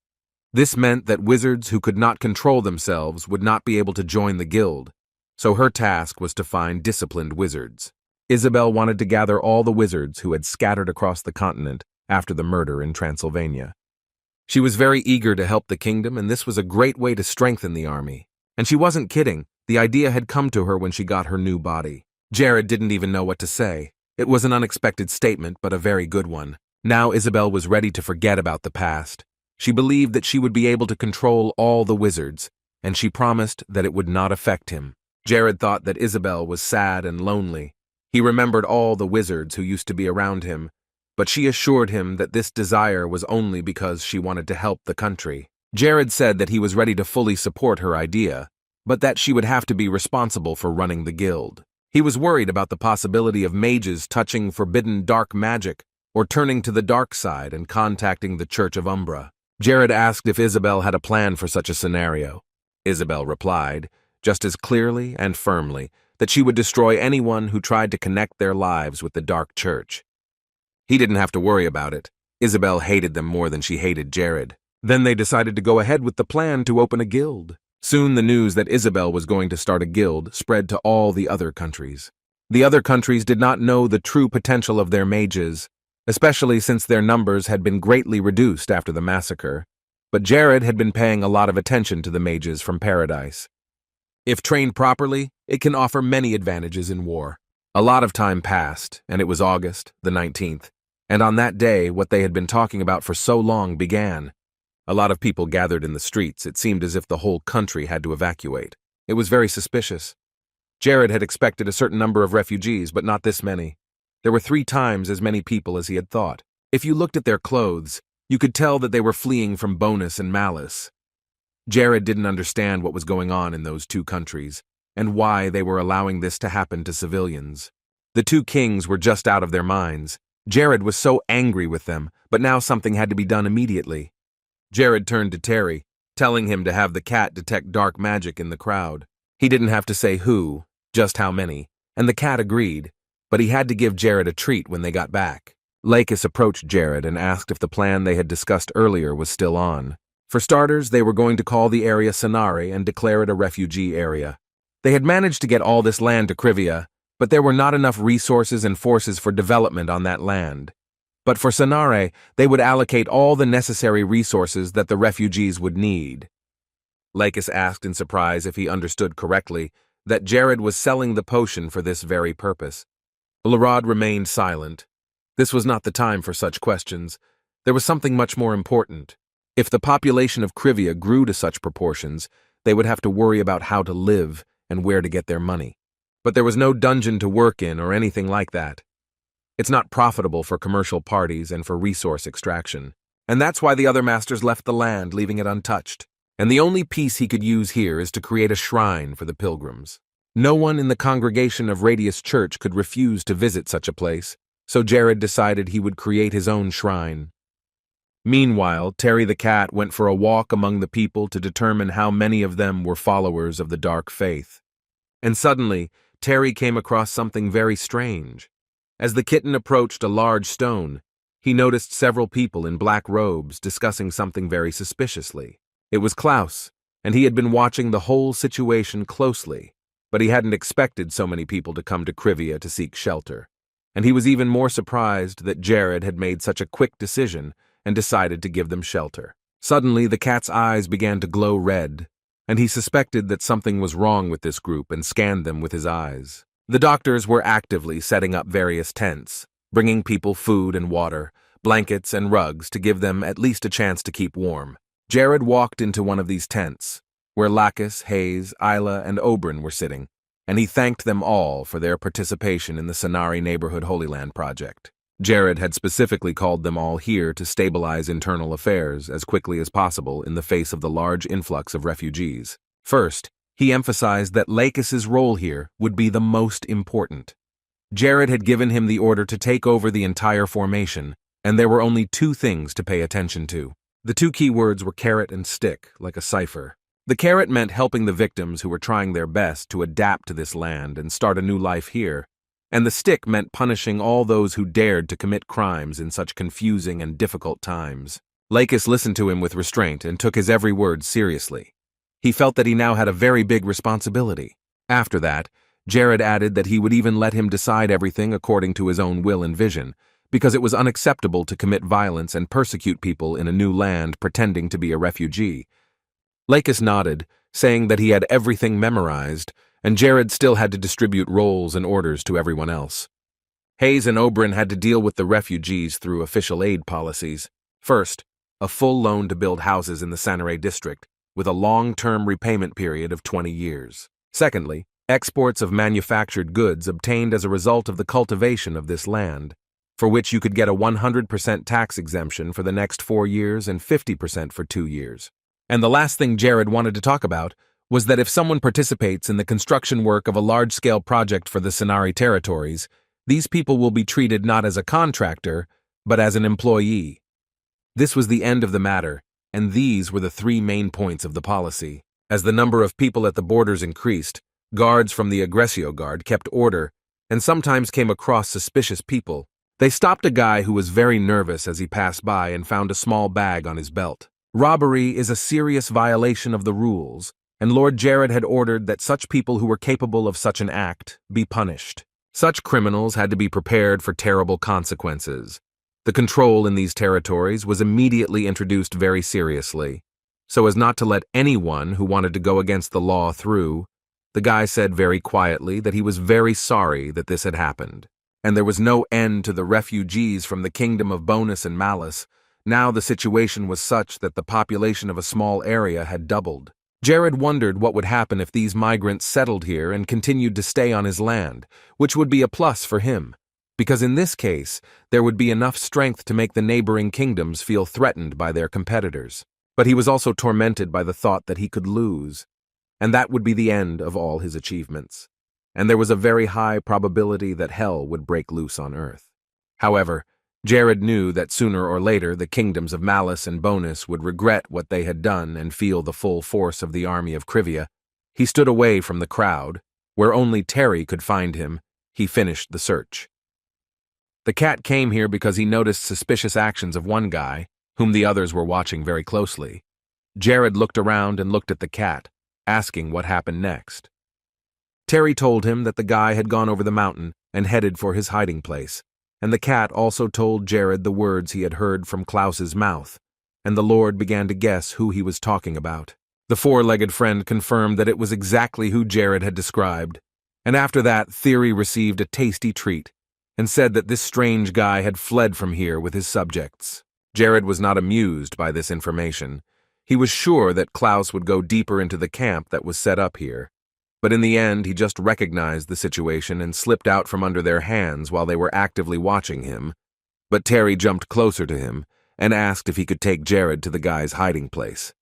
This meant that wizards who could not control themselves would not be able to join the guild, so her task was to find disciplined wizards. Isabel wanted to gather all the wizards who had scattered across the continent after the murder in Transylvania. She was very eager to help the kingdom, and this was a great way to strengthen the army. And she wasn't kidding. The idea had come to her when she got her new body. Jared didn't even know what to say. It was an unexpected statement, but a very good one. Now Isabel was ready to forget about the past. She believed that she would be able to control all the wizards, and she promised that it would not affect him. Jared thought that Isabel was sad and lonely. He remembered all the wizards who used to be around him, but she assured him that this desire was only because she wanted to help the country. Jared said that he was ready to fully support her idea, but that she would have to be responsible for running the guild. He was worried about the possibility of mages touching forbidden dark magic or turning to the dark side and contacting the Church of Umbra. Jared asked if Isabel had a plan for such a scenario. Isabel replied, just as clearly and firmly, that she would destroy anyone who tried to connect their lives with the Dark Church. He didn't have to worry about it. Isabel hated them more than she hated Jared. Then they decided to go ahead with the plan to open a guild. Soon the news that Isabel was going to start a guild spread to all the other countries. The other countries did not know the true potential of their mages, especially since their numbers had been greatly reduced after the massacre. But Jared had been paying a lot of attention to the mages from Paradise. If trained properly, it can offer many advantages in war. A lot of time passed, and it was August, the 19th, and on that day, what they had been talking about for so long began. A lot of people gathered in the streets. It seemed as if the whole country had to evacuate. It was very suspicious. Jared had expected a certain number of refugees, but not this many. There were 3 times as many people as he had thought. If you looked at their clothes, you could tell that they were fleeing from Bonus and Malice. Jared didn't understand what was going on in those 2 countries, and why they were allowing this to happen to civilians. The 2 kings were just out of their minds. Jared was so angry with them, but now something had to be done immediately. Jared turned to Terry, telling him to have the cat detect dark magic in the crowd. He didn't have to say who, just how many, and the cat agreed, but he had to give Jared a treat when they got back. Lacis approached Jared and asked if the plan they had discussed earlier was still on. For starters, they were going to call the area Sanare and declare it a refugee area. They had managed to get all this land to Civia, but there were not enough resources and forces for development on that land. But for Sanare, they would allocate all the necessary resources that the refugees would need. Lacis asked in surprise if he understood correctly that Jared was selling the potion for this very purpose. Larod remained silent. This was not the time for such questions. There was something much more important. If the population of Civia grew to such proportions, they would have to worry about how to live and where to get their money. But there was no dungeon to work in or anything like that. It's not profitable for commercial parties and for resource extraction. And that's why the other masters left the land, leaving it untouched. And the only piece he could use here is to create a shrine for the pilgrims. No one in the congregation of Radius Church could refuse to visit such a place, so Jared decided he would create his own shrine. Meanwhile, Terry the cat went for a walk among the people to determine how many of them were followers of the dark faith. And suddenly, Terry came across something very strange. As the kitten approached a large stone, he noticed several people in black robes discussing something very suspiciously. It was Klaus, and he had been watching the whole situation closely, but he hadn't expected so many people to come to Civia to seek shelter. And he was even more surprised that Jared had made such a quick decision and decided to give them shelter. Suddenly, the cat's eyes began to glow red, and he suspected that something was wrong with this group and scanned them with his eyes. The doctors were actively setting up various tents, bringing people food and water, blankets and rugs to give them at least a chance to keep warm. Jared walked into one of these tents, where Lacis, Hayes, Isla, and Oberyn were sitting, and he thanked them all for their participation in the Sanare Neighborhood Holy Land project. Jared had specifically called them all here to stabilize internal affairs as quickly as possible in the face of the large influx of refugees. First, he emphasized that Lacis's role here would be the most important. Jared had given him the order to take over the entire formation, and there were only 2 things to pay attention to. The 2 key words were carrot and stick, like a cipher. The carrot meant helping the victims who were trying their best to adapt to this land and start a new life here, and the stick meant punishing all those who dared to commit crimes in such confusing and difficult times. Lacis listened to him with restraint and took his every word seriously. He felt that he now had a very big responsibility. After that, Jared added that he would even let him decide everything according to his own will and vision, because it was unacceptable to commit violence and persecute people in a new land pretending to be a refugee. Lacis nodded, saying that he had everything memorized, and Jared still had to distribute roles and orders to everyone else. Hayes and Oberyn had to deal with the refugees through official aid policies. First, a full loan to build houses in the Sanare district, with a long-term repayment period of 20 years. Secondly, exports of manufactured goods obtained as a result of the cultivation of this land, for which you could get a 100% tax exemption for the next 4 years and 50% for 2 years. And the last thing Jared wanted to talk about was that if someone participates in the construction work of a large-scale project for the Sanare territories, these people will be treated not as a contractor, but as an employee. This was the end of the matter, and these were the 3 main points of the policy. As the number of people at the borders increased, guards from the Aggressio Guard kept order and sometimes came across suspicious people. They stopped a guy who was very nervous as he passed by and found a small bag on his belt. Robbery is a serious violation of the rules, and Lord Jared had ordered that such people who were capable of such an act be punished. Such criminals had to be prepared for terrible consequences. The control in these territories was immediately introduced very seriously, so as not to let anyone who wanted to go against the law through. The guy said very quietly that he was very sorry that this had happened, and there was no end to the refugees from the kingdom of Bonus and Malice. Now the situation was such that the population of a small area had doubled. Jared wondered what would happen if these migrants settled here and continued to stay on his land, which would be a plus for him, because in this case, there would be enough strength to make the neighboring kingdoms feel threatened by their competitors. But he was also tormented by the thought that he could lose, and that would be the end of all his achievements. And there was a very high probability that hell would break loose on Earth. However, Jared knew that sooner or later the kingdoms of Malice and Bonus would regret what they had done and feel the full force of the army of Civia. He stood away from the crowd. Where only Terry could find him, he finished the search. The cat came here because he noticed suspicious actions of one guy, whom the others were watching very closely. Jared looked around and looked at the cat, asking what happened next. Terry told him that the guy had gone over the mountain and headed for his hiding place, and the cat also told Jared the words he had heard from Klaus's mouth, and the Lord began to guess who he was talking about. The four-legged friend confirmed that it was exactly who Jared had described, and after that, Theory received a tasty treat and said that this strange guy had fled from here with his subjects. Jared was not amused by this information. He was sure that Klaus would go deeper into the camp that was set up here, but in the end he just recognized the situation and slipped out from under their hands while they were actively watching him. But Terry jumped closer to him and asked if he could take Jared to the guy's hiding place.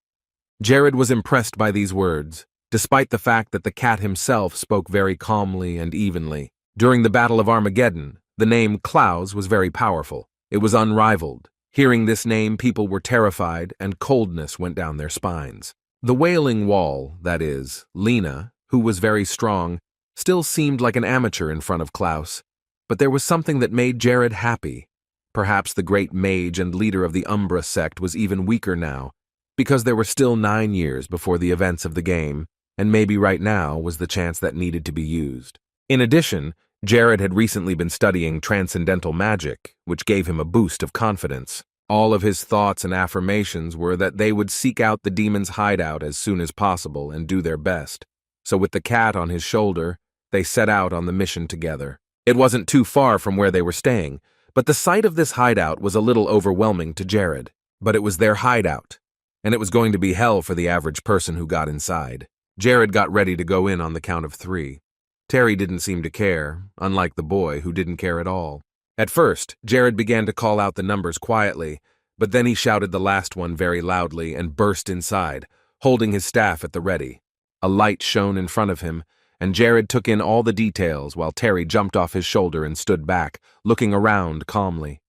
Jared was impressed by these words, despite the fact that the cat himself spoke very calmly and evenly. During the Battle of Armageddon, the name Klaus was very powerful. It was unrivaled. Hearing this name, people were terrified and coldness went down their spines. The Wailing Wall, that is, Lena, who was very strong, still seemed like an amateur in front of Klaus, but there was something that made Jared happy. Perhaps the great mage and leader of the Umbra sect was even weaker now, because there were still 9 years before the events of the game, and maybe right now was the chance that needed to be used. In addition, Jared had recently been studying transcendental magic, which gave him a boost of confidence. All of his thoughts and affirmations were that they would seek out the demon's hideout as soon as possible and do their best. So with the cat on his shoulder, they set out on the mission together. It wasn't too far from where they were staying, but the sight of this hideout was a little overwhelming to Jared. But it was their hideout, and it was going to be hell for the average person who got inside. Jared got ready to go in on the count of 3. Terry didn't seem to care, unlike the boy who didn't care at all. At first, Jared began to call out the numbers quietly, but then he shouted the last one very loudly and burst inside, holding his staff at the ready. A light shone in front of him, and Jared took in all the details while Terry jumped off his shoulder and stood back, looking around calmly.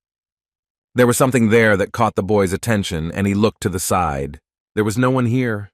There was something there that caught the boy's attention, and he looked to the side. There was no one here.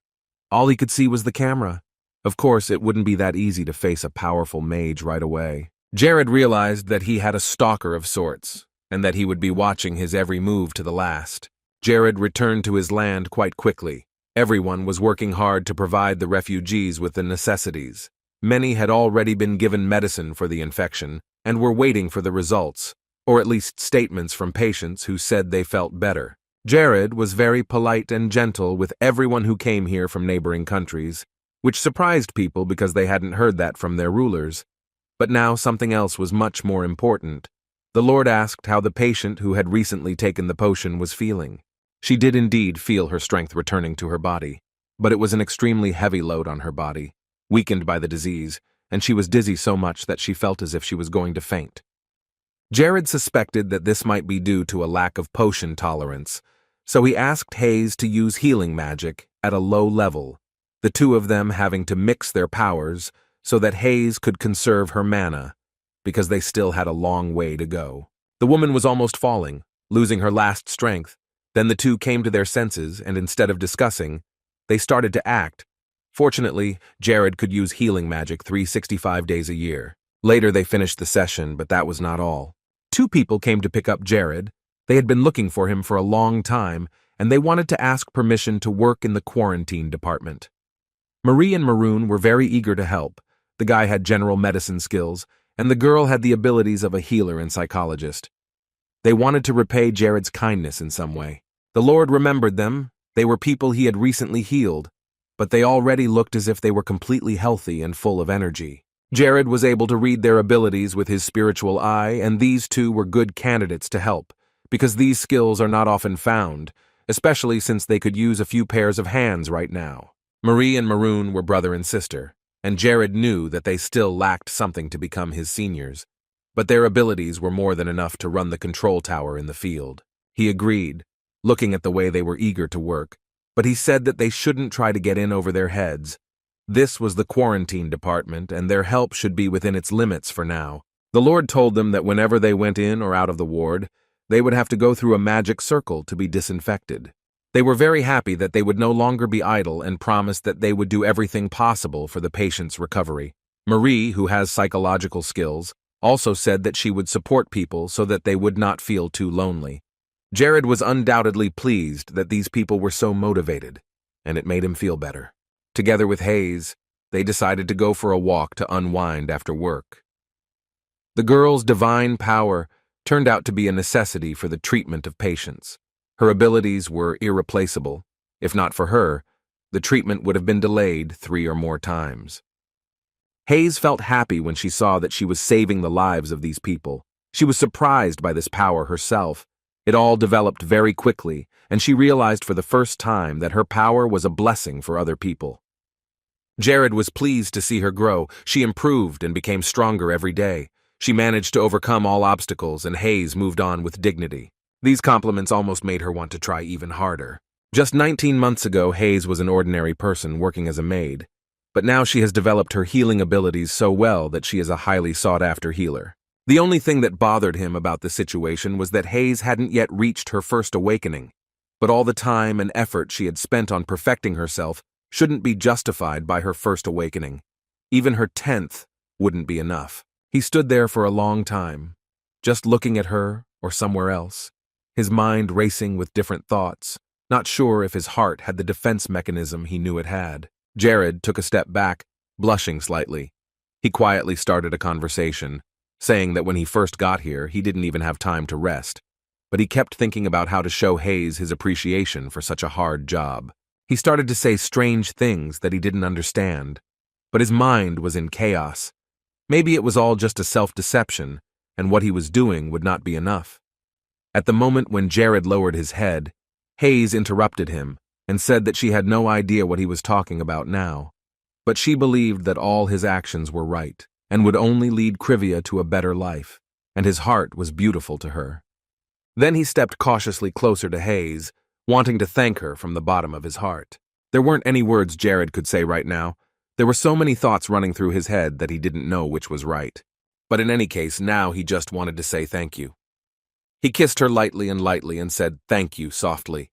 All he could see was the camera. Of course, it wouldn't be that easy to face a powerful mage right away. Jared realized that he had a stalker of sorts, and that he would be watching his every move to the last. Jared returned to his land quite quickly. Everyone was working hard to provide the refugees with the necessities. Many had already been given medicine for the infection, and were waiting for the results, or at least statements from patients who said they felt better. Jared was very polite and gentle with everyone who came here from neighboring countries, which surprised people because they hadn't heard that from their rulers. But now something else was much more important. The Lord asked how the patient who had recently taken the potion was feeling. She did indeed feel her strength returning to her body, but it was an extremely heavy load on her body, weakened by the disease, and she was dizzy so much that she felt as if she was going to faint. Jared suspected that this might be due to a lack of potion tolerance, so he asked Hayes to use healing magic at a low level, the two of them having to mix their powers so that Hayes could conserve her mana, because they still had a long way to go. The woman was almost falling, losing her last strength. Then the two came to their senses, and instead of discussing, they started to act. Fortunately, Jared could use healing magic 365 days a year. Later they finished the session, but that was not all. 2 people came to pick up Jared. They had been looking for him for a long time, and they wanted to ask permission to work in the quarantine department. Marie and Maroon were very eager to help. The guy had general medicine skills, and the girl had the abilities of a healer and psychologist. They wanted to repay Jared's kindness in some way. The Lord remembered them. They were people he had recently healed, but they already looked as if they were completely healthy and full of energy. Jared was able to read their abilities with his spiritual eye, and these 2 were good candidates to help, because these skills are not often found, especially since they could use a few pairs of hands right now. Marie and Maroon were brother and sister, and Jared knew that they still lacked something to become his seniors. But their abilities were more than enough to run the control tower in the field. He agreed, looking at the way they were eager to work, but he said that they shouldn't try to get in over their heads. This was the quarantine department, and their help should be within its limits for now. The Lord told them that whenever they went in or out of the ward, they would have to go through a magic circle to be disinfected. They were very happy that they would no longer be idle and promised that they would do everything possible for the patient's recovery. Marie, who has psychological skills, also said that she would support people so that they would not feel too lonely. Jared was undoubtedly pleased that these people were so motivated, and it made him feel better. Together with Hayes, they decided to go for a walk to unwind after work. The girl's divine power turned out to be a necessity for the treatment of patients. Her abilities were irreplaceable. If not for her, the treatment would have been delayed 3 or more times. Hayes felt happy when she saw that she was saving the lives of these people. She was surprised by this power herself. It all developed very quickly, and she realized for the first time that her power was a blessing for other people. Jared was pleased to see her grow. She improved and became stronger every day. She managed to overcome all obstacles, and Hayes moved on with dignity. These compliments almost made her want to try even harder. Just 19 months ago, Hayes was an ordinary person working as a maid, but now she has developed her healing abilities so well that she is a highly sought-after healer. The only thing that bothered him about the situation was that Hayes hadn't yet reached her first awakening, but all the time and effort she had spent on perfecting herself shouldn't be justified by her first awakening. Even her 10th wouldn't be enough. He stood there for a long time, just looking at her or somewhere else, his mind racing with different thoughts, not sure if his heart had the defense mechanism he knew it had. Jared took a step back, blushing slightly. He quietly started a conversation, saying that when he first got here, he didn't even have time to rest, but he kept thinking about how to show Hayes his appreciation for such a hard job. He started to say strange things that he didn't understand, but his mind was in chaos. Maybe it was all just a self-deception, and what he was doing would not be enough. At the moment when Jared lowered his head, Hayes interrupted him and said that she had no idea what he was talking about now, but she believed that all his actions were right and would only lead Civia to a better life, and his heart was beautiful to her. Then he stepped cautiously closer to Hayes, wanting to thank her from the bottom of his heart. There weren't any words Jared could say right now. There were so many thoughts running through his head that he didn't know which was right. But in any case, now he just wanted to say thank you. He kissed her lightly and said thank you softly.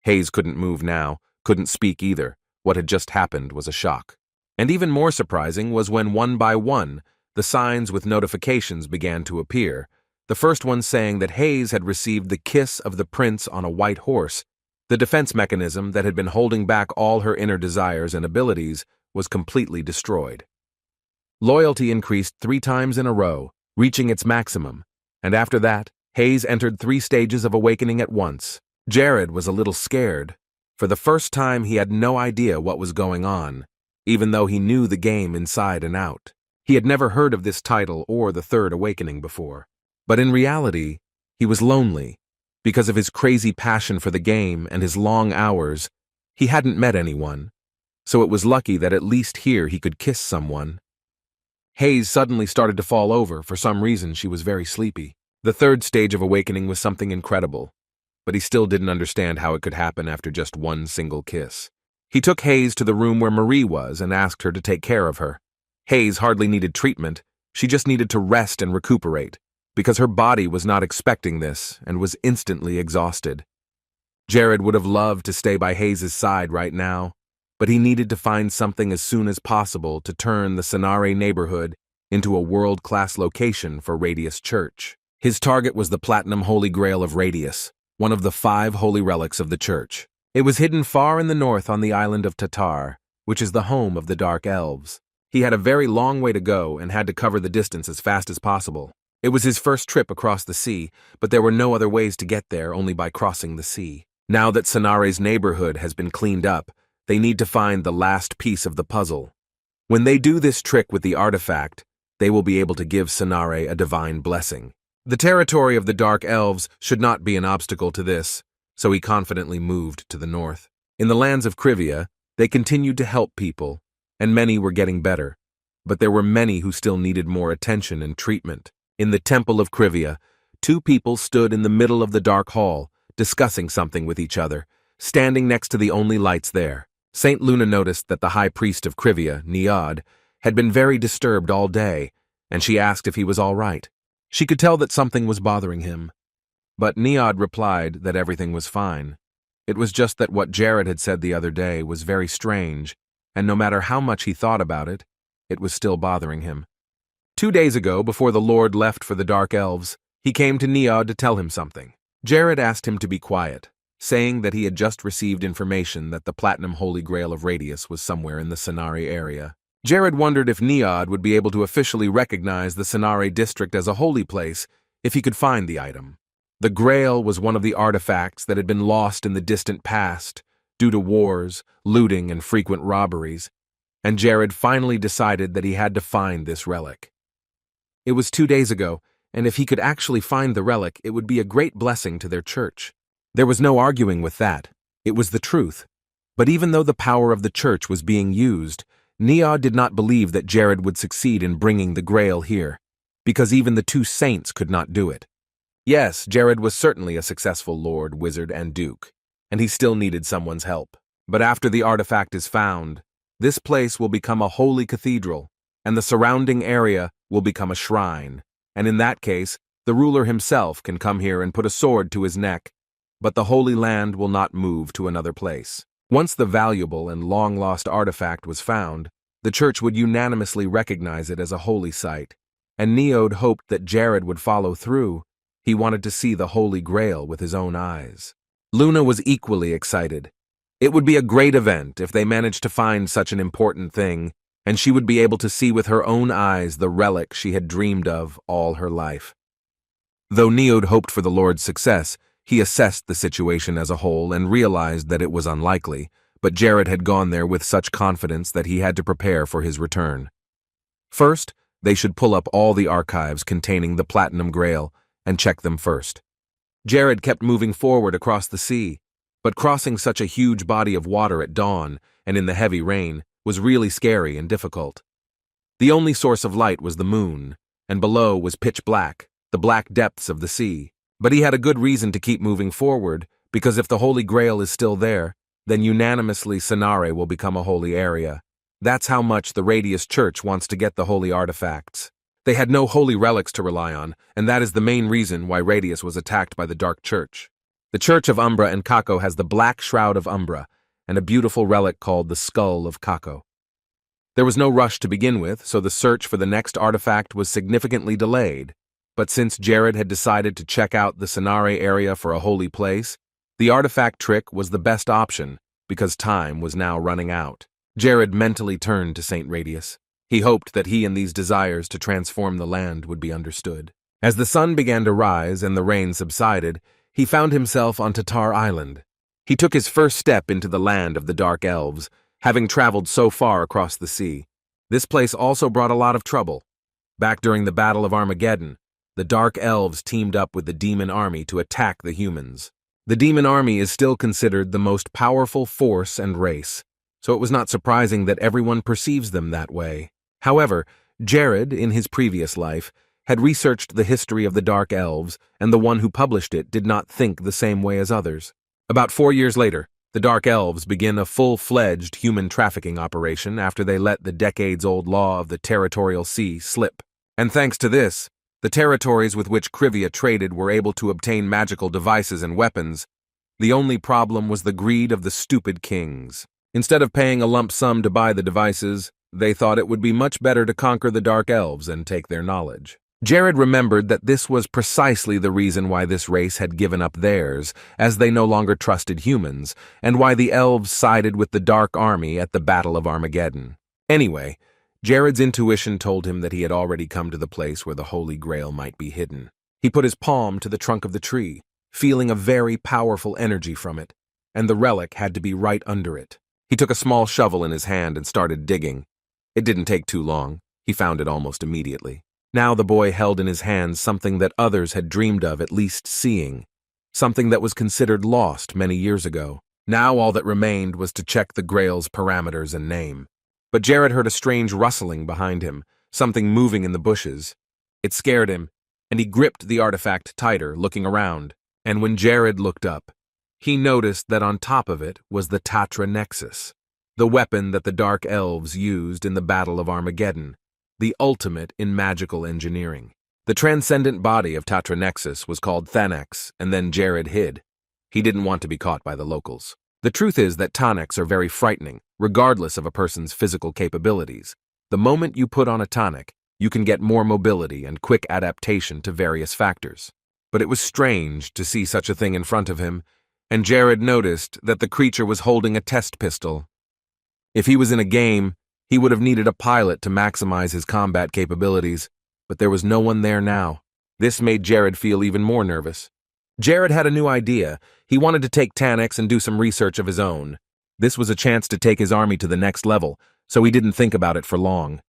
Hayes couldn't move now, couldn't speak either. What had just happened was a shock. And even more surprising was when one by one, the signs with notifications began to appear. The first one saying that Hayes had received the kiss of the prince on a white horse. The defense mechanism that had been holding back all her inner desires and abilities was completely destroyed. Loyalty increased 3 times in a row, reaching its maximum, and after that, Hayes entered 3 stages of awakening at once. Jared was a little scared. For the first time, he had no idea what was going on, even though he knew the game inside and out. He had never heard of this title or the 3rd awakening before. But in reality, he was lonely. Because of his crazy passion for the game and his long hours, he hadn't met anyone, so it was lucky that at least here he could kiss someone. Hayes suddenly started to fall over. For some reason, she was very sleepy. The 3rd stage of awakening was something incredible, but he still didn't understand how it could happen after just one single kiss. He took Hayes to the room where Marie was and asked her to take care of her. Hayes hardly needed treatment. She just needed to rest and recuperate, because her body was not expecting this and was instantly exhausted. Jared would have loved to stay by Hayes' side right now, but he needed to find something as soon as possible to turn the Sonare neighborhood into a world-class location for Radius Church. His target was the Platinum Holy Grail of Radius, one of the 5 holy relics of the church. It was hidden far in the north on the island of Tatar, which is the home of the Dark Elves. He had a very long way to go and had to cover the distance as fast as possible. It was his first trip across the sea, but there were no other ways to get there only by crossing the sea. Now that Sonare's neighborhood has been cleaned up, they need to find the last piece of the puzzle. When they do this trick with the artifact, they will be able to give Sonare a divine blessing. The territory of the Dark Elves should not be an obstacle to this, so he confidently moved to the north. In the lands of Civia, They continued to help people, and many were getting better, but there were many who still needed more attention and treatment. In the Temple of Civia, two people stood in the middle of the dark hall, discussing something with each other, standing next to the only lights there. Saint Luna noticed that the high priest of Civia, Niod, had been very disturbed all day, and she asked if he was all right. She could tell that something was bothering him, but Niod replied that everything was fine. It was just that what Jared had said the other day was very strange, and no matter how much he thought about it, it was still bothering him. 2 days ago, before the Lord left for the Dark Elves, he came to Niod to tell him something. Jared asked him to be quiet, saying that he had just received information that the Platinum Holy Grail of Radius was somewhere in the Cenari area. Jared wondered if Niod would be able to officially recognize the Cenari district as a holy place if he could find the item. The Grail was one of the artifacts that had been lost in the distant past due to wars, looting, and frequent robberies, and Jared finally decided that he had to find this relic. It was 2 days ago, and if he could actually find the relic, it would be a great blessing to their church. There was no arguing with that. It was the truth. But even though the power of the church was being used, Niod did not believe that Jared would succeed in bringing the Grail here, because even the two saints could not do it. Yes, Jared was certainly a successful lord, wizard, and duke, and he still needed someone's help. But after the artifact is found, this place will become a holy cathedral, and the surrounding area will become a shrine. And in that case, the ruler himself can come here and put a sword to his neck, but the Holy Land will not move to another place. Once the valuable and long-lost artifact was found, the church would unanimously recognize it as a holy site, and Niod hoped that Jared would follow through. He wanted to see the Holy Grail with his own eyes. Luna was equally excited. It would be a great event if they managed to find such an important thing, and she would be able to see with her own eyes the relic she had dreamed of all her life. Though Niod hoped for the Lord's success, he assessed the situation as a whole and realized that it was unlikely, but Jared had gone there with such confidence that he had to prepare for his return. First, they should pull up all the archives containing the Platinum Grail and check them first. Jared kept moving forward across the sea, but crossing such a huge body of water at dawn and in the heavy rain was really scary and difficult. The only source of light was the moon, and below was pitch black, the black depths of the sea. But he had a good reason to keep moving forward, because if the Holy Grail is still there, then unanimously Cenari will become a holy area. That's how much the Radius Church wants to get the holy artifacts. They had no holy relics to rely on, and that is the main reason why Radius was attacked by the Dark Church. The Church of Umbra and Kako has the Black Shroud of Umbra, and a beautiful relic called the Skull of Kako. There was no rush to begin with, so the search for the next artifact was significantly delayed. But since Jared had decided to check out the Cenari area for a holy place, the artifact trick was the best option, because time was now running out. Jared mentally turned to Saint Radius. He hoped that he and these desires to transform the land would be understood. As the sun began to rise and the rain subsided, he found himself on Tatar Island. He took his first step into the land of the Dark Elves, having traveled so far across the sea. This place also brought a lot of trouble. Back during the Battle of Armageddon, the Dark Elves teamed up with the Demon Army to attack the humans. The Demon Army is still considered the most powerful force and race, so it was not surprising that everyone perceives them that way. However, Jared, in his previous life, had researched the history of the Dark Elves, and the one who published it did not think the same way as others. About 4 years later, the Dark Elves begin a full-fledged human trafficking operation after they let the decades-old law of the territorial sea slip. And thanks to this, the territories with which Civia traded were able to obtain magical devices and weapons. The only problem was the greed of the stupid kings. Instead of paying a lump sum to buy the devices, they thought it would be much better to conquer the Dark Elves and take their knowledge. Jared remembered that this was precisely the reason why this race had given up theirs, as they no longer trusted humans, and why the elves sided with the Dark Army at the Battle of Armageddon. Anyway, Jared's intuition told him that he had already come to the place where the Holy Grail might be hidden. He put his palm to the trunk of the tree, feeling a very powerful energy from it, and the relic had to be right under it. He took a small shovel in his hand and started digging. It didn't take too long. He found it almost immediately. Now the boy held in his hands something that others had dreamed of at least seeing, something that was considered lost many years ago. Now all that remained was to check the Grail's parameters and name. But Jared heard a strange rustling behind him, something moving in the bushes. It scared him, and he gripped the artifact tighter, looking around. And when Jared looked up, he noticed that on top of it was the Tatra Nexus, the weapon that the Dark Elves used in the Battle of Armageddon, the ultimate in magical engineering. The transcendent body of Tatra Nexus was called Thanax, and then Jared hid. He didn't want to be caught by the locals. The truth is that tonics are very frightening, regardless of a person's physical capabilities. The moment you put on a tonic, you can get more mobility and quick adaptation to various factors. But it was strange to see such a thing in front of him, and Jared noticed that the creature was holding a test pistol. If he was in a game, he would have needed a pilot to maximize his combat capabilities, but there was no one there now. This made Jared feel even more nervous. Jared had a new idea. He wanted to take Tanax and do some research of his own. This was a chance to take his army to the next level, so he didn't think about it for long.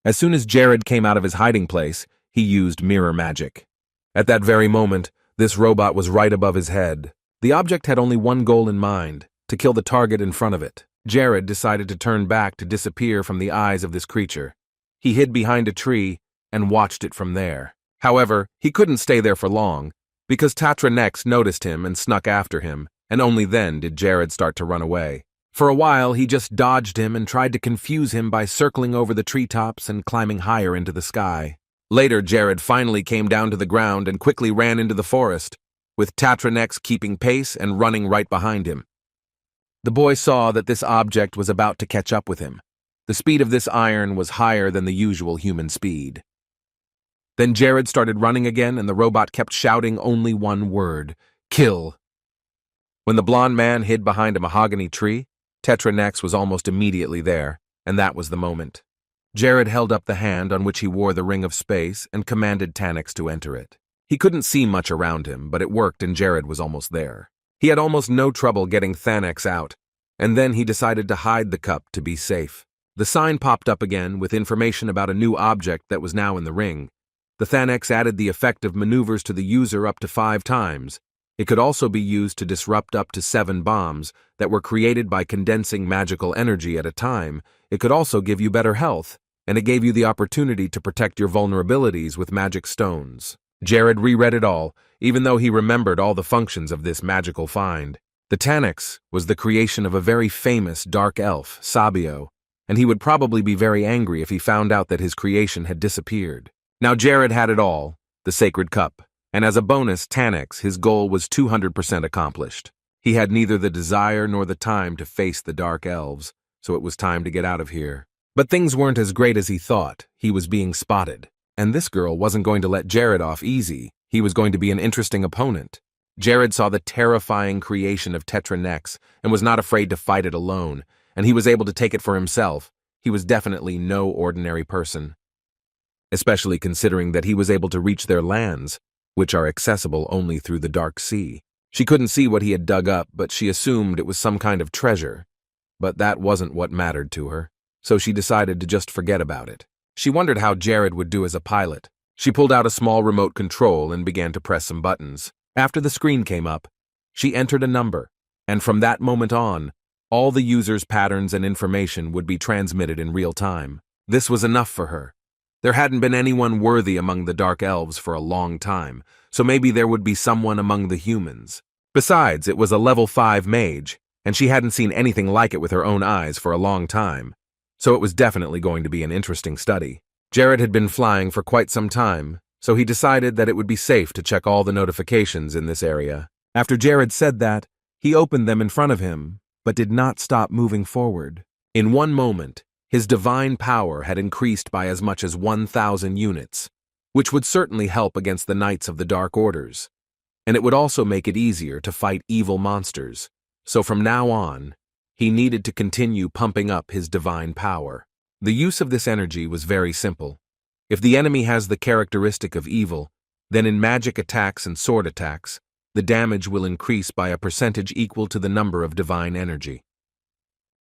As soon as Jared came out of his hiding place, he used mirror magic. At that very moment, this robot was right above his head. The object had only one goal in mind, to kill the target in front of it. Jared decided to turn back to disappear from the eyes of this creature. He hid behind a tree and watched it from there. However, he couldn't stay there for long, because Tatra next noticed him and snuck after him, and only then did Jared start to run away. For a while, he just dodged him and tried to confuse him by circling over the treetops and climbing higher into the sky. Later, Jared finally came down to the ground and quickly ran into the forest, with Tatranex keeping pace and running right behind him. The boy saw that this object was about to catch up with him. The speed of this iron was higher than the usual human speed. Then Jared started running again, and the robot kept shouting only one word: kill. When the blond man hid behind a mahogany tree, Tetranex was almost immediately there, and that was the moment. Jared held up the hand on which he wore the ring of space and commanded Tanax to enter it. He couldn't see much around him, but it worked and Jared was almost there. He had almost no trouble getting Thanax out, and then he decided to hide the cup to be safe. The sign popped up again with information about a new object that was now in the ring. The Thanax added the effect of maneuvers to the user up to 5 times. It could also be used to disrupt up to 7 bombs that were created by condensing magical energy at a time. It could also give you better health, and it gave you the opportunity to protect your vulnerabilities with magic stones. Jared reread it all, even though he remembered all the functions of this magical find. The Tanax was the creation of a very famous Dark Elf, Sabio, and he would probably be very angry if he found out that his creation had disappeared. Now Jared had it all, the sacred cup, and as a bonus, Tanax, his goal was 200% accomplished. He had neither the desire nor the time to face the Dark Elves, so it was time to get out of here. But things weren't as great as he thought. He was being spotted. And this girl wasn't going to let Jared off easy. He was going to be an interesting opponent. Jared saw the terrifying creation of Tetranex and was not afraid to fight it alone, and he was able to take it for himself. He was definitely no ordinary person, especially considering that he was able to reach their lands, which are accessible only through the Dark Sea. She couldn't see what he had dug up, but she assumed it was some kind of treasure. But that wasn't what mattered to her, so she decided to just forget about it. She wondered how Jared would do as a pilot. She pulled out a small remote control and began to press some buttons. After the screen came up, she entered a number, and from that moment on, all the user's patterns and information would be transmitted in real time. This was enough for her. There hadn't been anyone worthy among the Dark Elves for a long time, so maybe there would be someone among the humans. Besides, it was a level 5 mage, and she hadn't seen anything like it with her own eyes for a long time. So it was definitely going to be an interesting study. Jared had been flying for quite some time, so he decided that it would be safe to check all the notifications in this area. After Jared said that, he opened them in front of him, but did not stop moving forward. In one moment, his divine power had increased by as much as 1,000 units, which would certainly help against the Knights of the Dark Orders, and it would also make it easier to fight evil monsters. So from now on, he needed to continue pumping up his divine power. The use of this energy was very simple. If the enemy has the characteristic of evil, then in magic attacks and sword attacks, the damage will increase by a percentage equal to the number of divine energy.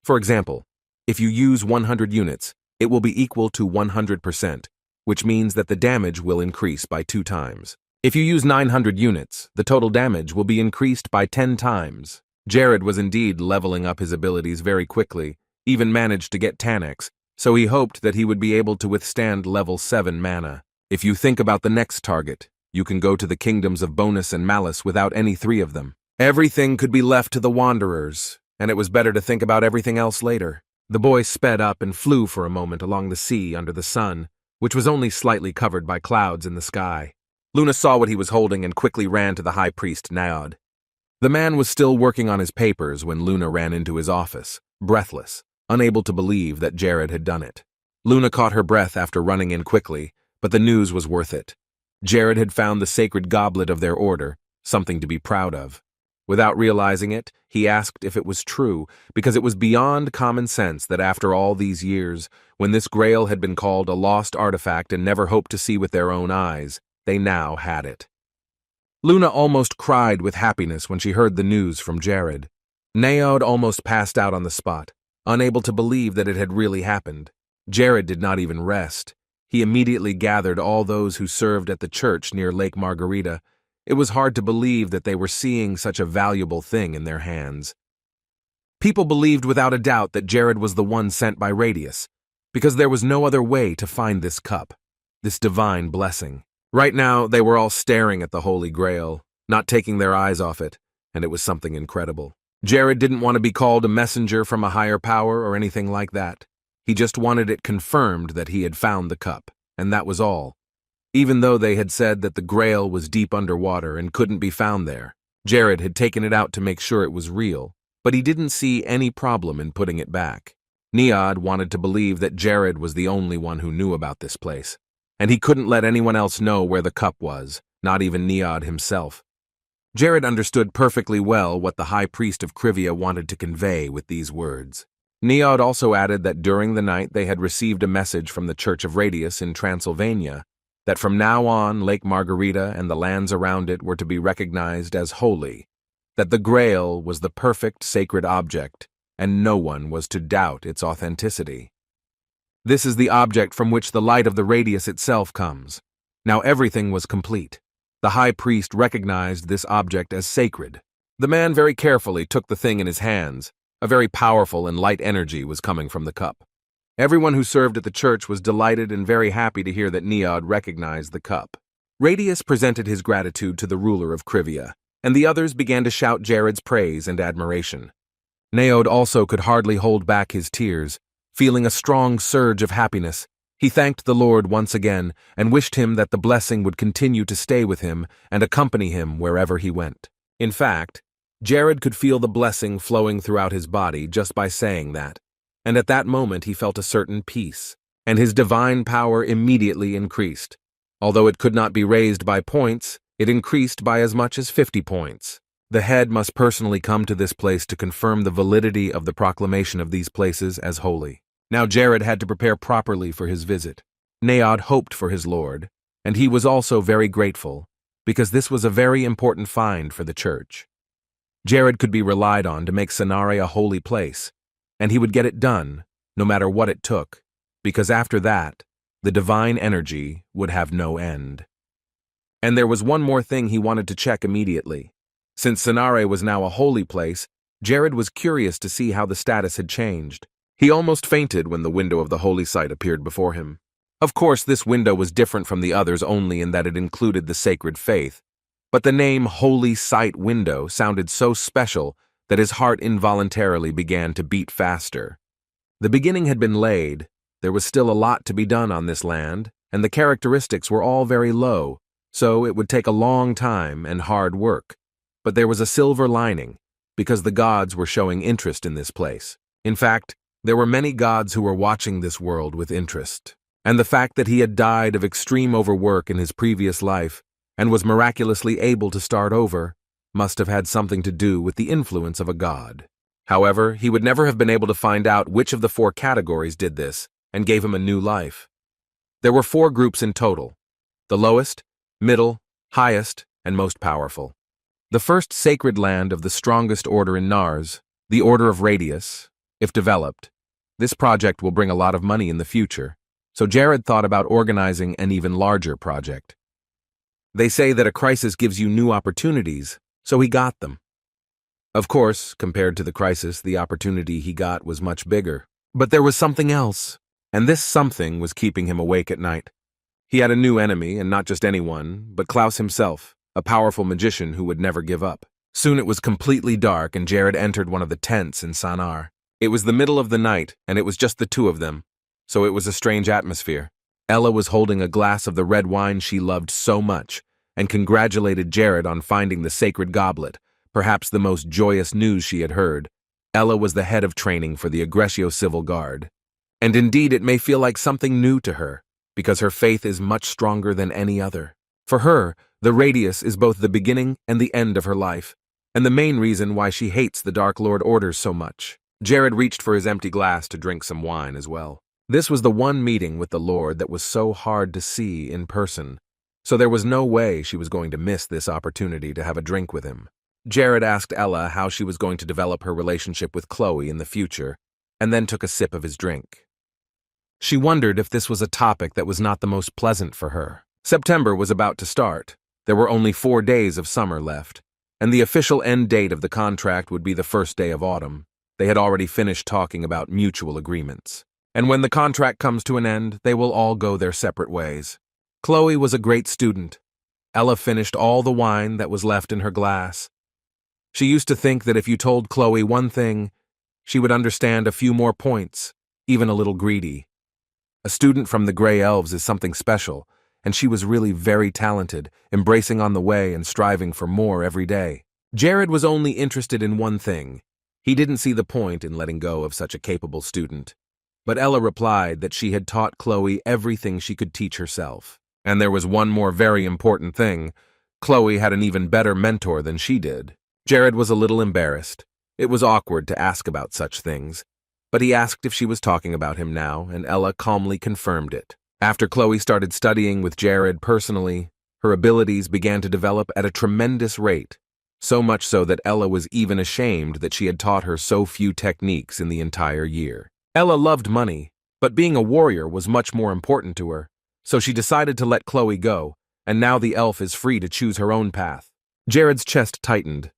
For example, if you use 100 units, it will be equal to 100%, which means that the damage will increase by 2 times. If you use 900 units, the total damage will be increased by 10 times. Jared was indeed leveling up his abilities very quickly, even managed to get Taniks, so he hoped that he would be able to withstand level 7 mana. If you think about the next target, you can go to the kingdoms of Bonus and Malice without any 3 of them. Everything could be left to the Wanderers, and it was better to think about everything else later. The boy sped up and flew for a moment along the sea under the sun, which was only slightly covered by clouds in the sky. Luna saw what he was holding and quickly ran to the high priest Naod. The man was still working on his papers when Luna ran into his office, breathless, unable to believe that Jared had done it. Luna caught her breath after running in quickly, but the news was worth it. Jared had found the sacred goblet of their order, something to be proud of. Without realizing it, he asked if it was true, because it was beyond common sense that after all these years, when this grail had been called a lost artifact and never hoped to see with their own eyes, they now had it. Luna almost cried with happiness when she heard the news from Jared. Naod almost passed out on the spot, unable to believe that it had really happened. Jared did not even rest. He immediately gathered all those who served at the church near Lake Margarita. It was hard to believe that they were seeing such a valuable thing in their hands. People believed without a doubt that Jared was the one sent by Radius, because there was no other way to find this cup, this divine blessing. Right now, they were all staring at the Holy Grail, not taking their eyes off it, and it was something incredible. Jared didn't want to be called a messenger from a higher power or anything like that. He just wanted it confirmed that he had found the cup, and that was all. Even though they had said that the Grail was deep underwater and couldn't be found there, Jared had taken it out to make sure it was real, but he didn't see any problem in putting it back. Naod wanted to believe that Jared was the only one who knew about this place, and he couldn't let anyone else know where the cup was, not even Naod himself. Jared understood perfectly well what the High Priest of Civia wanted to convey with these words. Naod also added that during the night they had received a message from the Church of Radius in Transylvania that from now on Lake Margarita and the lands around it were to be recognized as holy, that the Grail was the perfect sacred object, and no one was to doubt its authenticity. This is the object from which the light of the Radius itself comes. Now everything was complete. The High Priest recognized this object as sacred. The man very carefully took the thing in his hands. A very powerful and light energy was coming from the cup. Everyone who served at the church was delighted and very happy to hear that Naod recognized the cup. Radius presented his gratitude to the ruler of Civia, and the others began to shout Jared's praise and admiration. Naod also could hardly hold back his tears, feeling a strong surge of happiness. He thanked the Lord once again and wished him that the blessing would continue to stay with him and accompany him wherever he went. In fact, Jared could feel the blessing flowing throughout his body just by saying that, and at that moment he felt a certain peace, and his divine power immediately increased. Although it could not be raised by points, it increased by as much as 50 points. The head must personally come to this place to confirm the validity of the proclamation of these places as holy. Now Jared had to prepare properly for his visit. Naod hoped for his lord, and he was also very grateful, because this was a very important find for the church. Jared could be relied on to make Sonare a holy place, and he would get it done, no matter what it took, because after that, the divine energy would have no end. And there was one more thing he wanted to check immediately. Since Sonare was now a holy place, Jared was curious to see how the status had changed. He almost fainted when the window of the holy site appeared before him. Of course, this window was different from the others only in that it included the sacred faith, but the name Holy Site Window sounded so special that his heart involuntarily began to beat faster. The beginning had been laid, there was still a lot to be done on this land, and the characteristics were all very low, so it would take a long time and hard work. But there was a silver lining, because the gods were showing interest in this place. In fact, there were many gods who were watching this world with interest, and the fact that he had died of extreme overwork in his previous life and was miraculously able to start over must have had something to do with the influence of a god. However, he would never have been able to find out which of the 4 categories did this and gave him a new life. There were 4 groups in total: the lowest, middle, highest, and most powerful. The first sacred land of the strongest order in Nars, the Order of Radius, if developed. This project will bring a lot of money in the future, so Jared thought about organizing an even larger project. They say that a crisis gives you new opportunities, so he got them. Of course, compared to the crisis, the opportunity he got was much bigger. But there was something else, and this something was keeping him awake at night. He had a new enemy, and not just anyone, but Klaus himself, a powerful magician who would never give up. Soon it was completely dark, and Jared entered one of the tents in Sanar. It was the middle of the night, and it was just the two of them, so it was a strange atmosphere. Ella was holding a glass of the red wine she loved so much, and congratulated Jared on finding the sacred goblet, perhaps the most joyous news she had heard. Ella was the head of training for the Aggressio Civil Guard. And indeed it may feel like something new to her, because her faith is much stronger than any other. For her, the radius is both the beginning and the end of her life, and the main reason why she hates the Dark Lord orders so much. Jared reached for his empty glass to drink some wine as well. This was the one meeting with the Lord that was so hard to see in person, so there was no way she was going to miss this opportunity to have a drink with him. Jared asked Ella how she was going to develop her relationship with Chloe in the future, and then took a sip of his drink. She wondered if this was a topic that was not the most pleasant for her. September was about to start. There were only 4 days of summer left, and the official end date of the contract would be the first day of autumn. They had already finished talking about mutual agreements. And when the contract comes to an end, they will all go their separate ways. Chloe was a great student. Ella finished all the wine that was left in her glass. She used to think that if you told Chloe one thing, she would understand a few more points, even a little greedy. A student from the Dark Elves is something special, and she was really very talented, embracing on the way and striving for more every day. Jared was only interested in one thing. He didn't see the point in letting go of such a capable student. But Ella replied that she had taught Chloe everything she could teach herself. And there was one more very important thing. Chloe had an even better mentor than she did. Jared was a little embarrassed. It was awkward to ask about such things. But he asked if she was talking about him now, and Ella calmly confirmed it. After Chloe started studying with Jared personally, her abilities began to develop at a tremendous rate. So much so that Ella was even ashamed that she had taught her so few techniques in the entire year. Ella loved money, but being a warrior was much more important to her, so she decided to let Chloe go, and now the elf is free to choose her own path. Jared's chest tightened.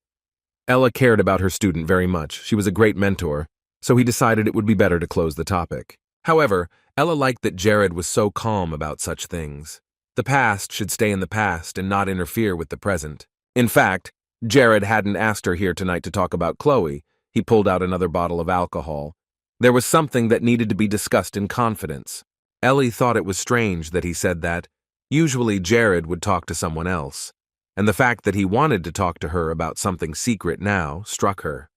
Ella cared about her student very much. She was a great mentor, so he decided it would be better to close the topic. However, Ella liked that Jared was so calm about such things. The past should stay in the past and not interfere with the present. In fact, Jared hadn't asked her here tonight to talk about Chloe. He pulled out another bottle of alcohol. There was something that needed to be discussed in confidence. Ellie thought it was strange that he said that. Usually Jared would talk to someone else, and the fact that he wanted to talk to her about something secret now struck her.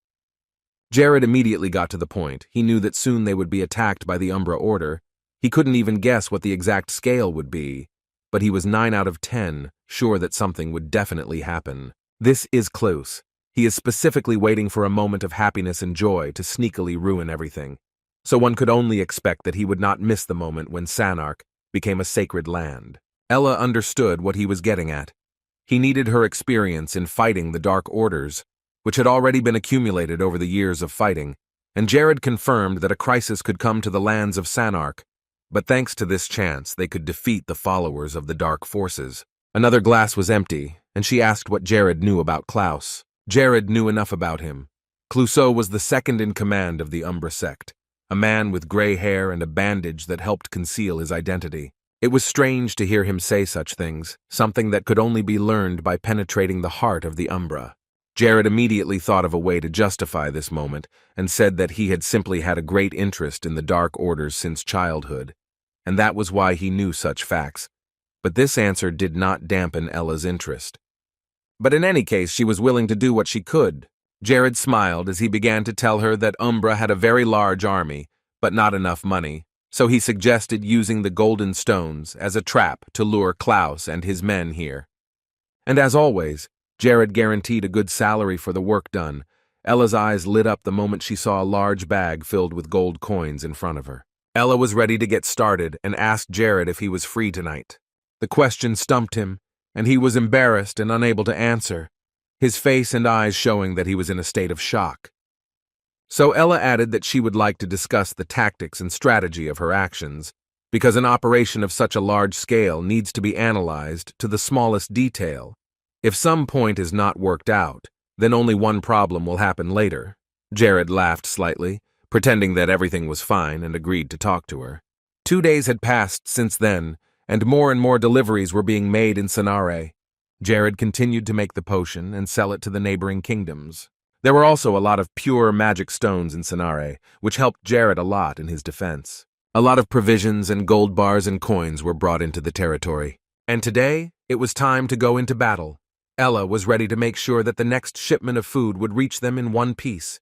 Jared immediately got to the point. He knew that soon they would be attacked by the Umbra Order. He couldn't even guess what the exact scale would be, but he was 9 out of 10 sure that something would definitely happen. This is close. He is specifically waiting for a moment of happiness and joy to sneakily ruin everything. So one could only expect that he would not miss the moment when Sanark became a sacred land. Ella understood what he was getting at. He needed her experience in fighting the Dark Orders, which had already been accumulated over the years of fighting, and Jared confirmed that a crisis could come to the lands of Sanark, but thanks to this chance they could defeat the followers of the Dark Forces. Another glass was empty, and she asked what Jared knew about Klaus. Jared knew enough about him. Clouseau was the second in command of the Umbra sect, a man with gray hair and a bandage that helped conceal his identity. It was strange to hear him say such things, something that could only be learned by penetrating the heart of the Umbra. Jared immediately thought of a way to justify this moment and said that he had simply had a great interest in the Dark Orders since childhood, and that was why he knew such facts. But this answer did not dampen Ella's interest. But in any case, she was willing to do what she could. Jared smiled as he began to tell her that Umbra had a very large army, but not enough money, so he suggested using the golden stones as a trap to lure Klaus and his men here. And as always, Jared guaranteed a good salary for the work done. Ella's eyes lit up the moment she saw a large bag filled with gold coins in front of her. Ella was ready to get started and asked Jared if he was free tonight. The question stumped him, and he was embarrassed and unable to answer, his face and eyes showing that he was in a state of shock. So Ella added that she would like to discuss the tactics and strategy of her actions, because an operation of such a large scale needs to be analyzed to the smallest detail. If some point is not worked out, then only one problem will happen later. Jared laughed slightly, pretending that everything was fine, and agreed to talk to her. 2 days had passed since then, and more deliveries were being made in Sanare. Jared continued to make the potion and sell it to the neighboring kingdoms. There were also a lot of pure magic stones in Sanare, which helped Jared a lot in his defense. A lot of provisions and gold bars and coins were brought into the territory. And today, it was time to go into battle. Ella was ready to make sure that the next shipment of food would reach them in one piece.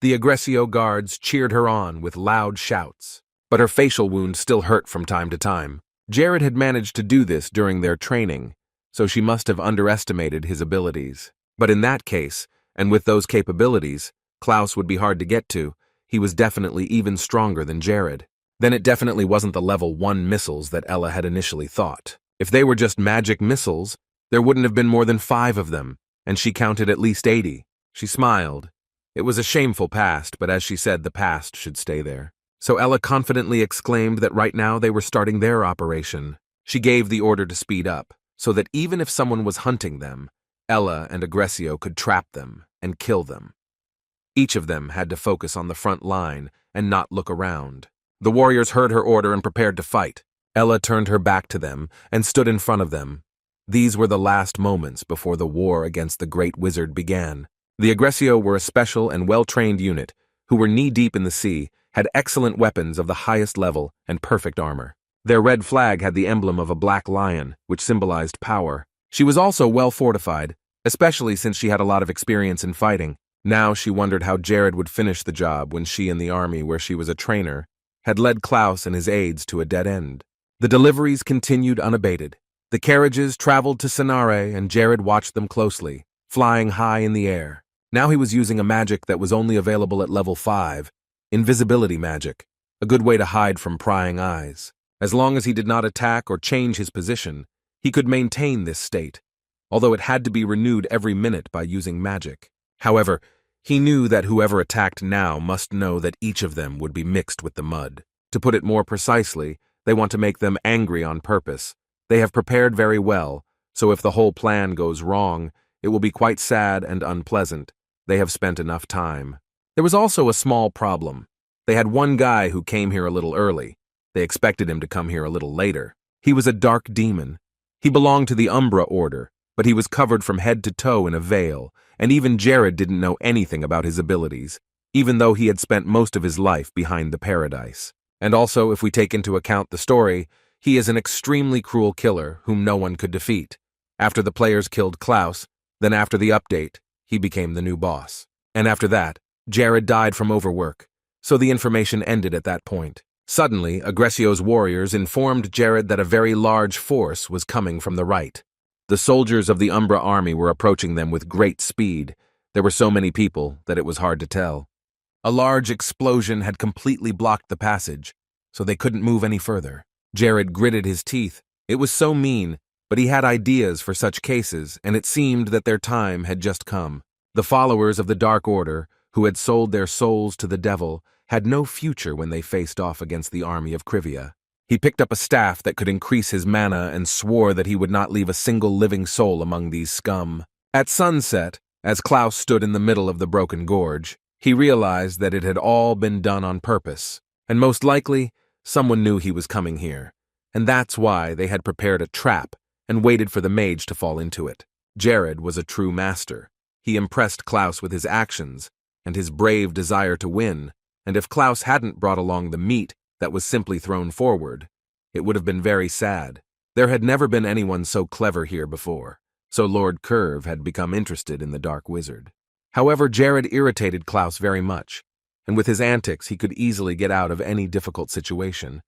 The Aggressio guards cheered her on with loud shouts, but her facial wound still hurt from time to time. Jared had managed to do this during their training, so she must have underestimated his abilities. But in that case, and with those capabilities, Klaus would be hard to get to. He was definitely even stronger than Jared. Then it definitely wasn't the level 1 missiles that Ella had initially thought. If they were just magic missiles, there wouldn't have been more than 5 of them, and she counted at least 80. She smiled. It was a shameful past, but as she said, the past should stay there. So Ella confidently exclaimed that right now they were starting their operation. She gave the order to speed up, so that even if someone was hunting them, Ella and Aggressio could trap them and kill them. Each of them had to focus on the front line and not look around. The warriors heard her order and prepared to fight. Ella turned her back to them and stood in front of them. These were the last moments before the war against the Great Wizard began. The Aggressio were a special and well-trained unit who were knee-deep in the sea, had excellent weapons of the highest level and perfect armor. Their red flag had the emblem of a black lion, which symbolized power. She was also well fortified, especially since she had a lot of experience in fighting. Now she wondered how Jared would finish the job when she and the army where she was a trainer had led Klaus and his aides to a dead end. The deliveries continued unabated. The carriages traveled to Sanare and Jared watched them closely, flying high in the air. Now he was using a magic that was only available at level 5, invisibility magic, a good way to hide from prying eyes. As long as he did not attack or change his position, he could maintain this state, although it had to be renewed every minute by using magic. However, he knew that whoever attacked now must know that each of them would be mixed with the mud. To put it more precisely, they want to make them angry on purpose. They have prepared very well, so if the whole plan goes wrong, it will be quite sad and unpleasant. They have spent enough time. There was also a small problem. They had one guy who came here a little early. They expected him to come here a little later. He was a dark demon. He belonged to the Umbra Order, but he was covered from head to toe in a veil, and even Jared didn't know anything about his abilities, even though he had spent most of his life behind the paradise. And also, if we take into account the story, he is an extremely cruel killer whom no one could defeat. After the players killed Klaus, then after the update, he became the new boss. And after that, Jared died from overwork, so the information ended at that point. Suddenly, Aggressio's warriors informed Jared that a very large force was coming from the right. The soldiers of the Umbra army were approaching them with great speed. There were so many people that it was hard to tell. A large explosion had completely blocked the passage, so they couldn't move any further. Jared gritted his teeth. It was so mean, but he had ideas for such cases, and it seemed that their time had just come. The followers of the Dark Order, who had sold their souls to the devil, had no future when they faced off against the army of Civia. He picked up a staff that could increase his mana and swore that he would not leave a single living soul among these scum. At sunset, as Klaus stood in the middle of the broken gorge, he realized that it had all been done on purpose, and most likely, someone knew he was coming here, and that's why they had prepared a trap and waited for the mage to fall into it. Jared was a true master. He impressed Klaus with his actions and his brave desire to win, and if Klaus hadn't brought along the meat that was simply thrown forward, it would have been very sad. There had never been anyone so clever here before, so Lord Curve had become interested in the Dark Wizard. However, Jared irritated Klaus very much, and with his antics he could easily get out of any difficult situation.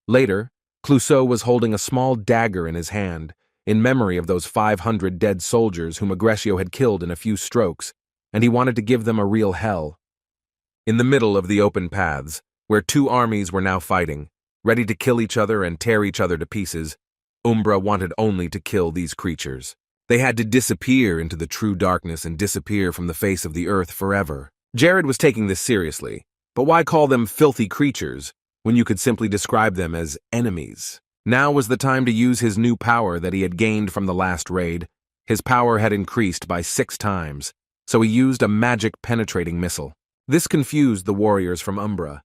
Later, Clouseau was holding a small dagger in his hand, in memory of those 500 dead soldiers whom Aggressio had killed in a few strokes, and he wanted to give them a real hell. In the middle of the open paths, where two armies were now fighting, ready to kill each other and tear each other to pieces, Umbra wanted only to kill these creatures. They had to disappear into the true darkness and disappear from the face of the earth forever. Jared was taking this seriously, but why call them filthy creatures when you could simply describe them as enemies? Now was the time to use his new power that he had gained from the last raid. His power had increased by 6 times, so he used a magic penetrating missile. This confused the warriors from Umbra.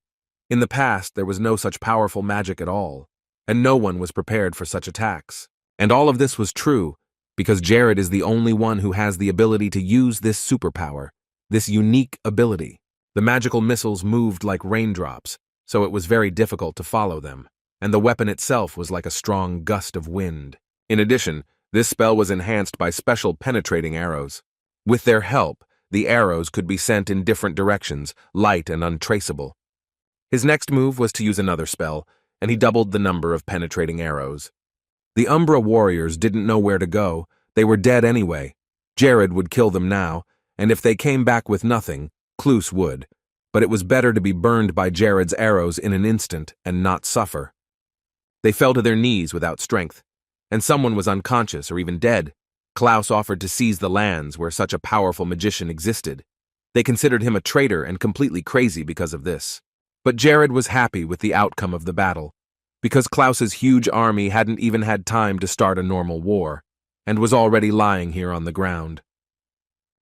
In the past, there was no such powerful magic at all, and no one was prepared for such attacks. And all of this was true, because Jared is the only one who has the ability to use this superpower, this unique ability. The magical missiles moved like raindrops, so it was very difficult to follow them, and the weapon itself was like a strong gust of wind. In addition, this spell was enhanced by special penetrating arrows. With their help, the arrows could be sent in different directions, light and untraceable. His next move was to use another spell, and he doubled the number of penetrating arrows. The Umbra warriors didn't know where to go. They were dead anyway. Jared would kill them now, and if they came back with nothing, Cluse would. But it was better to be burned by Jared's arrows in an instant and not suffer. They fell to their knees without strength, and someone was unconscious or even dead. Klaus offered to seize the lands where such a powerful magician existed. They considered him a traitor and completely crazy because of this. But Jared was happy with the outcome of the battle, because Klaus's huge army hadn't even had time to start a normal war, and was already lying here on the ground.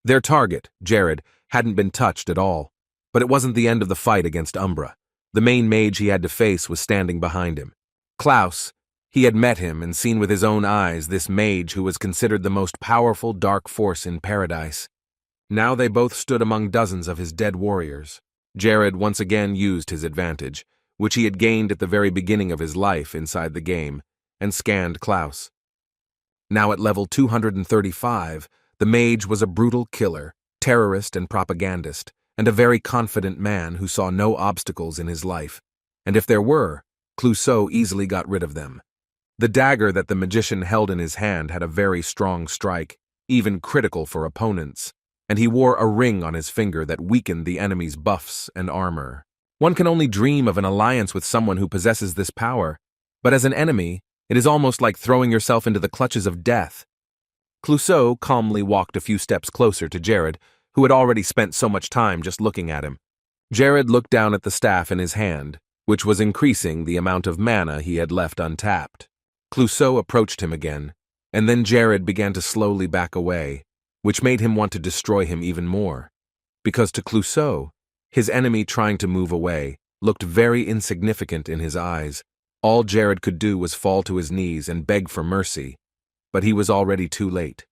Their target, Jared, hadn't been touched at all, but it wasn't the end of the fight against Umbra. The main mage he had to face was standing behind him. Klaus, he had met him and seen with his own eyes this mage who was considered the most powerful dark force in paradise. Now they both stood among dozens of his dead warriors. Jared once again used his advantage, which he had gained at the very beginning of his life inside the game, and scanned Klaus. Now at level 235, the mage was a brutal killer, terrorist and propagandist, and a very confident man who saw no obstacles in his life, and if there were, Clouseau easily got rid of them. The dagger that the magician held in his hand had a very strong strike, even critical for opponents, and he wore a ring on his finger that weakened the enemy's buffs and armor. One can only dream of an alliance with someone who possesses this power, but as an enemy, it is almost like throwing yourself into the clutches of death. Clouseau calmly walked a few steps closer to Jared, who had already spent so much time just looking at him. Jared looked down at the staff in his hand, which was increasing the amount of mana he had left untapped. Clouseau approached him again, and then Jared began to slowly back away, which made him want to destroy him even more. Because to Clouseau, his enemy trying to move away looked very insignificant in his eyes. All Jared could do was fall to his knees and beg for mercy, but he was already too late.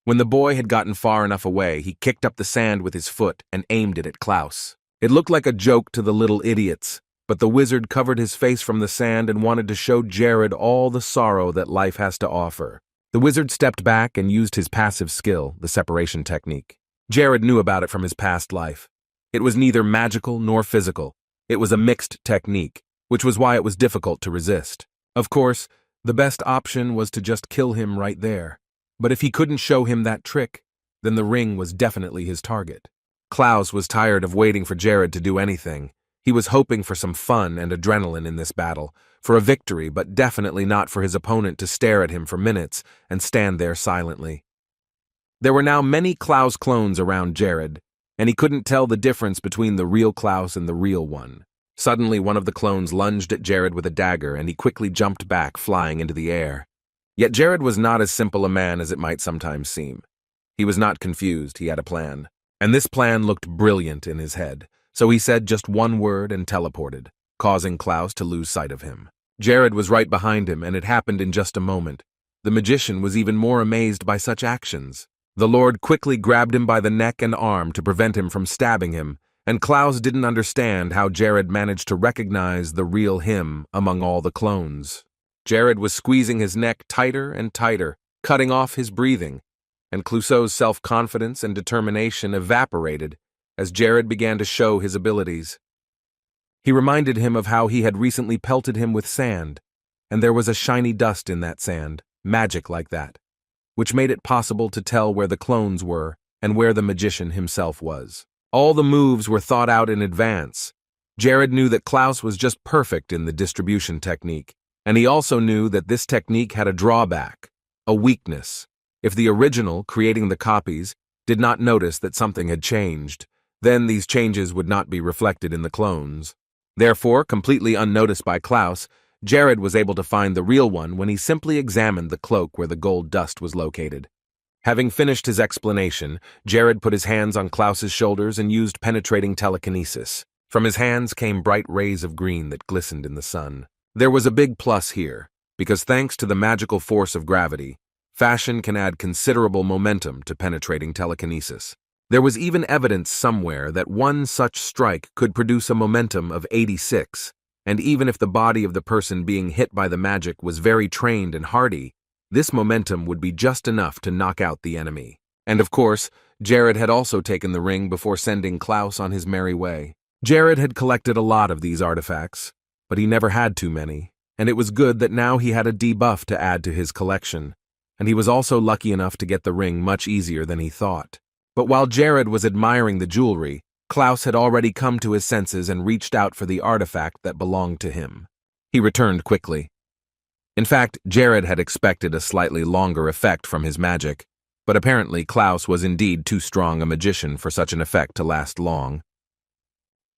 When the boy had gotten far enough away, he kicked up the sand with his foot and aimed it at Klaus. It looked like a joke to the little idiots, but the wizard covered his face from the sand and wanted to show Jared all the sorrow that life has to offer. The wizard stepped back and used his passive skill, the separation technique. Jared knew about it from his past life. It was neither magical nor physical. It was a mixed technique, which was why it was difficult to resist. Of course, the best option was to just kill him right there. But if he couldn't show him that trick, then the ring was definitely his target. Klaus was tired of waiting for Jared to do anything. He was hoping for some fun and adrenaline in this battle, for a victory, but definitely not for his opponent to stare at him for minutes and stand there silently. There were now many Klaus clones around Jared, and he couldn't tell the difference between the real Klaus and the real one. Suddenly, one of the clones lunged at Jared with a dagger, and he quickly jumped back, flying into the air. Yet Jared was not as simple a man as it might sometimes seem. He was not confused, he had a plan. And this plan looked brilliant in his head, so he said just one word and teleported, causing Klaus to lose sight of him. Jared was right behind him, and it happened in just a moment. The magician was even more amazed by such actions. The Lord quickly grabbed him by the neck and arm to prevent him from stabbing him, and Klaus didn't understand how Jared managed to recognize the real him among all the clones. Jared was squeezing his neck tighter and tighter, cutting off his breathing, and Clouseau's self-confidence and determination evaporated as Jared began to show his abilities. He reminded him of how he had recently pelted him with sand, and there was a shiny dust in that sand, magic like that, which made it possible to tell where the clones were and where the magician himself was. All the moves were thought out in advance. Jared knew that Klaus was just perfect in the distribution technique, and he also knew that this technique had a drawback, a weakness. If the original, creating the copies, did not notice that something had changed, then these changes would not be reflected in the clones. Therefore, completely unnoticed by Klaus, Jared was able to find the real one when he simply examined the cloak where the gold dust was located. Having finished his explanation, Jared put his hands on Klaus's shoulders and used penetrating telekinesis. From his hands came bright rays of green that glistened in the sun. There was a big plus here, because thanks to the magical force of gravity, fashion can add considerable momentum to penetrating telekinesis. There was even evidence somewhere that one such strike could produce a momentum of 86, and even if the body of the person being hit by the magic was very trained and hardy, this momentum would be just enough to knock out the enemy. And of course, Jared had also taken the ring before sending Klaus on his merry way. Jared had collected a lot of these artifacts, but he never had too many, and it was good that now he had a debuff to add to his collection, and he was also lucky enough to get the ring much easier than he thought. But while Jared was admiring the jewelry, Klaus had already come to his senses and reached out for the artifact that belonged to him. He returned quickly. In fact, Jared had expected a slightly longer effect from his magic, but apparently Klaus was indeed too strong a magician for such an effect to last long.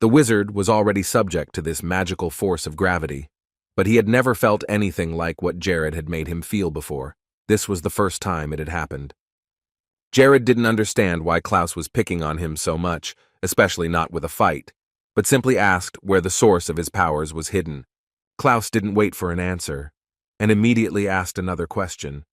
The wizard was already subject to this magical force of gravity, but he had never felt anything like what Jared had made him feel before. This was the first time it had happened. Jared didn't understand why Klaus was picking on him so much, especially not with a fight, but simply asked where the source of his powers was hidden. Klaus didn't wait for an answer, and immediately asked another question,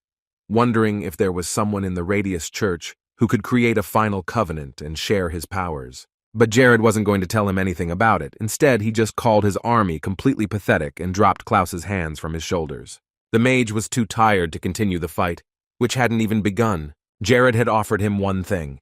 wondering if there was someone in the Radius Church who could create a final covenant and share his powers. But Jared wasn't going to tell him anything about it. Instead, he just called his army completely pathetic and dropped Klaus's hands from his shoulders. The mage was too tired to continue the fight, which hadn't even begun. Jared had offered him one thing.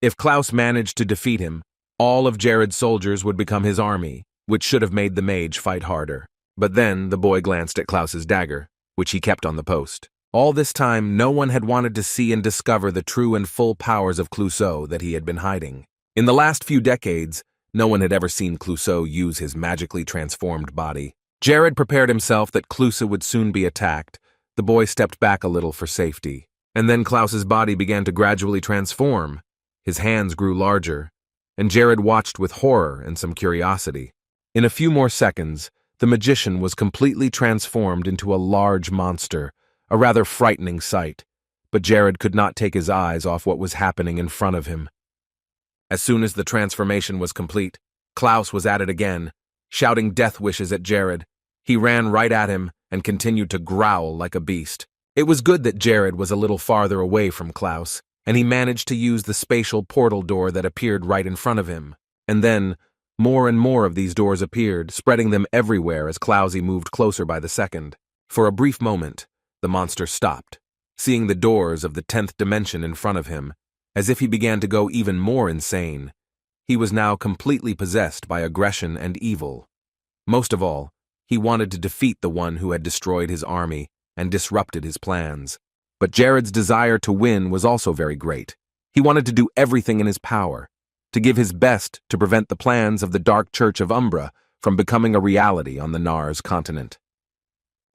If Klaus managed to defeat him, all of Jared's soldiers would become his army, which should have made the mage fight harder. But then the boy glanced at Klaus's dagger, which he kept on the post. All this time, no one had wanted to see and discover the true and full powers of Clouseau that he had been hiding. In the last few decades, no one had ever seen Clouseau use his magically transformed body. Jared prepared himself that Clouseau would soon be attacked. The boy stepped back a little for safety. And then Klaus's body began to gradually transform. His hands grew larger, and Jared watched with horror and some curiosity. In a few more seconds, the magician was completely transformed into a large monster, a rather frightening sight, but Jared could not take his eyes off what was happening in front of him. As soon as the transformation was complete, Klaus was at it again, shouting death wishes at Jared. He ran right at him and continued to growl like a beast. It was good that Jared was a little farther away from Klaus, and he managed to use the spatial portal door that appeared right in front of him. And then, more and more of these doors appeared, spreading them everywhere as Klausy moved closer by the second. For a brief moment, the monster stopped, seeing the doors of the 10th dimension in front of him, as if he began to go even more insane. He was now completely possessed by aggression and evil. Most of all, he wanted to defeat the one who had destroyed his army and disrupted his plans. But Jared's desire to win was also very great. He wanted to do everything in his power, to give his best to prevent the plans of the Dark Church of Umbra from becoming a reality on the Nars continent.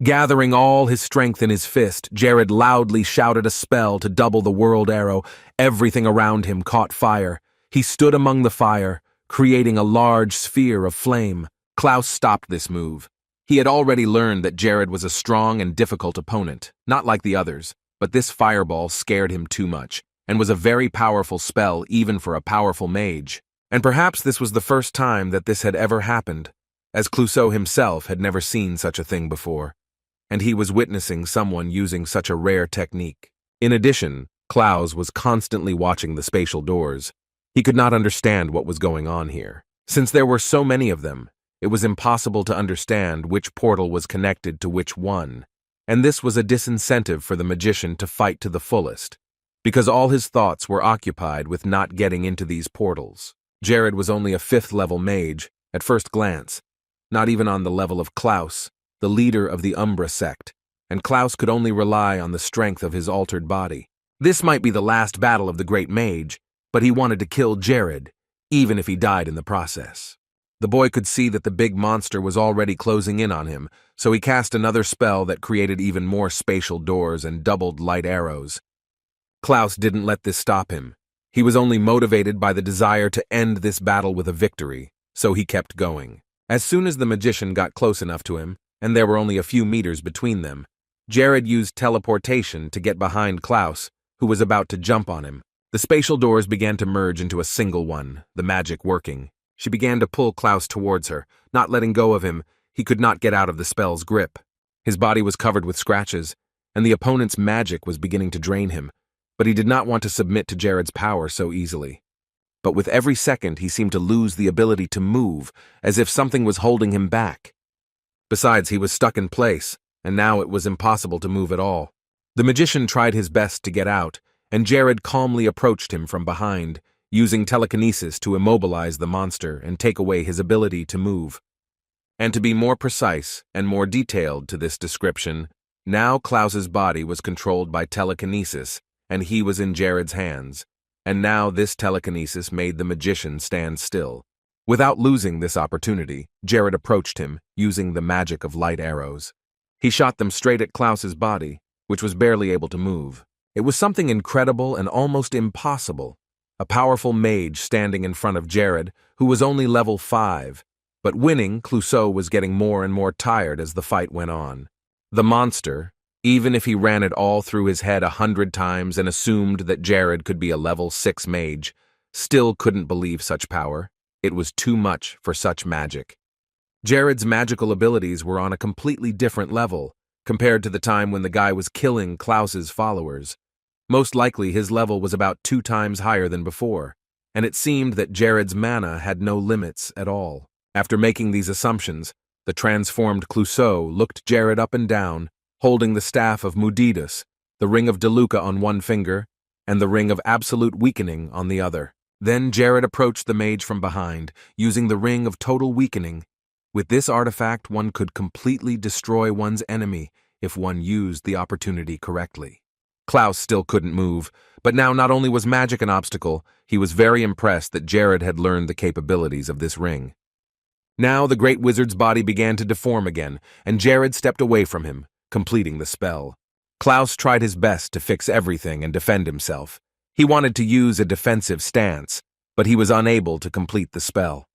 Gathering all his strength in his fist, Jared loudly shouted a spell to double the world arrow. Everything around him caught fire. He stood among the fire, creating a large sphere of flame. Klaus stopped this move. He had already learned that Jared was a strong and difficult opponent, not like the others, but this fireball scared him too much, and was a very powerful spell even for a powerful mage. And perhaps this was the first time that this had ever happened, as Clouseau himself had never seen such a thing before, and he was witnessing someone using such a rare technique. In addition, Klaus was constantly watching the spatial doors. He could not understand what was going on here. Since there were so many of them, it was impossible to understand which portal was connected to which one, and this was a disincentive for the magician to fight to the fullest, because all his thoughts were occupied with not getting into these portals. Jared was only a 5th-level mage, at first glance, not even on the level of Klaus, the leader of the Umbra sect, and Klaus could only rely on the strength of his altered body. This might be the last battle of the great mage, but he wanted to kill Jared, even if he died in the process. The boy could see that the big monster was already closing in on him, so he cast another spell that created even more spatial doors and doubled light arrows. Klaus didn't let this stop him. He was only motivated by the desire to end this battle with a victory, so he kept going. As soon as the magician got close enough to him, and there were only a few meters between them, Jared used teleportation to get behind Klaus who was about to jump on him. The spatial doors began to merge into a single one, the magic working. She began to pull Klaus towards her, not letting go of him. He could not get out of the spell's grip. His body was covered with scratches, and the opponent's magic was beginning to drain him, but he did not want to submit to Jared's power so easily. But with every second, he seemed to lose the ability to move, as if something was holding him back. Besides, he was stuck in place, and now it was impossible to move at all. The magician tried his best to get out, and Jared calmly approached him from behind, using telekinesis to immobilize the monster and take away his ability to move. And to be more precise and more detailed to this description, now Klaus's body was controlled by telekinesis, and he was in Jared's hands, and now this telekinesis made the magician stand still. Without losing this opportunity, Jared approached him, using the magic of light arrows. He shot them straight at Klaus's body, which was barely able to move. It was something incredible and almost impossible. A powerful mage standing in front of Jared, who was only level 5, but winning, Clouseau was getting more and more tired as the fight went on. The monster, even if he ran it all through his head 100 times and assumed that Jared could be a level 6 mage, still couldn't believe such power. It was too much for such magic. Jared's magical abilities were on a completely different level, compared to the time when the guy was killing Klaus's followers. Most likely his level was about 2 times higher than before, and it seemed that Jared's mana had no limits at all. After making these assumptions, the transformed Clouseau looked Jared up and down, holding the staff of Mudidus, the ring of Deluca on one finger, and the ring of absolute weakening on the other. Then Jared approached the mage from behind, using the ring of total weakening. With this artifact, one could completely destroy one's enemy if one used the opportunity correctly. Klaus still couldn't move, but now not only was magic an obstacle, he was very impressed that Jared had learned the capabilities of this ring. Now the great wizard's body began to deform again, and Jared stepped away from him, completing the spell. Klaus tried his best to fix everything and defend himself. He wanted to use a defensive stance, but he was unable to complete the spell.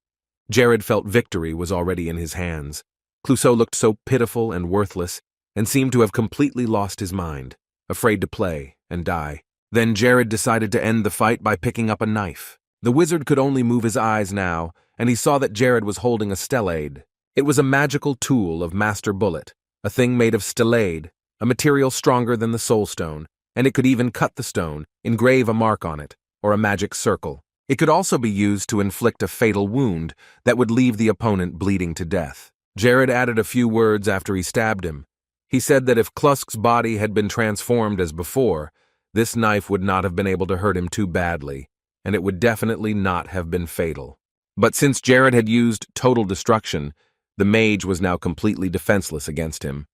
Jared felt victory was already in his hands. Clouseau looked so pitiful and worthless, and seemed to have completely lost his mind, afraid to play and die. Then Jared decided to end the fight by picking up a knife. The wizard could only move his eyes now, and he saw that Jared was holding a stellade. It was a magical tool of Master Bullet, a thing made of stellade, a material stronger than the soul stone, and it could even cut the stone, engrave a mark on it, or a magic circle. It could also be used to inflict a fatal wound that would leave the opponent bleeding to death. Jared added a few words after he stabbed him. He said that if Klusk's body had been transformed as before, this knife would not have been able to hurt him too badly, and it would definitely not have been fatal. But since Jared had used total destruction, the mage was now completely defenseless against him.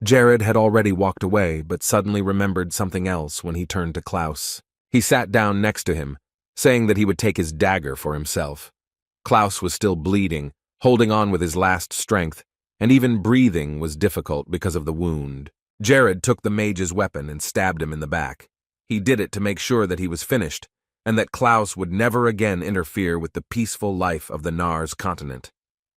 Jared had already walked away, but suddenly remembered something else when he turned to Klaus. He sat down next to him, saying that he would take his dagger for himself. Klaus was still bleeding, holding on with his last strength, and even breathing was difficult because of the wound. Jared took the mage's weapon and stabbed him in the back. He did it to make sure that he was finished, and that Klaus would never again interfere with the peaceful life of the Nars continent.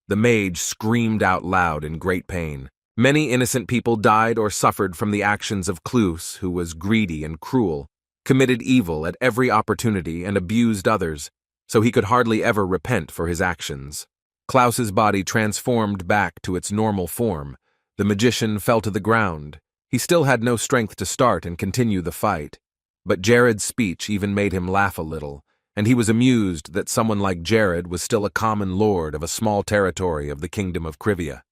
The mage screamed out loud in great pain. Many innocent people died or suffered from the actions of Klaus, who was greedy and cruel, committed evil at every opportunity and abused others, so he could hardly ever repent for his actions. Klaus's body transformed back to its normal form. The magician fell to the ground. He still had no strength to start and continue the fight. But Jared's speech even made him laugh a little, and he was amused that someone like Jared was still a common lord of a small territory of the kingdom of Civia.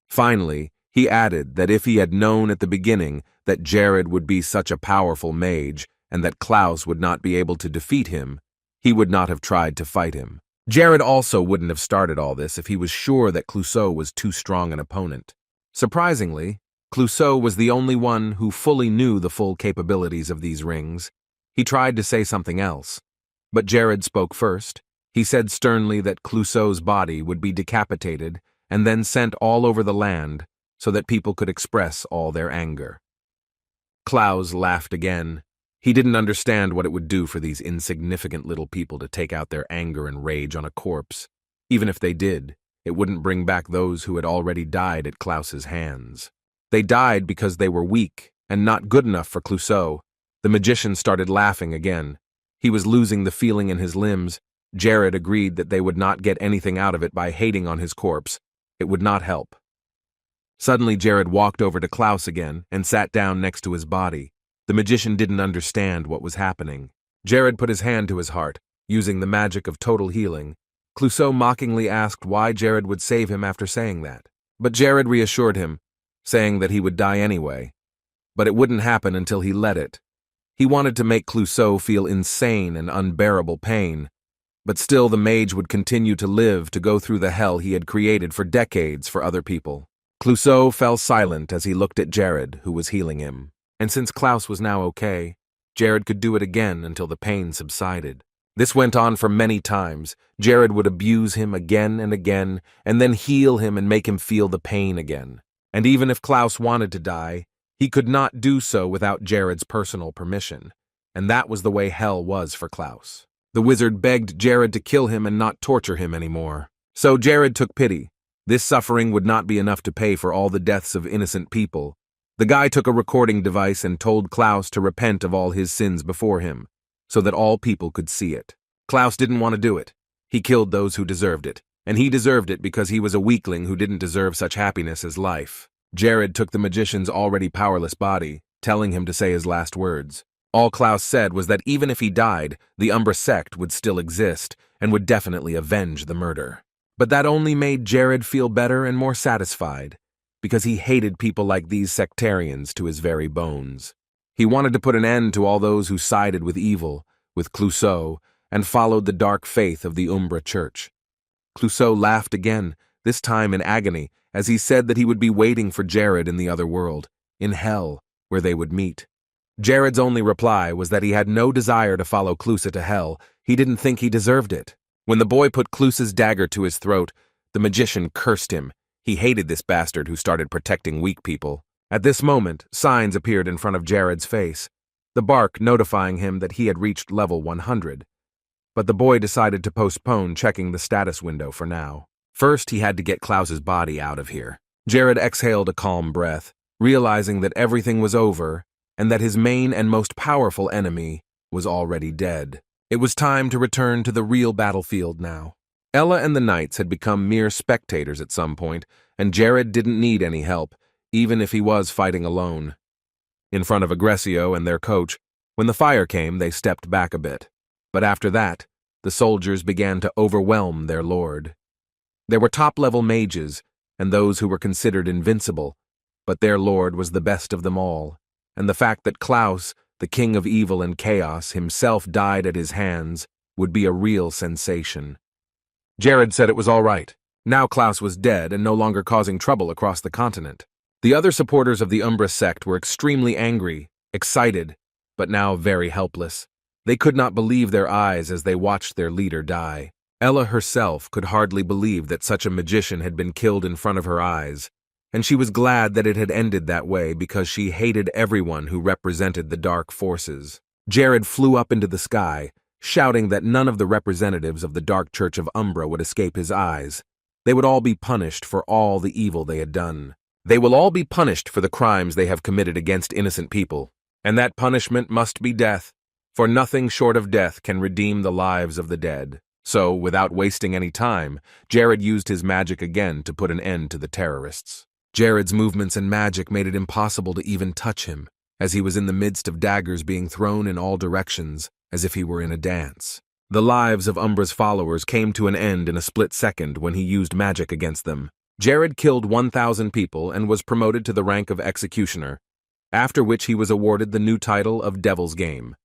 Finally, he added that if he had known at the beginning that Jared would be such a powerful mage and that Klaus would not be able to defeat him, he would not have tried to fight him. Jared also wouldn't have started all this if he was sure that Clouseau was too strong an opponent. Surprisingly, Clouseau was the only one who fully knew the full capabilities of these rings. He tried to say something else, but Jared spoke first. He said sternly that Clouseau's body would be decapitated and then sent all over the land so that people could express all their anger. Klaus laughed again. He didn't understand what it would do for these insignificant little people to take out their anger and rage on a corpse. Even if they did, it wouldn't bring back those who had already died at Klaus's hands. They died because they were weak and not good enough for Clouseau, The magician started laughing again. He was losing the feeling in his limbs. Jared agreed that they would not get anything out of it by hating on his corpse. It would not help. Suddenly Jared walked over to Klaus again and sat down next to his body. The magician didn't understand what was happening. Jared put his hand to his heart, using the magic of total healing. Clouseau mockingly asked why Jared would save him after saying that. But Jared reassured him, saying that he would die anyway. But it wouldn't happen until he let it. He wanted to make Clouseau feel insane and unbearable pain. But still the mage would continue to live to go through the hell he had created for decades for other people. Clouseau fell silent as he looked at Jared, who was healing him. And since Klaus was now okay, Jared could do it again until the pain subsided. This went on for many times. Jared would abuse him again and again, and then heal him and make him feel the pain again. And even if Klaus wanted to die, he could not do so without Jared's personal permission. And that was the way hell was for Klaus. The wizard begged Jared to kill him and not torture him anymore. So Jared took pity. This suffering would not be enough to pay for all the deaths of innocent people. The guy took a recording device and told Klaus to repent of all his sins before him, so that all people could see it. Klaus didn't want to do it. He killed those who deserved it, and he deserved it because he was a weakling who didn't deserve such happiness as life. Jared took the magician's already powerless body, telling him to say his last words. All Klaus said was that even if he died, the Umbra sect would still exist and would definitely avenge the murder. But that only made Jared feel better and more satisfied, because he hated people like these sectarians to his very bones. He wanted to put an end to all those who sided with evil, with Clouseau, and followed the dark faith of the Umbra Church. Clouseau laughed again, this time in agony, as he said that he would be waiting for Jared in the other world, in hell, where they would meet. Jared's only reply was that he had no desire to follow Clouseau to hell. He didn't think he deserved it. When the boy put Clouseau's dagger to his throat, the magician cursed him. He hated this bastard who started protecting weak people. At this moment, signs appeared in front of Jared's face, the bark notifying him that he had reached level 100. But the boy decided to postpone checking the status window for now. First, he had to get Klaus's body out of here. Jared exhaled a calm breath, realizing that everything was over and that his main and most powerful enemy was already dead. It was time to return to the real battlefield now. Ella and the knights had become mere spectators at some point, and Jared didn't need any help, even if he was fighting alone. In front of Aggressio and their coach, when the fire came, they stepped back a bit. But after that, the soldiers began to overwhelm their lord. There were top-level mages, and those who were considered invincible, but their lord was the best of them all, and the fact that Klaus, the king of evil and chaos, himself died at his hands would be a real sensation. Jared said it was all right. Now Klaus was dead and no longer causing trouble across the continent. The other supporters of the Umbra sect were extremely angry, excited, but now very helpless. They could not believe their eyes as they watched their leader die. Ella herself could hardly believe that such a magician had been killed in front of her eyes, and she was glad that it had ended that way because she hated everyone who represented the dark forces. Jared flew up into the sky, shouting that none of the representatives of the Dark Church of Umbra would escape his eyes. They would all be punished for all the evil they had done. They will all be punished for the crimes they have committed against innocent people, and that punishment must be death, for nothing short of death can redeem the lives of the dead. So, without wasting any time, Jared used his magic again to put an end to the terrorists. Jared's movements and magic made it impossible to even touch him, as he was in the midst of daggers being thrown in all directions, as if he were in a dance. The lives of Umbra's followers came to an end in a split second when he used magic against them. Jared killed 1,000 people and was promoted to the rank of executioner, after which he was awarded the new title of Devil's Game,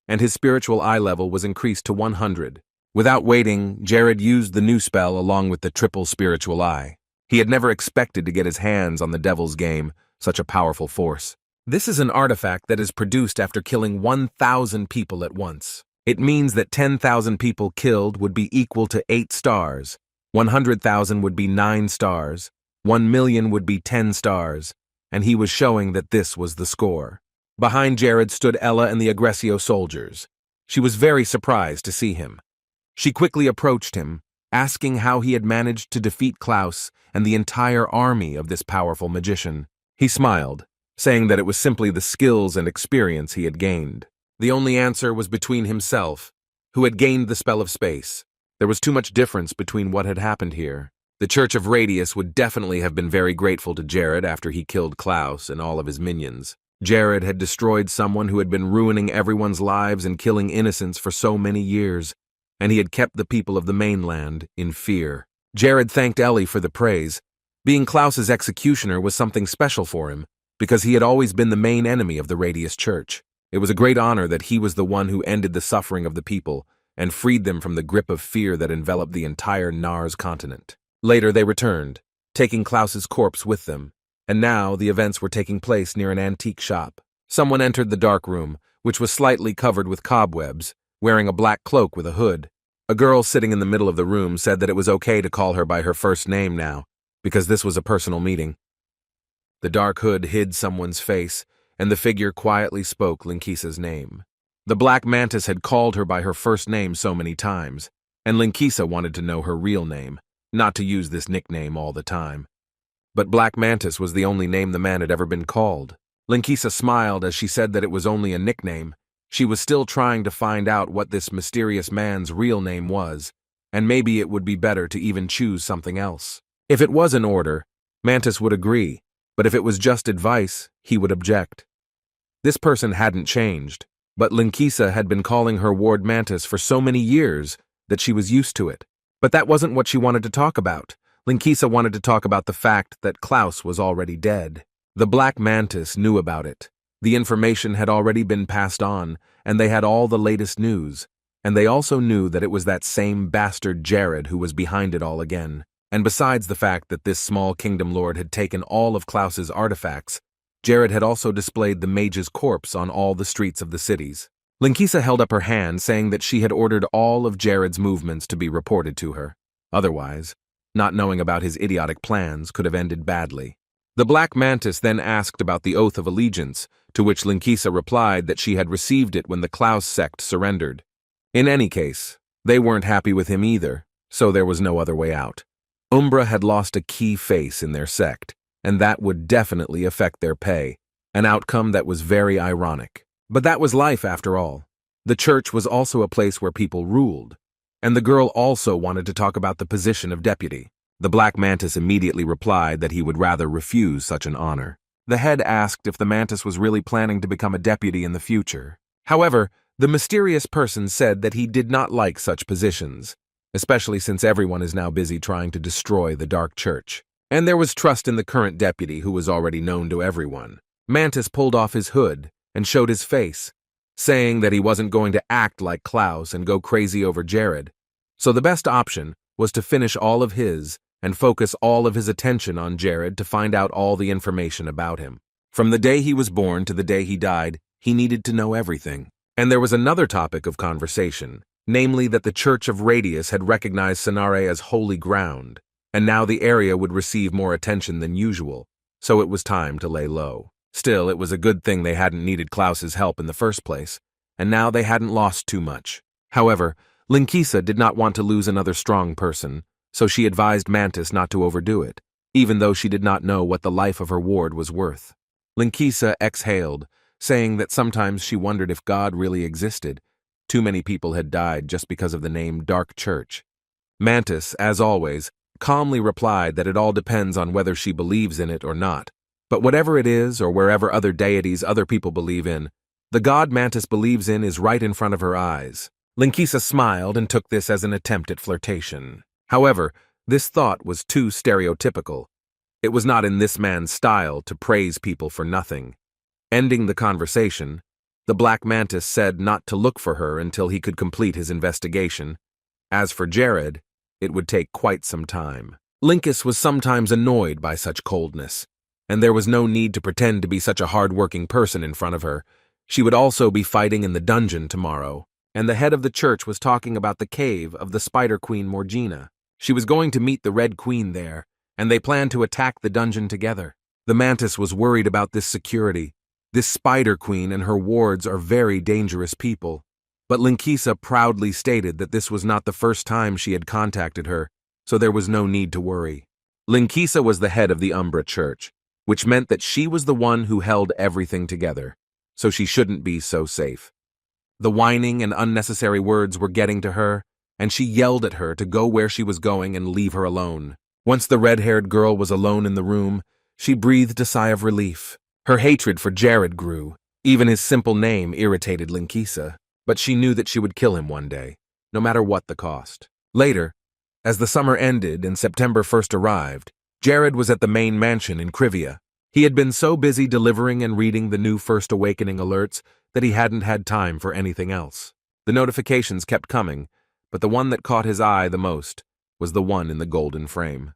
and his spiritual eye level was increased to 100. Without waiting, Jared used the new spell along with the triple spiritual eye. He had never expected to get his hands on the Devil's Game, such a powerful force. This is an artifact that is produced after killing 1,000 people at once. It means that 10,000 people killed would be equal to 8 stars, 100,000 would be 9 stars, 1 million would be 10 stars, and he was showing that this was the score. Behind Jared stood Ella and the Aggressio soldiers. She was very surprised to see him. She quickly approached him, asking how he had managed to defeat Klaus and the entire army of this powerful magician. He smiled, saying that it was simply the skills and experience he had gained. The only answer was between himself, who had gained the spell of space. There was too much difference between what had happened here. The Church of Radius would definitely have been very grateful to Jared after he killed Klaus and all of his minions. Jared had destroyed someone who had been ruining everyone's lives and killing innocents for so many years, and he had kept the people of the mainland in fear. Jared thanked Ellie for the praise. Being Klaus's executioner was something special for him, because he had always been the main enemy of the Radius Church. It was a great honor that he was the one who ended the suffering of the people and freed them from the grip of fear that enveloped the entire Nars continent. Later they returned, taking Klaus's corpse with them, and now the events were taking place near an antique shop. Someone entered the dark room, which was slightly covered with cobwebs, wearing a black cloak with a hood. A girl sitting in the middle of the room said that it was okay to call her by her first name now, because this was a personal meeting. The dark hood hid someone's face, and the figure quietly spoke Linkisa's name. The Black Mantis had called her by her first name so many times, and Linkisa wanted to know her real name, not to use this nickname all the time. But Black Mantis was the only name the man had ever been called. Linkisa smiled as she said that it was only a nickname. She was still trying to find out what this mysterious man's real name was, and maybe it would be better to even choose something else. If it was an order, Mantis would agree, but if it was just advice, he would object. This person hadn't changed, but Linkisa had been calling her ward Mantis for so many years that she was used to it. But that wasn't what she wanted to talk about. Linkisa wanted to talk about the fact that Klaus was already dead. The Black Mantis knew about it. The information had already been passed on, and they had all the latest news. And they also knew that it was that same bastard Jared who was behind it all again. And besides the fact that this small kingdom lord had taken all of Klaus's artifacts, Jared had also displayed the mage's corpse on all the streets of the cities. Linkisa held up her hand, saying that she had ordered all of Jared's movements to be reported to her. Otherwise, not knowing about his idiotic plans could have ended badly. The Black Mantis then asked about the Oath of Allegiance, to which Linkisa replied that she had received it when the Klaus sect surrendered. In any case, they weren't happy with him either, so there was no other way out. Umbra had lost a key face in their sect, and that would definitely affect their pay, an outcome that was very ironic. But that was life after all. The church was also a place where people ruled, and the girl also wanted to talk about the position of deputy. The Black Mantis immediately replied that he would rather refuse such an honor. The head asked if the Mantis was really planning to become a deputy in the future. However, the mysterious person said that he did not like such positions, especially since everyone is now busy trying to destroy the Dark Church. And there was trust in the current deputy who was already known to everyone. Mantis pulled off his hood and showed his face, saying that he wasn't going to act like Klaus and go crazy over Jared. So the best option was to finish all of his and focus all of his attention on Jared to find out all the information about him. From the day he was born to the day he died, he needed to know everything. And there was another topic of conversation, namely that the Church of Radius had recognized Sonare as holy ground, and now the area would receive more attention than usual, so it was time to lay low. Still, it was a good thing they hadn't needed Klaus's help in the first place, and now they hadn't lost too much. However, Linkisa did not want to lose another strong person, so she advised Mantis not to overdo it, even though she did not know what the life of her ward was worth. Linkisa exhaled, saying that sometimes she wondered if God really existed. Too many people had died just because of the name Dark Church. Mantis, as always, calmly replied that it all depends on whether she believes in it or not. But whatever it is, or wherever other deities other people believe in, the god Mantis believes in is right in front of her eyes. Linkisa smiled and took this as an attempt at flirtation. However, this thought was too stereotypical. It was not in this man's style to praise people for nothing. Ending the conversation, the Black Mantis said not to look for her until he could complete his investigation. As for Jared, it would take quite some time. Linkis was sometimes annoyed by such coldness, and there was no need to pretend to be such a hard-working person in front of her. She would also be fighting in the dungeon tomorrow, and the head of the church was talking about the cave of the Spider Queen Morgina. She was going to meet the Red Queen there, and they planned to attack the dungeon together. The Mantis was worried about this security. This Spider Queen and her wards are very dangerous people. But Linkisa proudly stated that this was not the first time she had contacted her, so there was no need to worry. Linkisa was the head of the Umbra Church, which meant that she was the one who held everything together, so she shouldn't be so safe. The whining and unnecessary words were getting to her, and she yelled at her to go where she was going and leave her alone. Once the red-haired girl was alone in the room, she breathed a sigh of relief. Her hatred for Jared grew. Even his simple name irritated Linkisa, but she knew that she would kill him one day, no matter what the cost. Later, as the summer ended and September 1st arrived, Jared was at the main mansion in Civia. He had been so busy delivering and reading the new First Awakening alerts that he hadn't had time for anything else. The notifications kept coming, but the one that caught his eye the most was the one in the golden frame.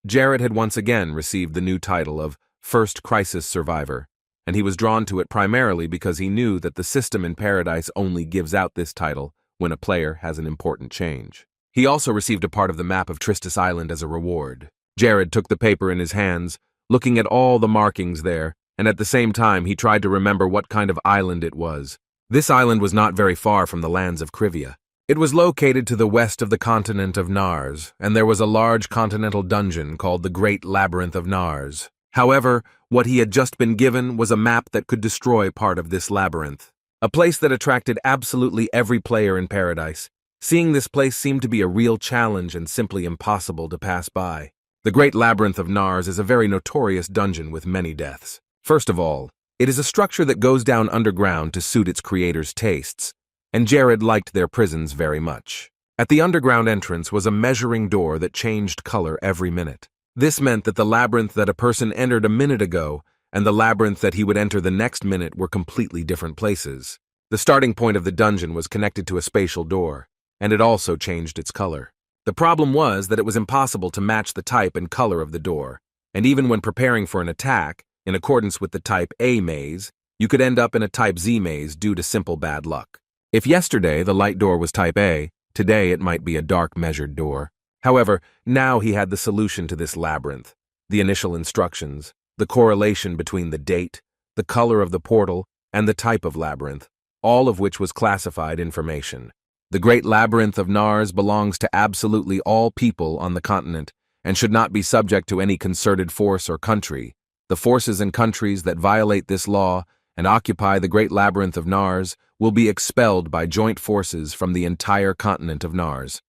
Jared had once again received the new title of First Crisis Survivor, and he was drawn to it primarily because he knew that the system in Paradise only gives out this title when a player has an important change. He also received a part of the map of Tristis Island as a reward. Jared took the paper in his hands, looking at all the markings there, and at the same time he tried to remember what kind of island it was. This island was not very far from the lands of Civia. It was located to the west of the continent of Nars, and there was a large continental dungeon called the Great Labyrinth of Nars. However, what he had just been given was a map that could destroy part of this labyrinth, a place that attracted absolutely every player in Paradise. Seeing this place seemed to be a real challenge and simply impossible to pass by. The Great Labyrinth of Nars is a very notorious dungeon with many deaths. First of all, it is a structure that goes down underground to suit its creator's tastes, and Jared liked their prisons very much. At the underground entrance was a measuring door that changed color every minute. This meant that the labyrinth that a person entered a minute ago and the labyrinth that he would enter the next minute were completely different places. The starting point of the dungeon was connected to a spatial door, and it also changed its color. The problem was that it was impossible to match the type and color of the door, and even when preparing for an attack, in accordance with the type A maze, you could end up in a type Z maze due to simple bad luck. If yesterday the light door was type A, today it might be a dark measured door. However, now he had the solution to this labyrinth: the initial instructions, the correlation between the date, the color of the portal, and the type of labyrinth, all of which was classified information. The Great Labyrinth of Nars belongs to absolutely all people on the continent and should not be subject to any concerted force or country. The forces and countries that violate this law and occupy the Great Labyrinth of Nars will be expelled by joint forces from the entire continent of Nars.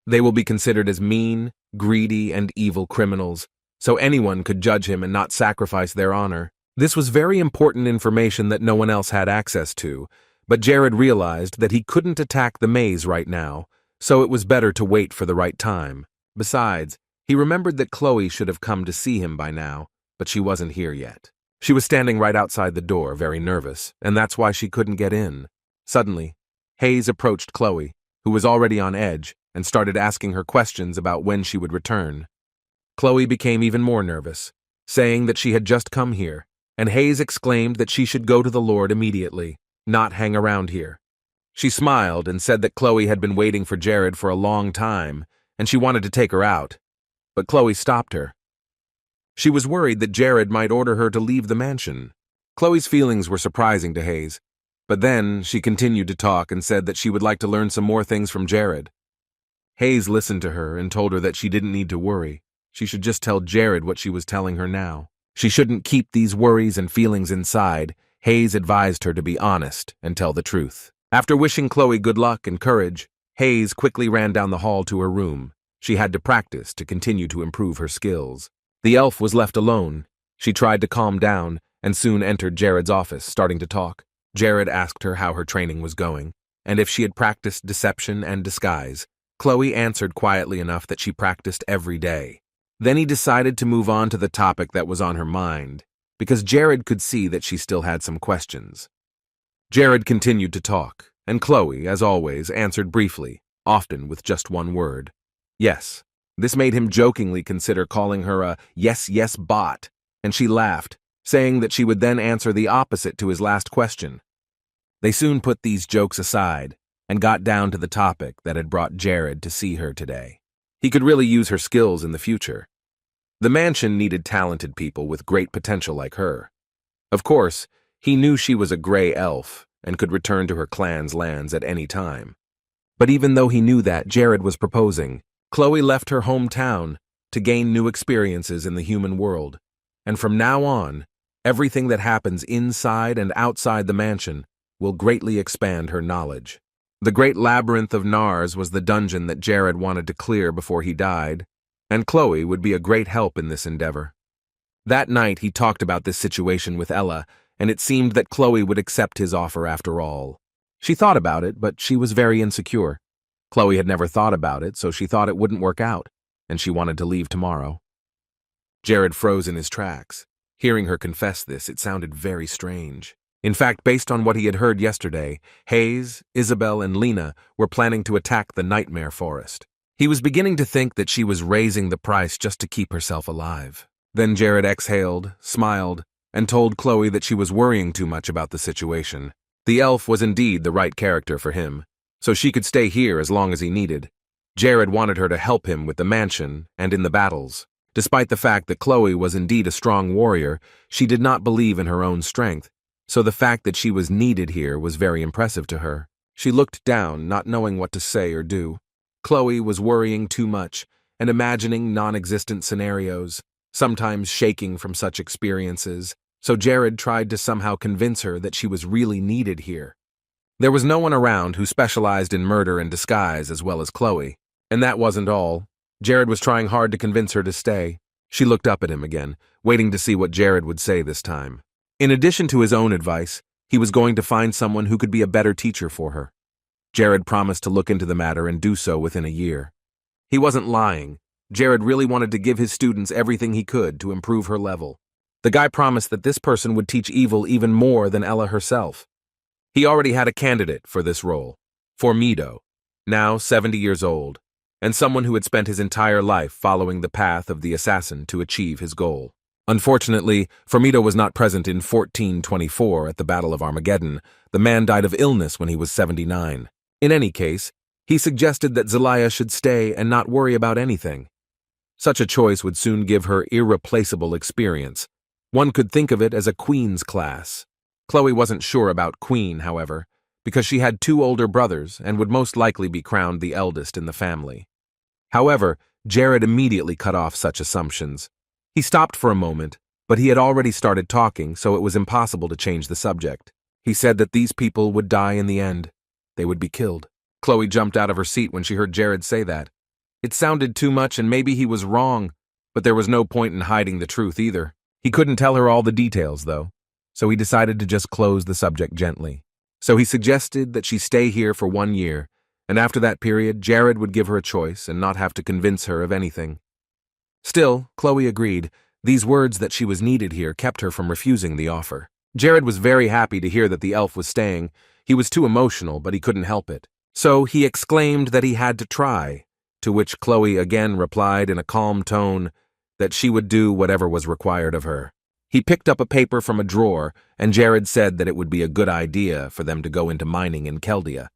They will be considered as mean, greedy, and evil criminals, so anyone could judge him and not sacrifice their honor. This was very important information that no one else had access to, but Jared realized that he couldn't attack the maze right now, so it was better to wait for the right time. Besides, he remembered that Chloe should have come to see him by now, but she wasn't here yet. She was standing right outside the door, very nervous, and that's why she couldn't get in. Suddenly, Hayes approached Chloe, who was already on edge, and started asking her questions about when she would return. Chloe became even more nervous, saying that she had just come here, and Hayes exclaimed that she should go to the Lord immediately, not hang around here. She smiled and said that Chloe had been waiting for Jared for a long time, and she wanted to take her out, but Chloe stopped her. She was worried that Jared might order her to leave the mansion. Chloe's feelings were surprising to Hayes, but then she continued to talk and said that she would like to learn some more things from Jared. Hayes listened to her and told her that she didn't need to worry. She should just tell Jared what she was telling her now. She shouldn't keep these worries and feelings inside. Hayes advised her to be honest and tell the truth. After wishing Chloe good luck and courage, Hayes quickly ran down the hall to her room. She had to practice to continue to improve her skills. The elf was left alone. She tried to calm down and soon entered Jared's office, starting to talk. Jared asked her how her training was going, and if she had practiced deception and disguise. Chloe answered quietly enough that she practiced every day. Then he decided to move on to the topic that was on her mind, because Jared could see that she still had some questions. Jared continued to talk, and Chloe, as always, answered briefly, often with just one word: yes. This made him jokingly consider calling her a yes bot, and she laughed, saying that she would then answer the opposite to his last question. They soon put these jokes aside and got down to the topic that had brought Jared to see her today. He could really use her skills in the future. The mansion needed talented people with great potential like her. Of course, he knew she was a gray elf and could return to her clan's lands at any time. But even though he knew that, Jared was proposing. Chloe left her hometown to gain new experiences in the human world, and from now on, everything that happens inside and outside the mansion will greatly expand her knowledge. The great labyrinth of Nars was the dungeon that Jared wanted to clear before he died, and Chloe would be a great help in this endeavor. That night he talked about this situation with Ella, and it seemed that Chloe would accept his offer after all. She thought about it, but she was very insecure. Chloe had never thought about it, so she thought it wouldn't work out, and she wanted to leave tomorrow. Jared froze in his tracks. Hearing her confess this, it sounded very strange. In fact, based on what he had heard yesterday, Hayes, Isabella, and Lena were planning to attack the Nightmare Forest. He was beginning to think that she was raising the price just to keep herself alive. Then Jared exhaled, smiled, and told Chloe that she was worrying too much about the situation. The elf was indeed the right character for him, so she could stay here as long as he needed. Jared wanted her to help him with the mansion and in the battles. Despite the fact that Chloe was indeed a strong warrior, she did not believe in her own strength, so the fact that she was needed here was very impressive to her. She looked down, not knowing what to say or do. Chloe was worrying too much and imagining non-existent scenarios, sometimes shaking from such experiences, so Jared tried to somehow convince her that she was really needed here. There was no one around who specialized in murder and disguise as well as Chloe, and that wasn't all. Jared was trying hard to convince her to stay. She looked up at him again, waiting to see what Jared would say this time. In addition to his own advice, he was going to find someone who could be a better teacher for her. Jared promised to look into the matter and do so within a year. He wasn't lying. Jared really wanted to give his students everything he could to improve her level. The guy promised that this person would teach evil even more than Ella herself. He already had a candidate for this role, Formido, now 70 years old, and someone who had spent his entire life following the path of the assassin to achieve his goal. Unfortunately, Formido was not present in 1424 at the Battle of Armageddon. The man died of illness when he was 79. In any case, he suggested that Zelaya should stay and not worry about anything. Such a choice would soon give her irreplaceable experience. One could think of it as a queen's class. Chloe wasn't sure about queen, however, because she had 2 older brothers and would most likely be crowned the eldest in the family. However, Jared immediately cut off such assumptions. He stopped for a moment, but he had already started talking, so it was impossible to change the subject. He said that these people would die in the end. They would be killed. Chloe jumped out of her seat when she heard Jared say that. It sounded too much, and maybe he was wrong, but there was no point in hiding the truth either. He couldn't tell her all the details, though, so he decided to just close the subject gently. So he suggested that she stay here for 1 year, and after that period, Jared would give her a choice and not have to convince her of anything. Still, Chloe agreed. These words that she was needed here kept her from refusing the offer. Jared was very happy to hear that the elf was staying. He was too emotional, but he couldn't help it. So he exclaimed that he had to try, to which Chloe again replied in a calm tone that she would do whatever was required of her. He picked up a paper from a drawer, and Jared said that it would be a good idea for them to go into mining in Chaldea.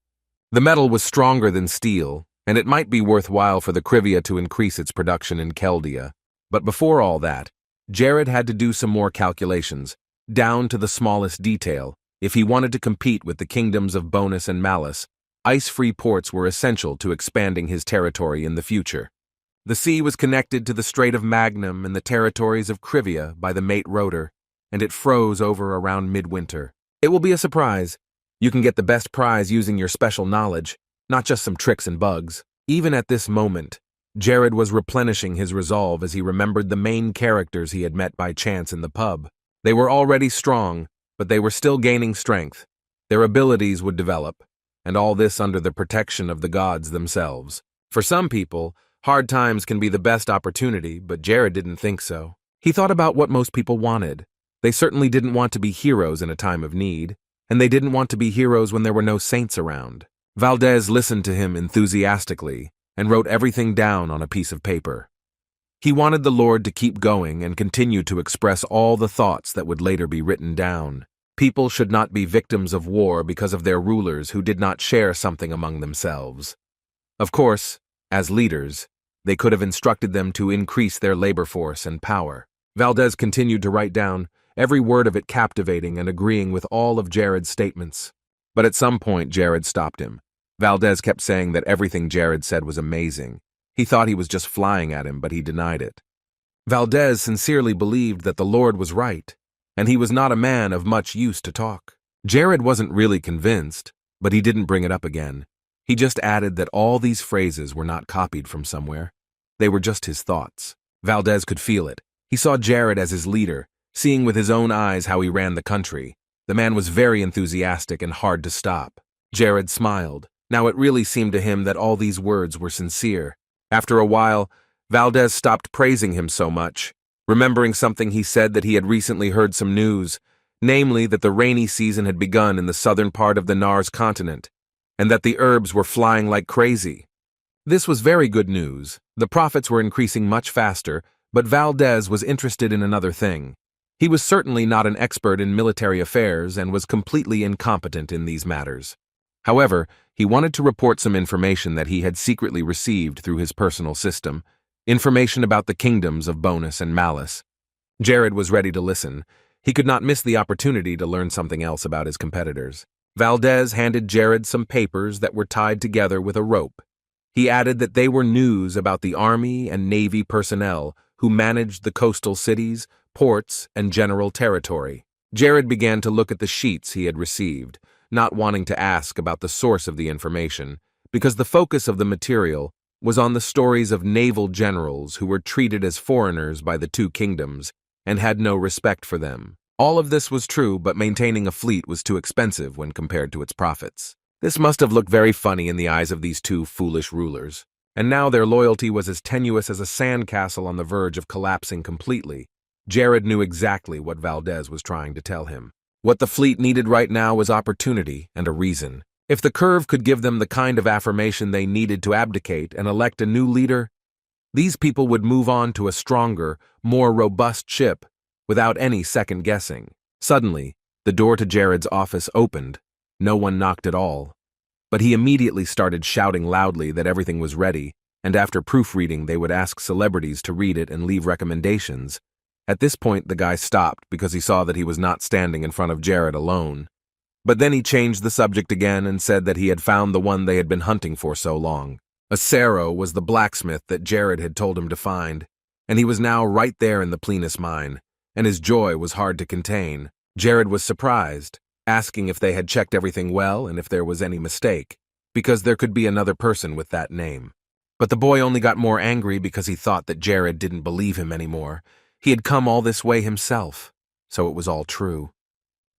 The metal was stronger than steel, and it might be worthwhile for the Civia to increase its production in Chaldea. But before all that, Jared had to do some more calculations, down to the smallest detail. If he wanted to compete with the kingdoms of Bonus and Malice, ice-free ports were essential to expanding his territory in the future. The sea was connected to the Strait of Magnum and the territories of Civia by the Mate Rotor, and it froze over around midwinter. It will be a surprise. You can get the best prize using your special knowledge, not just some tricks and bugs. Even at this moment, Jared was replenishing his resolve as he remembered the main characters he had met by chance in the pub. They were already strong, but they were still gaining strength. Their abilities would develop, and all this under the protection of the gods themselves. For some people, hard times can be the best opportunity, but Jared didn't think so. He thought about what most people wanted. They certainly didn't want to be heroes in a time of need, and they didn't want to be heroes when there were no saints around. Valdez listened to him enthusiastically and wrote everything down on a piece of paper. He wanted the Lord to keep going and continue to express all the thoughts that would later be written down. People should not be victims of war because of their rulers who did not share something among themselves. Of course, as leaders, they could have instructed them to increase their labor force and power. Valdez continued to write down, every word of it captivating and agreeing with all of Jared's statements. But at some point, Jared stopped him. Valdez kept saying that everything Jared said was amazing. He thought he was just flying at him, but he denied it. Valdez sincerely believed that the Lord was right, and he was not a man of much use to talk. Jared wasn't really convinced, but he didn't bring it up again. He just added that all these phrases were not copied from somewhere. They were just his thoughts. Valdez could feel it. He saw Jared as his leader, seeing with his own eyes how he ran the country. The man was very enthusiastic and hard to stop. Jared smiled. Now it really seemed to him that all these words were sincere. After a while, Valdez stopped praising him so much, remembering something he said that he had recently heard some news, namely that the rainy season had begun in the southern part of the Nars continent, and that the herbs were flying like crazy. This was very good news. The profits were increasing much faster, but Valdez was interested in another thing. He was certainly not an expert in military affairs and was completely incompetent in these matters. However, he wanted to report some information that he had secretly received through his personal system, information about the kingdoms of Bonus and Malice. Jared was ready to listen. He could not miss the opportunity to learn something else about his competitors. Valdez handed Jared some papers that were tied together with a rope. He added that they were news about the Army and Navy personnel who managed the coastal cities, ports, and general territory. Jared began to look at the sheets he had received, not wanting to ask about the source of the information, because the focus of the material was on the stories of naval generals who were treated as foreigners by the two kingdoms and had no respect for them. All of this was true, but maintaining a fleet was too expensive when compared to its profits. This must have looked very funny in the eyes of these two foolish rulers, and now their loyalty was as tenuous as a sandcastle on the verge of collapsing completely. Jared knew exactly what Valdez was trying to tell him. What the fleet needed right now was opportunity and a reason. If the curve could give them the kind of affirmation they needed to abdicate and elect a new leader, these people would move on to a stronger, more robust ship without any second guessing. Suddenly, the door to Jared's office opened. No one knocked at all. But he immediately started shouting loudly that everything was ready, and after proofreading they would ask celebrities to read it and leave recommendations. At this point the guy stopped because he saw that he was not standing in front of Jared alone. But then he changed the subject again and said that he had found the one they had been hunting for so long. Acero was the blacksmith that Jared had told him to find, and he was now right there in the Plenus mine, and his joy was hard to contain. Jared was surprised, asking if they had checked everything well and if there was any mistake, because there could be another person with that name. But the boy only got more angry because he thought that Jared didn't believe him anymore. He had come all this way himself, so it was all true.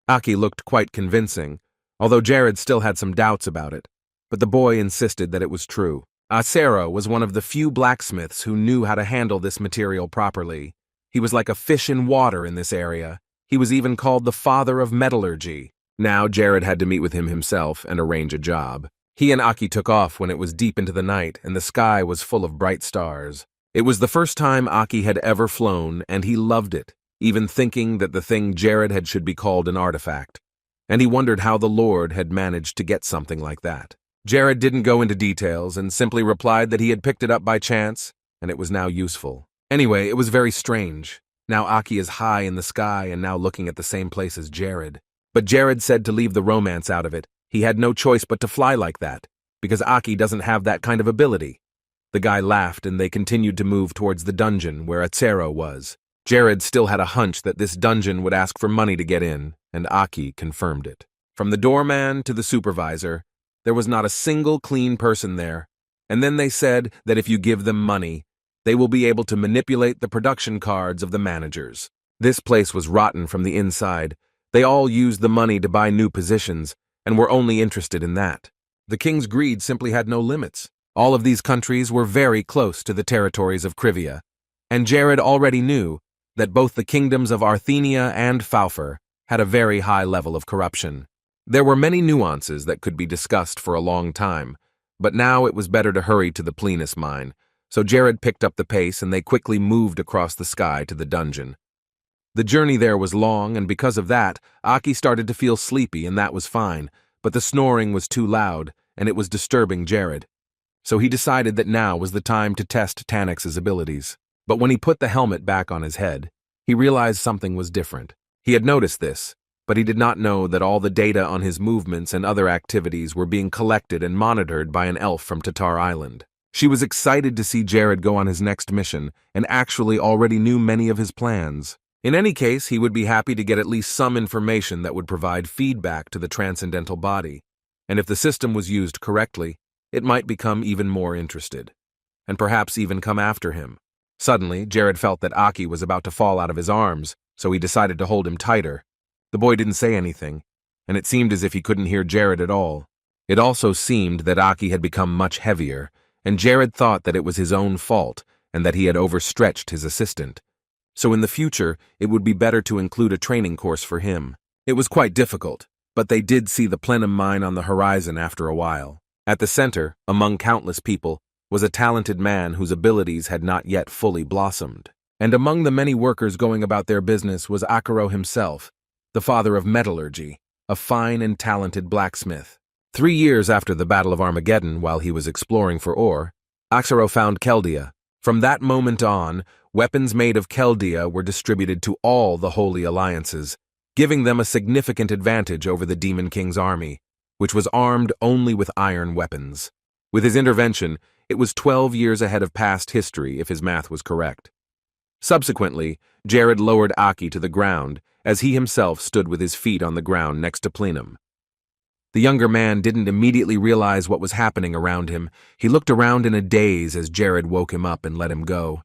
Aki looked quite convincing, although Jared still had some doubts about it, but the boy insisted that it was true. Acero was one of the few blacksmiths who knew how to handle this material properly. He was like a fish in water in this area. He was even called the father of metallurgy. Now Jared had to meet with him himself and arrange a job. He and Aki took off when it was deep into the night and the sky was full of bright stars. It was the first time Aki had ever flown, and he loved it, even thinking that the thing Jared had should be called an artifact. And he wondered how the Lord had managed to get something like that. Jared didn't go into details and simply replied that he had picked it up by chance, and it was now useful. Anyway, it was very strange. Now Aki is high in the sky and now looking at the same place as Jared. But Jared said to leave the romance out of it. He had no choice but to fly like that, because Aki doesn't have that kind of ability. The guy laughed and they continued to move towards the dungeon where Acero was. Jared still had a hunch that this dungeon would ask for money to get in, and Aki confirmed it. From the doorman to the supervisor, there was not a single clean person there, and then they said that if you give them money, they will be able to manipulate the production cards of the managers. This place was rotten from the inside. They all used the money to buy new positions, and were only interested in that. The king's greed simply had no limits. All of these countries were very close to the territories of Civia, and Jared already knew that both the kingdoms of Arthenia and Falfer had a very high level of corruption. There were many nuances that could be discussed for a long time, but now it was better to hurry to the Plenus mine, so Jared picked up the pace and they quickly moved across the sky to the dungeon. The journey there was long, and because of that, Aki started to feel sleepy, and that was fine, but the snoring was too loud, and it was disturbing Jared. So he decided that now was the time to test Taniks's abilities. But when he put the helmet back on his head, he realized something was different. He had noticed this, but he did not know that all the data on his movements and other activities were being collected and monitored by an elf from Tatar Island. She was excited to see Jared go on his next mission and actually already knew many of his plans. In any case, he would be happy to get at least some information that would provide feedback to the transcendental body, and if the system was used correctly, it might become even more interested, and perhaps even come after him. Suddenly, Jared felt that Aki was about to fall out of his arms, so he decided to hold him tighter. The boy didn't say anything, and it seemed as if he couldn't hear Jared at all. It also seemed that Aki had become much heavier, and Jared thought that it was his own fault and that he had overstretched his assistant. So in the future, it would be better to include a training course for him. It was quite difficult, but they did see the plenum mine on the horizon after a while. At the center, among countless people, was a talented man whose abilities had not yet fully blossomed. And among the many workers going about their business was Akuro himself, the father of metallurgy, a fine and talented blacksmith. 3 years after the Battle of Armageddon, while he was exploring for ore, Akuro found Chaldea. From that moment on, weapons made of Chaldea were distributed to all the Holy Alliances, giving them a significant advantage over the Demon King's army, which was armed only with iron weapons. With his intervention, it was 12 years ahead of past history if his math was correct. Subsequently, Jared lowered Aki to the ground as he himself stood with his feet on the ground next to Plenum. The younger man didn't immediately realize what was happening around him. He looked around in a daze as Jared woke him up and let him go.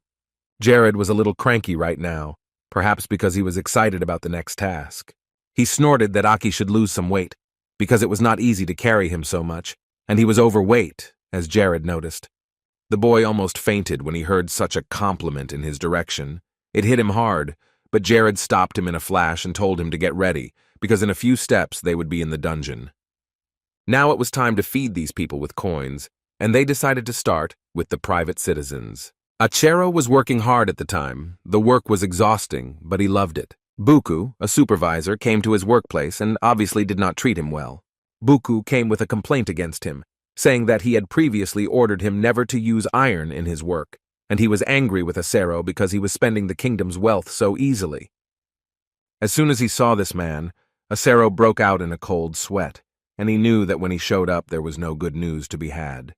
Jared was a little cranky right now, perhaps because he was excited about the next task. He snorted that Aki should lose some weight, because it was not easy to carry him so much, and he was overweight, as Jared noticed. The boy almost fainted when he heard such a compliment in his direction. It hit him hard, but Jared stopped him in a flash and told him to get ready, because in a few steps they would be in the dungeon. Now it was time to feed these people with coins, and they decided to start with the private citizens. Achero was working hard at the time. The work was exhausting, but he loved it. Buku, a supervisor, came to his workplace and obviously did not treat him well. Buku came with a complaint against him, saying that he had previously ordered him never to use iron in his work, and he was angry with Achero because he was spending the kingdom's wealth so easily. As soon as he saw this man, Achero broke out in a cold sweat, and he knew that when he showed up there was no good news to be had.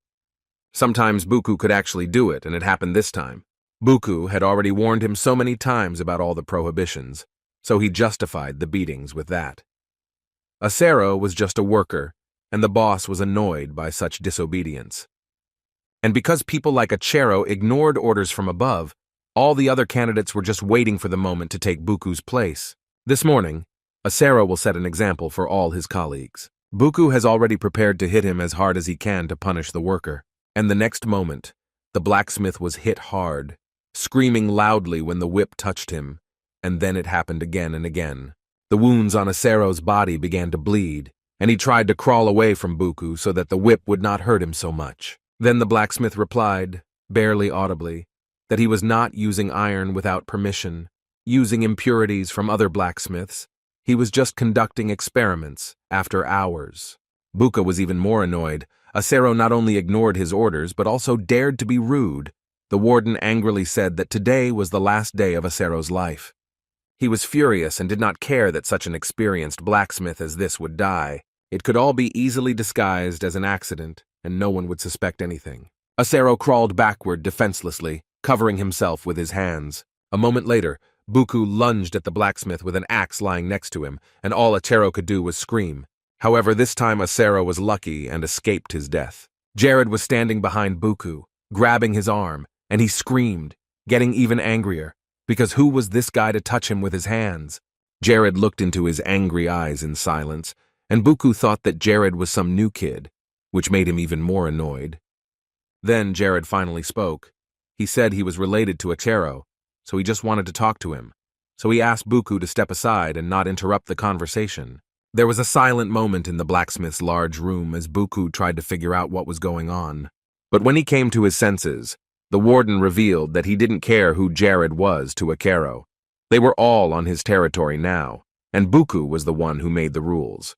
Sometimes Buku could actually do it, and it happened this time. Buku had already warned him so many times about all the prohibitions, so he justified the beatings with that. Achero was just a worker, and the boss was annoyed by such disobedience. And because people like Achero ignored orders from above, all the other candidates were just waiting for the moment to take Buku's place. This morning, Achero will set an example for all his colleagues. Buku has already prepared to hit him as hard as he can to punish the worker. And the next moment, the blacksmith was hit hard, screaming loudly when the whip touched him, and then it happened again and again. The wounds on Acero's body began to bleed, and he tried to crawl away from Buku so that the whip would not hurt him so much. Then the blacksmith replied, barely audibly, that he was not using iron without permission, using impurities from other blacksmiths. He was just conducting experiments after hours. Buka was even more annoyed. Achero not only ignored his orders, but also dared to be rude. The warden angrily said that today was the last day of Acero's life. He was furious and did not care that such an experienced blacksmith as this would die. It could all be easily disguised as an accident, and no one would suspect anything. Achero crawled backward defenselessly, covering himself with his hands. A moment later, Buku lunged at the blacksmith with an axe lying next to him, and all Achero could do was scream. However, this time Achero was lucky and escaped his death. Jared was standing behind Buku, grabbing his arm, and he screamed, getting even angrier, because who was this guy to touch him with his hands? Jared looked into his angry eyes in silence, and Buku thought that Jared was some new kid, which made him even more annoyed. Then Jared finally spoke. He said he was related to Achero, so he just wanted to talk to him. So he asked Buku to step aside and not interrupt the conversation. There was a silent moment in the blacksmith's large room as Buku tried to figure out what was going on. But when he came to his senses, the warden revealed that he didn't care who Jared was to Achero. They were all on his territory now, and Buku was the one who made the rules.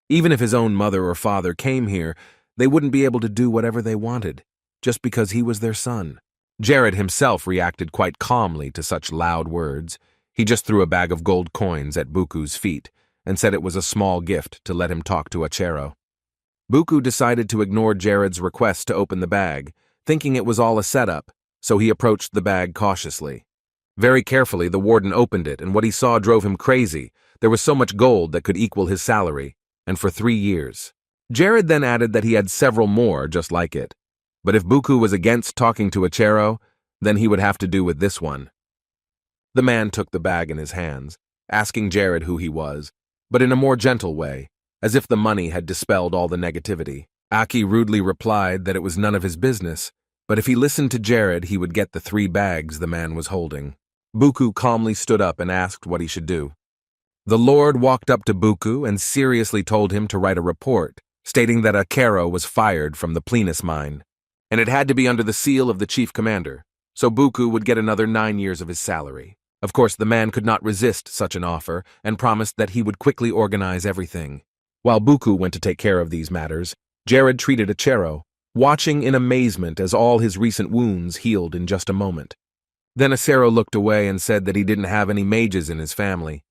Even if his own mother or father came here, they wouldn't be able to do whatever they wanted, just because he was their son. Jared himself reacted quite calmly to such loud words. He just threw a bag of gold coins at Buku's feet and said it was a small gift to let him talk to Achero. Buku decided to ignore Jared's request to open the bag, thinking it was all a setup, so he approached the bag cautiously. Very carefully, the warden opened it, and what he saw drove him crazy. There was so much gold that could equal his salary, and for 3 years. Jared then added that he had several more just like it. But if Buku was against talking to Achero, then he would have to do with this one. The man took the bag in his hands, asking Jared who he was, but in a more gentle way, as if the money had dispelled all the negativity. Aki rudely replied that it was none of his business, but if he listened to Jared, he would get the 3 bags the man was holding. Buku calmly stood up and asked what he should do. The Lord walked up to Buku and seriously told him to write a report, stating that Achero was fired from the Plenus mine, and it had to be under the seal of the chief commander, so Buku would get another 9 years of his salary. Of course, the man could not resist such an offer and promised that he would quickly organize everything. While Buku went to take care of these matters, Jared treated Achero, watching in amazement as all his recent wounds healed in just a moment. Then Achero looked away and said that he didn't have any mages in his family.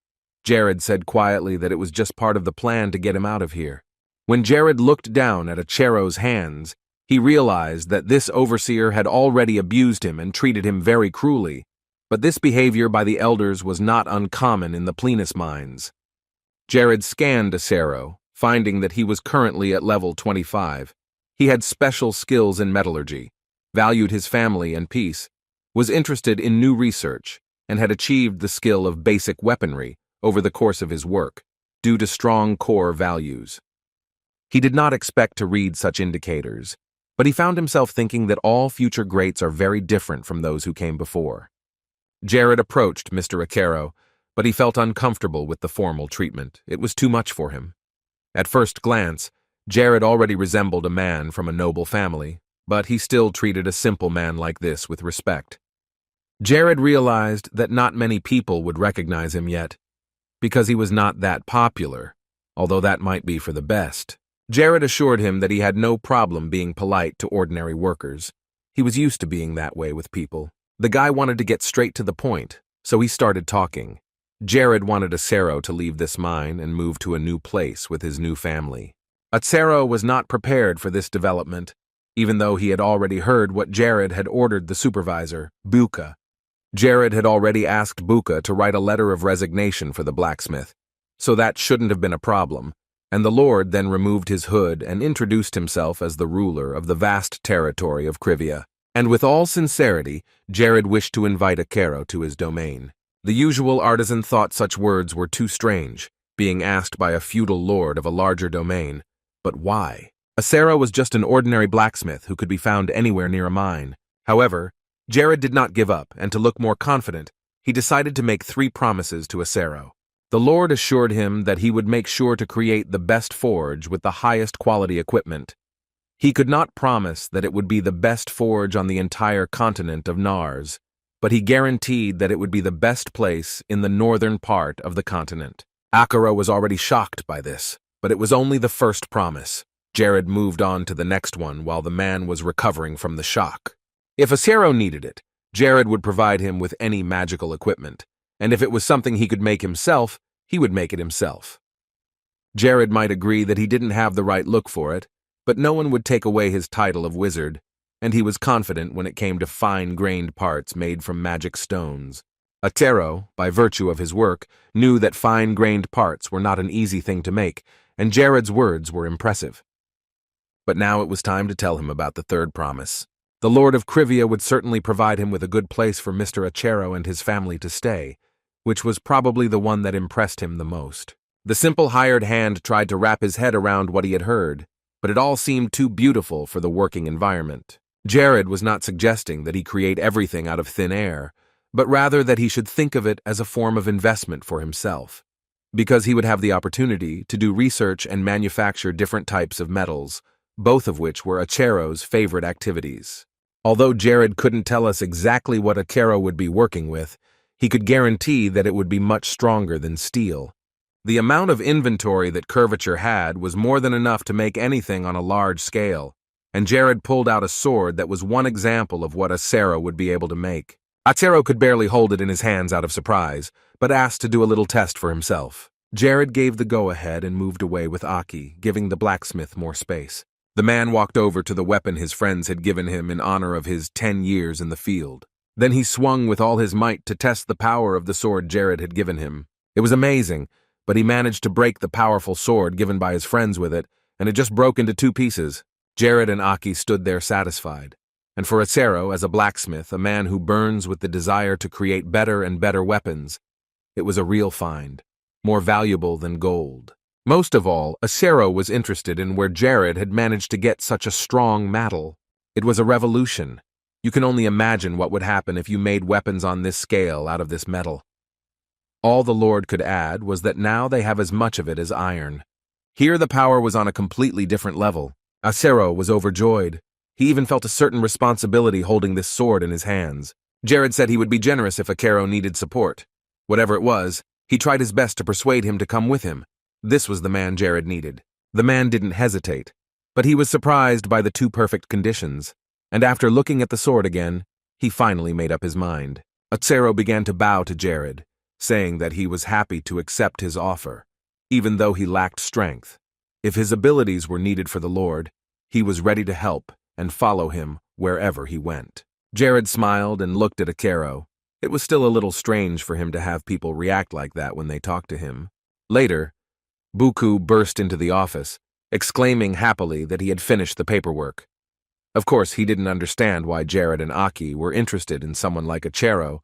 Jared said quietly that it was just part of the plan to get him out of here. When Jared looked down at Achero's hands, he realized that this overseer had already abused him and treated him very cruelly, but this behavior by the elders was not uncommon in the Plenus mines. Jared scanned Achero, finding that he was currently at level 25. He had special skills in metallurgy, valued his family and peace, was interested in new research, and had achieved the skill of basic weaponry over the course of his work, due to strong core values. He did not expect to read such indicators, but he found himself thinking that all future greats are very different from those who came before. Jared approached Mr. Achero, but he felt uncomfortable with the formal treatment. It was too much for him. At first glance, Jared already resembled a man from a noble family, but he still treated a simple man like this with respect. Jared realized that not many people would recognize him yet, because he was not that popular, although that might be for the best. Jared assured him that he had no problem being polite to ordinary workers. He was used to being that way with people. The guy wanted to get straight to the point, so he started talking. Jared wanted Achero to leave this mine and move to a new place with his new family. Achero was not prepared for this development, even though he had already heard what Jared had ordered the supervisor, Buka. Jared had already asked Buka to write a letter of resignation for the blacksmith, so that shouldn't have been a problem, and the Lord then removed his hood and introduced himself as the ruler of the vast territory of Civia. And with all sincerity, Jared wished to invite Achero to his domain. The usual artisan thought such words were too strange, being asked by a feudal lord of a larger domain. But why? Achero was just an ordinary blacksmith who could be found anywhere near a mine. However, Jared did not give up, and to look more confident, he decided to make 3 promises to Achero. The Lord assured him that he would make sure to create the best forge with the highest quality equipment. He could not promise that it would be the best forge on the entire continent of Nars, but he guaranteed that it would be the best place in the northern part of the continent. Achero was already shocked by this, but it was only the first promise. Jared moved on to the next one while the man was recovering from the shock. If Achero needed it, Jared would provide him with any magical equipment, and if it was something he could make himself, he would make it himself. Jared might agree that he didn't have the right look for it, but no one would take away his title of wizard, and he was confident when it came to fine-grained parts made from magic stones. Achero, by virtue of his work, knew that fine-grained parts were not an easy thing to make, and Jared's words were impressive. But now it was time to tell him about the 3rd promise. The Lord of Civia would certainly provide him with a good place for Mr. Achero and his family to stay, which was probably the one that impressed him the most. The simple hired hand tried to wrap his head around what he had heard, but it all seemed too beautiful for the working environment. Jared was not suggesting that he create everything out of thin air, but rather that he should think of it as a form of investment for himself, because he would have the opportunity to do research and manufacture different types of metals, both of which were Achero's favorite activities. Although Jared couldn't tell us exactly what Achero would be working with, he could guarantee that it would be much stronger than steel. The amount of inventory that Curvature had was more than enough to make anything on a large scale, and Jared pulled out a sword that was one example of what Achero would be able to make. Achero could barely hold it in his hands out of surprise, but asked to do a little test for himself. Jared gave the go-ahead and moved away with Aki, giving the blacksmith more space. The man walked over to the weapon his friends had given him in honor of his 10 years in the field. Then he swung with all his might to test the power of the sword Jared had given him. It was amazing, but he managed to break the powerful sword given by his friends with it, and it just broke into 2 pieces. Jared and Aki stood there satisfied. And for Acero, as a blacksmith, a man who burns with the desire to create better and better weapons, it was a real find, more valuable than gold. Most of all, Acero was interested in where Jared had managed to get such a strong metal. It was a revolution. You can only imagine what would happen if you made weapons on this scale out of this metal. All the Lord could add was that now they have as much of it as iron. Here the power was on a completely different level. Acero was overjoyed. He even felt a certain responsibility holding this sword in his hands. Jared said he would be generous if Acero needed support. Whatever it was, he tried his best to persuade him to come with him. This was the man Jared needed. The man didn't hesitate, but he was surprised by the 2 perfect conditions, and after looking at the sword again, he finally made up his mind. Acero began to bow to Jared, saying that he was happy to accept his offer, even though he lacked strength. If his abilities were needed for the Lord, he was ready to help and follow him wherever he went. Jared smiled and looked at Acero. It was still a little strange for him to have people react like that when they talked to him. Later, Buku burst into the office, exclaiming happily that he had finished the paperwork. Of course, he didn't understand why Jared and Aki were interested in someone like Acero,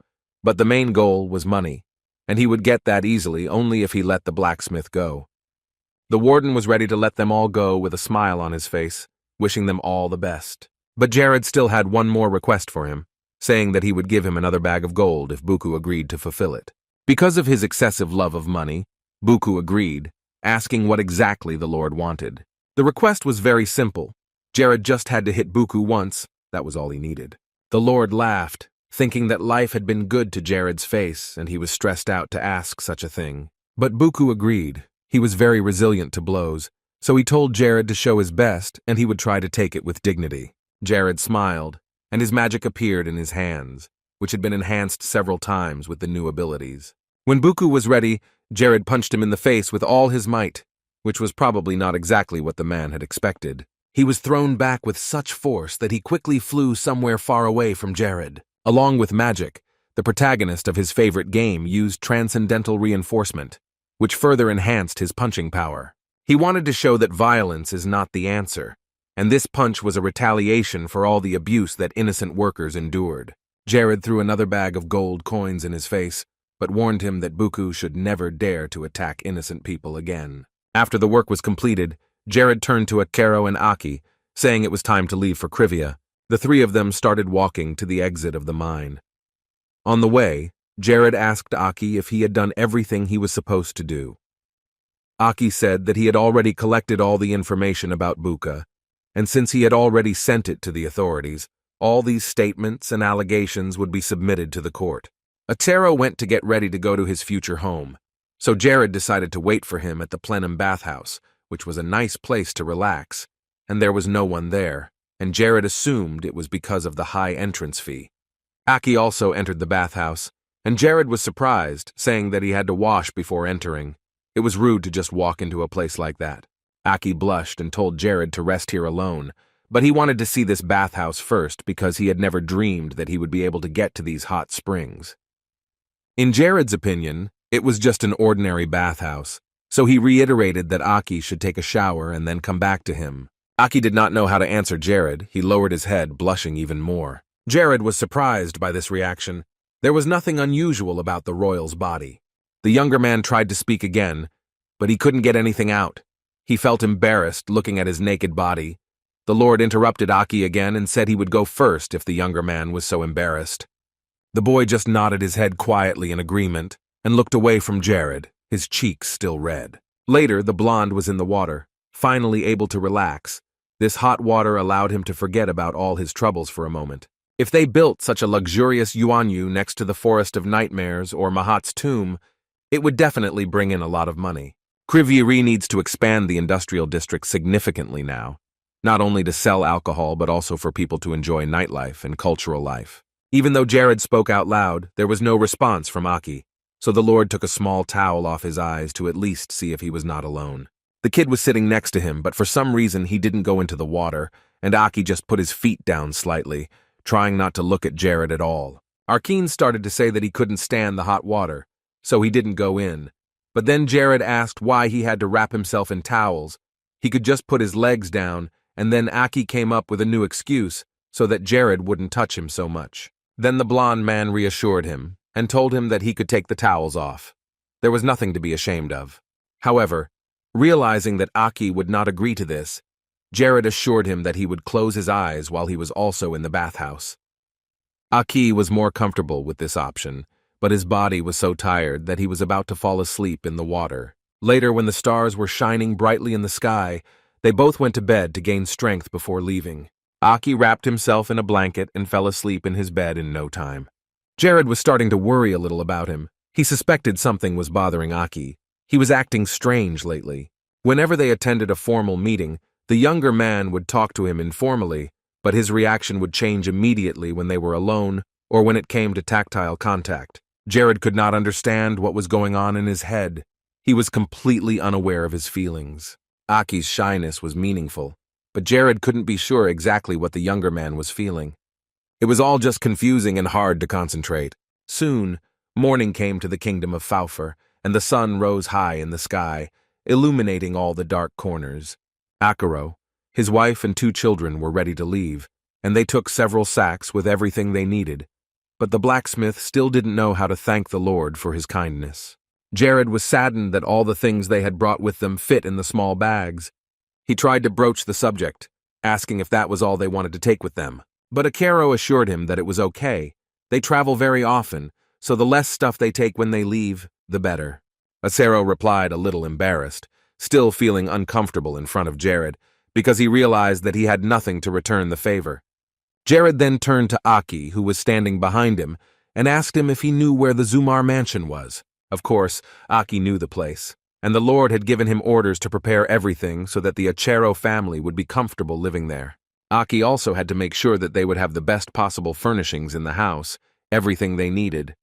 but the main goal was money, and he would get that easily only if he let the blacksmith go. The warden was ready to let them all go with a smile on his face, wishing them all the best. But Jared still had one more request for him, saying that he would give him another bag of gold if Buku agreed to fulfill it. Because of his excessive love of money, Buku agreed, asking what exactly the Lord wanted. The request was very simple. Jared just had to hit Buku once, that was all he needed. The Lord laughed, thinking that life had been good to Jared's face and he was stressed out to ask such a thing. But Buku agreed. He was very resilient to blows, so he told Jared to show his best and he would try to take it with dignity. Jared smiled, and his magic appeared in his hands, which had been enhanced several times with the new abilities. When Buku was ready, Jared punched him in the face with all his might, which was probably not exactly what the man had expected. He was thrown back with such force that he quickly flew somewhere far away from Jared. Along with magic, the protagonist of his favorite game used transcendental reinforcement, which further enhanced his punching power. He wanted to show that violence is not the answer, and this punch was a retaliation for all the abuse that innocent workers endured. Jared threw another bag of gold coins in his face, but warned him that Buku should never dare to attack innocent people again. After the work was completed, Jared turned to Acero and Aki, saying it was time to leave for Civia. The 3 of them started walking to the exit of the mine. On the way, Jared asked Aki if he had done everything he was supposed to do. Aki said that he had already collected all the information about Buka, and since he had already sent it to the authorities, all these statements and allegations would be submitted to the court. Acero went to get ready to go to his future home, so Jared decided to wait for him at the plenum bathhouse, which was a nice place to relax, and there was no one there, and Jared assumed it was because of the high entrance fee. Aki also entered the bathhouse, and Jared was surprised, saying that he had to wash before entering. It was rude to just walk into a place like that. Aki blushed and told Jared to rest here alone, but he wanted to see this bathhouse first because he had never dreamed that he would be able to get to these hot springs. In Jared's opinion, it was just an ordinary bathhouse, so he reiterated that Aki should take a shower and then come back to him. Aki did not know how to answer Jared. He lowered his head, blushing even more. Jared was surprised by this reaction. There was nothing unusual about the royal's body. The younger man tried to speak again, but he couldn't get anything out. He felt embarrassed looking at his naked body. The Lord interrupted Aki again and said he would go first if the younger man was so embarrassed. The boy just nodded his head quietly in agreement and looked away from Jared, his cheeks still red. Later, the blonde was in the water, finally able to relax. This hot water allowed him to forget about all his troubles for a moment. If they built such a luxurious yuanyu next to the Forest of Nightmares or Mahat's tomb, it would definitely bring in a lot of money. Civia needs to expand the industrial district significantly now, not only to sell alcohol but also for people to enjoy nightlife and cultural life. Even though Jared spoke out loud, there was no response from Aki, so the Lord took a small towel off his eyes to at least see if he was not alone. The kid was sitting next to him, but for some reason he didn't go into the water, and Aki just put his feet down slightly, trying not to look at Jared at all. Arcunius started to say that he couldn't stand the hot water, so he didn't go in. But then Jared asked why he had to wrap himself in towels. He could just put his legs down, and then Aki came up with a new excuse so that Jared wouldn't touch him so much. Then the blonde man reassured him and told him that he could take the towels off. There was nothing to be ashamed of. However, realizing that Aki would not agree to this, Jared assured him that he would close his eyes while he was also in the bathhouse. Aki was more comfortable with this option, but his body was so tired that he was about to fall asleep in the water. Later, when the stars were shining brightly in the sky, they both went to bed to gain strength before leaving. Aki wrapped himself in a blanket and fell asleep in his bed in no time. Jared was starting to worry a little about him. He suspected something was bothering Aki. He was acting strange lately. Whenever they attended a formal meeting, the younger man would talk to him informally, but his reaction would change immediately when they were alone or when it came to tactile contact. Jared could not understand what was going on in his head. He was completely unaware of his feelings. Aki's shyness was meaningful, but Jared couldn't be sure exactly what the younger man was feeling. It was all just confusing and hard to concentrate. Soon, morning came to the kingdom of Faufur, and the sun rose high in the sky, illuminating all the dark corners. Akaro, his wife and 2 children were ready to leave, and they took several sacks with everything they needed. But the blacksmith still didn't know how to thank the Lord for his kindness. Jared was saddened that all the things they had brought with them fit in the small bags. He tried to broach the subject, asking if that was all they wanted to take with them. But Akaro assured him that it was okay. They travel very often, so the less stuff they take when they leave, the better. Acero replied a little embarrassed, still feeling uncomfortable in front of Jared, because he realized that he had nothing to return the favor. Jared then turned to Aki, who was standing behind him, and asked him if he knew where the Zumar mansion was. Of course, Aki knew the place, and the Lord had given him orders to prepare everything so that the Achero family would be comfortable living there. Aki also had to make sure that they would have the best possible furnishings in the house, everything they needed.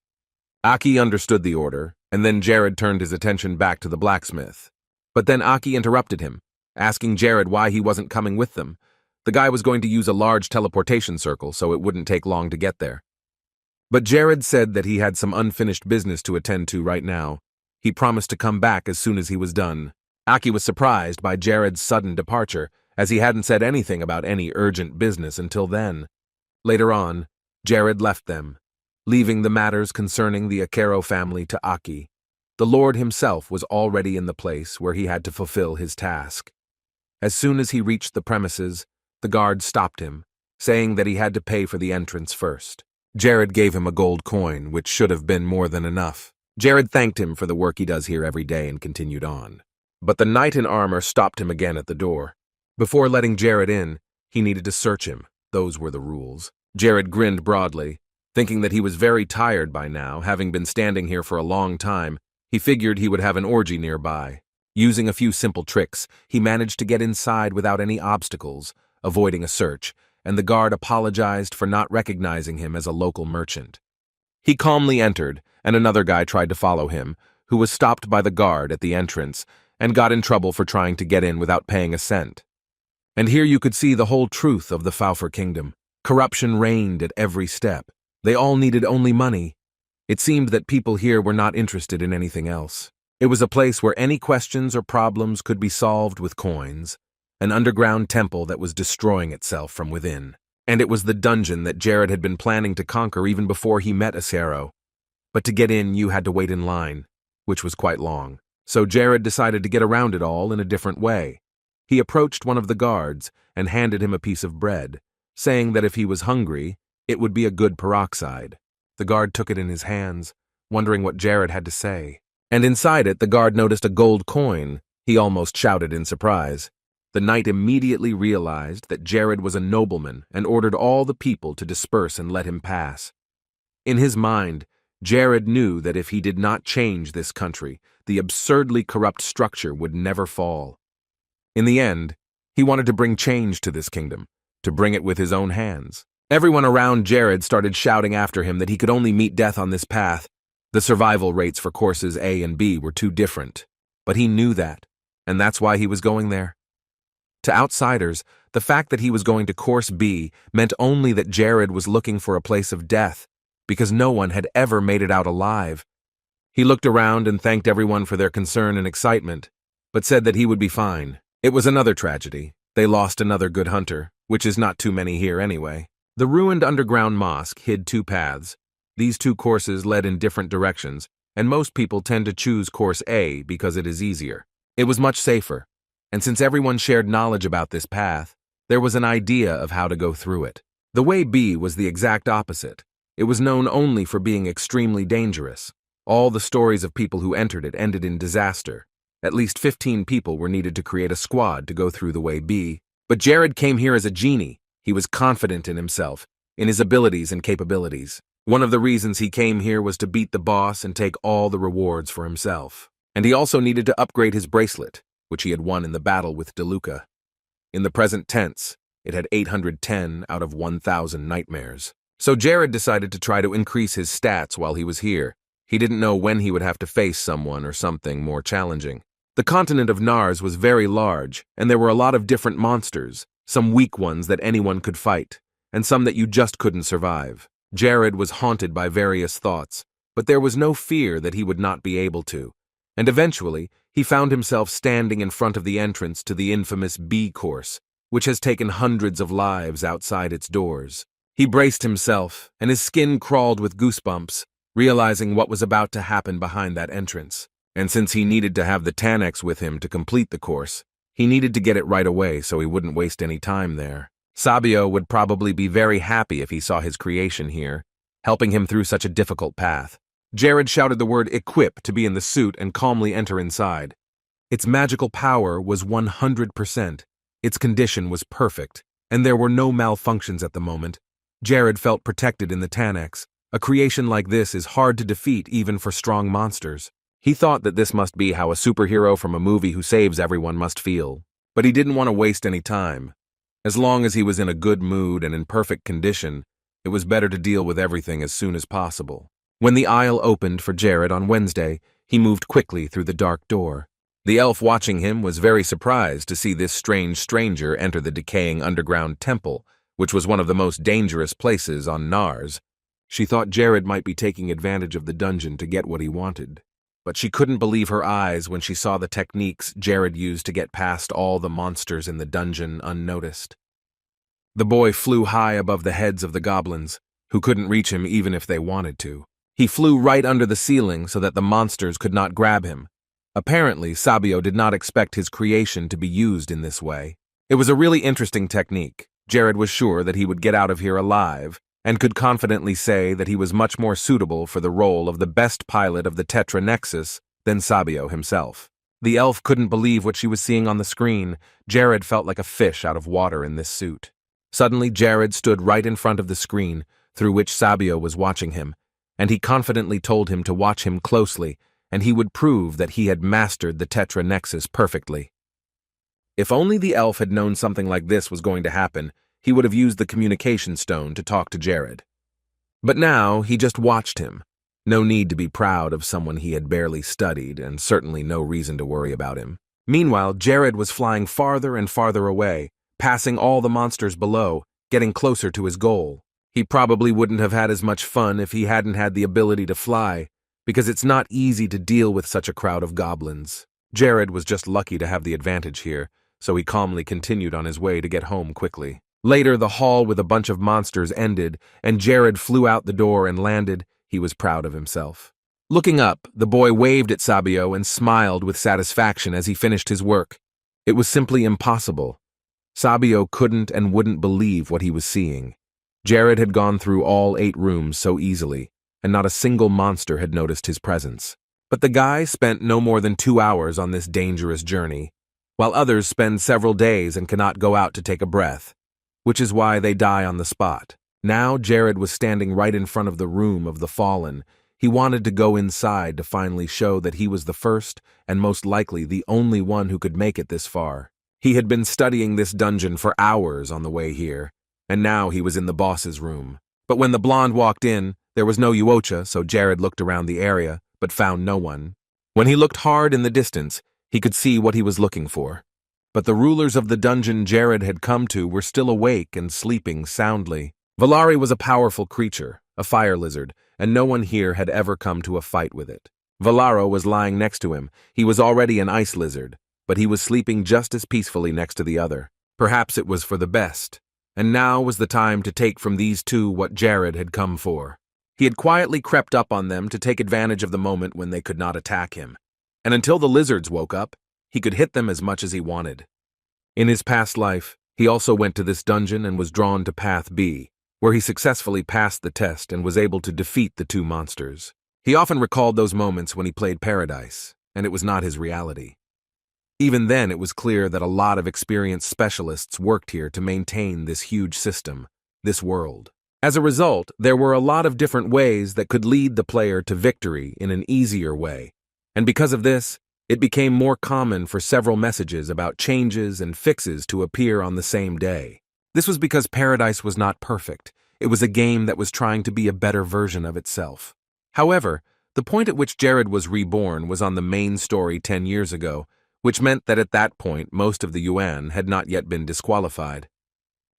Aki understood the order, and then Jared turned his attention back to the blacksmith. But then Aki interrupted him, asking Jared why he wasn't coming with them. The guy was going to use a large teleportation circle, so it wouldn't take long to get there. But Jared said that he had some unfinished business to attend to right now. He promised to come back as soon as he was done. Aki was surprised by Jared's sudden departure, as he hadn't said anything about any urgent business until then. Later on, Jared left them, leaving the matters concerning the Akero family to Aki. The Lord himself was already in the place where he had to fulfill his task. As soon as he reached the premises, the guard stopped him, saying that he had to pay for the entrance first. Jared gave him a gold coin, which should have been more than enough. Jared thanked him for the work he does here every day and continued on. But the knight in armor stopped him again at the door. Before letting Jared in, he needed to search him. Those were the rules. Jared grinned broadly, thinking that he was very tired by now, having been standing here for a long time. He figured he would have an orgy nearby. Using a few simple tricks, he managed to get inside without any obstacles, avoiding a search, and the guard apologized for not recognizing him as a local merchant. He calmly entered, and another guy tried to follow him, who was stopped by the guard at the entrance and got in trouble for trying to get in without paying a cent. And here you could see the whole truth of the Faufur kingdom. Corruption reigned at every step. They all needed only money. It seemed that people here were not interested in anything else. It was a place where any questions or problems could be solved with coins, an underground temple that was destroying itself from within. And it was the dungeon that Jared had been planning to conquer even before he met Acero. But to get in, you had to wait in line, which was quite long. So Jared decided to get around it all in a different way. He approached one of the guards and handed him a piece of bread, saying that if he was hungry, it would be a good peroxide. The guard took it in his hands, wondering what Jared had to say. And inside it, the guard noticed a gold coin. He almost shouted in surprise. The knight immediately realized that Jared was a nobleman and ordered all the people to disperse and let him pass. In his mind, Jared knew that if he did not change this country, the absurdly corrupt structure would never fall. In the end, he wanted to bring change to this kingdom, to bring it with his own hands. Everyone around Jared started shouting after him that he could only meet death on this path. The survival rates for courses A and B were too different, but he knew that, and that's why he was going there? To outsiders, the fact that he was going to Course B meant only that Jared was looking for a place of death, because no one had ever made it out alive. He looked around and thanked everyone for their concern and excitement, but said that he would be fine. It was another tragedy. They lost another good hunter, which is not too many here anyway. The ruined underground mosque hid two paths. These two courses led in different directions, and most people tend to choose Course A because it is easier. It was much safer, and since everyone shared knowledge about this path, there was an idea of how to go through it. The way B was the exact opposite. It was known only for being extremely dangerous. All the stories of people who entered it ended in disaster. At least 15 people were needed to create a squad to go through the way B. But Jared came here as a genie. He was confident in himself, in his abilities and capabilities. One of the reasons he came here was to beat the boss and take all the rewards for himself. And he also needed to upgrade his bracelet, which he had won in the battle with Duca. In the present tense, it had 810 out of 1,000 nightmares. So Jared decided to try to increase his stats while he was here. He didn't know when he would have to face someone or something more challenging. The continent of Nars was very large, and there were a lot of different monsters, some weak ones that anyone could fight, and some that you just couldn't survive. Jared was haunted by various thoughts, but there was no fear that he would not be able to, and eventually he found himself standing in front of the entrance to the infamous B course, which has taken hundreds of lives outside its doors. He braced himself, and his skin crawled with goosebumps, realizing what was about to happen behind that entrance. And since he needed to have the Tannex with him to complete the course, he needed to get it right away so he wouldn't waste any time there. Sabio would probably be very happy if he saw his creation here, helping him through such a difficult path. Jared shouted the word equip to be in the suit and calmly enter inside. Its magical power was 100%. Its condition was perfect, and there were no malfunctions at the moment. Jared felt protected in the Tannex. A creation like this is hard to defeat even for strong monsters. He thought that this must be how a superhero from a movie who saves everyone must feel, but he didn't want to waste any time. As long as he was in a good mood and in perfect condition, it was better to deal with everything as soon as possible. When the aisle opened for Jared on Wednesday, he moved quickly through the dark door. The elf watching him was very surprised to see this strange stranger enter the decaying underground temple, which was one of the most dangerous places on Nars. She thought Jared might be taking advantage of the dungeon to get what he wanted. But she couldn't believe her eyes when she saw the techniques Jared used to get past all the monsters in the dungeon unnoticed. The boy flew high above the heads of the goblins, who couldn't reach him even if they wanted to. He flew right under the ceiling so that the monsters could not grab him. Apparently, Sabio did not expect his creation to be used in this way. It was a really interesting technique. Jared was sure that he would get out of here alive, and could confidently say that he was much more suitable for the role of the best pilot of the Tetra Nexus than Sabio himself. The elf couldn't believe what she was seeing on the screen. Jared felt like a fish out of water in this suit. Suddenly, Jared stood right in front of the screen, through which Sabio was watching him, and he confidently told him to watch him closely, and he would prove that he had mastered the Tetra Nexus perfectly. If only the elf had known something like this was going to happen, he would have used the communication stone to talk to Jared. But now, he just watched him. No need to be proud of someone he had barely studied, and certainly no reason to worry about him. Meanwhile, Jared was flying farther and farther away, passing all the monsters below, getting closer to his goal. He probably wouldn't have had as much fun if he hadn't had the ability to fly, because it's not easy to deal with such a crowd of goblins. Jared was just lucky to have the advantage here, so he calmly continued on his way to get home quickly. Later, the hall with a bunch of monsters ended, and Jared flew out the door and landed. He was proud of himself. Looking up, the boy waved at Sabio and smiled with satisfaction as he finished his work. It was simply impossible. Sabio couldn't and wouldn't believe what he was seeing. Jared had gone through all 8 rooms so easily, and not a single monster had noticed his presence. But the guy spent no more than 2 hours on this dangerous journey, while others spend several days and cannot go out to take a breath, which is why they die on the spot. Now Jared was standing right in front of the room of the fallen. He wanted to go inside to finally show that he was the first and most likely the only one who could make it this far. He had been studying this dungeon for hours on the way here, and now he was in the boss's room. But when the blonde walked in, there was no Yuocha, so Jared looked around the area, but found no one. When he looked hard in the distance, He could see what he was looking for. But the rulers of the dungeon Jared had come to were still awake and sleeping soundly. Valari was a powerful creature, a fire lizard, and no one here had ever come to a fight with it. Valaro was lying next to him. He was already an ice lizard, but he was sleeping just as peacefully next to the other. Perhaps it was for the best. And now was the time to take from these two what Jared had come for. He had quietly crept up on them to take advantage of the moment when they could not attack him. And until the lizards woke up, he could hit them as much as he wanted. In his past life, he also went to this dungeon and was drawn to Path B, where he successfully passed the test and was able to defeat the two monsters. He often recalled those moments when he played Paradise, and it was not his reality. Even then, it was clear that a lot of experienced specialists worked here to maintain this huge system, this world. As a result, there were a lot of different ways that could lead the player to victory in an easier way. And because of this, it became more common for several messages about changes and fixes to appear on the same day. This was because Paradise was not perfect. It was a game that was trying to be a better version of itself. However, the point at which Jared was reborn was on the main story 10 years ago, which meant that at that point most of the Yuan had not yet been disqualified.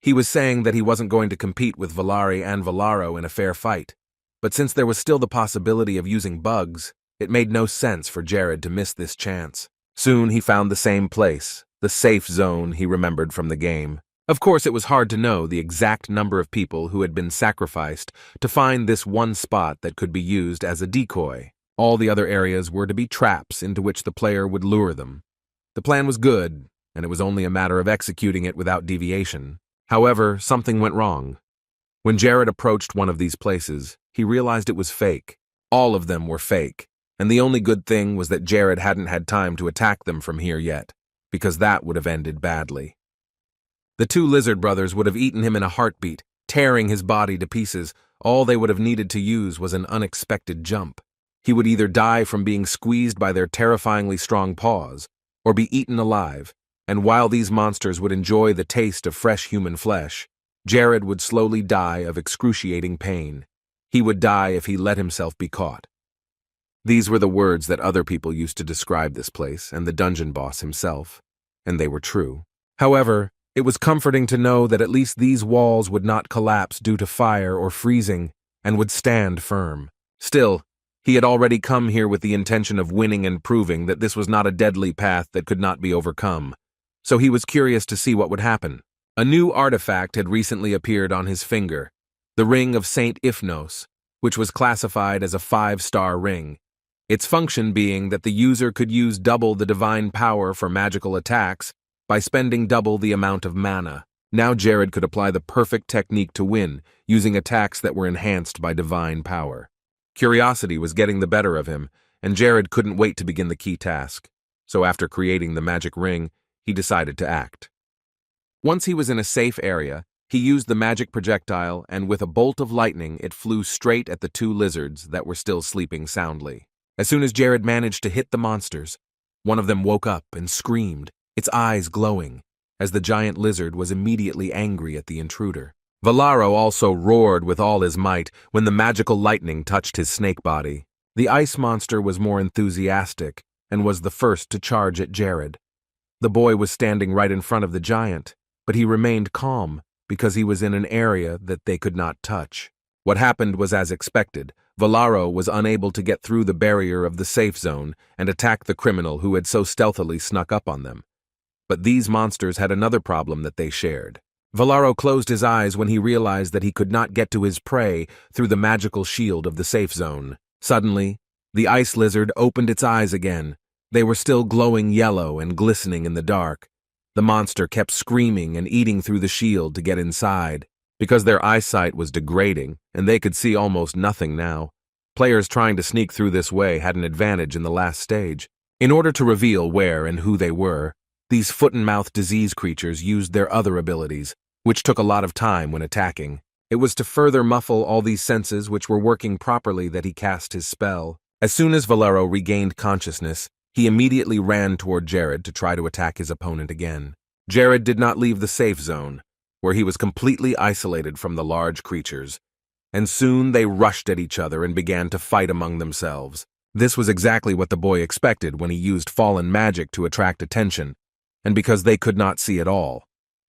He was saying that he wasn't going to compete with Valari and Valaro in a fair fight, but since there was still the possibility of using bugs, it made no sense for Jared to miss this chance. Soon he found the same place, the safe zone he remembered from the game. Of course, it was hard to know the exact number of people who had been sacrificed to find this one spot that could be used as a decoy. All the other areas were to be traps into which the player would lure them. The plan was good, and it was only a matter of executing it without deviation. However, something went wrong. When Jared approached one of these places, he realized it was fake. All of them were fake, and the only good thing was that Jared hadn't had time to attack them from here yet, because that would have ended badly. The two lizard brothers would have eaten him in a heartbeat, tearing his body to pieces. All they would have needed to use was an unexpected jump. He would either die from being squeezed by their terrifyingly strong paws, or be eaten alive, and while these monsters would enjoy the taste of fresh human flesh, Jared would slowly die of excruciating pain. He would die if he let himself be caught. These were the words that other people used to describe this place and the dungeon boss himself, and they were true. However, it was comforting to know that at least these walls would not collapse due to fire or freezing, and would stand firm. Still, he had already come here with the intention of winning and proving that this was not a deadly path that could not be overcome. So he was curious to see what would happen. A new artifact had recently appeared on his finger, the Ring of Saint Ifnos, which was classified as a 5-star ring. Its function being that the user could use double the divine power for magical attacks by spending double the amount of mana. Now Jared could apply the perfect technique to win, using attacks that were enhanced by divine power. Curiosity was getting the better of him, and Jared couldn't wait to begin the key task. So after creating the magic ring, he decided to act. Once he was in a safe area, he used the magic projectile, and with a bolt of lightning, it flew straight at the two lizards that were still sleeping soundly. As soon as Jared managed to hit the monsters, one of them woke up and screamed, its eyes glowing, as the giant lizard was immediately angry at the intruder. Valaro also roared with all his might when the magical lightning touched his snake body. The ice monster was more enthusiastic and was the first to charge at Jared. The boy was standing right in front of the giant, but he remained calm because he was in an area that they could not touch. What happened was as expected. Valaro was unable to get through the barrier of the safe zone and attack the criminal who had so stealthily snuck up on them. But these monsters had another problem that they shared. Valaro closed his eyes when he realized that he could not get to his prey through the magical shield of the safe zone. Suddenly, the ice lizard opened its eyes again. They were still glowing yellow and glistening in the dark. The monster kept screaming and eating through the shield to get inside. Because their eyesight was degrading, and they could see almost nothing now, players trying to sneak through this way had an advantage in the last stage. In order to reveal where and who they were, these foot-and-mouth disease creatures used their other abilities, which took a lot of time when attacking. It was to further muffle all these senses which were working properly that he cast his spell. As soon as Valero regained consciousness, he immediately ran toward Jared to try to attack his opponent again. Jared did not leave the safe zone, where he was completely isolated from the large creatures, and soon they rushed at each other and began to fight among themselves. This was exactly what the boy expected when he used fallen magic to attract attention, and because they could not see at all,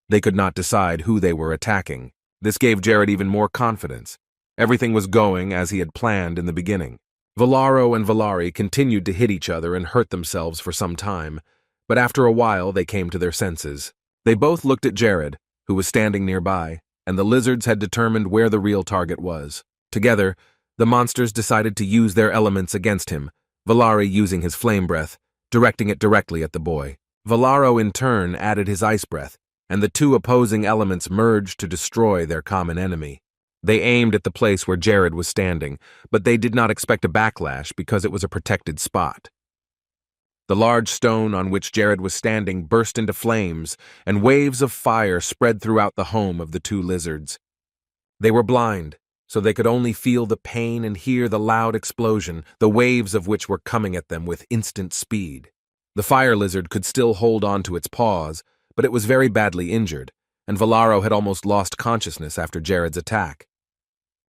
they could not decide who they were attacking. This gave Jared even more confidence. Everything was going as he had planned in the beginning. Valaro and Valari continued to hit each other and hurt themselves for some time, but after a while they came to their senses. They both looked at Jared, who was standing nearby, and the lizards had determined where the real target was. Together, the monsters decided to use their elements against him, Valari using his flame breath, directing it directly at the boy. Valaro in turn added his ice breath, and the two opposing elements merged to destroy their common enemy. They aimed at the place where Jared was standing, but they did not expect a backlash because it was a protected spot. The large stone on which Jared was standing burst into flames, and waves of fire spread throughout the home of the two lizards. They were blind, so they could only feel the pain and hear the loud explosion, the waves of which were coming at them with instant speed. The fire lizard could still hold on to its paws, but it was very badly injured, and Valaro had almost lost consciousness after Jared's attack.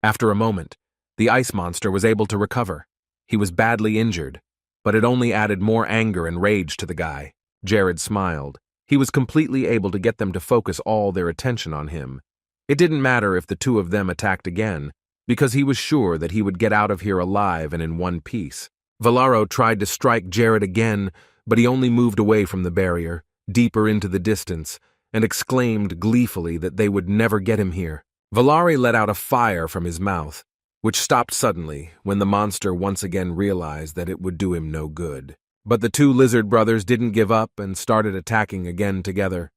After a moment, the ice monster was able to recover. He was badly injured, but it only added more anger and rage to the guy. Jared smiled. He was completely able to get them to focus all their attention on him. It didn't matter if the two of them attacked again, because he was sure that he would get out of here alive and in one piece. Valaro tried to strike Jared again, but he only moved away from the barrier, deeper into the distance, and exclaimed gleefully that they would never get him here. Valari let out a fire from his mouth, which stopped suddenly when the monster once again realized that it would do him no good. But the two lizard brothers didn't give up and started attacking again together.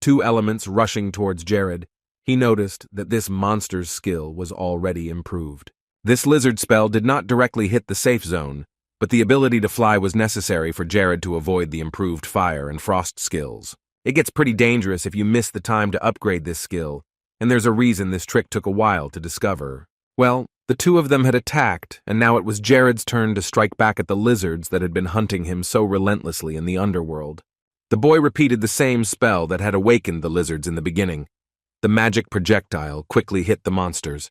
Two elements rushing towards Jared. He noticed that this monster's skill was already improved. This lizard spell did not directly hit the safe zone, but the ability to fly was necessary for Jared to avoid the improved fire and frost skills. It gets pretty dangerous if you miss the time to upgrade this skill, and there's a reason this trick took a while to discover. Well, the two of them had attacked, and now it was Jared's turn to strike back at the lizards that had been hunting him so relentlessly in the underworld. The boy repeated the same spell that had awakened the lizards in the beginning. The magic projectile quickly hit the monsters.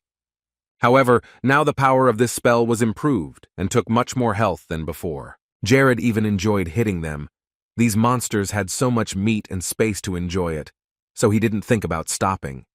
However, now the power of this spell was improved and took much more health than before. Jared even enjoyed hitting them. These monsters had so much meat and space to enjoy it, so he didn't think about stopping.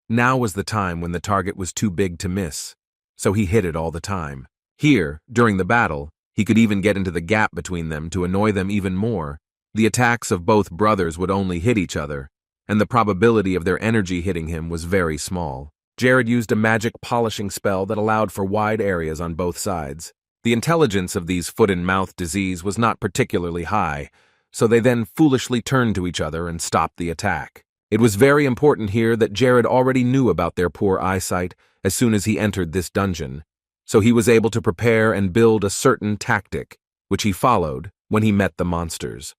Now was the time when the target was too big to miss, so he hit it all the time. Here, during the battle, he could even get into the gap between them to annoy them even more. The attacks of both brothers would only hit each other, and the probability of their energy hitting him was very small. Jared used a magic polishing spell that allowed for wide areas on both sides. The intelligence of these foot-and-mouth disease was not particularly high, so they then foolishly turned to each other and stopped the attack. It was very important here that Jared already knew about their poor eyesight as soon as he entered this dungeon, so he was able to prepare and build a certain tactic, which he followed when he met the monsters.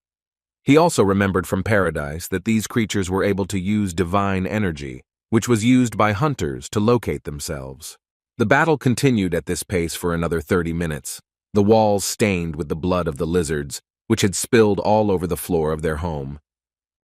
He also remembered from Paradise that these creatures were able to use divine energy, which was used by hunters to locate themselves. The battle continued at this pace for another 30 minutes, the walls stained with the blood of the lizards, which had spilled all over the floor of their home.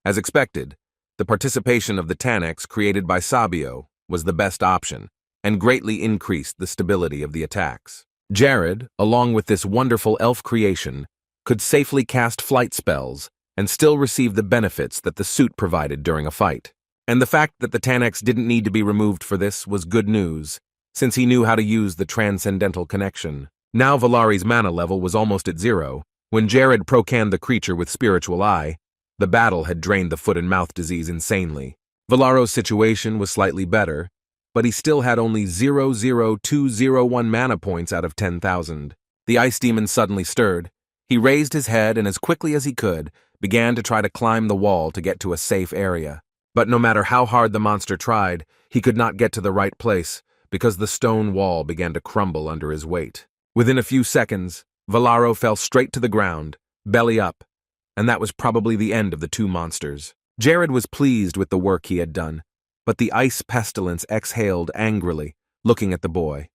As expected, the participation of the Tannex created by Sabio was the best option, and greatly increased the stability of the attacks. Jared, along with this wonderful elf creation, could safely cast flight spells and still receive the benefits that the suit provided during a fight. And the fact that the Tannex didn't need to be removed for this was good news, since he knew how to use the transcendental connection. Now Valari's mana level was almost at 0. When Jared procanned the creature with Spiritual Eye, the battle had drained the foot-and-mouth disease insanely. Valaro's situation was slightly better, but he still had only 0.00201 mana points out of 10,000. The ice demon suddenly stirred. He raised his head and as quickly as he could, began to try to climb the wall to get to a safe area. But no matter how hard the monster tried, he could not get to the right place, because the stone wall began to crumble under his weight. Within a few seconds, Valaro fell straight to the ground, belly up, and that was probably the end of the two monsters. Jared was pleased with the work he had done, but the ice pestilence exhaled angrily, looking at the boy.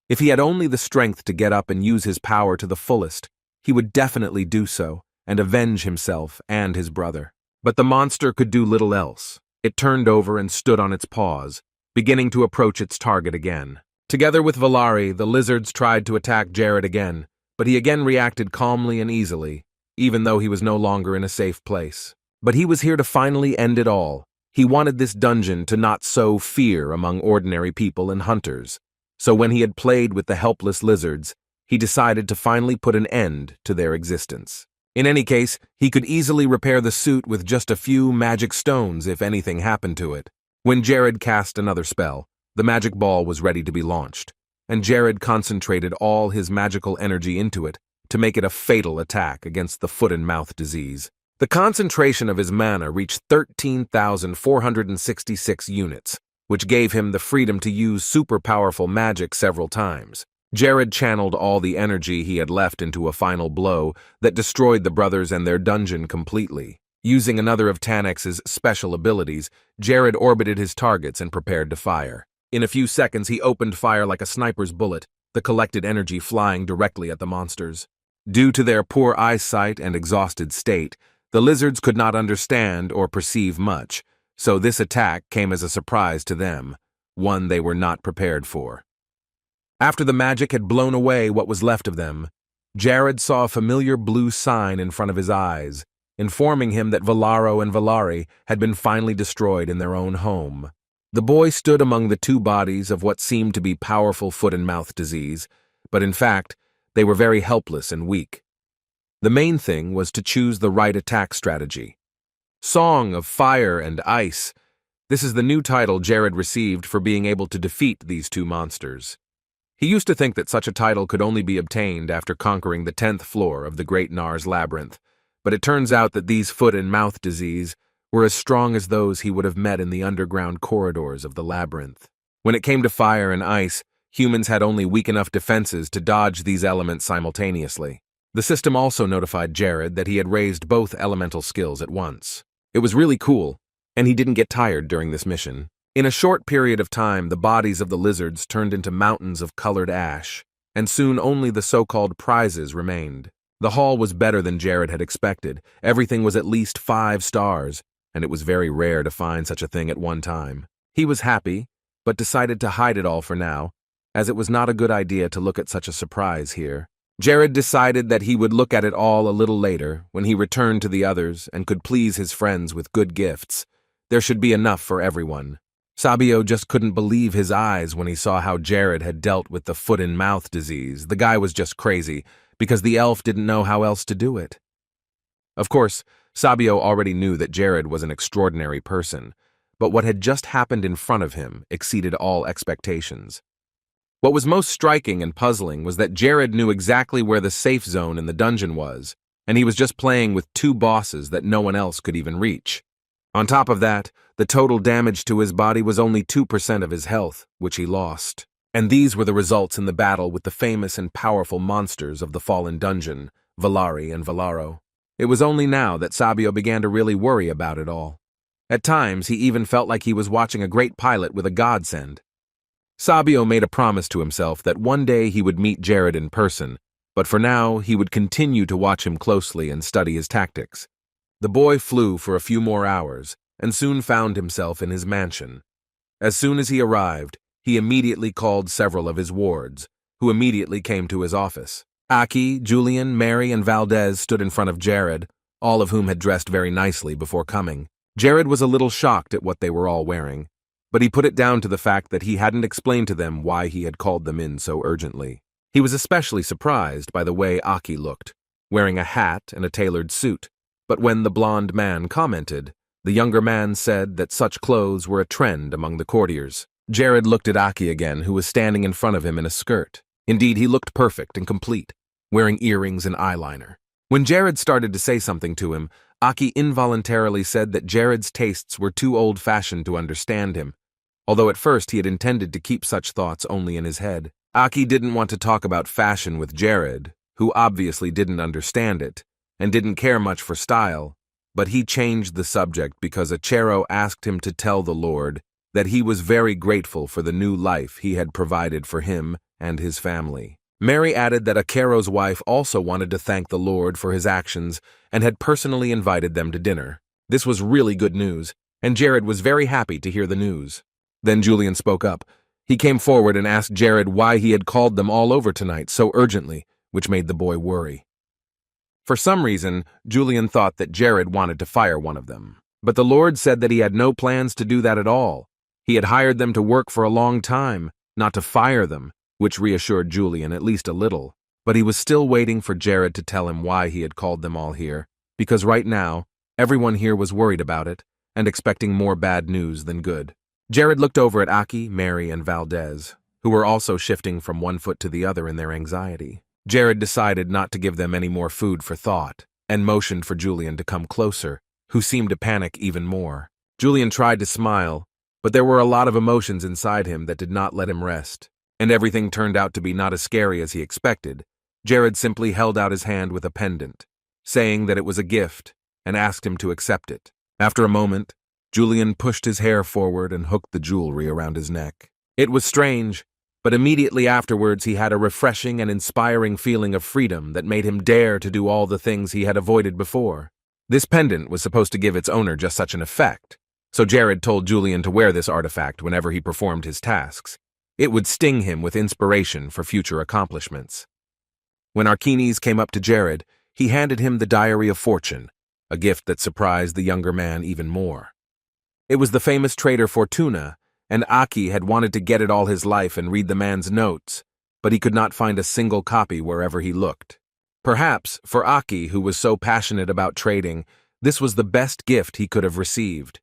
If he had only the strength to get up and use his power to the fullest, he would definitely do so and avenge himself and his brother. But the monster could do little else. It turned over and stood on its paws, beginning to approach its target again. Together with Valari, the lizards tried to attack Jared again, but he again reacted calmly and easily, even though he was no longer in a safe place. But he was here to finally end it all. He wanted this dungeon to not sow fear among ordinary people and hunters. So when he had played with the helpless lizards, he decided to finally put an end to their existence. In any case, he could easily repair the suit with just a few magic stones if anything happened to it. When Jared cast another spell, the magic ball was ready to be launched, and Jared concentrated all his magical energy into it to make it a fatal attack against the foot and mouth disease. The concentration of his mana reached 13,466 units, which gave him the freedom to use super powerful magic several times. Jared channeled all the energy he had left into a final blow that destroyed the brothers and their dungeon completely. Using another of Tanax's special abilities, Jared orbited his targets and prepared to fire. In a few seconds, he opened fire like a sniper's bullet, the collected energy flying directly at the monsters. Due to their poor eyesight and exhausted state, the lizards could not understand or perceive much, so this attack came as a surprise to them, one they were not prepared for. After the magic had blown away what was left of them, Jared saw a familiar blue sign in front of his eyes, informing him that Valaro and Valari had been finally destroyed in their own home. The boy stood among the two bodies of what seemed to be powerful foot and mouth disease, but in fact, they were very helpless and weak. The main thing was to choose the right attack strategy. Song of Fire and Ice. This is the new title Jared received for being able to defeat these two monsters. He used to think that such a title could only be obtained after conquering the 10th floor of the Great Nar's Labyrinth, but it turns out that these foot and mouth disease were as strong as those he would have met in the underground corridors of the labyrinth. When it came to fire and ice, humans had only weak enough defenses to dodge these elements simultaneously. The system also notified Jared that he had raised both elemental skills at once. It was really cool, and he didn't get tired during this mission. In a short period of time, the bodies of the lizards turned into mountains of colored ash, and soon only the so-called prizes remained. The haul was better than Jared had expected. Everything was at least 5 stars, and it was very rare to find such a thing at one time. He was happy, but decided to hide it all for now, as it was not a good idea to look at such a surprise here. Jared decided that he would look at it all a little later, when he returned to the others and could please his friends with good gifts. There should be enough for everyone. Sabio just couldn't believe his eyes when he saw how Jared had dealt with the foot and mouth disease. The guy was just crazy, because the elf didn't know how else to do it. Of course, Sabio already knew that Jared was an extraordinary person, but what had just happened in front of him exceeded all expectations. What was most striking and puzzling was that Jared knew exactly where the safe zone in the dungeon was, and he was just playing with 2 bosses that no one else could even reach. On top of that, the total damage to his body was only 2% of his health, which he lost. And these were the results in the battle with the famous and powerful monsters of the fallen dungeon, Valari and Valaro. It was only now that Sabio began to really worry about it all. At times, he even felt like he was watching a great pilot with a godsend. Sabio made a promise to himself that one day he would meet Jared in person, but for now he would continue to watch him closely and study his tactics. The boy flew for a few more hours and soon found himself in his mansion. As soon as he arrived, he immediately called several of his wards, who immediately came to his office. Aki, Julian, Mary, and Valdez stood in front of Jared, all of whom had dressed very nicely before coming. Jared was a little shocked at what they were all wearing, but he put it down to the fact that he hadn't explained to them why he had called them in so urgently. He was especially surprised by the way Aki looked, wearing a hat and a tailored suit, but when the blonde man commented, the younger man said that such clothes were a trend among the courtiers. Jared looked at Aki again, who was standing in front of him in a skirt. Indeed, he looked perfect and complete, wearing earrings and eyeliner. When Jared started to say something to him, Aki involuntarily said that Jared's tastes were too old-fashioned to understand him, although at first he had intended to keep such thoughts only in his head. Aki didn't want to talk about fashion with Jared, who obviously didn't understand it, and didn't care much for style, but he changed the subject because Achero asked him to tell the Lord that he was very grateful for the new life he had provided for him and his family. Mary added that Achero's wife also wanted to thank the Lord for his actions and had personally invited them to dinner. This was really good news, and Jared was very happy to hear the news. Then Julian spoke up. He came forward and asked Jared why he had called them all over tonight so urgently, which made the boy worry. For some reason, Julian thought that Jared wanted to fire one of them. But the Lord said that he had no plans to do that at all. He had hired them to work for a long time, not to fire them, which reassured Julian at least a little. But he was still waiting for Jared to tell him why he had called them all here, because right now, everyone here was worried about it and expecting more bad news than good. Jared looked over at Aki, Mary, and Valdez, who were also shifting from one foot to the other in their anxiety. Jared decided not to give them any more food for thought, and motioned for Julian to come closer, who seemed to panic even more. Julian tried to smile, but there were a lot of emotions inside him that did not let him rest, and everything turned out to be not as scary as he expected. Jared simply held out his hand with a pendant, saying that it was a gift, and asked him to accept it. After a moment, Julian pushed his hair forward and hooked the jewelry around his neck. It was strange, but immediately afterwards he had a refreshing and inspiring feeling of freedom that made him dare to do all the things he had avoided before. This pendant was supposed to give its owner just such an effect, so Jared told Julian to wear this artifact whenever he performed his tasks. It would sting him with inspiration for future accomplishments. When Arcunius came up to Jared, he handed him the Diary of Fortune, a gift that surprised the younger man even more. It was the famous trader Fortuna, and Aki had wanted to get it all his life and read the man's notes, but he could not find a single copy wherever he looked. Perhaps, for Aki, who was so passionate about trading, this was the best gift he could have received.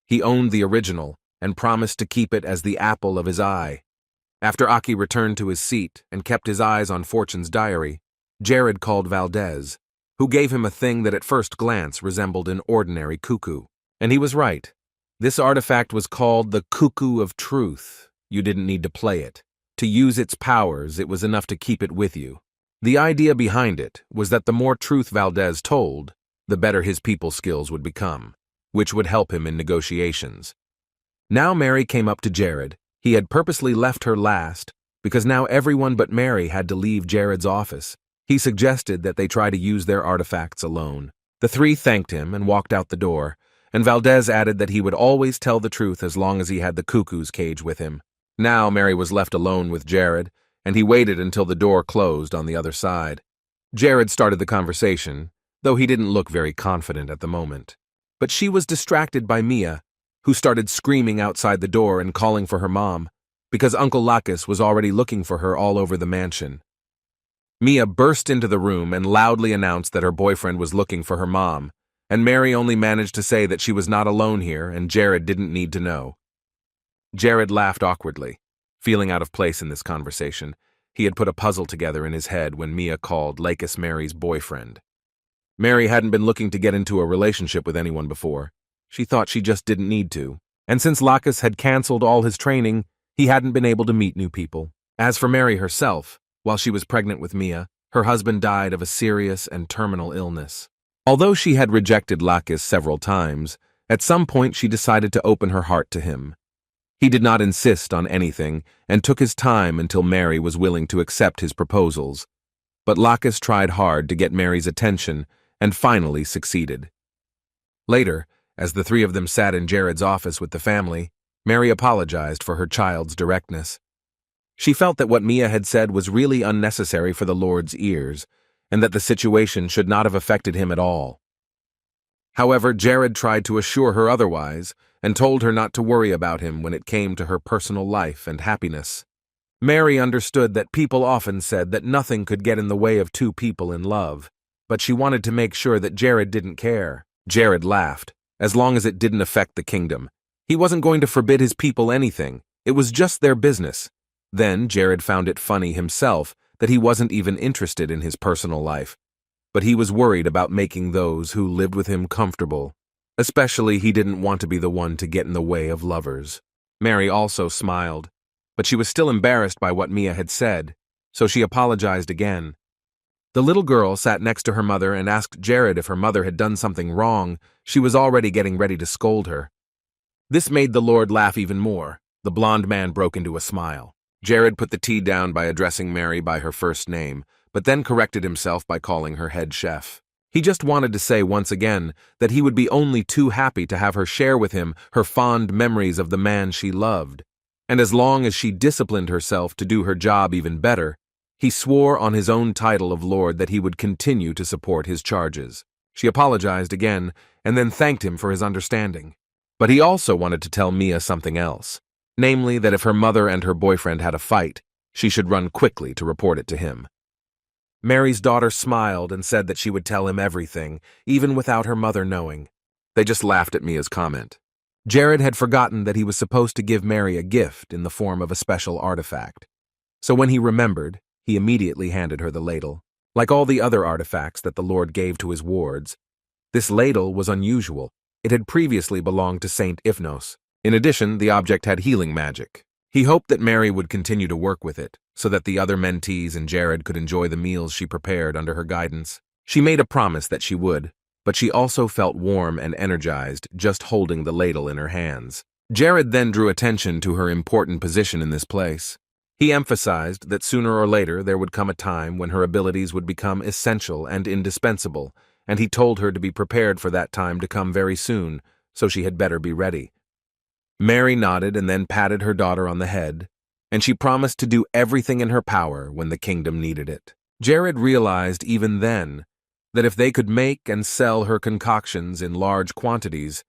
He owned the original and promised to keep it as the apple of his eye. After Aki returned to his seat and kept his eyes on Fortune's diary, Jared called Valdez, who gave him a thing that at first glance resembled an ordinary cuckoo. And he was right. This artifact was called the Cuckoo of Truth. You didn't need to play it. To use its powers, it was enough to keep it with you. The idea behind it was that the more truth Valdez told, the better his people skills would become, which would help him in negotiations. Now Mary came up to Jared. He had purposely left her last, because now everyone but Mary had to leave Jared's office. He suggested that they try to use their artifacts alone. The three thanked him and walked out the door, and Valdez added that he would always tell the truth as long as he had the cuckoo's cage with him. Now Mary was left alone with Jared, and he waited until the door closed on the other side. Jared started the conversation, though he didn't look very confident at the moment. But she was distracted by Mia, who started screaming outside the door and calling for her mom, because Uncle Lacis was already looking for her all over the mansion. Mia burst into the room and loudly announced that her boyfriend was looking for her mom, and Mary only managed to say that she was not alone here and Jared didn't need to know. Jared laughed awkwardly, feeling out of place in this conversation. He had put a puzzle together in his head when Mia called Lacis Mary's boyfriend. Mary hadn't been looking to get into a relationship with anyone before. She thought she just didn't need to. And since Lacis had canceled all his training, he hadn't been able to meet new people. As for Mary herself, while she was pregnant with Mia, her husband died of a serious and terminal illness. Although she had rejected Lacis several times, at some point she decided to open her heart to him. He did not insist on anything and took his time until Mary was willing to accept his proposals. But Lacis tried hard to get Mary's attention and finally succeeded. Later, as the three of them sat in Jared's office with the family, Mary apologized for her child's directness. She felt that what Mia had said was really unnecessary for the Lord's ears, and that the situation should not have affected him at all. However, Jared tried to assure her otherwise, and told her not to worry about him when it came to her personal life and happiness. Mary understood that people often said that nothing could get in the way of two people in love, but she wanted to make sure that Jared didn't care. Jared laughed, as long as it didn't affect the kingdom. He wasn't going to forbid his people anything. It was just their business. Then Jared found it funny himself that he wasn't even interested in his personal life, but he was worried about making those who lived with him comfortable. Especially, he didn't want to be the one to get in the way of lovers. Mary also smiled, but she was still embarrassed by what Mia had said, so she apologized again. The little girl sat next to her mother and asked Jared if her mother had done something wrong. She was already getting ready to scold her. This made the Lord laugh even more. The blonde man broke into a smile. Jared put the tea down by addressing Mary by her first name, but then corrected himself by calling her head chef. He just wanted to say once again that he would be only too happy to have her share with him her fond memories of the man she loved. And as long as she disciplined herself to do her job even better, He swore on his own title of lord that he would continue to support his charges. She apologized again, and then thanked him for his understanding. But he also wanted to tell Mia something else, namely that if her mother and her boyfriend had a fight, she should run quickly to report it to him. Mary's daughter smiled and said that she would tell him everything, even without her mother knowing. They just laughed at Mia's comment. Jared had forgotten that he was supposed to give Mary a gift in the form of a special artifact. So when he remembered, he immediately handed her the ladle. Like all the other artifacts that the Lord gave to his wards, this ladle was unusual. It had previously belonged to Saint Ifnos. In addition, the object had healing magic. He hoped that Mary would continue to work with it, so that the other mentees and Jared could enjoy the meals she prepared under her guidance. She made a promise that she would, but she also felt warm and energized just holding the ladle in her hands. Jared then drew attention to her important position in this place. He emphasized that sooner or later there would come a time when her abilities would become essential and indispensable, and he told her to be prepared for that time to come very soon, so she had better be ready. Mary nodded and then patted her daughter on the head, and she promised to do everything in her power when the kingdom needed it. Jared realized even then that if they could make and sell her concoctions in large quantities,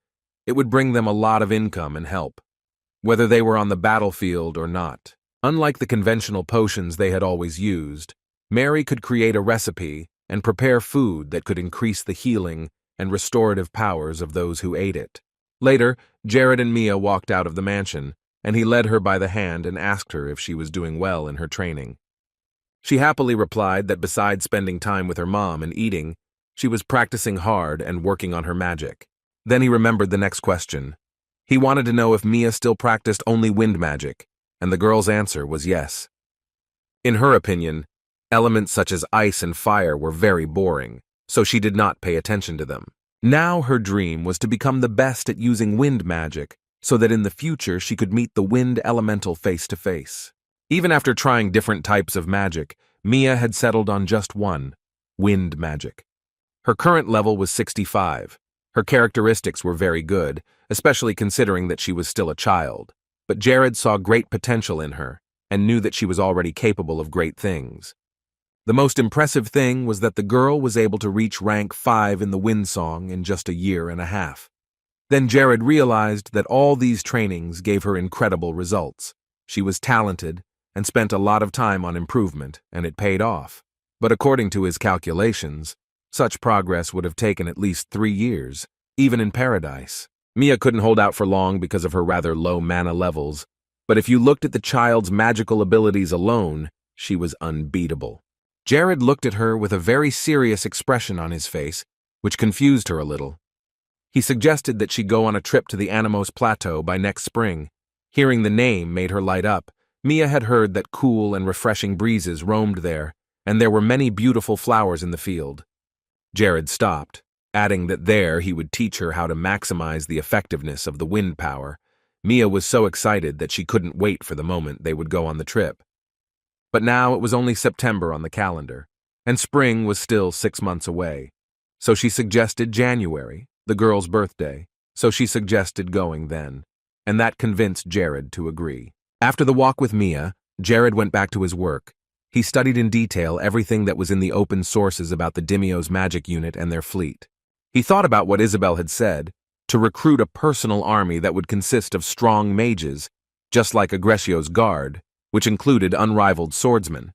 it would bring them a lot of income and help, whether they were on the battlefield or not. Unlike the conventional potions they had always used, Mary could create a recipe and prepare food that could increase the healing and restorative powers of those who ate it. Later, Jared and Mia walked out of the mansion, and he led her by the hand and asked her if she was doing well in her training. She happily replied that besides spending time with her mom and eating, she was practicing hard and working on her magic. Then he remembered the next question. He wanted to know if Mia still practiced only wind magic, and the girl's answer was yes. In her opinion, elements such as ice and fire were very boring, so she did not pay attention to them. Now her dream was to become the best at using wind magic, so that in the future she could meet the wind elemental face to face. Even after trying different types of magic, Mia had settled on just one, wind magic. Her current level was 65. Her characteristics were very good, especially considering that she was still a child. But Jared saw great potential in her, and knew that she was already capable of great things. The most impressive thing was that the girl was able to reach rank 5 in the Wind Song in just a year and a half. Then Jared realized that all these trainings gave her incredible results. She was talented and spent a lot of time on improvement, and it paid off. But according to his calculations, such progress would have taken at least 3 years, even in paradise. Mia couldn't hold out for long because of her rather low mana levels, but if you looked at the child's magical abilities alone, she was unbeatable. Jared looked at her with a very serious expression on his face, which confused her a little. He suggested that she go on a trip to the Animos Plateau by next spring. Hearing the name made her light up. Mia had heard that cool and refreshing breezes roamed there, and there were many beautiful flowers in the field. Jared stopped, adding that there he would teach her how to maximize the effectiveness of the wind power. Mia was so excited that she couldn't wait for the moment they would go on the trip. But now it was only September on the calendar, and spring was still 6 months away. So she suggested January, the girl's birthday, so she suggested going then, and that convinced Jared to agree. After the walk with Mia, Jared went back to his work. He studied in detail everything that was in the open sources about the Dimio's magic unit and their fleet. He thought about what Isabel had said, to recruit a personal army that would consist of strong mages, just like Agressio's guard, which included unrivaled swordsmen.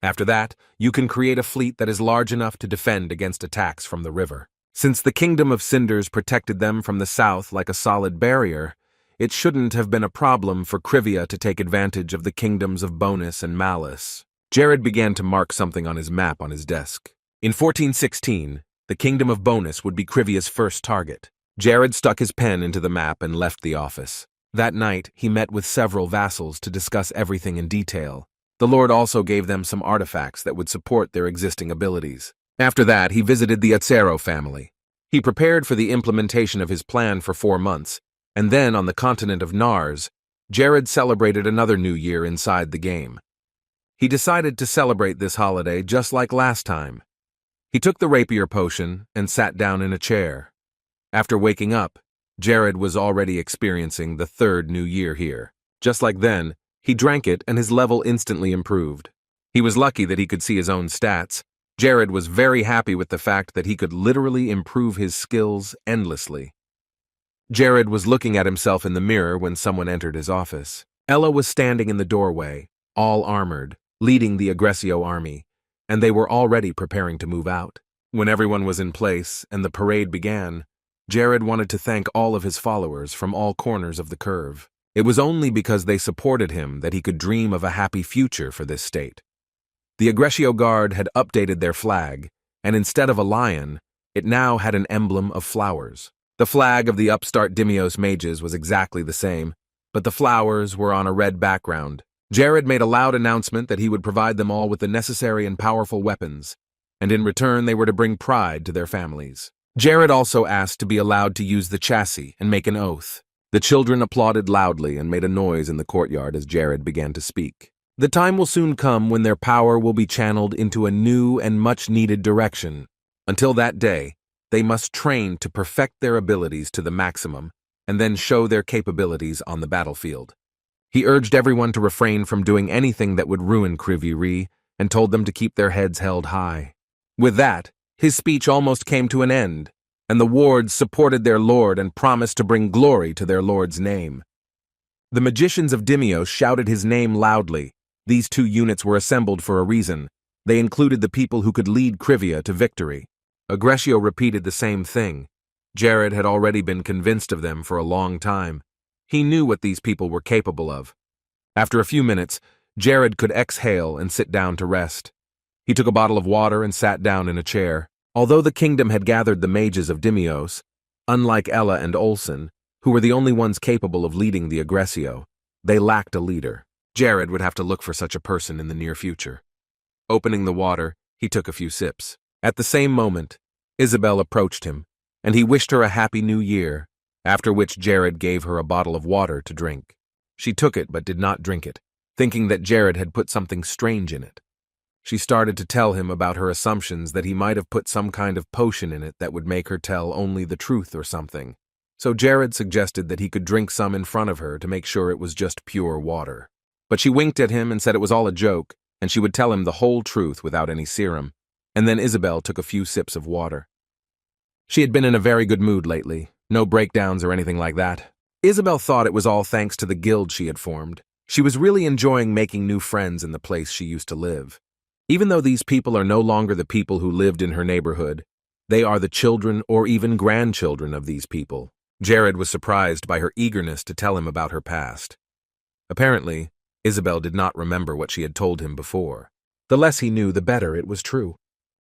After that, you can create a fleet that is large enough to defend against attacks from the river. Since the kingdom of Cinders protected them from the south like a solid barrier, it shouldn't have been a problem for Civia to take advantage of the kingdoms of Bonus and Malice. Jared began to mark something on his map on his desk. In 1416, the kingdom of Bonus would be Civia's first target. Jared stuck his pen into the map and left the office. That night, he met with several vassals to discuss everything in detail. The Lord also gave them some artifacts that would support their existing abilities. After that, he visited the Atzero family. He prepared for the implementation of his plan for 4 months, and then on the continent of Nars, Jared celebrated another new year inside the game. He decided to celebrate this holiday just like last time. He took the rapier potion and sat down in a chair. After waking up, Jared was already experiencing the 3rd new year here. Just like then, he drank it and his level instantly improved. He was lucky that he could see his own stats. Jared was very happy with the fact that he could literally improve his skills endlessly. Jared was looking at himself in the mirror when someone entered his office. Ella was standing in the doorway, all armored, leading the Aggressio army, and they were already preparing to move out. When everyone was in place and the parade began, Jared wanted to thank all of his followers from all corners of the curve. It was only because they supported him that he could dream of a happy future for this state. The Aggressio Guard had updated their flag, and instead of a lion, it now had an emblem of flowers. The flag of the upstart Dimios mages was exactly the same, but the flowers were on a red background. Jared made a loud announcement that he would provide them all with the necessary and powerful weapons, and in return they were to bring pride to their families. Jared also asked to be allowed to use the chassis and make an oath. The children applauded loudly and made a noise in the courtyard as Jared began to speak. The time will soon come when their power will be channeled into a new and much-needed direction. Until that day, they must train to perfect their abilities to the maximum and then show their capabilities on the battlefield. He urged everyone to refrain from doing anything that would ruin Civia and told them to keep their heads held high. With that, his speech almost came to an end, and the wards supported their lord and promised to bring glory to their lord's name. The magicians of Dimios shouted his name loudly. These two units were assembled for a reason. They included the people who could lead Civia to victory. Aggressio repeated the same thing. Jared had already been convinced of them for a long time. He knew what these people were capable of. After a few minutes, Jared could exhale and sit down to rest. He took a bottle of water and sat down in a chair. Although the kingdom had gathered the mages of Dimios, unlike Ella and Olsen, who were the only ones capable of leading the Aggressio, they lacked a leader. Jared would have to look for such a person in the near future. Opening the water, he took a few sips. At the same moment, Isabella approached him, and he wished her a happy new year, after which Jared gave her a bottle of water to drink. She took it but did not drink it, thinking that Jared had put something strange in it. She started to tell him about her assumptions that he might have put some kind of potion in it that would make her tell only the truth or something. So Jared suggested that he could drink some in front of her to make sure it was just pure water. But she winked at him and said it was all a joke, and she would tell him the whole truth without any serum. And then Isabel took a few sips of water. She had been in a very good mood lately, no breakdowns or anything like that. Isabel thought it was all thanks to the guild she had formed. She was really enjoying making new friends in the place she used to live. Even though these people are no longer the people who lived in her neighborhood, they are the children or even grandchildren of these people. Jared was surprised by her eagerness to tell him about her past. Apparently, Isabel did not remember what she had told him before. The less he knew, the better it was true.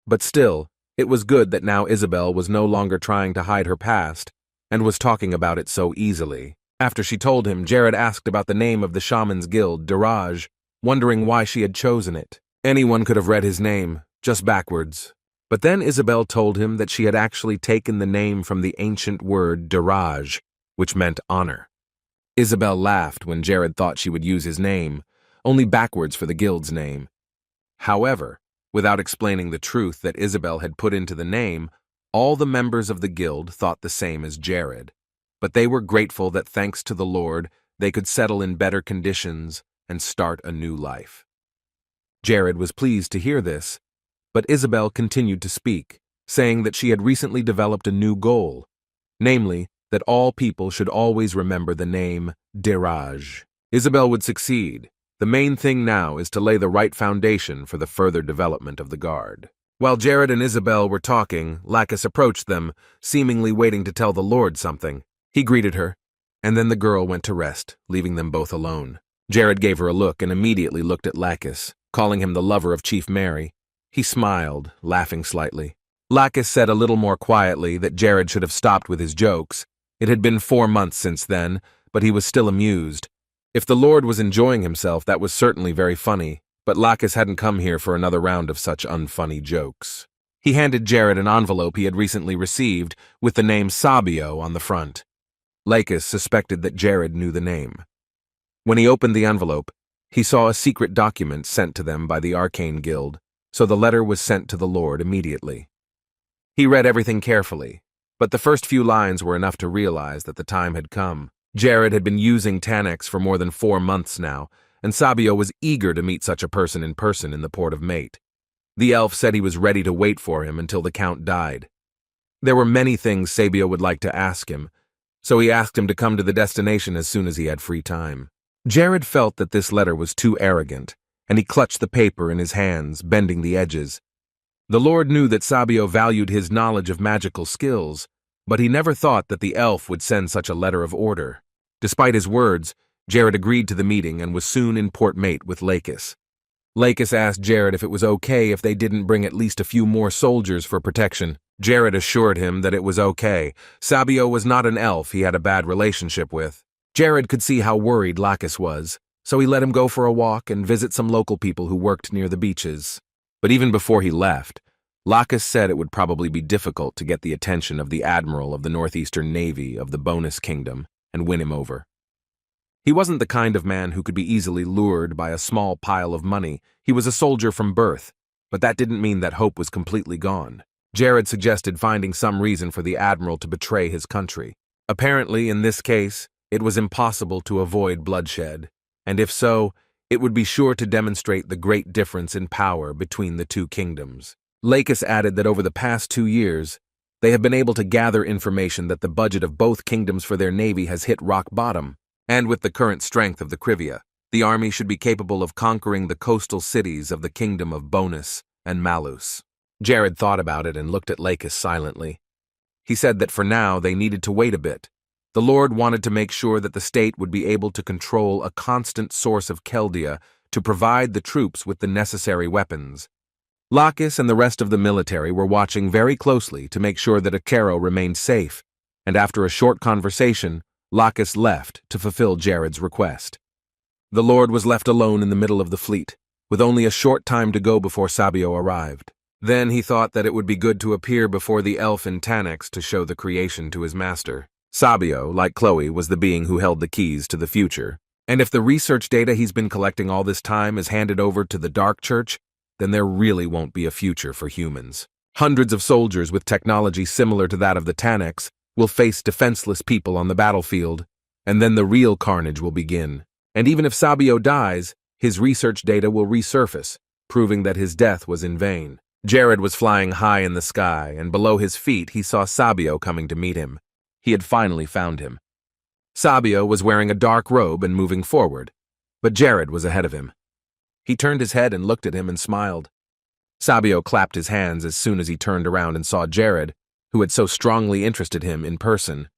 But still, it was good that now Isabel was no longer trying to hide her past and was talking about it so easily. After she told him, Jared asked about the name of the shaman's guild, Diraj, wondering why she had chosen it. Anyone could have read his name, just backwards. But then Isabel told him that she had actually taken the name from the ancient word Diraj, which meant honor. Isabel laughed when Jared thought she would use his name, only backwards for the guild's name. However, without explaining the truth that Isabel had put into the name, all the members of the guild thought the same as Jared. But they were grateful that thanks to the Lord, they could settle in better conditions and start a new life. Jared was pleased to hear this, but Isabel continued to speak, saying that she had recently developed a new goal, namely, that all people should always remember the name Diraj. Isabel would succeed. The main thing now is to lay the right foundation for the further development of the guard. While Jared and Isabel were talking, Lacis approached them, seemingly waiting to tell the Lord something. He greeted her, and then the girl went to rest, leaving them both alone. Jared gave her a look and immediately looked at Lacis, calling him the lover of Chief Mary. He smiled, laughing slightly. Lacis said a little more quietly that Jared should have stopped with his jokes. It had been 4 months since then, but he was still amused. If the Lord was enjoying himself, that was certainly very funny, but Lacis hadn't come here for another round of such unfunny jokes. He handed Jared an envelope he had recently received with the name Sabio on the front. Lacis suspected that Jared knew the name. When he opened the envelope, he saw a secret document sent to them by the Arcane Guild, so the letter was sent to the Lord immediately. He read everything carefully, but the first few lines were enough to realize that the time had come. Jared had been using Tannex for more than 4 months now, and Sabio was eager to meet such a person in the port of Mate. The elf said he was ready to wait for him until the Count died. There were many things Sabio would like to ask him, so he asked him to come to the destination as soon as he had free time. Jared felt that this letter was too arrogant, and he clutched the paper in his hands, bending the edges. The Lord knew that Sabio valued his knowledge of magical skills, but he never thought that the elf would send such a letter of order. Despite his words, Jared agreed to the meeting and was soon in Port Mate with Lacis. Lacis asked Jared if it was okay if they didn't bring at least a few more soldiers for protection. Jared assured him that it was okay. Sabio was not an elf he had a bad relationship with. Jared could see how worried Lacis was, so he let him go for a walk and visit some local people who worked near the beaches. But even before he left, Lacis said it would probably be difficult to get the attention of the Admiral of the Northeastern Navy of the Bonus Kingdom and win him over. He wasn't the kind of man who could be easily lured by a small pile of money. He was a soldier from birth, but that didn't mean that hope was completely gone. Jared suggested finding some reason for the Admiral to betray his country. Apparently, in this case, it was impossible to avoid bloodshed, and if so, it would be sure to demonstrate the great difference in power between the two kingdoms. Lacis added that over the past 2 years, they have been able to gather information that the budget of both kingdoms for their navy has hit rock bottom. And with the current strength of the Civia, the army should be capable of conquering the coastal cities of the kingdom of Bonus and Malus. Jared thought about it and looked at Lacis silently. He said that for now they needed to wait a bit. The Lord wanted to make sure that the state would be able to control a constant source of Chaldea to provide the troops with the necessary weapons. Lacis and the rest of the military were watching very closely to make sure that Acero remained safe, and after a short conversation, Lacis left to fulfill Jared's request. The Lord was left alone in the middle of the fleet, with only a short time to go before Sabio arrived. Then he thought that it would be good to appear before the elf in Tanix to show the creation to his master. Sabio, like Chloe, was the being who held the keys to the future. And if the research data he's been collecting all this time is handed over to the Dark Church, then there really won't be a future for humans. Hundreds of soldiers with technology similar to that of the Tanix will face defenseless people on the battlefield, and then the real carnage will begin. And even if Sabio dies, his research data will resurface, proving that his death was in vain. Jared was flying high in the sky, and below his feet he saw Sabio coming to meet him. He had finally found him. Sabio was wearing a dark robe and moving forward, but Jared was ahead of him. He turned his head and looked at him and smiled. Sabio clapped his hands as soon as he turned around and saw Jared, who had so strongly interested him in person.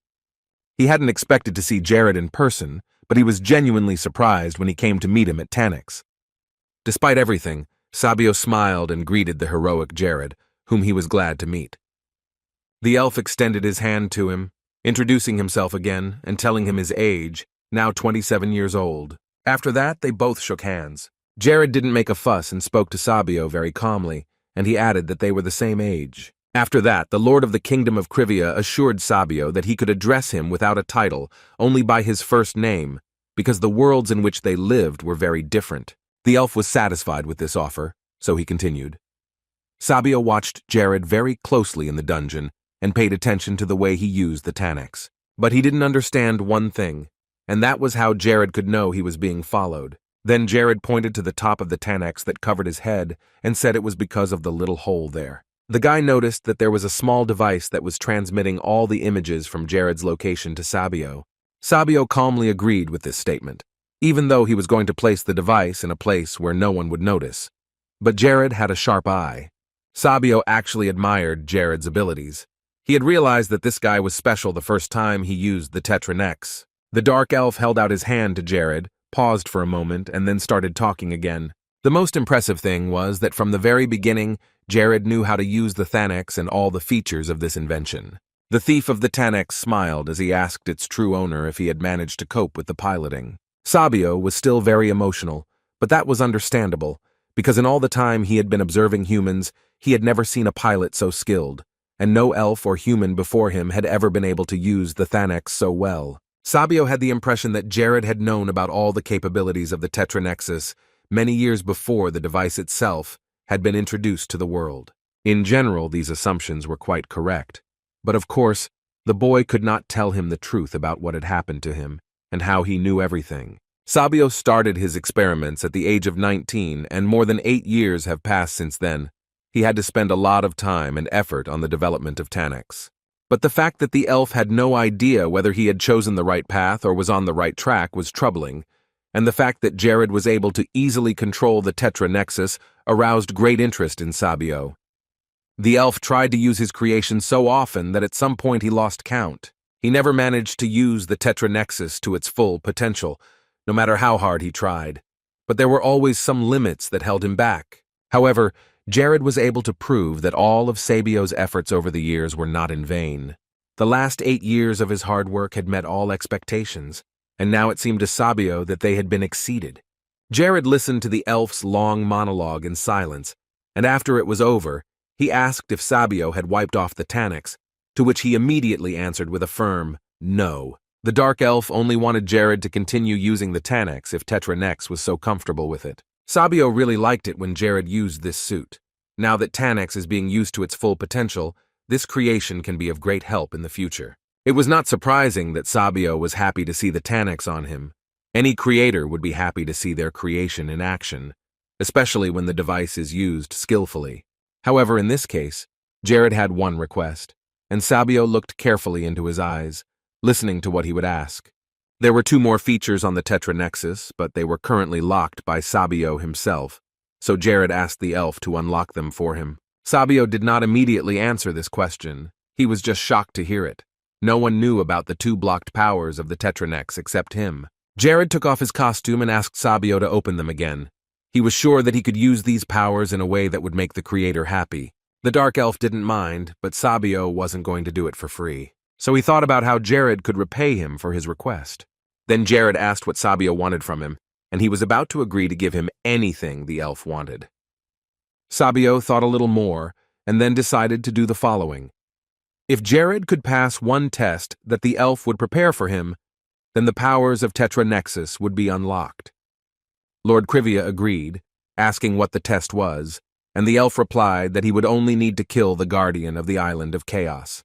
He hadn't expected to see Jared in person, but he was genuinely surprised when he came to meet him at Tanix. Despite everything, Sabio smiled and greeted the heroic Jared, whom he was glad to meet. The elf extended his hand to him, introducing himself again and telling him his age, now 27 years old. After that, they both shook hands. Jared didn't make a fuss and spoke to Sabio very calmly, and he added that they were the same age. After that, the Lord of the Kingdom of Civia assured Sabio that he could address him without a title, only by his first name, because the worlds in which they lived were very different. The elf was satisfied with this offer, so he continued. Sabio watched Jared very closely in the dungeon and paid attention to the way he used the Tanix. But he didn't understand one thing, and that was how Jared could know he was being followed. Then Jared pointed to the top of the Tanix that covered his head and said it was because of the little hole there. The guy noticed that there was a small device that was transmitting all the images from Jared's location to Sabio. Sabio calmly agreed with this statement, even though he was going to place the device in a place where no one would notice. But Jared had a sharp eye. Sabio actually admired Jared's abilities. He had realized that this guy was special the first time he used the Tetranex. The Dark Elf held out his hand to Jared, paused for a moment, and then started talking again. The most impressive thing was that from the very beginning, Jared knew how to use the Tanix and all the features of this invention. The thief of the Tanix smiled as he asked its true owner if he had managed to cope with the piloting. Sabio was still very emotional, but that was understandable, because in all the time he had been observing humans, he had never seen a pilot so skilled, and no elf or human before him had ever been able to use the Tanix so well. Sabio had the impression that Jared had known about all the capabilities of the Tetranexus many years before the device itself had been introduced to the world. In general, these assumptions were quite correct, but of course, the boy could not tell him the truth about what had happened to him and how he knew everything. Sabio started his experiments at the age of 19, and more than 8 years have passed since then. He had to spend a lot of time and effort on the development of Tanax. But the fact that the elf had no idea whether he had chosen the right path or was on the right track was troubling, and the fact that Jared was able to easily control the Tetra Nexus aroused great interest in Sabio. The elf tried to use his creation so often that at some point he lost count. He never managed to use the Tetra Nexus to its full potential, no matter how hard he tried. But there were always some limits that held him back. However, Jared was able to prove that all of Sabio's efforts over the years were not in vain. The last 8 years of his hard work had met all expectations, and now it seemed to Sabio that they had been exceeded. Jared listened to the elf's long monologue in silence, and after it was over, he asked if Sabio had wiped off the Tanax, to which he immediately answered with a firm no. The Dark Elf only wanted Jared to continue using the Tanax if Tetra Nex was so comfortable with it. Sabio really liked it when Jared used this suit. Now that Tanax is being used to its full potential, this creation can be of great help in the future. It was not surprising that Sabio was happy to see the Tanax on him. Any creator would be happy to see their creation in action, especially when the device is used skillfully. However, in this case, Jared had one request, and Sabio looked carefully into his eyes, listening to what he would ask. There were 2 more features on the Tetra Nexus, but they were currently locked by Sabio himself, so Jared asked the elf to unlock them for him. Sabio did not immediately answer this question. He was just shocked to hear it. No one knew about the 2 blocked powers of the Tetra Nex except him. Jared took off his costume and asked Sabio to open them again. He was sure that he could use these powers in a way that would make the creator happy. The Dark Elf didn't mind, but Sabio wasn't going to do it for free. So he thought about how Jared could repay him for his request. Then Jared asked what Sabio wanted from him, and he was about to agree to give him anything the elf wanted. Sabio thought a little more, and then decided to do the following. If Jared could pass one test that the elf would prepare for him, then the powers of Tetra Nexus would be unlocked. Lord Civia agreed, asking what the test was, and the elf replied that he would only need to kill the guardian of the Island of Chaos.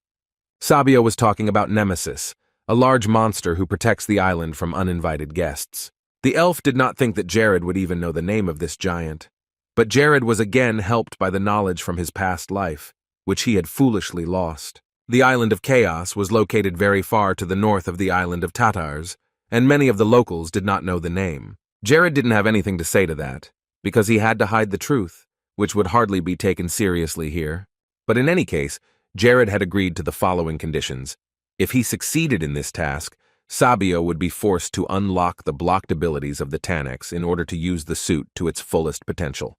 Sabio was talking about Nemesis, a large monster who protects the island from uninvited guests. The elf did not think that Jared would even know the name of this giant, but Jared was again helped by the knowledge from his past life, which he had foolishly lost. The Island of Chaos was located very far to the north of the Island of Tatars, and many of the locals did not know the name. Jared didn't have anything to say to that, because he had to hide the truth, which would hardly be taken seriously here. But in any case, Jared had agreed to the following conditions. If he succeeded in this task, Sabio would be forced to unlock the blocked abilities of the Tanax in order to use the suit to its fullest potential.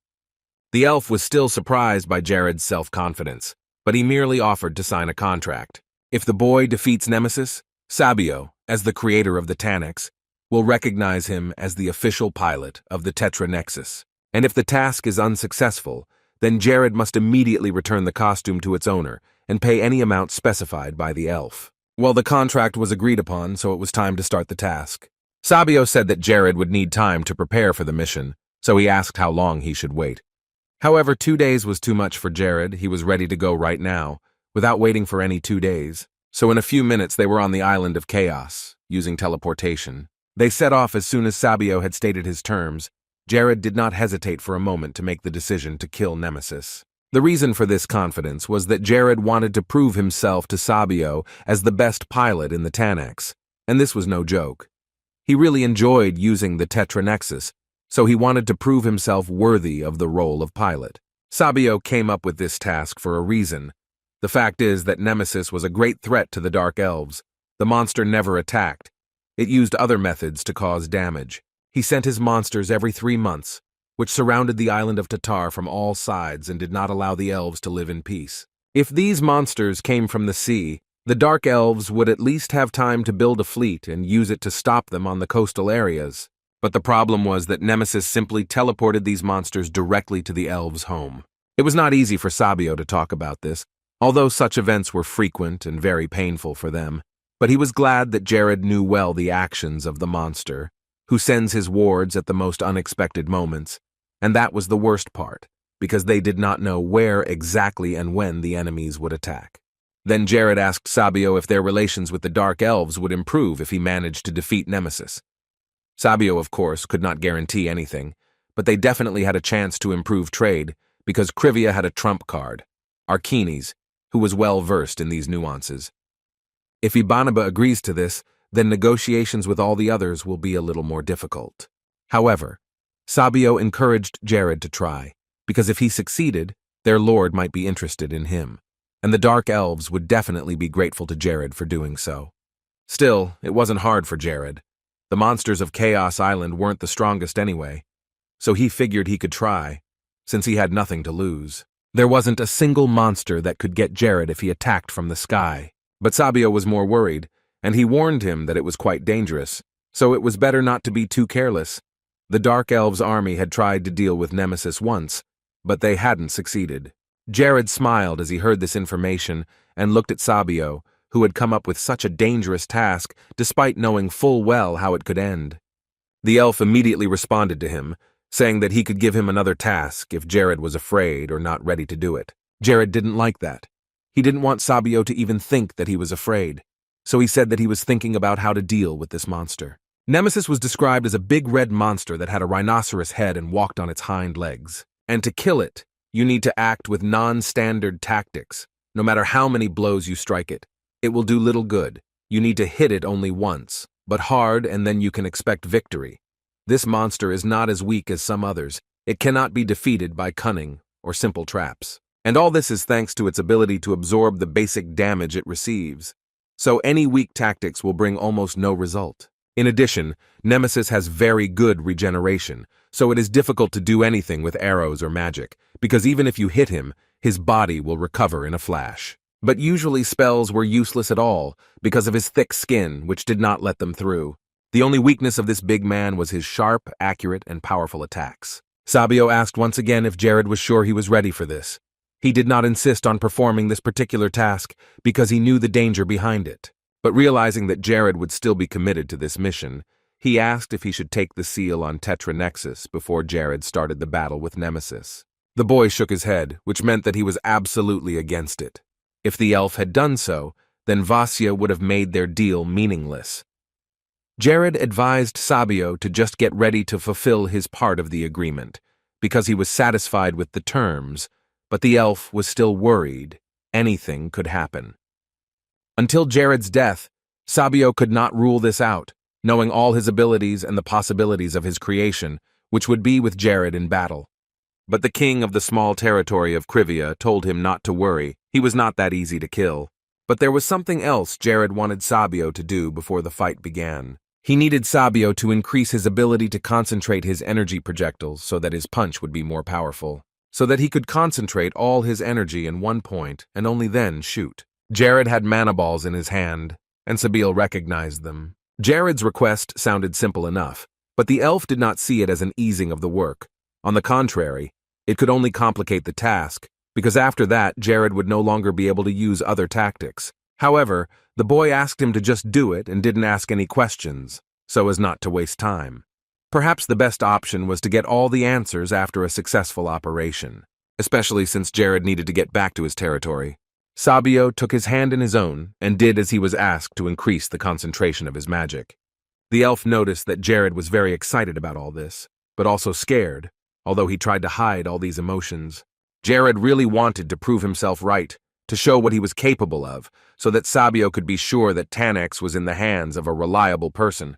The elf was still surprised by Jared's self-confidence, but he merely offered to sign a contract. If the boy defeats Nemesis, Sabio, as the creator of the Tanax, will recognize him as the official pilot of the Tetra Nexus. And if the task is unsuccessful, then Jared must immediately return the costume to its owner and pay any amount specified by the elf. Well, the contract was agreed upon, so it was time to start the task. Sabio said that Jared would need time to prepare for the mission, so he asked how long he should wait. However, 2 days was too much for Jared. He was ready to go right now, without waiting for any 2 days. So in a few minutes they were on the Island of Chaos, using teleportation. They set off as soon as Sabio had stated his terms. Jared did not hesitate for a moment to make the decision to kill Nemesis. The reason for this confidence was that Jared wanted to prove himself to Sabio as the best pilot in the Tanax, and this was no joke. He really enjoyed using the Tetra Nexus, so he wanted to prove himself worthy of the role of pilot. Sabio came up with this task for a reason. The fact is that Nemesis was a great threat to the Dark Elves. The monster never attacked. It used other methods to cause damage. He sent his monsters every 3 months, which surrounded the island of Tatar from all sides and did not allow the elves to live in peace. If these monsters came from the sea, the Dark Elves would at least have time to build a fleet and use it to stop them on the coastal areas. But the problem was that Nemesis simply teleported these monsters directly to the elves' home. It was not easy for Sabio to talk about this, although such events were frequent and very painful for them. But he was glad that Jared knew well the actions of the monster, who sends his wards at the most unexpected moments, and that was the worst part, because they did not know where exactly and when the enemies would attack. Then Jared asked Sabio if their relations with the Dark Elves would improve if he managed to defeat Nemesis. Sabio, of course, could not guarantee anything, but they definitely had a chance to improve trade because Civia had a trump card, Arcunius, who was well versed in these nuances. If Ibanaba agrees to this, then negotiations with all the others will be a little more difficult. However, Sabio encouraged Jared to try, because if he succeeded, their lord might be interested in him, and the Dark Elves would definitely be grateful to Jared for doing so. Still, it wasn't hard for Jared. The monsters of Chaos Island weren't the strongest anyway, so he figured he could try, since he had nothing to lose. There wasn't a single monster that could get Jared if he attacked from the sky. But Sabio was more worried, and he warned him that it was quite dangerous, so it was better not to be too careless. The Dark Elves' army had tried to deal with Nemesis once, but they hadn't succeeded. Jared smiled as he heard this information and looked at Sabio, who had come up with such a dangerous task despite knowing full well how it could end. The elf immediately responded to him, saying that he could give him another task if Jared was afraid or not ready to do it. Jared didn't like that. He didn't want Sabio to even think that he was afraid, so he said that he was thinking about how to deal with this monster. Nemesis was described as a big red monster that had a rhinoceros head and walked on its hind legs. And to kill it, you need to act with non-standard tactics. No matter how many blows you strike it, it will do little good. You need to hit it only once, but hard, and then you can expect victory. This monster is not as weak as some others. It cannot be defeated by cunning or simple traps. And all this is thanks to its ability to absorb the basic damage it receives. So any weak tactics will bring almost no result. In addition, Nemesis has very good regeneration, so it is difficult to do anything with arrows or magic, because even if you hit him, his body will recover in a flash. But usually spells were useless at all, because of his thick skin, which did not let them through. The only weakness of this big man was his sharp, accurate, and powerful attacks. Sabio asked once again if Jared was sure he was ready for this. He did not insist on performing this particular task because he knew the danger behind it. But realizing that Jared would still be committed to this mission, he asked if he should take the seal on Tetra Nexus before Jared started the battle with Nemesis. The boy shook his head, which meant that he was absolutely against it. If the elf had done so, then Vasya would have made their deal meaningless. Jared advised Sabio to just get ready to fulfill his part of the agreement, because he was satisfied with the terms, but the elf was still worried. Anything could happen. Until Jared's death, Sabio could not rule this out, knowing all his abilities and the possibilities of his creation, which would be with Jared in battle. But the king of the small territory of Civia told him not to worry. He was not that easy to kill. But there was something else Jared wanted Sabio to do before the fight began. He needed Sabio to increase his ability to concentrate his energy projectiles so that his punch would be more powerful, so that he could concentrate all his energy in one point and only then shoot. Jared had mana balls in his hand, and Sabio recognized them. Jared's request sounded simple enough, but the elf did not see it as an easing of the work. On the contrary, it could only complicate the task, because after that, Jared would no longer be able to use other tactics. However, the boy asked him to just do it and didn't ask any questions, so as not to waste time. Perhaps the best option was to get all the answers after a successful operation, especially since Jared needed to get back to his territory. Sabio took his hand in his own and did as he was asked to increase the concentration of his magic. The elf noticed that Jared was very excited about all this, but also scared, although he tried to hide all these emotions. Jared really wanted to prove himself right, to show what he was capable of, so that Sabio could be sure that Tanex was in the hands of a reliable person.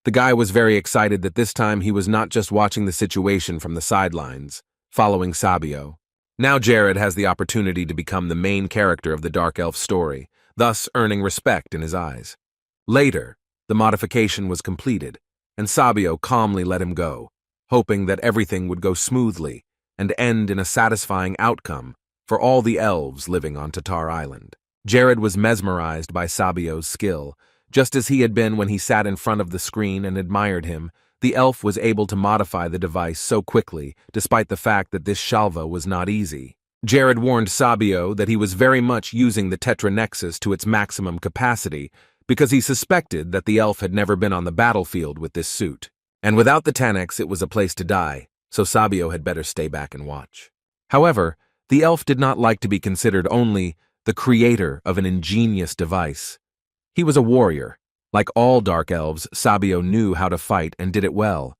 The guy was very excited that this time he was not just watching the situation from the sidelines, following Sabio. Now Jared has the opportunity to become the main character of the Dark Elf story, thus earning respect in his eyes. Later, the modification was completed, and Sabio calmly let him go, hoping that everything would go smoothly and end in a satisfying outcome for all the elves living on Tatar Island. Jared was mesmerized by Sabio's skill. Just as he had been when he sat in front of the screen and admired him, the elf was able to modify the device so quickly, despite the fact that this shalva was not easy. Jared warned Sabio that he was very much using the Tetra Nexus to its maximum capacity, because he suspected that the elf had never been on the battlefield with this suit. And without the Tanex, it was a place to die, so Sabio had better stay back and watch. However, the elf did not like to be considered only the creator of an ingenious device. He was a warrior, Like all Dark Elves, Sabio knew how to fight and did it well.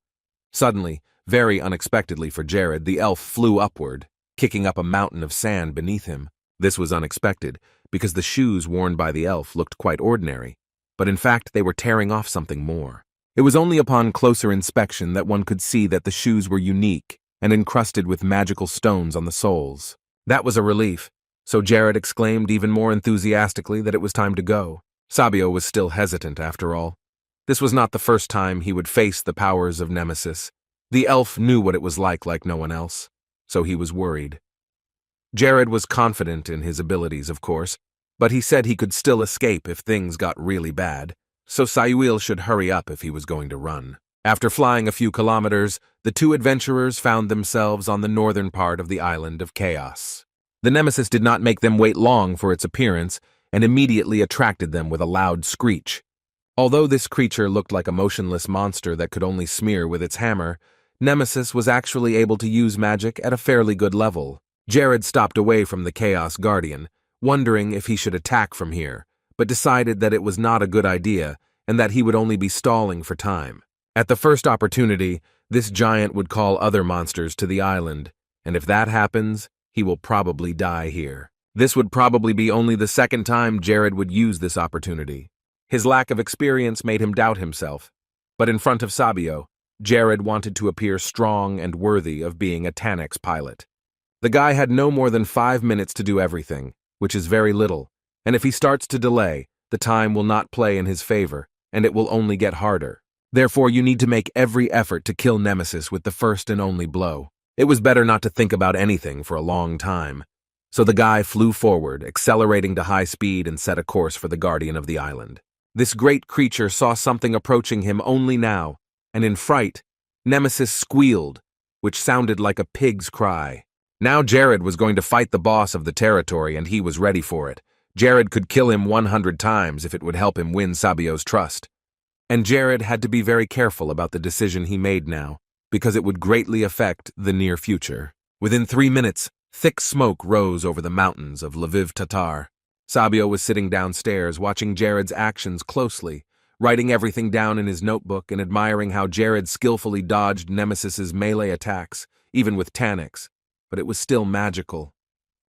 Suddenly, very unexpectedly for Jared, the elf flew upward, kicking up a mountain of sand beneath him. This was unexpected, because the shoes worn by the elf looked quite ordinary, but in fact they were tearing off something more. It was only upon closer inspection that one could see that the shoes were unique and encrusted with magical stones on the soles. That was a relief, so Jared exclaimed even more enthusiastically that it was time to go. Sabio was still hesitant after all. This was not the first time he would face the powers of Nemesis. The elf knew what it was like no one else, so he was worried. Jared was confident in his abilities, of course, but he said he could still escape if things got really bad, so Sayuil should hurry up if he was going to run. After flying a few kilometers, the two adventurers found themselves on the northern part of the island of Chaos. The Nemesis did not make them wait long for its appearance and immediately attracted them with a loud screech. Although this creature looked like a motionless monster that could only smear with its hammer, Nemesis was actually able to use magic at a fairly good level. Jared stopped away from the Chaos Guardian, wondering if he should attack from here, but decided that it was not a good idea and that he would only be stalling for time. At the first opportunity, this giant would call other monsters to the island, and if that happens, he will probably die here. This would probably be only the second time Jared would use this opportunity. His lack of experience made him doubt himself, but in front of Sabio, Jared wanted to appear strong and worthy of being a Tanax pilot. The guy had no more than 5 minutes to do everything, which is very little, and if he starts to delay, the time will not play in his favor, and it will only get harder. Therefore, you need to make every effort to kill Nemesis with the first and only blow. It was better not to think about anything for a long time. So the guy flew forward, accelerating to high speed and set a course for the guardian of the island. This great creature saw something approaching him only now, and in fright, Nemesis squealed, which sounded like a pig's cry. Now Jared was going to fight the boss of the territory, and he was ready for it. Jared could kill him 100 times if it would help him win Sabio's trust. And Jared had to be very careful about the decision he made now, because it would greatly affect the near future. Within 3 minutes, thick smoke rose over the mountains of Lviv Tatar. Sabio was sitting downstairs, watching Jared's actions closely, writing everything down in his notebook and admiring how Jared skillfully dodged Nemesis's melee attacks, even with Tanax, but it was still magical.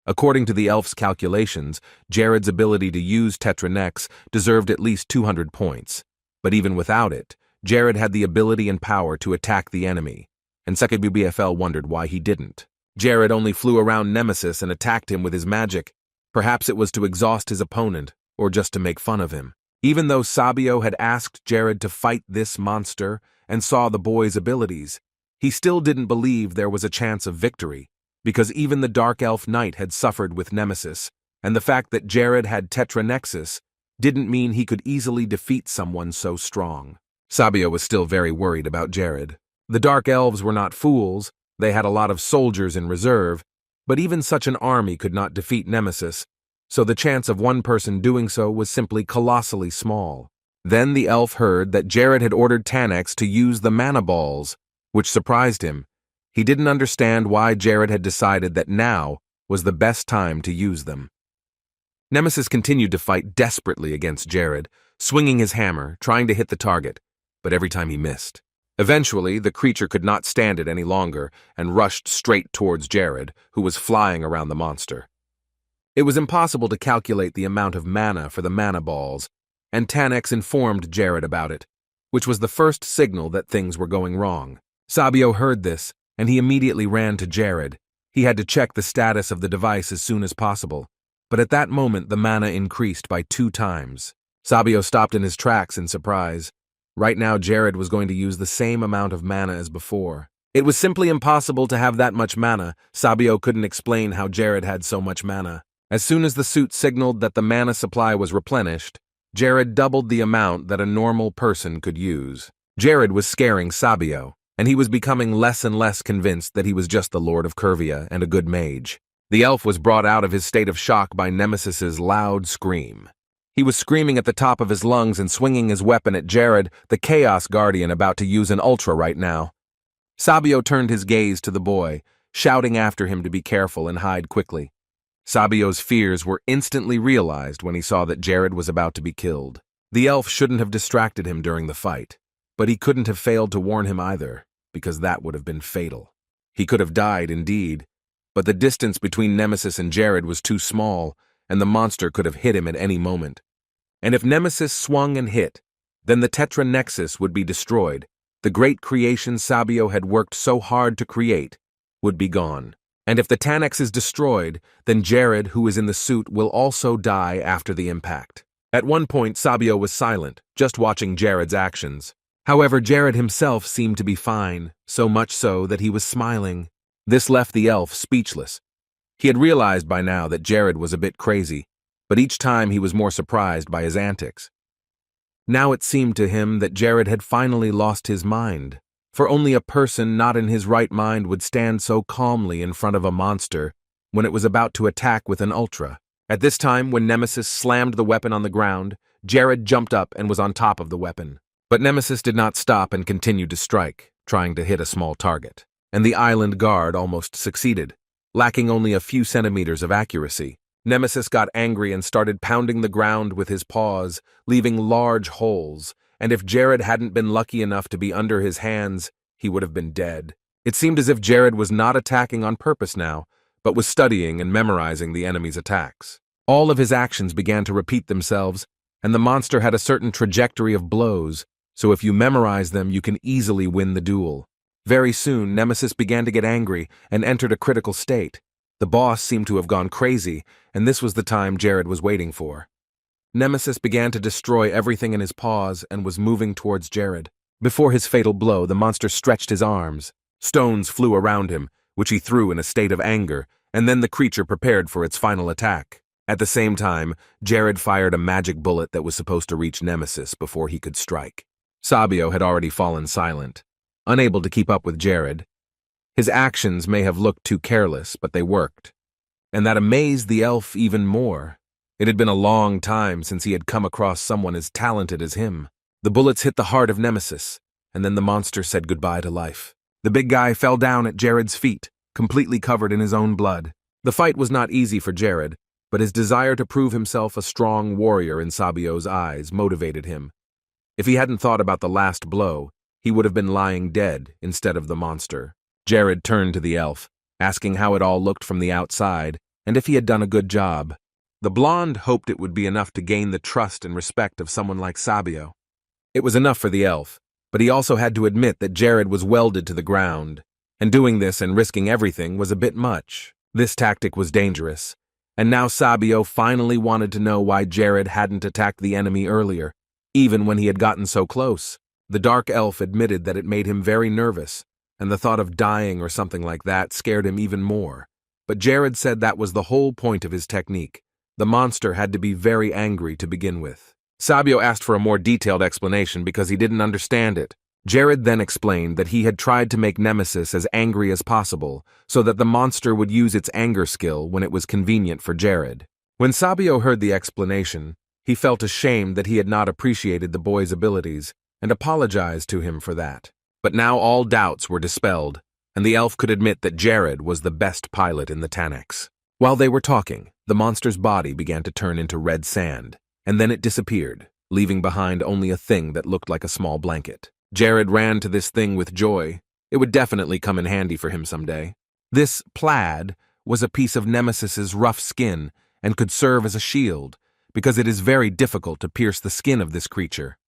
According to the elf's calculations, Jared's ability to use Tetranex deserved at least 200 points. But even without it, Jared had the ability and power to attack the enemy, and SecBFL wondered why he didn't. Jared only flew around Nemesis and attacked him with his magic. Perhaps it was to exhaust his opponent, or just to make fun of him. Even though Sabio had asked Jared to fight this monster and saw the boy's abilities, he still didn't believe there was a chance of victory, because even the Dark Elf Knight had suffered with Nemesis, and the fact that Jared had Tetranexus didn't mean he could easily defeat someone so strong. Sabio was still very worried about Jared. The Dark Elves were not fools, they had a lot of soldiers in reserve, but even such an army could not defeat Nemesis, so the chance of one person doing so was simply colossally small. Then the elf heard that Jared had ordered Tanax to use the mana balls, which surprised him. He didn't understand why Jared had decided that now was the best time to use them. Nemesis continued to fight desperately against Jared, swinging his hammer, trying to hit the target, but every time he missed. Eventually, the creature could not stand it any longer and rushed straight towards Jared, who was flying around the monster. It was impossible to calculate the amount of mana for the mana balls, and Tanax informed Jared about it, which was the first signal that things were going wrong. Sabio heard this, and he immediately ran to Jared. He had to check the status of the device as soon as possible, but at that moment the mana increased by 2 times. Sabio stopped in his tracks in surprise. Right now Jared was going to use the same amount of mana as before. It was simply impossible to have that much mana. Sabio couldn't explain how Jared had so much mana. As soon as the suit signaled that the mana supply was replenished, Jared doubled the amount that a normal person could use. Jared was scaring Sabio, and he was becoming less and less convinced that he was just the Lord of Curvia and a good mage. The elf was brought out of his state of shock by Nemesis's loud scream. He was screaming at the top of his lungs and swinging his weapon at Jared, the Chaos Guardian about to use an Ultra right now. Sabio turned his gaze to the boy, shouting after him to be careful and hide quickly. Sabio's fears were instantly realized when he saw that Jared was about to be killed. The elf shouldn't have distracted him during the fight, but he couldn't have failed to warn him either, because that would have been fatal. He could have died, indeed, but the distance between Nemesis and Jared was too small, and the monster could have hit him at any moment. And if Nemesis swung and hit, then the Tetra Nexus would be destroyed. The great creation Sabio had worked so hard to create would be gone. And if the Tannex is destroyed, then Jared, who is in the suit, will also die after the impact. At one point, Sabio was silent, just watching Jared's actions. However, Jared himself seemed to be fine, so much so that he was smiling. This left the elf speechless. He had realized by now that Jared was a bit crazy, but each time he was more surprised by his antics. Now it seemed to him that Jared had finally lost his mind, for only a person not in his right mind would stand so calmly in front of a monster when it was about to attack with an ultra. At this time, when Nemesis slammed the weapon on the ground, Jared jumped up and was on top of the weapon. But Nemesis did not stop and continued to strike, trying to hit a small target. And the island guard almost succeeded, lacking only a few centimeters of accuracy. Nemesis got angry and started pounding the ground with his paws, leaving large holes, and if Jared hadn't been lucky enough to be under his hands, he would have been dead. It seemed as if Jared was not attacking on purpose now, but was studying and memorizing the enemy's attacks. All of his actions began to repeat themselves, and the monster had a certain trajectory of blows, so if you memorize them, you can easily win the duel. Very soon, Nemesis began to get angry and entered a critical state. The boss seemed to have gone crazy, and this was the time Jared was waiting for. Nemesis began to destroy everything in his paws and was moving towards Jared. Before his fatal blow, the monster stretched his arms. Stones flew around him, which he threw in a state of anger, and then the creature prepared for its final attack. At the same time, Jared fired a magic bullet that was supposed to reach Nemesis before he could strike. Sabio had already fallen silent, unable to keep up with Jared. His actions may have looked too careless, but they worked. And that amazed the elf even more. It had been a long time since he had come across someone as talented as him. The bullets hit the heart of Nemesis, and then the monster said goodbye to life. The big guy fell down at Jared's feet, completely covered in his own blood. The fight was not easy for Jared, but his desire to prove himself a strong warrior in Sabio's eyes motivated him. If he hadn't thought about the last blow, he would have been lying dead instead of the monster. Jared turned to the elf, asking how it all looked from the outside and if he had done a good job. The blonde hoped it would be enough to gain the trust and respect of someone like Sabio. It was enough for the elf, but he also had to admit that Jared was welded to the ground, and doing this and risking everything was a bit much. This tactic was dangerous, and now Sabio finally wanted to know why Jared hadn't attacked the enemy earlier, even when he had gotten so close. The Dark Elf admitted that it made him very nervous, and the thought of dying or something like that scared him even more. But Jared said that was the whole point of his technique. The monster had to be very angry to begin with. Sabio asked for a more detailed explanation because he didn't understand it. Jared then explained that he had tried to make Nemesis as angry as possible so that the monster would use its anger skill when it was convenient for Jared. When Sabio heard the explanation, he felt ashamed that he had not appreciated the boy's abilities and apologized to him for that. But now all doubts were dispelled, and the elf could admit that Jared was the best pilot in the Tannex. While they were talking, the monster's body began to turn into red sand, and then it disappeared, leaving behind only a thing that looked like a small blanket. Jared ran to this thing with joy. It would definitely come in handy for him someday. This plaid was a piece of Nemesis's rough skin and could serve as a shield, because it is very difficult to pierce the skin of this creature.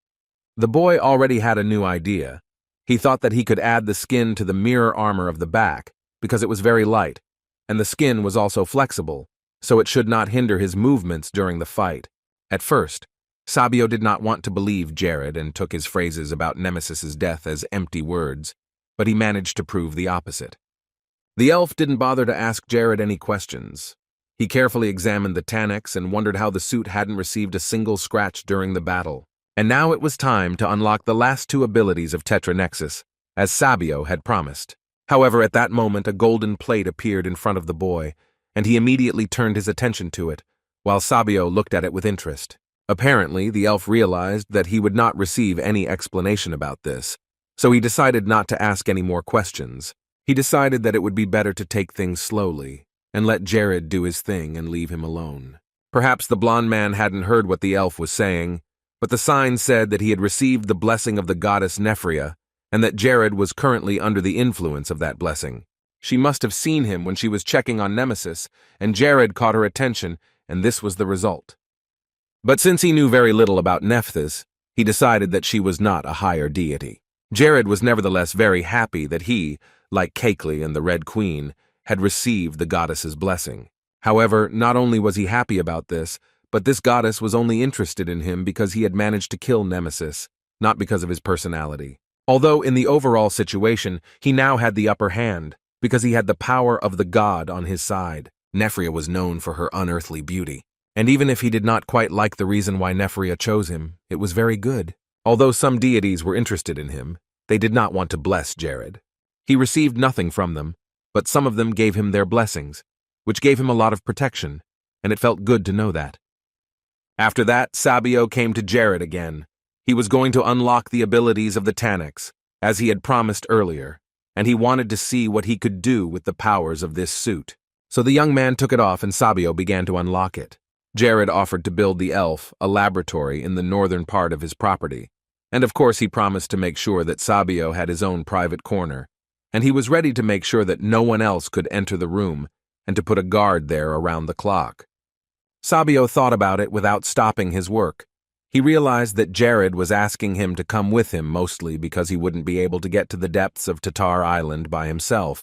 The boy already had a new idea. He thought that he could add the skin to the mirror armor of the back, because it was very light, and the skin was also flexible, so it should not hinder his movements during the fight. At first, Sabio did not want to believe Jared and took his phrases about Nemesis's death as empty words, but he managed to prove the opposite. The elf didn't bother to ask Jared any questions. He carefully examined the Tannex and wondered how the suit hadn't received a single scratch during the battle. And now it was time to unlock the last two abilities of Tetra Nexus, as Sabio had promised. However, at that moment a golden plate appeared in front of the boy, and he immediately turned his attention to it, while Sabio looked at it with interest. Apparently, the elf realized that he would not receive any explanation about this, so he decided not to ask any more questions. He decided that it would be better to take things slowly, and let Jared do his thing and leave him alone. Perhaps the blonde man hadn't heard what the elf was saying, but the sign said that he had received the blessing of the goddess Nephria, and that Jared was currently under the influence of that blessing. She must have seen him when she was checking on Nemesis, and Jared caught her attention, and this was the result. But since he knew very little about Nephthys, he decided that she was not a higher deity. Jared was nevertheless very happy that he, like Cakeley and the Red Queen, had received the goddess's blessing. However, not only was he happy about this, but this goddess was only interested in him because he had managed to kill Nemesis, not because of his personality. Although in the overall situation, he now had the upper hand, because he had the power of the god on his side. Nephria was known for her unearthly beauty, and even if he did not quite like the reason why Nephria chose him, it was very good. Although some deities were interested in him, they did not want to bless Jared. He received nothing from them, but some of them gave him their blessings, which gave him a lot of protection, and it felt good to know that. After that, Sabio came to Jared again. He was going to unlock the abilities of the Tanax, as he had promised earlier, and he wanted to see what he could do with the powers of this suit. So the young man took it off and Sabio began to unlock it. Jared offered to build the elf a laboratory in the northern part of his property, and of course he promised to make sure that Sabio had his own private corner, and he was ready to make sure that no one else could enter the room and to put a guard there around the clock. Sabio thought about it without stopping his work. He realized that Jared was asking him to come with him mostly because he wouldn't be able to get to the depths of Tatar Island by himself.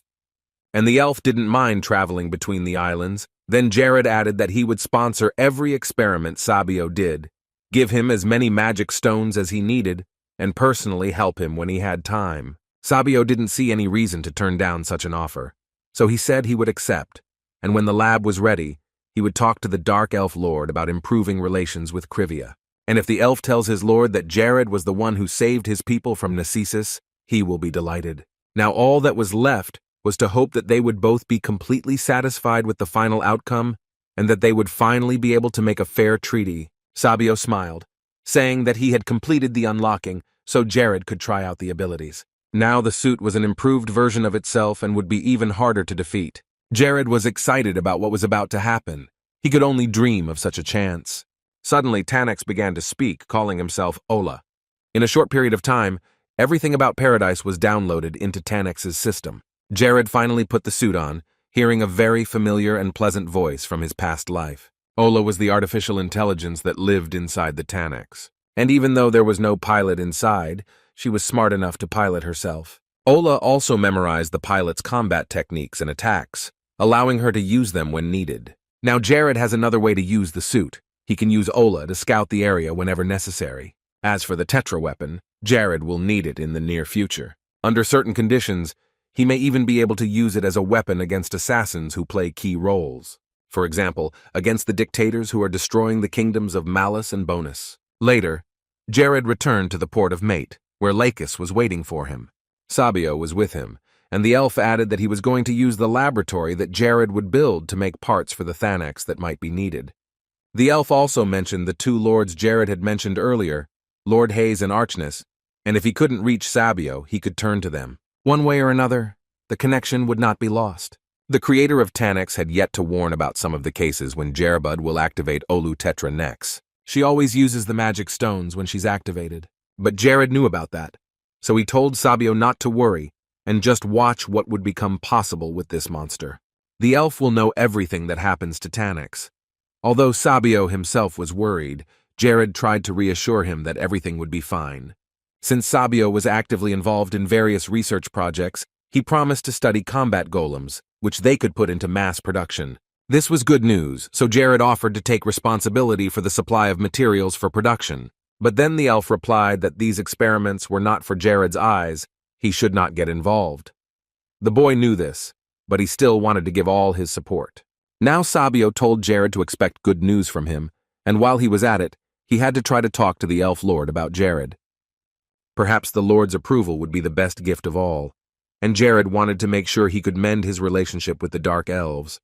And the elf didn't mind traveling between the islands. Then Jared added that he would sponsor every experiment Sabio did, give him as many magic stones as he needed, and personally help him when he had time. Sabio didn't see any reason to turn down such an offer, so he said he would accept, and when the lab was ready, he would talk to the Dark Elf Lord about improving relations with Civia. And if the elf tells his lord that Jared was the one who saved his people from Narcissus, he will be delighted. Now all that was left was to hope that they would both be completely satisfied with the final outcome, and that they would finally be able to make a fair treaty. Sabio smiled, saying that he had completed the unlocking, so Jared could try out the abilities. Now the suit was an improved version of itself and would be even harder to defeat. Jared was excited about what was about to happen. He could only dream of such a chance. Suddenly, Tanax began to speak, calling himself Ola. In a short period of time, everything about Paradise was downloaded into Tanax's system. Jared finally put the suit on, hearing a very familiar and pleasant voice from his past life. Ola was the artificial intelligence that lived inside the Tanax. And even though there was no pilot inside, she was smart enough to pilot herself. Ola also memorized the pilot's combat techniques and attacks, allowing her to use them when needed. Now Jared has another way to use the suit. He can use Ola to scout the area whenever necessary. As for the Tetra weapon, Jared will need it in the near future. Under certain conditions, he may even be able to use it as a weapon against assassins who play key roles. For example, against the dictators who are destroying the kingdoms of Malice and Bonus. Later, Jared returned to the port of Mate, where Lacis was waiting for him. Sabio was with him, and the elf added that he was going to use the laboratory that Jared would build to make parts for the Thanax that might be needed. The elf also mentioned the two lords Jared had mentioned earlier, Lord Hayes and Arcunius, and if he couldn't reach Sabio, he could turn to them. One way or another, the connection would not be lost. The creator of Tanax had yet to warn about some of the cases when Jerbud will activate Olu Tetra next. She always uses the magic stones when she's activated. But Jared knew about that, so he told Sabio not to worry and just watch what would become possible with this monster. The elf will know everything that happens to Tanax. Although Sabio himself was worried, Jared tried to reassure him that everything would be fine. Since Sabio was actively involved in various research projects, he promised to study combat golems, which they could put into mass production. This was good news, so Jared offered to take responsibility for the supply of materials for production. But then the elf replied that these experiments were not for Jared's eyes, he should not get involved. The boy knew this, but he still wanted to give all his support. Now Sabio told Jared to expect good news from him, and while he was at it, he had to try to talk to the elf lord about Jared. Perhaps the lord's approval would be the best gift of all, and Jared wanted to make sure he could mend his relationship with the Dark Elves.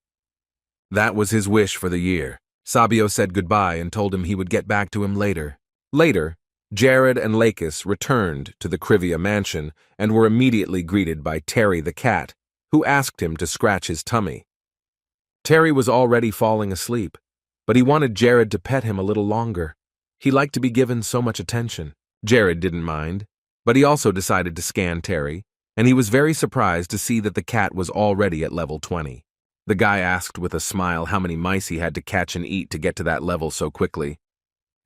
That was his wish for the year. Sabio said goodbye and told him he would get back to him later. Later, Jared and Lacis returned to the Civia mansion and were immediately greeted by Terry the cat, who asked him to scratch his tummy. Terry was already falling asleep, but he wanted Jared to pet him a little longer. He liked to be given so much attention. Jared didn't mind, but he also decided to scan Terry, and he was very surprised to see that the cat was already at level 20. The guy asked with a smile how many mice he had to catch and eat to get to that level so quickly.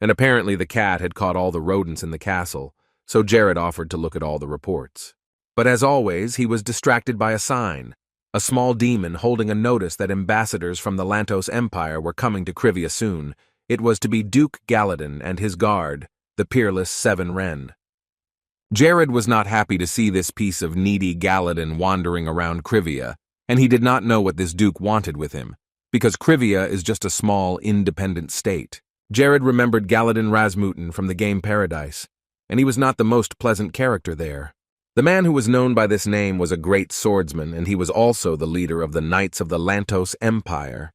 And apparently the cat had caught all the rodents in the castle, so Jared offered to look at all the reports. But as always, he was distracted by a sign, a small demon holding a notice that ambassadors from the Lantos Empire were coming to Civia soon. It was to be Duke Galladon and his guard, the peerless Seven Wren. Jared was not happy to see this piece of needy Galladon wandering around Civia, and he did not know what this duke wanted with him, because Civia is just a small, independent state. Jared remembered Galladon Rasmutin from the game Paradise, and he was not the most pleasant character there. The man who was known by this name was a great swordsman, and he was also the leader of the Knights of the Lantos Empire.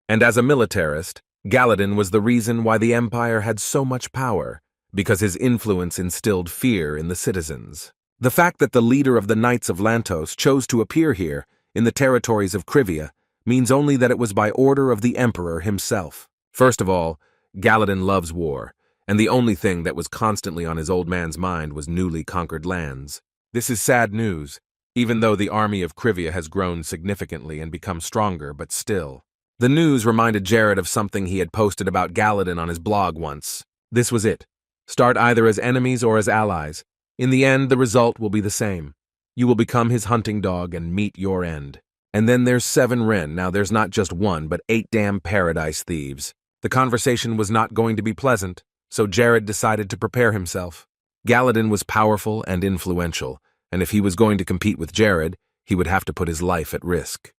And as a militarist, Galladon was the reason why the Empire had so much power, because his influence instilled fear in the citizens. The fact that the leader of the Knights of Lantos chose to appear here, in the territories of Civia, means only that it was by order of the Emperor himself. First of all, Galladon loves war, and the only thing that was constantly on his old man's mind was newly conquered lands. This is sad news, even though the army of Civia has grown significantly and become stronger, but still. The news reminded Jared of something he had posted about Galladon on his blog once. This was it. Start either as enemies or as allies. In the end, the result will be the same. You will become his hunting dog and meet your end. And then there's Seven Wren. Now there's not just one, but 8 damn paradise thieves. The conversation was not going to be pleasant, so Jared decided to prepare himself. Galladon was powerful and influential, and if he was going to compete with Jared, he would have to put his life at risk.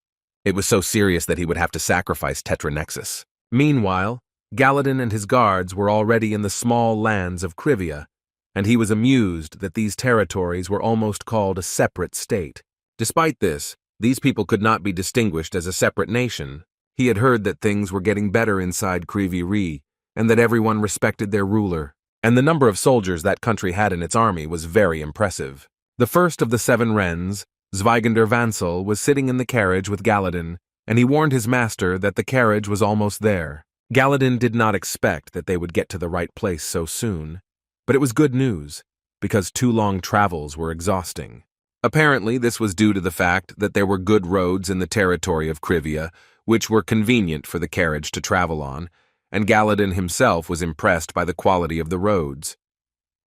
It was so serious that he would have to sacrifice Tetranexus. Meanwhile, Galladon and his guards were already in the small lands of Civia, and he was amused that these territories were almost called a separate state. Despite this, these people could not be distinguished as a separate nation. He had heard that things were getting better inside Civia, and that everyone respected their ruler, and the number of soldiers that country had in its army was very impressive. The first of the 7 Wrens, Zweigender Vansel, was sitting in the carriage with Galladon, and he warned his master that the carriage was almost there. Galladon did not expect that they would get to the right place so soon, but it was good news, because 2 long travels were exhausting. Apparently, this was due to the fact that there were good roads in the territory of Civia, which were convenient for the carriage to travel on, and Galladon himself was impressed by the quality of the roads.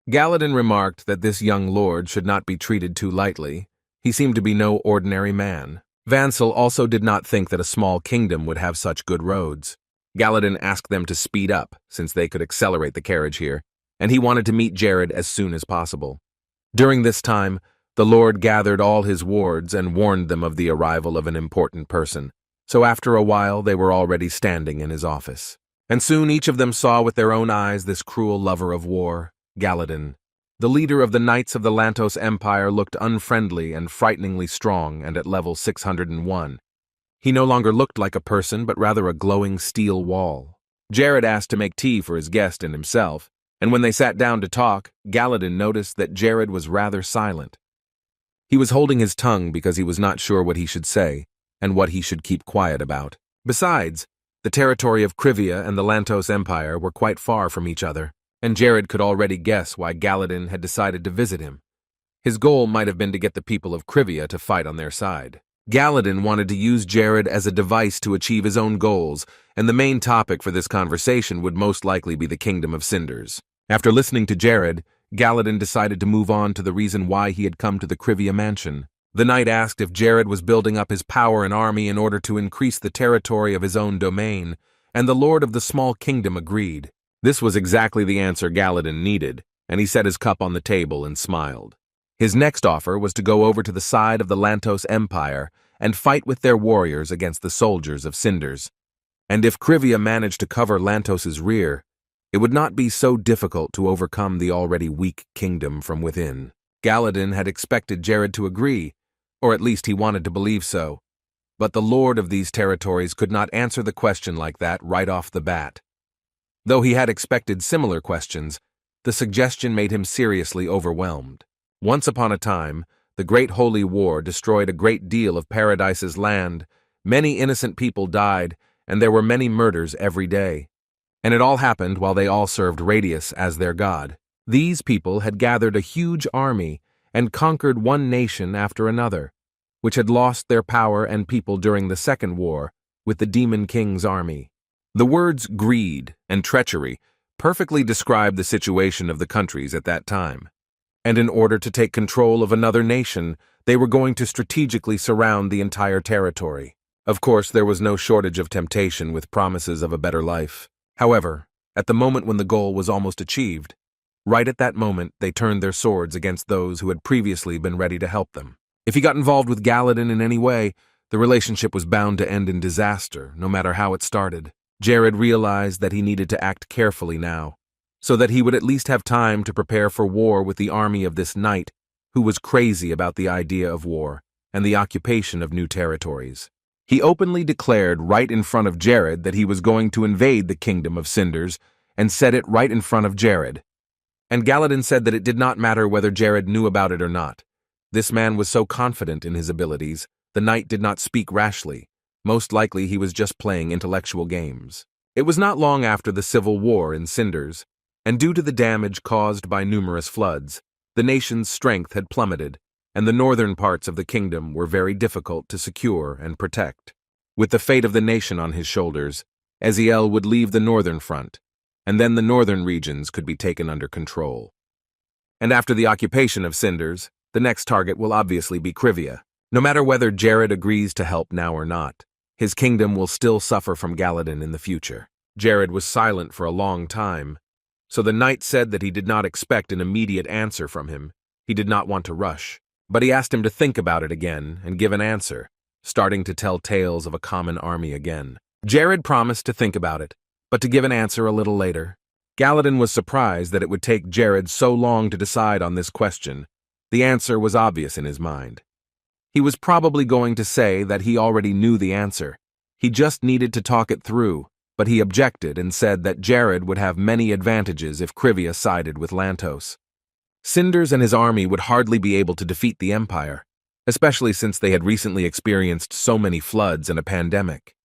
Galladon remarked that this young lord should not be treated too lightly. He seemed to be no ordinary man. Vansel also did not think that a small kingdom would have such good roads. Galladon asked them to speed up, since they could accelerate the carriage here, and he wanted to meet Jared as soon as possible. During this time, the Lord gathered all his wards and warned them of the arrival of an important person, so after a while they were already standing in his office. And soon each of them saw with their own eyes this cruel lover of war, Galladon. The leader of the Knights of the Lantos Empire looked unfriendly and frighteningly strong and at level 601. He no longer looked like a person, but rather a glowing steel wall. Jared asked to make tea for his guest and himself, and when they sat down to talk, Galladon noticed that Jared was rather silent. He was holding his tongue because he was not sure what he should say and what he should keep quiet about. Besides, the territory of Civia and the Lantos Empire were quite far from each other, and Jared could already guess why Galladon had decided to visit him. His goal might have been to get the people of Civia to fight on their side. Galladon wanted to use Jared as a device to achieve his own goals, and the main topic for this conversation would most likely be the Kingdom of Cinders. After listening to Jared, Galladon decided to move on to the reason why he had come to the Civia mansion. The knight asked if Jared was building up his power and army in order to increase the territory of his own domain, and the lord of the small kingdom agreed. This was exactly the answer Galladon needed, and he set his cup on the table and smiled. His next offer was to go over to the side of the Lantos Empire and fight with their warriors against the soldiers of Cinders. And if Civia managed to cover Lantos's rear, it would not be so difficult to overcome the already weak kingdom from within. Galladon had expected Jared to agree, or at least he wanted to believe so. But the lord of these territories could not answer the question like that right off the bat. Though he had expected similar questions, the suggestion made him seriously overwhelmed. Once upon a time, the Great Holy War destroyed a great deal of Paradise's land. Many innocent people died, and there were many murders every day. And it all happened while they all served Radius as their god. These people had gathered a huge army and conquered one nation after another, which had lost their power and people during the Second War with the Demon King's army. The words greed and treachery perfectly describe the situation of the countries at that time. And in order to take control of another nation, they were going to strategically surround the entire territory. Of course, there was no shortage of temptation with promises of a better life. However, at the moment when the goal was almost achieved, right at that moment they turned their swords against those who had previously been ready to help them. If he got involved with Galladon in any way, the relationship was bound to end in disaster, no matter how it started. Jared realized that he needed to act carefully now, so that he would at least have time to prepare for war with the army of this knight who was crazy about the idea of war and the occupation of new territories. He openly declared right in front of Jared that he was going to invade the kingdom of Cinders and said it right in front of Jared. And Galladon said that it did not matter whether Jared knew about it or not. This man was so confident in his abilities, the knight did not speak rashly. Most likely he was just playing intellectual games. It was not long after the civil war in Cinders, and due to the damage caused by numerous floods, the nation's strength had plummeted, and the northern parts of the kingdom were very difficult to secure and protect. With the fate of the nation on his shoulders, Eziel would leave the northern front, and then the northern regions could be taken under control. And after the occupation of Cinders, the next target will obviously be Civia. No matter whether Jared agrees to help now or not, his kingdom will still suffer from Galladon in the future. Jared was silent for a long time, so the knight said that he did not expect an immediate answer from him. He did not want to rush, but he asked him to think about it again and give an answer, starting to tell tales of a common army again. Jared promised to think about it, but to give an answer a little later. Galladon was surprised that it would take Jared so long to decide on this question. The answer was obvious in his mind. He was probably going to say that he already knew the answer. He just needed to talk it through, but he objected and said that Jared would have many advantages if Civia sided with Lantos. Cinders and his army would hardly be able to defeat the Empire, especially since they had recently experienced so many floods and a pandemic.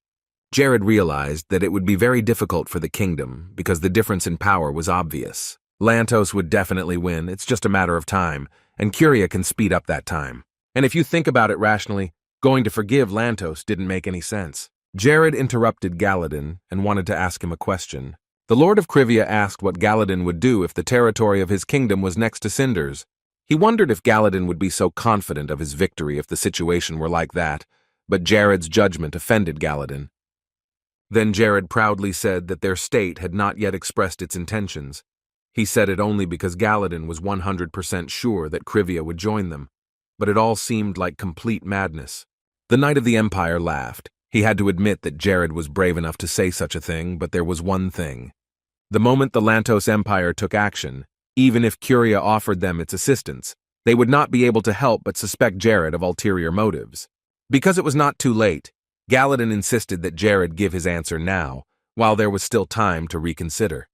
Jared realized that it would be very difficult for the kingdom because the difference in power was obvious. Lantos would definitely win, it's just a matter of time, and Civia can speed up that time. And if you think about it rationally, going to forgive Lantos didn't make any sense. Jared interrupted Galladon and wanted to ask him a question. The Lord of Civia asked what Galladon would do if the territory of his kingdom was next to Cinders. He wondered if Galladon would be so confident of his victory if the situation were like that, but Jared's judgment offended Galladon. Then Jared proudly said that their state had not yet expressed its intentions. He said it only because Galladon was 100% sure that Civia would join them, but it all seemed like complete madness. The Knight of the Empire laughed. He had to admit that Jared was brave enough to say such a thing, but there was one thing. The moment the Lantos Empire took action, even if Civia offered them its assistance, they would not be able to help but suspect Jared of ulterior motives. Because it was not too late, Galladon insisted that Jared give his answer now, while there was still time to reconsider.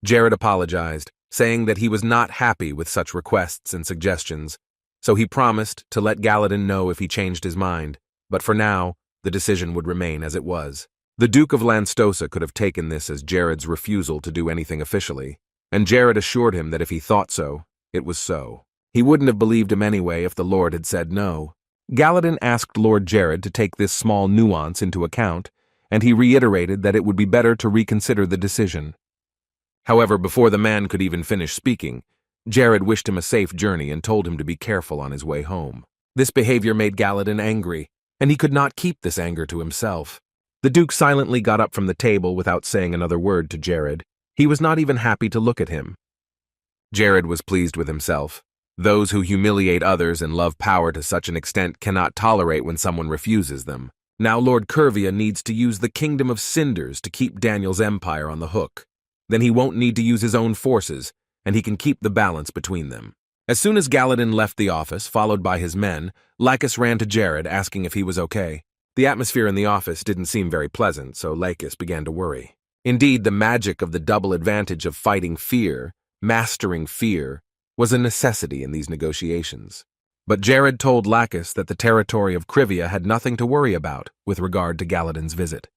Jared apologized, saying that he was not happy with such requests and suggestions, so he promised to let Galladon know if he changed his mind, but for now, the decision would remain as it was. The Duke of Lanstosa could have taken this as Jared's refusal to do anything officially, and Jared assured him that if he thought so, it was so. He wouldn't have believed him anyway if the Lord had said no. Galladon asked Lord Jared to take this small nuance into account, and he reiterated that it would be better to reconsider the decision. However, before the man could even finish speaking, Jared wished him a safe journey and told him to be careful on his way home. This behavior made Galladon angry, and he could not keep this anger to himself. The Duke silently got up from the table without saying another word to Jared. He was not even happy to look at him. Jared was pleased with himself. Those who humiliate others and love power to such an extent cannot tolerate when someone refuses them. Now Lord Civia needs to use the kingdom of Cinders to keep Daniel's empire on the hook. Then he won't need to use his own forces, and he can keep the balance between them. As soon as Galladon left the office, followed by his men, Lacis ran to Jared, asking if he was okay. The atmosphere in the office didn't seem very pleasant, so Lacis began to worry. Indeed, the magic of the double advantage of fighting fear, mastering fear, was a necessity in these negotiations. But Jared told Lacis that the territory of Civia had nothing to worry about with regard to Galladon's visit.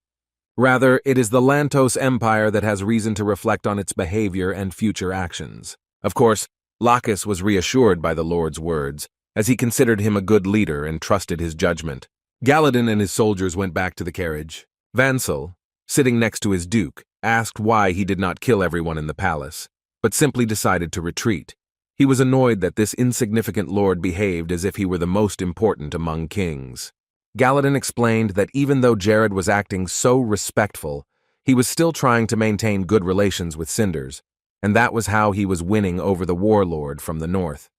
Rather, it is the Lantos Empire that has reason to reflect on its behavior and future actions. Of course, Lacis was reassured by the Lord's words, as he considered him a good leader and trusted his judgment. Galladon and his soldiers went back to the carriage. Vansel, sitting next to his duke, asked why he did not kill everyone in the palace, but simply decided to retreat. He was annoyed that this insignificant lord behaved as if he were the most important among kings. Galladon explained that even though Jared was acting so respectful, he was still trying to maintain good relations with Cinders, and that was how he was winning over the warlord from the north.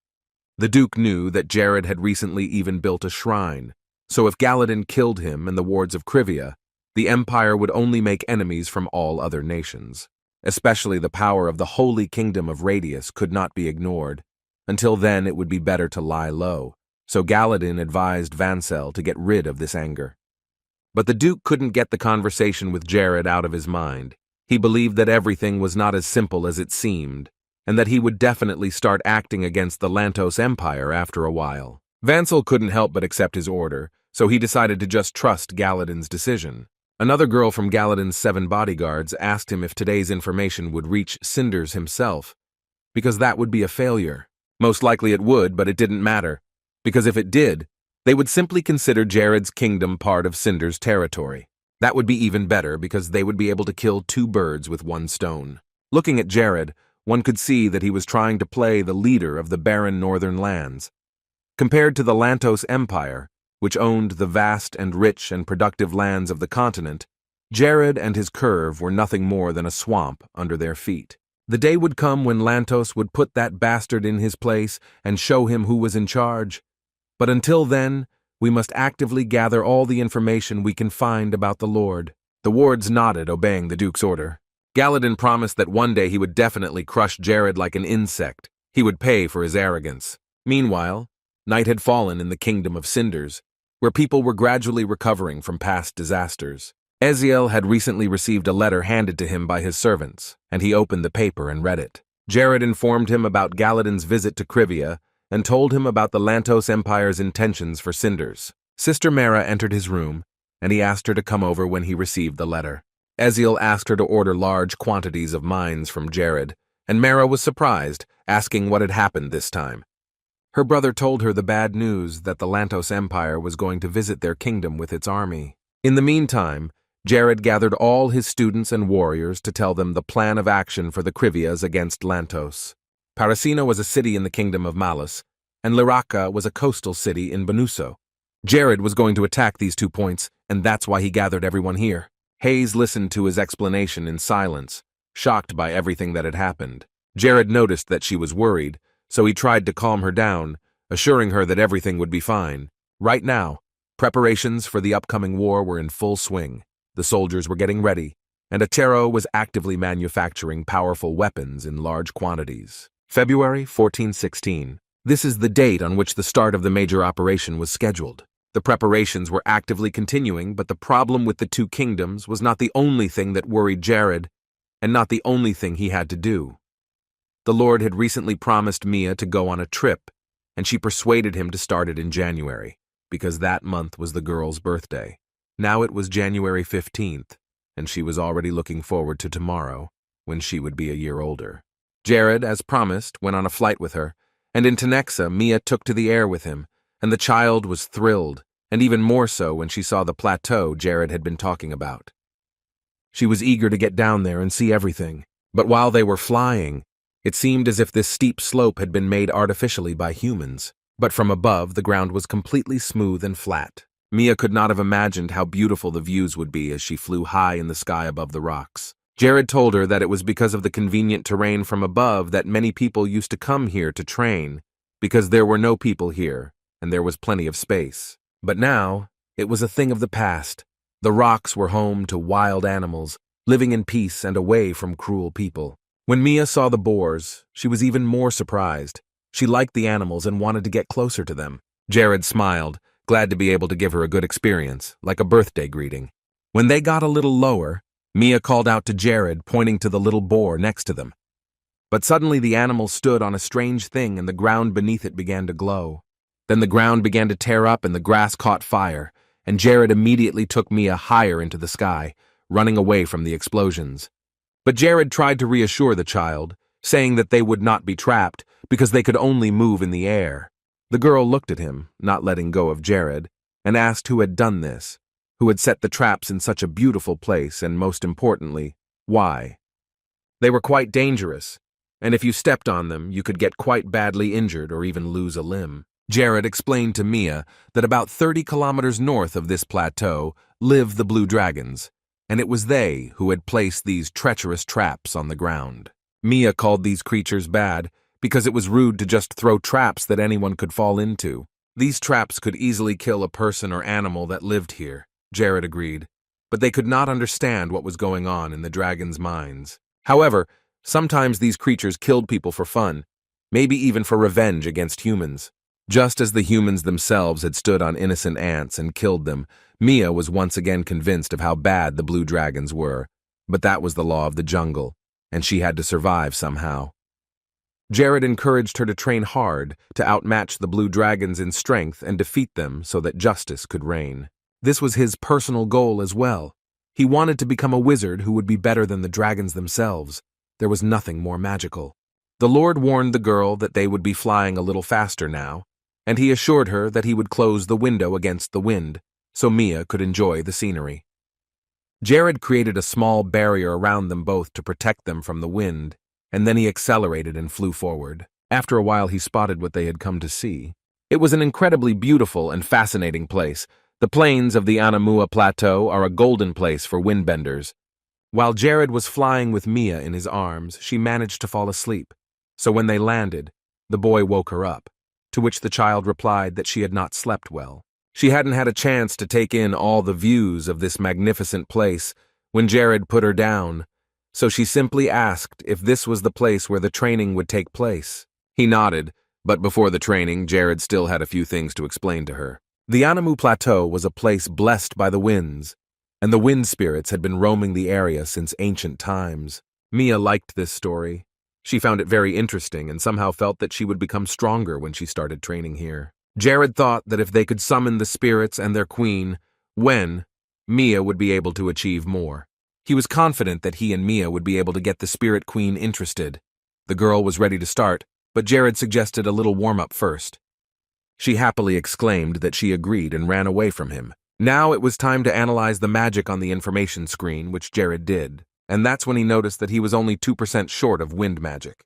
The duke knew that Jared had recently even built a shrine, so if Galladon killed him and the wards of Civia, the empire would only make enemies from all other nations. Especially the power of the holy kingdom of Radius could not be ignored. Until then, it would be better to lie low, so Galladon advised Vansel to get rid of this anger. But the duke couldn't get the conversation with Jared out of his mind. He believed that everything was not as simple as it seemed, and that he would definitely start acting against the Lantos Empire after a while. Vansel couldn't help but accept his order, so he decided to just trust Galladon's decision. Another girl from Galladon's 7 bodyguards asked him if today's information would reach Cinders himself, because that would be a failure. Most likely it would, but it didn't matter, because if it did, they would simply consider Jared's kingdom part of Cinders' territory. That would be even better because they would be able to kill 2 birds with 1 stone. Looking at Jared, one could see that he was trying to play the leader of the barren northern lands. Compared to the Lantos Empire, which owned the vast and rich and productive lands of the continent, Jared and his curve were nothing more than a swamp under their feet. The day would come when Lantos would put that bastard in his place and show him who was in charge. But until then, we must actively gather all the information we can find about the Lord. The wards nodded, obeying the Duke's order. Galladon promised that one day he would definitely crush Jared like an insect. He would pay for his arrogance. Meanwhile, night had fallen in the kingdom of Cinders, where people were gradually recovering from past disasters. Eziel had recently received a letter handed to him by his servants, and he opened the paper and read it. Jared informed him about Galladon's visit to Civia and told him about the Lantos Empire's intentions for Cinders. Sister Mara entered his room, and he asked her to come over when he received the letter. Eziel asked her to order large quantities of mines from Jared, and Mara was surprised, asking what had happened this time. Her brother told her the bad news that the Lantos Empire was going to visit their kingdom with its army. In the meantime, Jared gathered all his students and warriors to tell them the plan of action for the Civias against Lantos. Parasina was a city in the kingdom of Malus, and Liraca was a coastal city in Benuso. Jared was going to attack these 2 points, and that's why he gathered everyone here. Hayes listened to his explanation in silence, shocked by everything that had happened. Jared noticed that she was worried, so he tried to calm her down, assuring her that everything would be fine. Right now, preparations for the upcoming war were in full swing. The soldiers were getting ready, and Atero was actively manufacturing powerful weapons in large quantities. February 1416. This is the date on which the start of the major operation was scheduled. The preparations were actively continuing, but the problem with the 2 kingdoms was not the only thing that worried Jared, and not the only thing he had to do. The Lord had recently promised Mia to go on a trip, and she persuaded him to start it in January, because that month was the girl's birthday. Now it was January 15th, and she was already looking forward to tomorrow, when she would be a year older. Jared, as promised, went on a flight with her, and in Tenexa, Mia took to the air with him, and the child was thrilled, and even more so when she saw the plateau Jared had been talking about. She was eager to get down there and see everything, but while they were flying, it seemed as if this steep slope had been made artificially by humans, but from above the ground was completely smooth and flat. Mia could not have imagined how beautiful the views would be as she flew high in the sky above the rocks. Jared told her that it was because of the convenient terrain from above that many people used to come here to train, because there were no people here, and there was plenty of space. But now, it was a thing of the past. The rocks were home to wild animals, living in peace and away from cruel people. When Mia saw the boars, she was even more surprised. She liked the animals and wanted to get closer to them. Jared smiled, glad to be able to give her a good experience, like a birthday greeting. When they got a little lower, Mia called out to Jared, pointing to the little boar next to them. But suddenly the animal stood on a strange thing and the ground beneath it began to glow. Then the ground began to tear up and the grass caught fire, and Jared immediately took Mia higher into the sky, running away from the explosions. But Jared tried to reassure the child, saying that they would not be trapped because they could only move in the air. The girl looked at him, not letting go of Jared, and asked who had done this, who had set the traps in such a beautiful place, and most importantly, why. They were quite dangerous, and if you stepped on them, you could get quite badly injured or even lose a limb. Jared explained to Mia that about 30 kilometers north of this plateau live the blue dragons, and it was they who had placed these treacherous traps on the ground. Mia called these creatures bad because it was rude to just throw traps that anyone could fall into. These traps could easily kill a person or animal that lived here, Jared agreed, but they could not understand what was going on in the dragons' minds. However, sometimes these creatures killed people for fun, maybe even for revenge against humans. Just as the humans themselves had stood on innocent ants and killed them, Mia was once again convinced of how bad the blue dragons were. But that was the law of the jungle, and she had to survive somehow. Jared encouraged her to train hard to outmatch the blue dragons in strength and defeat them so that justice could reign. This was his personal goal as well. He wanted to become a wizard who would be better than the dragons themselves. There was nothing more magical. The Lord warned the girl that they would be flying a little faster now, and he assured her that he would close the window against the wind, so Mia could enjoy the scenery. Jared created a small barrier around them both to protect them from the wind, and then he accelerated and flew forward. After a while he spotted what they had come to see. It was an incredibly beautiful and fascinating place. The plains of the Anamua Plateau are a golden place for windbenders. While Jared was flying with Mia in his arms, she managed to fall asleep. So when they landed, the boy woke her up, to which the child replied that she had not slept well. She hadn't had a chance to take in all the views of this magnificent place when Jared put her down, so she simply asked if this was the place where the training would take place. He nodded, but before the training, Jared still had a few things to explain to her. The Anamu Plateau was a place blessed by the winds, and the wind spirits had been roaming the area since ancient times. Mia liked this story. She found it very interesting and somehow felt that she would become stronger when she started training here. Jared thought that if they could summon the spirits and their queen, Mia would be able to achieve more. He was confident that he and Mia would be able to get the spirit queen interested. The girl was ready to start, but Jared suggested a little warm-up first. She happily exclaimed that she agreed and ran away from him. Now it was time to analyze the magic on the information screen, which Jared did, and that's when he noticed that he was only 2% short of wind magic.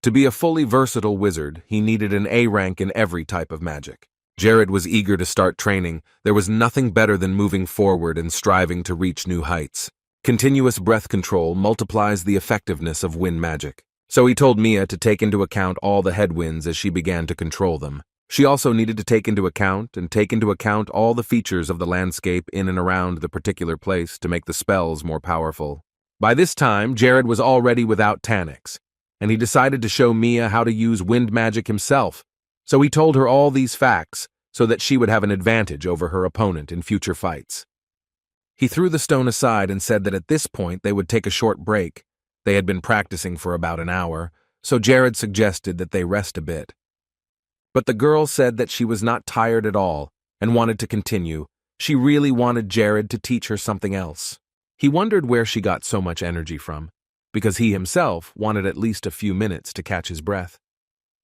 To be a fully versatile wizard, he needed an A rank in every type of magic. Jared was eager to start training. There was nothing better than moving forward and striving to reach new heights. Continuous breath control multiplies the effectiveness of wind magic. So he told Mia to take into account all the headwinds as she began to control them. She also needed to take into account all the features of the landscape in and around the particular place to make the spells more powerful. By this time, Jared was already without Tanics, and he decided to show Mia how to use wind magic himself. So he told her all these facts so that she would have an advantage over her opponent in future fights. He threw the stone aside and said that at this point they would take a short break. They had been practicing for about an hour, so Jared suggested that they rest a bit. But the girl said that she was not tired at all and wanted to continue. She really wanted Jared to teach her something else. He wondered where she got so much energy from, because he himself wanted at least a few minutes to catch his breath.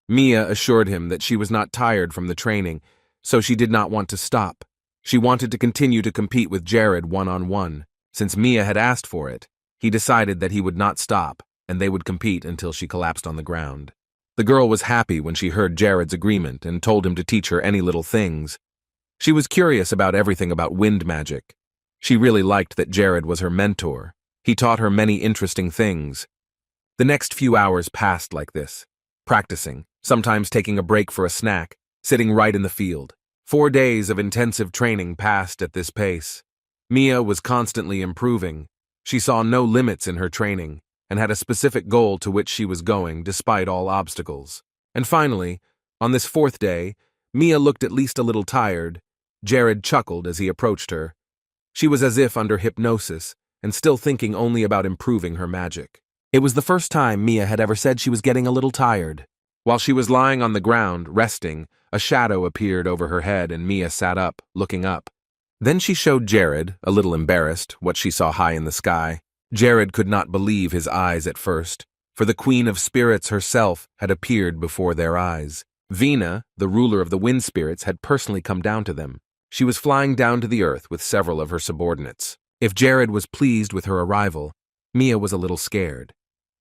Mia assured him that she was not tired from the training, so she did not want to stop. She wanted to continue to compete with Jared one-on-one. Since Mia had asked for it, he decided that he would not stop, and they would compete until she collapsed on the ground. The girl was happy when she heard Jared's agreement and told him to teach her any little things. She was curious about everything about wind magic. She really liked that Jared was her mentor. He taught her many interesting things. The next few hours passed like this, practicing, sometimes taking a break for a snack, sitting right in the field. 4 days of intensive training passed at this pace. Mia was constantly improving. She saw no limits in her training and had a specific goal to which she was going despite all obstacles. And finally, on this 4th day, Mia looked at least a little tired. Jared chuckled as he approached her. She was as if under hypnosis and still thinking only about improving her magic. It was the first time Mia had ever said she was getting a little tired. While she was lying on the ground, resting, a shadow appeared over her head and Mia sat up, looking up. Then she showed Jared, a little embarrassed, what she saw high in the sky. Jared could not believe his eyes at first, for the Queen of Spirits herself had appeared before their eyes. Vina, the ruler of the wind spirits, had personally come down to them. She was flying down to the earth with several of her subordinates. If Jared was pleased with her arrival, Mia was a little scared.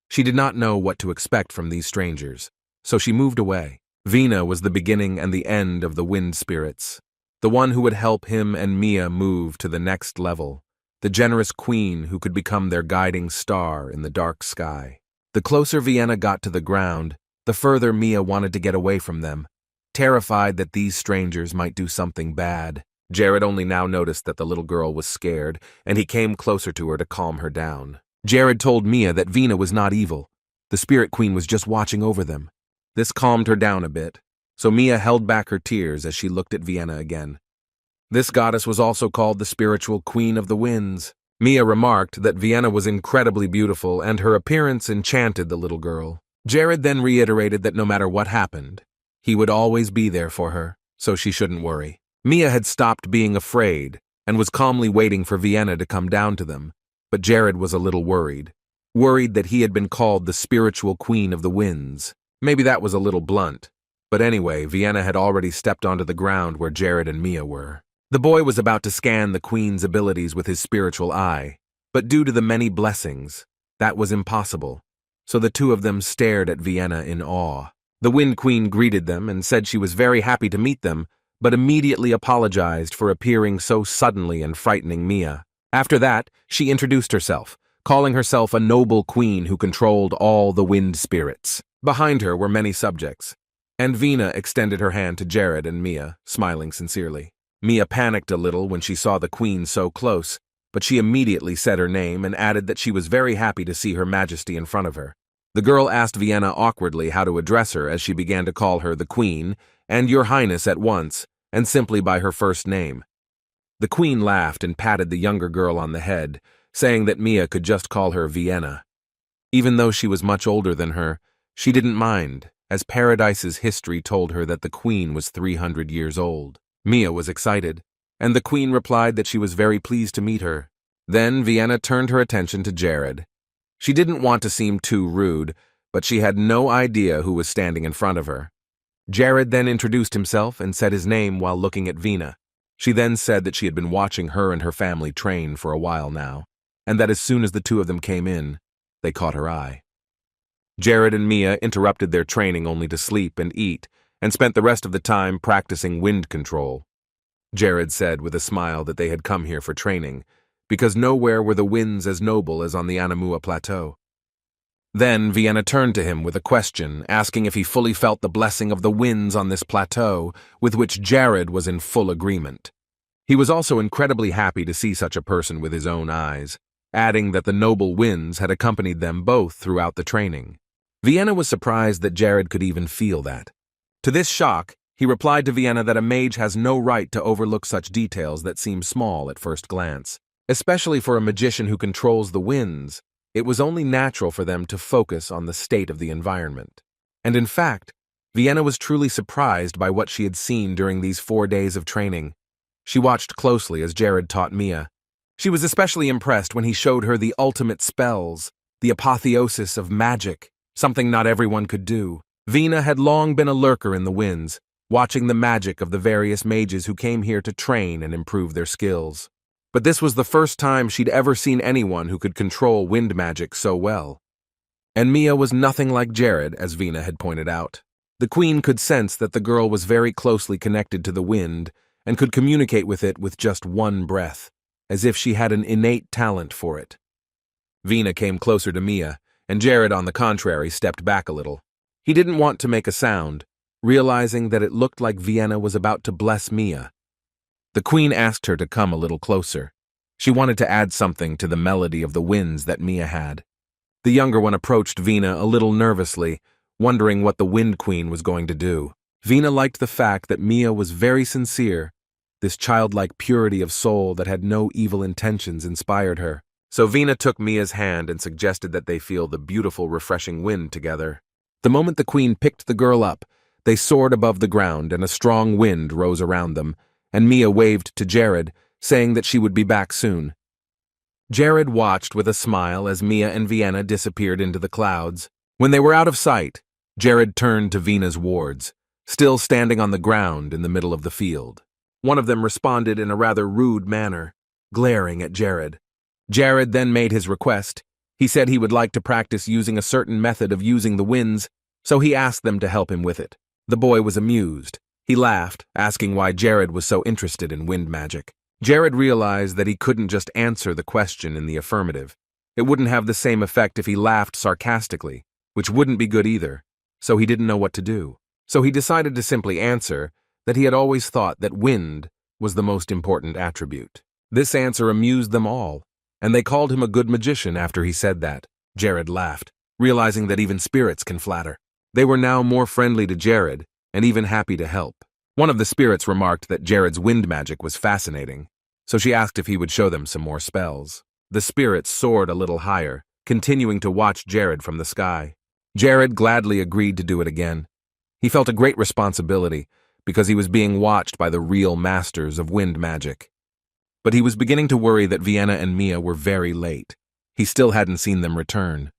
She did not know what to expect from these strangers, so she moved away. Vina was the beginning and the end of the wind spirits, the one who would help him and Mia move to the next level, the generous queen who could become their guiding star in the dark sky. The closer Vienna got to the ground, the further Mia wanted to get away from them, terrified that these strangers might do something bad. Jared only now noticed that the little girl was scared, and he came closer to her to calm her down. Jared told Mia that Vina was not evil. The Spirit Queen was just watching over them. This calmed her down a bit, so Mia held back her tears as she looked at Vienna again. This goddess was also called the spiritual Queen of the Winds. Mia remarked that Vienna was incredibly beautiful and her appearance enchanted the little girl. Jared then reiterated that no matter what happened, he would always be there for her, so she shouldn't worry. Mia had stopped being afraid and was calmly waiting for Vienna to come down to them, but Jared was a little worried that he had been called the spiritual Queen of the Winds. Maybe that was a little blunt, but anyway, Vienna had already stepped onto the ground where Jared and Mia were. The boy was about to scan the Queen's abilities with his spiritual eye, but due to the many blessings, that was impossible, so the two of them stared at Vienna in awe. The Wind Queen greeted them and said she was very happy to meet them, but immediately apologized for appearing so suddenly and frightening Mia. After that, she introduced herself, calling herself a noble queen who controlled all the wind spirits. Behind her were many subjects, and Vina extended her hand to Jared and Mia, smiling sincerely. Mia panicked a little when she saw the queen so close, but she immediately said her name and added that she was very happy to see Her Majesty in front of her. The girl asked Vienna awkwardly how to address her as she began to call her the Queen and Your Highness at once, and simply by her first name. The Queen laughed and patted the younger girl on the head, saying that Mia could just call her Vienna. Even though she was much older than her, she didn't mind, as Paradise's history told her that the Queen was 300 years old. Mia was excited, and the Queen replied that she was very pleased to meet her. Then Vienna turned her attention to Jared. She didn't want to seem too rude, but she had no idea who was standing in front of her. Jared then introduced himself and said his name while looking at Vina. She then said that she had been watching her and her family train for a while now, and that as soon as the two of them came in, they caught her eye. Jared and Mia interrupted their training only to sleep and eat, and spent the rest of the time practicing wind control. Jared said with a smile that they had come here for training, because nowhere were the winds as noble as on the Anamua Plateau. Then Vienna turned to him with a question, asking if he fully felt the blessing of the winds on this plateau, with which Jared was in full agreement. He was also incredibly happy to see such a person with his own eyes, adding that the noble winds had accompanied them both throughout the training. Vienna was surprised that Jared could even feel that. To this shock, he replied to Vienna that a mage has no right to overlook such details that seem small at first glance. Especially for a magician who controls the winds, it was only natural for them to focus on the state of the environment. And in fact, Vienna was truly surprised by what she had seen during these 4 days of training. She watched closely as Jared taught Mia. She was especially impressed when he showed her the ultimate spells, the apotheosis of magic, something not everyone could do. Vina had long been a lurker in the winds, watching the magic of the various mages who came here to train and improve their skills. But this was the first time she'd ever seen anyone who could control wind magic so well. And Mia was nothing like Jared, as Vina had pointed out. The queen could sense that the girl was very closely connected to the wind and could communicate with it with just one breath, as if she had an innate talent for it. Vina came closer to Mia, and Jared, on the contrary, stepped back a little. He didn't want to make a sound, realizing that it looked like Vienna was about to bless Mia. The queen asked her to come a little closer. She wanted to add something to the melody of the winds that Mia had. The younger one approached Vina a little nervously, wondering what the Wind Queen was going to do. Vina liked the fact that Mia was very sincere. This childlike purity of soul that had no evil intentions inspired her. So Vina took Mia's hand and suggested that they feel the beautiful, refreshing wind together. The moment the queen picked the girl up, they soared above the ground and a strong wind rose around them, and Mia waved to Jared, saying that she would be back soon. Jared watched with a smile as Mia and Vienna disappeared into the clouds. When they were out of sight, Jared turned to Vienna's wards, still standing on the ground in the middle of the field. One of them responded in a rather rude manner, glaring at Jared. Jared then made his request. He said he would like to practice using a certain method of using the winds, so he asked them to help him with it. The boy was amused. He laughed, asking why Jared was so interested in wind magic. Jared realized that he couldn't just answer the question in the affirmative. It wouldn't have the same effect if he laughed sarcastically, which wouldn't be good either, so he didn't know what to do. So he decided to simply answer that he had always thought that wind was the most important attribute. This answer amused them all, and they called him a good magician after he said that. Jared laughed, realizing that even spirits can flatter. They were now more friendly to Jared, and even happy to help. One of the spirits remarked that Jared's wind magic was fascinating, so she asked if he would show them some more spells. The spirit soared a little higher, continuing to watch Jared from the sky. Jared gladly agreed to do it again. He felt a great responsibility, because he was being watched by the real masters of wind magic. But he was beginning to worry that Vienna and Mia were very late. He still hadn't seen them return.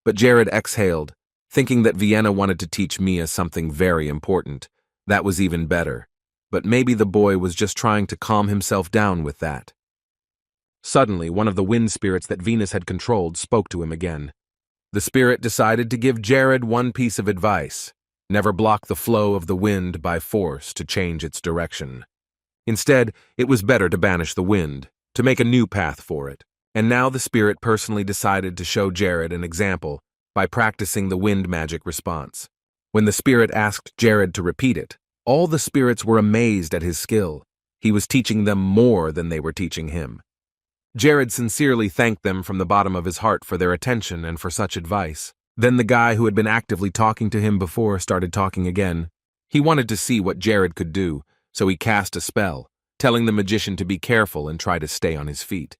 But Jared exhaled, thinking that Vienna wanted to teach Mia something very important. That was even better. But maybe the boy was just trying to calm himself down with that. Suddenly, one of the wind spirits that Venus had controlled spoke to him again. The spirit decided to give Jared one piece of advice: never block the flow of the wind by force to change its direction. Instead, it was better to banish the wind, to make a new path for it. And now the spirit personally decided to show Jared an example by practicing the wind magic response. When the spirit asked Jared to repeat it, all the spirits were amazed at his skill. He was teaching them more than they were teaching him. Jared sincerely thanked them from the bottom of his heart for their attention and for such advice. Then the guy who had been actively talking to him before started talking again. He wanted to see what Jared could do, so he cast a spell, telling the magician to be careful and try to stay on his feet.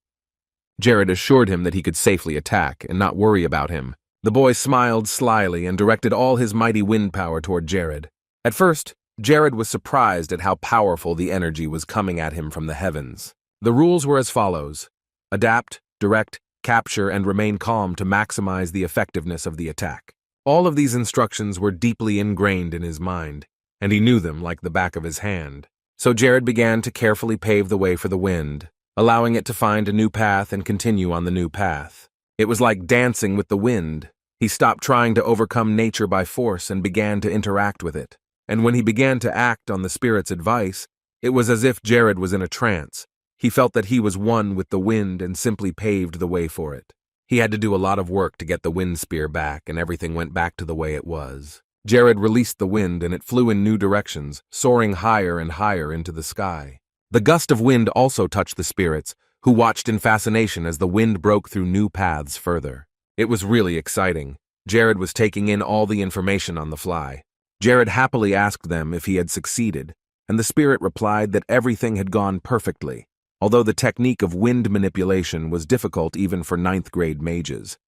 Jared assured him that he could safely attack and not worry about him. The boy smiled slyly and directed all his mighty wind power toward Jared. At first, Jared was surprised at how powerful the energy was coming at him from the heavens. The rules were as follows: adapt, direct, capture, and remain calm to maximize the effectiveness of the attack. All of these instructions were deeply ingrained in his mind, and he knew them like the back of his hand. So Jared began to carefully pave the way for the wind, allowing it to find a new path and continue on the new path. It was like dancing with the wind. He stopped trying to overcome nature by force and began to interact with it. And when he began to act on the spirit's advice, it was as if Jared was in a trance. He felt that he was one with the wind and simply paved the way for it. He had to do a lot of work to get the wind spear back, and everything went back to the way it was. Jared released the wind and it flew in new directions, soaring higher and higher into the sky. The gust of wind also touched the spirits, who watched in fascination as the wind broke through new paths further. It was really exciting. Jared was taking in all the information on the fly. Jared happily asked them if he had succeeded, and the spirit replied that everything had gone perfectly, although the technique of wind manipulation was difficult even for 9th grade mages.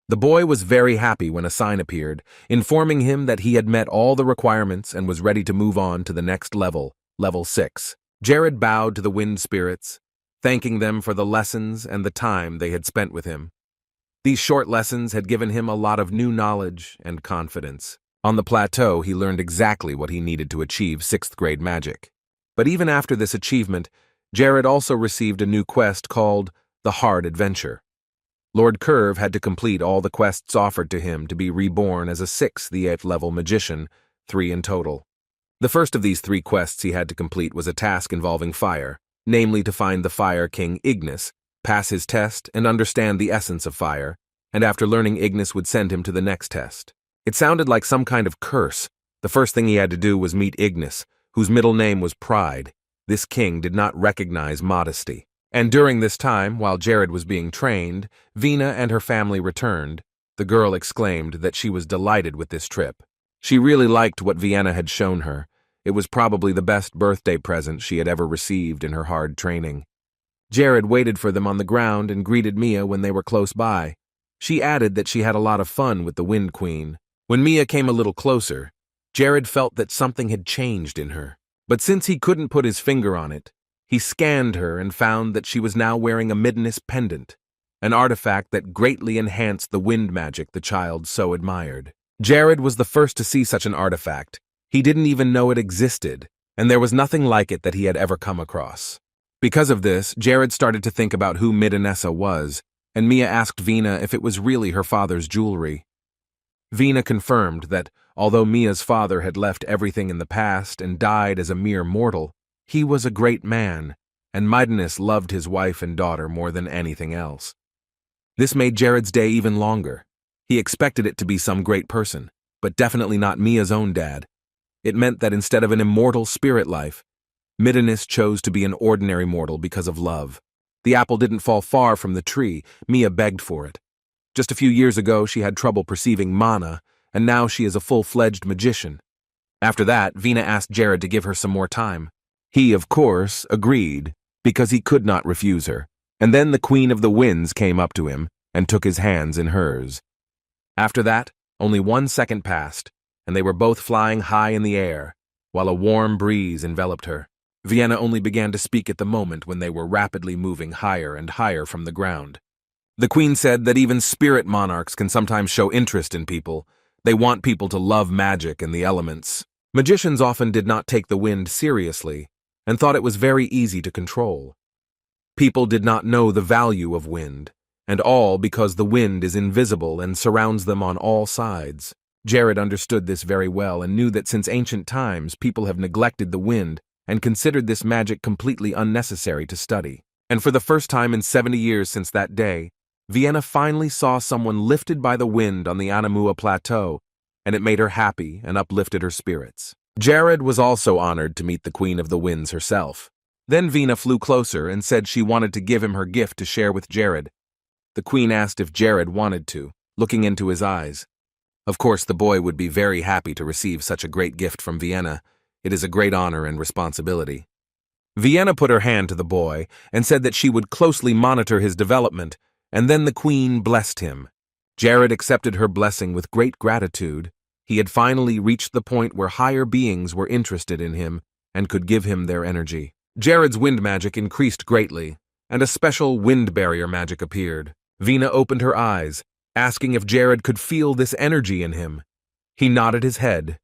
The boy was very happy when a sign appeared, informing him that he had met all the requirements and was ready to move on to the next level, level 6. Jared bowed to the wind spirits, thanking them for the lessons and the time they had spent with him. These short lessons had given him a lot of new knowledge and confidence. On the plateau, he learned exactly what he needed to achieve 6th grade magic. But even after this achievement, Jared also received a new quest called the Hard Adventure. Lord Curve had to complete all the quests offered to him to be reborn as a 6th the 8th level magician, 3 in total. The first of these 3 quests he had to complete was a task involving fire, namely to find the Fire King Ignis, pass his test, and understand the essence of fire, and after learning Ignis would send him to the next test. It sounded like some kind of curse. The first thing he had to do was meet Ignis, whose middle name was Pride. This king did not recognize modesty. And during this time, while Jared was being trained, Vina and her family returned. The girl exclaimed that she was delighted with this trip. She really liked what Vienna had shown her. It was probably the best birthday present she had ever received in her hard training. Jared waited for them on the ground and greeted Mia when they were close by. She added that she had a lot of fun with the Wind Queen. When Mia came a little closer, Jared felt that something had changed in her. But since he couldn't put his finger on it, He scanned her and found that she was now wearing a midnight pendant, an artifact that greatly enhanced the wind magic the child so admired. Jared was the first to see such an artifact. He didn't even know it existed, and there was nothing like it that he had ever come across. Because of this, Jared started to think about who Midinessa was, and Mia asked Vina if it was really her father's jewelry. Vina confirmed that, although Mia's father had left everything in the past and died as a mere mortal, he was a great man, and Midiness loved his wife and daughter more than anything else. This made Jared's day even longer. He expected it to be some great person, but definitely not Mia's own dad. It meant that instead of an immortal spirit life, Midiness chose to be an ordinary mortal because of love. The apple didn't fall far from the tree. Mia begged for it. Just a few years ago, she had trouble perceiving mana, and now she is a full-fledged magician. After that, Vina asked Jared to give her some more time. He, of course, agreed, because he could not refuse her. And then the Queen of the Winds came up to him and took his hands in hers. After that, only 1 second passed, and they were both flying high in the air, while a warm breeze enveloped her. Vienna only began to speak at the moment when they were rapidly moving higher and higher from the ground. The Queen said that even spirit monarchs can sometimes show interest in people. They want people to love magic and the elements. Magicians often did not take the wind seriously and thought it was very easy to control. People did not know the value of wind, and all because the wind is invisible and surrounds them on all sides. Jared understood this very well and knew that since ancient times people have neglected the wind and considered this magic completely unnecessary to study. And for the first time in 70 years since that day, Vienna finally saw someone lifted by the wind on the Anamua plateau, and it made her happy and uplifted her spirits. Jared was also honored to meet the Queen of the Winds herself. Then Vina flew closer and said she wanted to give him her gift to share with Jared. The Queen asked if Jared wanted to, looking into his eyes. Of course, the boy would be very happy to receive such a great gift from Vienna. It is a great honor and responsibility. Vienna put her hand to the boy and said that she would closely monitor his development, and then the Queen blessed him. Jared accepted her blessing with great gratitude. He had finally reached the point where higher beings were interested in him and could give him their energy. Jared's wind magic increased greatly, and a special wind barrier magic appeared. Vina opened her eyes, asking if Jared could feel this energy in him. He nodded his head.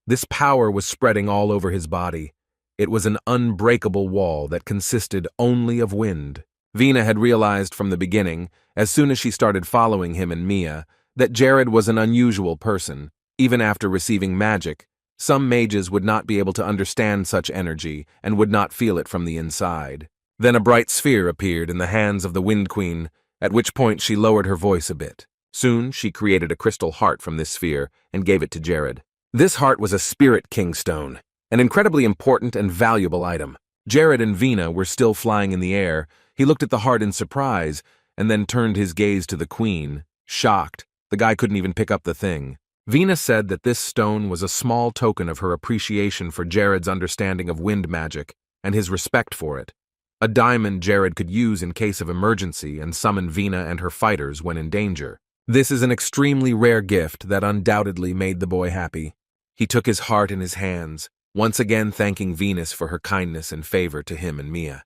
This power was spreading all over his body. It was an unbreakable wall that consisted only of wind. Vina had realized from the beginning, as soon as she started following him and Mia, that Jared was an unusual person. Even after receiving magic, some mages would not be able to understand such energy and would not feel it from the inside. Then a bright sphere appeared in the hands of the Wind Queen, at which point she lowered her voice a bit. Soon she created a crystal heart from this sphere and gave it to Jared. This heart was a spirit kingstone, an incredibly important and valuable item. Jared and Vina were still flying in the air. He looked at the heart in surprise and then turned his gaze to the Queen, shocked. The guy couldn't even pick up the thing. Vina said that this stone was a small token of her appreciation for Jared's understanding of wind magic and his respect for it. A diamond Jared could use in case of emergency and summon Vina and her fighters when in danger. This is an extremely rare gift that undoubtedly made the boy happy. He took his heart in his hands, once again thanking Venus for her kindness and favor to him and Mia.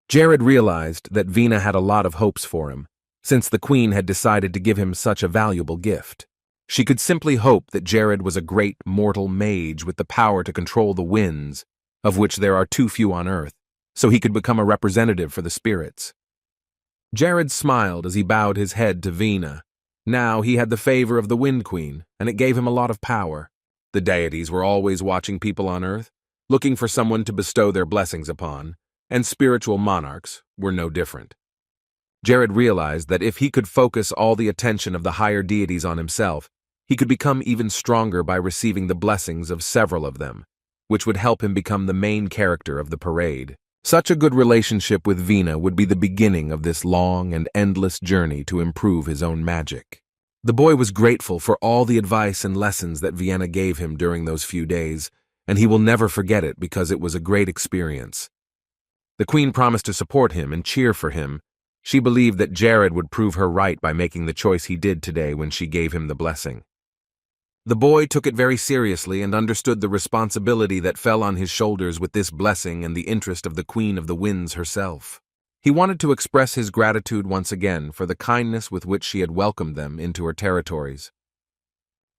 Jared realized that Vina had a lot of hopes for him, since the Queen had decided to give him such a valuable gift. She could simply hope that Jared was a great mortal mage with the power to control the winds, of which there are too few on Earth, so he could become a representative for the spirits. Jared smiled as he bowed his head to Vina. Now he had the favor of the Wind Queen, and it gave him a lot of power. The deities were always watching people on Earth, looking for someone to bestow their blessings upon, and spiritual monarchs were no different. Jared realized that if he could focus all the attention of the higher deities on himself, he could become even stronger by receiving the blessings of several of them, which would help him become the main character of the parade. Such a good relationship with Vina would be the beginning of this long and endless journey to improve his own magic. The boy was grateful for all the advice and lessons that Vienna gave him during those few days, and he will never forget it because it was a great experience. The Queen promised to support him and cheer for him. She believed that Jared would prove her right by making the choice he did today when she gave him the blessing. The boy took it very seriously and understood the responsibility that fell on his shoulders with this blessing and the interest of the Queen of the Winds herself. He wanted to express his gratitude once again for the kindness with which she had welcomed them into her territories.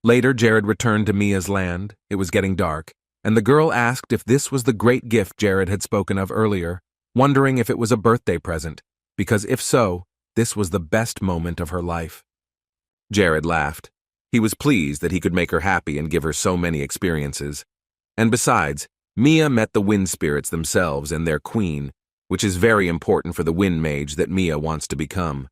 Later, Jared returned to Mia's land. It was getting dark, and the girl asked if this was the great gift Jared had spoken of earlier, wondering if it was a birthday present, because if so, this was the best moment of her life. Jared laughed. He was pleased that he could make her happy and give her so many experiences. And besides, Mia met the wind spirits themselves and their queen, which is very important for the wind mage that Mia wants to become.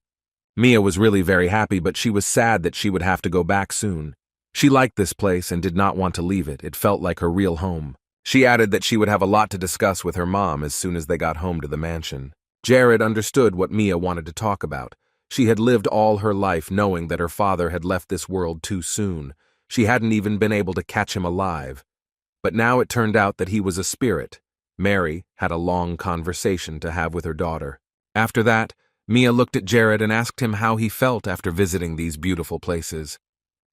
Mia was really very happy, but she was sad that she would have to go back soon. She liked this place and did not want to leave it. It felt like her real home. She added that she would have a lot to discuss with her mom as soon as they got home to the mansion. Jared understood what Mia wanted to talk about. She had lived all her life knowing that her father had left this world too soon. She hadn't even been able to catch him alive. But now it turned out that he was a spirit. Mary had a long conversation to have with her daughter. After that, Mia looked at Jared and asked him how he felt after visiting these beautiful places.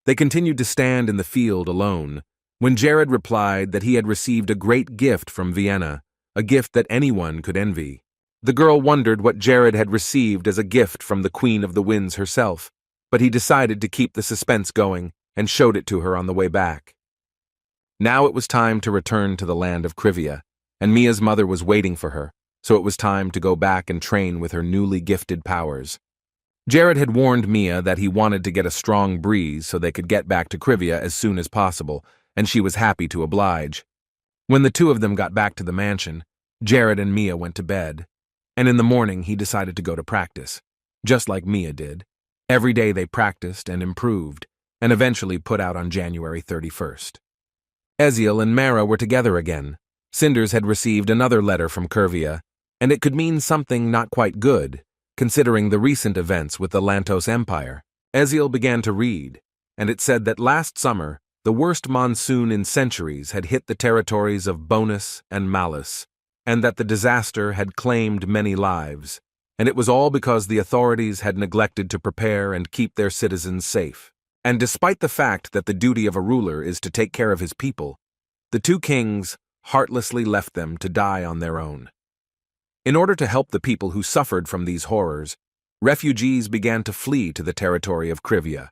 They continued to stand in the field alone, when Jared replied that he had received a great gift from Vienna, a gift that anyone could envy. The girl wondered what Jared had received as a gift from the Queen of the Winds herself, but he decided to keep the suspense going and showed it to her on the way back. Now it was time to return to the land of Civia, and Mia's mother was waiting for her, so it was time to go back and train with her newly gifted powers. Jared had warned Mia that he wanted to get a strong breeze so they could get back to Civia as soon as possible, and she was happy to oblige. When the two of them got back to the mansion, Jared and Mia went to bed. And in the morning he decided to go to practice, just like Mia did. Every day they practiced and improved, and eventually put out on January 31st. Eziel and Mara were together again. Cinders had received another letter from Civia, and it could mean something not quite good, considering the recent events with the Lantos Empire. Eziel began to read, and it said that last summer, the worst monsoon in centuries had hit the territories of Bonus and Malus, and that the disaster had claimed many lives, and it was all because the authorities had neglected to prepare and keep their citizens safe. And despite the fact that the duty of a ruler is to take care of his people, the two kings heartlessly left them to die on their own. In order to help the people who suffered from these horrors, refugees began to flee to the territory of Civia,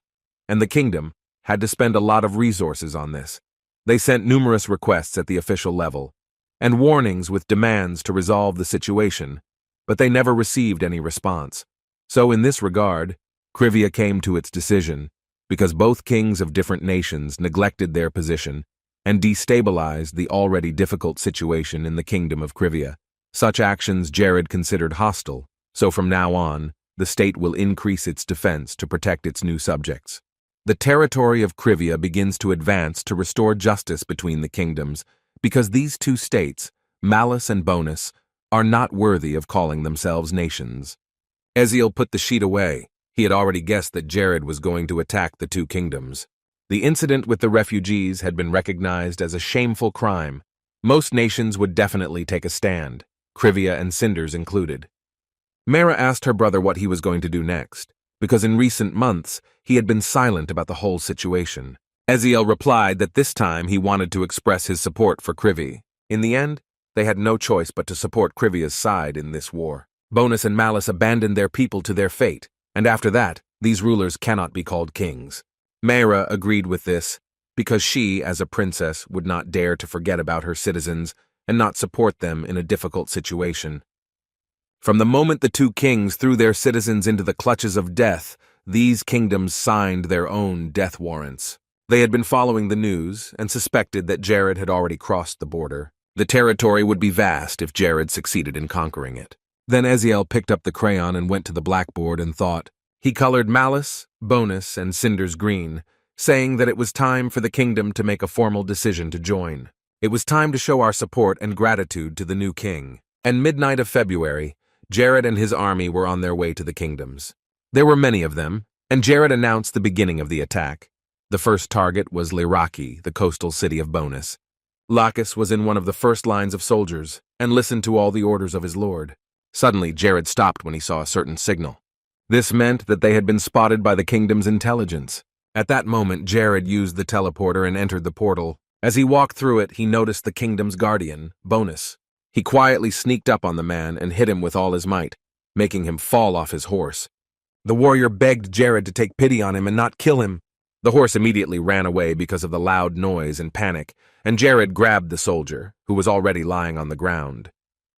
and the kingdom had to spend a lot of resources on this. They sent numerous requests at the official level, and warnings with demands to resolve the situation, but they never received any response. So in this regard, Civia came to its decision, because both kings of different nations neglected their position and destabilized the already difficult situation in the kingdom of Civia. Such actions Jared considered hostile, so from now on, the state will increase its defense to protect its new subjects. The territory of Civia begins to advance to restore justice between the kingdoms, because these two states, Malus and Bonus, are not worthy of calling themselves nations. Eziel put the sheet away. He had already guessed that Jared was going to attack the two kingdoms. The incident with the refugees had been recognized as a shameful crime. Most nations would definitely take a stand, Civia and Cinders included. Mara asked her brother what he was going to do next, because in recent months he had been silent about the whole situation. Eziel replied that this time he wanted to express his support for Civia. In the end, they had no choice but to support Crivia's side in this war. Bonus and Malus abandoned their people to their fate, and after that, these rulers cannot be called kings. Mara agreed with this, because she, as a princess, would not dare to forget about her citizens and not support them in a difficult situation. From the moment the two kings threw their citizens into the clutches of death, these kingdoms signed their own death warrants. They had been following the news and suspected that Jared had already crossed the border. The territory would be vast if Jared succeeded in conquering it. Then Eziel picked up the crayon and went to the blackboard and thought. He colored Malus, Bonus, and Cinders green, saying that it was time for the kingdom to make a formal decision to join. It was time to show our support and gratitude to the new king. And midnight of February, Jared and his army were on their way to the kingdoms. There were many of them, and Jared announced the beginning of the attack. The first target was Liraki, the coastal city of Bonus. Lacis was in one of the first lines of soldiers and listened to all the orders of his lord. Suddenly, Jared stopped when he saw a certain signal. This meant that they had been spotted by the kingdom's intelligence. At that moment, Jared used the teleporter and entered the portal. As he walked through it, he noticed the kingdom's guardian, Bonus. He quietly sneaked up on the man and hit him with all his might, making him fall off his horse. The warrior begged Jared to take pity on him and not kill him. The horse immediately ran away because of the loud noise and panic, and Jared grabbed the soldier, who was already lying on the ground.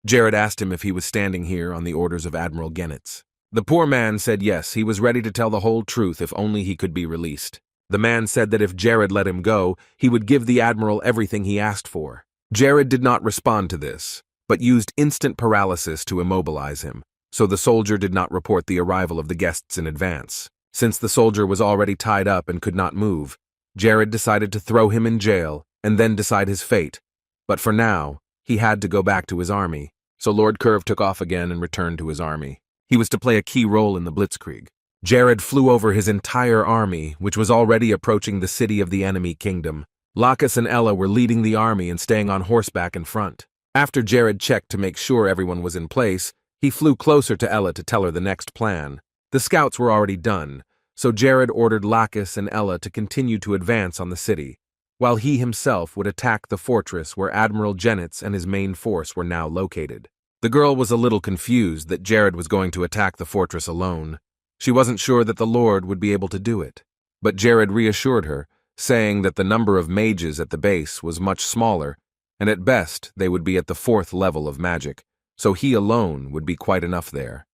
Jared asked him if he was standing here on the orders of Admiral Genitz. The poor man said yes, he was ready to tell the whole truth if only he could be released. The man said that if Jared let him go, he would give the Admiral everything he asked for. Jared did not respond to this, but used instant paralysis to immobilize him, so the soldier did not report the arrival of the guests in advance. Since the soldier was already tied up and could not move, Jared decided to throw him in jail and then decide his fate. But for now, he had to go back to his army, so Lord Curve took off again and returned to his army. He was to play a key role in the blitzkrieg. Jared flew over his entire army, which was already approaching the city of the enemy kingdom. Lacis and Ella were leading the army and staying on horseback in front. After Jared checked to make sure everyone was in place, he flew closer to Ella to tell her the next plan. The scouts were already done, so Jared ordered Lacis and Ella to continue to advance on the city, while he himself would attack the fortress where Admiral Genitz and his main force were now located. The girl was a little confused that Jared was going to attack the fortress alone. She wasn't sure that the Lord would be able to do it, but Jared reassured her, saying that the number of mages at the base was much smaller, and at best they would be at the 4th level of magic, so he alone would be quite enough there.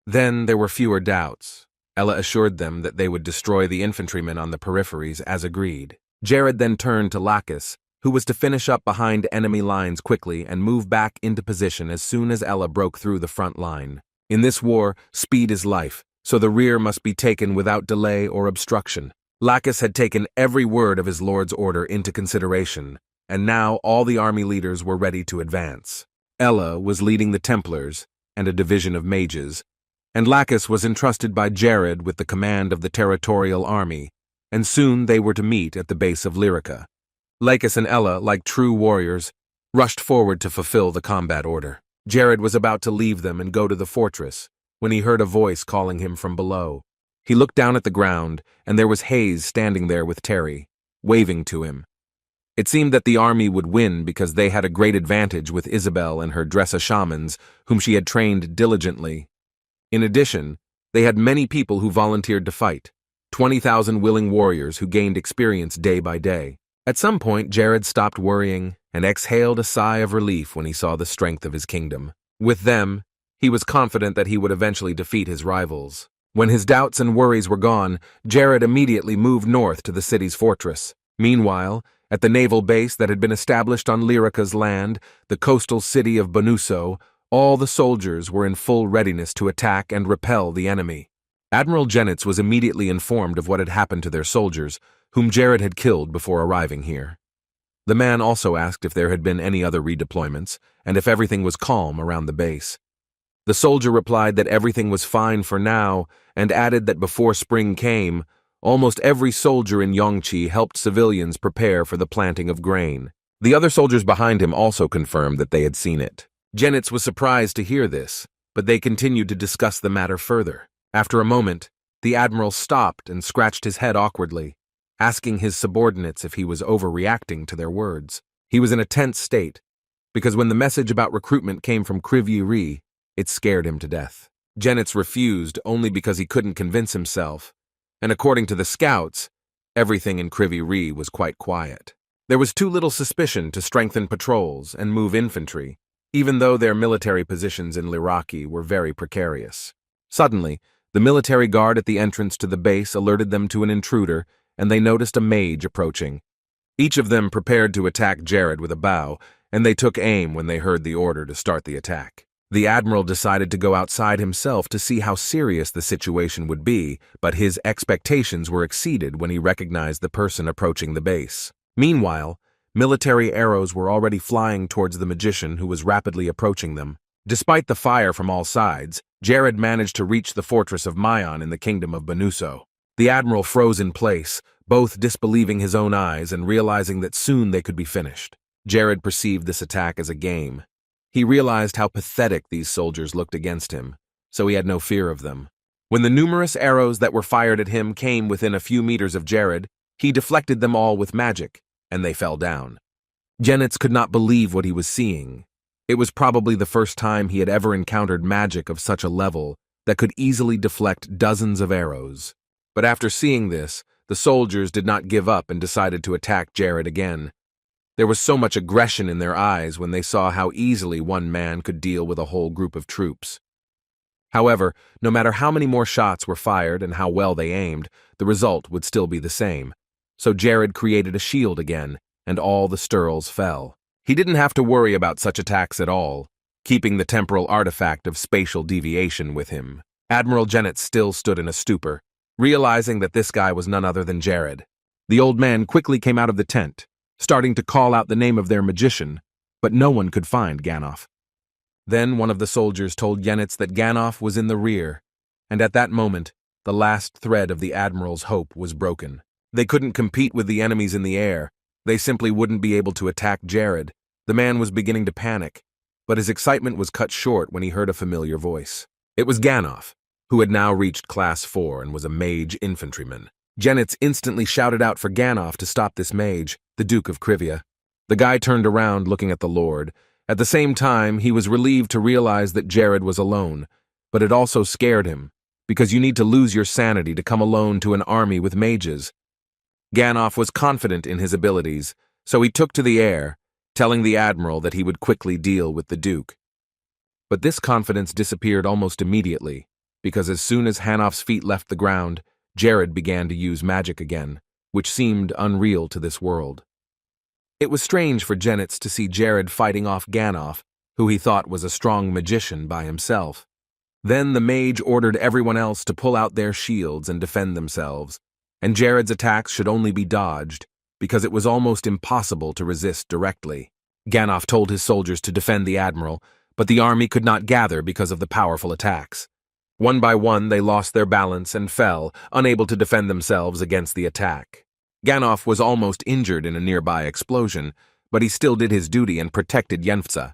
Then there were fewer doubts. Ella assured them that they would destroy the infantrymen on the peripheries as agreed. Jared then turned to Lacis, who was to finish up behind enemy lines quickly and move back into position as soon as Ella broke through the front line. In this war, speed is life, so the rear must be taken without delay or obstruction. Lacis had taken every word of his lord's order into consideration, and now all the army leaders were ready to advance. Ella was leading the Templars and a division of mages, and Lacis was entrusted by Jared with the command of the territorial army, and soon they were to meet at the base of Lyrica. Lacis and Ella, like true warriors, rushed forward to fulfill the combat order. Jared was about to leave them and go to the fortress when he heard a voice calling him from below. He looked down at the ground, and there was Hayes standing there with Terry, waving to him. It seemed that the army would win because they had a great advantage with Isabella and her Dressa shamans, whom she had trained diligently. In addition, they had many people who volunteered to fight, 20,000 willing warriors who gained experience day by day. At some point, Jared stopped worrying and exhaled a sigh of relief when he saw the strength of his kingdom. With them, he was confident that he would eventually defeat his rivals. When his doubts and worries were gone, Jared immediately moved north to the city's fortress. Meanwhile, at the naval base that had been established on Lyrica's land, the coastal city of Bonuso, all the soldiers were in full readiness to attack and repel the enemy. Admiral Genitz was immediately informed of what had happened to their soldiers, whom Jared had killed before arriving here. The man also asked if there had been any other redeployments, and if everything was calm around the base. The soldier replied that everything was fine for now, and added that before spring came, almost every soldier in Yongchi helped civilians prepare for the planting of grain. The other soldiers behind him also confirmed that they had seen it. Genitz was surprised to hear this, but they continued to discuss the matter further. After a moment, the admiral stopped and scratched his head awkwardly, asking his subordinates if he was overreacting to their words. He was in a tense state, because when the message about recruitment came from Civia, it scared him to death. Genitz refused only because he couldn't convince himself, and according to the scouts, everything in Civia was quite quiet. There was too little suspicion to strengthen patrols and move infantry, even though their military positions in Liraki were very precarious. Suddenly, the military guard at the entrance to the base alerted them to an intruder, and they noticed a mage approaching. Each of them prepared to attack Jared with a bow, and they took aim when they heard the order to start the attack. The admiral decided to go outside himself to see how serious the situation would be, but his expectations were exceeded when he recognized the person approaching the base. Meanwhile, military arrows were already flying towards the magician who was rapidly approaching them. Despite the fire from all sides, Jared managed to reach the fortress of Mayan in the kingdom of Bonuso. The admiral froze in place, both disbelieving his own eyes and realizing that soon they could be finished. Jared perceived this attack as a game. He realized how pathetic these soldiers looked against him, so he had no fear of them. When the numerous arrows that were fired at him came within a few meters of Jared, he deflected them all with magic, and they fell down. Genitz could not believe what he was seeing. It was probably the first time he had ever encountered magic of such a level that could easily deflect dozens of arrows. But after seeing this, the soldiers did not give up and decided to attack Jared again. There was so much aggression in their eyes when they saw how easily one man could deal with a whole group of troops. However, no matter how many more shots were fired and how well they aimed, the result would still be the same. So Jared created a shield again, and all the Sturls fell. He didn't have to worry about such attacks at all, keeping the temporal artifact of spatial deviation with him. Admiral Genitz still stood in a stupor, realizing that this guy was none other than Jared. The old man quickly came out of the tent, starting to call out the name of their magician, but no one could find Ganoff. Then one of the soldiers told Genitz that Ganoff was in the rear, and at that moment, the last thread of the Admiral's hope was broken. They couldn't compete with the enemies in the air. They simply wouldn't be able to attack Jared. The man was beginning to panic, but his excitement was cut short when he heard a familiar voice. It was Ganoff, who had now reached Class 4 and was a mage infantryman. Genitz instantly shouted out for Ganoff to stop this mage, the Duke of Civia. The guy turned around looking at the Lord. At the same time, he was relieved to realize that Jared was alone, but it also scared him, because you need to lose your sanity to come alone to an army with mages. Ganoff was confident in his abilities, so he took to the air, telling the Admiral that he would quickly deal with the Duke. But this confidence disappeared almost immediately, because as soon as Hanoff's feet left the ground, Jared began to use magic again, which seemed unreal to this world. It was strange for Genitz to see Jared fighting off Ganoff, who he thought was a strong magician by himself. Then the mage ordered everyone else to pull out their shields and defend themselves, and Jared's attacks should only be dodged, because it was almost impossible to resist directly. Ganoff told his soldiers to defend the Admiral, but the army could not gather because of the powerful attacks. One by one, they lost their balance and fell, unable to defend themselves against the attack. Ganoff was almost injured in a nearby explosion, but he still did his duty and protected Yenfza.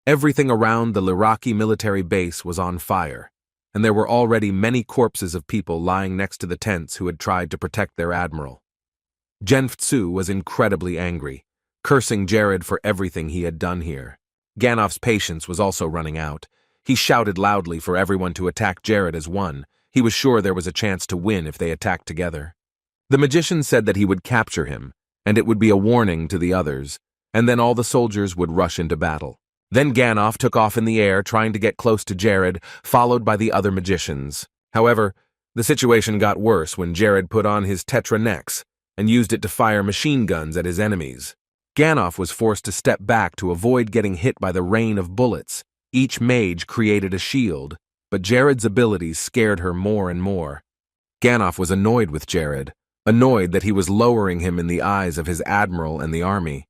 Everything around the Liraki military base was on fire, and there were already many corpses of people lying next to the tents who had tried to protect their admiral. Genfzu was incredibly angry, cursing Jared for everything he had done here. Ganoff's patience was also running out. He shouted loudly for everyone to attack Jared as one. He was sure there was a chance to win if they attacked together. The magician said that he would capture him, and it would be a warning to the others, and then all the soldiers would rush into battle. Then Ganoff took off in the air, trying to get close to Jared, followed by the other magicians. However, the situation got worse when Jared put on his Tetra Nex and used it to fire machine guns at his enemies. Ganoff was forced to step back to avoid getting hit by the rain of bullets. Each mage created a shield, but Jared's abilities scared her more and more. Ganoff was annoyed with Jared, annoyed that he was lowering him in the eyes of his admiral and the army.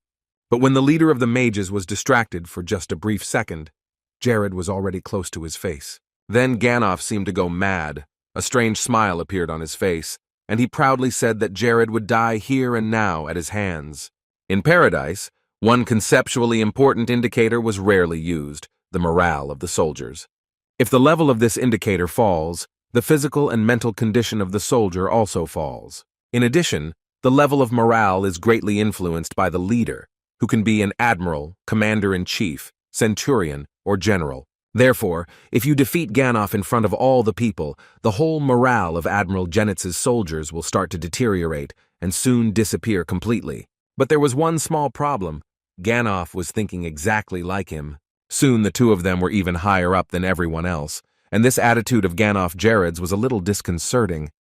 But when the leader of the mages was distracted for just a brief second, Jared was already close to his face. Then Ganoff seemed to go mad. A strange smile appeared on his face, and he proudly said that Jared would die here and now at his hands. In Paradise, one conceptually important indicator was rarely used: the morale of the soldiers. If the level of this indicator falls, the physical and mental condition of the soldier also falls. In addition, the level of morale is greatly influenced by the leader, who can be an admiral, commander-in-chief, centurion, or general. Therefore, if you defeat Ganoff in front of all the people, the whole morale of Admiral Genitz's soldiers will start to deteriorate and soon disappear completely. But there was one small problem. Ganoff was thinking exactly like him. Soon the two of them were even higher up than everyone else, and this attitude of Ganoff Jared's was a little disconcerting.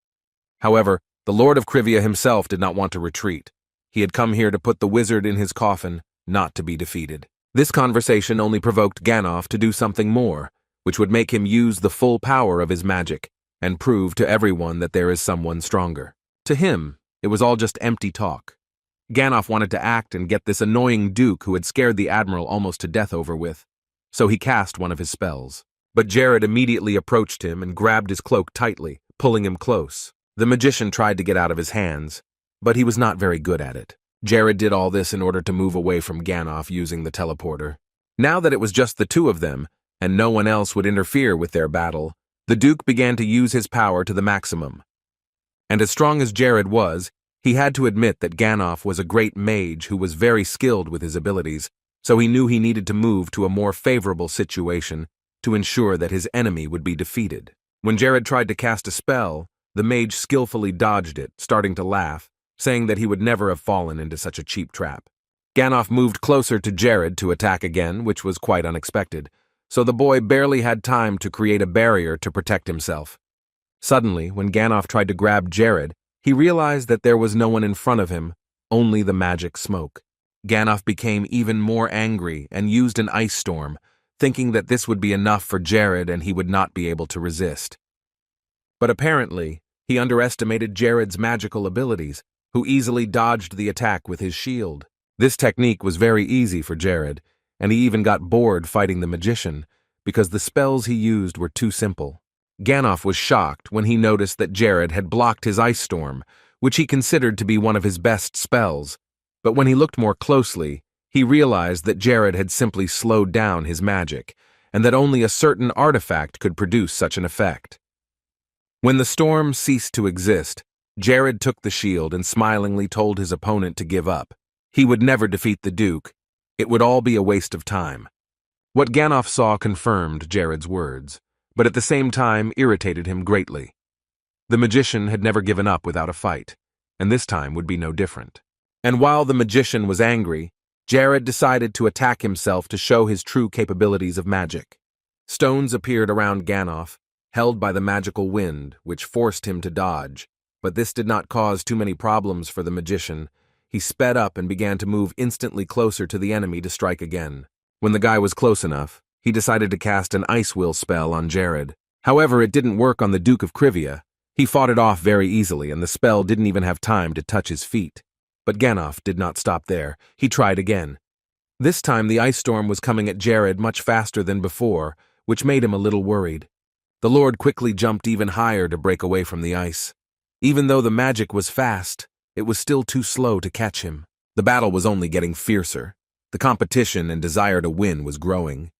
However, the Lord of Civia himself did not want to retreat. He had come here to put the wizard in his coffin, not to be defeated. This conversation only provoked Ganoff to do something more, which would make him use the full power of his magic and prove to everyone that there is someone stronger. To him, it was all just empty talk. Ganoff wanted to act and get this annoying duke who had scared the admiral almost to death over with, so he cast one of his spells. But Jared immediately approached him and grabbed his cloak tightly, pulling him close. The magician tried to get out of his hands, but he was not very good at it. Jared did all this in order to move away from Ganoff using the teleporter. Now that it was just the two of them, and no one else would interfere with their battle, The Duke began to use his power to the maximum. And as strong as Jared was, he had to admit that Ganoff was a great mage who was very skilled with his abilities, so he knew he needed to move to a more favorable situation to ensure that his enemy would be defeated. When Jared tried to cast a spell, the mage skillfully dodged it, starting to laugh, saying that he would never have fallen into such a cheap trap. Ganoff moved closer to Jared to attack again, which was quite unexpected, so the boy barely had time to create a barrier to protect himself. Suddenly, when Ganoff tried to grab Jared, he realized that there was no one in front of him, only the magic smoke. Ganoff became even more angry and used an ice storm, thinking that this would be enough for Jared and he would not be able to resist. But apparently, he underestimated Jared's magical abilities, who easily dodged the attack with his shield. This technique was very easy for Jared, and he even got bored fighting the magician, because the spells he used were too simple. Ganoff was shocked when he noticed that Jared had blocked his ice storm, which he considered to be one of his best spells, but when he looked more closely, he realized that Jared had simply slowed down his magic, and that only a certain artifact could produce such an effect. When the storm ceased to exist, Jared took the shield and smilingly told his opponent to give up. He would never defeat the Duke. It would all be a waste of time. What Ganoff saw confirmed Jared's words, but at the same time irritated him greatly. The magician had never given up without a fight, and this time would be no different. And while the magician was angry, Jared decided to attack himself to show his true capabilities of magic. Stones appeared around Ganoff, held by the magical wind, which forced him to dodge, but this did not cause too many problems for the magician. He sped up and began to move instantly closer to the enemy to strike again. When the guy was close enough, he decided to cast an Ice Will spell on Jared. However, it didn't work on the Duke of Civia. He fought it off very easily, and the spell didn't even have time to touch his feet. But Ganoff did not stop there. He tried again. This time the ice storm was coming at Jared much faster than before, which made him a little worried. The Lord quickly jumped even higher to break away from the ice. Even though the magic was fast, it was still too slow to catch him. The battle was only getting fiercer. The competition and desire to win was growing.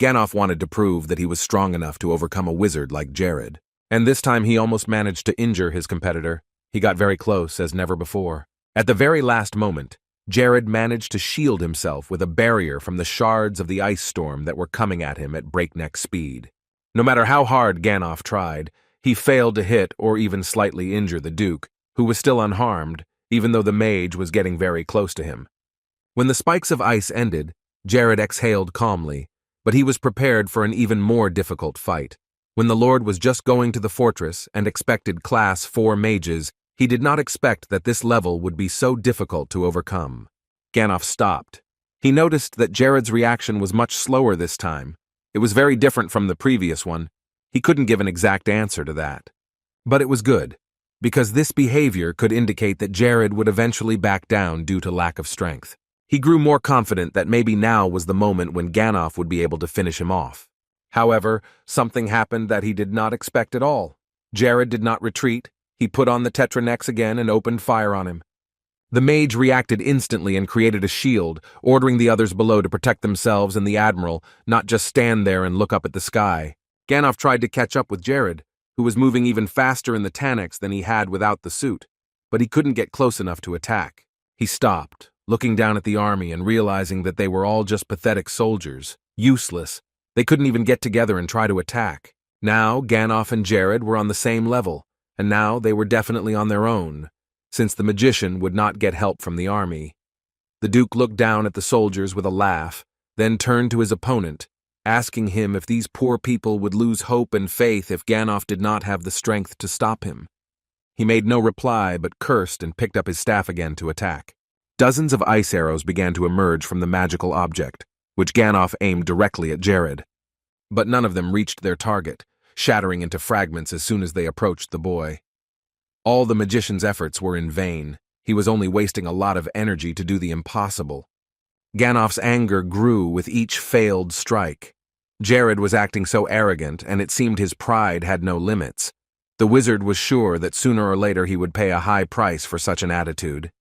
Ganoff wanted to prove that he was strong enough to overcome a wizard like Jared. And this time he almost managed to injure his competitor. He got very close as never before. At the very last moment, Jared managed to shield himself with a barrier from the shards of the ice storm that were coming at him at breakneck speed. No matter how hard Ganoff tried, he failed to hit or even slightly injure the Duke, who was still unharmed, even though the mage was getting very close to him. When the spikes of ice ended, Jared exhaled calmly, but he was prepared for an even more difficult fight. When the Lord was just going to the fortress and expected Class 4 mages, he did not expect that this level would be so difficult to overcome. Ganoff stopped. He noticed that Jared's reaction was much slower this time. It was very different from the previous one. He couldn't give an exact answer to that. But it was good, because this behavior could indicate that Jared would eventually back down due to lack of strength. He grew more confident that maybe now was the moment when Ganoff would be able to finish him off. However, something happened that he did not expect at all. Jared did not retreat. He put on the Tetranex again and opened fire on him. The mage reacted instantly and created a shield, ordering the others below to protect themselves and the Admiral, not just stand there and look up at the sky. Ganoff tried to catch up with Jared, who was moving even faster in the Tanex than he had without the suit, but he couldn't get close enough to attack. He stopped, looking down at the army and realizing that they were all just pathetic soldiers, useless. They couldn't even get together and try to attack. Now, Ganoff and Jared were on the same level, and now they were definitely on their own, since the magician would not get help from the army. The Duke looked down at the soldiers with a laugh, then turned to his opponent, asking him if these poor people would lose hope and faith if Ganoff did not have the strength to stop him. He made no reply but cursed and picked up his staff again to attack. Dozens of ice arrows began to emerge from the magical object, which Ganoff aimed directly at Jared. But none of them reached their target, shattering into fragments as soon as they approached the boy. All the magician's efforts were in vain. He was only wasting a lot of energy to do the impossible. Ganoff's anger grew with each failed strike. Jared was acting so arrogant, and it seemed his pride had no limits. The wizard was sure that sooner or later he would pay a high price for such an attitude.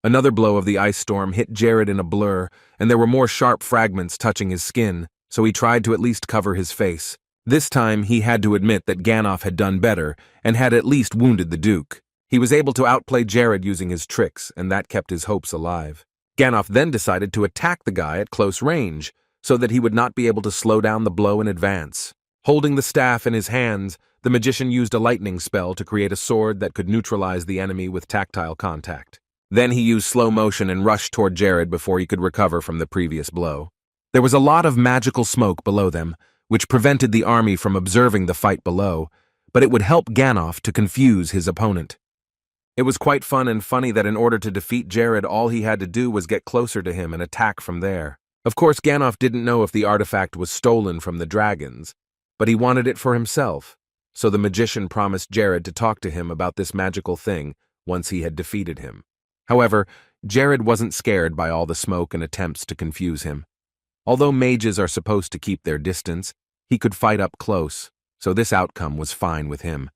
Another blow of the ice storm hit Jared in a blur, and there were more sharp fragments touching his skin, so he tried to at least cover his face. This time, he had to admit that Ganoff had done better and had at least wounded the Duke. He was able to outplay Jared using his tricks, and that kept his hopes alive. Ganoff then decided to attack the guy at close range, so that he would not be able to slow down the blow in advance. Holding the staff in his hands, the magician used a lightning spell to create a sword that could neutralize the enemy with tactile contact. Then he used slow motion and rushed toward Jared before he could recover from the previous blow. There was a lot of magical smoke below them, which prevented the army from observing the fight below, but it would help Ganoff to confuse his opponent. It was quite fun and funny that in order to defeat Jared, all he had to do was get closer to him and attack from there. Of course, Ganoff didn't know if the artifact was stolen from the dragons, but he wanted it for himself, so the magician promised Jared to talk to him about this magical thing once he had defeated him. However, Jared wasn't scared by all the smoke and attempts to confuse him. Although mages are supposed to keep their distance, he could fight up close, so this outcome was fine with him.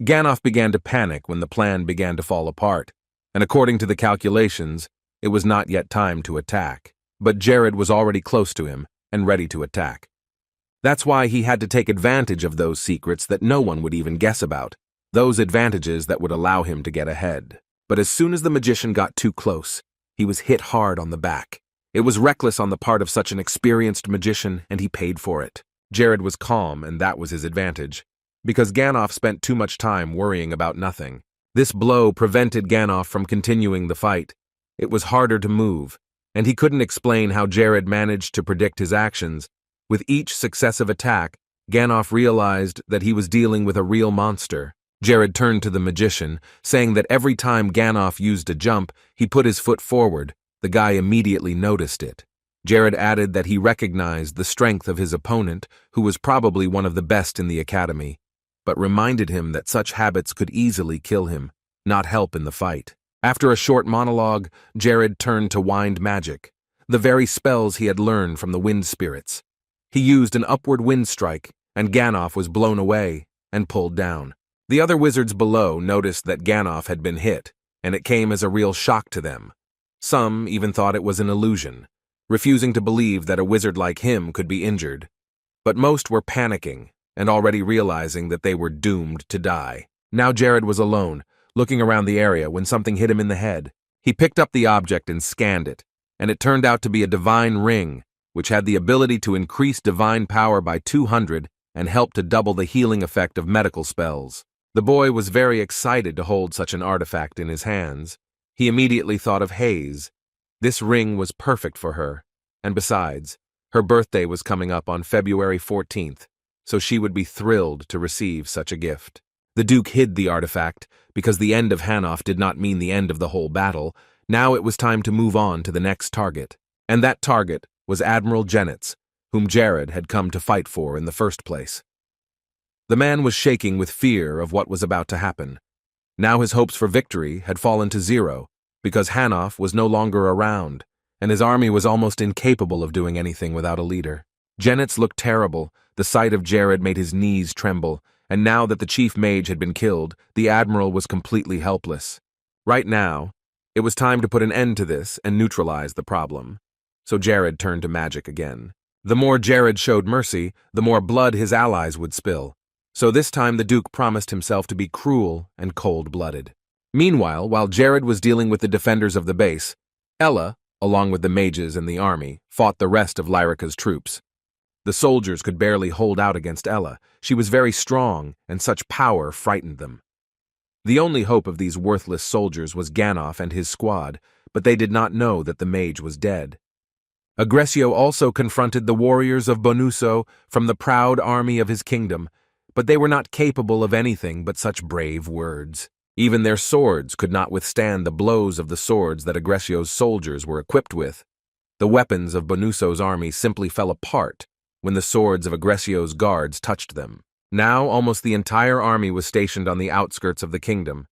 Ganoff began to panic when the plan began to fall apart, and according to the calculations, it was not yet time to attack. But Jared was already close to him and ready to attack. That's why he had to take advantage of those secrets that no one would even guess about, those advantages that would allow him to get ahead. But as soon as the magician got too close, he was hit hard on the back. It was reckless on the part of such an experienced magician, and he paid for it. Jared was calm, and that was his advantage, because Ganoff spent too much time worrying about nothing. This blow prevented Ganoff from continuing the fight. It was harder to move, and he couldn't explain how Jared managed to predict his actions. With each successive attack, Ganoff realized that he was dealing with a real monster. Jared turned to the magician, saying that every time Ganoff used a jump, he put his foot forward. The guy immediately noticed it. Jared added that he recognized the strength of his opponent, who was probably one of the best in the academy, but reminded him that such habits could easily kill him, not help in the fight. After a short monologue, Jared turned to wind magic, the very spells he had learned from the wind spirits. He used an upward wind strike, and Ganoff was blown away and pulled down. The other wizards below noticed that Ganoff had been hit, and it came as a real shock to them. Some even thought it was an illusion, refusing to believe that a wizard like him could be injured. But most were panicking and already realizing that they were doomed to die. Now Jared was alone, looking around the area when something hit him in the head. He picked up the object and scanned it, and it turned out to be a divine ring, which had the ability to increase divine power by 200 and help to double the healing effect of medical spells. The boy was very excited to hold such an artifact in his hands. He immediately thought of Hayes. This ring was perfect for her, and besides, her birthday was coming up on February 14th, so she would be thrilled to receive such a gift. The Duke hid the artifact, because the end of Hanoff did not mean the end of the whole battle. Now it was time to move on to the next target, and that target was Admiral Genitz, whom Jared had come to fight for in the first place. The man was shaking with fear of what was about to happen. Now his hopes for victory had fallen to zero, because Hanoff was no longer around, and his army was almost incapable of doing anything without a leader. Genitz looked terrible. The sight of Jared made his knees tremble, and now that the chief mage had been killed, the admiral was completely helpless. Right now, it was time to put an end to this and neutralize the problem. So Jared turned to magic again. The more Jared showed mercy, the more blood his allies would spill. So this time the Duke promised himself to be cruel and cold-blooded. Meanwhile, while Jared was dealing with the defenders of the base, Ella, along with the mages and the army, fought the rest of Lyrica's troops. The soldiers could barely hold out against Ella. She was very strong, and such power frightened them. The only hope of these worthless soldiers was Ganoff and his squad, but they did not know that the mage was dead. Aggressio also confronted the warriors of Bonuso from the proud army of his kingdom, but they were not capable of anything but such brave words. Even their swords could not withstand the blows of the swords that Aggressio's soldiers were equipped with. The weapons of Bonuso's army simply fell apart when the swords of Aggressio's guards touched them. Now almost the entire army was stationed on the outskirts of the kingdom,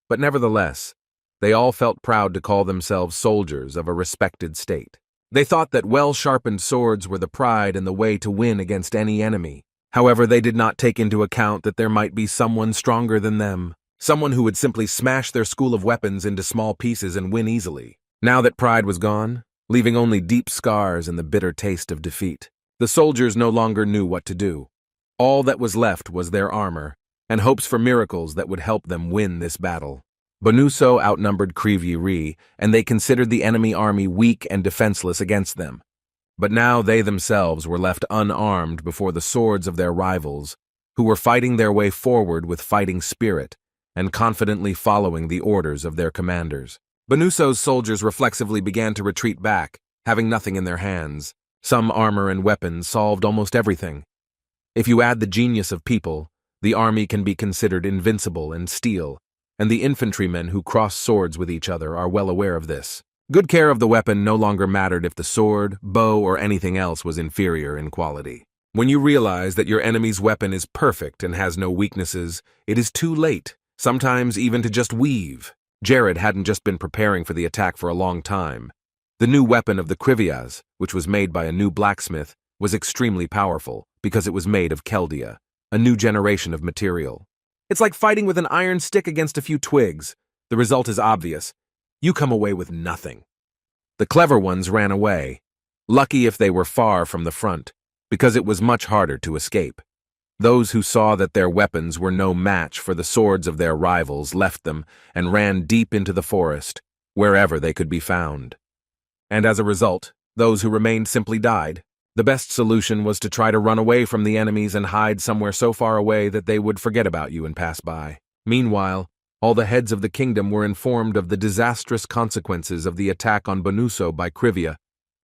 but nevertheless, they all felt proud to call themselves soldiers of a respected state. They thought that well-sharpened swords were the pride and the way to win against any enemy. However, they did not take into account that there might be someone stronger than them, someone who would simply smash their school of weapons into small pieces and win easily. Now that pride was gone, leaving only deep scars and the bitter taste of defeat, the soldiers no longer knew what to do. All that was left was their armor, and hopes for miracles that would help them win this battle. Bonuso outnumbered Civia, and they considered the enemy army weak and defenseless against them. But now they themselves were left unarmed before the swords of their rivals, who were fighting their way forward with fighting spirit and confidently following the orders of their commanders. Bonuso's soldiers reflexively began to retreat back, having nothing in their hands. Some armor and weapons solved almost everything. If you add the genius of people, the army can be considered invincible in steel, and the infantrymen who cross swords with each other are well aware of this. Good care of the weapon no longer mattered if the sword, bow, or anything else was inferior in quality. When you realize that your enemy's weapon is perfect and has no weaknesses, it is too late, sometimes even to just weave. Jared hadn't just been preparing for the attack for a long time. The new weapon of the Civias, which was made by a new blacksmith, was extremely powerful because it was made of Keldia, a new generation of material. It's like fighting with an iron stick against a few twigs. The result is obvious. You come away with nothing. The clever ones ran away, lucky if they were far from the front, because it was much harder to escape. Those who saw that their weapons were no match for the swords of their rivals left them and ran deep into the forest, wherever they could be found. And as a result, those who remained simply died. The best solution was to try to run away from the enemies and hide somewhere so far away that they would forget about you and pass by. Meanwhile, all the heads of the kingdom were informed of the disastrous consequences of the attack on Bonuso by Civia,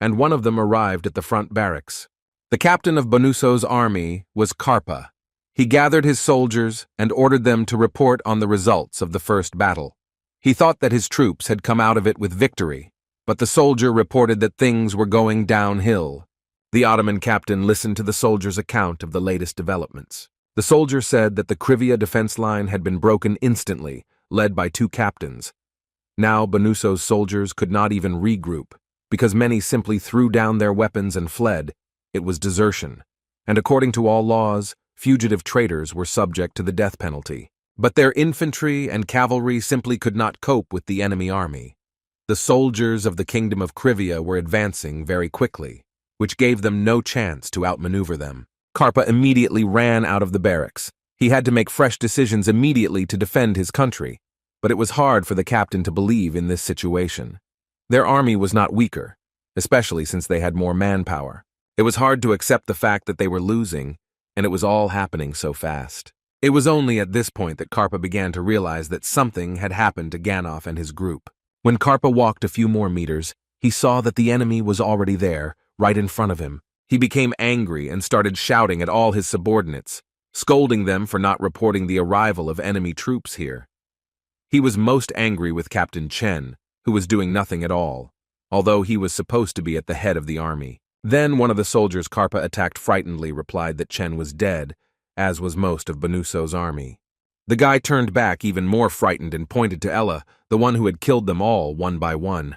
and one of them arrived at the front barracks. The captain of Bonuso's army was Carpa. He gathered his soldiers and ordered them to report on the results of the first battle. He thought that his troops had come out of it with victory, but the soldier reported that things were going downhill. The Ottoman captain listened to the soldier's account of the latest developments. The soldier said that the Civia defense line had been broken instantly, led by 2 captains. Now Bonuso's soldiers could not even regroup, because many simply threw down their weapons and fled. It was desertion, and according to all laws, fugitive traitors were subject to the death penalty. But their infantry and cavalry simply could not cope with the enemy army. The soldiers of the kingdom of Civia were advancing very quickly, which gave them no chance to outmaneuver them. Carpa immediately ran out of the barracks. He had to make fresh decisions immediately to defend his country, but it was hard for the captain to believe in this situation. Their army was not weaker, especially since they had more manpower. It was hard to accept the fact that they were losing, and it was all happening so fast. It was only at this point that Carpa began to realize that something had happened to Ganoff and his group. When Carpa walked a few more meters, he saw that the enemy was already there, right in front of him. He became angry and started shouting at all his subordinates, scolding them for not reporting the arrival of enemy troops here. He was most angry with Captain Chen, who was doing nothing at all, although he was supposed to be at the head of the army. Then one of the soldiers Carpa attacked frightenedly replied that Chen was dead, as was most of Bonuso's army. The guy turned back even more frightened and pointed to Ella, the one who had killed them all one by one.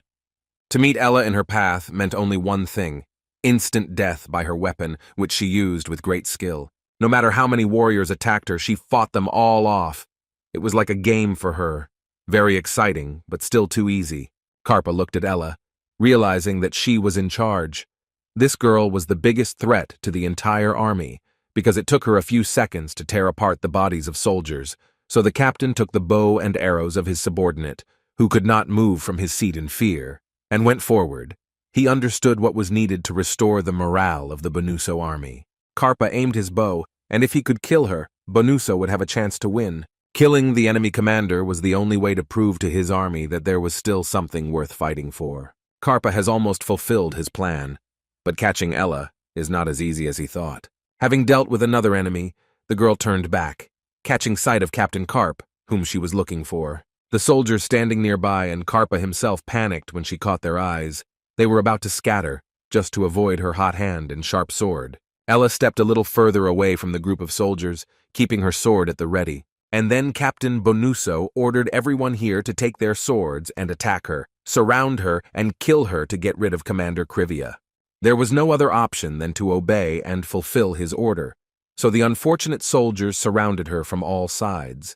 To meet Ella in her path meant only one thing: instant death by her weapon, which she used with great skill. No matter how many warriors attacked her, she fought them all off. It was like a game for her. Very exciting, but still too easy. Carpa looked at Ella, realizing that she was in charge. This girl was the biggest threat to the entire army, because it took her a few seconds to tear apart the bodies of soldiers, so the captain took the bow and arrows of his subordinate, who could not move from his seat in fear, and went forward. He understood what was needed to restore the morale of the Bonuso army. Carpa aimed his bow, and if he could kill her, Bonuso would have a chance to win. Killing the enemy commander was the only way to prove to his army that there was still something worth fighting for. Carpa has almost fulfilled his plan, but catching Ella is not as easy as he thought. Having dealt with another enemy, the girl turned back, catching sight of Captain Carp, whom she was looking for. The soldiers standing nearby and Carpa himself panicked when she caught their eyes. They were about to scatter, just to avoid her hot hand and sharp sword. Ella stepped a little further away from the group of soldiers, keeping her sword at the ready. And then Captain Bonuso ordered everyone here to take their swords and attack her, surround her, and kill her to get rid of Commander Civia. There was no other option than to obey and fulfill his order, so the unfortunate soldiers surrounded her from all sides.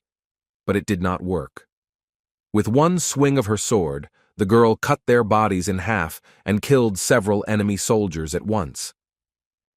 But it did not work. With one swing of her sword, the girl cut their bodies in half and killed several enemy soldiers at once.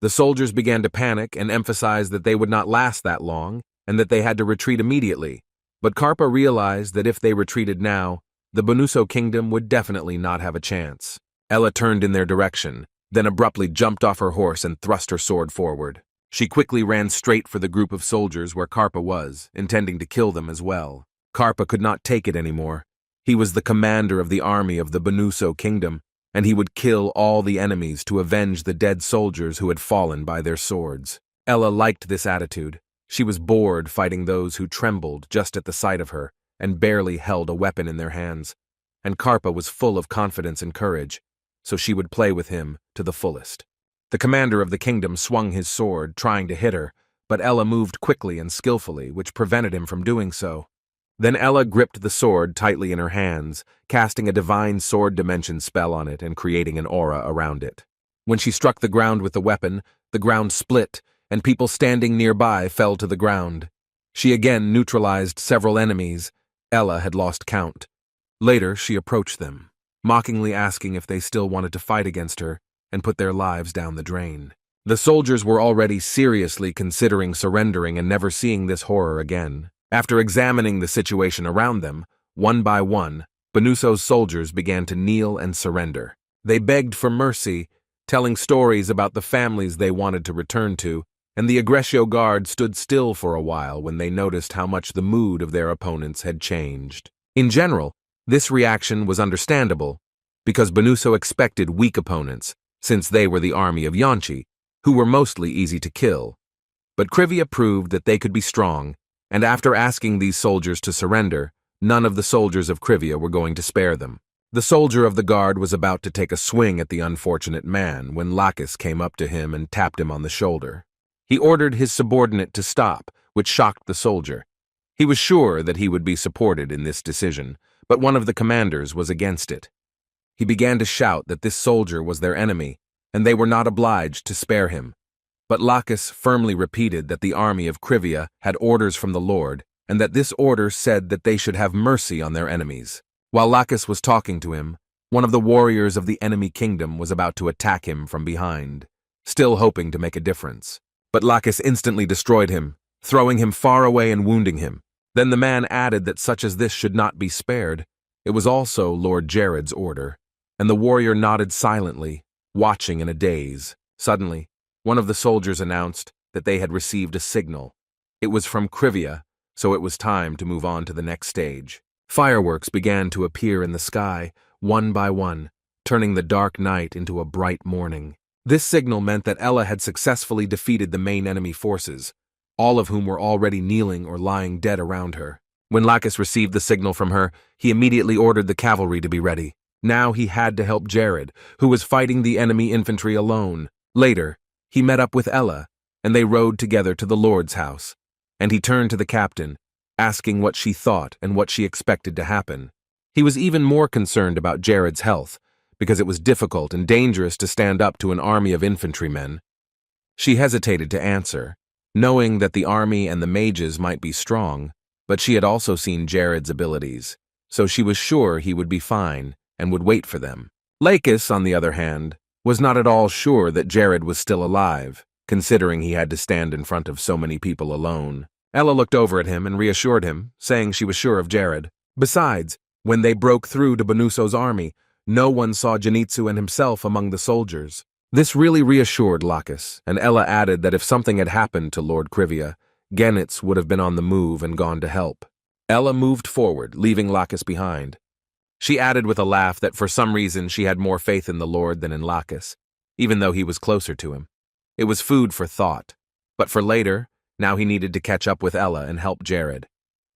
The soldiers began to panic and emphasize that they would not last that long and that they had to retreat immediately. But Karpa realized that if they retreated now, the Bonuso kingdom would definitely not have a chance. Ella turned in their direction, then abruptly jumped off her horse and thrust her sword forward. She quickly ran straight for the group of soldiers where Karpa was, intending to kill them as well. Karpa could not take it anymore. He was the commander of the army of the Bonuso kingdom, and he would kill all the enemies to avenge the dead soldiers who had fallen by their swords. Ella liked this attitude. She was bored fighting those who trembled just at the sight of her and barely held a weapon in their hands. And Karpa was full of confidence and courage, so she would play with him to the fullest. The commander of the kingdom swung his sword, trying to hit her, but Ella moved quickly and skillfully, which prevented him from doing so. Then Ella gripped the sword tightly in her hands, casting a divine sword dimension spell on it and creating an aura around it. When she struck the ground with the weapon, the ground split, and people standing nearby fell to the ground. She again neutralized several enemies. Ella had lost count. Later, she approached them, mockingly asking if they still wanted to fight against her and put their lives down the drain. The soldiers were already seriously considering surrendering and never seeing this horror again. After examining the situation around them, one by one, Bonuso's soldiers began to kneel and surrender. They begged for mercy, telling stories about the families they wanted to return to, and the Aggretio guard stood still for a while when they noticed how much the mood of their opponents had changed. In general, this reaction was understandable, because Bonuso expected weak opponents, since they were the army of Yanchi, who were mostly easy to kill. But Civia proved that they could be strong, and after asking these soldiers to surrender, none of the soldiers of Civia were going to spare them. The soldier of the guard was about to take a swing at the unfortunate man when Lacis came up to him and tapped him on the shoulder. He ordered his subordinate to stop, which shocked the soldier. He was sure that he would be supported in this decision, but one of the commanders was against it. He began to shout that this soldier was their enemy, and they were not obliged to spare him. But Lacis firmly repeated that the army of Civia had orders from the Lord, and that this order said that they should have mercy on their enemies. While Lacis was talking to him, one of the warriors of the enemy kingdom was about to attack him from behind, still hoping to make a difference. But Lacis instantly destroyed him, throwing him far away and wounding him. Then the man added that such as this should not be spared. It was also Lord Jared's order, and the warrior nodded silently, watching in a daze. Suddenly, one of the soldiers announced that they had received a signal. It was from Civia, so it was time to move on to the next stage. Fireworks began to appear in the sky, one by one, turning the dark night into a bright morning. This signal meant that Ella had successfully defeated the main enemy forces, all of whom were already kneeling or lying dead around her. When Lacis received the signal from her, he immediately ordered the cavalry to be ready. Now he had to help Jared, who was fighting the enemy infantry alone. Later, he met up with Ella, and they rode together to the Lord's house, and he turned to the captain, asking what she thought and what she expected to happen. He was even more concerned about Jared's health, because it was difficult and dangerous to stand up to an army of infantrymen. She hesitated to answer, knowing that the army and the mages might be strong, but she had also seen Jared's abilities, so she was sure he would be fine and would wait for them. Lacis, on the other hand, was not at all sure that Jared was still alive, considering he had to stand in front of so many people alone. Ella looked over at him and reassured him, saying she was sure of Jared. Besides, when they broke through to Bonuso's army, no one saw Genitsu and himself among the soldiers. This really reassured Lacis, and Ella added that if something had happened to Lord Civia, Genitz would have been on the move and gone to help. Ella moved forward, leaving Lacis behind. She added with a laugh that for some reason she had more faith in the Lord than in Lacis, even though he was closer to him. It was food for thought, but for later, now he needed to catch up with Ella and help Jared.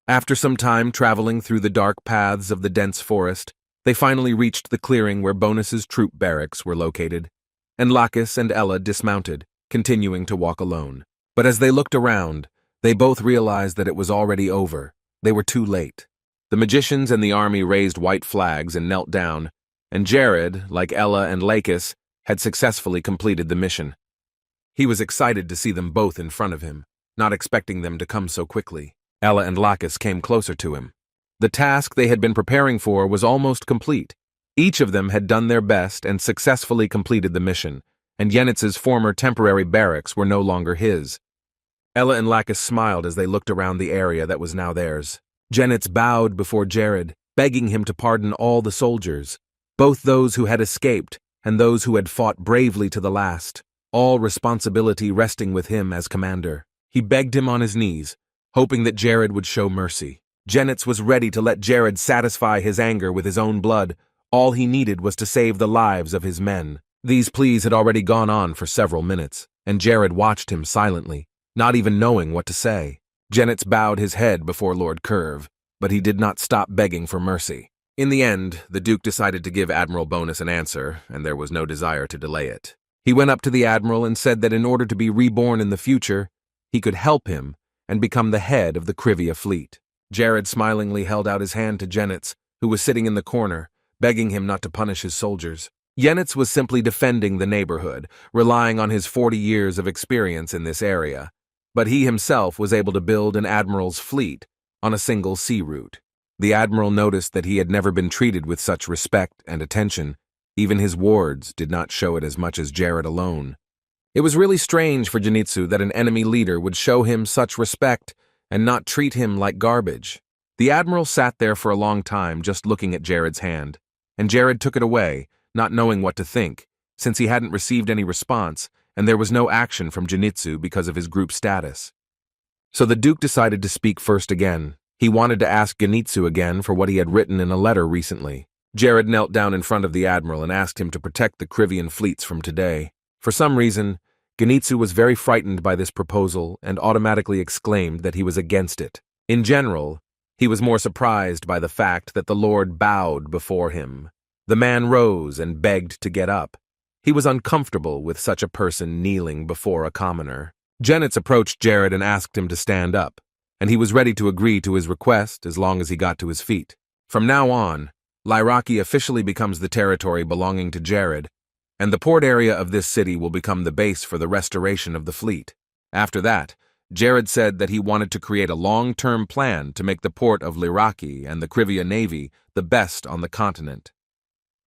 After some time traveling through the dark paths of the dense forest, they finally reached the clearing where Bonus's troop barracks were located, and Lacis and Ella dismounted, continuing to walk alone. But as they looked around, they both realized that it was already over. They were too late. The magicians and the army raised white flags and knelt down, and Jared, like Ella and Lacis, had successfully completed the mission. He was excited to see them both in front of him, not expecting them to come so quickly. Ella and Lacis came closer to him. The task they had been preparing for was almost complete. Each of them had done their best and successfully completed the mission, and Yenitz's former temporary barracks were no longer his. Ella and Lacis smiled as they looked around the area that was now theirs. Yenitz bowed before Jared, begging him to pardon all the soldiers, both those who had escaped and those who had fought bravely to the last, all responsibility resting with him as commander. He begged him on his knees, hoping that Jared would show mercy. Yenitz was ready to let Jared satisfy his anger with his own blood. All he needed was to save the lives of his men. These pleas had already gone on for several minutes, and Jared watched him silently, not even knowing what to say. Yenitz bowed his head before Lord Curve, but he did not stop begging for mercy. In the end, the Duke decided to give Admiral Bonus an answer, and there was no desire to delay it. He went up to the Admiral and said that in order to be reborn in the future, he could help him and become the head of the Civia fleet. Jared smilingly held out his hand to Yenitz, who was sitting in the corner, begging him not to punish his soldiers. Yenitz was simply defending the neighborhood, relying on his 40 years of experience in this area, but he himself was able to build an admiral's fleet on a single sea route. The admiral noticed that he had never been treated with such respect and attention. Even his wards did not show it as much as Jared alone. It was really strange for Zenitsu that an enemy leader would show him such respect and not treat him like garbage. The admiral sat there for a long time just looking at Jared's hand, and Jared took it away, not knowing what to think, since he hadn't received any response and there was no action from Zenitsu because of his group status. So the Duke decided to speak first again. He wanted to ask Zenitsu again for what he had written in a letter recently. Jared knelt down in front of the admiral and asked him to protect the Crivian fleets from today. For some reason, Zenitsu was very frightened by this proposal and automatically exclaimed that he was against it. In general, he was more surprised by the fact that the Lord bowed before him. The man rose and begged to get up. He was uncomfortable with such a person kneeling before a commoner. Yenitz approached Jared and asked him to stand up, and he was ready to agree to his request as long as he got to his feet. From now on, Lyraki officially becomes the territory belonging to Jared, and the port area of this city will become the base for the restoration of the fleet. After that, Jared said that he wanted to create a long-term plan to make the port of Lyraki and the Civia Navy the best on the continent.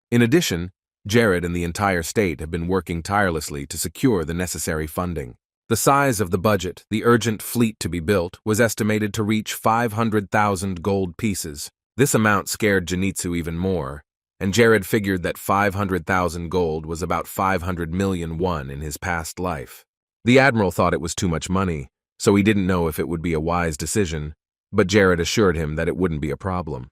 In addition, Jared and the entire state have been working tirelessly to secure the necessary funding. The size of the budget, the urgent fleet to be built, was estimated to reach 500,000 gold pieces. This amount scared Zenitsu even more, and Jared figured that 500,000 gold was about 500 million won in his past life. The admiral thought it was too much money, so he didn't know if it would be a wise decision, but Jared assured him that it wouldn't be a problem.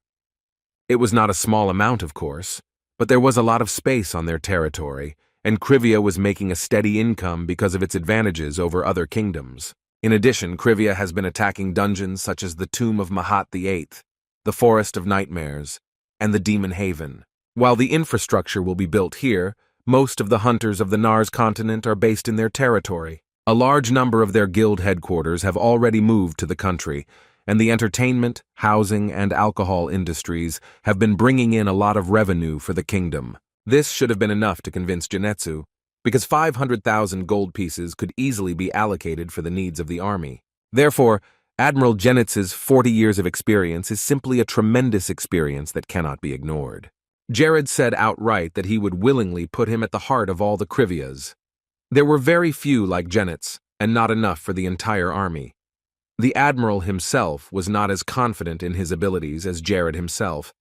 It was not a small amount, of course, but there was a lot of space on their territory, and Civia was making a steady income because of its advantages over other kingdoms. In addition, Civia has been attacking dungeons such as the Tomb of Mahat VIII, the Forest of Nightmares, and the Demon Haven. While the infrastructure will be built here, most of the hunters of the Nars continent are based in their territory. A large number of their guild headquarters have already moved to the country, and the entertainment, housing, and alcohol industries have been bringing in a lot of revenue for the kingdom. This should have been enough to convince Zenitsu, because 500,000 gold pieces could easily be allocated for the needs of the army. Therefore, Admiral Zenitsu's 40 years of experience is simply a tremendous experience that cannot be ignored. Jared said outright that he would willingly put him at the heart of all the Crivias. There were very few like Zenitsu, and not enough for the entire army. The admiral himself was not as confident in his abilities as Jared himself,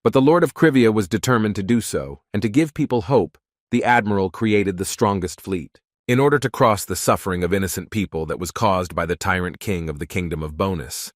but the Lord of Civia was determined to do so, and to give people hope, the admiral created the strongest fleet. In order to cross the suffering of innocent people that was caused by the tyrant king of the Kingdom of Bonus,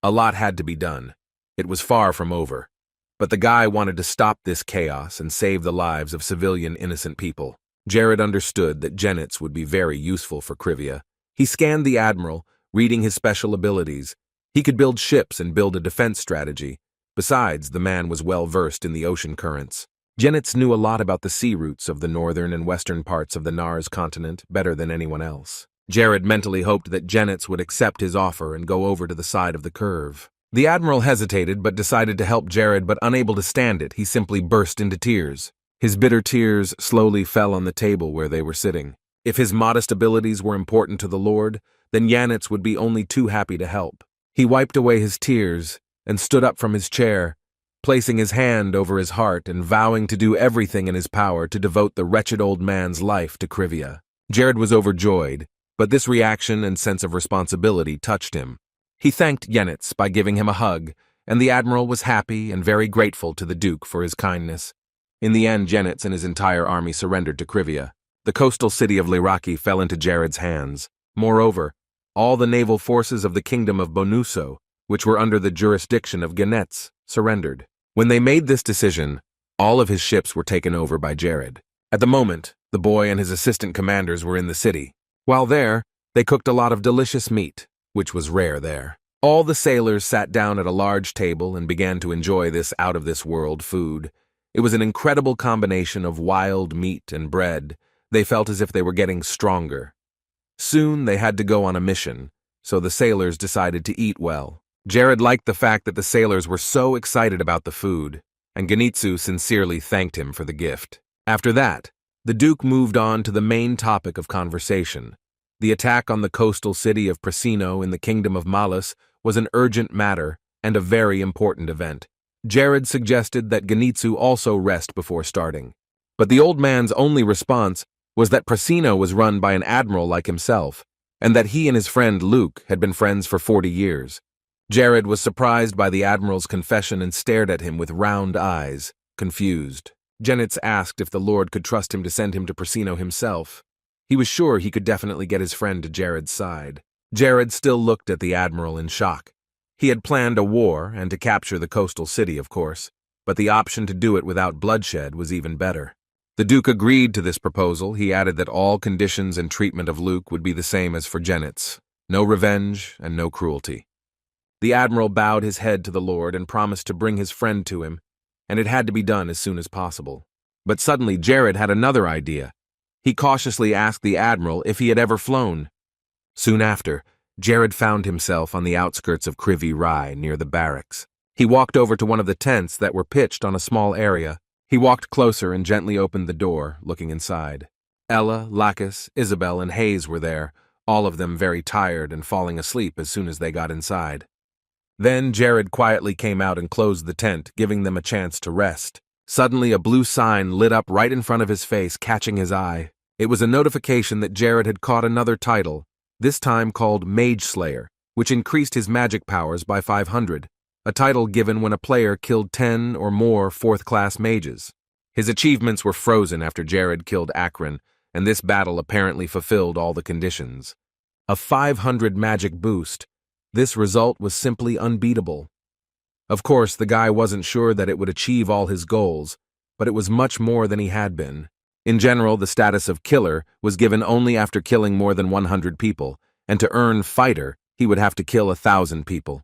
a lot had to be done. It was far from over, but the guy wanted to stop this chaos and save the lives of civilian innocent people. Jared understood that Zenitsu would be very useful for Civia. He scanned the admiral, reading his special abilities. He could build ships and build a defense strategy. Besides, the man was well versed in the ocean currents. Zenitsu knew a lot about the sea routes of the northern and western parts of the Nars continent better than anyone else. Jared mentally hoped that Zenitsu would accept his offer and go over to the side of the curve. The admiral hesitated but decided to help Jared, but unable to stand it, he simply burst into tears. His bitter tears slowly fell on the table where they were sitting. If his modest abilities were important to the Lord, then Zenitsu would be only too happy to help. He wiped away his tears and stood up from his chair, placing his hand over his heart and vowing to do everything in his power to devote the wretched old man's life to Civia. Jared was overjoyed, but this reaction and sense of responsibility touched him. He thanked Yenitz by giving him a hug, and the admiral was happy and very grateful to the Duke for his kindness. In the end, Yenitz and his entire army surrendered to Civia. The coastal city of Liraki fell into Jared's hands. Moreover, all the naval forces of the kingdom of Bonuso, which were under the jurisdiction of Yenitz, surrendered. When they made this decision, all of his ships were taken over by Jared. At the moment, the boy and his assistant commanders were in the city. While there, they cooked a lot of delicious meat, which was rare there. All the sailors sat down at a large table and began to enjoy this out-of-this-world food. It was an incredible combination of wild meat and bread. They felt as if they were getting stronger. Soon they had to go on a mission, so the sailors decided to eat well. Jared liked the fact that the sailors were so excited about the food, and Zenitsu sincerely thanked him for the gift. After that, the Duke moved on to the main topic of conversation. The attack on the coastal city of Prasino in the kingdom of Malus was an urgent matter and a very important event. Jared suggested that Zenitsu also rest before starting. But the old man's only response was that Prasino was run by an admiral like himself, and that he and his friend Luke had been friends for 40 years. Jared was surprised by the admiral's confession and stared at him with round eyes, confused. Yenitz asked if the Lord could trust him to send him to Prasino himself. He was sure he could definitely get his friend to Jared's side. Jared still looked at the admiral in shock. He had planned a war and to capture the coastal city, of course, but the option to do it without bloodshed was even better. The Duke agreed to this proposal. He added that all conditions and treatment of Luke would be the same as for Yenitz. No revenge and no cruelty. The admiral bowed his head to the Lord and promised to bring his friend to him, and it had to be done as soon as possible. But suddenly Jared had another idea. He cautiously asked the admiral if he had ever flown. Soon after, Jared found himself on the outskirts of Krivi Rai near the barracks. He walked over to one of the tents that were pitched on a small area. He walked closer and gently opened the door, looking inside. Ella, Lacis, Isabella, and Hayes were there, all of them very tired and falling asleep as soon as they got inside. Then Jared quietly came out and closed the tent, giving them a chance to rest. Suddenly a blue sign lit up right in front of his face, catching his eye. It was a notification that Jared had caught another title, this time called Mage Slayer, which increased his magic powers by 500, a title given when a player killed 10 or more 4th-class mages. His achievements were frozen after Jared killed Akron, and this battle apparently fulfilled all the conditions. A 500 magic boost. This result was simply unbeatable. Of course, the guy wasn't sure that it would achieve all his goals, but it was much more than he had been. In general, the status of killer was given only after killing more than 100 people, and to earn fighter, he would have to kill 1,000 people.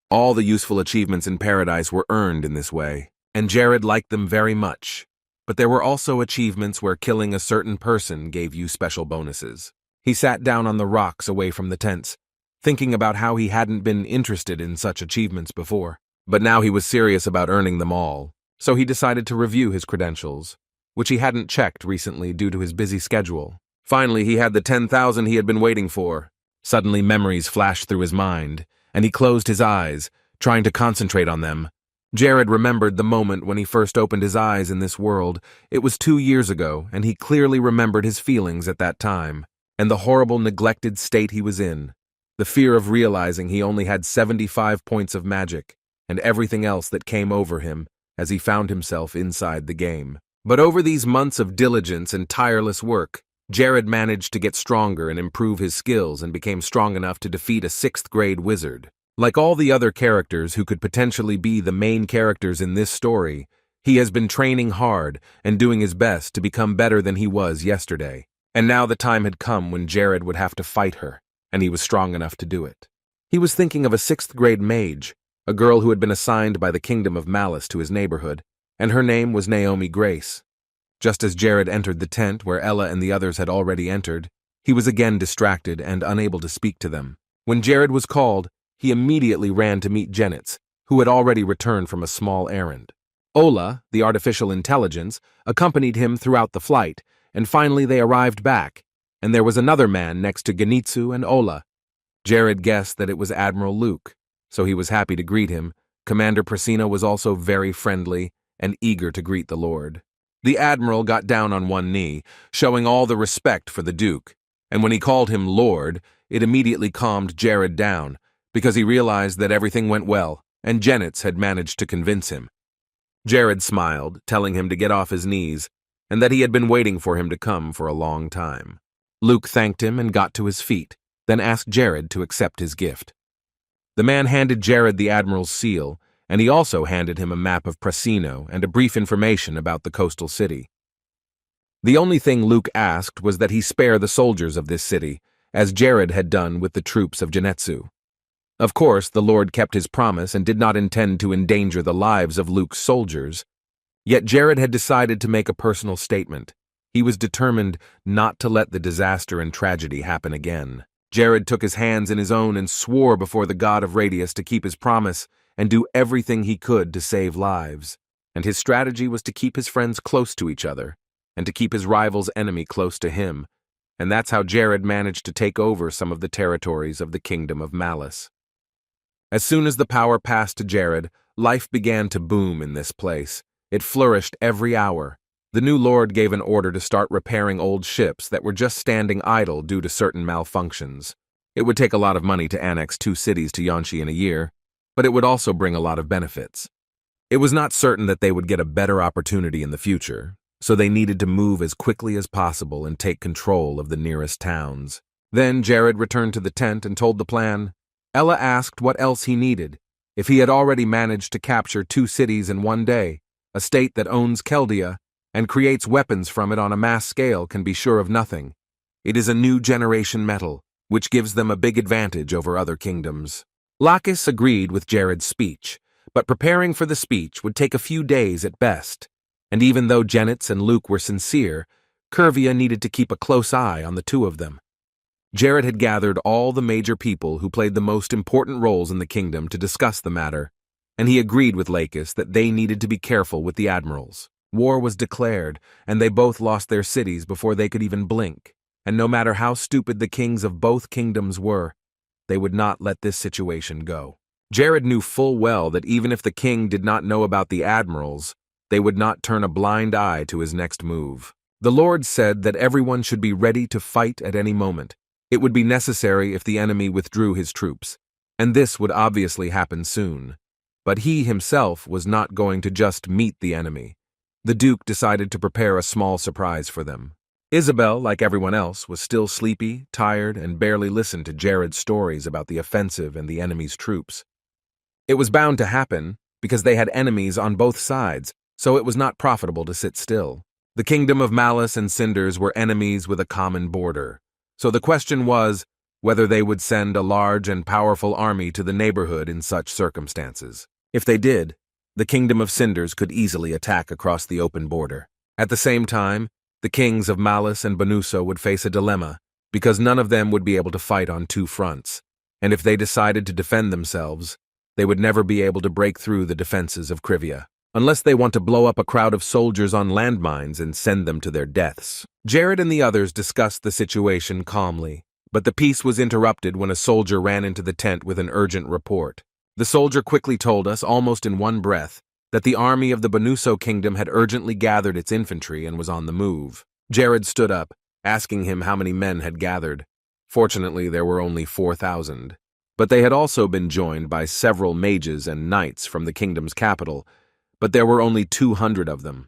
All the useful achievements in Paradise were earned in this way, and Jared liked them very much. But there were also achievements where killing a certain person gave you special bonuses. He sat down on the rocks away from the tents, thinking about how he hadn't been interested in such achievements before. But now he was serious about earning them all, so he decided to review his credentials, which he hadn't checked recently due to his busy schedule. Finally, he had the 10,000 he had been waiting for. Suddenly, memories flashed through his mind, and he closed his eyes, trying to concentrate on them. Jared remembered the moment when he first opened his eyes in this world. It was 2 years ago, and he clearly remembered his feelings at that time, and the horrible, neglected state he was in. The fear of realizing he only had 75 points of magic, and everything else that came over him as he found himself inside the game. But over these months of diligence and tireless work, Jared managed to get stronger and improve his skills and became strong enough to defeat a 6th-grade wizard. Like all the other characters who could potentially be the main characters in this story, he has been training hard and doing his best to become better than he was yesterday. And now the time had come when Jared would have to fight her, and he was strong enough to do it. He was thinking of a 6th-grade mage, a girl who had been assigned by the Kingdom of Malice to his neighborhood, and her name was Naomi Grace. Just as Jared entered the tent where Ella and the others had already entered, he was again distracted and unable to speak to them. When Jared was called, he immediately ran to meet Yenitz, who had already returned from a small errand. Ola, the artificial intelligence, accompanied him throughout the flight, and finally they arrived back, and there was another man next to Zenitsu and Ola. Jared guessed that it was Admiral Luke, so he was happy to greet him, Commander Prasina was also very friendly and eager to greet the Lord. The Admiral got down on one knee, showing all the respect for the Duke, and when he called him Lord, it immediately calmed Jared down, because he realized that everything went well, and Genetz had managed to convince him. Jared smiled, telling him to get off his knees, and that he had been waiting for him to come for a long time. Luke thanked him and got to his feet, then asked Jared to accept his gift. The man handed Jared the Admiral's seal, and he also handed him a map of Prasino and a brief information about the coastal city. The only thing Luke asked was that he spare the soldiers of this city, as Jared had done with the troops of Genetsu. Of course, the Lord kept his promise and did not intend to endanger the lives of Luke's soldiers. Yet Jared had decided to make a personal statement. He was determined not to let the disaster and tragedy happen again. Jared took his hands in his own and swore before the god of Radius to keep his promise and do everything he could to save lives. And his strategy was to keep his friends close to each other, and to keep his rival's enemy close to him. And that's how Jared managed to take over some of the territories of the Kingdom of Malice. As soon as the power passed to Jared, life began to boom in this place. It flourished every hour. The new lord gave an order to start repairing old ships that were just standing idle due to certain malfunctions. It would take a lot of money to annex 2 cities to Yanshi in a year, but it would also bring a lot of benefits. It was not certain that they would get a better opportunity in the future, so they needed to move as quickly as possible and take control of the nearest towns. Then Jared returned to the tent and told the plan. Ella asked what else he needed, if he had already managed to capture 2 cities in one day. A state that owns Chaldea and creates weapons from it on a mass scale can be sure of nothing. It is a new generation metal, which gives them a big advantage over other kingdoms. Lacis agreed with Jared's speech, but preparing for the speech would take a few days at best. And even though Genetz and Luke were sincere, Civia needed to keep a close eye on the 2 of them. Jared had gathered all the major people who played the most important roles in the kingdom to discuss the matter, and he agreed with Lacis that they needed to be careful with the admirals. War was declared, and they both lost their cities before they could even blink, and no matter how stupid the kings of both kingdoms were, they would not let this situation go. Jared knew full well that even if the king did not know about the admirals, they would not turn a blind eye to his next move. The Lord said that everyone should be ready to fight at any moment. It would be necessary if the enemy withdrew his troops, and this would obviously happen soon. But he himself was not going to just meet the enemy. The Duke decided to prepare a small surprise for them. Isabella, like everyone else, was still sleepy, tired, and barely listened to Jared's stories about the offensive and the enemy's troops. It was bound to happen, because they had enemies on both sides, so it was not profitable to sit still. The Kingdom of Malice and Cinders were enemies with a common border. So the question was whether they would send a large and powerful army to the neighborhood in such circumstances. If they did, the Kingdom of Cinders could easily attack across the open border. At the same time, the kings of Malice and Banuso would face a dilemma, because none of them would be able to fight on 2 fronts, and if they decided to defend themselves, they would never be able to break through the defenses of Civia, unless they want to blow up a crowd of soldiers on landmines and send them to their deaths. Jared and the others discussed the situation calmly, but the peace was interrupted when a soldier ran into the tent with an urgent report. The soldier quickly told us, almost in one breath, that the army of the Banuso kingdom had urgently gathered its infantry and was on the move. Jared stood up, asking him how many men had gathered. Fortunately, there were only 4,000, but they had also been joined by several mages and knights from the kingdom's capital, but there were only 200 of them.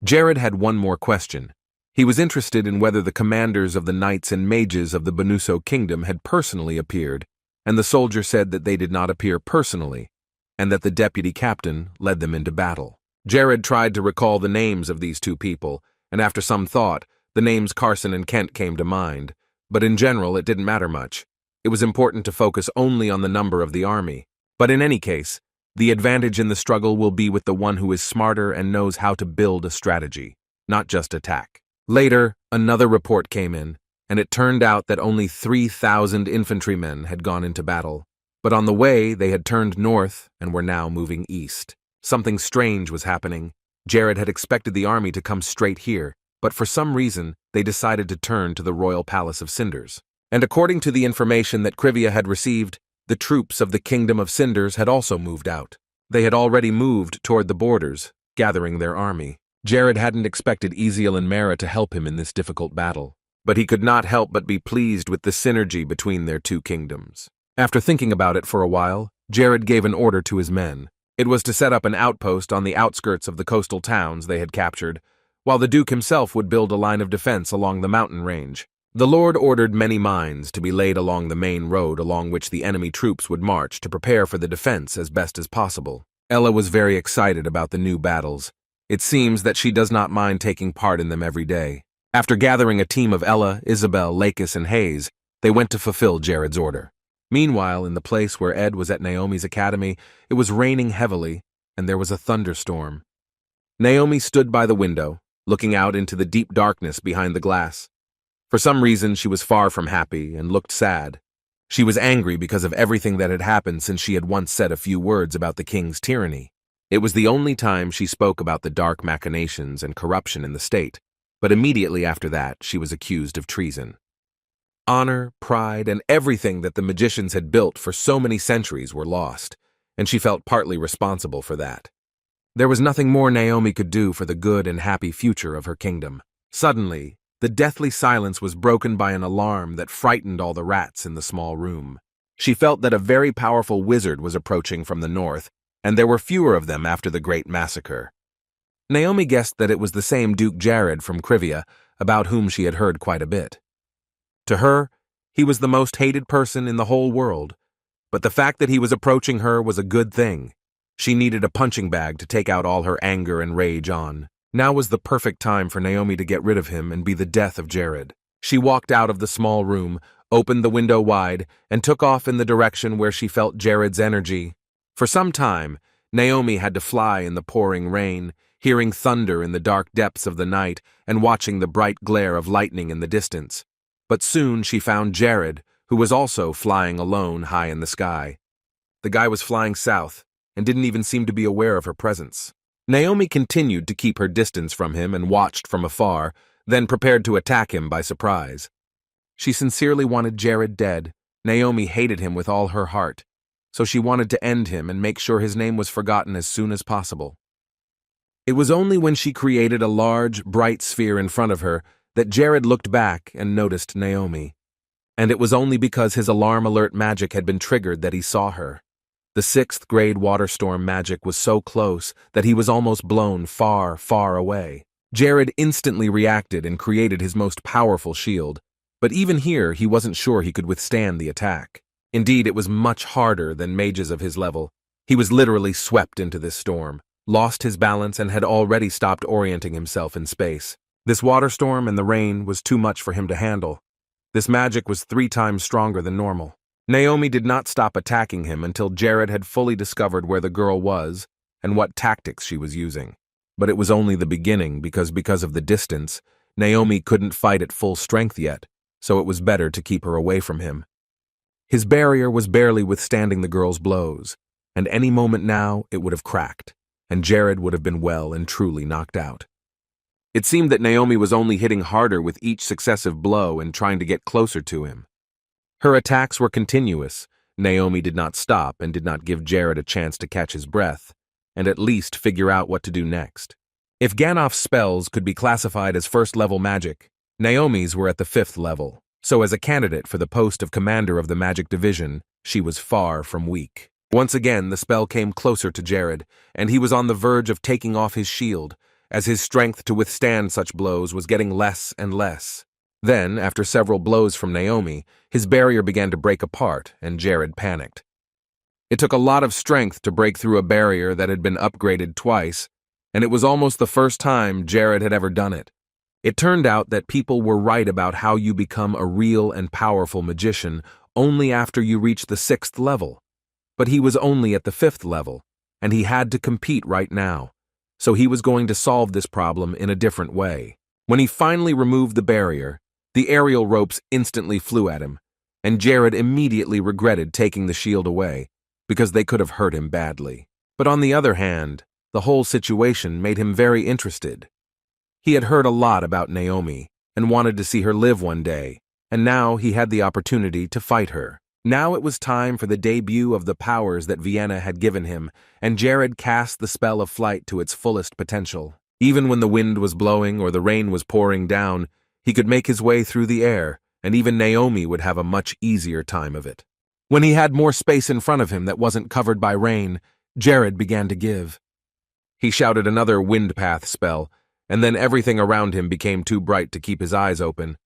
Jared had one more question. He was interested in whether the commanders of the knights and mages of the Banuso kingdom had personally appeared, and the soldier said that they did not appear personally, and that the deputy captain led them into battle. Jared tried to recall the names of these 2 people, and after some thought, the names Carson and Kent came to mind, but in general it didn't matter much. It was important to focus only on the number of the army. But in any case, the advantage in the struggle will be with the one who is smarter and knows how to build a strategy, not just attack. Later, another report came in, and it turned out that only 3,000 infantrymen had gone into battle. But on the way, they had turned north and were now moving east. Something strange was happening. Jared had expected the army to come straight here, but for some reason, they decided to turn to the royal palace of Cinders. And according to the information that Civia had received, the troops of the Kingdom of Cinders had also moved out. They had already moved toward the borders, gathering their army. Jared hadn't expected Eziel and Mara to help him in this difficult battle, but he could not help but be pleased with the synergy between their two kingdoms. After thinking about it for a while, Jared gave an order to his men. It was to set up an outpost on the outskirts of the coastal towns they had captured, while the Duke himself would build a line of defense along the mountain range. The Lord ordered many mines to be laid along the main road along which the enemy troops would march to prepare for the defense as best as possible. Ella was very excited about the new battles. It seems that she does not mind taking part in them every day. After gathering a team of Ella, Isabel, Lacis, and Hayes, they went to fulfill Jared's order. Meanwhile, in the place where Ed was at Naomi's academy, it was raining heavily, and there was a thunderstorm. Naomi stood by the window, looking out into the deep darkness behind the glass. For some reason, she was far from happy and looked sad. She was angry because of everything that had happened since she had once said a few words about the king's tyranny. It was the only time she spoke about the dark machinations and corruption in the state, but immediately after that, she was accused of treason. Honor, pride, and everything that the magicians had built for so many centuries were lost, and she felt partly responsible for that. There was nothing more Naomi could do for the good and happy future of her kingdom. Suddenly, the deathly silence was broken by an alarm that frightened all the rats in the small room. She felt that a very powerful wizard was approaching from the north, and there were fewer of them after the great massacre. Naomi guessed that it was the same Duke Jared from Civia, about whom she had heard quite a bit. To her, he was the most hated person in the whole world, but the fact that he was approaching her was a good thing. She needed a punching bag to take out all her anger and rage on. Now was the perfect time for Naomi to get rid of him and be the death of Jared. She walked out of the small room, opened the window wide, and took off in the direction where she felt Jared's energy. For some time, Naomi had to fly in the pouring rain, hearing thunder in the dark depths of the night and watching the bright glare of lightning in the distance. But soon she found Jared, who was also flying alone high in the sky. The guy was flying south and didn't even seem to be aware of her presence. Naomi continued to keep her distance from him and watched from afar, then prepared to attack him by surprise. She sincerely wanted Jared dead. Naomi hated him with all her heart, so she wanted to end him and make sure his name was forgotten as soon as possible. It was only when she created a large, bright sphere in front of her that Jared looked back and noticed Naomi. And it was only because his alarm alert magic had been triggered that he saw her. The 6th grade water storm magic was so close that he was almost blown far, far away. Jared instantly reacted and created his most powerful shield, but even here he wasn't sure he could withstand the attack. Indeed, it was much harder than mages of his level. He was literally swept into this storm, lost his balance, and had already stopped orienting himself in space. This water storm and the rain was too much for him to handle. This magic was 3 times stronger than normal. Naomi did not stop attacking him until Jared had fully discovered where the girl was and what tactics she was using. But it was only the beginning because of the distance, Naomi couldn't fight at full strength yet, so it was better to keep her away from him. His barrier was barely withstanding the girl's blows, and any moment now it would have cracked, and Jared would have been well and truly knocked out. It seemed that Naomi was only hitting harder with each successive blow and trying to get closer to him. Her attacks were continuous. Naomi did not stop and did not give Jared a chance to catch his breath, and at least figure out what to do next. If Gannoff's spells could be classified as first-level magic, Naomi's were at the 5th level, so as a candidate for the post of commander of the magic division, she was far from weak. Once again, the spell came closer to Jared, and he was on the verge of taking off his shield, as his strength to withstand such blows was getting less and less. Then, after several blows from Naomi, his barrier began to break apart, and Jared panicked. It took a lot of strength to break through a barrier that had been upgraded twice, and it was almost the first time Jared had ever done it. It turned out that people were right about how you become a real and powerful magician only after you reach the 6th level. But he was only at the 5th level, and he had to compete right now, so he was going to solve this problem in a different way. When he finally removed the barrier, the aerial ropes instantly flew at him, and Jared immediately regretted taking the shield away, because they could have hurt him badly. But on the other hand, the whole situation made him very interested. He had heard a lot about Naomi, and wanted to see her live one day, and now he had the opportunity to fight her. Now it was time for the debut of the powers that Vienna had given him, and Jared cast the spell of flight to its fullest potential. Even when the wind was blowing or the rain was pouring down, he could make his way through the air, and even Naomi would have a much easier time of it. When he had more space in front of him that wasn't covered by rain, Jared began to give. He shouted another wind path spell, and then everything around him became too bright to keep his eyes open.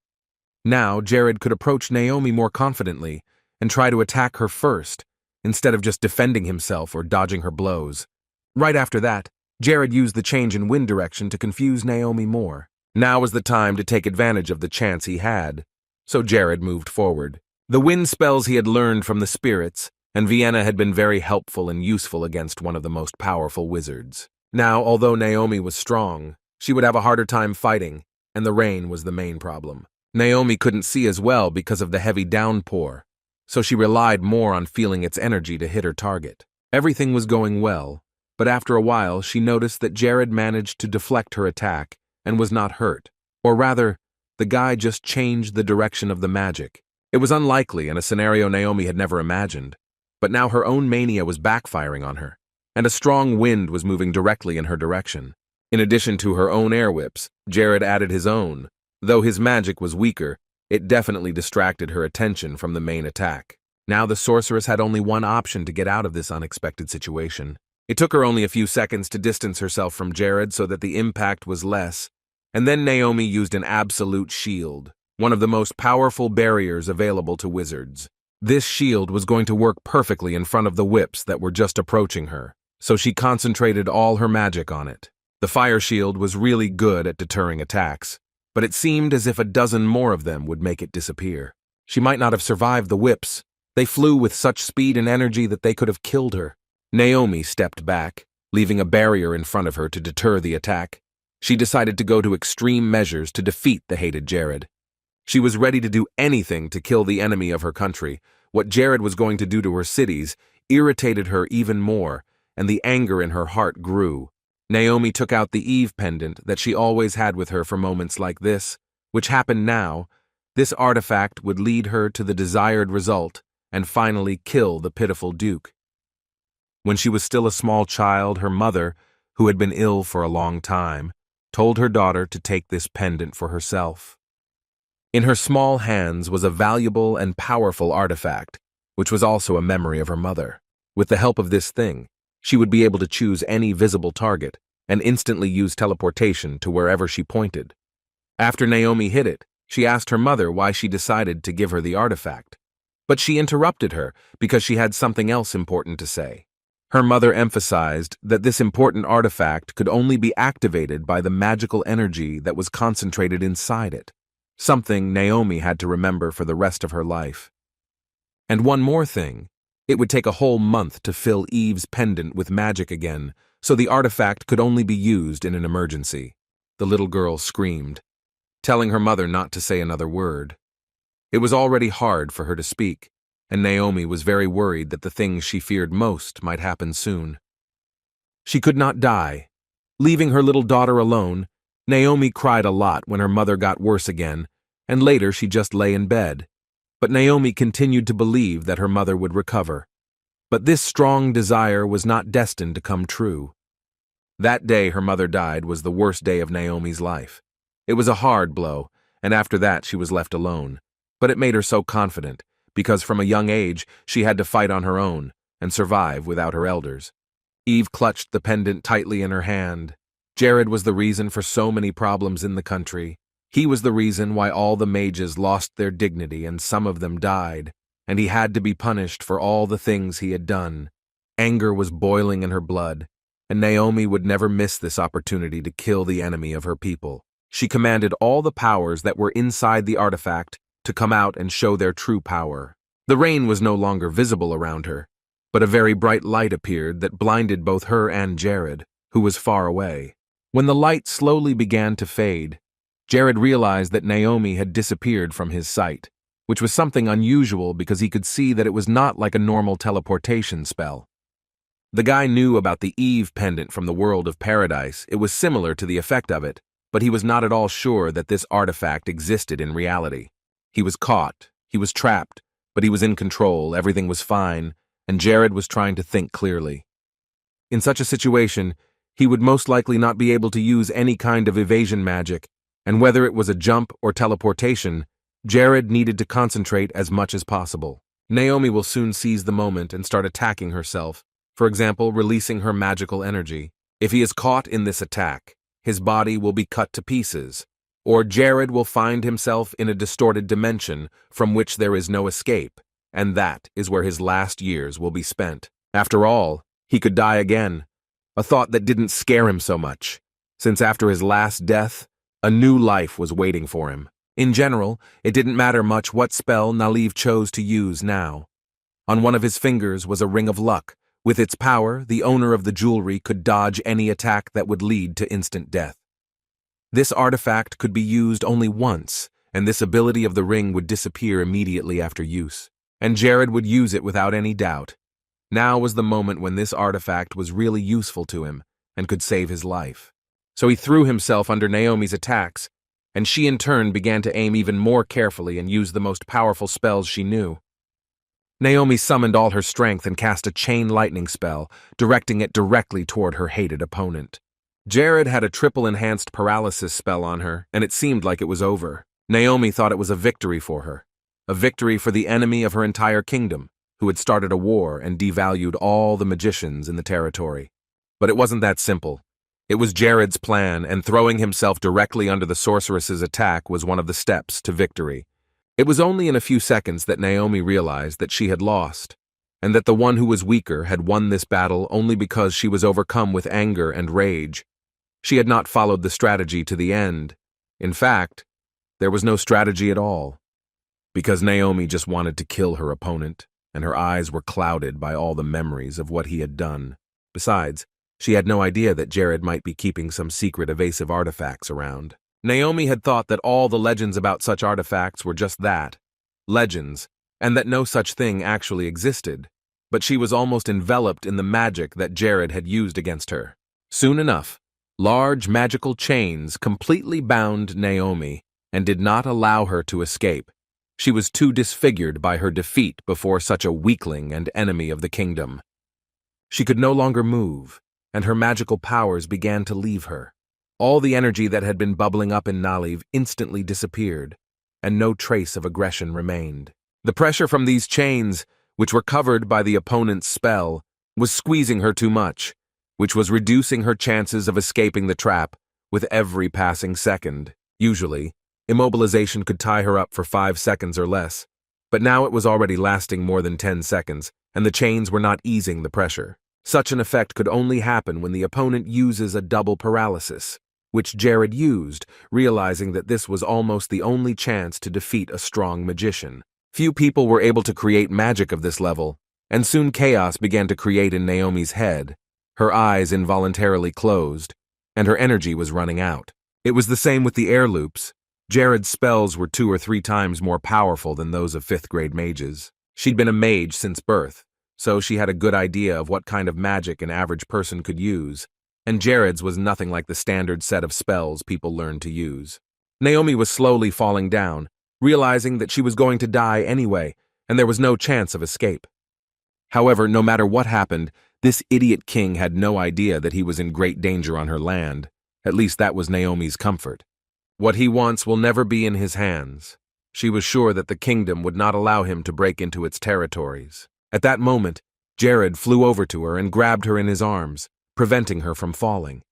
Now Jared could approach Naomi more confidently and try to attack her first, instead of just defending himself or dodging her blows. Right after that, Jared used the change in wind direction to confuse Naomi more. Now was the time to take advantage of the chance he had, so Jared moved forward. The wind spells he had learned from the spirits, and Vienna had been very helpful and useful against one of the most powerful wizards. Now, although Naomi was strong, she would have a harder time fighting, and the rain was the main problem. Naomi couldn't see as well because of the heavy downpour, so she relied more on feeling its energy to hit her target. Everything was going well, but after a while she noticed that Jared managed to deflect her attack and was not hurt. Or rather, the guy just changed the direction of the magic. It was unlikely and a scenario Naomi had never imagined, but now her own mania was backfiring on her, and a strong wind was moving directly in her direction. In addition to her own air whips, Jared added his own. Though his magic was weaker, it definitely distracted her attention from the main attack. Now the sorceress had only one option to get out of this unexpected situation. It took her only a few seconds to distance herself from Jared so that the impact was less, and then Naomi used an absolute shield, one of the most powerful barriers available to wizards. This shield was going to work perfectly in front of the whips that were just approaching her, so she concentrated all her magic on it. The fire shield was really good at deterring attacks, but it seemed as if a dozen more of them would make it disappear. She might not have survived the whips. They flew with such speed and energy that they could have killed her. Naomi stepped back, leaving a barrier in front of her to deter the attack. She decided to go to extreme measures to defeat the hated Jared. She was ready to do anything to kill the enemy of her country. What Jared was going to do to her cities irritated her even more, and the anger in her heart grew. Naomi took out the Eve pendant that she always had with her for moments like this, which happened now. This artifact would lead her to the desired result and finally kill the pitiful Duke. When she was still a small child, her mother, who had been ill for a long time, told her daughter to take this pendant for herself. In her small hands was a valuable and powerful artifact, which was also a memory of her mother. With the help of this thing, she would be able to choose any visible target and instantly use teleportation to wherever she pointed. After Naomi hit it, she asked her mother why she decided to give her the artifact. But she interrupted her because she had something else important to say. Her mother emphasized that this important artifact could only be activated by the magical energy that was concentrated inside it, something Naomi had to remember for the rest of her life. And one more thing, it would take a whole month to fill Eve's pendant with magic again, so the artifact could only be used in an emergency. The little girl screamed, telling her mother not to say another word. It was already hard for her to speak, and Naomi was very worried that the things she feared most might happen soon. She could not die. Leaving her little daughter alone, Naomi cried a lot when her mother got worse again, and later she just lay in bed. But Naomi continued to believe that her mother would recover. But this strong desire was not destined to come true. That day her mother died was the worst day of Naomi's life. It was a hard blow, and after that she was left alone. But it made her so confident, because from a young age she had to fight on her own and survive without her elders. Eve clutched the pendant tightly in her hand. Jared was the reason for so many problems in the country. He was the reason why all the mages lost their dignity and some of them died, and he had to be punished for all the things he had done. Anger was boiling in her blood, and Naomi would never miss this opportunity to kill the enemy of her people. She commanded all the powers that were inside the artifact to come out and show their true power. The rain was no longer visible around her, but a very bright light appeared that blinded both her and Jared, who was far away. When the light slowly began to fade, Jared realized that Naomi had disappeared from his sight, which was something unusual because he could see that it was not like a normal teleportation spell. The guy knew about the Eve pendant from the world of paradise. It was similar to the effect of it, but he was not at all sure that this artifact existed in reality. He was caught, he was trapped, but he was in control, everything was fine, and Jared was trying to think clearly. In such a situation, he would most likely not be able to use any kind of evasion magic, and whether it was a jump or teleportation, Jared needed to concentrate as much as possible. Naomi will soon seize the moment and start attacking herself, for example, releasing her magical energy. If he is caught in this attack, his body will be cut to pieces, or Jared will find himself in a distorted dimension from which there is no escape, and that is where his last years will be spent. After all, he could die again, a thought that didn't scare him so much, since after his last death, a new life was waiting for him. In general, it didn't matter much what spell Naliv chose to use now. On one of his fingers was a ring of luck. With its power, the owner of the jewelry could dodge any attack that would lead to instant death. This artifact could be used only once, and this ability of the ring would disappear immediately after use. And Jared would use it without any doubt. Now was the moment when this artifact was really useful to him and could save his life. So he threw himself under Naomi's attacks, and she in turn began to aim even more carefully and use the most powerful spells she knew. Naomi summoned all her strength and cast a chain lightning spell, directing it directly toward her hated opponent. Jared had a triple enhanced paralysis spell on her, and it seemed like it was over. Naomi thought it was a victory for her, a victory for the enemy of her entire kingdom, who had started a war and devalued all the magicians in the territory. But it wasn't that simple. It was Jared's plan, and throwing himself directly under the sorceress's attack was one of the steps to victory. It was only in a few seconds that Naomi realized that she had lost, and that the one who was weaker had won this battle only because she was overcome with anger and rage. She had not followed the strategy to the end. In fact, there was no strategy at all, because Naomi just wanted to kill her opponent, and her eyes were clouded by all the memories of what he had done. Besides, she had no idea that Jared might be keeping some secret evasive artifacts around. Naomi had thought that all the legends about such artifacts were just that, legends, and that no such thing actually existed, but she was almost enveloped in the magic that Jared had used against her. Soon enough, large magical chains completely bound Naomi and did not allow her to escape. She was too disfigured by her defeat before such a weakling and enemy of the kingdom. She could no longer move, and her magical powers began to leave her. All the energy that had been bubbling up in Naliv instantly disappeared, and no trace of aggression remained. The pressure from these chains, which were covered by the opponent's spell, was squeezing her too much, which was reducing her chances of escaping the trap with every passing second. Usually, immobilization could tie her up for 5 seconds or less, but now it was already lasting more than 10 seconds, and the chains were not easing the pressure. Such an effect could only happen when the opponent uses a double paralysis, which Jared used, realizing that this was almost the only chance to defeat a strong magician. Few people were able to create magic of this level, and soon chaos began to create in Naomi's head. Her eyes involuntarily closed, and her energy was running out. It was the same with the air loops. Jared's spells were 2 or 3 times more powerful than those of 5th-grade mages. She'd been a mage since birth, so she had a good idea of what kind of magic an average person could use, and Jared's was nothing like the standard set of spells people learned to use. Naomi was slowly falling down, realizing that she was going to die anyway, and there was no chance of escape. However, no matter what happened, this idiot king had no idea that he was in great danger on her land. At least that was Naomi's comfort. What he wants will never be in his hands. She was sure that the kingdom would not allow him to break into its territories. At that moment, Jared flew over to her and grabbed her in his arms, preventing her from falling.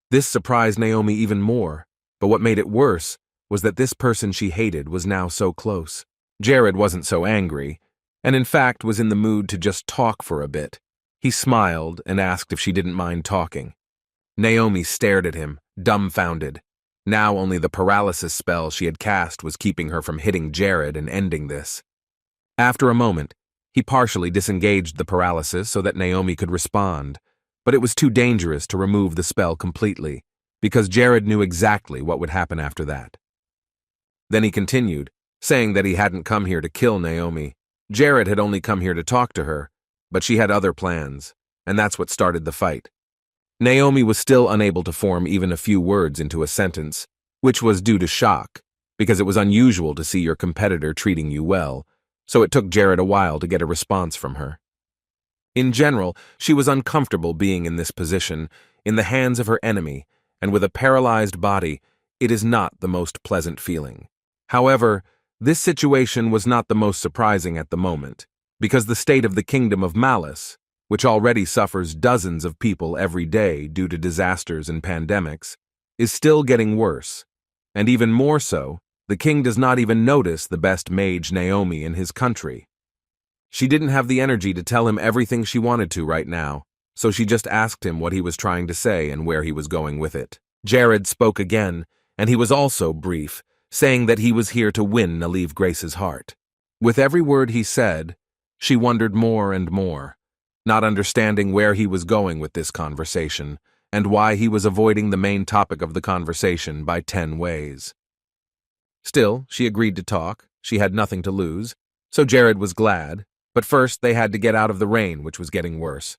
This surprised Naomi even more, but what made it worse was that this person she hated was now so close. Jared wasn't so angry, and in fact was in the mood to just talk for a bit. He smiled and asked if she didn't mind talking. Naomi stared at him, dumbfounded. Now only the paralysis spell she had cast was keeping her from hitting Jared and ending this. After a moment, he partially disengaged the paralysis so that Naomi could respond, but it was too dangerous to remove the spell completely, because Jared knew exactly what would happen after that. Then he continued, saying that he hadn't come here to kill Naomi. Jared had only come here to talk to her, but she had other plans, and that's what started the fight. Naomi was still unable to form even a few words into a sentence, which was due to shock, because it was unusual to see your competitor treating you well, so it took Jared a while to get a response from her. In general, she was uncomfortable being in this position, in the hands of her enemy, and with a paralyzed body. It is not the most pleasant feeling. However, this situation was not the most surprising at the moment, because the state of the kingdom of Malice, which already suffers dozens of people every day due to disasters and pandemics, is still getting worse. And even more so, the king does not even notice the best mage Naomi in his country. She didn't have the energy to tell him everything she wanted to right now, so she just asked him what he was trying to say and where he was going with it. Jared spoke again, and he was also brief, saying that he was here to win Naliv Grace's heart. With every word he said, she wondered more and more, not understanding where he was going with this conversation, and why he was avoiding the main topic of the conversation by 10 ways. Still, she agreed to talk. She had nothing to lose, so Jared was glad, but first they had to get out of the rain, which was getting worse.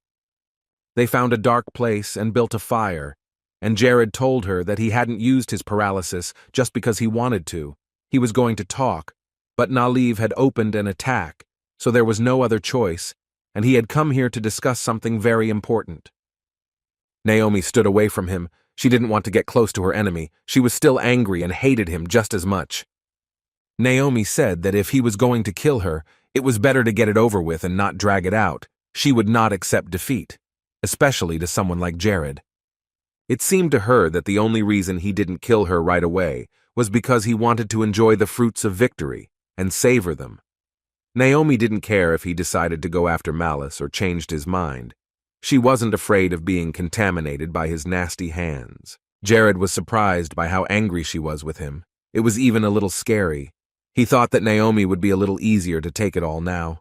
They found a dark place and built a fire, and Jared told her that he hadn't used his paralysis just because he wanted to. He was going to talk, but Naliv had opened an attack, so there was no other choice, and he had come here to discuss something very important. Naomi stood away from him. She didn't want to get close to her enemy. She was still angry and hated him just as much. Naomi said that if he was going to kill her, it was better to get it over with and not drag it out. She would not accept defeat, especially to someone like Jared. It seemed to her that the only reason he didn't kill her right away was because he wanted to enjoy the fruits of victory and savor them. Naomi didn't care if he decided to go after Malice or changed his mind. She wasn't afraid of being contaminated by his nasty hands. Jared was surprised by how angry she was with him. It was even a little scary. He thought that Naomi would be a little easier to take it all now.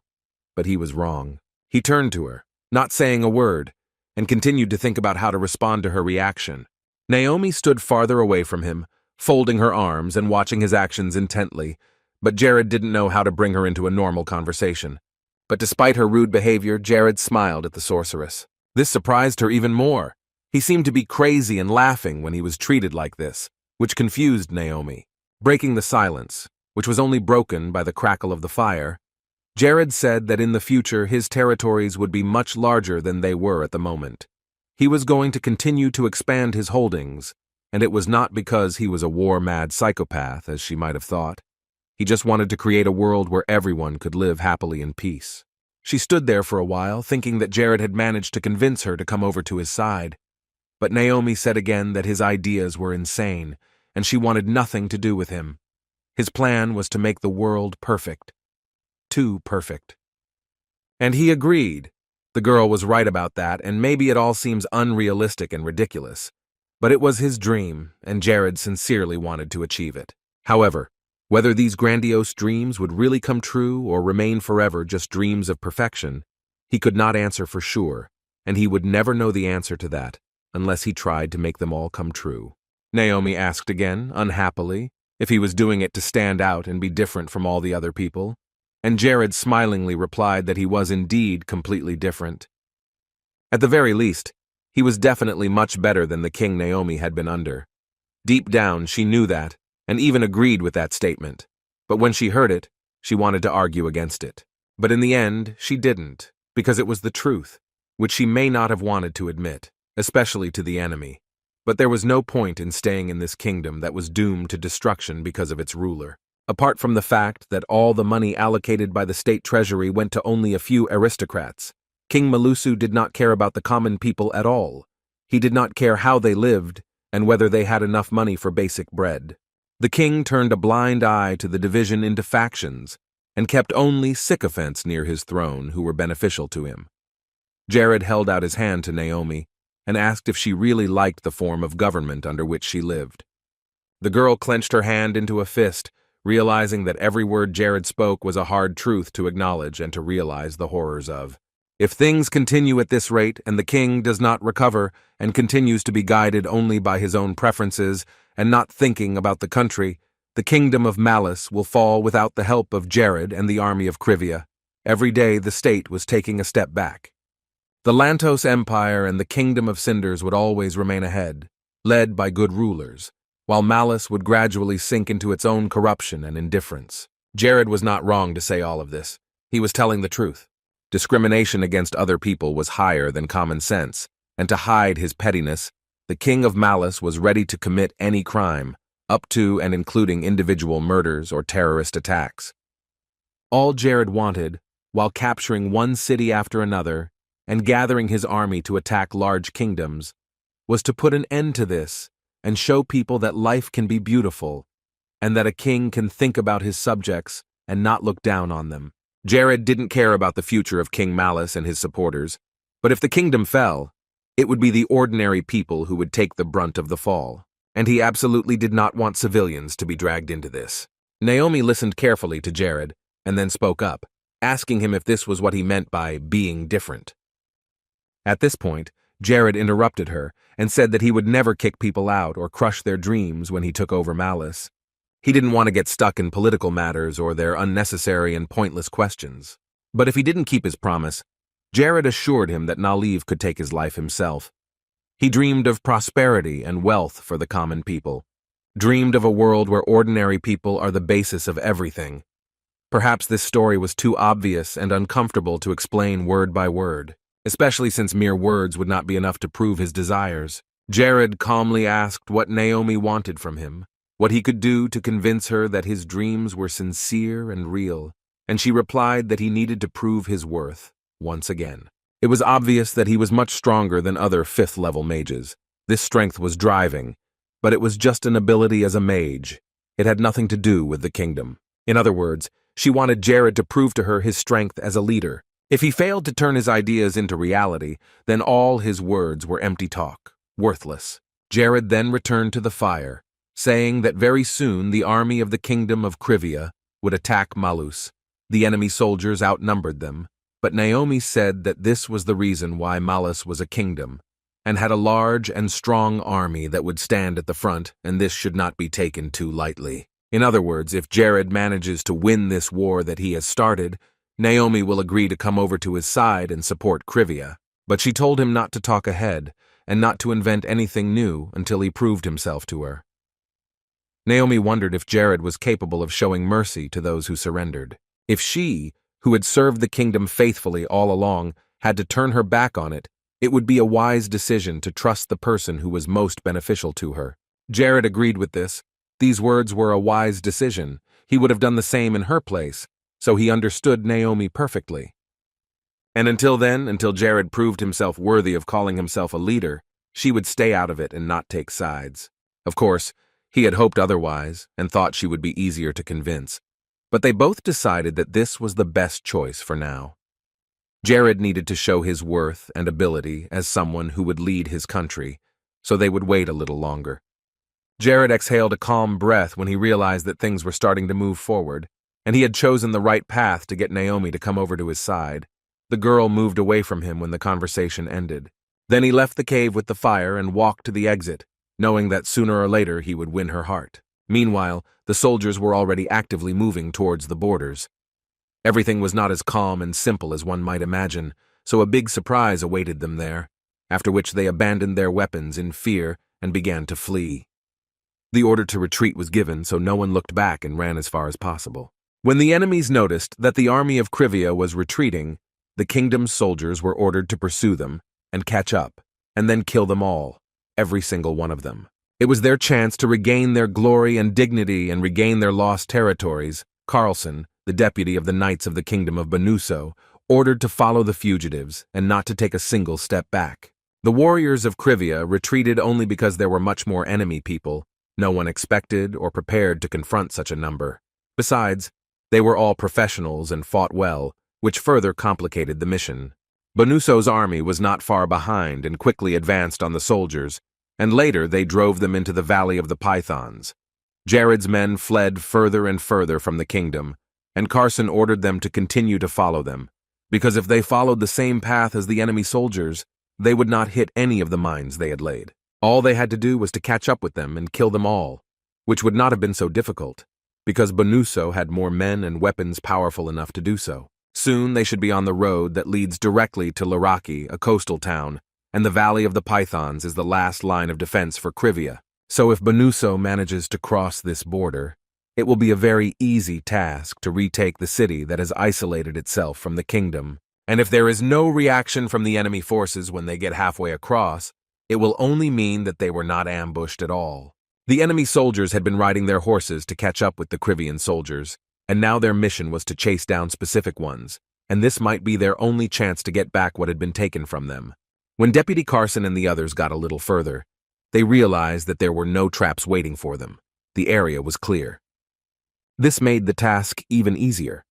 But he was wrong. He turned to her, not saying a word, and continued to think about how to respond to her reaction. Naomi stood farther away from him, folding her arms and watching his actions intently, but Jared didn't know how to bring her into a normal conversation. But despite her rude behavior, Jared smiled at the sorceress. This surprised her even more. He seemed to be crazy and laughing when he was treated like this, which confused Naomi. Breaking the silence, which was only broken by the crackle of the fire, Jared said that in the future his territories would be much larger than they were at the moment. He was going to continue to expand his holdings, and it was not because he was a war-mad psychopath, as she might have thought. He just wanted to create a world where everyone could live happily in peace. She stood there for a while, thinking that Jared had managed to convince her to come over to his side. But Naomi said again that his ideas were insane, and she wanted nothing to do with him. His plan was to make the world perfect. Too perfect. And he agreed. The girl was right about that, and maybe it all seems unrealistic and ridiculous. But it was his dream, and Jared sincerely wanted to achieve it. However, whether these grandiose dreams would really come true or remain forever just dreams of perfection, he could not answer for sure, and he would never know the answer to that unless he tried to make them all come true. Naomi asked again, unhappily, if he was doing it to stand out and be different from all the other people, and Jared smilingly replied that he was indeed completely different. At the very least, he was definitely much better than the king Naomi had been under. Deep down, she knew that, and even agreed with that statement. But when she heard it, she wanted to argue against it. But in the end, she didn't, because it was the truth, which she may not have wanted to admit, especially to the enemy. But there was no point in staying in this kingdom that was doomed to destruction because of its ruler. Apart from the fact that all the money allocated by the state treasury went to only a few aristocrats, King Malusu did not care about the common people at all. He did not care how they lived and whether they had enough money for basic bread. The king turned a blind eye to the division into factions and kept only sycophants near his throne who were beneficial to him. Jared held out his hand to Naomi and asked if she really liked the form of government under which she lived. The girl clenched her hand into a fist, realizing that every word Jared spoke was a hard truth to acknowledge and to realize the horrors of. If things continue at this rate and the king does not recover and continues to be guided only by his own preferences and not thinking about the country, the kingdom of Malice will fall without the help of Jared and the army of Civia. Every day the state was taking a step back. The Lantos Empire and the kingdom of Cinders would always remain ahead, led by good rulers, while Malice would gradually sink into its own corruption and indifference. Jared was not wrong to say all of this. He was telling the truth. Discrimination against other people was higher than common sense, and to hide his pettiness, the king of malice was ready to commit any crime, up to and including individual murders or terrorist attacks. All Jared wanted, while capturing one city after another and gathering his army to attack large kingdoms, was to put an end to this and show people that life can be beautiful and that a king can think about his subjects and not look down on them. Jared didn't care about the future of King Malice and his supporters, but if the kingdom fell, it would be the ordinary people who would take the brunt of the fall, and he absolutely did not want civilians to be dragged into this. Naomi listened carefully to Jared and then spoke up, asking him if this was what he meant by being different. At this point, Jared interrupted her and said that he would never kick people out or crush their dreams when he took over Malice. He didn't want to get stuck in political matters or their unnecessary and pointless questions. But if he didn't keep his promise, Jared assured him that Naliv could take his life himself. He dreamed of prosperity and wealth for the common people, dreamed of a world where ordinary people are the basis of everything. Perhaps this story was too obvious and uncomfortable to explain word by word, especially since mere words would not be enough to prove his desires. Jared calmly asked what Naomi wanted from him, what he could do to convince her that his dreams were sincere and real, and she replied that he needed to prove his worth once again. It was obvious that he was much stronger than other fifth-level mages. This strength was driving, but it was just an ability as a mage. It had nothing to do with the kingdom. In other words, she wanted Jared to prove to her his strength as a leader. If he failed to turn his ideas into reality, then all his words were empty talk, worthless. Jared then returned to the fire, saying that very soon the army of the kingdom of Civia would attack Malus. The enemy soldiers outnumbered them, but Naomi said that this was the reason why Malus was a kingdom, and had a large and strong army that would stand at the front, and this should not be taken too lightly. In other words, if Jared manages to win this war that he has started, Naomi will agree to come over to his side and support Civia. But she told him not to talk ahead, and not to invent anything new until he proved himself to her. Naomi wondered if Jared was capable of showing mercy to those who surrendered. If she, who had served the kingdom faithfully all along, had to turn her back on it, it would be a wise decision to trust the person who was most beneficial to her. Jared agreed with this. These words were a wise decision. He would have done the same in her place, so he understood Naomi perfectly. And until then, until Jared proved himself worthy of calling himself a leader, she would stay out of it and not take sides. Of course, he had hoped otherwise and thought she would be easier to convince, but they both decided that this was the best choice for now. Jared needed to show his worth and ability as someone who would lead his country, so they would wait a little longer. Jared exhaled a calm breath when he realized that things were starting to move forward, and he had chosen the right path to get Naomi to come over to his side. The girl moved away from him when the conversation ended. Then he left the cave with the fire and walked to the exit, knowing that sooner or later he would win her heart. Meanwhile, the soldiers were already actively moving towards the borders. Everything was not as calm and simple as one might imagine, so a big surprise awaited them there, after which they abandoned their weapons in fear and began to flee. The order to retreat was given, so no one looked back and ran as far as possible. When the enemies noticed that the army of Civia was retreating, the kingdom's soldiers were ordered to pursue them and catch up, and then kill them all. Every single one of them. It was their chance to regain their glory and dignity and regain their lost territories. Carlson, the deputy of the Knights of the Kingdom of Benuso, ordered to follow the fugitives and not to take a single step back. The warriors of Civia retreated only because there were much more enemy people. No one expected or prepared to confront such a number. Besides, they were all professionals and fought well, which further complicated the mission. Benuso's army was not far behind and quickly advanced on the soldiers, and later they drove them into the Valley of the Pythons. Jared's men fled further and further from the kingdom, and Carson ordered them to continue to follow them, because if they followed the same path as the enemy soldiers, they would not hit any of the mines they had laid. All they had to do was to catch up with them and kill them all, which would not have been so difficult, because Benuso had more men and weapons powerful enough to do so. Soon they should be on the road that leads directly to Laraki, a coastal town, and the Valley of the Pythons is the last line of defense for Civia. So if Benuso manages to cross this border, it will be a very easy task to retake the city that has isolated itself from the kingdom. And if there is no reaction from the enemy forces when they get halfway across, it will only mean that they were not ambushed at all. The enemy soldiers had been riding their horses to catch up with the Crivian soldiers, and now their mission was to chase down specific ones, and this might be their only chance to get back what had been taken from them. When Deputy Carson and the others got a little further, they realized that there were no traps waiting for them. The area was clear. This made the task even easier.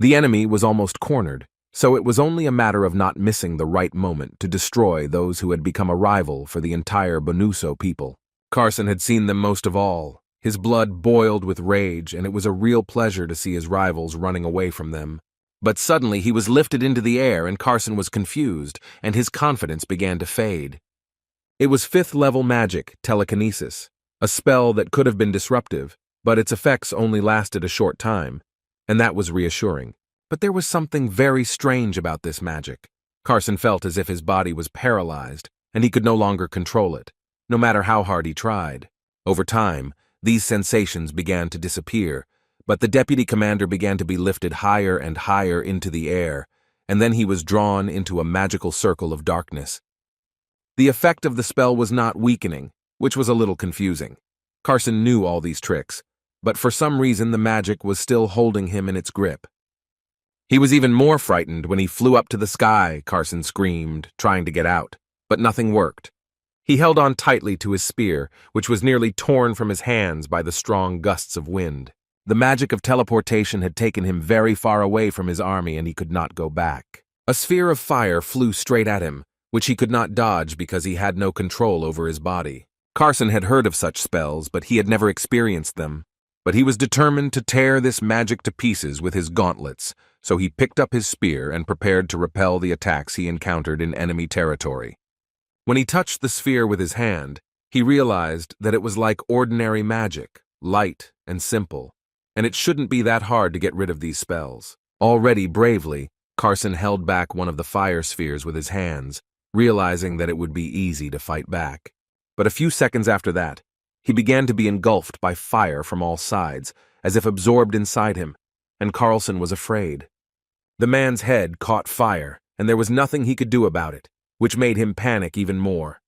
The enemy was almost cornered, so it was only a matter of not missing the right moment to destroy those who had become a rival for the entire Bonuso people. Carson had seen them most of all. His blood boiled with rage, and it was a real pleasure to see his rivals running away from them. But suddenly he was lifted into the air, and Carson was confused, and his confidence began to fade. It was 5th-level magic, telekinesis, a spell that could have been disruptive, but its effects only lasted a short time, and that was reassuring. But there was something very strange about this magic. Carson felt as if his body was paralyzed, and he could no longer control it, no matter how hard he tried. Over time, these sensations began to disappear, but the deputy commander began to be lifted higher and higher into the air, and then he was drawn into a magical circle of darkness. The effect of the spell was not weakening, which was a little confusing. Carson knew all these tricks, but for some reason the magic was still holding him in its grip. He was even more frightened when he flew up to the sky, Carson screamed, trying to get out, but nothing worked. He held on tightly to his spear, which was nearly torn from his hands by the strong gusts of wind. The magic of teleportation had taken him very far away from his army, and he could not go back. A sphere of fire flew straight at him, which he could not dodge because he had no control over his body. Carson had heard of such spells, but he had never experienced them. But he was determined to tear this magic to pieces with his gauntlets, so he picked up his spear and prepared to repel the attacks he encountered in enemy territory. When he touched the sphere with his hand, he realized that it was like ordinary magic, light and simple, and it shouldn't be that hard to get rid of these spells. Already bravely, Carson held back one of the fire spheres with his hands, realizing that it would be easy to fight back. But a few seconds after that, he began to be engulfed by fire from all sides, as if absorbed inside him, and Carlson was afraid. The man's head caught fire, and there was nothing he could do about it, which made him panic even more.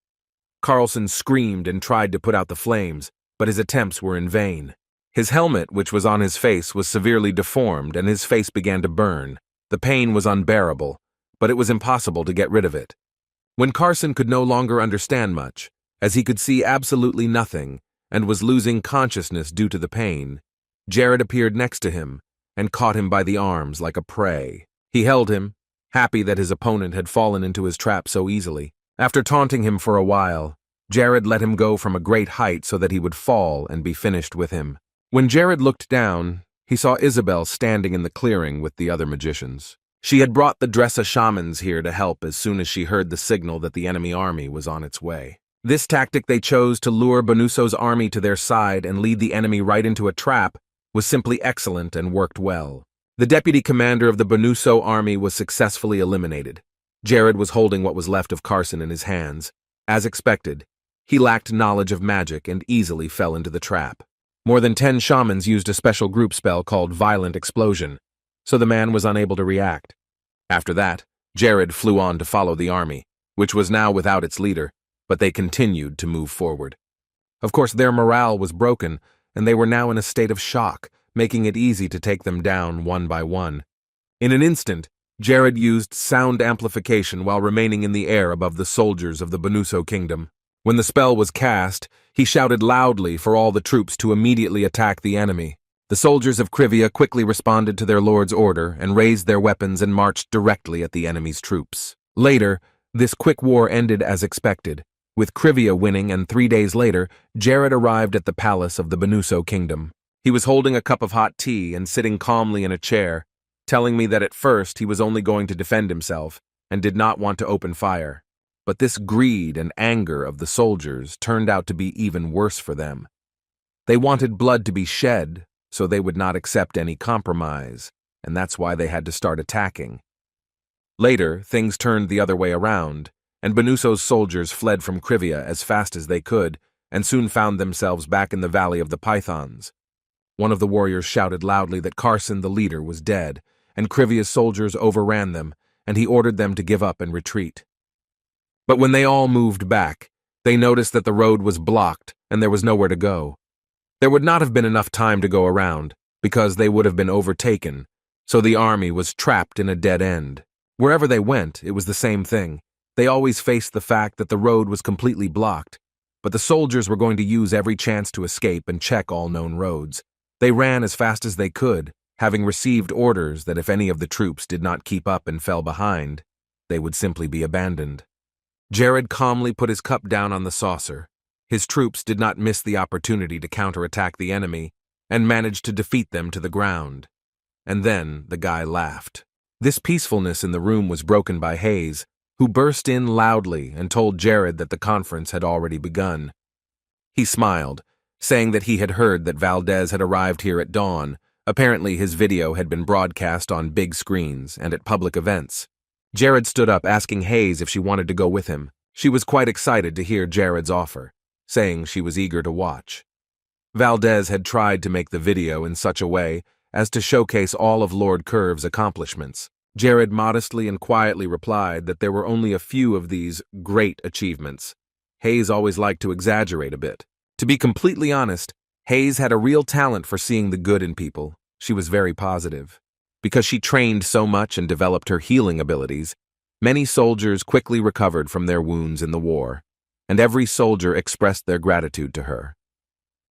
Carlson screamed and tried to put out the flames, but his attempts were in vain. His helmet, which was on his face, was severely deformed, and his face began to burn. The pain was unbearable, but it was impossible to get rid of it. When Carson could no longer understand much, as he could see absolutely nothing, and was losing consciousness due to the pain, Jared appeared next to him and caught him by the arms like a prey. He held him, happy that his opponent had fallen into his trap so easily. After taunting him for a while, Jared let him go from a great height so that he would fall and be finished with him. When Jared looked down, he saw Isabella standing in the clearing with the other magicians. She had brought the Dressa shamans here to help as soon as she heard the signal that the enemy army was on its way. This tactic they chose to lure Bonuso's army to their side and lead the enemy right into a trap was simply excellent and worked well. The deputy commander of the Bonuso army was successfully eliminated. Jared was holding what was left of Carson in his hands. As expected, he lacked knowledge of magic and easily fell into the trap. More than 10 shamans used a special group spell called Violent Explosion, so the man was unable to react. After that, Jared flew on to follow the army, which was now without its leader, but they continued to move forward. Of course, their morale was broken, and they were now in a state of shock, making it easy to take them down one by one. In an instant, Jared used sound amplification while remaining in the air above the soldiers of the Bonuso kingdom. When the spell was cast, he shouted loudly for all the troops to immediately attack the enemy. The soldiers of Civia quickly responded to their lord's order and raised their weapons and marched directly at the enemy's troops. Later, this quick war ended as expected, with Civia winning, and 3 days later, Jared arrived at the palace of the Bonuso kingdom. He was holding a cup of hot tea and sitting calmly in a chair, telling me that at first he was only going to defend himself and did not want to open fire. But this greed and anger of the soldiers turned out to be even worse for them. They wanted blood to be shed, so they would not accept any compromise, and that's why they had to start attacking. Later, things turned the other way around, and Bonuso's soldiers fled from Civia as fast as they could, and soon found themselves back in the Valley of the Pythons. One of the warriors shouted loudly that Carson, the leader, was dead, and Crivia's soldiers overran them, and he ordered them to give up and retreat. But when they all moved back, they noticed that the road was blocked and there was nowhere to go. There would not have been enough time to go around, because they would have been overtaken, so the army was trapped in a dead end. Wherever they went, it was the same thing. They always faced the fact that the road was completely blocked, but the soldiers were going to use every chance to escape and check all known roads. They ran as fast as they could, having received orders that if any of the troops did not keep up and fell behind, they would simply be abandoned. Jared calmly put his cup down on the saucer. His troops did not miss the opportunity to counterattack the enemy and managed to defeat them to the ground. And then the guy laughed. This peacefulness in the room was broken by Hayes, who burst in loudly and told Jared that the conference had already begun. He smiled, saying that he had heard that Valdez had arrived here at dawn. Apparently his video had been broadcast on big screens and at public events. Jared stood up asking Hayes if she wanted to go with him. She was quite excited to hear Jared's offer, saying she was eager to watch. Valdez had tried to make the video in such a way as to showcase all of Lord Curve's accomplishments. Jared modestly and quietly replied that there were only a few of these great achievements. Hayes always liked to exaggerate a bit. To be completely honest, Hayes had a real talent for seeing the good in people. She was very positive. Because she trained so much and developed her healing abilities, many soldiers quickly recovered from their wounds in the war, and every soldier expressed their gratitude to her.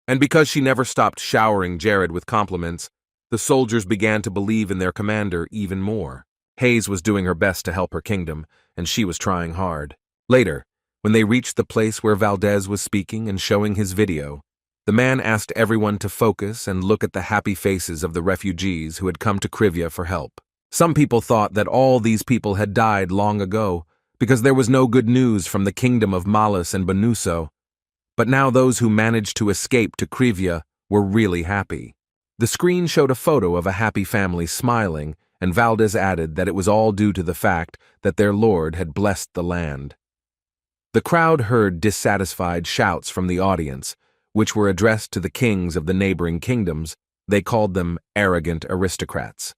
And because she never stopped showering Jared with compliments, the soldiers began to believe in their commander even more. Hayes was doing her best to help her kingdom, and she was trying hard. Later, when they reached the place where Valdez was speaking and showing his video, the man asked everyone to focus and look at the happy faces of the refugees who had come to Civia for help. Some people thought that all these people had died long ago because there was no good news from the kingdom of Malus and Banuso, but now those who managed to escape to Civia were really happy. The screen showed a photo of a happy family smiling, and Valdez added that it was all due to the fact that their lord had blessed the land. The crowd heard dissatisfied shouts from the audience, which were addressed to the kings of the neighboring kingdoms. They called them arrogant aristocrats.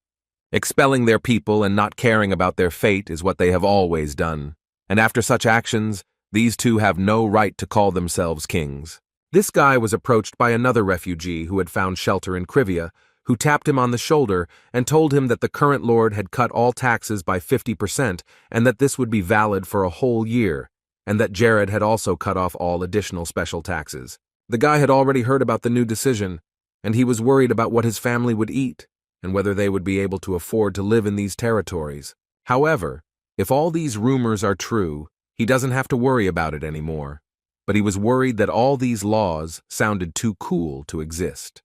Expelling their people and not caring about their fate is what they have always done, and after such actions, these two have no right to call themselves kings. This guy was approached by another refugee who had found shelter in Civia, who tapped him on the shoulder and told him that the current lord had cut all taxes by 50% and that this would be valid for a whole year, and that Jared had also cut off all additional special taxes. The guy had already heard about the new decision, and he was worried about what his family would eat and whether they would be able to afford to live in these territories. However, if all these rumors are true, he doesn't have to worry about it anymore. But he was worried that all these laws sounded too cool to exist.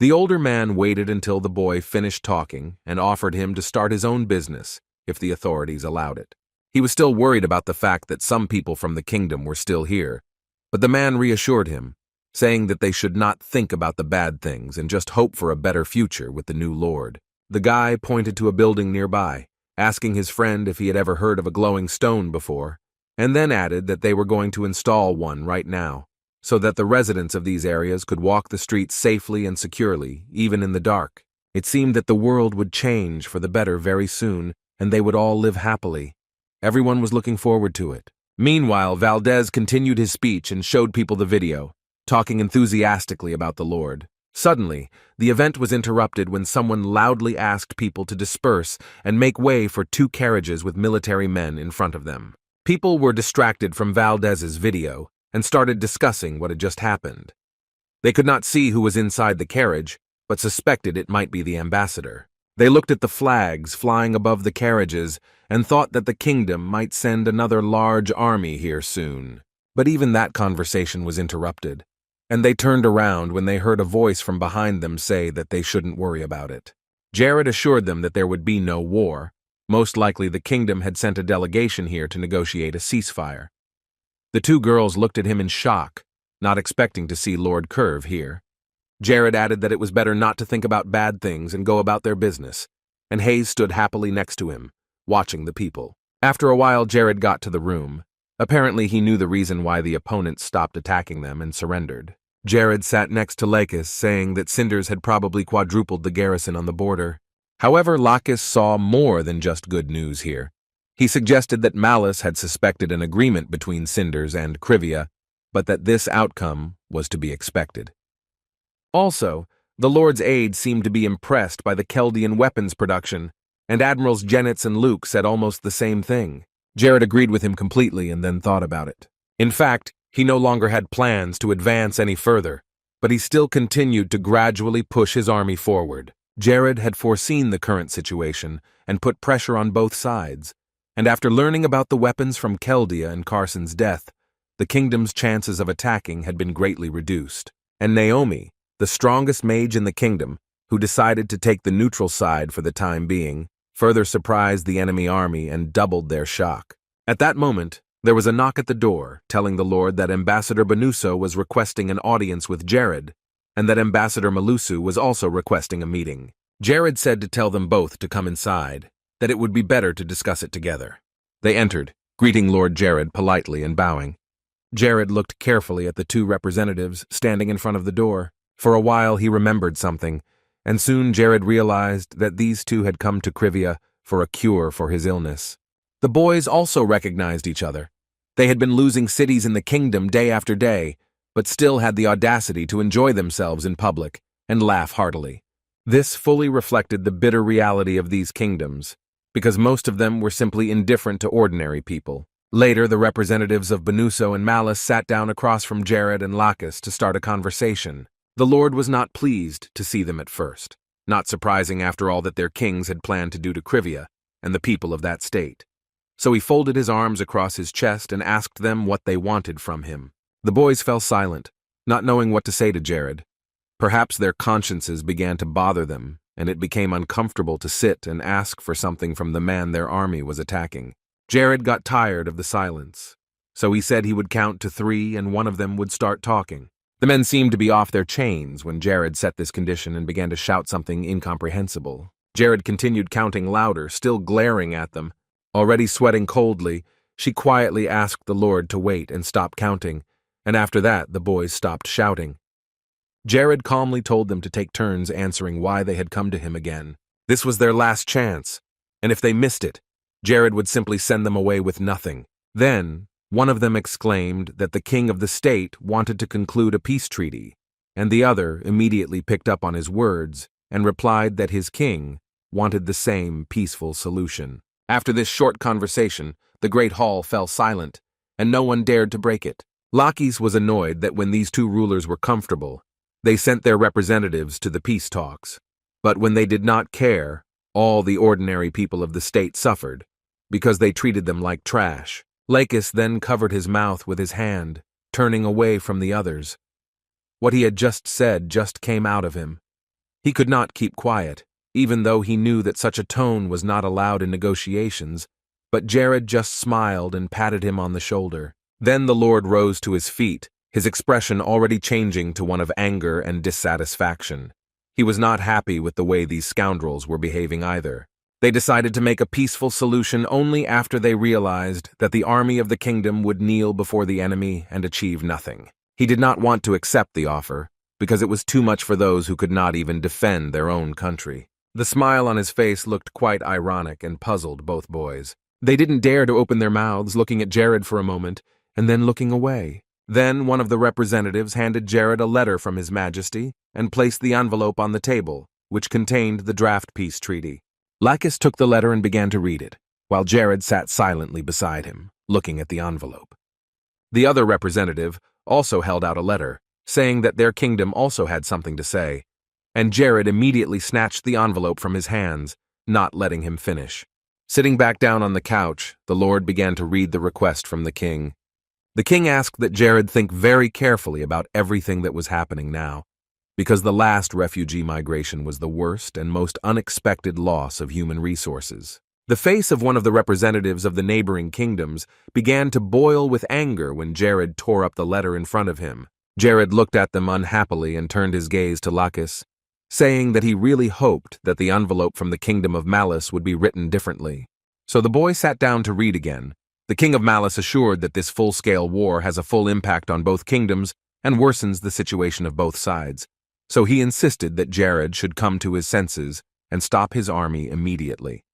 The older man waited until the boy finished talking and offered him to start his own business if the authorities allowed it. He was still worried about the fact that some people from the kingdom were still here, but the man reassured him, saying that they should not think about the bad things and just hope for a better future with the new lord. The guy pointed to a building nearby, asking his friend if he had ever heard of a glowing stone before, and then added that they were going to install one right now, so that the residents of these areas could walk the streets safely and securely, even in the dark. It seemed that the world would change for the better very soon, and they would all live happily. Everyone was looking forward to it. Meanwhile, Valdez continued his speech and showed people the video, talking enthusiastically about the Lord. Suddenly, the event was interrupted when someone loudly asked people to disperse and make way for two carriages with military men in front of them. People were distracted from Valdez's video and started discussing what had just happened. They could not see who was inside the carriage, but suspected it might be the ambassador. They looked at the flags flying above the carriages and thought that the kingdom might send another large army here soon. But even that conversation was interrupted, and they turned around when they heard a voice from behind them say that they shouldn't worry about it. Jared assured them that there would be no war. Most likely the kingdom had sent a delegation here to negotiate a ceasefire. The two girls looked at him in shock, not expecting to see Lord Curve here. Jared added that it was better not to think about bad things and go about their business, and Hayes stood happily next to him, watching the people. After a while, Jared got to the room. Apparently he knew the reason why the opponents stopped attacking them and surrendered. Jared sat next to Lacis, saying that Cinders had probably quadrupled the garrison on the border. However, Lacis saw more than just good news here. He suggested that Malice had suspected an agreement between Cinders and Civia, but that this outcome was to be expected. Also, the Lord's aide seemed to be impressed by the Chaldean weapons production, and Admirals Genitz and Luke said almost the same thing. Jared agreed with him completely and then thought about it. In fact, he no longer had plans to advance any further, but he still continued to gradually push his army forward. Jared had foreseen the current situation and put pressure on both sides, and after learning about the weapons from Chaldea and Carson's death, the kingdom's chances of attacking had been greatly reduced. And Naomi, the strongest mage in the kingdom, who decided to take the neutral side for the time being, further surprised the enemy army and doubled their shock. At that moment, there was a knock at the door, telling the Lord that Ambassador Benuso was requesting an audience with Jared, and that Ambassador Malusu was also requesting a meeting. Jared said to tell them both to come inside, that it would be better to discuss it together. They entered, greeting Lord Jared politely and bowing. Jared looked carefully at the two representatives standing in front of the door. For a while he remembered something, and soon Jared realized that these two had come to Civia for a cure for his illness. The boys also recognized each other. They had been losing cities in the kingdom day after day, but still had the audacity to enjoy themselves in public and laugh heartily. This fully reflected the bitter reality of these kingdoms, because most of them were simply indifferent to ordinary people. Later, the representatives of Benuso and Malice sat down across from Jared and Lacis to start a conversation. The Lord was not pleased to see them at first, not surprising after all that their kings had planned to do to Civia and the people of that state. So he folded his arms across his chest and asked them what they wanted from him. The boys fell silent, not knowing what to say to Jared. Perhaps their consciences began to bother them, and it became uncomfortable to sit and ask for something from the man their army was attacking. Jared got tired of the silence, so he said he would count to 3 and one of them would start talking. The men seemed to be off their chains when Jared set this condition and began to shout something incomprehensible. Jared continued counting louder, still glaring at them. Already sweating coldly, she quietly asked the Lord to wait and stop counting, and after that the boys stopped shouting. Jared calmly told them to take turns answering why they had come to him again. This was their last chance, and if they missed it, Jared would simply send them away with nothing. Then, one of them exclaimed that the king of the state wanted to conclude a peace treaty, and the other immediately picked up on his words and replied that his king wanted the same peaceful solution. After this short conversation, the great hall fell silent, and no one dared to break it. Lacis was annoyed that when these two rulers were comfortable, they sent their representatives to the peace talks. But when they did not care, all the ordinary people of the state suffered, because they treated them like trash. Lacis then covered his mouth with his hand, turning away from the others. What he had just said just came out of him. He could not keep quiet, even though he knew that such a tone was not allowed in negotiations, but Jared just smiled and patted him on the shoulder. Then the Lord rose to his feet, his expression already changing to one of anger and dissatisfaction. He was not happy with the way these scoundrels were behaving either. They decided to make a peaceful solution only after they realized that the army of the kingdom would kneel before the enemy and achieve nothing. He did not want to accept the offer, because it was too much for those who could not even defend their own country. The smile on his face looked quite ironic and puzzled both boys. They didn't dare to open their mouths, looking at Jared for a moment, and then looking away. Then one of the representatives handed Jared a letter from His Majesty and placed the envelope on the table, which contained the draft peace treaty. Lacis took the letter and began to read it, while Jared sat silently beside him, looking at the envelope. The other representative also held out a letter, saying that their kingdom also had something to say, and Jared immediately snatched the envelope from his hands, not letting him finish. Sitting back down on the couch, the Lord began to read the request from the king. The king asked that Jared think very carefully about everything that was happening now, because the last refugee migration was the worst and most unexpected loss of human resources. The face of one of the representatives of the neighboring kingdoms began to boil with anger when Jared tore up the letter in front of him. Jared looked at them unhappily and turned his gaze to Lacis, saying that he really hoped that the envelope from the Kingdom of Malice would be written differently. So the boy sat down to read again. The King of Malice assured that this full-scale war has a full impact on both kingdoms and worsens the situation of both sides, so he insisted that Jared should come to his senses and stop his army immediately.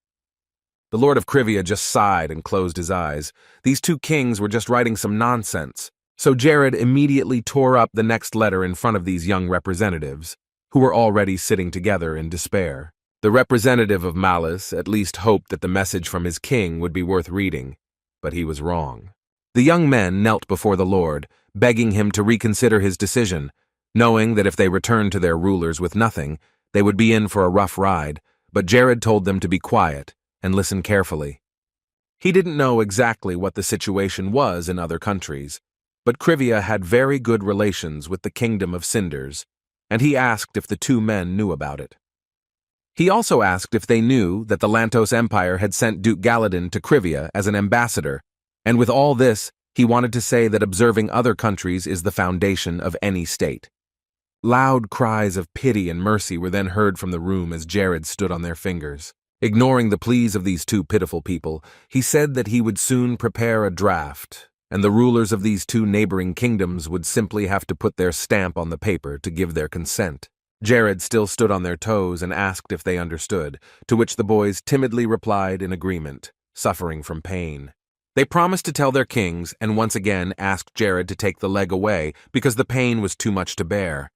The Lord of Civia just sighed and closed his eyes. These two kings were just writing some nonsense, so Jared immediately tore up the next letter in front of these young representatives, who were already sitting together in despair. The representative of Malice at least hoped that the message from his king would be worth reading, but he was wrong. The young men knelt before the Lord, begging him to reconsider his decision, knowing that if they returned to their rulers with nothing, they would be in for a rough ride, but Jared told them to be quiet and listen carefully. He didn't know exactly what the situation was in other countries, but Civia had very good relations with the kingdom of Cinders, and he asked if the two men knew about it. He also asked if they knew that the Lantos Empire had sent Duke Galadin to Civia as an ambassador, and with all this, he wanted to say that observing other countries is the foundation of any state. Loud cries of pity and mercy were then heard from the room as Jared stood on their fingers. Ignoring the pleas of these two pitiful people, he said that he would soon prepare a draft, and the rulers of these two neighboring kingdoms would simply have to put their stamp on the paper to give their consent. Jared still stood on their toes and asked if they understood, to which the boys timidly replied in agreement, suffering from pain. They promised to tell their kings and once again asked Jared to take the leg away because the pain was too much to bear.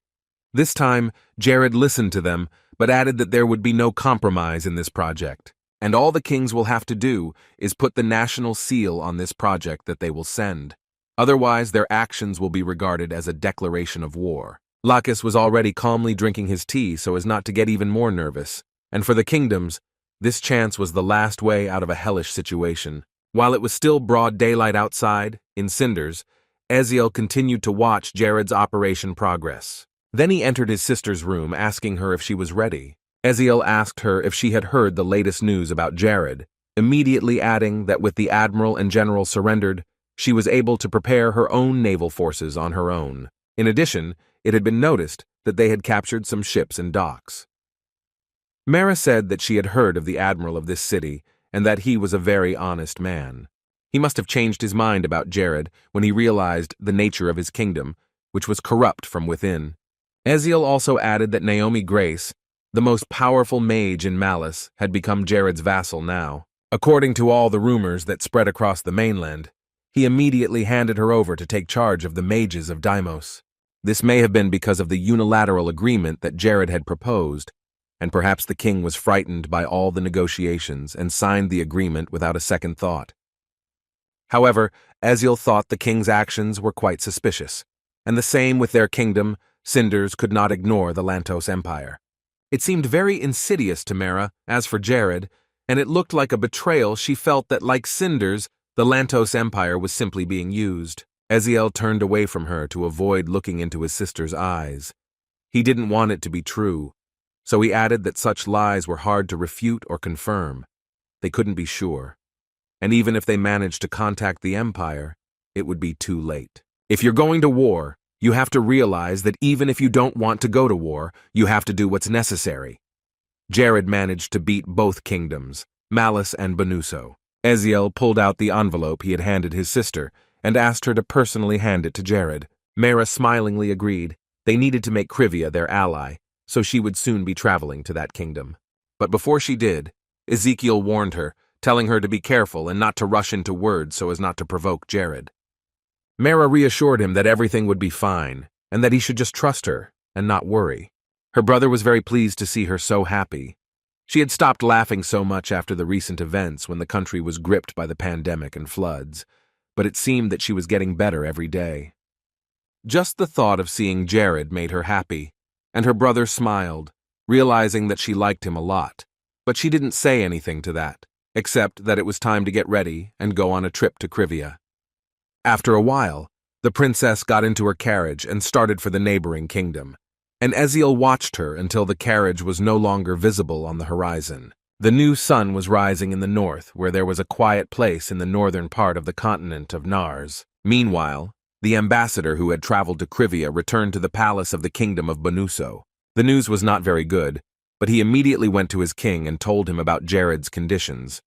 This time, Jared listened to them, but added that there would be no compromise in this project, and all the kings will have to do is put the national seal on this project that they will send. Otherwise, their actions will be regarded as a declaration of war. Lacis was already calmly drinking his tea so as not to get even more nervous, and for the kingdoms, this chance was the last way out of a hellish situation. While it was still broad daylight outside, in Cinders, Eziel continued to watch Jared's operation progress. Then he entered his sister's room, asking her if she was ready. Eziel asked her if she had heard the latest news about Jared, immediately adding that with the admiral and general surrendered, she was able to prepare her own naval forces on her own. In addition, it had been noticed that they had captured some ships in docks. Mara said that she had heard of the admiral of this city and that he was a very honest man. He must have changed his mind about Jared when he realized the nature of his kingdom, which was corrupt from within. Eziel also added that Naomi Grace, the most powerful mage in Malice, had become Jared's vassal now. According to all the rumors that spread across the mainland, he immediately handed her over to take charge of the mages of Deimos. This may have been because of the unilateral agreement that Jared had proposed, and perhaps the king was frightened by all the negotiations and signed the agreement without a second thought. However, Eziel thought the king's actions were quite suspicious, and the same with their kingdom. Cinders could not ignore the Lantos Empire. It seemed very insidious to Mara, as for Jared, and it looked like a betrayal. She felt that, like Cinders, the Lantos Empire was simply being used. Eziel turned away from her to avoid looking into his sister's eyes. He didn't want it to be true, so he added that such lies were hard to refute or confirm. They couldn't be sure. And even if they managed to contact the Empire, it would be too late. If you're going to war, you have to realize that even if you don't want to go to war, you have to do what's necessary. Jared managed to beat both kingdoms, Malice and Benuso. Eziel pulled out the envelope he had handed his sister and asked her to personally hand it to Jared. Mara smilingly agreed. They needed to make Civia their ally, so she would soon be traveling to that kingdom. But before she did, Ezekiel warned her, telling her to be careful and not to rush into words so as not to provoke Jared. Mara reassured him that everything would be fine, and that he should just trust her and not worry. Her brother was very pleased to see her so happy. She had stopped laughing so much after the recent events when the country was gripped by the pandemic and floods, but it seemed that she was getting better every day. Just the thought of seeing Jared made her happy, and her brother smiled, realizing that she liked him a lot, but she didn't say anything to that, except that it was time to get ready and go on a trip to Civia. After a while, the princess got into her carriage and started for the neighboring kingdom, and Eziel watched her until the carriage was no longer visible on the horizon. The new sun was rising in the north, where there was a quiet place in the northern part of the continent of Nars. Meanwhile, the ambassador who had traveled to Civia returned to the palace of the kingdom of Benuso. The news was not very good, but he immediately went to his king and told him about Jared's conditions.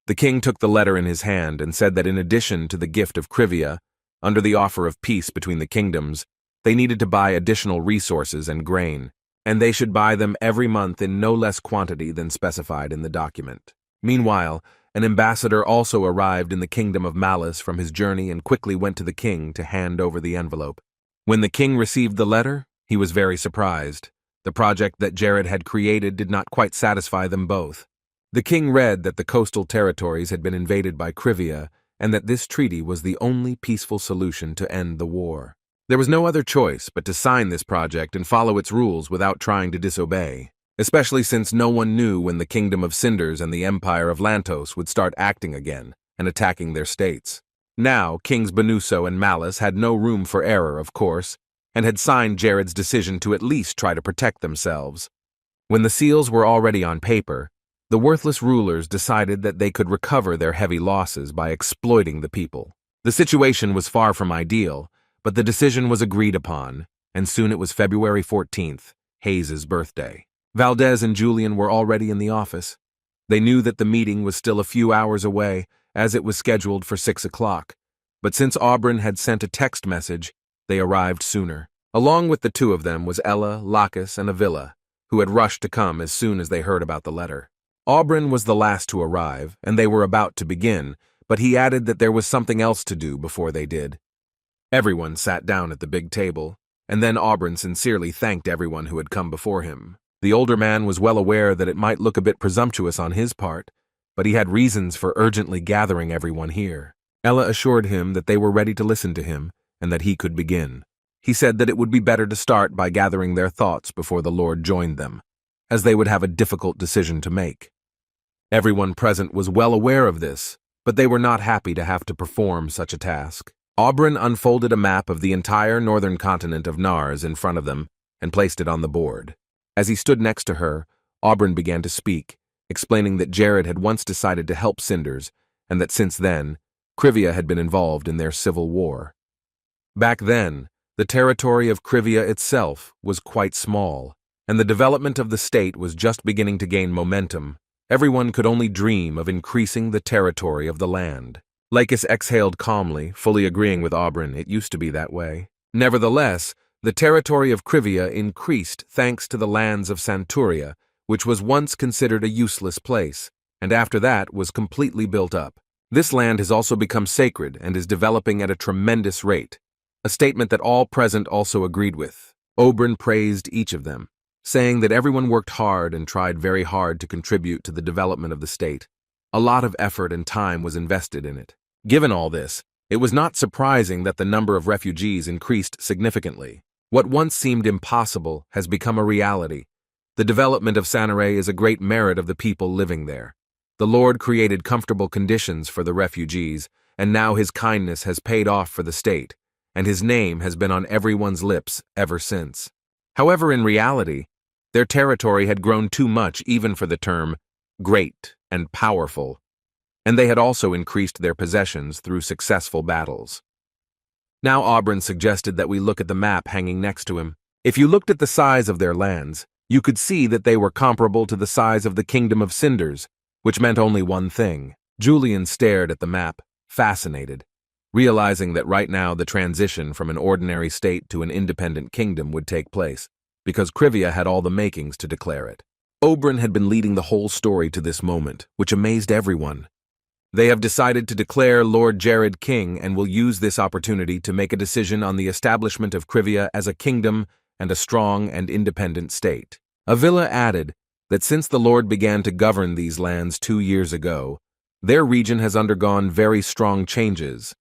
The king took the letter in his hand and said that in addition to the gift of Civia, under the offer of peace between the kingdoms, They needed to buy additional resources and grain, and they should buy them every month in no less quantity than specified in the document. Meanwhile, an ambassador also arrived in the kingdom of Malice from his journey and quickly went to the king to hand over the envelope. When the king received the letter, he was very surprised. The project that Jared had created did not quite satisfy them both. The king read that the coastal territories had been invaded by Civia and that this treaty was the only peaceful solution to end the war. There was no other choice but to sign this project and follow its rules without trying to disobey, especially since no one knew when the kingdom of Cinders and the empire of Lantos would start acting again and attacking their states. Now, Kings Benuso and Malice had no room for error, of course, and had signed Jared's decision to at least try to protect themselves. When the seals were already on paper, the worthless rulers decided that they could recover their heavy losses by exploiting the people. The situation was far from ideal, but the decision was agreed upon, and soon it was February 14th, Hayes's birthday. Valdez and Julian were already in the office. They knew that the meeting was still a few hours away, as it was scheduled for 6 o'clock, but since Auburn had sent a text message, they arrived sooner. Along with the two of them was Ella, Lacis, and Isabella, who had rushed to come as soon as they heard about the letter. Auburn was the last to arrive, and they were about to begin, but he added that there was something else to do before they did. Everyone sat down at the big table, and then Auburn sincerely thanked everyone who had come before him. The older man was well aware that it might look a bit presumptuous on his part, but he had reasons for urgently gathering everyone here. Ella assured him that they were ready to listen to him, and that he could begin. He said that it would be better to start by gathering their thoughts before the Lord joined them, as they would have a difficult decision to make. Everyone present was well aware of this, but they were not happy to have to perform such a task. Auburn unfolded a map of the entire northern continent of Nars in front of them and placed it on the board. As he stood next to her, Auburn began to speak, explaining that Jared had once decided to help Cinders, and that since then, Civia had been involved in their civil war. Back then, the territory of Civia itself was quite small, and the development of the state was just beginning to gain momentum. Everyone could only dream of increasing the territory of the land. Lacis exhaled calmly, fully agreeing with Auburn. It used to be that way. Nevertheless, the territory of Civia increased thanks to the lands of Santuria, which was once considered a useless place, and after that was completely built up. This land has also become sacred and is developing at a tremendous rate, a statement that all present also agreed with. Auburn praised each of them, saying that everyone worked hard and tried very hard to contribute to the development of the state. A lot of effort and time was invested in it. Given all this, it was not surprising that the number of refugees increased significantly. What once seemed impossible has become a reality. The development of Sanare is a great merit of the people living there. The Lord created comfortable conditions for the refugees, and now his kindness has paid off for the state, and his name has been on everyone's lips ever since. However, in reality, their territory had grown too much even for the term great and powerful, and they had also increased their possessions through successful battles. Now Auburn suggested that we look at the map hanging next to him. If you looked at the size of their lands, you could see that they were comparable to the size of the kingdom of Cinders, which meant only one thing. Julian stared at the map, fascinated, realizing that right now the transition from an ordinary state to an independent kingdom would take place, because Civia had all the makings to declare it. Auburn had been leading the whole story to this moment, which amazed everyone. They have decided to declare Lord Jared king and will use this opportunity to make a decision on the establishment of Civia as a kingdom and a strong and independent state. Avila added that since the Lord began to govern these lands 2 years ago, their region has undergone very strong changes.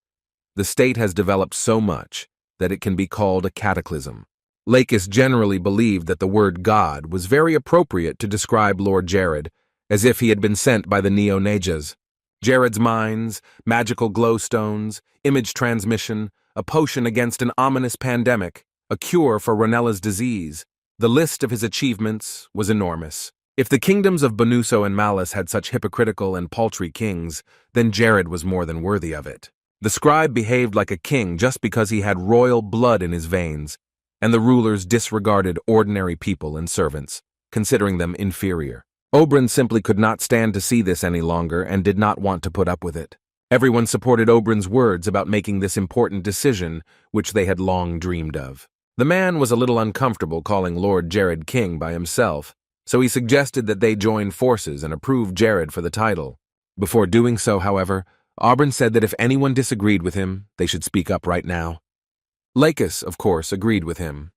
The state has developed so much that it can be called a cataclysm. Lacis generally believed that the word God was very appropriate to describe Lord Jared, as if he had been sent by the Neo-Najas. Jared's mines, magical glowstones, image transmission, a potion against an ominous pandemic, a cure for Renella's disease. The list of his achievements was enormous. If the kingdoms of Benuso and Malice had such hypocritical and paltry kings, then Jared was more than worthy of it. The scribe behaved like a king just because he had royal blood in his veins, and the rulers disregarded ordinary people and servants, considering them inferior. Auburn simply could not stand to see this any longer and did not want to put up with it. Everyone supported Auburn's words about making this important decision, which they had long dreamed of. The man was a little uncomfortable calling Lord Jared king by himself, so he suggested that they join forces and approve Jared for the title. Before doing so, however, Auburn said that if anyone disagreed with him, they should speak up right now. Lacis, of course, agreed with him.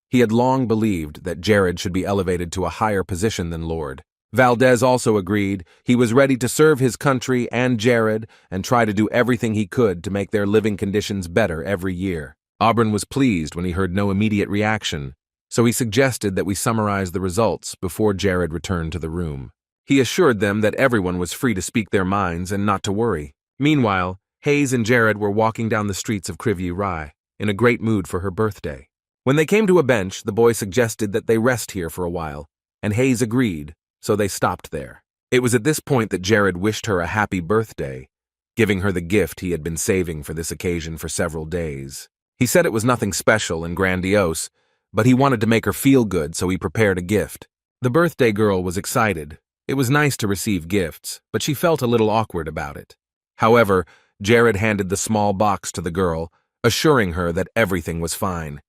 He had long believed that Jared should be elevated to a higher position than Lord. Valdez also agreed he was ready to serve his country and Jared and try to do everything he could to make their living conditions better every year. Auburn was pleased when he heard no immediate reaction, so he suggested that we summarize the results before Jared returned to the room. He assured them that everyone was free to speak their minds and not to worry. Meanwhile, Hayes and Jared were walking down the streets of Crivey Rye, in a great mood for her birthday. When they came to a bench, the boy suggested that they rest here for a while, and Hayes agreed, so they stopped there. It was at this point that Jared wished her a happy birthday, giving her the gift he had been saving for this occasion for several days. He said it was nothing special and grandiose, but he wanted to make her feel good, so he prepared a gift. The birthday girl was excited. It was nice to receive gifts, but she felt a little awkward about it. However, Jared handed the small box to the girl, assuring her that everything was fine.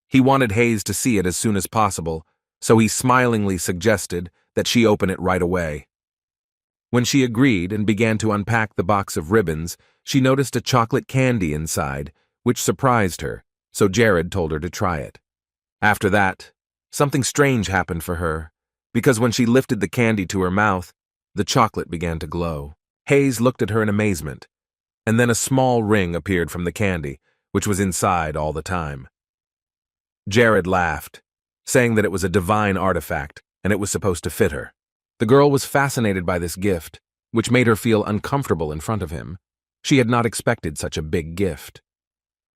He wanted Hayes to see it as soon as possible, so he smilingly suggested that she open it right away. When she agreed and began to unpack the box of ribbons, she noticed a chocolate candy inside, which surprised her, so Jared told her to try it. After that, something strange happened for her, because when she lifted the candy to her mouth, the chocolate began to glow. Hayes looked at her in amazement, and then a small ring appeared from the candy, which was inside all the time. Jared laughed, saying that it was a divine artifact and it was supposed to fit her. The girl was fascinated by this gift, which made her feel uncomfortable in front of him. She had not expected such a big gift.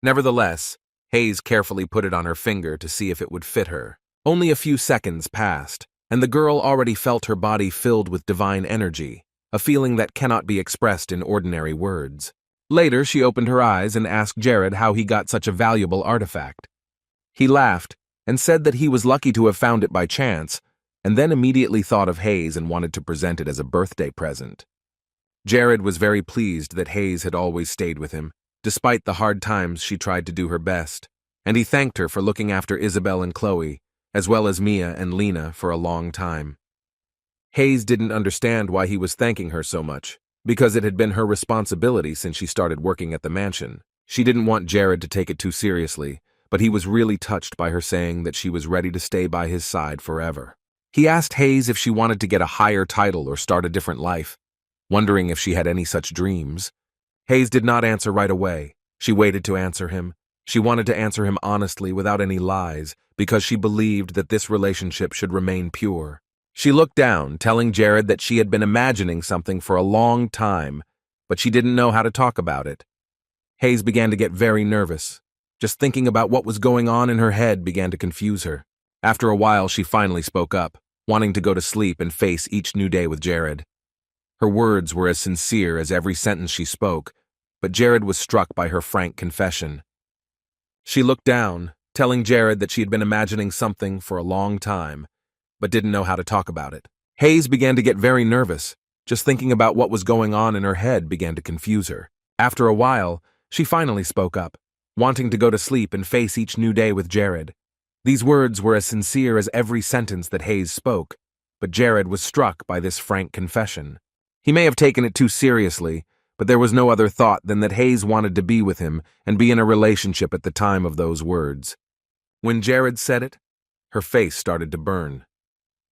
Nevertheless, Hayes carefully put it on her finger to see if it would fit her. Only a few seconds passed, and the girl already felt her body filled with divine energy, a feeling that cannot be expressed in ordinary words. Later, she opened her eyes and asked Jared how he got such a valuable artifact. He laughed and said that he was lucky to have found it by chance, and then immediately thought of Hayes and wanted to present it as a birthday present. Jared was very pleased that Hayes had always stayed with him, despite the hard times she tried to do her best, and he thanked her for looking after Isabel and Chloe, as well as Mia and Lena for a long time. Hayes didn't understand why he was thanking her so much, because it had been her responsibility since she started working at the mansion. She didn't want Jared to take it too seriously, but he was really touched by her saying that she was ready to stay by his side forever. He asked Hayes if she wanted to get a higher title or start a different life, wondering if she had any such dreams. Hayes did not answer right away. She waited to answer him. She wanted to answer him honestly without any lies, because she believed that this relationship should remain pure. She looked down, telling Jared that she had been imagining something for a long time, but she didn't know how to talk about it. Hayes began to get very nervous. Just thinking about what was going on in her head began to confuse her. After a while, she finally spoke up, wanting to go to sleep and face each new day with Jared. Her words were as sincere as every sentence she spoke, but Jared was struck by her frank confession. She looked down, telling Jared that she had been imagining something for a long time, but didn't know how to talk about it. Hayes began to get very nervous. Just thinking about what was going on in her head began to confuse her. After a while, she finally spoke up, wanting to go to sleep and face each new day with Jared. These words were as sincere as every sentence that Hayes spoke, but Jared was struck by this frank confession. He may have taken it too seriously, but there was no other thought than that Hayes wanted to be with him and be in a relationship at the time of those words. When Jared said it, her face started to burn.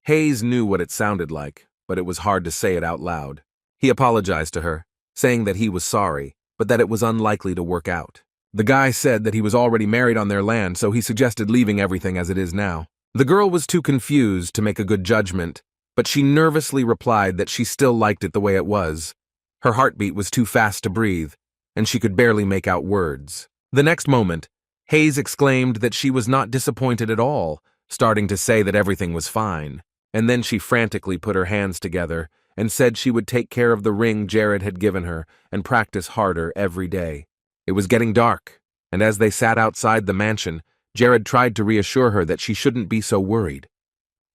Hayes knew what it sounded like, but it was hard to say it out loud. He apologized to her, saying that he was sorry, but that it was unlikely to work out. The guy said that he was already married on their land, so he suggested leaving everything as it is now. The girl was too confused to make a good judgment, but she nervously replied that she still liked it the way it was. Her heartbeat was too fast to breathe, and she could barely make out words. The next moment, Hayes exclaimed that she was not disappointed at all, starting to say that everything was fine. And then she frantically put her hands together and said she would take care of the ring Jared had given her and practice harder every day. It was getting dark, and as they sat outside the mansion, Jared tried to reassure her that she shouldn't be so worried.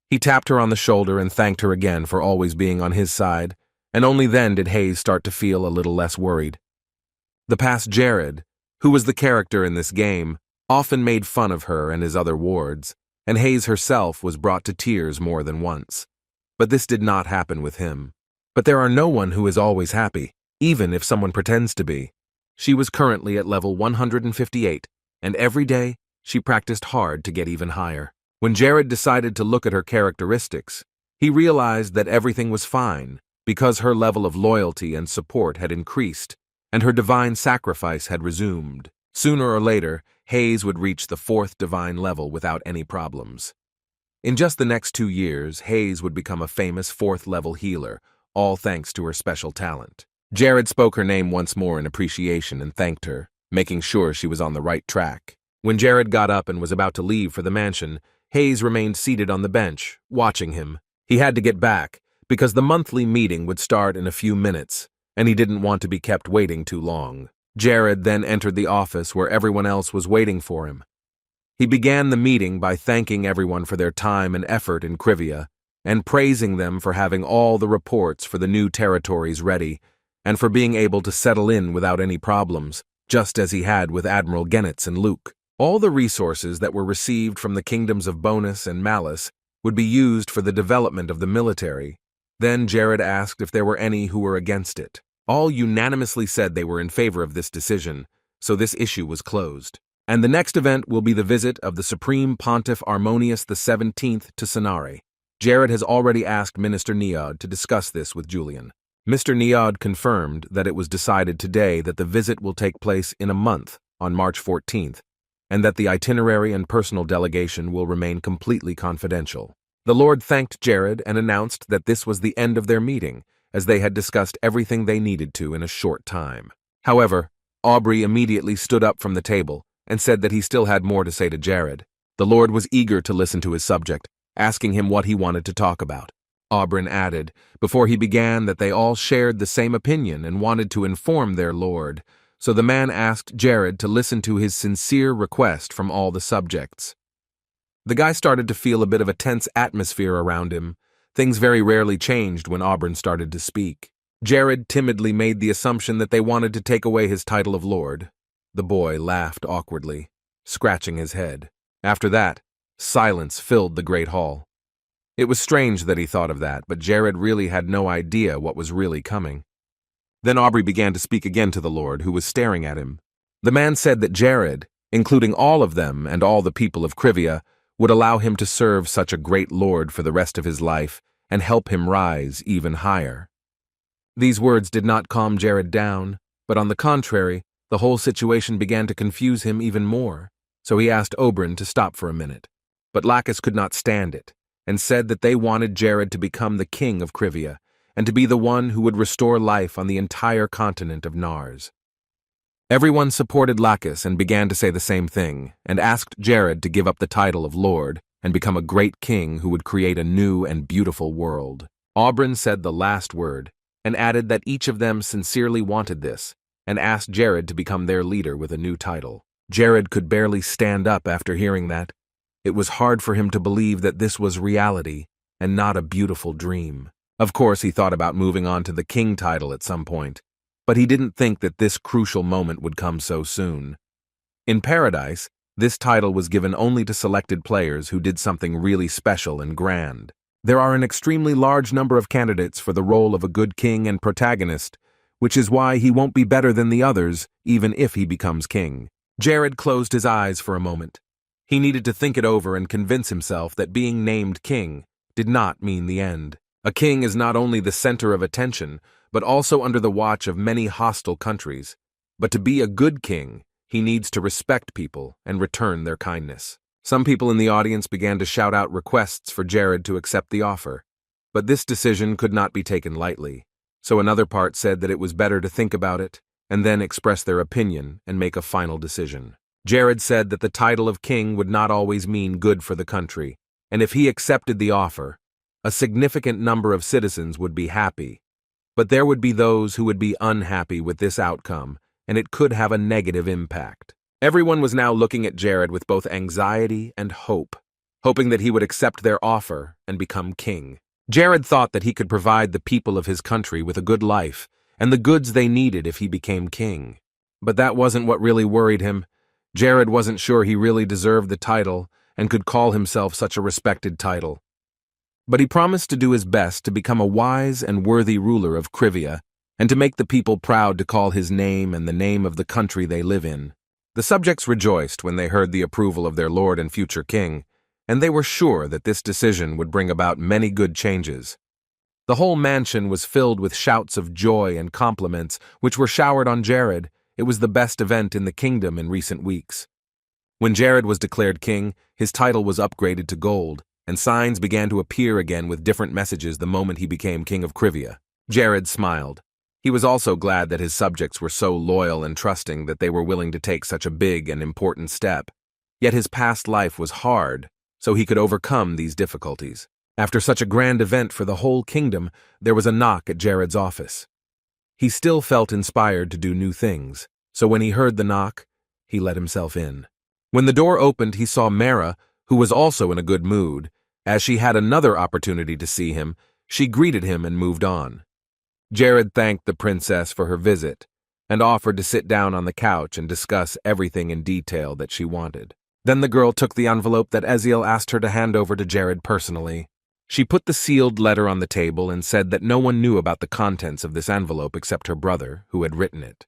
He tapped her on the shoulder and thanked her again for always being on his side, and only then did Hayes start to feel a little less worried. The past Jared, who was the character in this game, often made fun of her and his other wards, and Hayes herself was brought to tears more than once. But this did not happen with him. But there are no one who is always happy, even if someone pretends to be. She was currently at level 158, and every day she practiced hard to get even higher. When Jared decided to look at her characteristics, he realized that everything was fine because her level of loyalty and support had increased, and her divine sacrifice had resumed. Sooner or later, Hayes would reach the 4th divine level without any problems. In just the next 2 years, Hayes would become a famous 4th-level healer, all thanks to her special talent. Jared spoke her name once more in appreciation and thanked her, making sure she was on the right track. When Jared got up and was about to leave for the mansion, Hayes remained seated on the bench, watching him. He had to get back, because the monthly meeting would start in a few minutes, and he didn't want to be kept waiting too long. Jared then entered the office where everyone else was waiting for him. He began the meeting by thanking everyone for their time and effort in Civia, and praising them for having all the reports for the new territories ready, and for being able to settle in without any problems, just as he had with Admiral Genitz and Luke. All the resources that were received from the kingdoms of Bonus and Malice would be used for the development of the military. Then Jared asked if there were any who were against it. All unanimously said they were in favor of this decision, so this issue was closed. And the next event will be the visit of the Supreme Pontiff Arcunius XVII to Sonare. Jared has already asked Minister Neod to discuss this with Julian. Mr. Neod confirmed that it was decided today that the visit will take place in a month, on March 14th, and that the itinerary and personal delegation will remain completely confidential. The Lord thanked Jared and announced that this was the end of their meeting, as they had discussed everything they needed to in a short time. However, Aubrey immediately stood up from the table and said that he still had more to say to Jared. The Lord was eager to listen to his subject, asking him what he wanted to talk about. Aubryn added, before he began, that they all shared the same opinion and wanted to inform their Lord, so the man asked Jared to listen to his sincere request from all the subjects. The guy started to feel a bit of a tense atmosphere around him. Things very rarely changed when Aubryn started to speak. Jared timidly made the assumption that they wanted to take away his title of Lord. The boy laughed awkwardly, scratching his head. After that, silence filled the great hall. It was strange that he thought of that, but Jared really had no idea what was really coming. Then Aubrey began to speak again to the Lord, who was staring at him. The man said that Jared, including all of them and all the people of Civia, would allow him to serve such a great Lord for the rest of his life and help him rise even higher. These words did not calm Jared down, but on the contrary, the whole situation began to confuse him even more, so he asked Oberyn to stop for a minute. But Lacis could not stand it, and said that they wanted Jared to become the king of Civia, and to be the one who would restore life on the entire continent of Nars. Everyone supported Lacis and began to say the same thing, and asked Jared to give up the title of Lord and become a great king who would create a new and beautiful world. Oberyn said the last word, and added that each of them sincerely wanted this, and asked Jared to become their leader with a new title. Jared could barely stand up after hearing that. It was hard for him to believe that this was reality and not a beautiful dream. Of course, he thought about moving on to the king title at some point, but he didn't think that this crucial moment would come so soon. In Paradise, this title was given only to selected players who did something really special and grand. There are an extremely large number of candidates for the role of a good king and protagonist, which is why he won't be better than the others, even if he becomes king. Jared closed his eyes for a moment. He needed to think it over and convince himself that being named king did not mean the end. A king is not only the center of attention, but also under the watch of many hostile countries. But to be a good king, he needs to respect people and return their kindness. Some people in the audience began to shout out requests for Jared to accept the offer. But this decision could not be taken lightly, so another part said that it was better to think about it and then express their opinion and make a final decision. Jared said that the title of king would not always mean good for the country, and if he accepted the offer, a significant number of citizens would be happy. But there would be those who would be unhappy with this outcome, and it could have a negative impact. Everyone was now looking at Jared with both anxiety and hope, hoping that he would accept their offer and become king. Jared thought that he could provide the people of his country with a good life and the goods they needed if he became king. But that wasn't what really worried him. Jared wasn't sure he really deserved the title and could call himself such a respected title. But he promised to do his best to become a wise and worthy ruler of Civia, and to make the people proud to call his name and the name of the country they live in. The subjects rejoiced when they heard the approval of their lord and future king, and they were sure that this decision would bring about many good changes. The whole mansion was filled with shouts of joy and compliments, which were showered on Jared. It was the best event in the kingdom in recent weeks. When Jared was declared king, his title was upgraded to gold, and signs began to appear again with different messages the moment he became king of Civia. Jared smiled. He was also glad that his subjects were so loyal and trusting that they were willing to take such a big and important step. Yet his past life was hard, so he could overcome these difficulties. After such a grand event for the whole kingdom, there was a knock at Jared's office. He still felt inspired to do new things, so when he heard the knock, he let himself in. When the door opened, he saw Mara, who was also in a good mood. As she had another opportunity to see him, she greeted him and moved on. Jared thanked the princess for her visit and offered to sit down on the couch and discuss everything in detail that she wanted. Then the girl took the envelope that Eziel asked her to hand over to Jared personally. She put the sealed letter on the table and said that no one knew about the contents of this envelope except her brother, who had written it.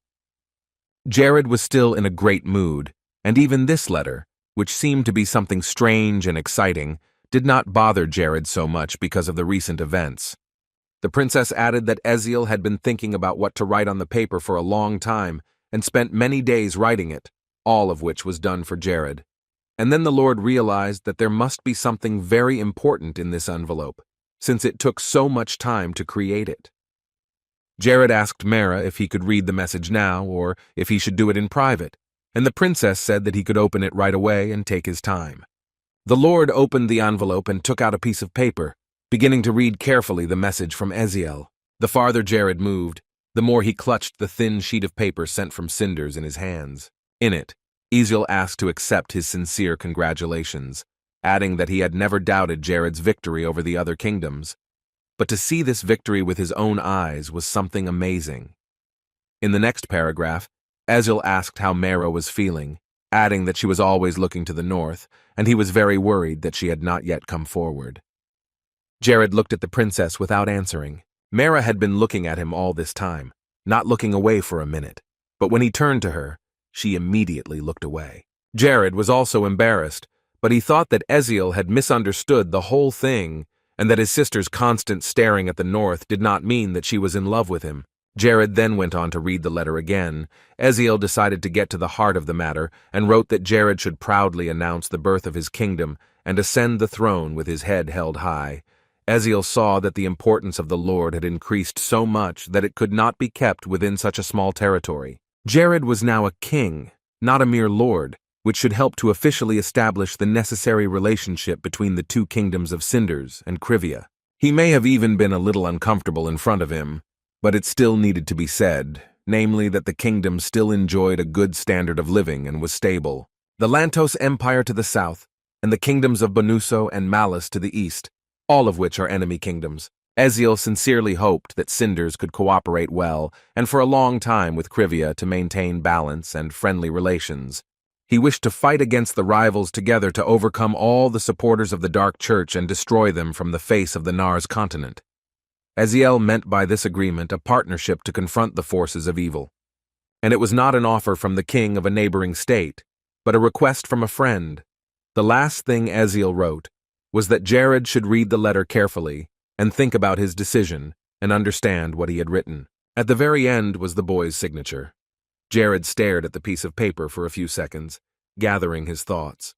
Jared was still in a great mood, and even this letter, which seemed to be something strange and exciting, did not bother Jared so much because of the recent events. The princess added that Eziel had been thinking about what to write on the paper for a long time and spent many days writing it, all of which was done for Jared. And then the Lord realized that there must be something very important in this envelope, since it took so much time to create it. Jared asked Mara if he could read the message now or if he should do it in private, and the princess said that he could open it right away and take his time. The Lord opened the envelope and took out a piece of paper, beginning to read carefully the message from Eziel. The farther Jared moved, the more he clutched the thin sheet of paper sent from Cinders in his hands. In it, Eziel asked to accept his sincere congratulations, adding that he had never doubted Jared's victory over the other kingdoms. But to see this victory with his own eyes was something amazing. In the next paragraph, Eziel asked how Mara was feeling, adding that she was always looking to the north, and he was very worried that she had not yet come forward. Jared looked at the princess without answering. Mara had been looking at him all this time, not looking away for a minute, but when he turned to her, she immediately looked away. Jared was also embarrassed, but he thought that Eziel had misunderstood the whole thing and that his sister's constant staring at the north did not mean that she was in love with him. Jared then went on to read the letter again. Eziel decided to get to the heart of the matter and wrote that Jared should proudly announce the birth of his kingdom and ascend the throne with his head held high. Eziel saw that the importance of the Lord had increased so much that it could not be kept within such a small territory. Jared was now a king, not a mere lord, which should help to officially establish the necessary relationship between the two kingdoms of Cinders and Civia. He may have even been a little uncomfortable in front of him, but it still needed to be said, namely that the kingdom still enjoyed a good standard of living and was stable. The Lantos Empire to the south, and the kingdoms of Bonuso and Malice to the east, all of which are enemy kingdoms. Eziel sincerely hoped that Cinders could cooperate well and for a long time with Civia to maintain balance and friendly relations. He wished to fight against the rivals together to overcome all the supporters of the Dark Church and destroy them from the face of the Nars continent. Eziel meant by this agreement a partnership to confront the forces of evil. And it was not an offer from the king of a neighboring state, but a request from a friend. The last thing Eziel wrote was that Jared should read the letter carefully and think about his decision and understand what he had written. At the very end was the boy's signature. Jared stared at the piece of paper for a few seconds, gathering his thoughts.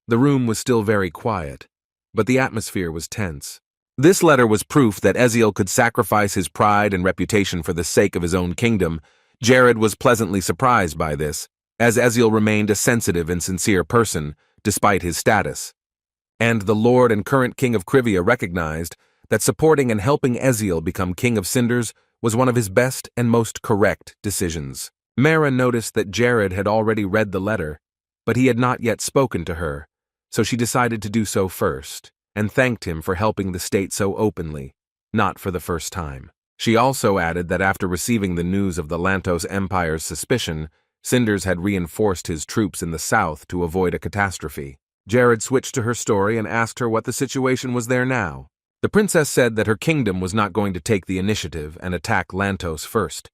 The room was still very quiet, but the atmosphere was tense. This letter was proof that Eziel could sacrifice his pride and reputation for the sake of his own kingdom. Jared was pleasantly surprised by this, as Eziel remained a sensitive and sincere person, despite his status. And the Lord and current king of Civia recognized that supporting and helping Eziel become king of Cinders was one of his best and most correct decisions. Mara noticed that Jared had already read the letter, but he had not yet spoken to her, so she decided to do so first, and thanked him for helping the state so openly, not for the first time. She also added that after receiving the news of the Lantos Empire's suspicion, Cinders had reinforced his troops in the south to avoid a catastrophe. Jared switched to her story and asked her what the situation was there now. The princess said that her kingdom was not going to take the initiative and attack Lantos first.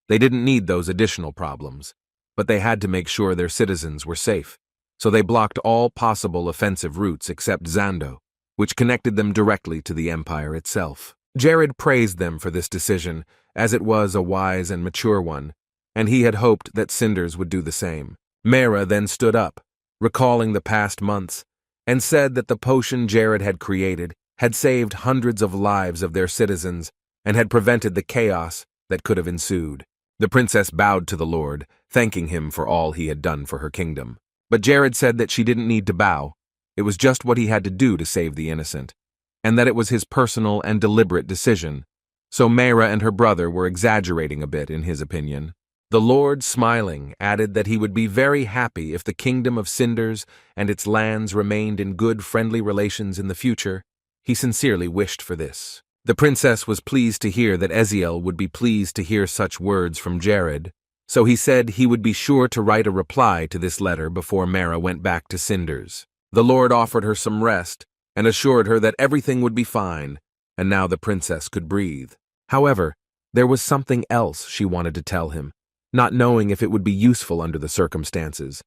They didn't need those additional problems, but they had to make sure their citizens were safe. So they blocked all possible offensive routes except Zando, which connected them directly to the empire itself. Jared praised them for this decision, as it was a wise and mature one, and he had hoped that Cinders would do the same. Mara then stood up, recalling the past months, and said that the potion Jared had created had saved hundreds of lives of their citizens and had prevented the chaos that could have ensued. The princess bowed to the Lord, thanking him for all he had done for her kingdom. But Jared said that she didn't need to bow. It was just what he had to do to save the innocent, and that it was his personal and deliberate decision. So Mara and her brother were exaggerating a bit in his opinion. The Lord, smiling, added that he would be very happy if the kingdom of Cinders and its lands remained in good, friendly relations in the future. He sincerely wished for this. The princess was pleased to hear that Eziel would be pleased to hear such words from Jared, so he said he would be sure to write a reply to this letter before Mara went back to Cinders. The Lord offered her some rest and assured her that everything would be fine, and now the princess could breathe. However, there was something else she wanted to tell him, not knowing if it would be useful under the circumstances,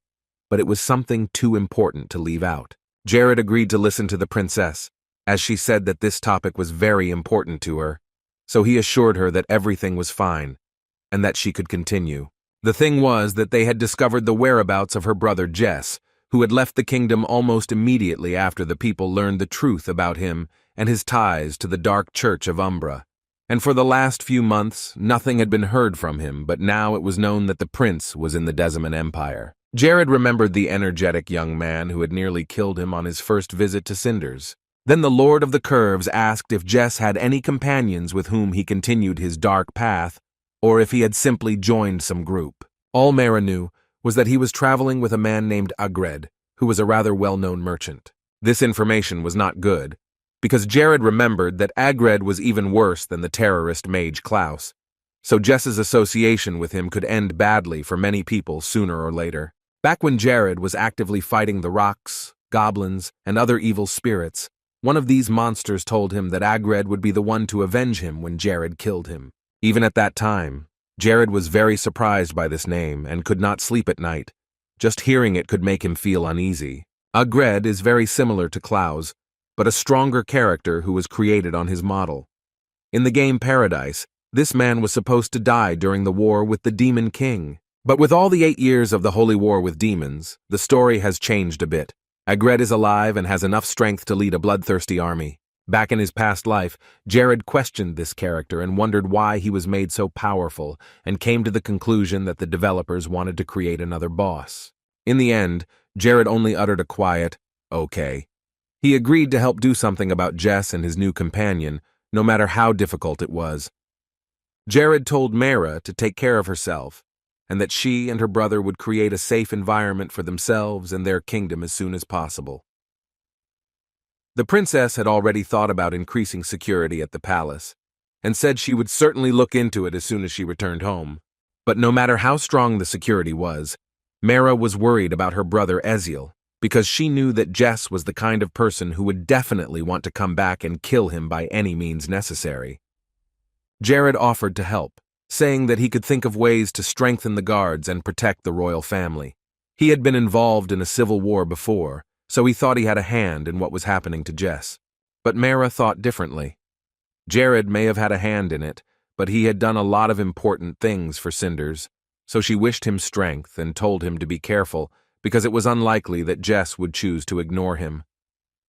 but it was something too important to leave out. Jared agreed to listen to the princess, as she said that this topic was very important to her, so he assured her that everything was fine, and that she could continue. The thing was that they had discovered the whereabouts of her brother Jess, who had left the kingdom almost immediately after the people learned the truth about him and his ties to the Dark Church of Umbra. And for the last few months, nothing had been heard from him, but now it was known that the prince was in the Desmond Empire. Jared remembered the energetic young man who had nearly killed him on his first visit to Cinders. Then the Lord of the Curves asked if Jess had any companions with whom he continued his dark path, or if he had simply joined some group. All Mara knew was that he was traveling with a man named Agred, who was a rather well-known merchant. This information was not good, because Jared remembered that Agred was even worse than the terrorist Mage Klaus, so Jess's association with him could end badly for many people sooner or later. Back when Jared was actively fighting the rocks, goblins, and other evil spirits, one of these monsters told him that Agred would be the one to avenge him when Jared killed him. Even at that time, Jared was very surprised by this name and could not sleep at night. Just hearing it could make him feel uneasy. Agred is very similar to Klaus, but a stronger character who was created on his model. In the game Paradise, this man was supposed to die during the war with the Demon King. But with all the 8 years of the Holy War with demons, the story has changed a bit. Agred is alive and has enough strength to lead a bloodthirsty army. Back in his past life, Jared questioned this character and wondered why he was made so powerful, and came to the conclusion that the developers wanted to create another boss. In the end, Jared only uttered a quiet, "Okay." He agreed to help do something about Jess and his new companion, no matter how difficult it was. Jared told Mara to take care of herself, and that she and her brother would create a safe environment for themselves and their kingdom as soon as possible. The princess had already thought about increasing security at the palace, and said she would certainly look into it as soon as she returned home. But no matter how strong the security was, Mara was worried about her brother Eziel, because she knew that Jess was the kind of person who would definitely want to come back and kill him by any means necessary. Jared offered to help, saying that he could think of ways to strengthen the guards and protect the royal family. He had been involved in a civil war before, so he thought he had a hand in what was happening to Jess. But Mara thought differently. Jared may have had a hand in it, but he had done a lot of important things for Cinders, so she wished him strength and told him to be careful, because it was unlikely that Jess would choose to ignore him.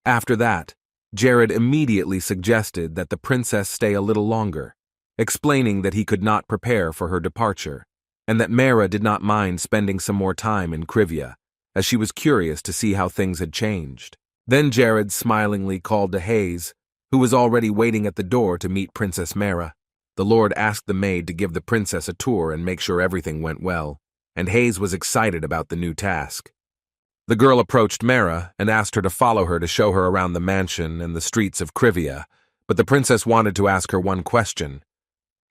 After that, Jared immediately suggested that the princess stay a little longer, explaining that he could not prepare for her departure, and that Mara did not mind spending some more time in Civia, as she was curious to see how things had changed. Then Jared smilingly called to Hayes, who was already waiting at the door to meet Princess Mara. The Lord asked the maid to give the princess a tour and make sure everything went well, and Hayes was excited about the new task. The girl approached Mara and asked her to follow her to show her around the mansion and the streets of Civia, but the princess wanted to ask her one question.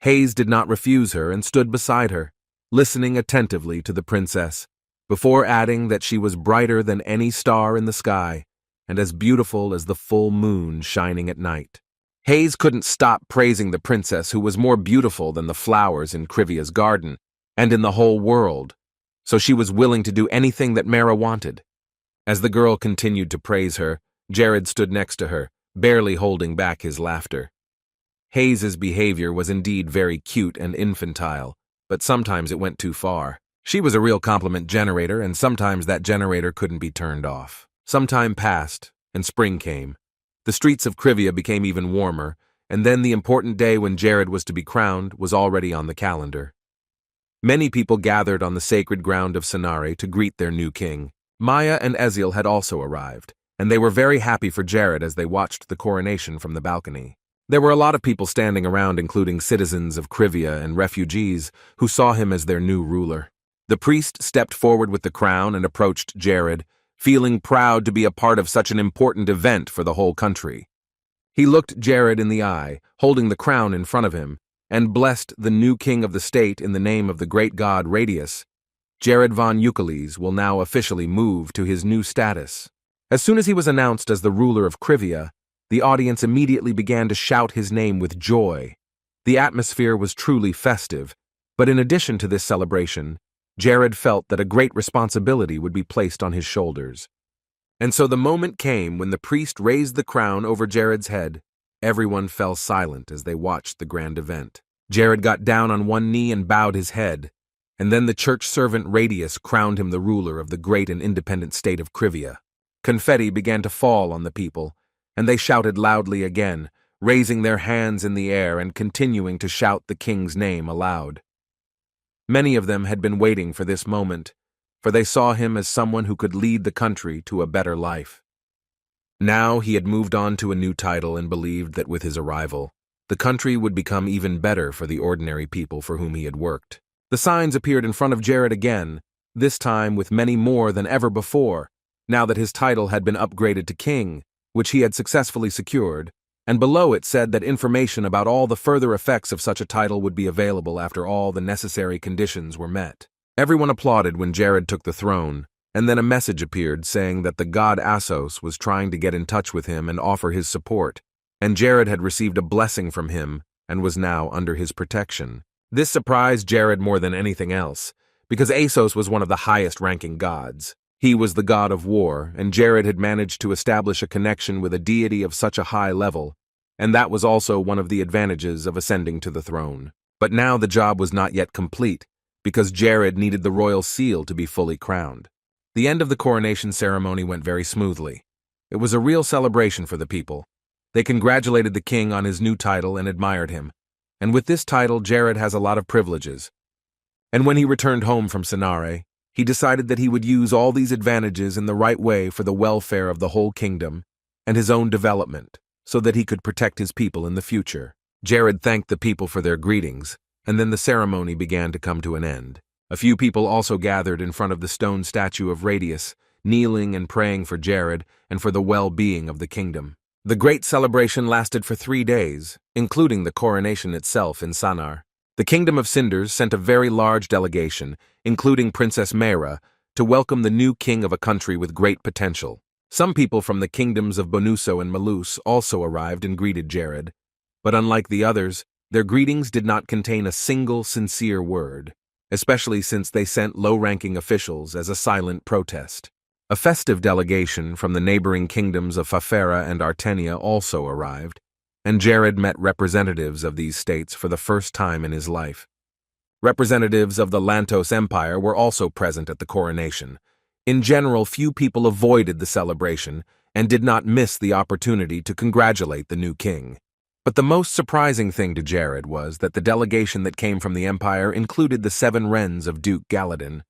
Hayes did not refuse her and stood beside her. listening attentively to the princess, before adding that she was brighter than any star in the sky and as beautiful as the full moon shining at night. Hayes couldn't stop praising the princess, who was more beautiful than the flowers in Crivia's garden and in the whole world, so she was willing to do anything that Mara wanted. As the girl continued to praise her, Jared stood next to her, barely holding back his laughter. Hayes's behavior was indeed very cute and infantile, but sometimes it went too far. She was a real compliment generator, and sometimes that generator couldn't be turned off. Some time passed, and spring came. The streets of Crivia became even warmer, and then the important day when Jared was to be crowned was already on the calendar. Many people gathered on the sacred ground of Sanare to greet their new king. Maya and Eziel had also arrived, and they were very happy for Jared as they watched the coronation from the balcony. There were a lot of people standing around, including citizens of Crivia and refugees, who saw him as their new ruler. The priest stepped forward with the crown and approached Jared, feeling proud to be a part of such an important event for the whole country. He looked Jared in the eye, holding the crown in front of him, and blessed the new king of the state in the name of the great god Radius. Jared von Euclides will now officially move to his new status. As soon as he was announced as the ruler of Crivia, the audience immediately began to shout his name with joy. The atmosphere was truly festive, but in addition to this celebration, Jared felt that a great responsibility would be placed on his shoulders. And so the moment came when the priest raised the crown over Jared's head. Everyone fell silent as they watched the grand event. Jared got down on one knee and bowed his head, and then the church servant Radius crowned him the ruler of the great and independent state of Crivia. Confetti began to fall on the people, and they shouted loudly again, raising their hands in the air and continuing to shout the king's name aloud. Many of them had been waiting for this moment, for they saw him as someone who could lead the country to a better life. Now he had moved on to a new title and believed that with his arrival, the country would become even better for the ordinary people for whom he had worked. The signs appeared in front of Jared again, this time with many more than ever before, now that his title had been upgraded to king, which he had successfully secured, and below it said that information about all the further effects of such a title would be available after all the necessary conditions were met. Everyone applauded when Jared took the throne, and then a message appeared saying that the god Assos was trying to get in touch with him and offer his support, and Jared had received a blessing from him and was now under his protection. This surprised Jared more than anything else, because Assos was one of the highest-ranking gods. He was the god of war, and Jared had managed to establish a connection with a deity of such a high level, and that was also one of the advantages of ascending to the throne. But now the job was not yet complete, because Jared needed the royal seal to be fully crowned. The end of the coronation ceremony went very smoothly. It was a real celebration for the people. They congratulated the king on his new title and admired him, and with this title Jared has a lot of privileges. And when he returned home from Sanare, he decided that he would use all these advantages in the right way for the welfare of the whole kingdom and his own development, so that he could protect his people in the future. Jared thanked the people for their greetings, and then the ceremony began to come to an end. A few people also gathered in front of the stone statue of Radius, kneeling and praying for Jared and for the well-being of the kingdom. The great celebration lasted for 3 days, including the coronation itself in Sanar. The kingdom of Cinders sent a very large delegation, including Princess Mera, to welcome the new king of a country with great potential. Some people from the kingdoms of Bonuso and Malus also arrived and greeted Jared, but unlike the others, their greetings did not contain a single sincere word, especially since they sent low-ranking officials as a silent protest. A festive delegation from the neighboring kingdoms of Fafera and Artenia also arrived, and Jared met representatives of these states for the first time in his life. Representatives of the Lantos Empire were also present at the coronation. In general, few people avoided the celebration and did not miss the opportunity to congratulate the new king. But the most surprising thing to Jared was that the delegation that came from the Empire included the 7 wrens of Duke Galadin.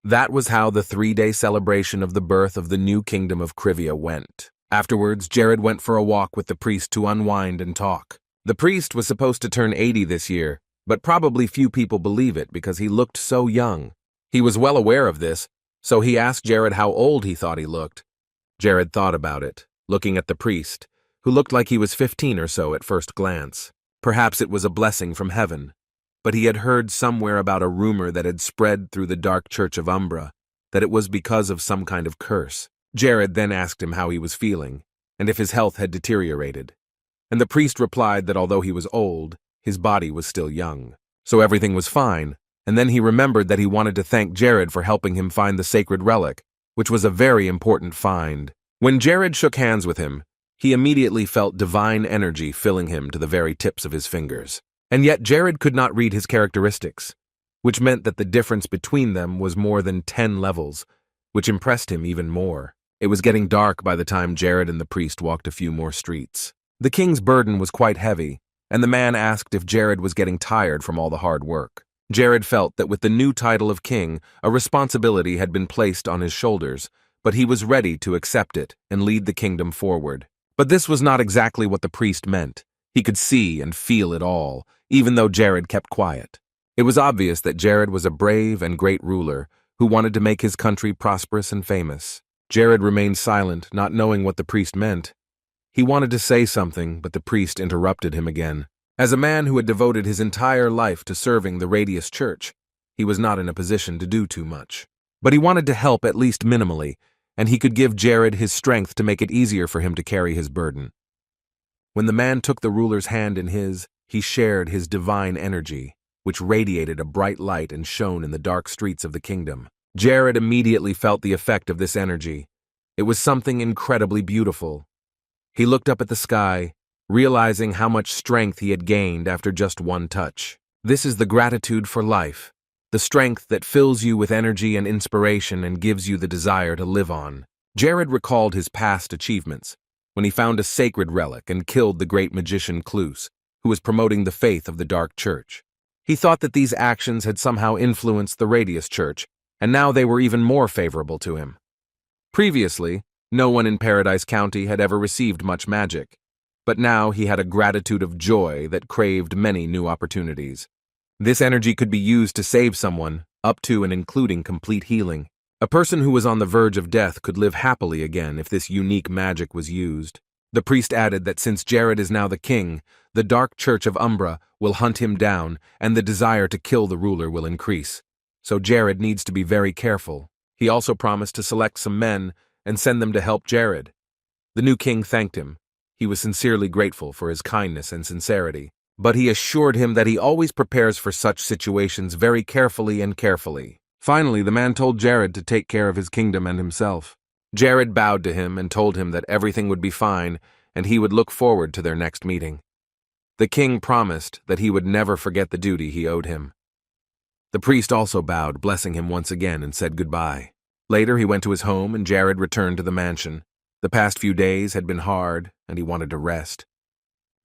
That was how the 3-day celebration of the birth of the new kingdom of Crivia went. Afterwards, Jared went for a walk with the priest to unwind and talk. The priest was supposed to turn 80 this year, but probably few people believe it because he looked so young. He was well aware of this, so he asked Jared how old he thought he looked. Jared thought about it, looking at the priest, who looked like he was 15 or so at first glance. Perhaps it was a blessing from heaven. but he had heard somewhere about a rumor that had spread through the Dark Church of Umbra, that it was because of some kind of curse. Jared then asked him how he was feeling, and if his health had deteriorated. And the priest replied that although he was old, his body was still young. So everything was fine, and then he remembered that he wanted to thank Jared for helping him find the sacred relic, which was a very important find. When Jared shook hands with him, he immediately felt divine energy filling him to the very tips of his fingers. And yet Jared could not read his characteristics, which meant that the difference between them was more than 10 levels, which impressed him even more. It was getting dark by the time Jared and the priest walked a few more streets. The king's burden was quite heavy, and the man asked if Jared was getting tired from all the hard work. Jared felt that with the new title of king, a responsibility had been placed on his shoulders, but he was ready to accept it and lead the kingdom forward. But this was not exactly what the priest meant. He could see and feel it all, even though Jared kept quiet. It was obvious that Jared was a brave and great ruler who wanted to make his country prosperous and famous. Jared remained silent, not knowing what the priest meant. He wanted to say something, but the priest interrupted him again. As a man who had devoted his entire life to serving the Radius Church, he was not in a position to do too much. But he wanted to help at least minimally, and he could give Jared his strength to make it easier for him to carry his burden. When the man took the ruler's hand in his, he shared his divine energy, which radiated a bright light and shone in the dark streets of the kingdom. Jared immediately felt the effect of this energy. It was something incredibly beautiful. He looked up at the sky, realizing how much strength he had gained after just one touch. This is the gratitude for life, the strength that fills you with energy and inspiration and gives you the desire to live on. Jared recalled his past achievements, when he found a sacred relic and killed the great magician Cluse, who was promoting the faith of the Dark Church. He thought that these actions had somehow influenced the Radius Church, and now they were even more favorable to him. Previously, no one in Paradise County had ever received much magic, but now he had a gratitude of joy that craved many new opportunities. This energy could be used to save someone, up to and including complete healing. A person who was on the verge of death could live happily again if this unique magic was used. The priest added that since Jared is now the king, the Dark Church of Umbra will hunt him down and the desire to kill the ruler will increase. So Jared needs to be very careful. He also promised to select some men and send them to help Jared. The new king thanked him. He was sincerely grateful for his kindness and sincerity, but he assured him that he always prepares for such situations very carefully and carefully. Finally, the man told Jared to take care of his kingdom and himself. Jared bowed to him and told him that everything would be fine and he would look forward to their next meeting. The king promised that he would never forget the duty he owed him. The priest also bowed, blessing him once again, and said goodbye. Later, he went to his home and Jared returned to the mansion. The past few days had been hard and he wanted to rest.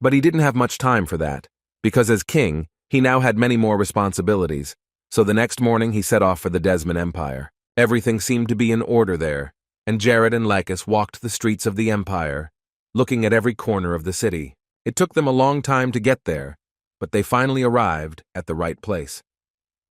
But he didn't have much time for that, because as king, he now had many more responsibilities. So the next morning he set off for the Desmond Empire. Everything seemed to be in order there, and Jared and Lacis walked the streets of the Empire, looking at every corner of the city. It took them a long time to get there, but they finally arrived at the right place.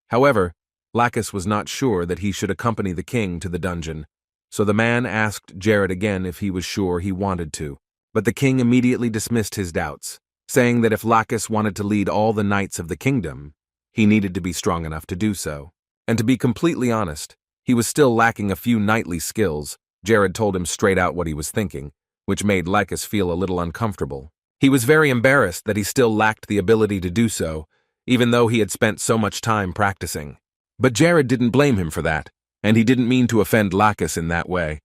However, Lacis was not sure that he should accompany the king to the dungeon, so the man asked Jared again if he was sure he wanted to. But the king immediately dismissed his doubts, saying that if Lacis wanted to lead all the knights of the kingdom, he needed to be strong enough to do so. And to be completely honest, he was still lacking a few knightly skills. Jared told him straight out what he was thinking, which made Lacis feel a little uncomfortable. He was very embarrassed that he still lacked the ability to do so, even though he had spent so much time practicing. But Jared didn't blame him for that, and he didn't mean to offend Lacis in that way.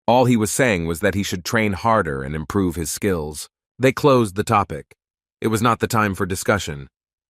All he was saying was that he should train harder and improve his skills. They closed the topic. It was not the time for discussion.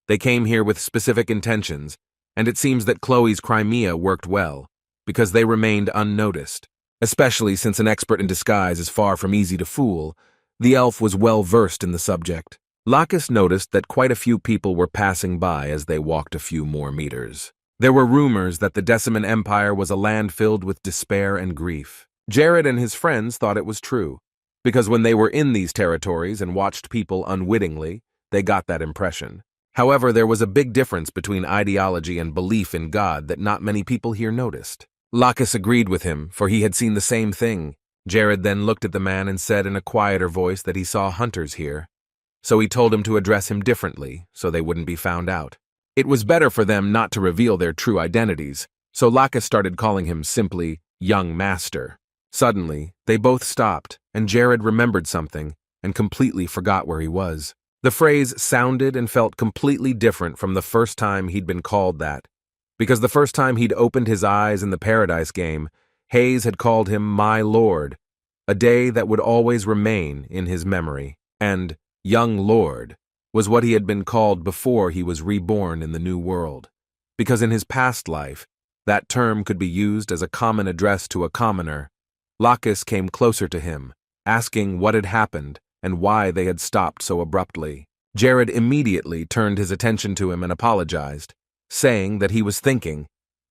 They came here with specific intentions, and it seems that Chloe's Crimea worked well, because they remained unnoticed. Especially since an expert in disguise is far from easy to fool, the elf was well versed in the subject. Lacis noticed that quite a few people were passing by as they walked a few more meters. There were rumors that the Desmond Empire was a land filled with despair and grief. Jared and his friends thought it was true, because when they were in these territories and watched people unwittingly, they got that impression. However, there was a big difference between ideology and belief in God that not many people here noticed. Lacis agreed with him, for he had seen the same thing. Jared then looked at the man and said in a quieter voice that he saw hunters here. So he told him to address him differently, so they wouldn't be found out. It was better for them not to reveal their true identities, so Lacis started calling him simply Young Master. Suddenly, they both stopped, and Jared remembered something and completely forgot where he was. The phrase sounded and felt completely different from the first time he'd been called that, because the first time he'd opened his eyes in the Paradise game, Hayes had called him My Lord, a day that would always remain in his memory, and Young Lord was what he had been called before he was reborn in the new world, because in his past life, that term could be used as a common address to a commoner. Lacis came closer to him, asking what had happened and why they had stopped so abruptly. Jared immediately turned his attention to him and apologized, saying that he was thinking.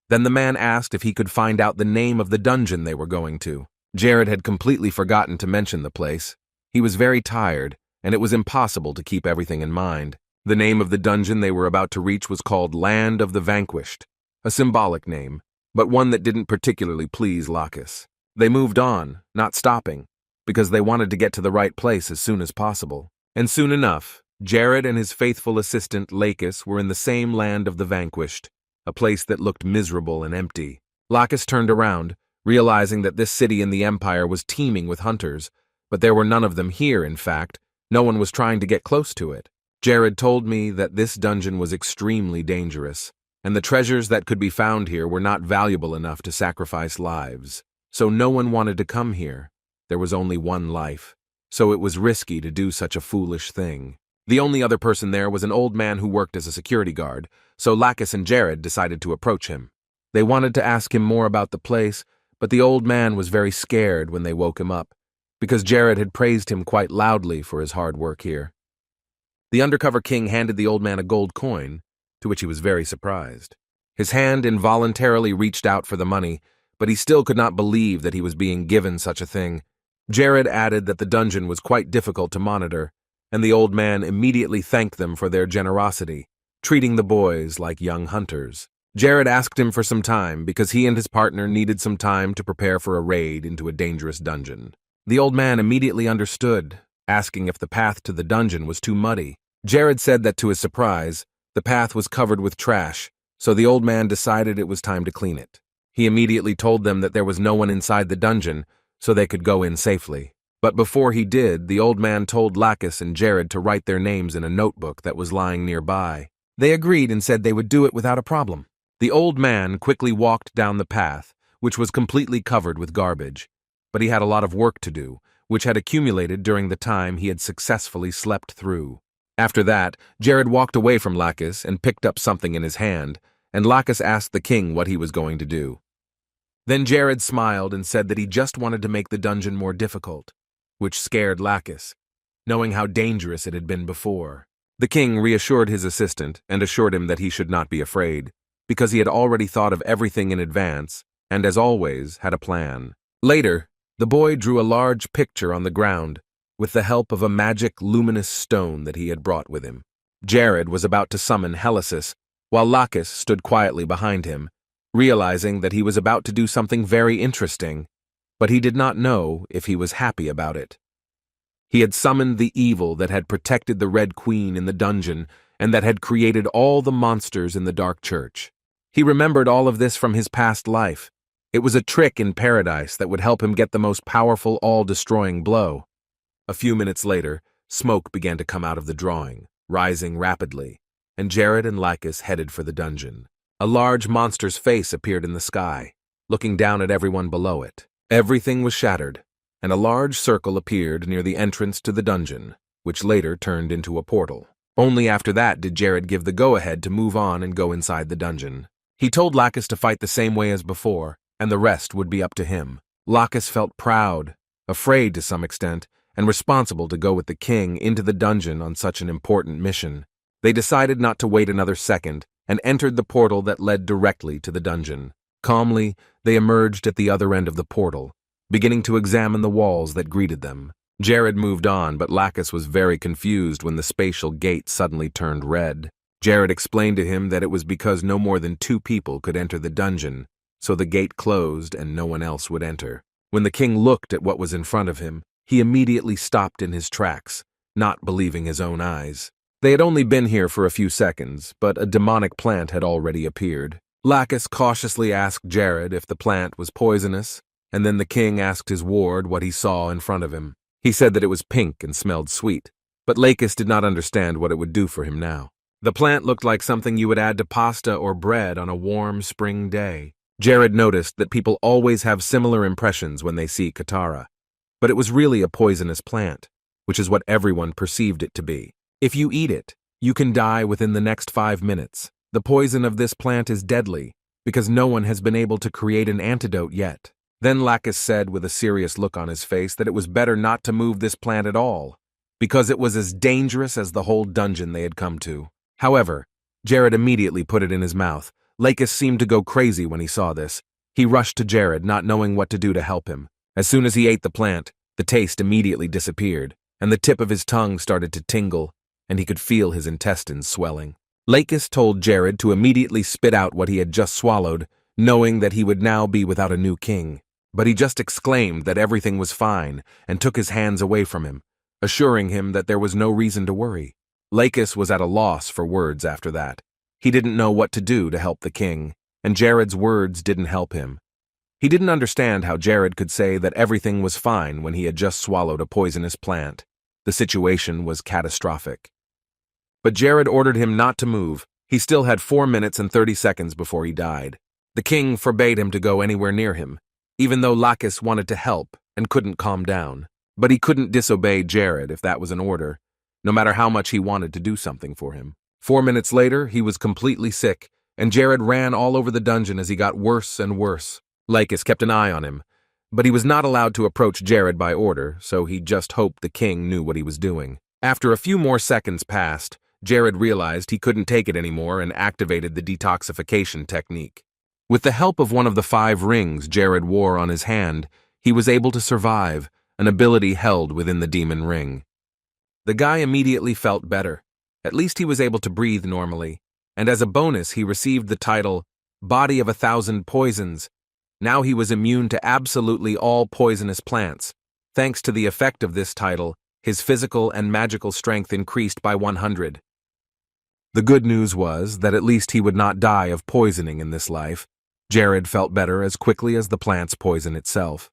Then the man asked if he could find out the name of the dungeon they were going to. Jared had completely forgotten to mention the place. He was very tired, and it was impossible to keep everything in mind. The name of the dungeon they were about to reach was called Land of the Vanquished, a symbolic name, but one that didn't particularly please Lacis. They moved on, not stopping, because they wanted to get to the right place as soon as possible. And soon enough, Jared and his faithful assistant Lacis were in the same Land of the Vanquished, a place that looked miserable and empty. Lacis turned around, realizing that this city in the Empire was teeming with hunters, but there were none of them here, in fact. No one was trying to get close to it. Jared told me that this dungeon was extremely dangerous, and the treasures that could be found here were not valuable enough to sacrifice lives. So no one wanted to come here. There was only one life, so it was risky to do such a foolish thing. The only other person there was an old man who worked as a security guard, so Lacis and Jared decided to approach him. They wanted to ask him more about the place, but the old man was very scared when they woke him up, because Jared had praised him quite loudly for his hard work here. The undercover king handed the old man a gold coin, to which he was very surprised. His hand involuntarily reached out for the money, but he still could not believe that he was being given such a thing. Jared added that the dungeon was quite difficult to monitor, and the old man immediately thanked them for their generosity, treating the boys like young hunters. Jared asked him for some time because he and his partner needed some time to prepare for a raid into a dangerous dungeon. The old man immediately understood, asking if the path to the dungeon was too muddy. Jared said that to his surprise, the path was covered with trash, so the old man decided it was time to clean it. He immediately told them that there was no one inside the dungeon, so they could go in safely. But before he did, the old man told Lacis and Jared to write their names in a notebook that was lying nearby. They agreed and said they would do it without a problem. The old man quickly walked down the path, which was completely covered with garbage. But he had a lot of work to do, which had accumulated during the time he had successfully slept through. After that, Jared walked away from Lacis and picked up something in his hand, and Lacis asked the king what he was going to do. Then Jared smiled and said that he just wanted to make the dungeon more difficult, which scared Lacis, knowing how dangerous it had been before. The king reassured his assistant and assured him that he should not be afraid, because he had already thought of everything in advance and, as always, had a plan. Later, the boy drew a large picture on the ground with the help of a magic luminous stone that he had brought with him. Jared was about to summon Helicis, while Lacis stood quietly behind him, realizing that he was about to do something very interesting, but he did not know if he was happy about it. He had summoned the evil that had protected the Red Queen in the dungeon and that had created all the monsters in the Dark Church. He remembered all of this from his past life. It was a trick in paradise that would help him get the most powerful, all-destroying blow. A few minutes later, smoke began to come out of the drawing, rising rapidly, and Jared and Lacis headed for the dungeon. A large monster's face appeared in the sky, looking down at everyone below it. Everything was shattered, and a large circle appeared near the entrance to the dungeon, which later turned into a portal. Only after that did Jared give the go-ahead to move on and go inside the dungeon. He told Lacis to fight the same way as before, and the rest would be up to him. Lacis felt proud, afraid to some extent, and responsible to go with the king into the dungeon on such an important mission. They decided not to wait another second and entered the portal that led directly to the dungeon. Calmly, they emerged at the other end of the portal, beginning to examine the walls that greeted them. Jared moved on, but Lacis was very confused when the spatial gate suddenly turned red. Jared explained to him that it was because no more than 2 people could enter the dungeon, so the gate closed and no one else would enter. When the king looked at what was in front of him, he immediately stopped in his tracks, not believing his own eyes. They had only been here for a few seconds, but a demonic plant had already appeared. Lacis cautiously asked Jared if the plant was poisonous, and then the king asked his ward what he saw in front of him. He said that it was pink and smelled sweet, but Lacis did not understand what it would do for him now. The plant looked like something you would add to pasta or bread on a warm spring day. Jared noticed that people always have similar impressions when they see Katara, but it was really a poisonous plant, which is what everyone perceived it to be. If you eat it, you can die within the next 5 minutes. The poison of this plant is deadly, because no one has been able to create an antidote yet. Then Lacis said with a serious look on his face that it was better not to move this plant at all, because it was as dangerous as the whole dungeon they had come to. However, Jared immediately put it in his mouth. Lacis seemed to go crazy when he saw this. He rushed to Jared, not knowing what to do to help him. As soon as he ate the plant, the taste immediately disappeared, and the tip of his tongue started to tingle, and he could feel his intestines swelling. Lacis told Jared to immediately spit out what he had just swallowed, knowing that he would now be without a new king. But he just exclaimed that everything was fine and took his hands away from him, assuring him that there was no reason to worry. Lacis was at a loss for words after that. He didn't know what to do to help the king, and Jared's words didn't help him. He didn't understand how Jared could say that everything was fine when he had just swallowed a poisonous plant. The situation was catastrophic. But Jared ordered him not to move. He still had 4 minutes and 30 seconds before he died. The king forbade him to go anywhere near him, even though Lacis wanted to help and couldn't calm down. But he couldn't disobey Jared if that was an order, no matter how much he wanted to do something for him. 4 minutes later, he was completely sick, and Jared ran all over the dungeon as he got worse and worse. Lacis kept an eye on him, but he was not allowed to approach Jared by order, so he just hoped the king knew what he was doing. After a few more seconds passed, Jared realized he couldn't take it anymore and activated the detoxification technique. With the help of one of the 5 rings Jared wore on his hand, he was able to survive, an ability held within the demon ring. The guy immediately felt better. At least he was able to breathe normally, and as a bonus he received the title, Body of 1,000 Poisons. Now he was immune to absolutely all poisonous plants. Thanks to the effect of this title, his physical and magical strength increased by 100. The good news was that at least he would not die of poisoning in this life. Jared felt better as quickly as the plant's poison itself.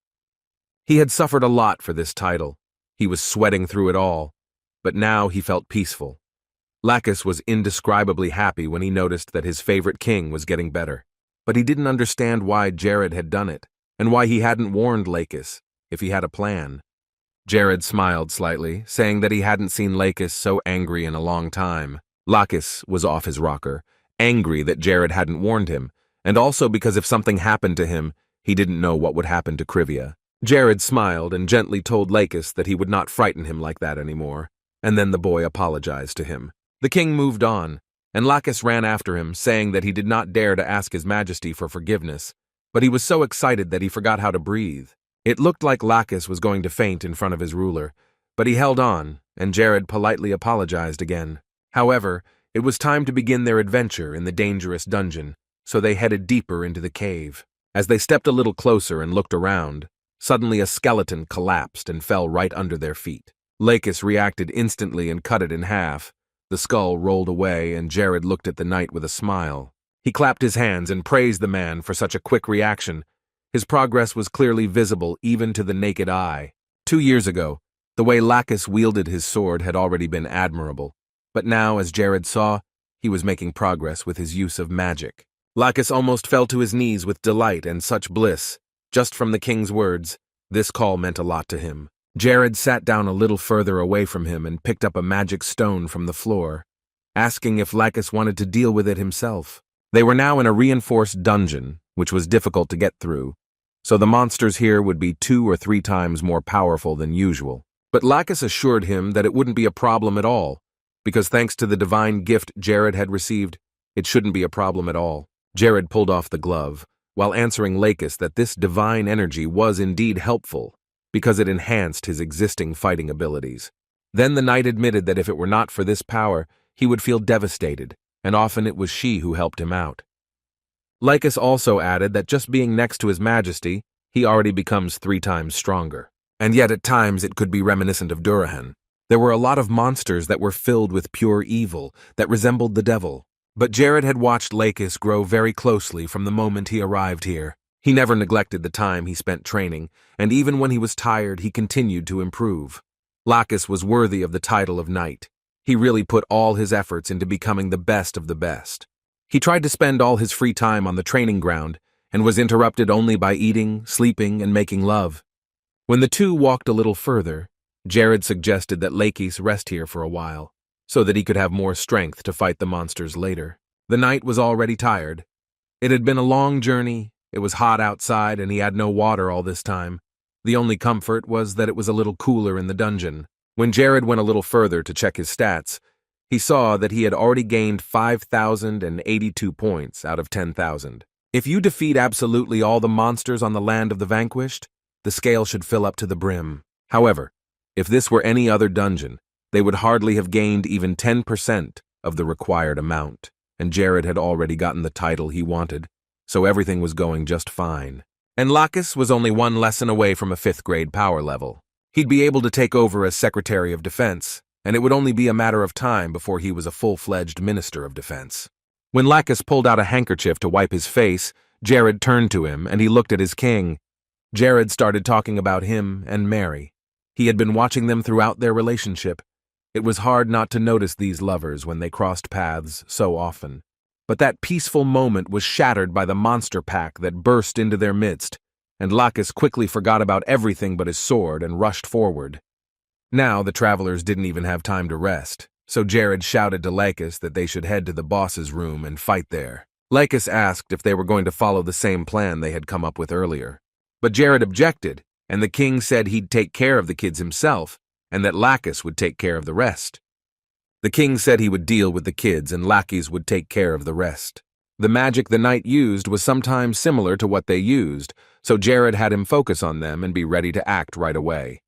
He had suffered a lot for this title. He was sweating through it all, but now he felt peaceful. Lacis was indescribably happy when he noticed that his favorite king was getting better, but he didn't understand why Jared had done it, and why he hadn't warned Lacis if he had a plan. Jared smiled slightly, saying that he hadn't seen Lacis so angry in a long time. Lacis was off his rocker, angry that Jared hadn't warned him, and also because if something happened to him, he didn't know what would happen to Civia. Jared smiled and gently told Lacis that he would not frighten him like that anymore, and then the boy apologized to him. The king moved on, and Lacis ran after him, saying that he did not dare to ask his majesty for forgiveness, but he was so excited that he forgot how to breathe. It looked like Lacis was going to faint in front of his ruler, but he held on, and Jared politely apologized again. However, it was time to begin their adventure in the dangerous dungeon, so they headed deeper into the cave. As they stepped a little closer and looked around, suddenly a skeleton collapsed and fell right under their feet. Lacis reacted instantly and cut it in half. The skull rolled away, and Jared looked at the knight with a smile. He clapped his hands and praised the man for such a quick reaction. His progress was clearly visible even to the naked eye. 2 years ago, the way Lacis wielded his sword had already been admirable, but now, as Jared saw, he was making progress with his use of magic. Lacis almost fell to his knees with delight and such bliss. Just from the king's words, this call meant a lot to him. Jared sat down a little further away from him and picked up a magic stone from the floor, asking if Lacis wanted to deal with it himself. They were now in a reinforced dungeon, which was difficult to get through, so the monsters here would be 2 or 3 times more powerful than usual. But Lacis assured him that it wouldn't be a problem at all, because thanks to the divine gift Jared had received, it shouldn't be a problem at all. Jared pulled off the glove, while answering Lacis that this divine energy was indeed helpful, because it enhanced his existing fighting abilities. Then the knight admitted that if it were not for this power, he would feel devastated, and often it was she who helped him out. Lacis also added that just being next to his majesty, he already becomes 3 times stronger. And yet at times it could be reminiscent of Durahan. There were a lot of monsters that were filled with pure evil, that resembled the devil. But Jared had watched Lacis grow very closely from the moment he arrived here. He never neglected the time he spent training, and even when he was tired, he continued to improve. Lacis was worthy of the title of knight. He really put all his efforts into becoming the best of the best. He tried to spend all his free time on the training ground, and was interrupted only by eating, sleeping, and making love. When the two walked a little further, Jared suggested that Lacis rest here for a while, so that he could have more strength to fight the monsters later. The knight was already tired. It had been a long journey, it was hot outside, and he had no water all this time. The only comfort was that it was a little cooler in the dungeon. When Jared went a little further to check his stats, he saw that he had already gained 5,082 points out of 10,000. If you defeat absolutely all the monsters on the land of the vanquished, the scale should fill up to the brim. However, if this were any other dungeon, they would hardly have gained even 10% of the required amount, and Jared had already gotten the title he wanted, so everything was going just fine. And Lacis was only one lesson away from a 5th grade power level. He'd be able to take over as Secretary of Defense, and it would only be a matter of time before he was a full-fledged Minister of Defense. When Lacis pulled out a handkerchief to wipe his face, Jared turned to him and he looked at his king. Jared started talking about him and Mary. He had been watching them throughout their relationship. It was hard not to notice these lovers when they crossed paths so often. But that peaceful moment was shattered by the monster pack that burst into their midst, and Lacis quickly forgot about everything but his sword and rushed forward. Now the travelers didn't even have time to rest, so Jared shouted to Lacis that they should head to the boss's room and fight there. Lacis asked if they were going to follow the same plan they had come up with earlier. But Jared objected, and the king said he'd take care of the kids himself, and that Lacis would take care of the rest. The king said he would deal with the kids and Lacis would take care of the rest. The magic the knight used was sometimes similar to what they used, so Jared had him focus on them and be ready to act right away.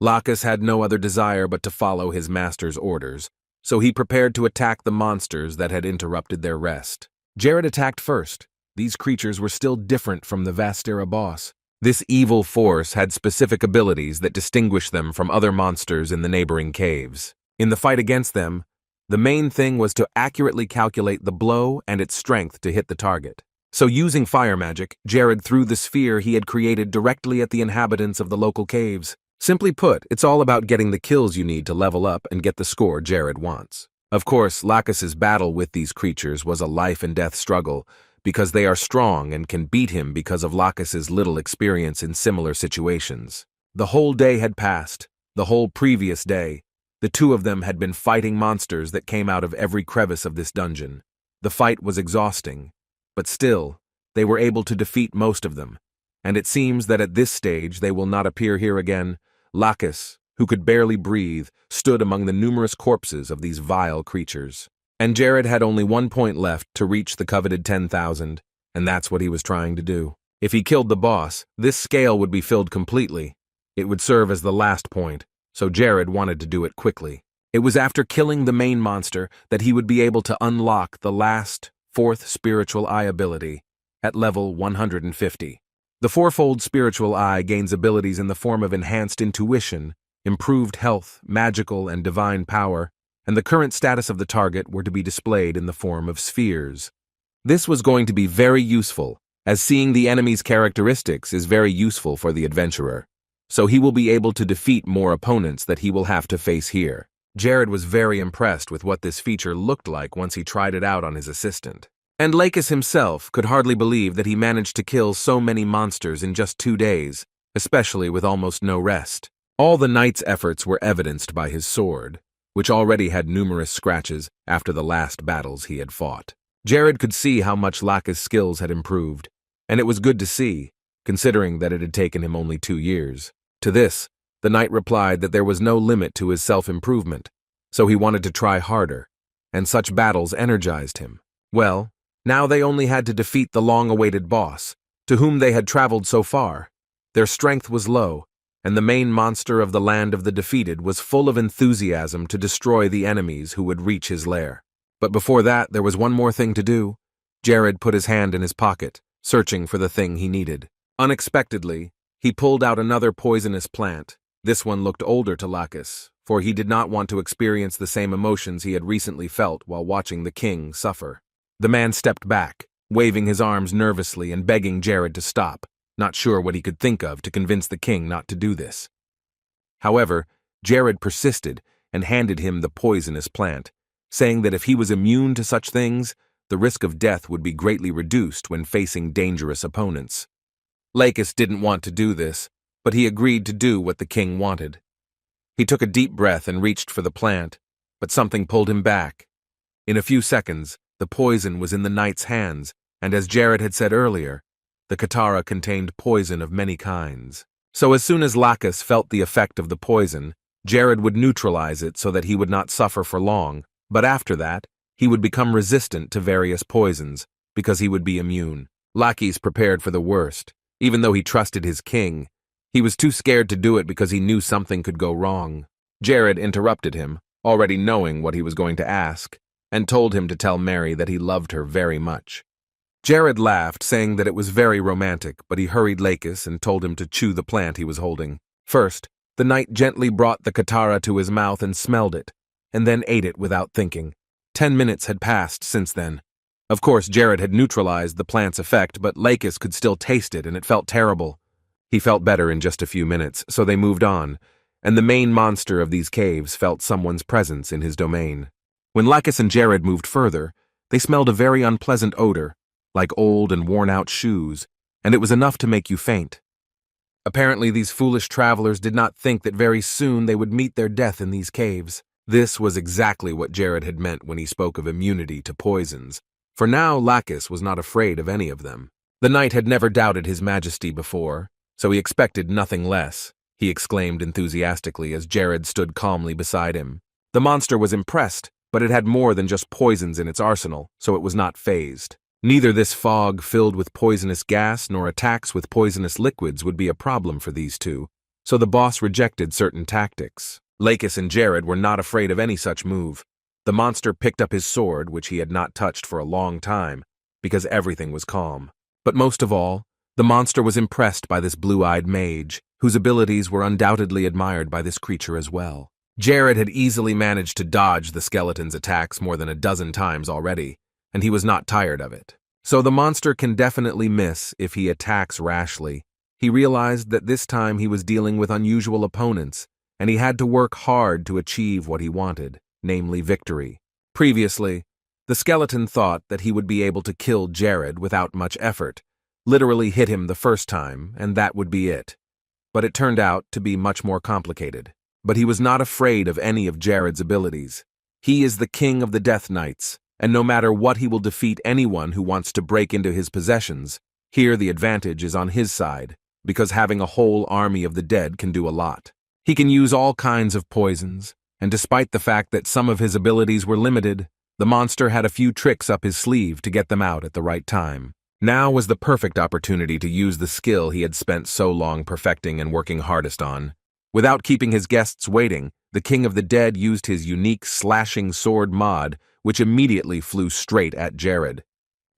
Lacis had no other desire but to follow his master's orders, so he prepared to attack the monsters that had interrupted their rest. Jared attacked first. These creatures were still different from the Vastera boss. This evil force had specific abilities that distinguished them from other monsters in the neighboring caves. In the fight against them, the main thing was to accurately calculate the blow and its strength to hit the target. So using fire magic, Jared threw the sphere he had created directly at the inhabitants of the local caves. Simply put, it's all about getting the kills you need to level up and get the score Jared wants. Of course, Lacis's battle with these creatures was a life-and-death struggle, because they are strong and can beat him because of Lacis's little experience in similar situations. The whole day had passed, the whole previous day. The two of them had been fighting monsters that came out of every crevice of this dungeon. The fight was exhausting, but still, they were able to defeat most of them, and it seems that at this stage they will not appear here again. Lacis, who could barely breathe, stood among the numerous corpses of these vile creatures. And Jared had only 1 point left to reach the coveted 10,000, and that's what he was trying to do. If he killed the boss, this scale would be filled completely. It would serve as the last point, so Jared wanted to do it quickly. It was after killing the main monster that he would be able to unlock the last, 4th spiritual eye ability, at level 150. The fourfold spiritual eye gains abilities in the form of enhanced intuition, improved health, magical and divine power, and the current status of the target were to be displayed in the form of spheres. This was going to be very useful, as seeing the enemy's characteristics is very useful for the adventurer, so he will be able to defeat more opponents that he will have to face here. Jared was very impressed with what this feature looked like once he tried it out on his assistant. And Lacis himself could hardly believe that he managed to kill so many monsters in just 2 days, especially with almost no rest. All the knight's efforts were evidenced by his sword, which already had numerous scratches after the last battles he had fought. Jared could see how much Lacis' skills had improved, and it was good to see, considering that it had taken him only 2 years. To this, the knight replied that there was no limit to his self-improvement, so he wanted to try harder, and such battles energized him. Well, now they only had to defeat the long-awaited boss, to whom they had traveled so far. Their strength was low, and the main monster of the land of the defeated was full of enthusiasm to destroy the enemies who would reach his lair. But before that, there was one more thing to do. Jared put his hand in his pocket, searching for the thing he needed. Unexpectedly, he pulled out another poisonous plant. This one looked older to Lacis, for he did not want to experience the same emotions he had recently felt while watching the king suffer. The man stepped back, waving his arms nervously and begging Jared to stop, not sure what he could think of to convince the king not to do this. However, Jared persisted and handed him the poisonous plant, saying that if he was immune to such things, the risk of death would be greatly reduced when facing dangerous opponents. Lacis didn't want to do this, but he agreed to do what the king wanted. He took a deep breath and reached for the plant, but something pulled him back. In a few seconds, the poison was in the knight's hands, and as Jared had said earlier, the katara contained poison of many kinds. So as soon as Lacis felt the effect of the poison, Jared would neutralize it so that he would not suffer for long, but after that, he would become resistant to various poisons, because he would be immune. Lacis prepared for the worst. Even though he trusted his king, he was too scared to do it because he knew something could go wrong. Jared interrupted him, already knowing what he was going to ask, and told him to tell Mary that he loved her very much. Jared laughed, saying that it was very romantic, but he hurried Lacis and told him to chew the plant he was holding. First, the knight gently brought the katara to his mouth and smelled it, and then ate it without thinking. 10 minutes had passed since then. Of course, Jared had neutralized the plant's effect, but Lacis could still taste it, and it felt terrible. He felt better in just a few minutes, so they moved on, and the main monster of these caves felt someone's presence in his domain. When Lacis and Jared moved further, they smelled a very unpleasant odor, like old and worn-out shoes, and it was enough to make you faint. Apparently, these foolish travelers did not think that very soon they would meet their death in these caves. This was exactly what Jared had meant when he spoke of immunity to poisons, for now Lacis was not afraid of any of them. The knight had never doubted his majesty before, so he expected nothing less, he exclaimed enthusiastically as Jared stood calmly beside him. The monster was impressed, but it had more than just poisons in its arsenal, so it was not fazed. Neither this fog filled with poisonous gas nor attacks with poisonous liquids would be a problem for these two, so the boss rejected certain tactics. Lacis and Jared were not afraid of any such move. The monster picked up his sword, which he had not touched for a long time, because everything was calm. But most of all, the monster was impressed by this blue-eyed mage, whose abilities were undoubtedly admired by this creature as well. Jared had easily managed to dodge the skeleton's attacks more than a dozen times already, and he was not tired of it. So the monster can definitely miss if he attacks rashly. He realized that this time he was dealing with unusual opponents, and he had to work hard to achieve what he wanted, namely victory. Previously, the skeleton thought that he would be able to kill Jared without much effort, literally hit him the first time, and that would be it. But it turned out to be much more complicated. But he was not afraid of any of Jared's abilities. He is the king of the Death Knights, and no matter what, he will defeat anyone who wants to break into his possessions. Here the advantage is on his side, because having a whole army of the dead can do a lot. He can use all kinds of poisons, and despite the fact that some of his abilities were limited, the monster had a few tricks up his sleeve to get them out at the right time. Now was the perfect opportunity to use the skill he had spent so long perfecting and working hardest on. Without keeping his guests waiting, the King of the Dead used his unique slashing sword mod, which immediately flew straight at Jared.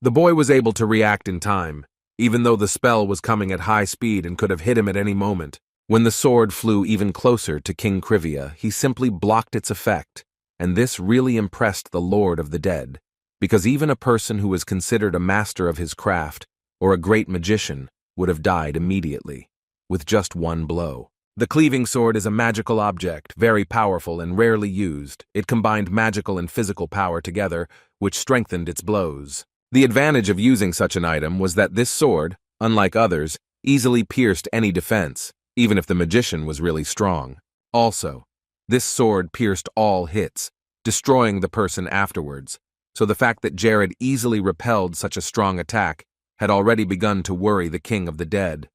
The boy was able to react in time, even though the spell was coming at high speed and could have hit him at any moment. When the sword flew even closer to King Civia, he simply blocked its effect, and this really impressed the Lord of the Dead, because even a person who was considered a master of his craft, or a great magician, would have died immediately, with just one blow. The cleaving sword is a magical object, very powerful and rarely used. It combined magical and physical power together, which strengthened its blows. The advantage of using such an item was that this sword, unlike others, easily pierced any defense, even if the magician was really strong. Also, this sword pierced all hits, destroying the person afterwards, so the fact that Jared easily repelled such a strong attack had already begun to worry the King of the Dead.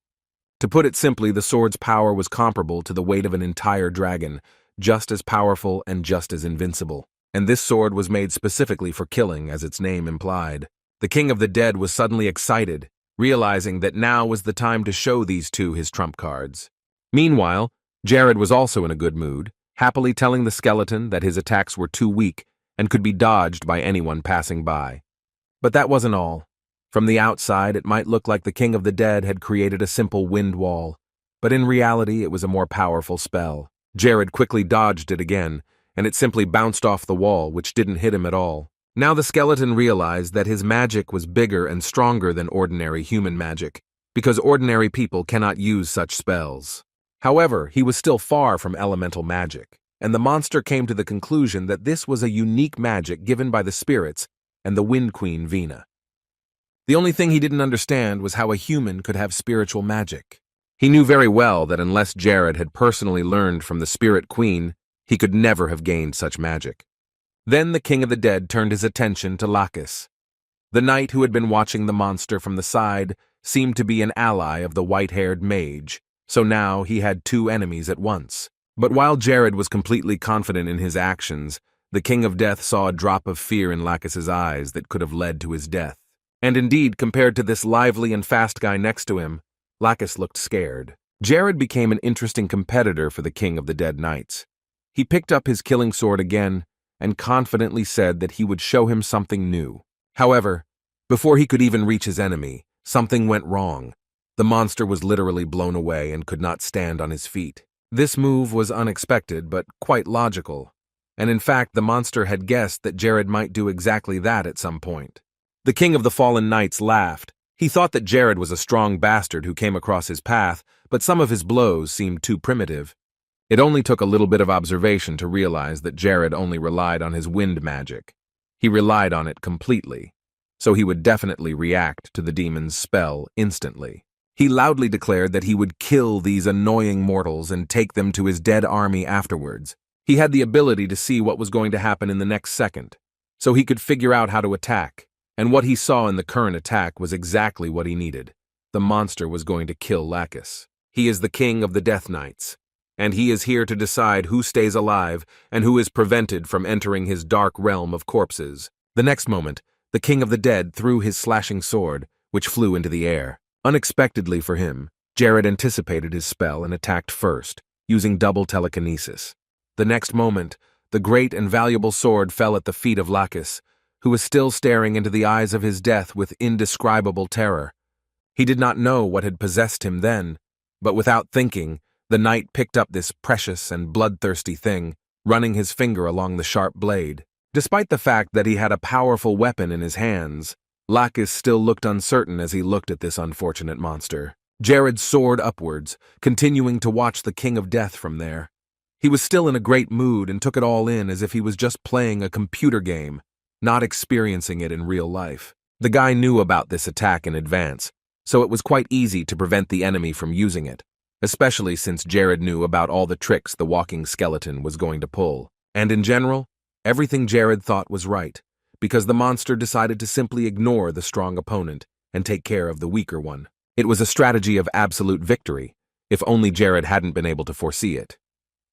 To put it simply, the sword's power was comparable to the weight of an entire dragon, just as powerful and just as invincible. And this sword was made specifically for killing, as its name implied. The King of the Dead was suddenly excited, realizing that now was the time to show these two his trump cards. Meanwhile, Jared was also in a good mood, happily telling the skeleton that his attacks were too weak and could be dodged by anyone passing by. But that wasn't all. From the outside, it might look like the King of the Dead had created a simple wind wall, but in reality it was a more powerful spell. Jared quickly dodged it again, and it simply bounced off the wall, which didn't hit him at all. Now the skeleton realized that his magic was bigger and stronger than ordinary human magic, because ordinary people cannot use such spells. However, he was still far from elemental magic, and the monster came to the conclusion that this was a unique magic given by the spirits and the Wind Queen Vina. The only thing he didn't understand was how a human could have spiritual magic. He knew very well that unless Jared had personally learned from the Spirit Queen, he could never have gained such magic. Then the King of the Dead turned his attention to Lacis. The knight who had been watching the monster from the side seemed to be an ally of the white-haired mage, so now he had two enemies at once. But while Jared was completely confident in his actions, the King of Death saw a drop of fear in Lacis's eyes that could have led to his death. And indeed, compared to this lively and fast guy next to him, Lacis looked scared. Jared became an interesting competitor for the King of the Dead Knights. He picked up his killing sword again and confidently said that he would show him something new. However, before he could even reach his enemy, something went wrong. The monster was literally blown away and could not stand on his feet. This move was unexpected but quite logical, and in fact the monster had guessed that Jared might do exactly that at some point. The King of the Fallen Knights laughed. He thought that Jared was a strong bastard who came across his path, but some of his blows seemed too primitive. It only took a little bit of observation to realize that Jared only relied on his wind magic. He relied on it completely, so he would definitely react to the demon's spell instantly. He loudly declared that he would kill these annoying mortals and take them to his dead army afterwards. He had the ability to see what was going to happen in the next second, so he could figure out how to attack, and what he saw in the current attack was exactly what he needed. The monster was going to kill Lacis. He is the King of the Death Knights, and he is here to decide who stays alive and who is prevented from entering his dark realm of corpses. The next moment, the King of the Dead threw his slashing sword, which flew into the air. Unexpectedly for him, Jared anticipated his spell and attacked first, using double telekinesis. The next moment, the great and valuable sword fell at the feet of Lacis, who was still staring into the eyes of his death with indescribable terror. He did not know what had possessed him then, but without thinking, the knight picked up this precious and bloodthirsty thing, running his finger along the sharp blade. Despite the fact that he had a powerful weapon in his hands, Lacis still looked uncertain as he looked at this unfortunate monster. Jared soared upwards, continuing to watch the King of Death from there. He was still in a great mood and took it all in as if he was just playing a computer game, not experiencing it in real life. The guy knew about this attack in advance, so it was quite easy to prevent the enemy from using it, especially since Jared knew about all the tricks the walking skeleton was going to pull. And in general, everything Jared thought was right, because the monster decided to simply ignore the strong opponent and take care of the weaker one. It was a strategy of absolute victory, if only Jared hadn't been able to foresee it.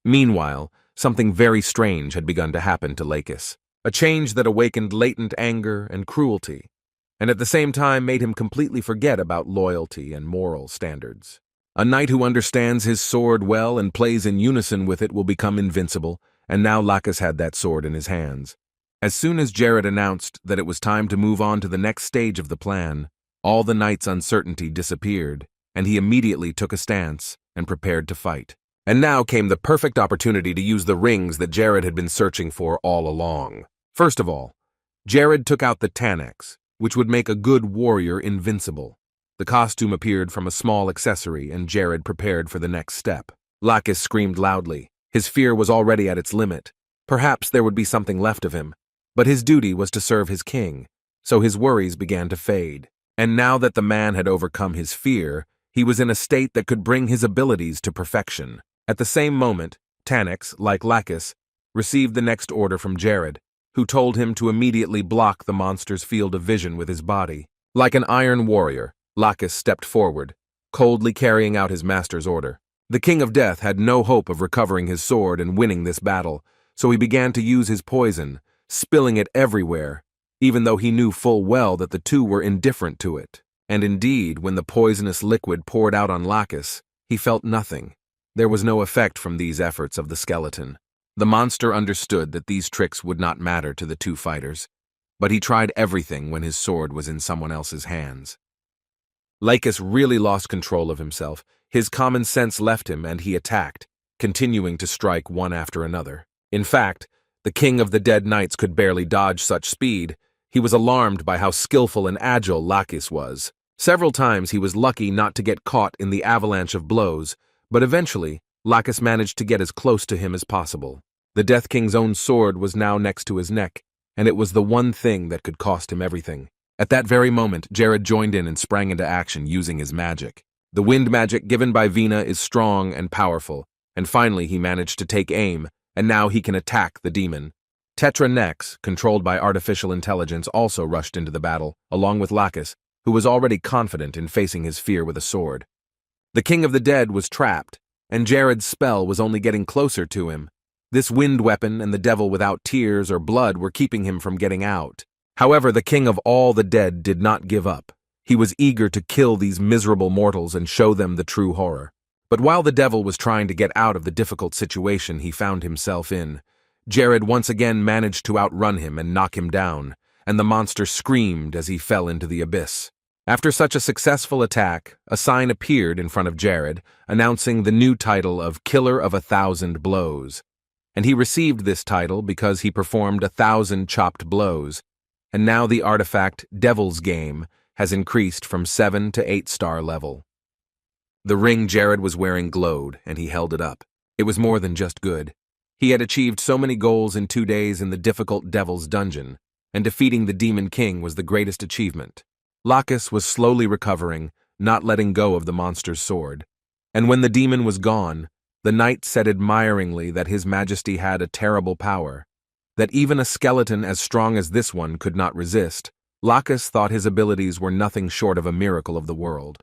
Meanwhile, something very strange had begun to happen to Lacis, a change that awakened latent anger and cruelty, and at the same time made him completely forget about loyalty and moral standards. A knight who understands his sword well and plays in unison with it will become invincible, and now Lacis had that sword in his hands. As soon as Jared announced that it was time to move on to the next stage of the plan, all the knight's uncertainty disappeared, and he immediately took a stance and prepared to fight. And now came the perfect opportunity to use the rings that Jared had been searching for all along. First of all, Jared took out the Tanax, which would make a good warrior invincible. The costume appeared from a small accessory, and Jared prepared for the next step. Lacis screamed loudly. His fear was already at its limit. Perhaps there would be something left of him, but his duty was to serve his king, so his worries began to fade. And now that the man had overcome his fear, he was in a state that could bring his abilities to perfection. At the same moment, Tanax, like Lacis, received the next order from Jared, who told him to immediately block the monster's field of vision with his body. Like an iron warrior, Lacis stepped forward, coldly carrying out his master's order. The King of Death had no hope of recovering his sword and winning this battle, so he began to use his poison, spilling it everywhere, even though he knew full well that the two were indifferent to it. And indeed, when the poisonous liquid poured out on Lacis, he felt nothing. There was no effect from these efforts of the skeleton. The monster understood that these tricks would not matter to the two fighters, but he tried everything when his sword was in someone else's hands. Lacis really lost control of himself. His common sense left him and he attacked, continuing to strike one after another. In fact, the king of the dead knights could barely dodge such speed. He was alarmed by how skillful and agile Lacis was. Several times he was lucky not to get caught in the avalanche of blows, but eventually, Lacis managed to get as close to him as possible. The Death King's own sword was now next to his neck, and it was the one thing that could cost him everything. At that very moment, Jared joined in and sprang into action using his magic. The wind magic given by Vina is strong and powerful, and finally he managed to take aim, and now he can attack the demon. Tetra Nex, controlled by artificial intelligence, also rushed into the battle, along with Lacis, who was already confident in facing his fear with a sword. The King of the Dead was trapped, and Jared's spell was only getting closer to him. This wind weapon and the devil without tears or blood were keeping him from getting out. However, the King of all the Dead did not give up. He was eager to kill these miserable mortals and show them the true horror. But while the devil was trying to get out of the difficult situation he found himself in, Jared once again managed to outrun him and knock him down, and the monster screamed as he fell into the abyss. After such a successful attack, a sign appeared in front of Jared, announcing the new title of Killer of 1,000 Blows. And he received this title because he performed 1,000 chopped blows, and now the artifact Devil's Game has increased from 7 to 8-star level. The ring Jared was wearing glowed, and he held it up. It was more than just good. He had achieved so many goals in 2 days in the difficult Devil's Dungeon, and defeating the Demon King was the greatest achievement. Lacis was slowly recovering, not letting go of the monster's sword. And when the demon was gone, the knight said admiringly that His Majesty had a terrible power, that even a skeleton as strong as this one could not resist. Lacis thought his abilities were nothing short of a miracle of the world.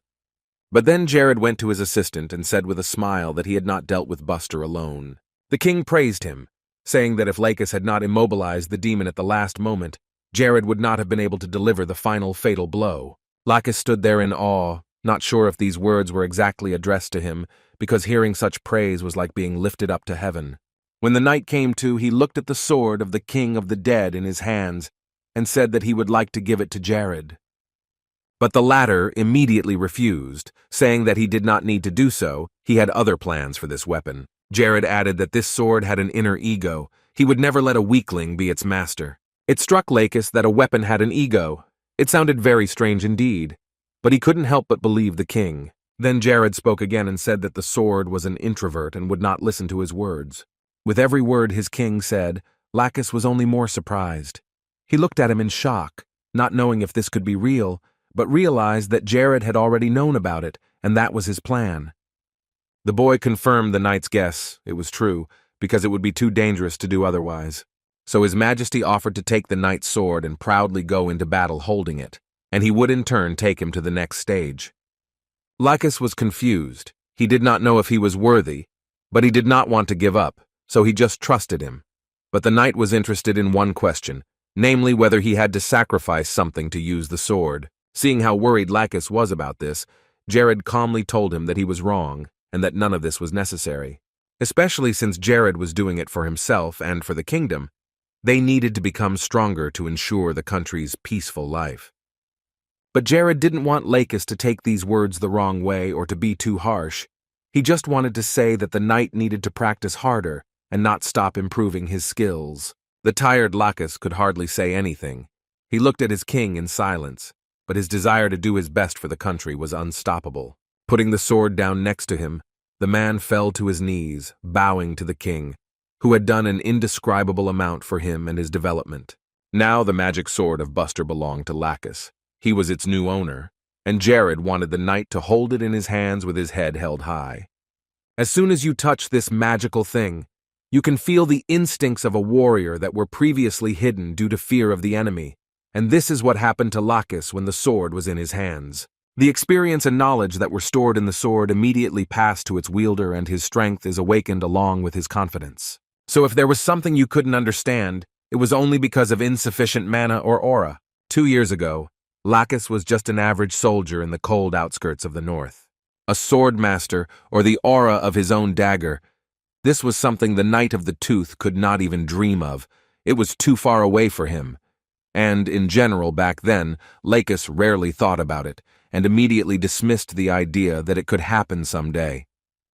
But then Jared went to his assistant and said with a smile that he had not dealt with Buster alone. The king praised him, saying that if Lacis had not immobilized the demon at the last moment, Jared would not have been able to deliver the final fatal blow. Lacis stood there in awe, not sure if these words were exactly addressed to him, because hearing such praise was like being lifted up to heaven. When the night came to, he looked at the sword of the King of the Dead in his hands and said that he would like to give it to Jared. But the latter immediately refused, saying that he did not need to do so, he had other plans for this weapon. Jared added that this sword had an inner ego. He would never let a weakling be its master. It struck Lacis that a weapon had an ego. It sounded very strange indeed, but he couldn't help but believe the king. Then Jared spoke again and said that the sword was an introvert and would not listen to his words. With every word his king said, Lacis was only more surprised. He looked at him in shock, not knowing if this could be real, but realized that Jared had already known about it, and that was his plan. The boy confirmed the knight's guess. It was true, because it would be too dangerous to do otherwise. So His Majesty offered to take the knight's sword and proudly go into battle holding it, and he would in turn take him to the next stage. Lacis was confused. He did not know if he was worthy, but he did not want to give up, so he just trusted him. But the knight was interested in one question, namely whether he had to sacrifice something to use the sword. Seeing how worried Lacis was about this, Jared calmly told him that he was wrong and that none of this was necessary. Especially since Jared was doing it for himself and for the kingdom, they needed to become stronger to ensure the country's peaceful life. But Jared didn't want Lacis to take these words the wrong way or to be too harsh. He just wanted to say that the knight needed to practice harder and not stop improving his skills. The tired Lacis could hardly say anything. He looked at his king in silence, but his desire to do his best for the country was unstoppable. Putting the sword down next to him, the man fell to his knees, bowing to the king, who had done an indescribable amount for him and his development. Now the magic sword of Buster belonged to Lacis. He was its new owner, and Jared wanted the knight to hold it in his hands with his head held high. As soon as you touch this magical thing, you can feel the instincts of a warrior that were previously hidden due to fear of the enemy, and this is what happened to Lacis when the sword was in his hands. The experience and knowledge that were stored in the sword immediately passed to its wielder, and his strength is awakened along with his confidence. So if there was something you couldn't understand, it was only because of insufficient mana or aura. 2 years ago, Lacis was just an average soldier in the cold outskirts of the north. A sword master, or the aura of his own dagger. This was something the Knight of the Tooth could not even dream of. It was too far away for him. And, in general, back then, Lacis rarely thought about it, and immediately dismissed the idea that it could happen someday.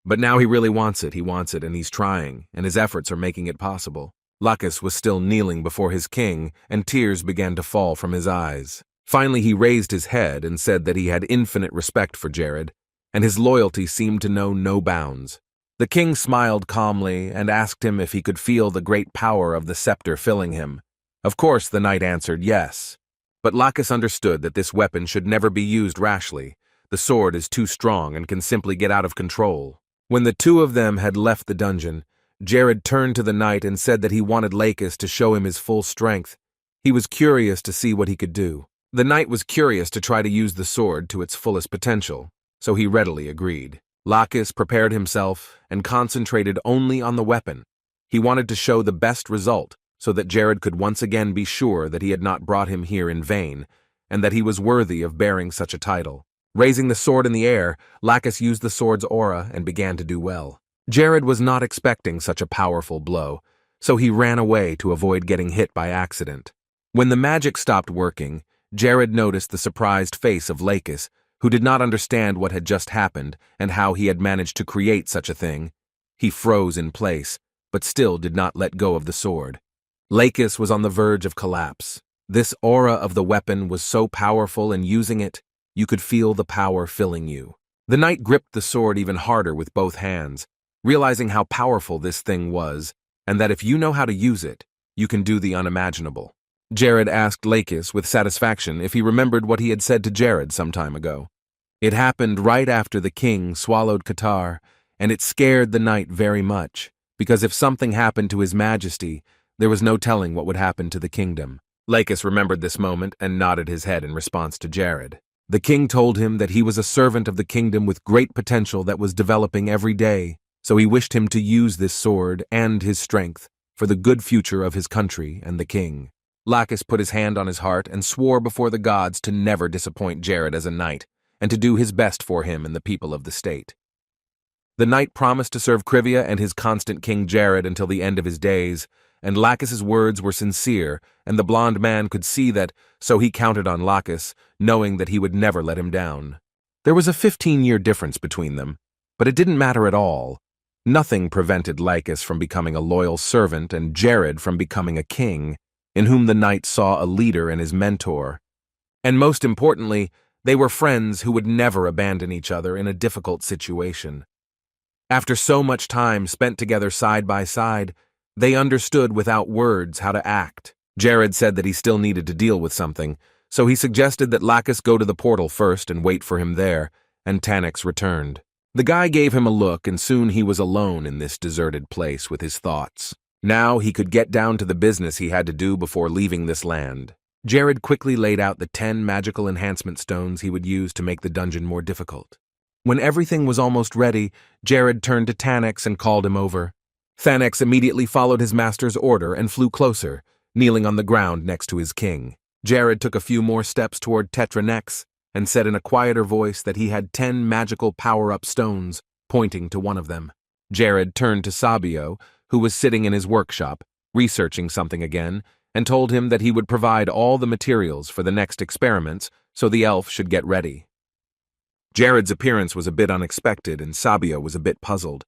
But now he really wants it, and he's trying, and his efforts are making it possible. Lacis was still kneeling before his king, and tears began to fall from his eyes. Finally he raised his head and said that he had infinite respect for Jared, and his loyalty seemed to know no bounds. The king smiled calmly and asked him if he could feel the great power of the scepter filling him. Of course the knight answered yes. But Lacis understood that this weapon should never be used rashly. The sword is too strong and can simply get out of control. When the two of them had left the dungeon, Jared turned to the knight and said that he wanted Lacis to show him his full strength. He was curious to see what he could do. The knight was curious to try to use the sword to its fullest potential, so he readily agreed. Lacis prepared himself and concentrated only on the weapon. He wanted to show the best result so that Jared could once again be sure that he had not brought him here in vain, and that he was worthy of bearing such a title. Raising the sword in the air, Lacis used the sword's aura and began to do well. Jared was not expecting such a powerful blow, so he ran away to avoid getting hit by accident. When the magic stopped working, Jared noticed the surprised face of Lacis, who did not understand what had just happened and how he had managed to create such a thing. He froze in place, but still did not let go of the sword. Lacis was on the verge of collapse. This aura of the weapon was so powerful, and using it, you could feel the power filling you. The knight gripped the sword even harder with both hands, realizing how powerful this thing was, and that if you know how to use it, you can do the unimaginable. Jared asked Lacis with satisfaction if he remembered what he had said to Jared some time ago. It happened right after the king swallowed Qatar, and it scared the knight very much, because if something happened to his majesty, there was no telling what would happen to the kingdom. Lacis remembered this moment and nodded his head in response to Jared. The king told him that he was a servant of the kingdom with great potential that was developing every day, so he wished him to use this sword and his strength for the good future of his country and the king. Lacis put his hand on his heart and swore before the gods to never disappoint Jared as a knight, and to do his best for him and the people of the state. The knight promised to serve Civia and his constant king Jared until the end of his days, and Lacis's words were sincere, and the blond man could see that, so he counted on Lacis, knowing that he would never let him down. There was a 15-year difference between them, but it didn't matter at all. Nothing prevented Lacis from becoming a loyal servant and Jared from becoming a king, in whom the knight saw a leader and his mentor. And most importantly, they were friends who would never abandon each other in a difficult situation. After so much time spent together side by side, they understood without words how to act. Jared said that he still needed to deal with something, so he suggested that Lacis go to the portal first and wait for him there, and Tanax returned. The guy gave him a look, and soon he was alone in this deserted place with his thoughts. Now he could get down to the business he had to do before leaving this land. Jared quickly laid out the 10 magical enhancement stones he would use to make the dungeon more difficult. When everything was almost ready, Jared turned to Tanax and called him over. Tanax immediately followed his master's order and flew closer, kneeling on the ground next to his king. Jared took a few more steps toward Tetranex and said in a quieter voice that he had 10 magical power-up stones, pointing to one of them. Jared turned to Sabio, who was sitting in his workshop, researching something again, and told him that he would provide all the materials for the next experiments so the elf should get ready. Jared's appearance was a bit unexpected, and Sabio was a bit puzzled.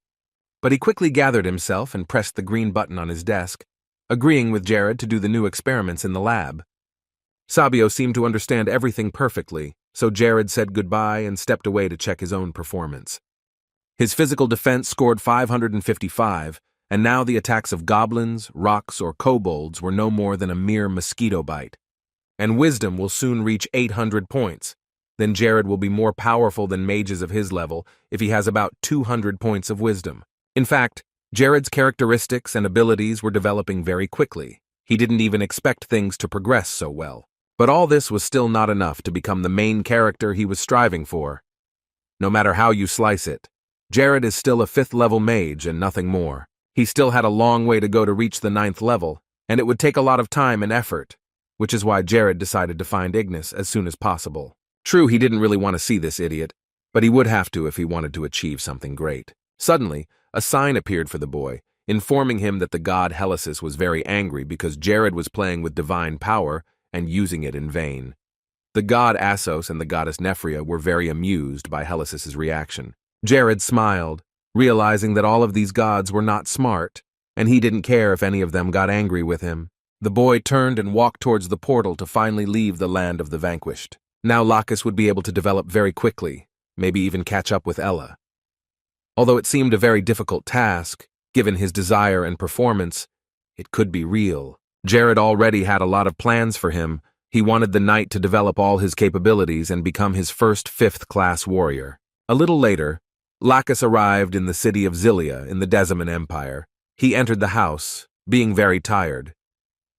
But he quickly gathered himself and pressed the green button on his desk, agreeing with Jared to do the new experiments in the lab. Sabio seemed to understand everything perfectly, so Jared said goodbye and stepped away to check his own performance. His physical defense scored 555, and now the attacks of goblins, rocks, or kobolds were no more than a mere mosquito bite. And wisdom will soon reach 800 points. Then Jared will be more powerful than mages of his level if he has about 200 points of wisdom. In fact, Jared's characteristics and abilities were developing very quickly. He didn't even expect things to progress so well. But all this was still not enough to become the main character he was striving for. No matter how you slice it, Jared is still a 5th-level mage and nothing more. He still had a long way to go to reach the 9th level, and it would take a lot of time and effort, which is why Jared decided to find Ignis as soon as possible. True, he didn't really want to see this idiot, but he would have to if he wanted to achieve something great. Suddenly, a sign appeared for the boy, informing him that the god Helicis was very angry because Jared was playing with divine power and using it in vain. The god Assos and the goddess Nephria were very amused by Helicis's reaction. Jared smiled, realizing that all of these gods were not smart, and he didn't care if any of them got angry with him. The boy turned and walked towards the portal to finally leave the land of the vanquished. Now Lacis would be able to develop very quickly, maybe even catch up with Ella. Although it seemed a very difficult task, given his desire and performance, it could be real. Jared already had a lot of plans for him. He wanted the knight to develop all his capabilities and become his first 5th-class warrior. A little later, Lacis arrived in the city of Civia in the Deciman Empire. He entered the house, being very tired.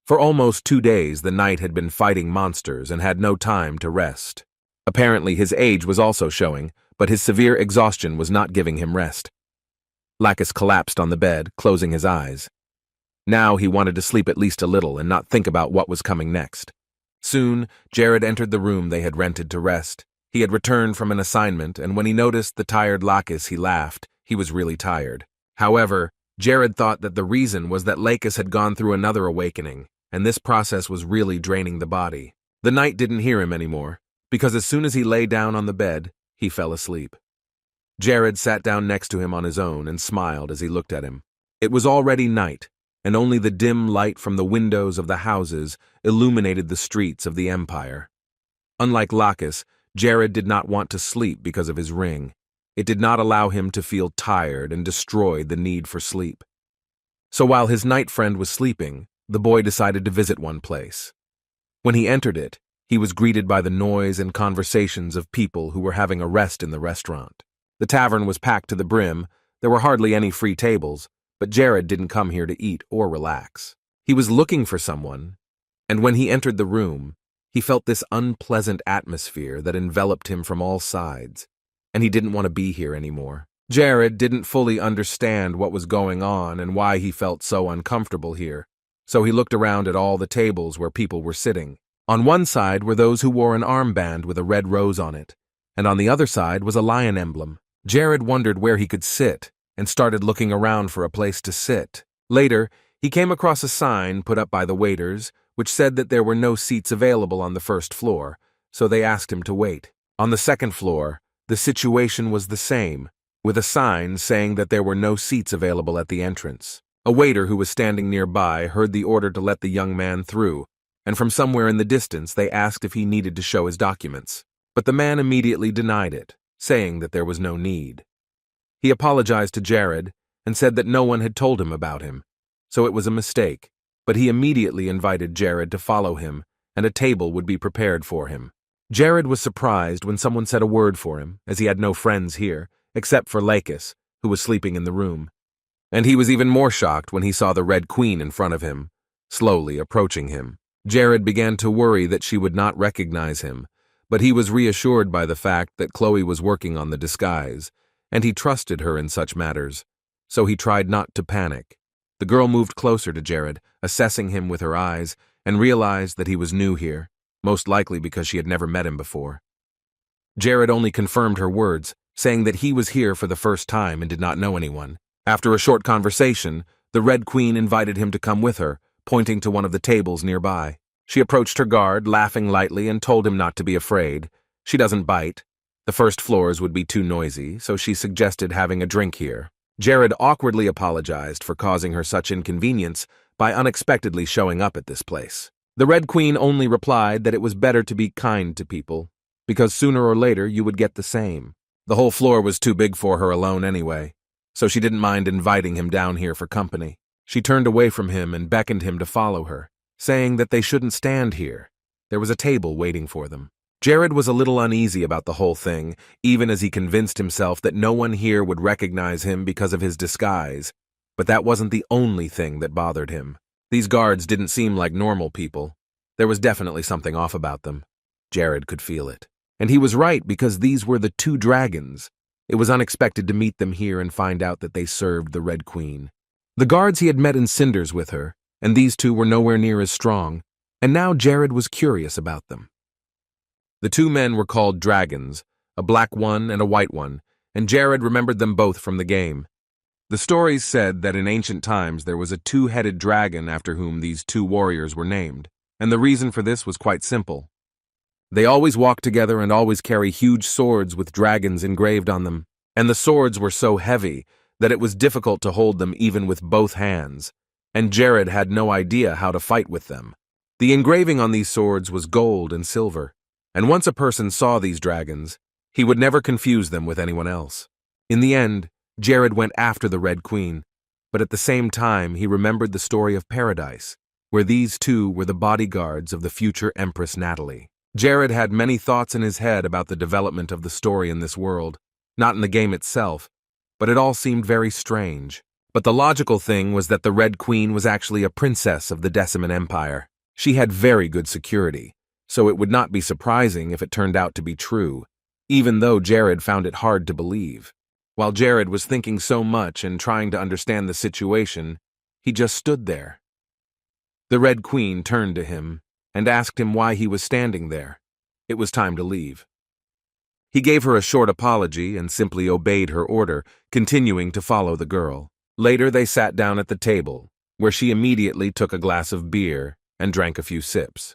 For almost 2 days, the knight had been fighting monsters and had no time to rest. Apparently, his age was also showing, but his severe exhaustion was not giving him rest. Lacis collapsed on the bed, closing his eyes. Now he wanted to sleep at least a little and not think about what was coming next. Soon, Jared entered the room they had rented to rest. He had returned from an assignment, and when he noticed the tired Lacis, he laughed. He was really tired. However, Jared thought that the reason was that Lacis had gone through another awakening, and this process was really draining the body. The knight didn't hear him anymore, because as soon as he lay down on the bed, he fell asleep. Jared sat down next to him on his own and smiled as he looked at him. It was already night, and only the dim light from the windows of the houses illuminated the streets of the empire. Unlike Lacis, Jared did not want to sleep because of his ring. It did not allow him to feel tired and destroyed the need for sleep. So while his knight friend was sleeping, the boy decided to visit one place. When he entered it, he was greeted by the noise and conversations of people who were having a rest in the restaurant. The tavern was packed to the brim. There were hardly any free tables, but Jared didn't come here to eat or relax. He was looking for someone, and when he entered the room, he felt this unpleasant atmosphere that enveloped him from all sides, and he didn't want to be here anymore. Jared didn't fully understand what was going on and why he felt so uncomfortable here, so he looked around at all the tables where people were sitting. On one side were those who wore an armband with a red rose on it, and on the other side was a lion emblem. Jared wondered where he could sit and started looking around for a place to sit. Later, he came across a sign put up by the waiters which said that there were no seats available on the first floor, so they asked him to wait. On the second floor, the situation was the same, with a sign saying that there were no seats available at the entrance. A waiter who was standing nearby heard the order to let the young man through, and from somewhere in the distance they asked if he needed to show his documents. But the man immediately denied it, saying that there was no need. He apologized to Jared and said that no one had told him about him, so it was a mistake, but he immediately invited Jared to follow him, and a table would be prepared for him. Jared was surprised when someone said a word for him, as he had no friends here, except for Lacis, who was sleeping in the room. And he was even more shocked when he saw the Red Queen in front of him, slowly approaching him. Jared began to worry that she would not recognize him, but he was reassured by the fact that Chloe was working on the disguise, and he trusted her in such matters, so he tried not to panic. The girl moved closer to Jared, assessing him with her eyes, and realized that he was new here, most likely because she had never met him before. Jared only confirmed her words, saying that he was here for the first time and did not know anyone. After a short conversation, the Red Queen invited him to come with her, pointing to one of the tables nearby. She approached her guard, laughing lightly, and told him not to be afraid. She doesn't bite. The first floors would be too noisy, so she suggested having a drink here. Jared awkwardly apologized for causing her such inconvenience by unexpectedly showing up at this place. The Red Queen only replied that it was better to be kind to people, because sooner or later you would get the same. The whole floor was too big for her alone anyway, so she didn't mind inviting him down here for company. She turned away from him and beckoned him to follow her, saying that they shouldn't stand here. There was a table waiting for them. Jared was a little uneasy about the whole thing, even as he convinced himself that no one here would recognize him because of his disguise. But that wasn't the only thing that bothered him. These guards didn't seem like normal people. There was definitely something off about them. Jared could feel it. And he was right, because these were the 2 dragons. It was unexpected to meet them here and find out that they served the Red Queen. The guards he had met in Cinders with her, and these 2 were nowhere near as strong, and now Jared was curious about them. The 2 men were called dragons, a black one and a white one, and Jared remembered them both from the game. The stories said that in ancient times there was a 2-headed dragon after whom these 2 warriors were named, and the reason for this was quite simple. They always walk together and always carry huge swords with dragons engraved on them, and the swords were so heavy that it was difficult to hold them even with both hands, and Jared had no idea how to fight with them. The engraving on these swords was gold and silver, and once a person saw these dragons, he would never confuse them with anyone else. In the end, Jared went after the Red Queen, but at the same time he remembered the story of Paradise, where these two were the bodyguards of the future Empress Natalie. Jared had many thoughts in his head about the development of the story in this world, not in the game itself, but it all seemed very strange. But the logical thing was that the Red Queen was actually a princess of the Deciman Empire. She had very good security, so it would not be surprising if it turned out to be true, even though Jared found it hard to believe. While Jared was thinking so much and trying to understand the situation, he just stood there. The Red Queen turned to him and asked him why he was standing there. It was time to leave. He gave her a short apology and simply obeyed her order, continuing to follow the girl. Later they sat down at the table, where she immediately took a glass of beer and drank a few sips.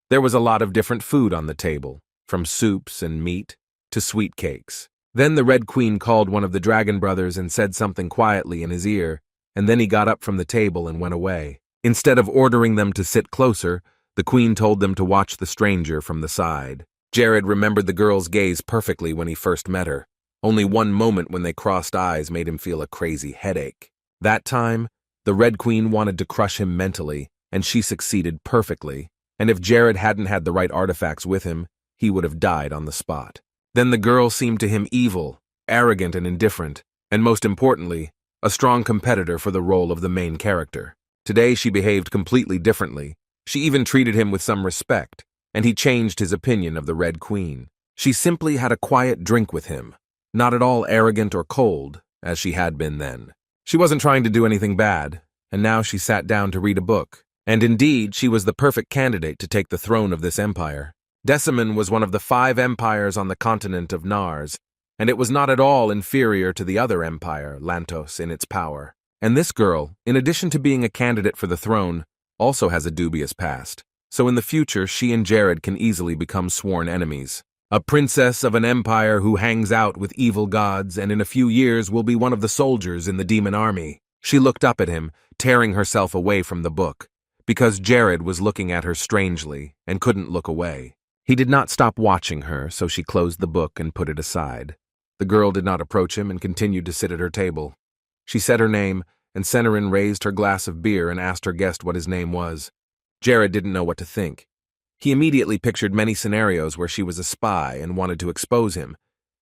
There was a lot of different food on the table, from soups and meat to sweet cakes. Then the Red Queen called one of the Dragon Brothers and said something quietly in his ear, and then he got up from the table and went away. Instead of ordering them to sit closer, the Queen told them to watch the stranger from the side. Jared remembered the girl's gaze perfectly when he first met her. Only one moment when they crossed eyes made him feel a crazy headache. That time, the Red Queen wanted to crush him mentally, and she succeeded perfectly, and if Jared hadn't had the right artifacts with him, he would have died on the spot. Then the girl seemed to him evil, arrogant and indifferent, and most importantly, a strong competitor for the role of the main character. Today she behaved completely differently. She even treated him with some respect, and he changed his opinion of the Red Queen. She simply had a quiet drink with him, not at all arrogant or cold, as she had been then. She wasn't trying to do anything bad, and now she sat down to read a book. And indeed, she was the perfect candidate to take the throne of this empire. Deciman was one of the 5 empires on the continent of Nars, and it was not at all inferior to the other empire, Lantos, in its power. And this girl, in addition to being a candidate for the throne, also has a dubious past. So in the future, she and Jared can easily become sworn enemies. A princess of an empire who hangs out with evil gods and in a few years will be one of the soldiers in the demon army. She looked up at him, tearing herself away from the book, because Jared was looking at her strangely and couldn't look away. He did not stop watching her, so she closed the book and put it aside. The girl did not approach him and continued to sit at her table. She said her name, and Senerin raised her glass of beer and asked her guest what his name was. Jared didn't know what to think. He immediately pictured many scenarios where she was a spy and wanted to expose him,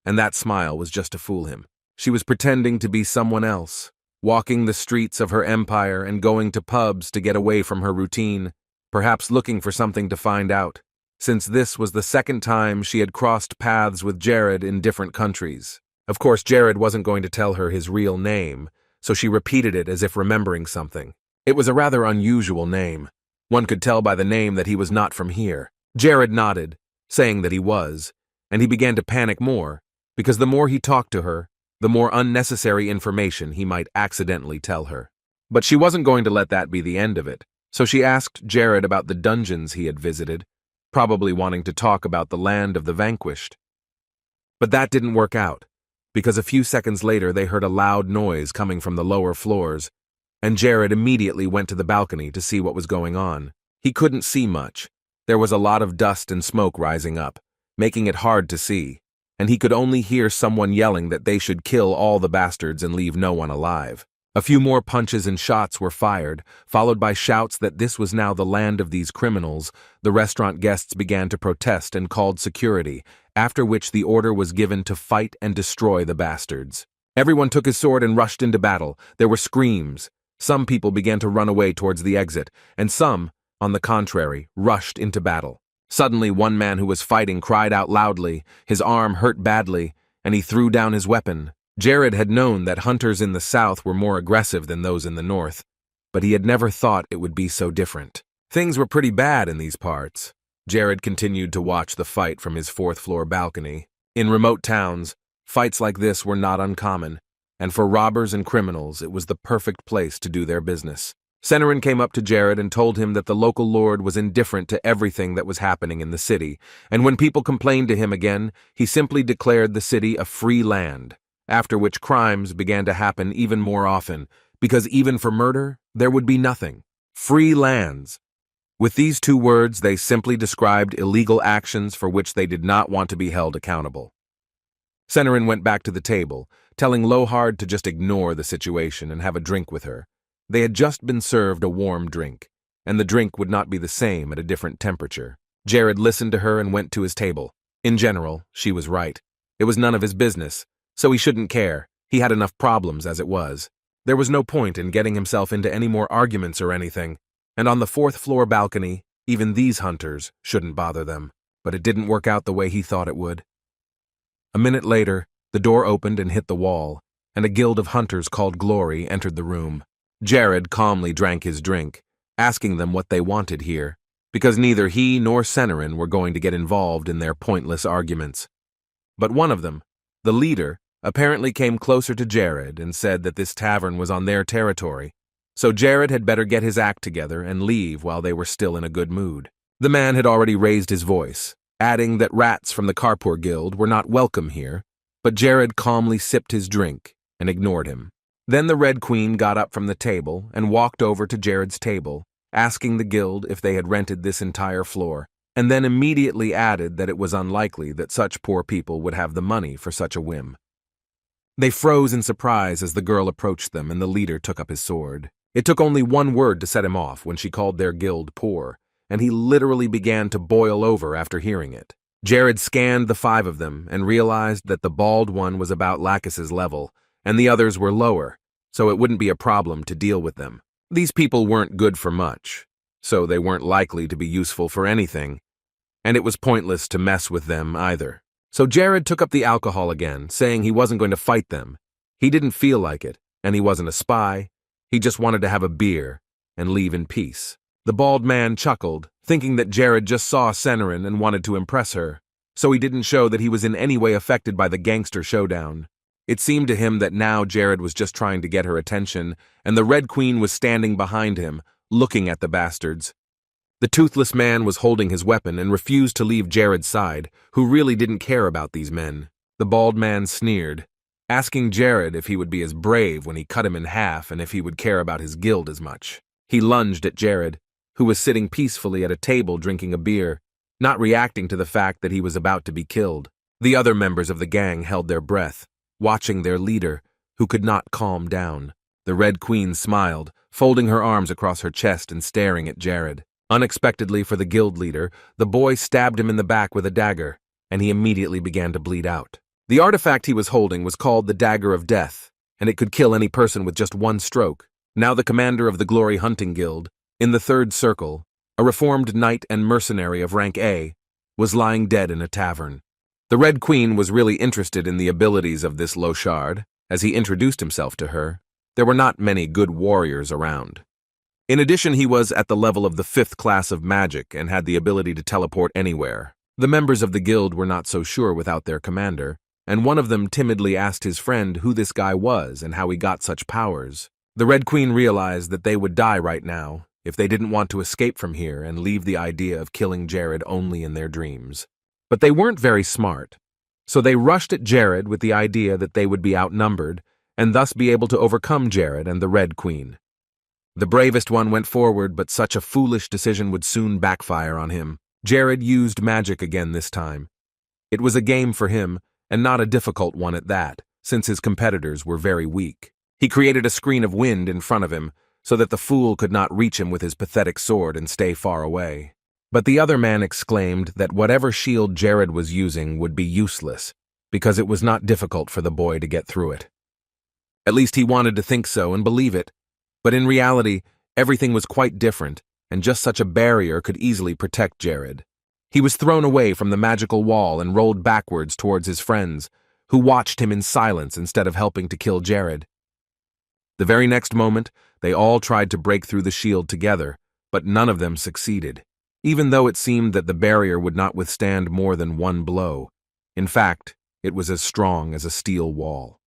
and that smile was just to fool him. She was pretending to be someone else, walking the streets of her empire and going to pubs to get away from her routine, perhaps looking for something to find out, since this was the second time she had crossed paths with Jared in different countries. Of course, Jared wasn't going to tell her his real name, so she repeated it as if remembering something. It was a rather unusual name. One could tell by the name that he was not from here. Jared nodded, saying that he was, and he began to panic more, because the more he talked to her, the more unnecessary information he might accidentally tell her. But she wasn't going to let that be the end of it, so she asked Jared about the dungeons he had visited, probably wanting to talk about the land of the vanquished. But that didn't work out, because a few seconds later they heard a loud noise coming from the lower floors, and Jared immediately went to the balcony to see what was going on. He couldn't see much. There was a lot of dust and smoke rising up, making it hard to see, and he could only hear someone yelling that they should kill all the bastards and leave no one alive. A few more punches and shots were fired, followed by shouts that this was now the land of these criminals. The restaurant guests began to protest and called security, after which the order was given to fight and destroy the bastards. Everyone took his sword and rushed into battle. There were screams. Some people began to run away towards the exit, and some, on the contrary, rushed into battle. Suddenly, one man who was fighting cried out loudly. His arm hurt badly, and he threw down his weapon. Jared had known that hunters in the south were more aggressive than those in the north, but he had never thought it would be so different. Things were pretty bad in these parts. Jared continued to watch the fight from his 4th-floor balcony. In remote towns, fights like this were not uncommon, and for robbers and criminals it was the perfect place to do their business. Senerin came up to Jared and told him that the local lord was indifferent to everything that was happening in the city, and when people complained to him again, he simply declared the city a free land, after which crimes began to happen even more often, because even for murder, there would be nothing. Free lands. With these two words, they simply described illegal actions for which they did not want to be held accountable. Senerin went back to the table, telling Lohard to just ignore the situation and have a drink with her. They had just been served a warm drink, and the drink would not be the same at a different temperature. Jared listened to her and went to his table. In general, she was right. It was none of his business, so he shouldn't care. He had enough problems as it was. There was no point in getting himself into any more arguments or anything, and on the fourth-floor balcony, even these hunters shouldn't bother them. But it didn't work out the way he thought it would. A minute later, the door opened and hit the wall, and a guild of hunters called Glory entered the room. Jared calmly drank his drink, asking them what they wanted here, because neither he nor Senerin were going to get involved in their pointless arguments. But one of them, the leader, apparently came closer to Jared and said that this tavern was on their territory, so Jared had better get his act together and leave while they were still in a good mood. The man had already raised his voice, adding that rats from the Karpur Guild were not welcome here, but Jared calmly sipped his drink and ignored him. Then the Red Queen got up from the table and walked over to Jared's table, asking the guild if they had rented this entire floor, and then immediately added that it was unlikely that such poor people would have the money for such a whim. They froze in surprise as the girl approached them and the leader took up his sword. It took only one word to set him off when she called their guild poor, and he literally began to boil over after hearing it. Jared scanned the five of them and realized that the bald one was about Lacis's level, and the others were lower, so it wouldn't be a problem to deal with them. These people weren't good for much, so they weren't likely to be useful for anything, and it was pointless to mess with them either. So Jared took up the alcohol again, saying he wasn't going to fight them. He didn't feel like it, and he wasn't a spy. He just wanted to have a beer and leave in peace. The bald man chuckled, thinking that Jared just saw Senerin and wanted to impress her, so he didn't show that he was in any way affected by the gangster showdown. It seemed to him that now Jared was just trying to get her attention, and the Red Queen was standing behind him, looking at the bastards. The toothless man was holding his weapon and refused to leave Jared's side, who really didn't care about these men. The bald man sneered, asking Jared if he would be as brave when he cut him in half and if he would care about his guild as much. He lunged at Jared, who was sitting peacefully at a table drinking a beer, not reacting to the fact that he was about to be killed. The other members of the gang held their breath, watching their leader, who could not calm down. The Red Queen smiled, folding her arms across her chest and staring at Jared. Unexpectedly for the guild leader, the boy stabbed him in the back with a dagger, and he immediately began to bleed out. The artifact he was holding was called the Dagger of Death, and it could kill any person with just one stroke. Now the commander of the Glory Hunting Guild, in the third circle, a reformed knight and mercenary of rank A, was lying dead in a tavern. The Red Queen was really interested in the abilities of this Lochard, as he introduced himself to her. There were not many good warriors around. In addition, he was at the level of the 5th class of magic and had the ability to teleport anywhere. The members of the guild were not so sure without their commander, and one of them timidly asked his friend who this guy was and how he got such powers. The Red Queen realized that they would die right now if they didn't want to escape from here and leave the idea of killing Jared only in their dreams. But they weren't very smart, so they rushed at Jared with the idea that they would be outnumbered and thus be able to overcome Jared and the Red Queen. The bravest one went forward, but such a foolish decision would soon backfire on him. Jared used magic again this time. It was a game for him, and not a difficult one at that, since his competitors were very weak. He created a screen of wind in front of him, so that the fool could not reach him with his pathetic sword and stay far away. But the other man exclaimed that whatever shield Jared was using would be useless, because it was not difficult for the boy to get through it. At least he wanted to think so and believe it. But in reality, everything was quite different, and just such a barrier could easily protect Jared. He was thrown away from the magical wall and rolled backwards towards his friends, who watched him in silence instead of helping to kill Jared. The very next moment, they all tried to break through the shield together, but none of them succeeded, even though it seemed that the barrier would not withstand more than one blow. In fact, it was as strong as a steel wall.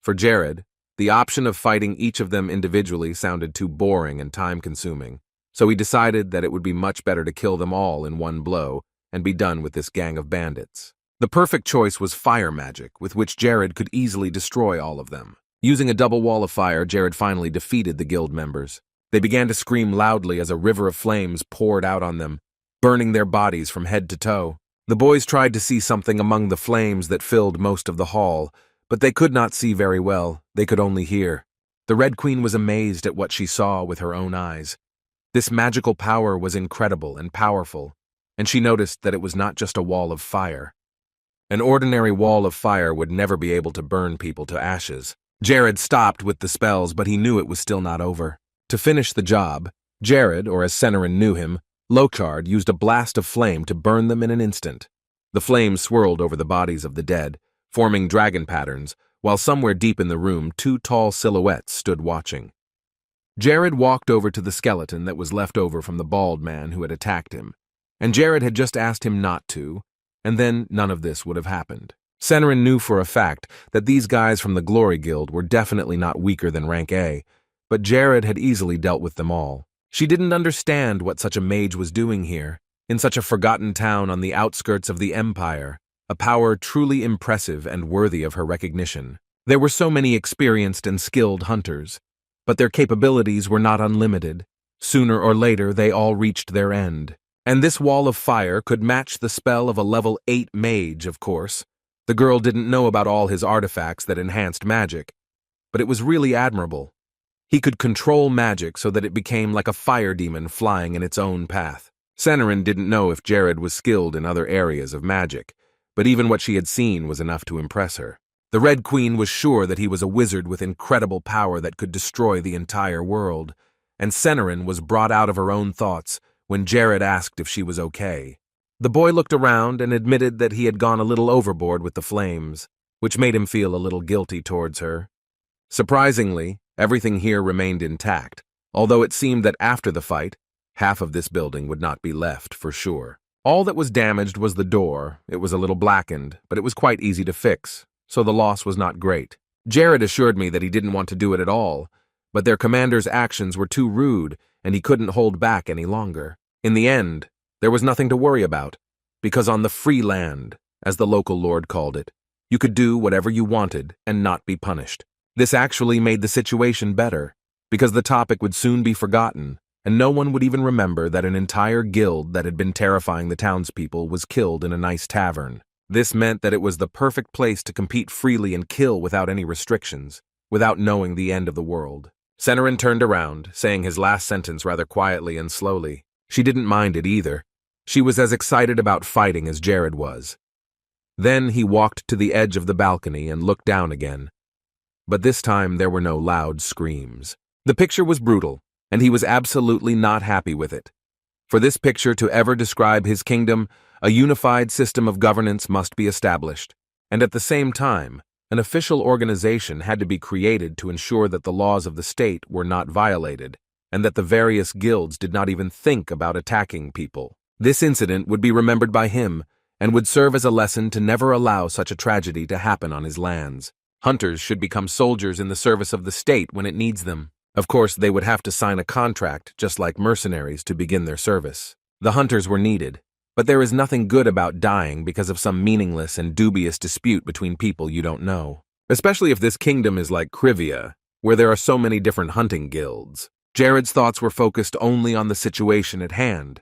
For Jared, the option of fighting each of them individually sounded too boring and time-consuming, so he decided that it would be much better to kill them all in one blow and be done with this gang of bandits. The perfect choice was fire magic, with which Jared could easily destroy all of them. Using a double wall of fire, Jared finally defeated the guild members. They began to scream loudly as a river of flames poured out on them, burning their bodies from head to toe. The boys tried to see something among the flames that filled most of the hall, but they could not see very well. They could only hear. The Red Queen was amazed at what she saw with her own eyes. This magical power was incredible and powerful, and she noticed that it was not just a wall of fire. An ordinary wall of fire would never be able to burn people to ashes. Jared stopped with the spells, but he knew it was still not over. To finish the job, Jared, or as Senerin knew him, Lochard, used a blast of flame to burn them in an instant. The flames swirled over the bodies of the dead, forming dragon patterns, while somewhere deep in the room 2 tall silhouettes stood watching. Jared walked over to the skeleton that was left over from the bald man who had attacked him, and Jared had just asked him not to, and then none of this would have happened. Senerin knew for a fact that these guys from the Glory Guild were definitely not weaker than rank A, but Jared had easily dealt with them all. She didn't understand what such a mage was doing here, in such a forgotten town on the outskirts of the Empire, a power truly impressive and worthy of her recognition. There were so many experienced and skilled hunters, but their capabilities were not unlimited. Sooner or later, they all reached their end. And this wall of fire could match the spell of a level 8 mage, of course. The girl didn't know about all his artifacts that enhanced magic, but it was really admirable. He could control magic so that it became like a fire demon flying in its own path. Senerin didn't know if Jared was skilled in other areas of magic, but even what she had seen was enough to impress her. The Red Queen was sure that he was a wizard with incredible power that could destroy the entire world, and Senerin was brought out of her own thoughts when Jared asked if she was okay. The boy looked around and admitted that he had gone a little overboard with the flames, which made him feel a little guilty towards her. Surprisingly, everything here remained intact, although it seemed that after the fight, half of this building would not be left for sure. All that was damaged was the door. It was a little blackened, but it was quite easy to fix, so the loss was not great. Jared assured me that he didn't want to do it at all, but their commander's actions were too rude and he couldn't hold back any longer. In the end, there was nothing to worry about, because on the free land, as the local lord called it, you could do whatever you wanted and not be punished. This actually made the situation better, because the topic would soon be forgotten, and no one would even remember that an entire guild that had been terrifying the townspeople was killed in a nice tavern. This meant that it was the perfect place to compete freely and kill without any restrictions, without knowing the end of the world. Senerin turned around, saying his last sentence rather quietly and slowly. She didn't mind it either. She was as excited about fighting as Jared was. Then he walked to the edge of the balcony and looked down again. But this time there were no loud screams. The picture was brutal, and he was absolutely not happy with it. For this picture to ever describe his kingdom, a unified system of governance must be established, and at the same time, an official organization had to be created to ensure that the laws of the state were not violated, and that the various guilds did not even think about attacking people. This incident would be remembered by him, and would serve as a lesson to never allow such a tragedy to happen on his lands. Hunters should become soldiers in the service of the state when it needs them. Of course, they would have to sign a contract, just like mercenaries, to begin their service. The hunters were needed, but there is nothing good about dying because of some meaningless and dubious dispute between people you don't know. Especially if this kingdom is like Civia, where there are so many different hunting guilds. Jared's thoughts were focused only on the situation at hand,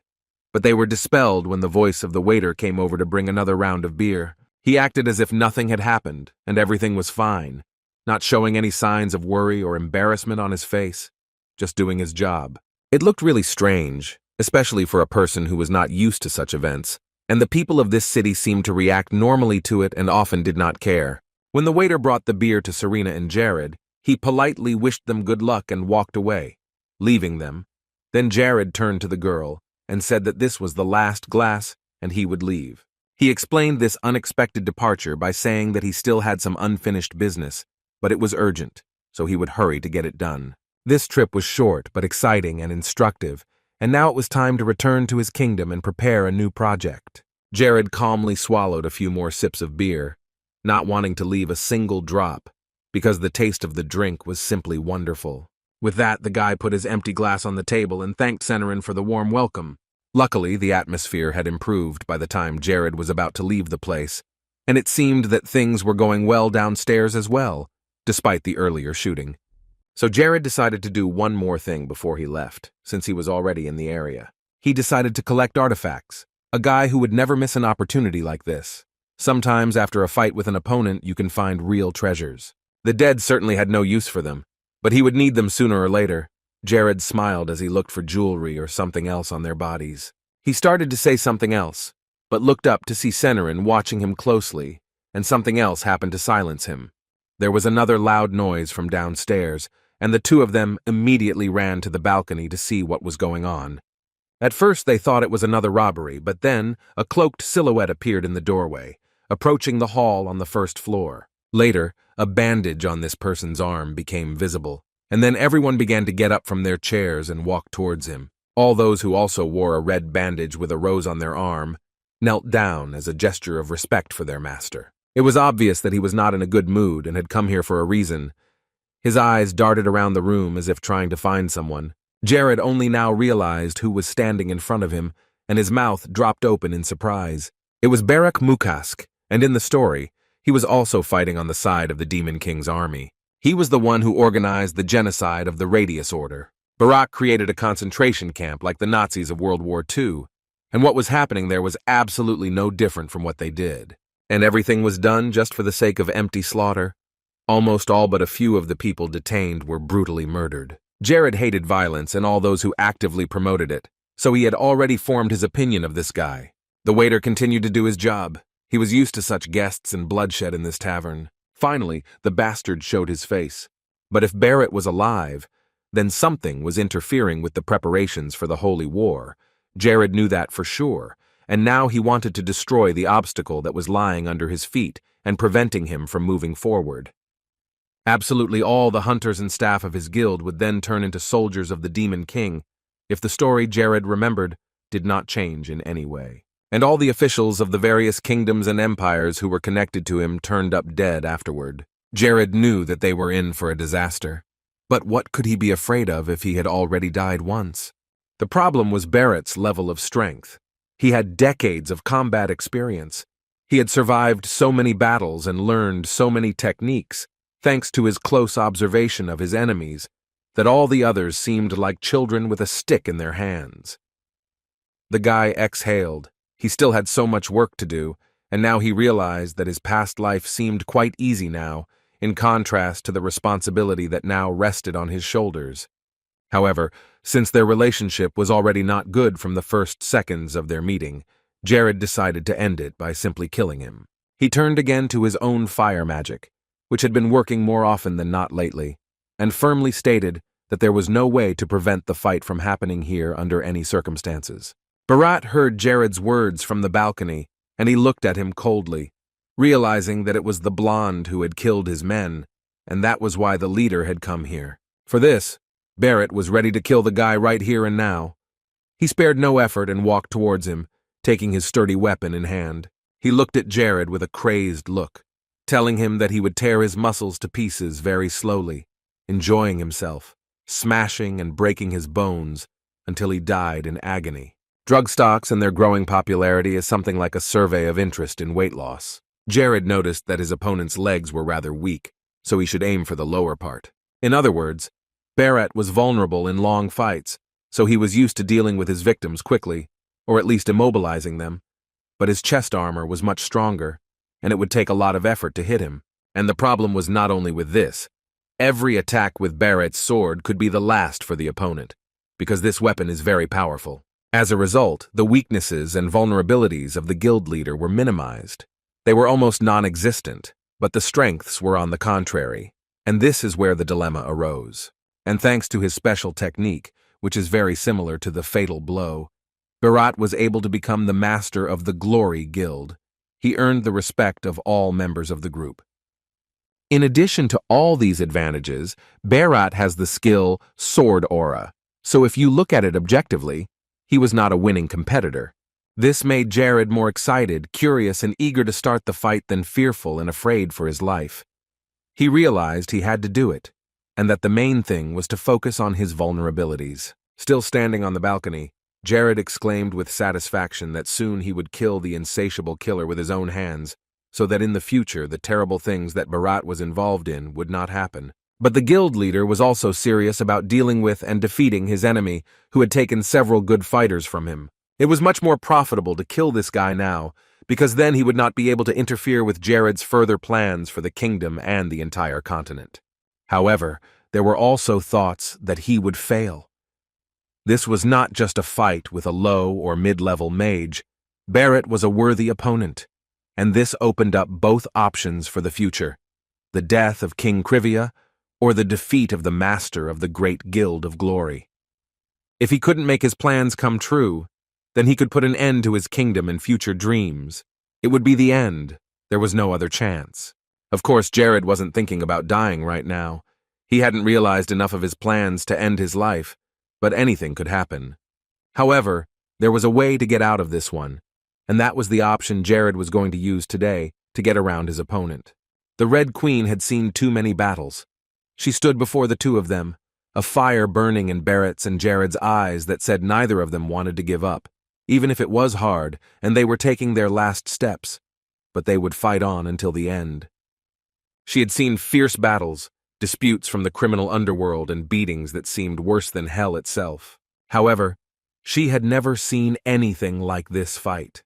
but they were dispelled when the voice of the waiter came over to bring another round of beer. He acted as if nothing had happened and everything was fine, not showing any signs of worry or embarrassment on his face, just doing his job. It looked really strange, especially for a person who was not used to such events, and the people of this city seemed to react normally to it and often did not care. When the waiter brought the beer to Serena and Jared, he politely wished them good luck and walked away, leaving them. Then Jared turned to the girl and said that this was the last glass and he would leave. He explained this unexpected departure by saying that he still had some unfinished business, but it was urgent, so he would hurry to get it done. This trip was short but exciting and instructive, and now it was time to return to his kingdom and prepare a new project. Jared calmly swallowed a few more sips of beer, not wanting to leave a single drop, because the taste of the drink was simply wonderful. With that, the guy put his empty glass on the table and thanked Senerin for the warm welcome. Luckily, the atmosphere had improved by the time Jared was about to leave the place, and it seemed that things were going well downstairs as well, despite the earlier shooting. So Jared decided to do one more thing before he left, since he was already in the area. He decided to collect artifacts, a guy who would never miss an opportunity like this. Sometimes after a fight with an opponent, you can find real treasures. The dead certainly had no use for them, but he would need them sooner or later. Jared smiled as he looked for jewelry or something else on their bodies. He started to say something else, but looked up to see Senerin watching him closely, and something else happened to silence him. There was another loud noise from downstairs, and the two of them immediately ran to the balcony to see what was going on. At first they thought it was another robbery, but then a cloaked silhouette appeared in the doorway, approaching the hall on the first floor. Later, a bandage on this person's arm became visible, and then everyone began to get up from their chairs and walk towards him. All those who also wore a red bandage with a rose on their arm knelt down as a gesture of respect for their master. It was obvious that he was not in a good mood and had come here for a reason. His eyes darted around the room as if trying to find someone. Jared only now realized who was standing in front of him, and his mouth dropped open in surprise. It was Barak Mukask, and in the story, he was also fighting on the side of the Demon King's army. He was the one who organized the genocide of the Radius Order. Barak created a concentration camp like the Nazis of World War II, and what was happening there was absolutely no different from what they did. And everything was done just for the sake of empty slaughter. Almost all but a few of the people detained were brutally murdered. Jared hated violence and all those who actively promoted it, so he had already formed his opinion of this guy. The waiter continued to do his job. He was used to such guests and bloodshed in this tavern. Finally, the bastard showed his face. But if Barrett was alive, then something was interfering with the preparations for the Holy War. Jared knew that for sure, and now he wanted to destroy the obstacle that was lying under his feet and preventing him from moving forward. Absolutely all the hunters and staff of his guild would then turn into soldiers of the Demon King if the story Jared remembered did not change in any way. And all the officials of the various kingdoms and empires who were connected to him turned up dead afterward. Jared knew that they were in for a disaster. But what could he be afraid of if he had already died once? The problem was Barrett's level of strength. He had decades of combat experience. He had survived so many battles and learned so many techniques, thanks to his close observation of his enemies, that all the others seemed like children with a stick in their hands. The guy exhaled. He still had so much work to do, and now he realized that his past life seemed quite easy now, in contrast to the responsibility that now rested on his shoulders. However, since their relationship was already not good from the first seconds of their meeting, Jared decided to end it by simply killing him. He turned again to his own fire magic, which had been working more often than not lately, and firmly stated that there was no way to prevent the fight from happening here under any circumstances. Barat heard Jared's words from the balcony, and he looked at him coldly, realizing that it was the blonde who had killed his men, and that was why the leader had come here. For this, Barrett was ready to kill the guy right here and now. He spared no effort and walked towards him, taking his sturdy weapon in hand. He looked at Jared with a crazed look, telling him that he would tear his muscles to pieces very slowly, enjoying himself, smashing and breaking his bones until he died in agony. Drug stocks and their growing popularity is something like a survey of interest in weight loss. Jared noticed that his opponent's legs were rather weak, so he should aim for the lower part. In other words, Barrett was vulnerable in long fights, so he was used to dealing with his victims quickly, or at least immobilizing them. But his chest armor was much stronger, and it would take a lot of effort to hit him. And the problem was not only with this. Every attack with Barrett's sword could be the last for the opponent, because this weapon is very powerful. As a result, the weaknesses and vulnerabilities of the guild leader were minimized. They were almost non-existent, but the strengths were on the contrary, and this is where the dilemma arose. And thanks to his special technique, which is very similar to the fatal blow, Barat was able to become the master of the Glory Guild. He earned the respect of all members of the group. In addition to all these advantages, Barat has the skill Sword Aura, so if you look at it objectively, he was not a winning competitor. This made Jared more excited, curious, and eager to start the fight than fearful and afraid for his life. He realized he had to do it, and that the main thing was to focus on his vulnerabilities. Still standing on the balcony, Jared exclaimed with satisfaction that soon he would kill the insatiable killer with his own hands, so that in the future the terrible things that Bharat was involved in would not happen. But the guild leader was also serious about dealing with and defeating his enemy, who had taken several good fighters from him. It was much more profitable to kill this guy now, because then he would not be able to interfere with Jared's further plans for the kingdom and the entire continent. However, there were also thoughts that he would fail. This was not just a fight with a low or mid-level mage. Barrett was a worthy opponent, and this opened up both options for the future: the death of King Civia or the defeat of the master of the great Guild of Glory. If he couldn't make his plans come true, then he could put an end to his kingdom and future dreams. It would be the end. There was no other chance. Of course, Jared wasn't thinking about dying right now. He hadn't realized enough of his plans to end his life, but anything could happen. However, there was a way to get out of this one, and that was the option Jared was going to use today to get around his opponent. The Red Queen had seen too many battles. She stood before the two of them, a fire burning in Barrett's and Jared's eyes that said neither of them wanted to give up, even if it was hard and they were taking their last steps, but they would fight on until the end. She had seen fierce battles, disputes from the criminal underworld, and beatings that seemed worse than hell itself. However, she had never seen anything like this fight.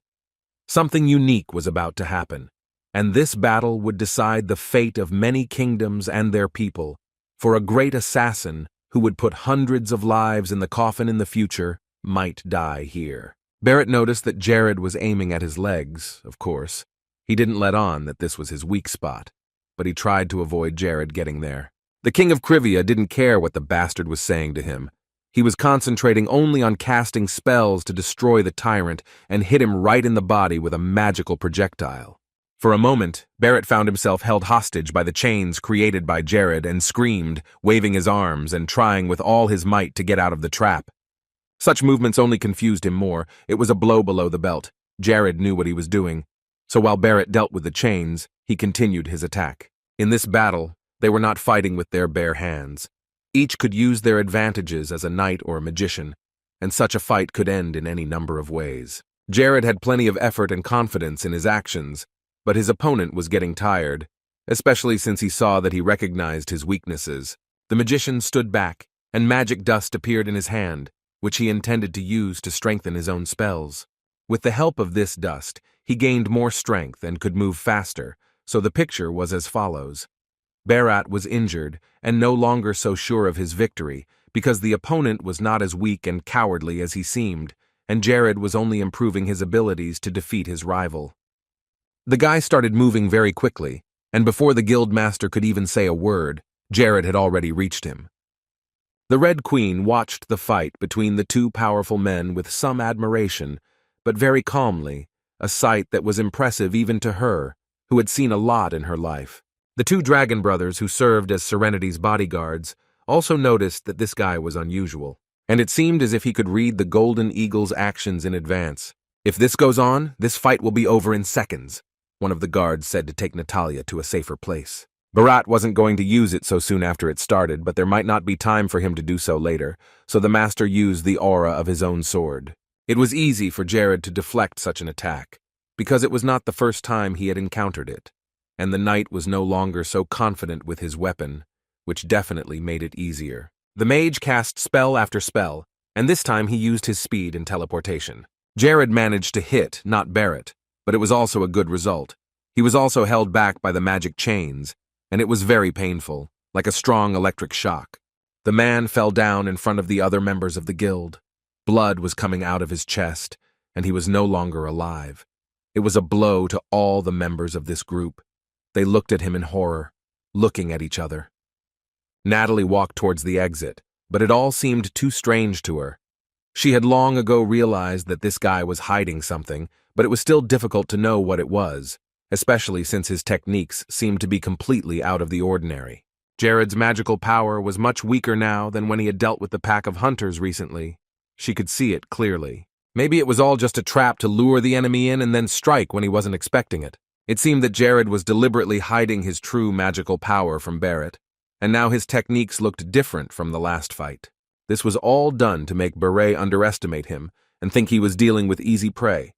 Something unique was about to happen, and this battle would decide the fate of many kingdoms and their people, for a great assassin who would put hundreds of lives in the coffin in the future might die here. Barrett noticed that Jared was aiming at his legs, of course. He didn't let on that this was his weak spot, but he tried to avoid Jared getting there. The King of Civia didn't care what the bastard was saying to him. He was concentrating only on casting spells to destroy the tyrant and hit him right in the body with a magical projectile. For a moment, Barrett found himself held hostage by the chains created by Jared and screamed, waving his arms and trying with all his might to get out of the trap. Such movements only confused him more. It was a blow below the belt. Jared knew what he was doing, so while Barrett dealt with the chains, he continued his attack. In this battle, they were not fighting with their bare hands. Each could use their advantages as a knight or a magician, and such a fight could end in any number of ways. Jared had plenty of effort and confidence in his actions, but his opponent was getting tired, especially since he saw that he recognized his weaknesses. The magician stood back, and magic dust appeared in his hand, which he intended to use to strengthen his own spells. With the help of this dust, he gained more strength and could move faster, so the picture was as follows. Barrett was injured and no longer so sure of his victory because the opponent was not as weak and cowardly as he seemed, and Jared was only improving his abilities to defeat his rival. The guy started moving very quickly, and before the guildmaster could even say a word, Jared had already reached him. The Red Queen watched the fight between the two powerful men with some admiration, but very calmly, a sight that was impressive even to her, who had seen a lot in her life. The two dragon brothers who served as Serenity's bodyguards also noticed that this guy was unusual, and it seemed as if he could read the Golden Eagle's actions in advance. "If this goes on, this fight will be over in seconds," one of the guards said to take Natalia to a safer place. Bharat wasn't going to use it so soon after it started, but there might not be time for him to do so later, so the master used the aura of his own sword. It was easy for Jared to deflect such an attack, because it was not the first time he had encountered it, and the knight was no longer so confident with his weapon, which definitely made it easier. The mage cast spell after spell, and this time he used his speed and teleportation. Jared managed to hit, not Barrett, but it was also a good result. He was also held back by the magic chains, and it was very painful, like a strong electric shock. The man fell down in front of the other members of the guild. Blood was coming out of his chest, and he was no longer alive. It was a blow to all the members of this group. They looked at him in horror, looking at each other. Natalie walked towards the exit, but it all seemed too strange to her. She had long ago realized that this guy was hiding something, but it was still difficult to know what it was, especially since his techniques seemed to be completely out of the ordinary. Jared's magical power was much weaker now than when he had dealt with the pack of hunters recently. She could see it clearly. Maybe it was all just a trap to lure the enemy in and then strike when he wasn't expecting it. It seemed that Jared was deliberately hiding his true magical power from Barrett, and now his techniques looked different from the last fight. This was all done to make Barrett underestimate him and think he was dealing with easy prey.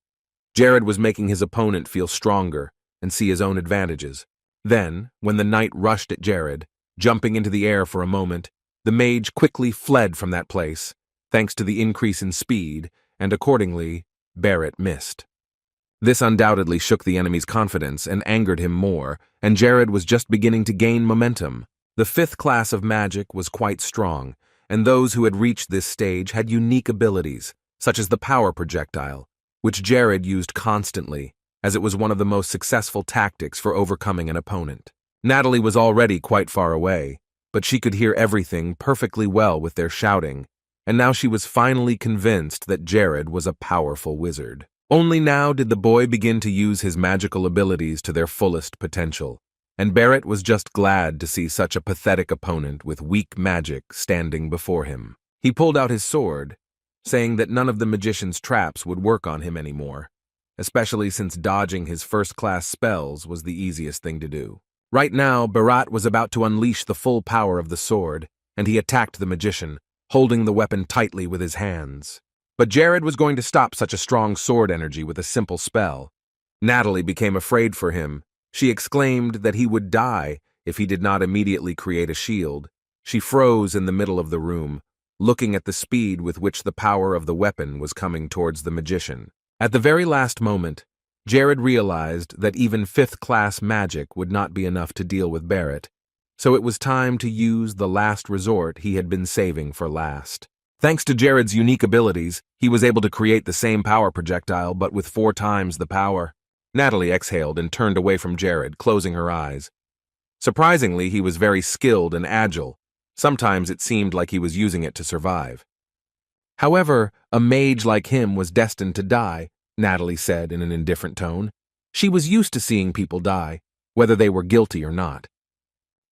Jared was making his opponent feel stronger, and see his own advantages. Then, when the knight rushed at Jared, jumping into the air for a moment, the mage quickly fled from that place, thanks to the increase in speed, and accordingly, Barrett missed. This undoubtedly shook the enemy's confidence and angered him more, and Jared was just beginning to gain momentum. The 5th class of magic was quite strong, and those who had reached this stage had unique abilities, such as the power projectile, which Jared used constantly, as it was one of the most successful tactics for overcoming an opponent. Natalie was already quite far away, but she could hear everything perfectly well with their shouting, and now she was finally convinced that Jared was a powerful wizard. Only now did the boy begin to use his magical abilities to their fullest potential, and Barrett was just glad to see such a pathetic opponent with weak magic standing before him. He pulled out his sword, saying that none of the magician's traps would work on him anymore, especially since dodging his first-class spells was the easiest thing to do. Right now, Barrett was about to unleash the full power of the sword, and he attacked the magician, holding the weapon tightly with his hands. But Jared was going to stop such a strong sword energy with a simple spell. Natalie became afraid for him. She exclaimed that he would die if he did not immediately create a shield. She froze in the middle of the room, looking at the speed with which the power of the weapon was coming towards the magician. At the very last moment, Jared realized that even 5th-class magic would not be enough to deal with Barrett, so it was time to use the last resort he had been saving for last. Thanks to Jared's unique abilities, he was able to create the same power projectile but with 4 times the power. Natalie exhaled and turned away from Jared, closing her eyes. Surprisingly, he was very skilled and agile. Sometimes it seemed like he was using it to survive. However, a mage like him was destined to die, Natalie said in an indifferent tone. She was used to seeing people die, whether they were guilty or not.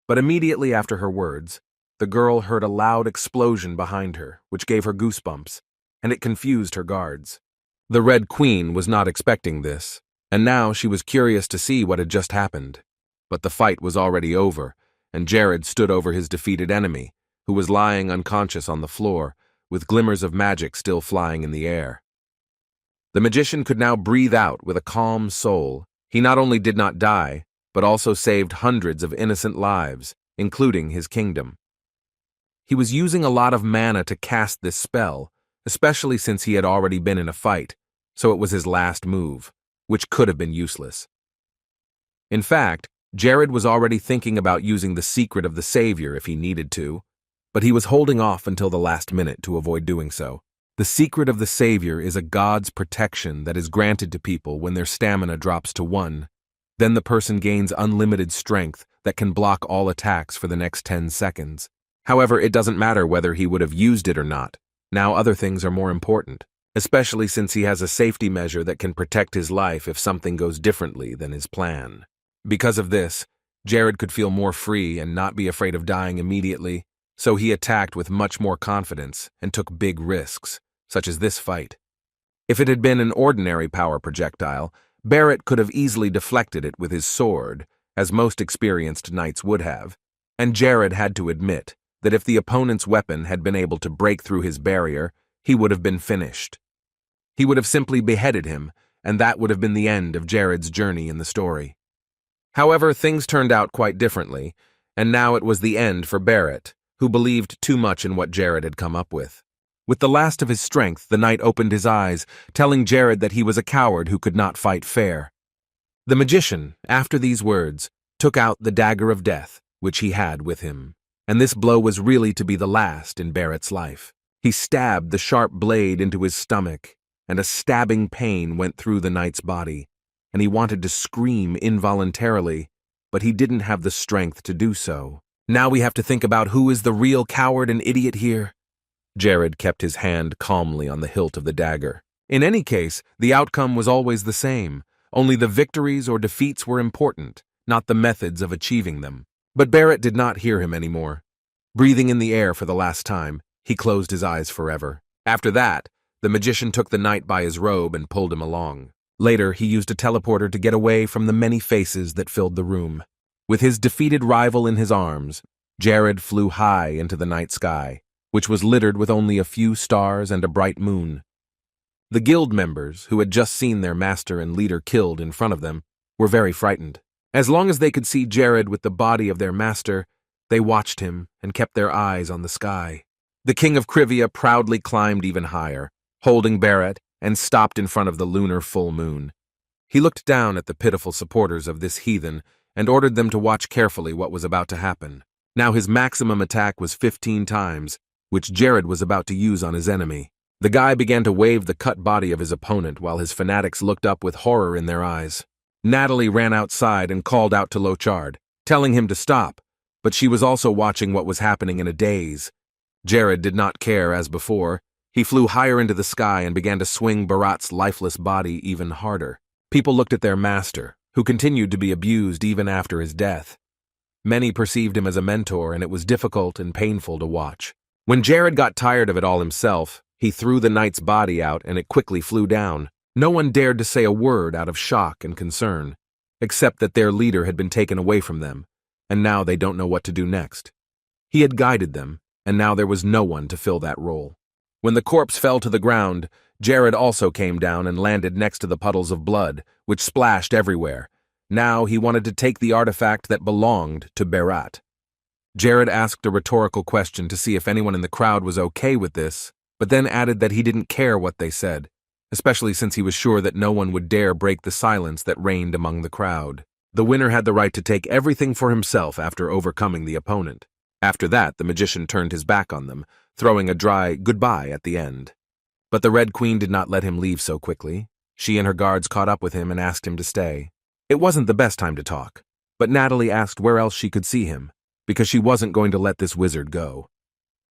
But immediately after her words, the girl heard a loud explosion behind her, which gave her goosebumps, and it confused her guards. The Red Queen was not expecting this, and now she was curious to see what had just happened. But the fight was already over, and Jared stood over his defeated enemy, who was lying unconscious on the floor, with glimmers of magic still flying in the air. The magician could now breathe out with a calm soul. He not only did not die, but also saved hundreds of innocent lives, including his kingdom. He was using a lot of mana to cast this spell, especially since he had already been in a fight, so it was his last move, which could have been useless. In fact, Jared was already thinking about using the secret of the Savior if he needed to, but he was holding off until the last minute to avoid doing so. The secret of the Savior is a god's protection that is granted to people when their stamina drops to 1. Then the person gains unlimited strength that can block all attacks for the next 10 seconds. However, it doesn't matter whether he would have used it or not. Now other things are more important, especially since he has a safety measure that can protect his life if something goes differently than his plan. Because of this, Jared could feel more free and not be afraid of dying immediately, so he attacked with much more confidence and took big risks, such as this fight. If it had been an ordinary power projectile, Barrett could have easily deflected it with his sword, as most experienced knights would have, and Jared had to admit that if the opponent's weapon had been able to break through his barrier, he would have been finished. He would have simply beheaded him, and that would have been the end of Jared's journey in the story. However, things turned out quite differently, and now it was the end for Barrett, who believed too much in what Jared had come up with. With the last of his strength, the knight opened his eyes, telling Jared that he was a coward who could not fight fair. The magician, after these words, took out the dagger of death, which he had with him, and this blow was really to be the last in Barrett's life. He stabbed the sharp blade into his stomach, and a stabbing pain went through the knight's body, and he wanted to scream involuntarily, but he didn't have the strength to do so. Now we have to think about who is the real coward and idiot here. Jared kept his hand calmly on the hilt of the dagger. In any case, the outcome was always the same. Only the victories or defeats were important, not the methods of achieving them. But Barrett did not hear him anymore. Breathing in the air for the last time, he closed his eyes forever. After that, the magician took the knight by his robe and pulled him along. Later, he used a teleporter to get away from the many faces that filled the room. With his defeated rival in his arms, Jared flew high into the night sky, which was littered with only a few stars and a bright moon. The guild members, who had just seen their master and leader killed in front of them, were very frightened. As long as they could see Jared with the body of their master, they watched him and kept their eyes on the sky. The king of Civia proudly climbed even higher, holding Barrett, and stopped in front of the lunar full moon. He looked down at the pitiful supporters of this heathen and ordered them to watch carefully what was about to happen. Now his maximum attack was 15 times, which Jared was about to use on his enemy. The guy began to wave the cut body of his opponent while his fanatics looked up with horror in their eyes. Natalie ran outside and called out to Lochard, telling him to stop, but she was also watching what was happening in a daze. Jared did not care as before. He flew higher into the sky and began to swing Barat's lifeless body even harder. People looked at their master, who continued to be abused even after his death. Many perceived him as a mentor, and it was difficult and painful to watch. When Jared got tired of it all himself, he threw the knight's body out and it quickly flew down. No one dared to say a word out of shock and concern, except that their leader had been taken away from them, and now they don't know what to do next. He had guided them, and now there was no one to fill that role. When the corpse fell to the ground, Jared also came down and landed next to the puddles of blood, which splashed everywhere. Now he wanted to take the artifact that belonged to Barat. Jared asked a rhetorical question to see if anyone in the crowd was okay with this, but then added that he didn't care what they said, especially since he was sure that no one would dare break the silence that reigned among the crowd. The winner had the right to take everything for himself after overcoming the opponent. After that, the magician turned his back on them, throwing a dry goodbye at the end. But the Red Queen did not let him leave so quickly. She and her guards caught up with him and asked him to stay. It wasn't the best time to talk, but Natalie asked where else she could see him, because she wasn't going to let this wizard go.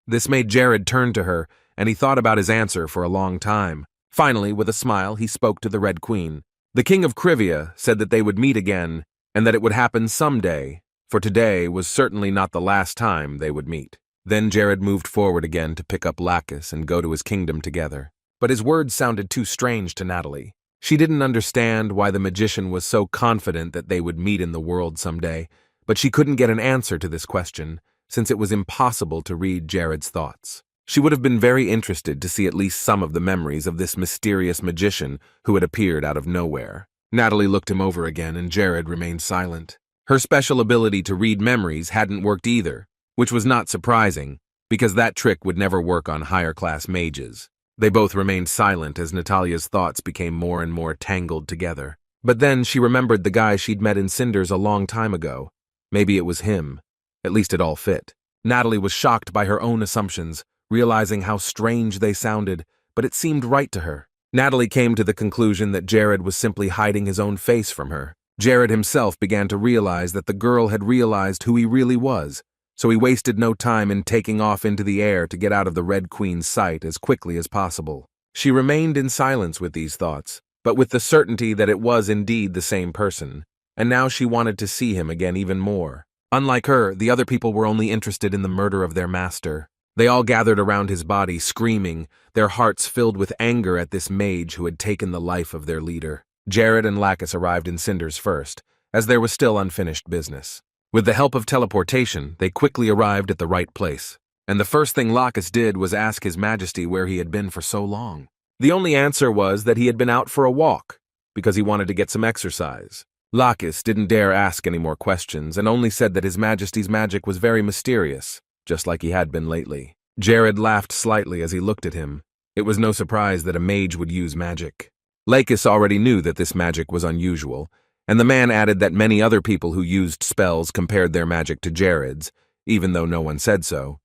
This made Jared turn to her, and he thought about his answer for a long time. Finally, with a smile, he spoke to the Red Queen. The king of Civia said that they would meet again, and that it would happen someday, for today was certainly not the last time they would meet. Then Jared moved forward again to pick up Lacis and go to his kingdom together. But his words sounded too strange to Natalie. She didn't understand why the magician was so confident that they would meet in the world someday, but she couldn't get an answer to this question, since it was impossible to read Jared's thoughts. She would have been very interested to see at least some of the memories of this mysterious magician who had appeared out of nowhere. Natalie looked him over again, and Jared remained silent. Her special ability to read memories hadn't worked either, which was not surprising, because that trick would never work on higher-class mages. They both remained silent as Natalia's thoughts became more and more tangled together. But then she remembered the guy she'd met in Cinders a long time ago. Maybe it was him. At least it all fit. Natalie was shocked by her own assumptions, realizing how strange they sounded, but it seemed right to her. Natalie came to the conclusion that Jared was simply hiding his own face from her. Jared himself began to realize that the girl had realized who he really was, so he wasted no time in taking off into the air to get out of the Red Queen's sight as quickly as possible. She remained in silence with these thoughts, but with the certainty that it was indeed the same person, and now she wanted to see him again even more. Unlike her, the other people were only interested in the murder of their master. They all gathered around his body, screaming, their hearts filled with anger at this mage who had taken the life of their leader. Jared and Lacis arrived in Cinders first, as there was still unfinished business. With the help of teleportation, they quickly arrived at the right place, and the first thing Lacis did was ask His Majesty where he had been for so long. The only answer was that he had been out for a walk, because he wanted to get some exercise. Lacis didn't dare ask any more questions, and only said that His Majesty's magic was very mysterious, just like he had been lately. Jared laughed slightly as he looked at him. It was no surprise that a mage would use magic. Lacis already knew that this magic was unusual, and the man added that many other people who used spells compared their magic to Jared's, even though no one said so.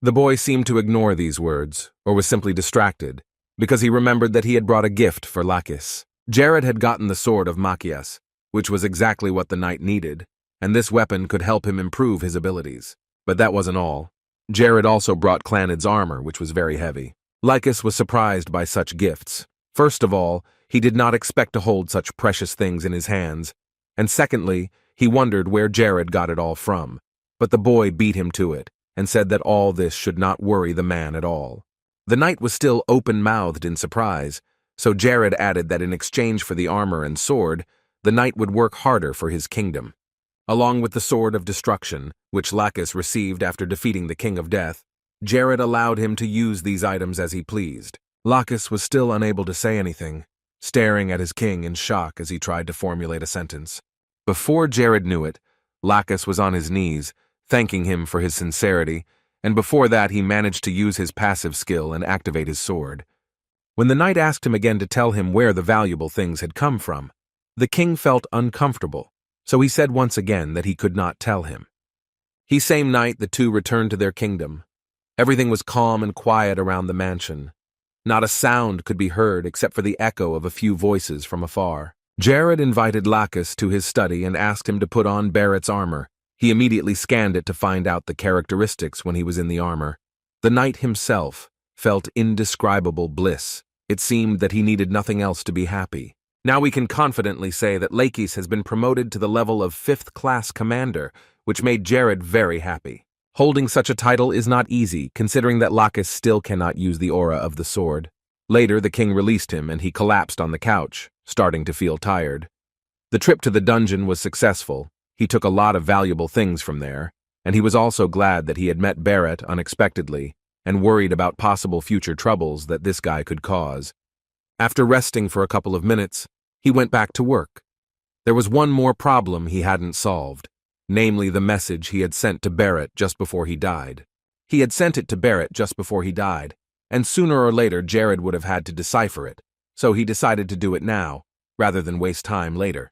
The boy seemed to ignore these words, or was simply distracted, because he remembered that he had brought a gift for Lacis. Jared had gotten the sword of Machias, which was exactly what the knight needed, and this weapon could help him improve his abilities. But that wasn't all. Jared also brought Clanid's armor, which was very heavy. Lacis was surprised by such gifts. First of all, he did not expect to hold such precious things in his hands, and secondly, he wondered where Jared got it all from. But the boy beat him to it, and said that all this should not worry the man at all. The knight was still open-mouthed in surprise, so Jared added that in exchange for the armor and sword, the knight would work harder for his kingdom. Along with the Sword of Destruction, which Lacis received after defeating the King of Death, Jared allowed him to use these items as he pleased. Lacis was still unable to say anything. staring at his king in shock as he tried to formulate a sentence. Before Jared knew it, Lacis was on his knees, thanking him for his sincerity, and before that he managed to use his passive skill and activate his sword. When the knight asked him again to tell him where the valuable things had come from, the king felt uncomfortable, so he said once again that he could not tell him. The same night the two returned to their kingdom. Everything was calm and quiet around the mansion. Not a sound could be heard except for the echo of a few voices from afar. Jared invited Lacis to his study and asked him to put on Barrett's armor. He immediately scanned it to find out the characteristics when he was in the armor. The knight himself felt indescribable bliss. It seemed that he needed nothing else to be happy. Now we can confidently say that Lacis has been promoted to the level of 5th-class commander, which made Jared very happy. Holding such a title is not easy, considering that Lacis still cannot use the aura of the sword. Later, the king released him and he collapsed on the couch, starting to feel tired. The trip to the dungeon was successful. He took a lot of valuable things from there, and he was also glad that he had met Barrett unexpectedly and worried about possible future troubles that this guy could cause. After resting for a couple of minutes, he went back to work. There was one more problem he hadn't solved, namely the message he had sent to Barrett just before he died. He had sent it to Barrett just before he died, and sooner or later Jared would have had to decipher it, so he decided to do it now, rather than waste time later.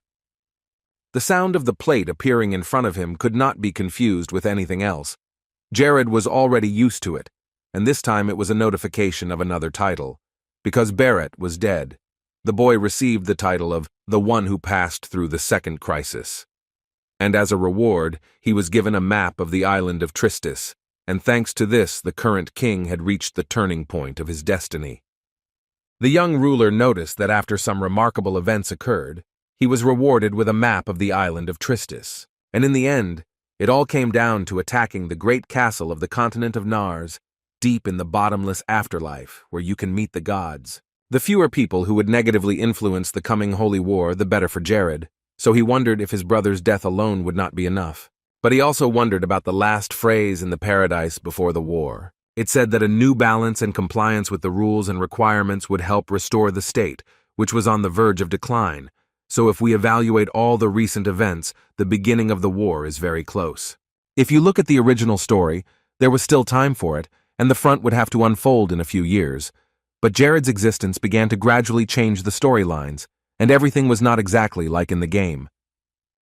The sound of the plate appearing in front of him could not be confused with anything else. Jared was already used to it, and this time it was a notification of another title. Because Barrett was dead, the boy received the title of the one who passed through the second crisis. And as a reward, he was given a map of the island of Tristis, and thanks to this, the current king had reached the turning point of his destiny. The young ruler noticed that after some remarkable events occurred, he was rewarded with a map of the island of Tristis, and in the end, it all came down to attacking the great castle of the continent of Nars, deep in the bottomless afterlife where you can meet the gods. The fewer people who would negatively influence the coming holy war, the better for Jared, so he wondered if his brother's death alone would not be enough. But he also wondered about the last phrase in the paradise before the war. It said that a new balance and compliance with the rules and requirements would help restore the state, which was on the verge of decline. So if we evaluate all the recent events, the beginning of the war is very close. If you look at the original story, there was still time for it, and the front would have to unfold in a few years. But Jared's existence began to gradually change the storylines, and everything was not exactly like in the game.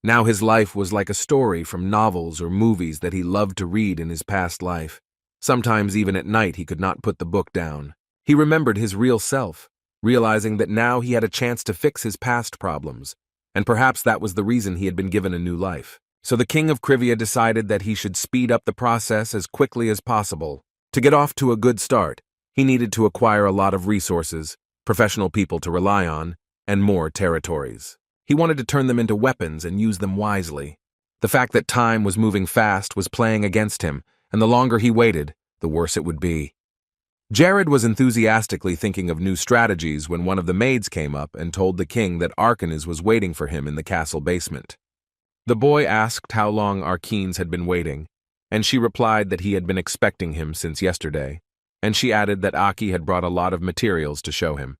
Now his life was like a story from novels or movies that he loved to read in his past life. Sometimes even at night he could not put the book down. He remembered his real self, realizing that now he had a chance to fix his past problems, and perhaps that was the reason he had been given a new life. So the king of Civia decided that he should speed up the process as quickly as possible. To get off to a good start, he needed to acquire a lot of resources, professional people to rely on, and more territories. He wanted to turn them into weapons and use them wisely. The fact that time was moving fast was playing against him, and the longer he waited, the worse it would be. Jared was enthusiastically thinking of new strategies when one of the maids came up and told the king that Arcunius was waiting for him in the castle basement. The boy asked how long Arcunius had been waiting, and she replied that he had been expecting him since yesterday, and she added that Aki had brought a lot of materials to show him.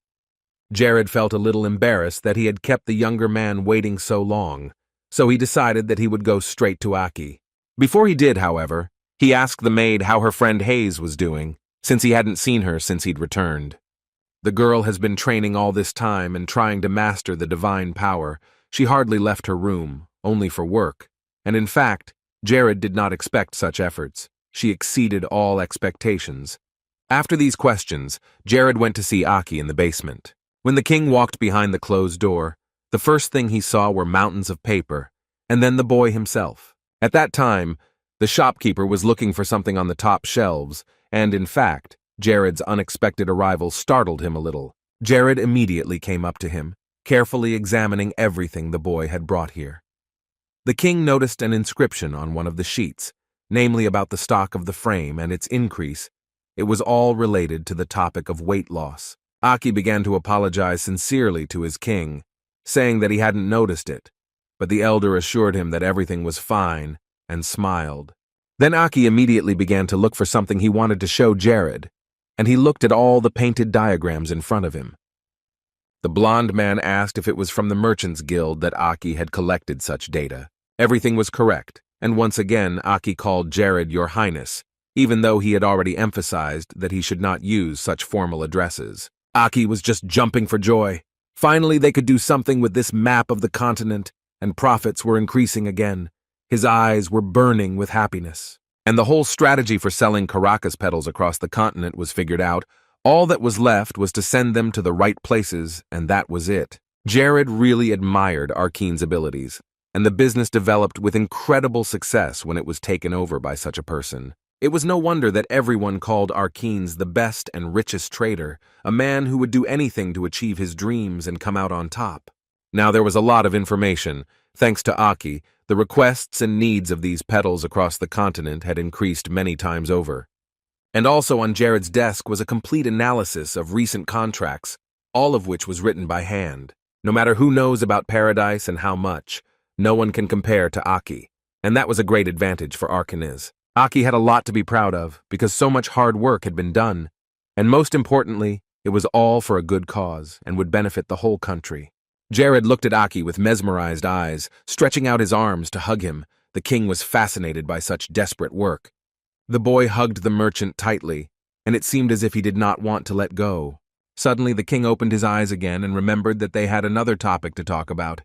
Jared felt a little embarrassed that he had kept the younger man waiting so long, so he decided that he would go straight to Aki. Before he did, however, he asked the maid how her friend Hayes was doing, since he hadn't seen her since he'd returned. The girl has been training all this time and trying to master the divine power. She hardly left her room, only for work, and in fact, Jared did not expect such efforts. She exceeded all expectations. After these questions, Jared went to see Aki in the basement. When the king walked behind the closed door, the first thing he saw were mountains of paper, and then the boy himself. At that time, the shopkeeper was looking for something on the top shelves, and in fact, Jared's unexpected arrival startled him a little. Jared immediately came up to him, carefully examining everything the boy had brought here. The king noticed an inscription on one of the sheets, namely about the stock of the frame and its increase. It was all related to the topic of weight loss. Aki began to apologize sincerely to his king, saying that he hadn't noticed it, but the elder assured him that everything was fine and smiled. Then Aki immediately began to look for something he wanted to show Jared, and he looked at all the painted diagrams in front of him. The blond man asked if it was from the Merchants Guild that Aki had collected such data. Everything was correct, and once again Aki called Jared Your Highness, even though he had already emphasized that he should not use such formal addresses. Aki was just jumping for joy. Finally, they could do something with this map of the continent, and profits were increasing again. His eyes were burning with happiness. And the whole strategy for selling Caracas petals across the continent was figured out. All that was left was to send them to the right places, and that was it. Jared really admired Arkine's abilities, and the business developed with incredible success when it was taken over by such a person. It was no wonder that everyone called Arcunius the best and richest trader, a man who would do anything to achieve his dreams and come out on top. Now there was a lot of information. Thanks to Aki, the requests and needs of these petals across the continent had increased many times over. And also on Jared's desk was a complete analysis of recent contracts, all of which was written by hand. No matter who knows about Paradise and how much, no one can compare to Aki, and that was a great advantage for Arcunius. Aki had a lot to be proud of, because so much hard work had been done, and most importantly, it was all for a good cause and would benefit the whole country. Jared looked at Aki with mesmerized eyes, stretching out his arms to hug him. The king was fascinated by such desperate work. The boy hugged the merchant tightly, and it seemed as if he did not want to let go. Suddenly the king opened his eyes again and remembered that they had another topic to talk about.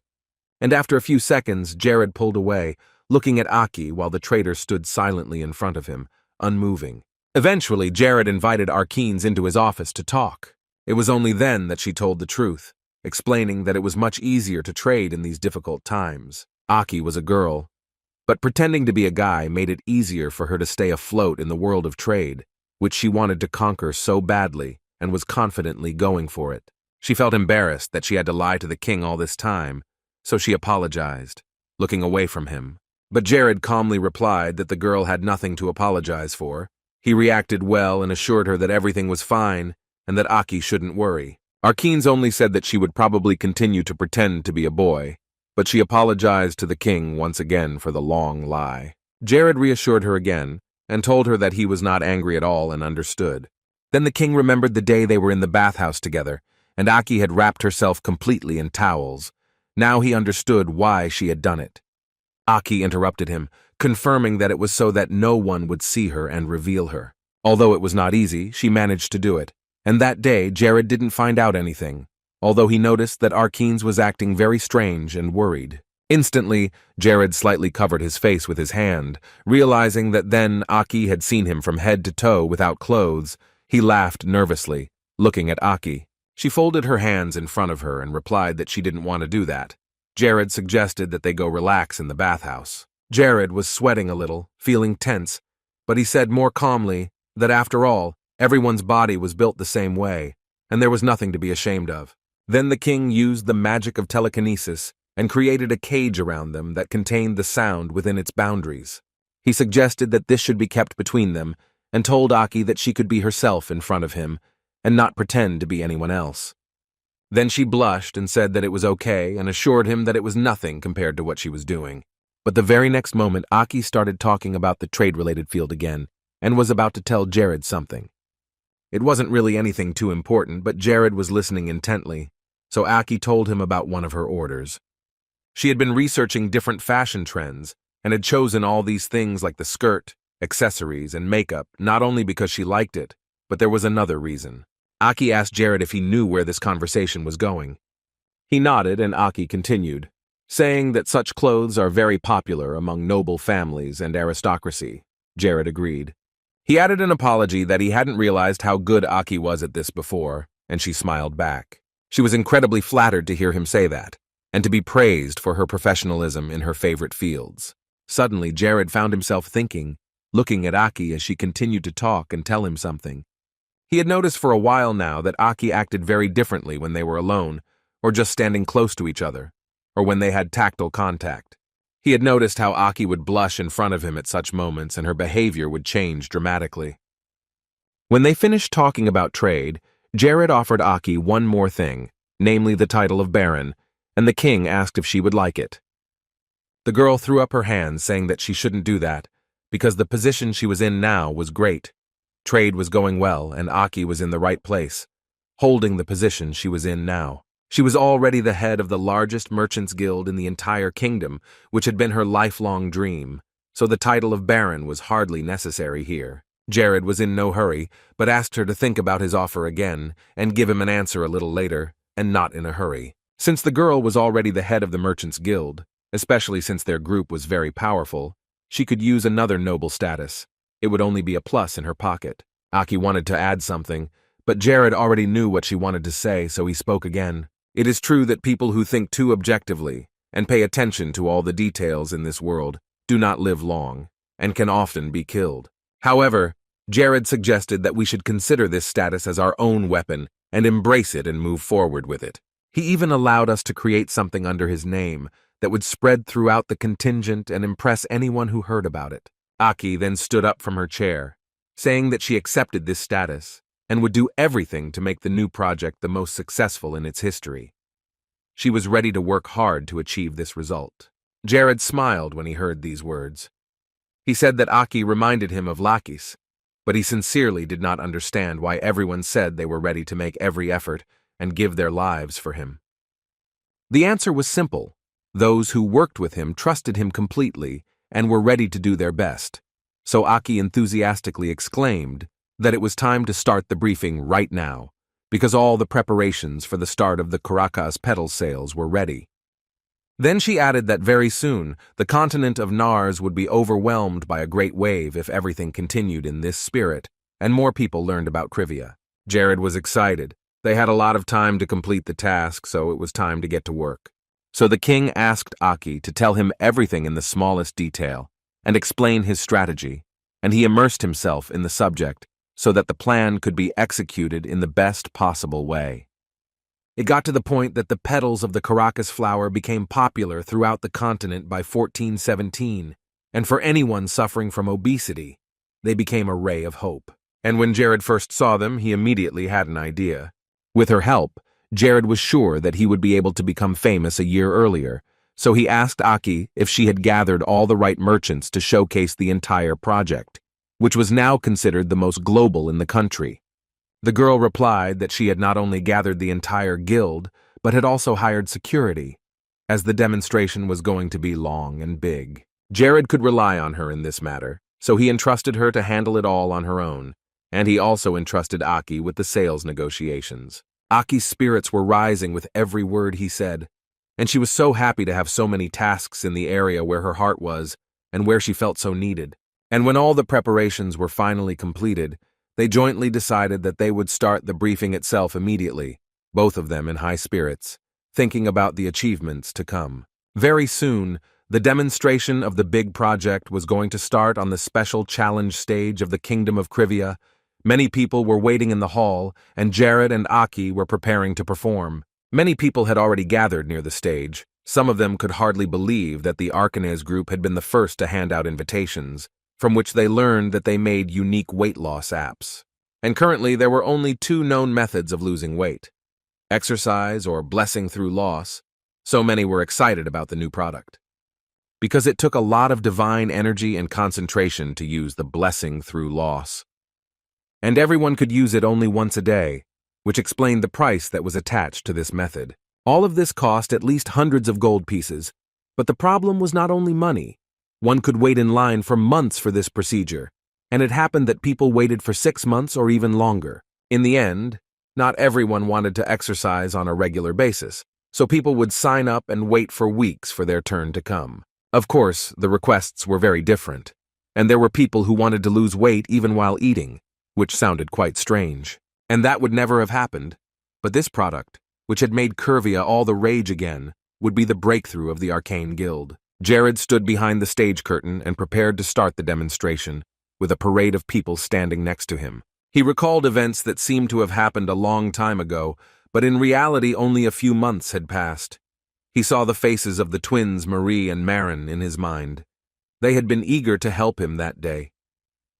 And after a few seconds, Jared pulled away, looking at Aki while the trader stood silently in front of him, unmoving. Eventually, Jared invited Arcunius into his office to talk. It was only then that she told the truth, explaining that it was much easier to trade in these difficult times. Aki was a girl, but pretending to be a guy made it easier for her to stay afloat in the world of trade, which she wanted to conquer so badly and was confidently going for it. She felt embarrassed that she had to lie to the king all this time, so she apologized, looking away from him. But Jared calmly replied that the girl had nothing to apologize for. He reacted well and assured her that everything was fine and that Aki shouldn't worry. Arcunius only said that she would probably continue to pretend to be a boy, but she apologized to the king once again for the long lie. Jared reassured her again and told her that he was not angry at all and understood. Then the king remembered the day they were in the bathhouse together, and Aki had wrapped herself completely in towels. Now he understood why she had done it. Aki interrupted him, confirming that it was so that no one would see her and reveal her. Although it was not easy, she managed to do it. And that day, Jared didn't find out anything, although he noticed that Arcunius was acting very strange and worried. Instantly, Jared slightly covered his face with his hand, realizing that then Aki had seen him from head to toe without clothes. He laughed nervously, looking at Aki. She folded her hands in front of her and replied that she didn't want to do that. Jared suggested that they go relax in the bathhouse. Jared was sweating a little, feeling tense, but he said more calmly that after all, everyone's body was built the same way, and there was nothing to be ashamed of. Then the king used the magic of telekinesis and created a cage around them that contained the sound within its boundaries. He suggested that this should be kept between them and told Aki that she could be herself in front of him and not pretend to be anyone else. Then she blushed and said that it was okay and assured him that it was nothing compared to what she was doing. But the very next moment, Aki started talking about the trade-related field again and was about to tell Jared something. It wasn't really anything too important, but Jared was listening intently, so Aki told him about one of her orders. She had been researching different fashion trends and had chosen all these things like the skirt, accessories, and makeup not only because she liked it, but there was another reason. Aki asked Jared if he knew where this conversation was going. He nodded and Aki continued, saying that such clothes are very popular among noble families and aristocracy. Jared agreed. He added an apology that he hadn't realized how good Aki was at this before, and she smiled back. She was incredibly flattered to hear him say that, and to be praised for her professionalism in her favorite fields. Suddenly, Jared found himself thinking, looking at Aki as she continued to talk and tell him something. He had noticed for a while now that Aki acted very differently when they were alone, or just standing close to each other, or when they had tactile contact. He had noticed how Aki would blush in front of him at such moments and her behavior would change dramatically. When they finished talking about trade, Jared offered Aki one more thing, namely the title of Baron, and the king asked if she would like it. The girl threw up her hands, saying that she shouldn't do that, because the position she was in now was great. Trade was going well, and Aki was in the right place, holding the position she was in now. She was already the head of the largest merchants' guild in the entire kingdom, which had been her lifelong dream, so the title of Baron was hardly necessary here. Jared was in no hurry, but asked her to think about his offer again and give him an answer a little later, and not in a hurry. Since the girl was already the head of the merchants' guild, especially since their group was very powerful, she could use another noble status. It would only be a plus in her pocket. Aki wanted to add something, but Jared already knew what she wanted to say, so he spoke again. It is true that people who think too objectively and pay attention to all the details in this world do not live long and can often be killed. However, Jared suggested that we should consider this status as our own weapon and embrace it and move forward with it. He even allowed us to create something under his name that would spread throughout the contingent and impress anyone who heard about it. Aki then stood up from her chair, saying that she accepted this status and would do everything to make the new project the most successful in its history. She was ready to work hard to achieve this result. Jared smiled when he heard these words. He said that Aki reminded him of Lacis, but he sincerely did not understand why everyone said they were ready to make every effort and give their lives for him. The answer was simple. Those who worked with him trusted him completely and were ready to do their best. So Aki enthusiastically exclaimed that it was time to start the briefing right now, because all the preparations for the start of the Caracas petal sales were ready. Then she added that very soon the continent of Nars would be overwhelmed by a great wave if everything continued in this spirit, and more people learned about Civia. Jared was excited. They had a lot of time to complete the task, so it was time to get to work. So the king asked Aki to tell him everything in the smallest detail and explain his strategy, and he immersed himself in the subject so that the plan could be executed in the best possible way. It got to the point that the petals of the Caracas flower became popular throughout the continent by 1417, and for anyone suffering from obesity, they became a ray of hope. And when Jared first saw them, he immediately had an idea. With her help, Jared was sure that he would be able to become famous a year earlier, so he asked Aki if she had gathered all the right merchants to showcase the entire project, which was now considered the most global in the country. The girl replied that she had not only gathered the entire guild, but had also hired security, as the demonstration was going to be long and big. Jared could rely on her in this matter, so he entrusted her to handle it all on her own, and he also entrusted Aki with the sales negotiations. Aki's spirits were rising with every word he said, and she was so happy to have so many tasks in the area where her heart was and where she felt so needed. And when all the preparations were finally completed, they jointly decided that they would start the briefing itself immediately, both of them in high spirits, thinking about the achievements to come. Very soon, the demonstration of the big project was going to start on the special challenge stage of the Kingdom of Civia. Many people were waiting in the hall, and Jared and Aki were preparing to perform. Many people had already gathered near the stage. Some of them could hardly believe that the Arcunius group had been the first to hand out invitations, from which they learned that they made unique weight loss apps. And currently there were only 2 known methods of losing weight: exercise or blessing through loss. So many were excited about the new product, because it took a lot of divine energy and concentration to use the blessing through loss. And everyone could use it only once a day, which explained the price that was attached to this method. All of this cost at least hundreds of gold pieces, but the problem was not only money. One could wait in line for months for this procedure, and it happened that people waited for 6 months or even longer. In the end, not everyone wanted to exercise on a regular basis, so people would sign up and wait for weeks for their turn to come. Of course, the requests were very different, and there were people who wanted to lose weight even while eating, which sounded quite strange. And that would never have happened. But this product, which had made Civia all the rage again, would be the breakthrough of the Arcane Guild. Jared stood behind the stage curtain and prepared to start the demonstration, with a parade of people standing next to him. He recalled events that seemed to have happened a long time ago, but in reality only a few months had passed. He saw the faces of the twins Marie and Marin in his mind. They had been eager to help him that day.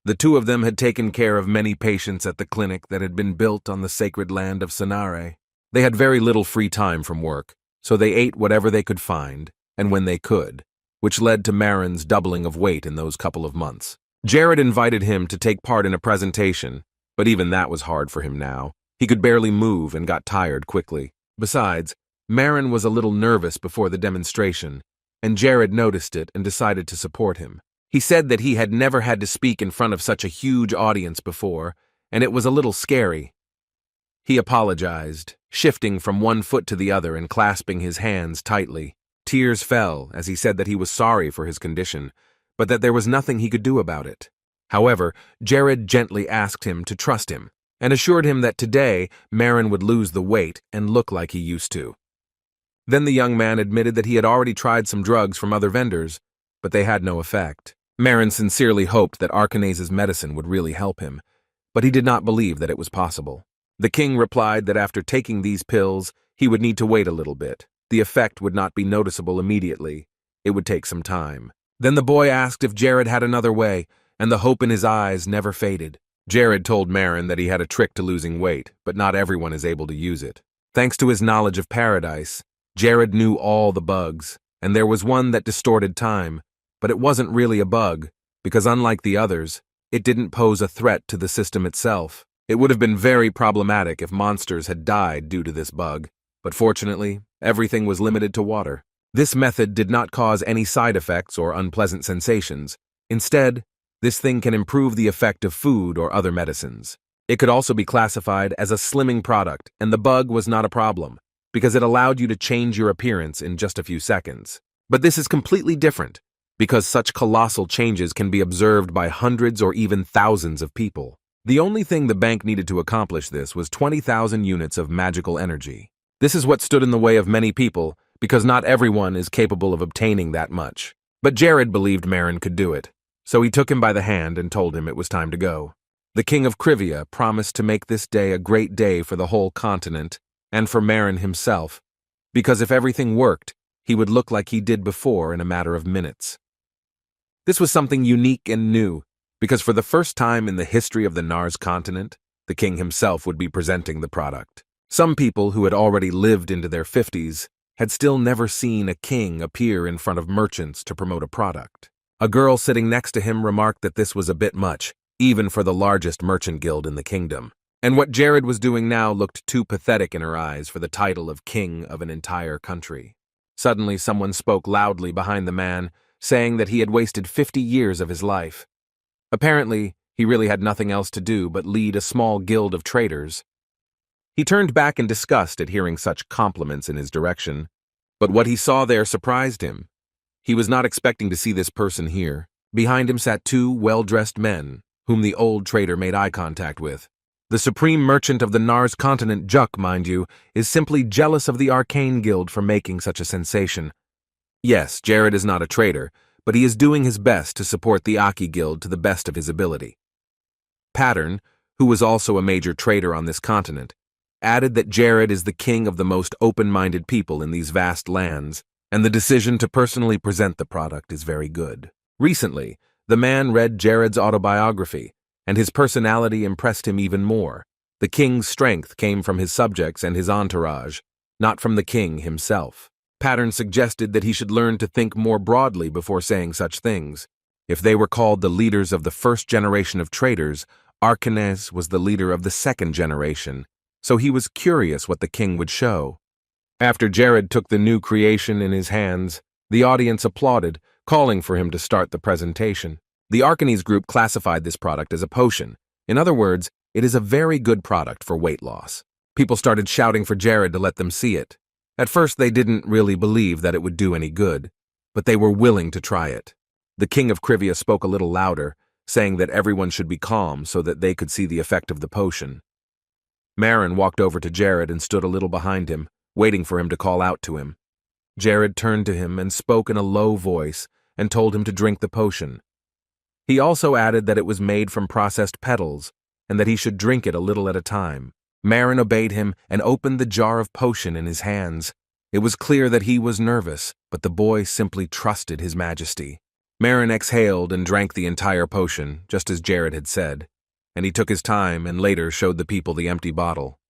The 2 of them had taken care of many patients at the clinic that had been built on the sacred land of Sanare. They had very little free time from work, so they ate whatever they could find, and when they could, which led to Marin's doubling of weight in those couple of months. Jared invited him to take part in a presentation, but even that was hard for him now. He could barely move and got tired quickly. Besides, Marin was a little nervous before the demonstration, and Jared noticed it and decided to support him. He said that he had never had to speak in front of such a huge audience before, and it was a little scary. He apologized, shifting from one foot to the other and clasping his hands tightly. Tears fell as he said that he was sorry for his condition, but that there was nothing he could do about it. However, Jared gently asked him to trust him, and assured him that today Marin would lose the weight and look like he used to. Then the young man admitted that he had already tried some drugs from other vendors, but they had no effect. Marin sincerely hoped that Arcunius' medicine would really help him, but he did not believe that it was possible. The king replied that after taking these pills, he would need to wait a little bit. The effect would not be noticeable immediately. It would take some time. Then the boy asked if Jared had another way, and the hope in his eyes never faded. Jared told Marin that he had a trick to losing weight, but not everyone is able to use it. Thanks to his knowledge of paradise, Jared knew all the bugs, and there was one that distorted time, but it wasn't really a bug, because unlike the others, it didn't pose a threat to the system itself. It would have been very problematic if monsters had died due to this bug, but fortunately, everything was limited to water. This method did not cause any side effects or unpleasant sensations. Instead, this thing can improve the effect of food or other medicines. It could also be classified as a slimming product, and the bug was not a problem, because it allowed you to change your appearance in just a few seconds. But this is completely different, because such colossal changes can be observed by hundreds or even thousands of people. The only thing the bank needed to accomplish this was 20,000 units of magical energy. This is what stood in the way of many people, because not everyone is capable of obtaining that much. But Jared believed Marin could do it, so he took him by the hand and told him it was time to go. The king of Civia promised to make this day a great day for the whole continent, and for Marin himself, because if everything worked, he would look like he did before in a matter of minutes. This was something unique and new, because for the first time in the history of the Nars continent, the king himself would be presenting the product. Some people who had already lived into their 50s had still never seen a king appear in front of merchants to promote a product. A girl sitting next to him remarked that this was a bit much, even for the largest merchant guild in the kingdom. And what Jared was doing now looked too pathetic in her eyes for the title of king of an entire country. Suddenly someone spoke loudly behind the man, saying that he had wasted 50 years of his life. Apparently, he really had nothing else to do but lead a small guild of traders. He turned back in disgust at hearing such compliments in his direction, but what he saw there surprised him. He was not expecting to see this person here. Behind him sat two well-dressed men, whom the old trader made eye contact with. The supreme merchant of the Nars continent, Juck, mind you, is simply jealous of the Arcane Guild for making such a sensation. Yes, Jared is not a trader, but he is doing his best to support the Aki Guild to the best of his ability. Pattern, who was also a major trader on this continent, added that Jared is the king of the most open-minded people in these vast lands, and the decision to personally present the product is very good. Recently, the man read Jared's autobiography, and his personality impressed him even more. The king's strength came from his subjects and his entourage, not from the king himself. Pattern suggested that he should learn to think more broadly before saying such things. If they were called the leaders of the first generation of traders, Arcunius was the leader of the second generation, so he was curious what the king would show. After Jared took the new creation in his hands, the audience applauded, calling for him to start the presentation. The Arcunius group classified this product as a potion. In other words, it is a very good product for weight loss. People started shouting for Jared to let them see it. At first they didn't really believe that it would do any good, but they were willing to try it. The king of Civia spoke a little louder, saying that everyone should be calm so that they could see the effect of the potion. Marin walked over to Jared and stood a little behind him, waiting for him to call out to him. Jared turned to him and spoke in a low voice and told him to drink the potion. He also added that it was made from processed petals and that he should drink it a little at a time. Marin obeyed him and opened the jar of potion in his hands. It was clear that he was nervous, but the boy simply trusted his majesty. Marin exhaled and drank the entire potion, just as Jared had said, and he took his time and later showed the people the empty bottle.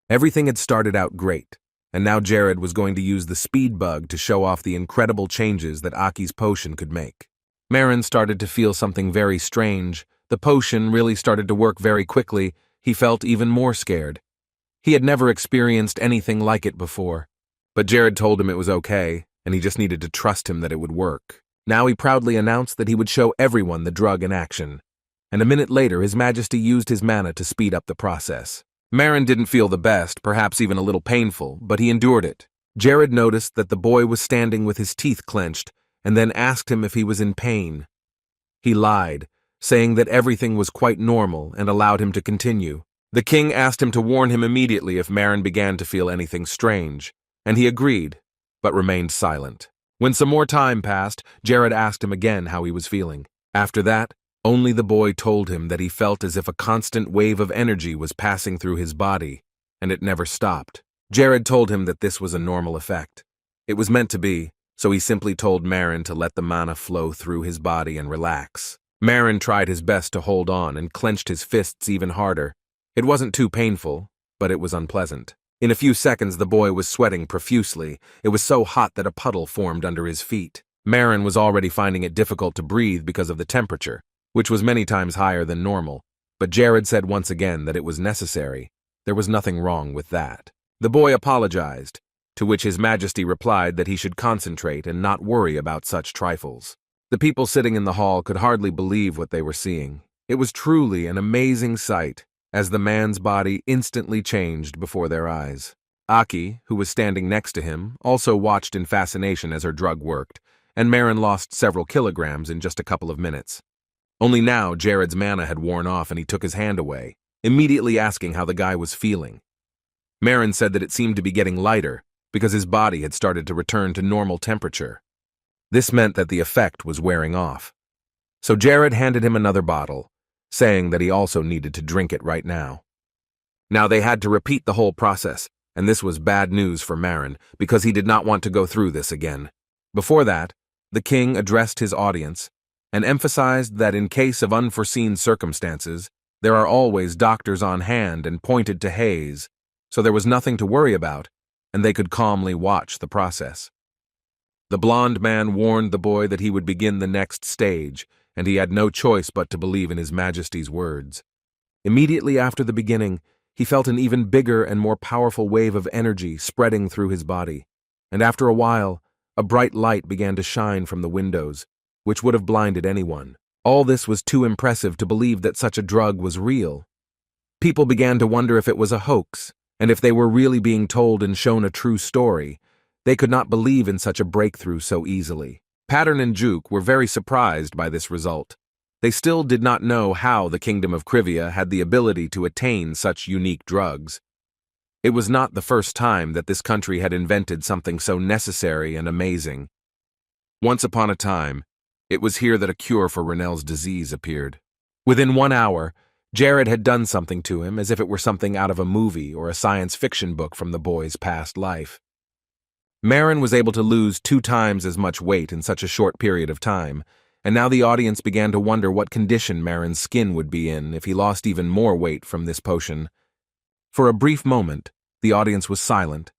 Everything had started out great, and now Jared was going to use the speed bug to show off the incredible changes that Aki's potion could make. Marin started to feel something very strange. The potion really started to work very quickly. He felt even more scared. He had never experienced anything like it before, But Jared told him it was okay, and he just needed to trust him that it would work. Now he proudly announced that he would show everyone the drug in action, and a minute later His Majesty used his mana to speed up the process. Marin didn't feel the best, perhaps even a little painful, but he endured it. Jared noticed that the boy was standing with his teeth clenched, and then asked him if he was in pain. He lied, saying that everything was quite normal and allowed him to continue. The king asked him to warn him immediately if Marin began to feel anything strange, and he agreed, but remained silent. When some more time passed, Jared asked him again how he was feeling. After that, only the boy told him that he felt as if a constant wave of energy was passing through his body, and it never stopped. Jared told him that this was a normal effect. It was meant to be, so he simply told Marin to let the mana flow through his body and relax. Marin tried his best to hold on and clenched his fists even harder. It wasn't too painful, but it was unpleasant. In a few seconds, the boy was sweating profusely. It was so hot that a puddle formed under his feet. Marin was already finding it difficult to breathe because of the temperature, which was many times higher than normal. But Jared said once again that it was necessary. There was nothing wrong with that. The boy apologized, to which His Majesty replied that he should concentrate and not worry about such trifles. The people sitting in the hall could hardly believe what they were seeing. It was truly an amazing sight, as the man's body instantly changed before their eyes. Aki, who was standing next to him, also watched in fascination as her drug worked, and Marin lost several kilograms in just a couple of minutes. Only now Jared's mana had worn off and he took his hand away, immediately asking how the guy was feeling. Marin said that it seemed to be getting lighter because his body had started to return to normal temperature. This meant that the effect was wearing off. So Jared handed him another bottle, saying that he also needed to drink it right now. Now they had to repeat the whole process, and this was bad news for Marin because he did not want to go through this again. Before that, the king addressed his audience and emphasized that in case of unforeseen circumstances, there are always doctors on hand, and pointed to Hayes, so there was nothing to worry about, and they could calmly watch the process. The blond man warned the boy that he would begin the next stage, and he had no choice but to believe in His Majesty's words. Immediately after the beginning, he felt an even bigger and more powerful wave of energy spreading through his body, and after a while, a bright light began to shine from the windows, which would have blinded anyone. All this was too impressive to believe that such a drug was real. People began to wonder if it was a hoax, and if they were really being told and shown a true story. They could not believe in such a breakthrough so easily. Pattern and Juke were very surprised by this result. They still did not know how the Kingdom of Civia had the ability to attain such unique drugs. It was not the first time that this country had invented something so necessary and amazing. Once upon a time, it was here that a cure for Renell's disease appeared. Within 1 hour, Jared had done something to him as if it were something out of a movie or a science fiction book from the boy's past life. Marin was able to lose 2 times as much weight in such a short period of time, and now the audience began to wonder what condition Marin's skin would be in if he lost even more weight from this potion. For a brief moment, the audience was silent,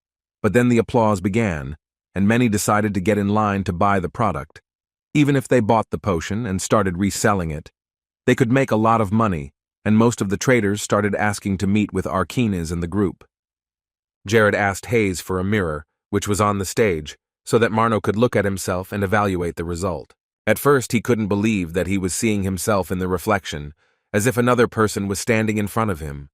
but then the applause began, and many decided to get in line to buy the product. Even if they bought the potion and started reselling it, they could make a lot of money, and most of the traders started asking to meet with Arcunius and the group. Jared asked Hayes for a mirror, which was on the stage, so that Marno could look at himself and evaluate the result. At first, he couldn't believe that he was seeing himself in the reflection, as if another person was standing in front of him.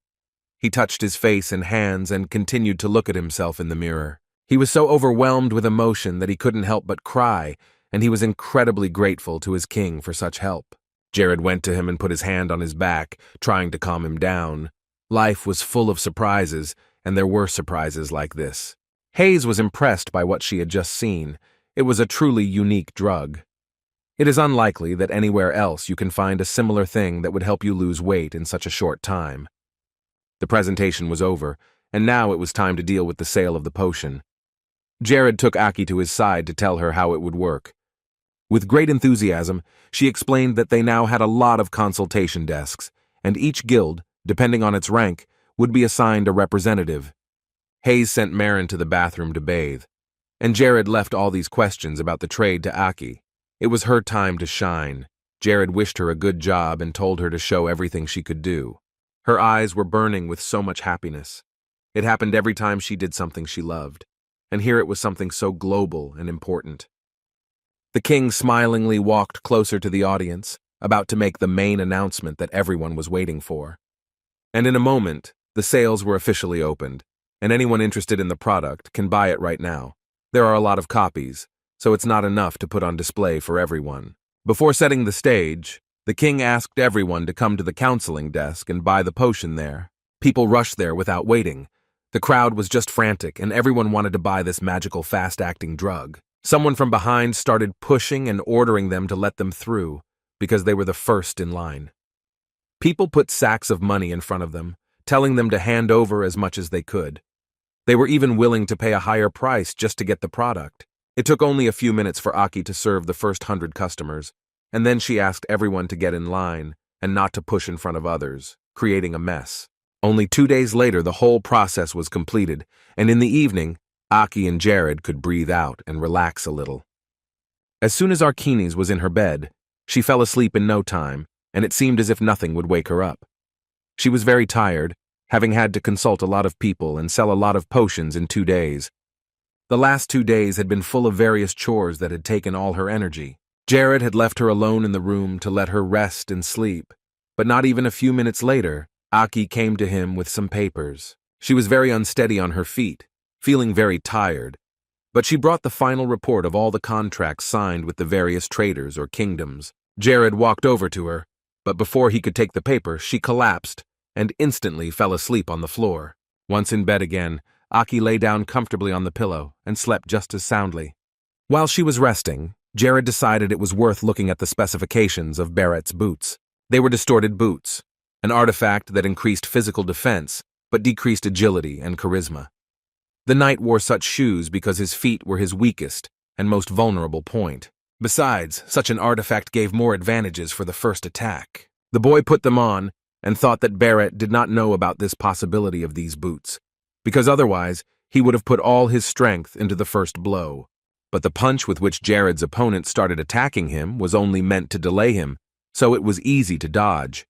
He touched his face and hands and continued to look at himself in the mirror. He was so overwhelmed with emotion that he couldn't help but cry, and he was incredibly grateful to his king for such help. Jared went to him and put his hand on his back, trying to calm him down. Life was full of surprises, and there were surprises like this. Hayes was impressed by what she had just seen. It was a truly unique drug. It is unlikely that anywhere else you can find a similar thing that would help you lose weight in such a short time. The presentation was over, and now it was time to deal with the sale of the potion. Jared took Aki to his side to tell her how it would work. With great enthusiasm, she explained that they now had a lot of consultation desks, and each guild, depending on its rank, would be assigned a representative. Hayes sent Marin to the bathroom to bathe, and Jared left all these questions about the trade to Aki. It was her time to shine. Jared wished her a good job and told her to show everything she could do. Her eyes were burning with so much happiness. It happened every time she did something she loved. and here it was something so global and important. The king smilingly walked closer to the audience, about to make the main announcement that everyone was waiting for. And in a moment, the sales were officially opened, and anyone interested in the product can buy it right now. There are a lot of copies, so it's not enough to put on display for everyone. Before setting the stage, the king asked everyone to come to the counseling desk and buy the potion there. People rushed there without waiting. The crowd was just frantic, and everyone wanted to buy this magical fast-acting drug. Someone from behind started pushing and ordering them to let them through, because they were the first in line. People put sacks of money in front of them, telling them to hand over as much as they could. They were even willing to pay a higher price just to get the product. It took only a few minutes for Aki to serve the first 100 customers, and then she asked everyone to get in line and not to push in front of others, creating a mess. Only 2 days later, the whole process was completed, and in the evening, Aki and Jared could breathe out and relax a little. As soon as Arcunius was in her bed, she fell asleep in no time, and it seemed as if nothing would wake her up. She was very tired, having had to consult a lot of people and sell a lot of potions in 2 days. The last 2 days had been full of various chores that had taken all her energy. Jared had left her alone in the room to let her rest and sleep, but not even a few minutes later, Aki came to him with some papers. She was very unsteady on her feet, feeling very tired, but she brought the final report of all the contracts signed with the various traders or kingdoms. Jared walked over to her, but before he could take the paper, she collapsed and instantly fell asleep on the floor. Once in bed again, Aki lay down comfortably on the pillow and slept just as soundly. While she was resting, Jared decided it was worth looking at the specifications of Barrett's boots. They were distorted boots, an artifact that increased physical defense but decreased agility and charisma. The knight wore such shoes because his feet were his weakest and most vulnerable point. Besides, such an artifact gave more advantages for the first attack. The boy put them on and thought that Barrett did not know about this possibility of these boots, because otherwise he would have put all his strength into the first blow. But the punch with which Jared's opponent started attacking him was only meant to delay him, so it was easy to dodge.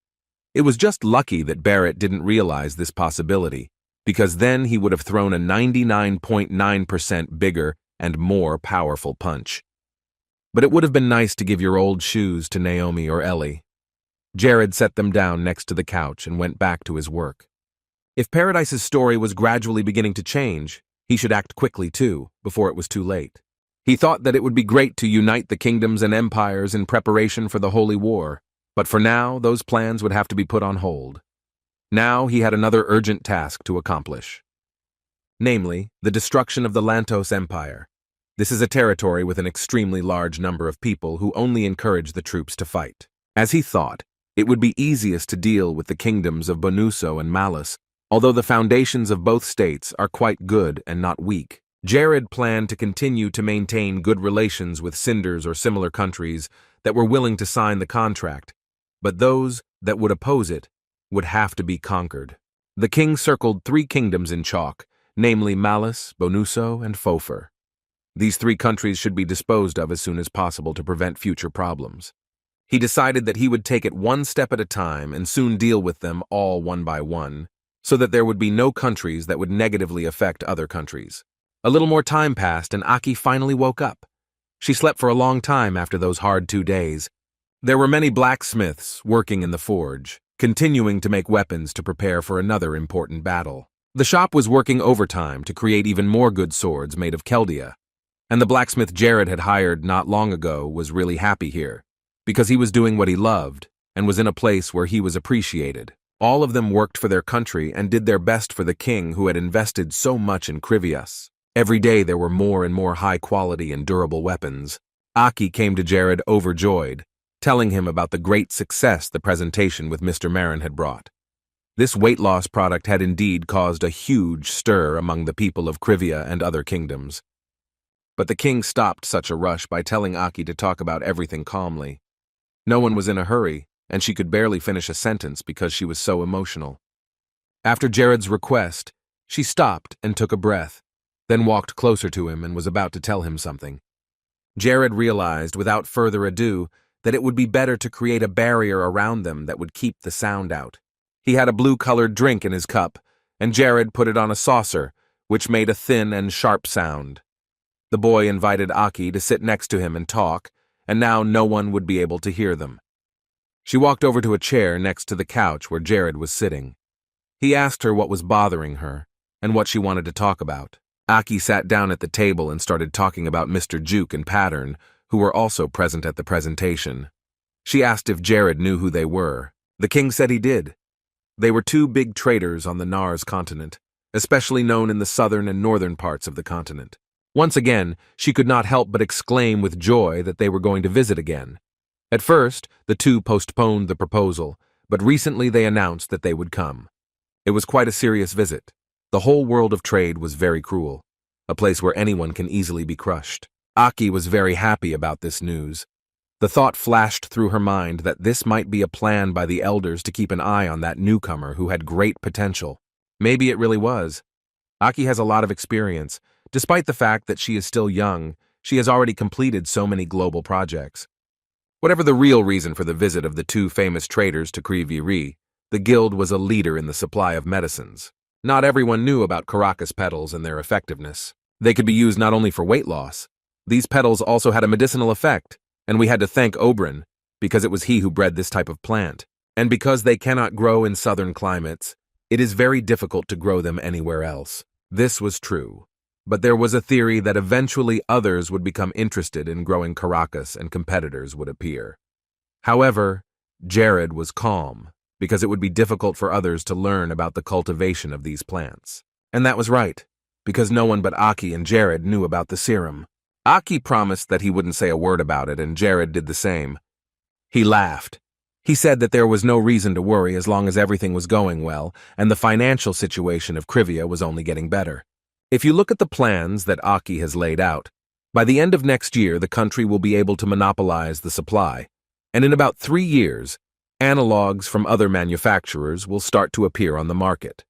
It was just lucky that Barrett didn't realize this possibility, because then he would have thrown a 99.9% bigger and more powerful punch. But it would have been nice to give your old shoes to Naomi or Ellie. Jared set them down next to the couch and went back to his work. If Paradise's story was gradually beginning to change, he should act quickly too, before it was too late. He thought that it would be great to unite the kingdoms and empires in preparation for the Holy War, but for now, those plans would have to be put on hold. Now he had another urgent task to accomplish. Namely, the destruction of the Lantos Empire. This is a territory with an extremely large number of people who only encourage the troops to fight. As he thought, it would be easiest to deal with the kingdoms of Bonuso and Malus, although the foundations of both states are quite good and not weak. Jared planned to continue to maintain good relations with Cinders or similar countries that were willing to sign the contract, but those that would oppose it would have to be conquered. The king circled 3 kingdoms in chalk, namely Malus, Bonuso, and Fofer. These 3 countries should be disposed of as soon as possible to prevent future problems. He decided that he would take it one step at a time and soon deal with them all one by one, so that there would be no countries that would negatively affect other countries. A little more time passed and Aki finally woke up. She slept for a long time after those hard 2 days. There were many blacksmiths working in the forge, continuing to make weapons to prepare for another important battle. The shop was working overtime to create even more good swords made of Keldia, and the blacksmith Jared had hired not long ago was really happy here, because he was doing what he loved and was in a place where he was appreciated. All of them worked for their country and did their best for the king who had invested so much in Crivius. Every day there were more and more high-quality and durable weapons. Aki came to Jared overjoyed, telling him about the great success the presentation with Mr. Marin had brought. This weight loss product had indeed caused a huge stir among the people of Crivia and other kingdoms. But the king stopped such a rush by telling Aki to talk about everything calmly. No one was in a hurry, and she could barely finish a sentence because she was so emotional. After Jared's request, she stopped and took a breath, then walked closer to him and was about to tell him something. Jared realized, without further ado, that it would be better to create a barrier around them that would keep the sound out. He had a blue-colored drink in his cup, and Jared put it on a saucer, which made a thin and sharp sound. The boy invited Aki to sit next to him and talk, and now no one would be able to hear them. She walked over to a chair next to the couch where Jared was sitting. He asked her what was bothering her and what she wanted to talk about. Aki sat down at the table and started talking about Mr. Juke and Pattern, who were also present at the presentation. She asked if Jared knew who they were. The king said he did. They were two big traders on the Nars continent, especially known in the southern and northern parts of the continent. Once again, she could not help but exclaim with joy that they were going to visit again. At first, the two postponed the proposal, but recently they announced that they would come. It was quite a serious visit. The whole world of trade was very cruel, a place where anyone can easily be crushed. Aki was very happy about this news. The thought flashed through her mind that this might be a plan by the elders to keep an eye on that newcomer who had great potential. Maybe it really was. Aki has a lot of experience. Despite the fact that she is still young, she has already completed so many global projects. Whatever the real reason for the visit of the two famous traders to Kriviri, the guild was a leader in the supply of medicines. Not everyone knew about Caracas petals and their effectiveness. They could be used not only for weight loss. These petals also had a medicinal effect, and we had to thank Oberyn, because it was he who bred this type of plant. And because they cannot grow in southern climates, it is very difficult to grow them anywhere else. This was true. But there was a theory that eventually others would become interested in growing Caracas and competitors would appear. However, Jared was calm, because it would be difficult for others to learn about the cultivation of these plants. And that was right, because no one but Aki and Jared knew about the serum. Aki promised that he wouldn't say a word about it, and Jared did the same. He laughed. He said that there was no reason to worry as long as everything was going well, and the financial situation of Civia was only getting better. If you look at the plans that Aki has laid out, by the end of next year the country will be able to monopolize the supply, and in about 3 years, analogs from other manufacturers will start to appear on the market.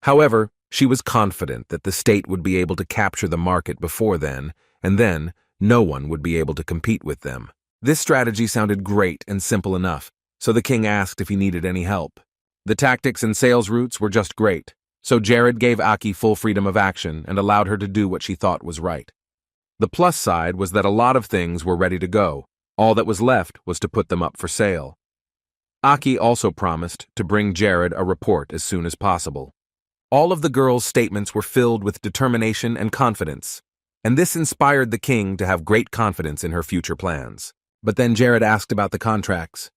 However, she was confident that the state would be able to capture the market before then, and then no one would be able to compete with them. This strategy sounded great and simple enough, so the king asked if he needed any help. The tactics and sales routes were just great, so Jared gave Aki full freedom of action and allowed her to do what she thought was right. The plus side was that a lot of things were ready to go. All that was left was to put them up for sale. Aki also promised to bring Jared a report as soon as possible. All of the girls' statements were filled with determination and confidence, and this inspired the king to have great confidence in her future plans. But then Jared asked about the contracts.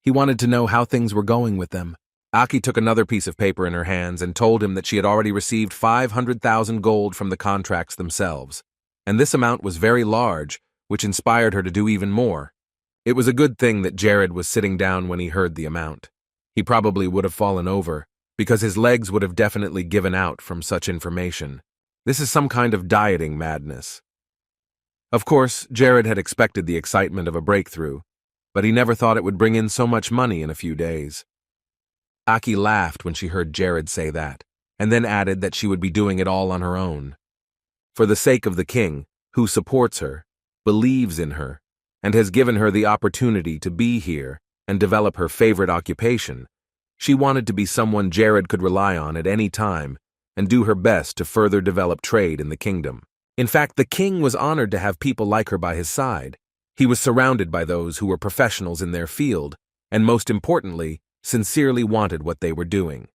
He wanted to know how things were going with them. Aki took another piece of paper in her hands and told him that she had already received 500,000 gold from the contracts themselves, and this amount was very large, which inspired her to do even more. It was a good thing that Jared was sitting down when he heard the amount. He probably would have fallen over, because his legs would have definitely given out from such information. This is some kind of dieting madness. Of course, Jared had expected the excitement of a breakthrough, but he never thought it would bring in so much money in a few days. Aki laughed when she heard Jared say that, and then added that she would be doing it all on her own. For the sake of the king, who supports her, believes in her, and has given her the opportunity to be here and develop her favorite occupation, she wanted to be someone Jared could rely on at any time and do her best to further develop trade in the kingdom. In fact, the king was honored to have people like her by his side. He was surrounded by those who were professionals in their field, and most importantly, sincerely wanted what they were doing.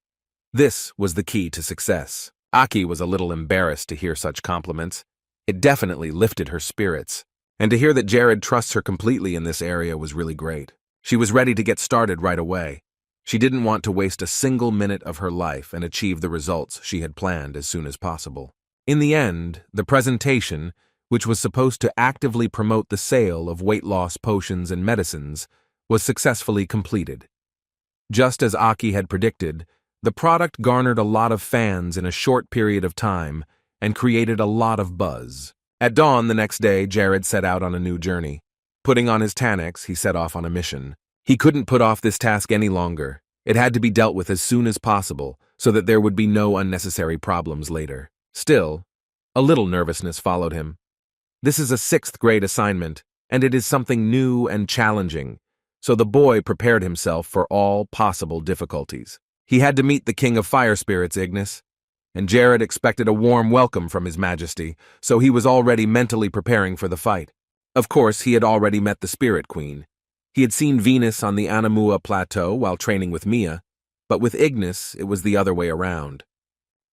This was the key to success. Aki was a little embarrassed to hear such compliments. It definitely lifted her spirits, and to hear that Jared trusts her completely in this area was really great. She was ready to get started right away. She didn't want to waste a single minute of her life and achieve the results she had planned as soon as possible. In the end, the presentation, which was supposed to actively promote the sale of weight loss potions and medicines, was successfully completed. Just as Aki had predicted, the product garnered a lot of fans in a short period of time and created a lot of buzz. At dawn the next day, Jared set out on a new journey. Putting on his tanics, he set off on a mission. He couldn't put off this task any longer. It had to be dealt with as soon as possible, so that there would be no unnecessary problems later. Still, a little nervousness followed him. This is a 6th grade assignment, and it is something new and challenging, so the boy prepared himself for all possible difficulties. He had to meet the King of Fire Spirits, Ignis. and Jared expected a warm welcome from His Majesty, so he was already mentally preparing for the fight. Of course, he had already met the Spirit Queen. He had seen Venus on the Anamua Plateau while training with Mia, but with Ignis, it was the other way around.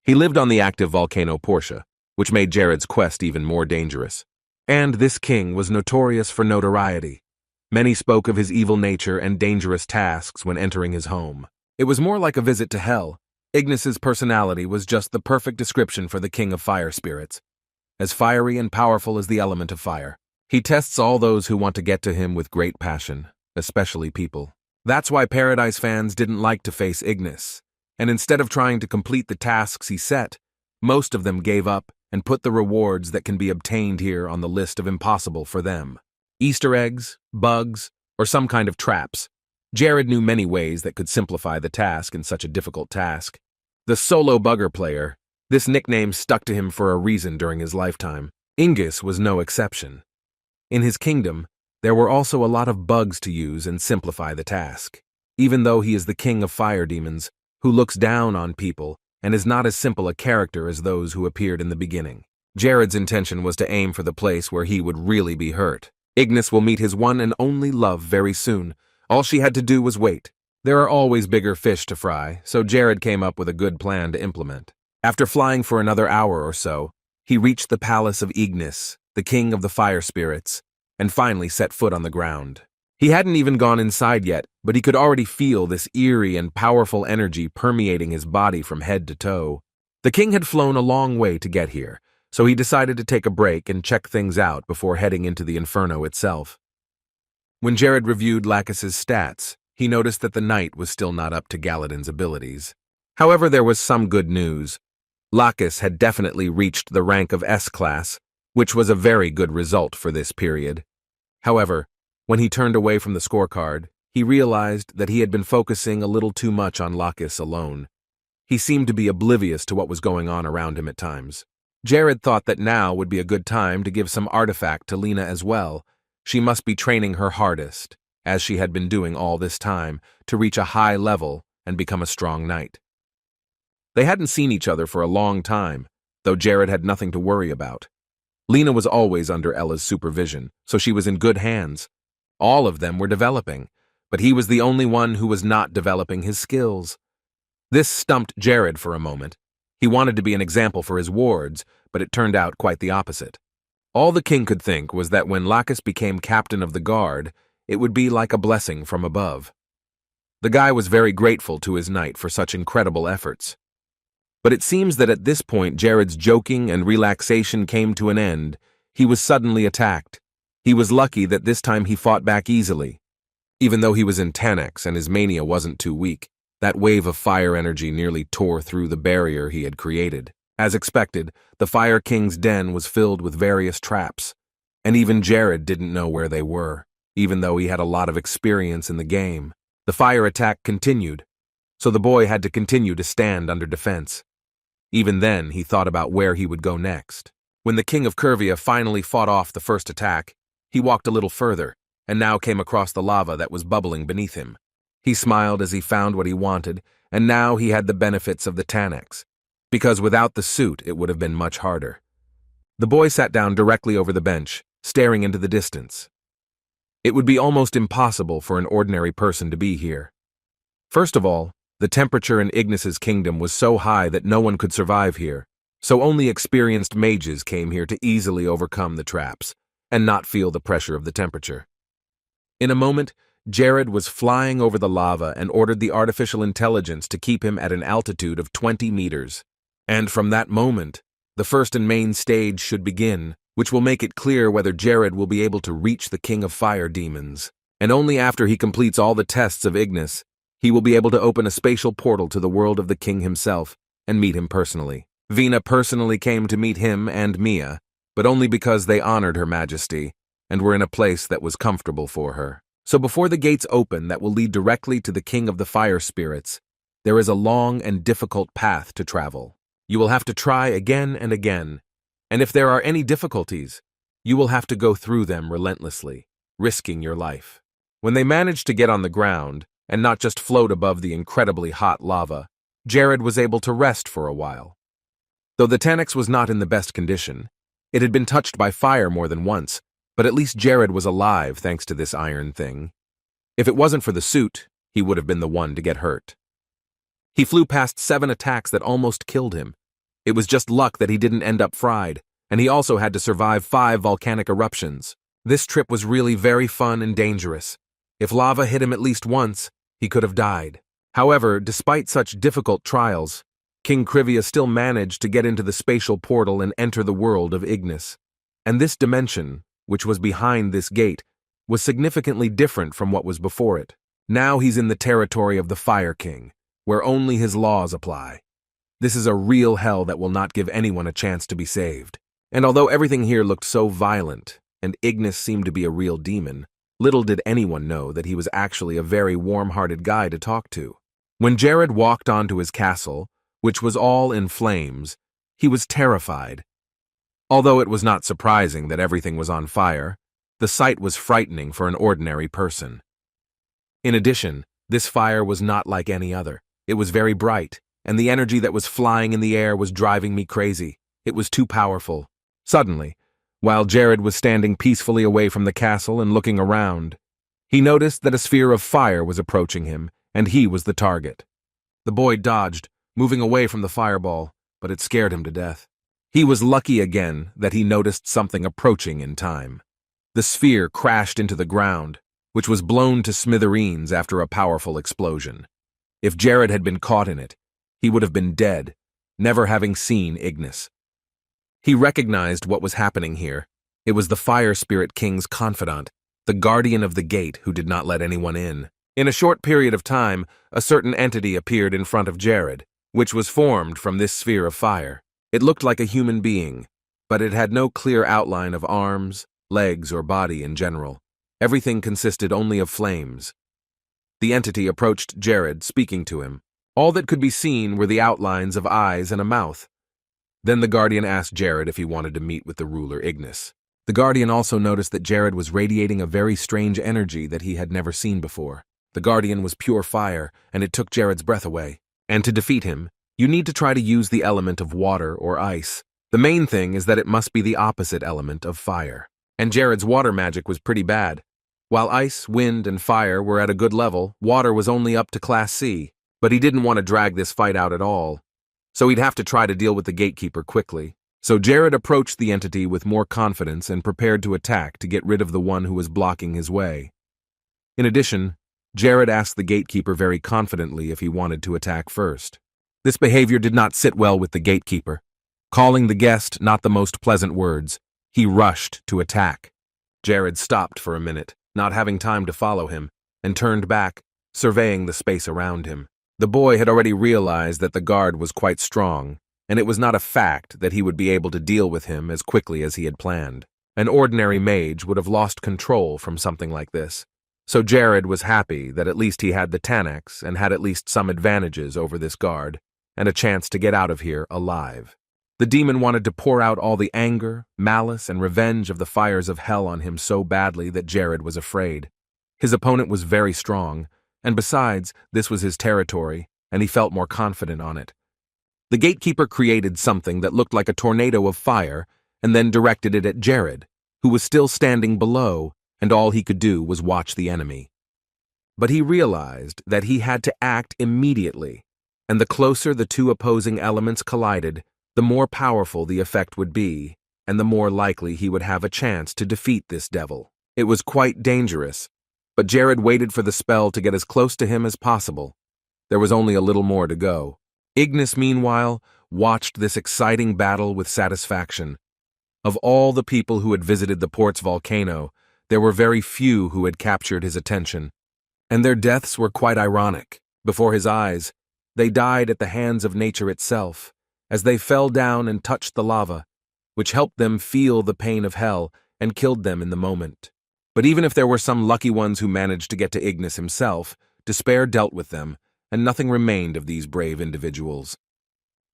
He lived on the active volcano Portia, which made Jared's quest even more dangerous. And this king was notorious for notoriety. Many spoke of his evil nature and dangerous tasks when entering his home. It was more like a visit to hell. Ignis's personality was just the perfect description for the king of fire spirits. As fiery and powerful as the element of fire. He tests all those who want to get to him with great passion, especially people. That's why Paradise fans didn't like to face Ignis, and instead of trying to complete the tasks he set, most of them gave up and put the rewards that can be obtained here on the list of impossible for them. Easter eggs, bugs, or some kind of traps. Jared knew many ways that could simplify the task in such a difficult task. The solo bugger player, this nickname stuck to him for a reason during his lifetime. Ingus was no exception. In his kingdom, there were also a lot of bugs to use and simplify the task. Even though he is the king of fire demons, who looks down on people and is not as simple a character as those who appeared in the beginning. Jared's intention was to aim for the place where he would really be hurt. Ignis will meet his one and only love very soon. All she had to do was wait. There are always bigger fish to fry, so Jared came up with a good plan to implement. After flying for another hour or so, he reached the palace of Ignis, the king of the fire spirits, and finally set foot on the ground. He hadn't even gone inside yet, but he could already feel this eerie and powerful energy permeating his body from head to toe. The king had flown a long way to get here, so he decided to take a break and check things out before heading into the inferno itself. When Jared reviewed Lacis's stats, he noticed that the knight was still not up to Galadin's abilities. However, there was some good news. Lacis had definitely reached the rank of S-class, which was a very good result for this period. However, when he turned away from the scorecard, he realized that he had been focusing a little too much on Lacis alone. He seemed to be oblivious to what was going on around him at times. Jared thought that now would be a good time to give some artifact to Lena as well. She must be training her hardest, as she had been doing all this time, to reach a high level and become a strong knight. They hadn't seen each other for a long time, though Jared had nothing to worry about. Lena was always under Ella's supervision, so she was in good hands. All of them were developing, but he was the only one who was not developing his skills. This stumped Jared for a moment. He wanted to be an example for his wards, but it turned out quite the opposite. All the king could think was that when Lacis became captain of the guard, it would be like a blessing from above. The guy was very grateful to his knight for such incredible efforts. But it seems that at this point Jared's joking and relaxation came to an end. He was suddenly attacked. He was lucky that this time he fought back easily. Even though he was in Tanax and his mania wasn't too weak, that wave of fire energy nearly tore through the barrier he had created. As expected, the Fire King's den was filled with various traps, and even Jared didn't know where they were, even though he had a lot of experience in the game. The fire attack continued, so the boy had to continue to stand under defense. Even then, he thought about where he would go next. When the king of Curvia finally fought off the first attack, he walked a little further, and now came across the lava that was bubbling beneath him. He smiled as he found what he wanted, and now he had the benefits of the Tanax, because without the suit it would have been much harder. The boy sat down directly over the bench, staring into the distance. It would be almost impossible for an ordinary person to be here. First of all, the temperature in Ignis's kingdom was so high that no one could survive here, so only experienced mages came here to easily overcome the traps and not feel the pressure of the temperature. In a moment, Jared was flying over the lava and ordered the artificial intelligence to keep him at an altitude of 20 meters. And from that moment, the first and main stage should begin, which will make it clear whether Jared will be able to reach the King of Fire Demons. And only after he completes all the tests of Ignis, he will be able to open a spatial portal to the world of the king himself and meet him personally. Vina personally came to meet him and Mia, but only because they honored Her Majesty and were in a place that was comfortable for her. So before the gates open that will lead directly to the King of the Fire Spirits, there is a long and difficult path to travel. You will have to try again and again, and if there are any difficulties, you will have to go through them relentlessly, risking your life. When they managed to get on the ground, and not just float above the incredibly hot lava, Jared was able to rest for a while. Though the Tanax was not in the best condition, it had been touched by fire more than once, but at least Jared was alive thanks to this iron thing. If it wasn't for the suit, he would have been the one to get hurt. He flew past 7 attacks that almost killed him. It was just luck that he didn't end up fried, and he also had to survive 5 volcanic eruptions. This trip was really very fun and dangerous. If lava hit him at least once, he could have died. However, despite such difficult trials, King Civia still managed to get into the spatial portal and enter the world of Ignis. And this dimension, which was behind this gate, was significantly different from what was before it. Now he's in the territory of the Fire King, where only his laws apply. This is a real hell that will not give anyone a chance to be saved. And although everything here looked so violent, and Ignis seemed to be a real demon, little did anyone know that he was actually a very warm-hearted guy to talk to. When Jared walked onto his castle, which was all in flames, he was terrified. Although it was not surprising that everything was on fire, the sight was frightening for an ordinary person. In addition, this fire was not like any other. It was very bright, and the energy that was flying in the air was driving me crazy. It was too powerful. Suddenly, while Jared was standing peacefully away from the castle and looking around, he noticed that a sphere of fire was approaching him, and he was the target. The boy dodged, moving away from the fireball, but it scared him to death. He was lucky again that he noticed something approaching in time. The sphere crashed into the ground, which was blown to smithereens after a powerful explosion. If Jared had been caught in it, he would have been dead, never having seen Ignis. He recognized what was happening here. It was the Fire Spirit King's confidant, the guardian of the gate who did not let anyone in. In a short period of time, a certain entity appeared in front of Jared, which was formed from this sphere of fire. It looked like a human being, but it had no clear outline of arms, legs, or body in general. Everything consisted only of flames. The entity approached Jared, speaking to him. All that could be seen were the outlines of eyes and a mouth. Then the Guardian asked Jared if he wanted to meet with the ruler Ignis. The Guardian also noticed that Jared was radiating a very strange energy that he had never seen before. The Guardian was pure fire, and it took Jared's breath away. And to defeat him, you need to try to use the element of water or ice. The main thing is that it must be the opposite element of fire. And Jared's water magic was pretty bad. While ice, wind, and fire were at a good level, water was only up to Class C, but he didn't want to drag this fight out at all. So he'd have to try to deal with the gatekeeper quickly. So Jared approached the entity with more confidence and prepared to attack to get rid of the one who was blocking his way. In addition, Jared asked the gatekeeper very confidently if he wanted to attack first. This behavior did not sit well with the gatekeeper. Calling the guest not the most pleasant words, he rushed to attack. Jared stopped for a minute, not having time to follow him, and turned back, surveying the space around him. The boy had already realized that the guard was quite strong, and it was not a fact that he would be able to deal with him as quickly as he had planned. An ordinary mage would have lost control from something like this. So Jared was happy that at least he had the Tanax and had at least some advantages over this guard, and a chance to get out of here alive. The demon wanted to pour out all the anger, malice, and revenge of the fires of hell on him so badly that Jared was afraid. His opponent was very strong, and besides, this was his territory, and he felt more confident on it. The gatekeeper created something that looked like a tornado of fire, and then directed it at Jared, who was still standing below, and all he could do was watch the enemy. But he realized that he had to act immediately, and the closer the two opposing elements collided, the more powerful the effect would be, and the more likely he would have a chance to defeat this devil. It was quite dangerous, but Jared waited for the spell to get as close to him as possible. There was only a little more to go. Ignis, meanwhile, watched this exciting battle with satisfaction. Of all the people who had visited the port's volcano, there were very few who had captured his attention, and their deaths were quite ironic. Before his eyes, they died at the hands of nature itself, as they fell down and touched the lava, which helped them feel the pain of hell and killed them in the moment. But even if there were some lucky ones who managed to get to Ignis himself, despair dealt with them, and nothing remained of these brave individuals.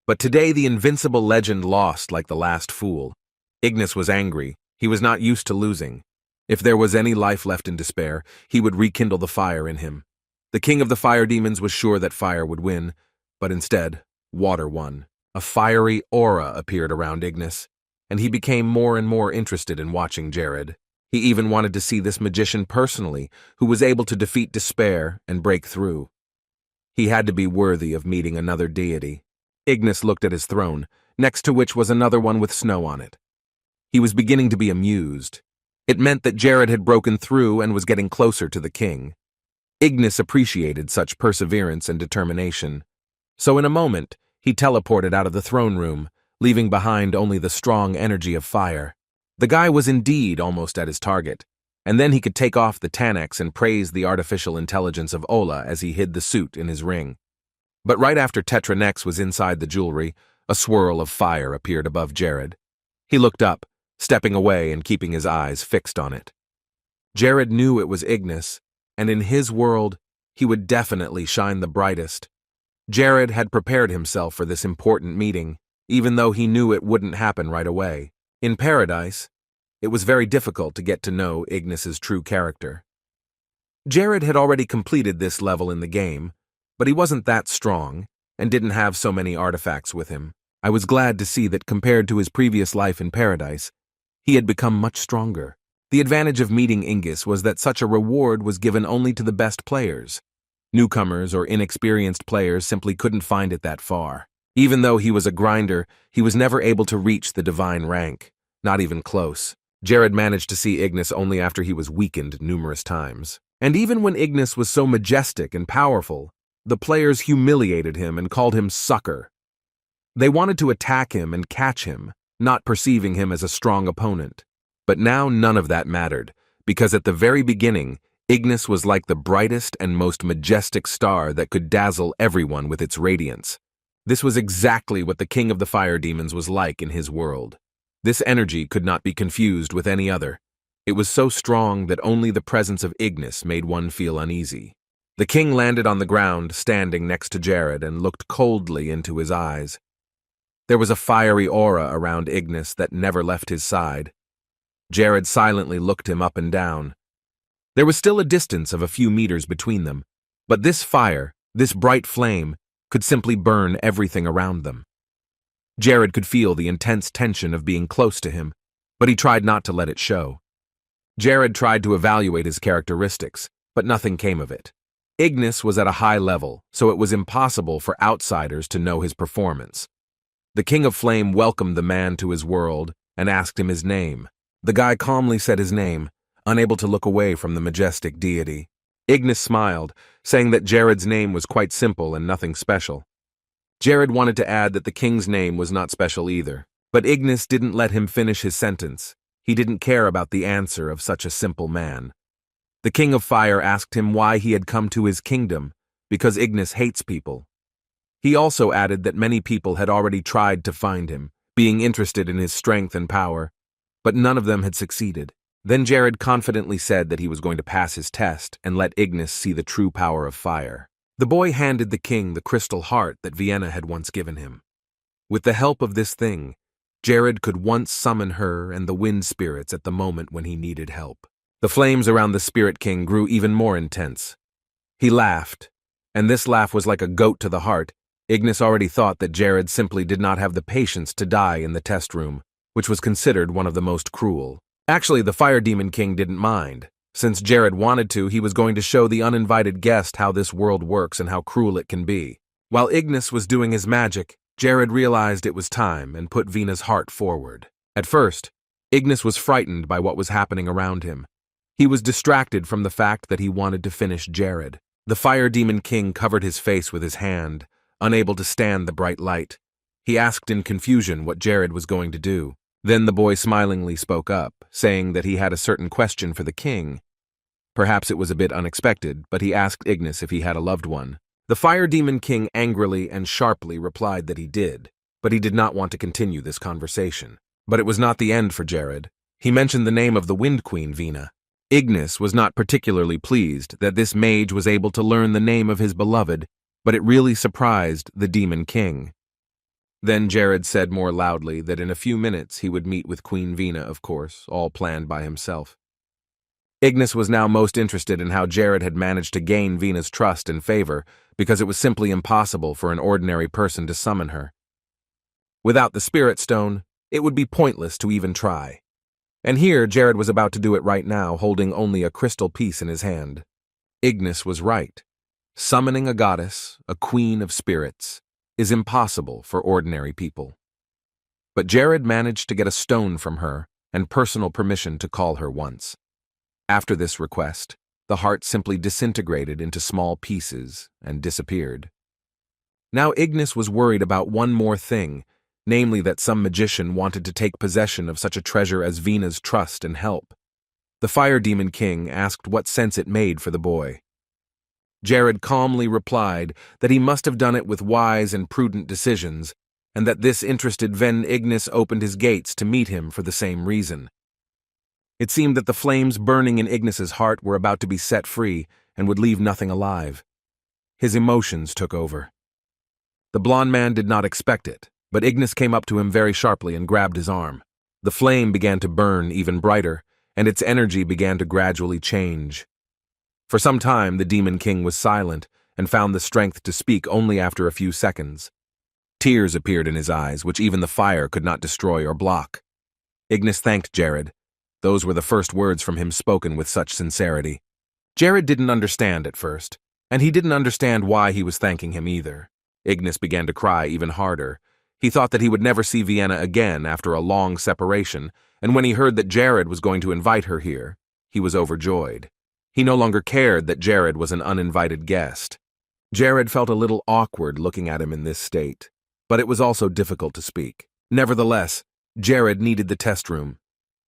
But today the invincible legend lost like the last fool. Ignis was angry. He was not used to losing. If there was any life left in despair, he would rekindle the fire in him. The king of the fire demons was sure that fire would win, but instead, water won. A fiery aura appeared around Ignis, and he became more and more interested in watching Jared. He even wanted to see this magician personally, who was able to defeat despair and break through. He had to be worthy of meeting another deity. Ignis looked at his throne, next to which was another one with snow on it. He was beginning to be amused. It meant that Jared had broken through and was getting closer to the king. Ignis appreciated such perseverance and determination. So in a moment, he teleported out of the throne room, leaving behind only the strong energy of fire. The guy was indeed almost at his target, and then he could take off the Tanax and praise the artificial intelligence of Ola as he hid the suit in his ring. But right after Tetranex was inside the jewelry, a swirl of fire appeared above Jared. He looked up, stepping away and keeping his eyes fixed on it. Jared knew it was Ignis, and in his world, he would definitely shine the brightest. Jared had prepared himself for this important meeting, even though he knew it wouldn't happen right away. In Paradise, it was very difficult to get to know Ignis's true character. Jared had already completed this level in the game, but he wasn't that strong and didn't have so many artifacts with him. I was glad to see that compared to his previous life in Paradise, he had become much stronger. The advantage of meeting Ignis was that such a reward was given only to the best players. Newcomers or inexperienced players simply couldn't find it that far. Even though he was a grinder, he was never able to reach the divine rank, not even close. Jared managed to see Ignis only after he was weakened numerous times. And even when Ignis was so majestic and powerful, the players humiliated him and called him sucker. They wanted to attack him and catch him, not perceiving him as a strong opponent. But now none of that mattered, because at the very beginning, Ignis was like the brightest and most majestic star that could dazzle everyone with its radiance. This was exactly what the king of the fire demons was like in his world. This energy could not be confused with any other. It was so strong that only the presence of Ignis made one feel uneasy. The king landed on the ground, standing next to Jared, and looked coldly into his eyes. There was a fiery aura around Ignis that never left his side. Jared silently looked him up and down. There was still a distance of a few meters between them, but this fire, this bright flame, could simply burn everything around them. Jared could feel the intense tension of being close to him, but he tried not to let it show. Jared tried to evaluate his characteristics, but nothing came of it. Ignis was at a high level, so it was impossible for outsiders to know his performance. The King of Flame welcomed the man to his world and asked him his name. The guy calmly said his name, unable to look away from the majestic deity. Ignis smiled, saying that Jared's name was quite simple and nothing special. Jared wanted to add that the king's name was not special either, but Ignis didn't let him finish his sentence. He didn't care about the answer of such a simple man. The King of Fire asked him why he had come to his kingdom, because Ignis hates people. He also added that many people had already tried to find him, being interested in his strength and power, but none of them had succeeded. Then Jared confidently said that he was going to pass his test and let Ignis see the true power of fire. The boy handed the king the crystal heart that Vienna had once given him. With the help of this thing, Jared could once summon her and the wind spirits at the moment when he needed help. The flames around the Spirit King grew even more intense. He laughed, and this laugh was like a goat to the heart. Ignis already thought that Jared simply did not have the patience to die in the test room, which was considered one of the most cruel. Actually, the Fire Demon King didn't mind. Since Jared wanted to, he was going to show the uninvited guest how this world works and how cruel it can be. While Ignis was doing his magic, Jared realized it was time and put Vienna's heart forward. At first, Ignis was frightened by what was happening around him. He was distracted from the fact that he wanted to finish Jared. The Fire Demon King covered his face with his hand, unable to stand the bright light. He asked in confusion what Jared was going to do. Then the boy smilingly spoke up, saying that he had a certain question for the king. Perhaps it was a bit unexpected, but he asked Ignis if he had a loved one. The Fire Demon King angrily and sharply replied that he did, but he did not want to continue this conversation. But it was not the end for Jared. He mentioned the name of the Wind Queen, Vienna. Ignis was not particularly pleased that this mage was able to learn the name of his beloved, but it really surprised the Demon King. Then Jared said more loudly that in a few minutes he would meet with Queen Vienna, of course, all planned by himself. Ignis was now most interested in how Jared had managed to gain Vienna's trust and favor, because it was simply impossible for an ordinary person to summon her. Without the spirit stone, it would be pointless to even try. And here Jared was about to do it right now, holding only a crystal piece in his hand. Ignis was right. Summoning a goddess, a queen of spirits, is impossible for ordinary people. But Jared managed to get a stone from her and personal permission to call her once. After this request, the heart simply disintegrated into small pieces and disappeared. Now Ignis was worried about one more thing, namely that some magician wanted to take possession of such a treasure as Vena's trust and help. The Fire Demon King asked what sense it made for the boy. Jared calmly replied that he must have done it with wise and prudent decisions, and that this interested Ven Ignis opened his gates to meet him for the same reason. It seemed that the flames burning in Ignis's heart were about to be set free and would leave nothing alive. His emotions took over. The blond man did not expect it, but Ignis came up to him very sharply and grabbed his arm. The flame began to burn even brighter, and its energy began to gradually change. For some time, the Demon King was silent and found the strength to speak only after a few seconds. Tears appeared in his eyes, which even the fire could not destroy or block. Ignis thanked Jared. Those were the first words from him spoken with such sincerity. Jared didn't understand at first, and he didn't understand why he was thanking him either. Ignis began to cry even harder. He thought that he would never see Vienna again after a long separation, and when he heard that Jared was going to invite her here, he was overjoyed. He no longer cared that Jared was an uninvited guest. Jared felt a little awkward looking at him in this state, but it was also difficult to speak. Nevertheless, Jared needed the test room.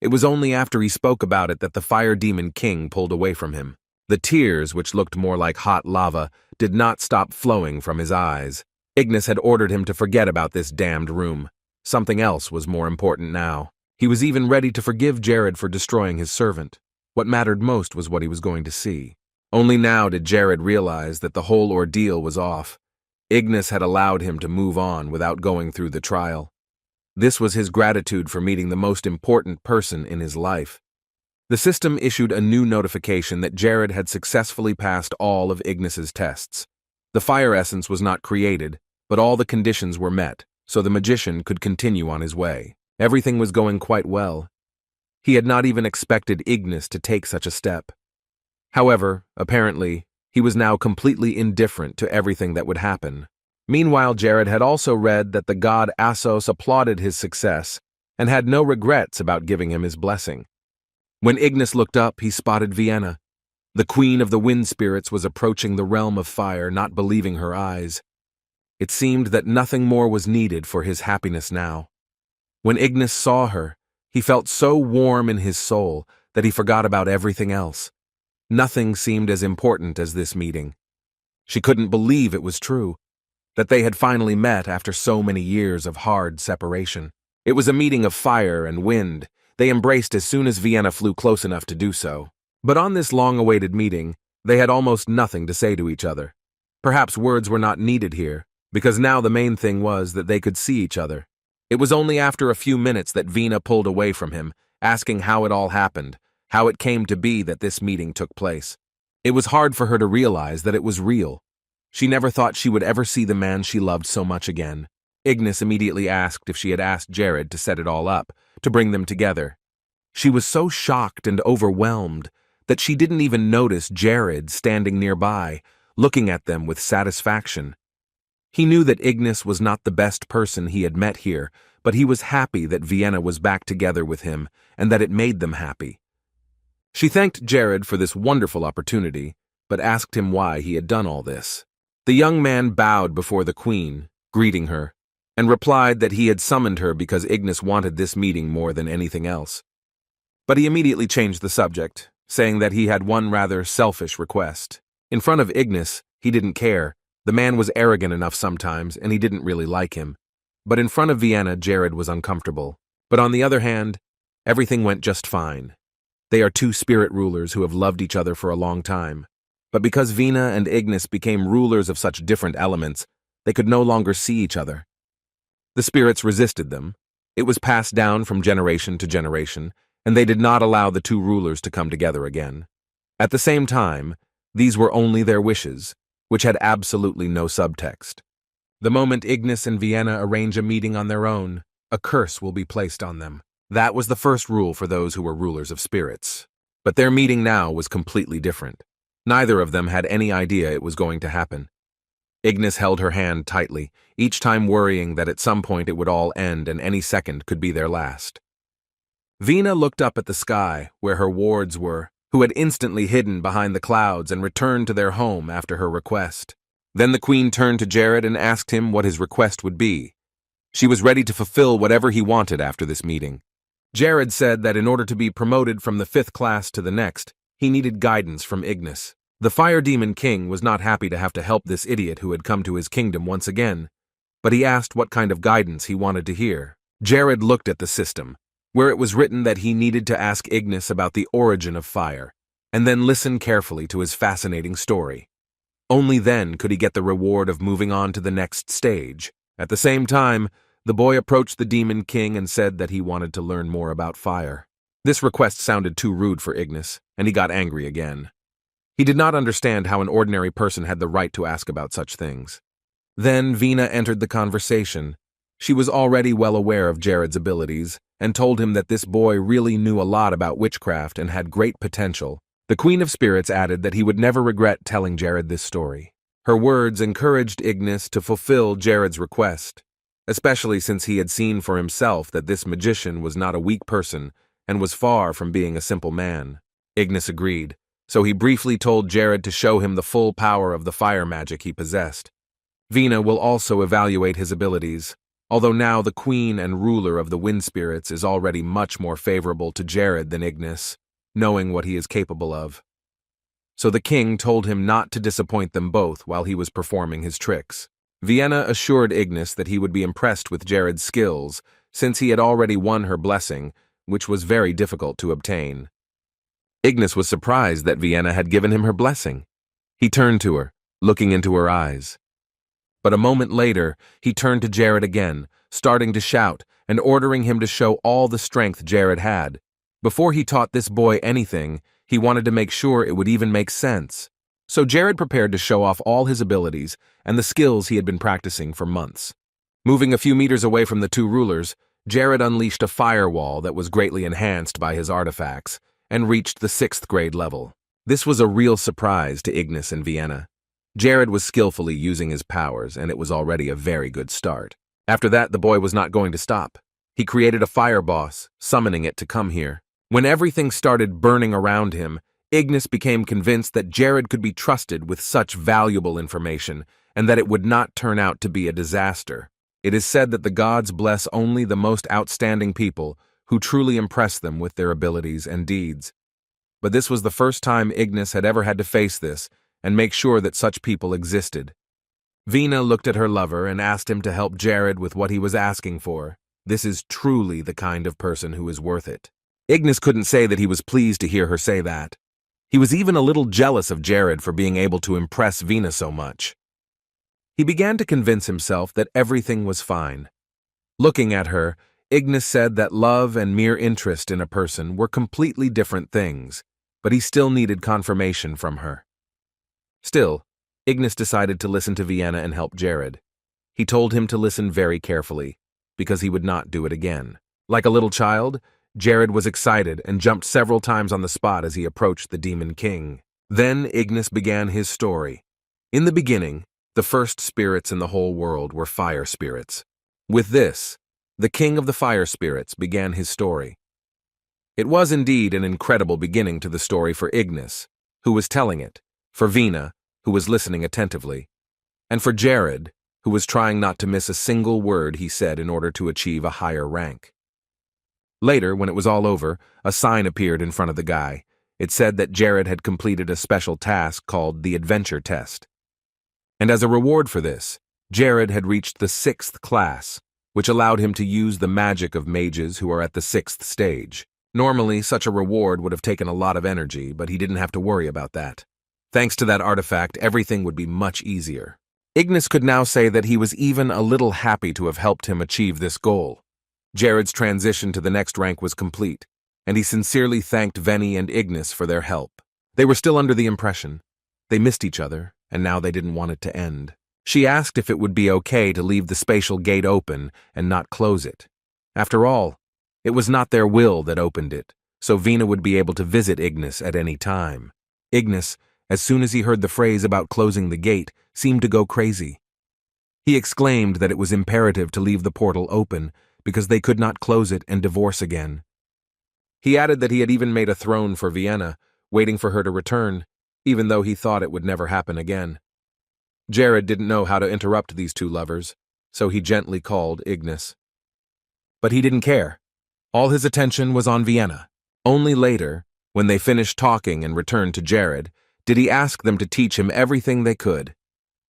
It was only after he spoke about it that the Fire Demon King pulled away from him. The tears, which looked more like hot lava, did not stop flowing from his eyes. Ignis had ordered him to forget about this damned room. Something else was more important now. He was even ready to forgive Jared for destroying his servant. What mattered most was what he was going to see. Only now did Jared realize that the whole ordeal was off. Ignis had allowed him to move on without going through the trial. This was his gratitude for meeting the most important person in his life. The system issued a new notification that Jared had successfully passed all of Ignis's tests. The fire essence was not created, but all the conditions were met, so the magician could continue on his way. Everything was going quite well. He had not even expected Ignis to take such a step. However, apparently, he was now completely indifferent to everything that would happen. Meanwhile, Jared had also read that the god Assos applauded his success and had no regrets about giving him his blessing. When Ignis looked up, he spotted Vienna. The queen of the wind spirits was approaching the realm of fire, not believing her eyes. It seemed that nothing more was needed for his happiness now. When Ignis saw her, he felt so warm in his soul that he forgot about everything else. Nothing seemed as important as this meeting. She couldn't believe it was true, that they had finally met after so many years of hard separation. It was a meeting of fire and wind. They embraced as soon as Vienna flew close enough to do so. But on this long-awaited meeting, they had almost nothing to say to each other. Perhaps words were not needed here, because now the main thing was that they could see each other. It was only after a few minutes that Vienna pulled away from him, asking how it all happened, how it came to be that this meeting took place. It was hard for her to realize that it was real. She never thought she would ever see the man she loved so much again. Ignis immediately asked if she had asked Jared to set it all up, to bring them together. She was so shocked and overwhelmed that she didn't even notice Jared standing nearby, looking at them with satisfaction. He knew that Ignis was not the best person he had met here, but he was happy that Vienna was back together with him and that it made them happy. She thanked Jared for this wonderful opportunity, but asked him why he had done all this. The young man bowed before the queen, greeting her, and replied that he had summoned her because Ignis wanted this meeting more than anything else. But he immediately changed the subject, saying that he had one rather selfish request. In front of Ignis, he didn't care. The man was arrogant enough sometimes, and he didn't really like him. But in front of Vienna, Jared was uncomfortable. But on the other hand, everything went just fine. They are two spirit rulers who have loved each other for a long time. But because Vienna and Ignis became rulers of such different elements, they could no longer see each other. The spirits resisted them. It was passed down from generation to generation, and they did not allow the two rulers to come together again. At the same time, these were only their wishes, which had absolutely no subtext. The moment Ignis and Vienna arrange a meeting on their own, a curse will be placed on them. That was the first rule for those who were rulers of spirits. But their meeting now was completely different. Neither of them had any idea it was going to happen. Ignis held her hand tightly, each time worrying that at some point it would all end and any second could be their last. Vienna looked up at the sky, where her wards were, who had instantly hidden behind the clouds and returned to their home after her request. Then the queen turned to Jared and asked him what his request would be. She was ready to fulfill whatever he wanted after this meeting. Jared said that in order to be promoted from the 5th class to the next, he needed guidance from Ignis. The Fire Demon King was not happy to have to help this idiot who had come to his kingdom once again, but he asked what kind of guidance he wanted to hear. Jared looked at the system, where it was written that he needed to ask Ignis about the origin of fire, and then listen carefully to his fascinating story. Only then could he get the reward of moving on to the next stage. At the same time, the boy approached the Demon King and said that he wanted to learn more about fire. This request sounded too rude for Ignis, and he got angry again. He did not understand how an ordinary person had the right to ask about such things. Then Vienna entered the conversation. She was already well aware of Jared's abilities, and told him that this boy really knew a lot about witchcraft and had great potential. The Queen of Spirits added that he would never regret telling Jared this story. Her words encouraged Ignis to fulfill Jared's request, especially since he had seen for himself that this magician was not a weak person and was far from being a simple man. Ignis agreed, so he briefly told Jared to show him the full power of the fire magic he possessed. Vienna will also evaluate his abilities, although now the queen and ruler of the wind spirits is already much more favorable to Jared than Ignis, knowing what he is capable of. So the king told him not to disappoint them both while he was performing his tricks. Vienna assured Ignis that he would be impressed with Jared's skills, since he had already won her blessing, which was very difficult to obtain. Ignis was surprised that Vienna had given him her blessing. He turned to her, looking into her eyes. But a moment later, he turned to Jared again, starting to shout and ordering him to show all the strength Jared had. Before he taught this boy anything, he wanted to make sure it would even make sense. So Jared prepared to show off all his abilities and the skills he had been practicing for months. Moving a few meters away from the two rulers, Jared unleashed a firewall that was greatly enhanced by his artifacts and reached the 6th grade level. This was a real surprise to Ignis and Vienna. Jared was skillfully using his powers, and it was already a very good start. After that, the boy was not going to stop. He created a fire boss, summoning it to come here. When everything started burning around him, Ignis became convinced that Jared could be trusted with such valuable information and that it would not turn out to be a disaster. It is said that the gods bless only the most outstanding people who truly impress them with their abilities and deeds. But this was the first time Ignis had ever had to face this and make sure that such people existed. Vienna looked at her lover and asked him to help Jared with what he was asking for. This is truly the kind of person who is worth it. Ignis couldn't say that he was pleased to hear her say that. He was even a little jealous of Jared for being able to impress Vienna so much. He began to convince himself that everything was fine. Looking at her, Ignis said that love and mere interest in a person were completely different things, but he still needed confirmation from her. Still, Ignis decided to listen to Vienna and help Jared. He told him to listen very carefully, because he would not do it again. Like a little child, Jared was excited and jumped several times on the spot as he approached the Demon King. Then Ignis began his story. In the beginning, the first spirits in the whole world were fire spirits. With this, the king of the fire spirits began his story. It was indeed an incredible beginning to the story for Ignis, who was telling it, for Vienna, who was listening attentively, and for Jared, who was trying not to miss a single word he said in order to achieve a higher rank. Later, when it was all over, a sign appeared in front of the guy. It said that Jared had completed a special task called the Adventure Test. And as a reward for this, Jared had reached the 6th class, which allowed him to use the magic of mages who are at the 6th stage. Normally, such a reward would have taken a lot of energy, but he didn't have to worry about that. Thanks to that artifact, everything would be much easier. Ignis could now say that he was even a little happy to have helped him achieve this goal. Jared's transition to the next rank was complete, and he sincerely thanked Venny and Ignis for their help. They were still under the impression. They missed each other, and now they didn't want it to end. She asked if it would be okay to leave the spatial gate open and not close it. After all, it was not their will that opened it, so Vina would be able to visit Ignis at any time. Ignis, as soon as he heard the phrase about closing the gate, seemed to go crazy. He exclaimed that it was imperative to leave the portal open because they could not close it and divorce again. He added that he had even made a throne for Vienna, waiting for her to return, even though he thought it would never happen again. Jared didn't know how to interrupt these two lovers, so he gently called Ignis. But he didn't care. All his attention was on Vienna. Only later, when they finished talking and returned to Jared, did he ask them to teach him everything they could.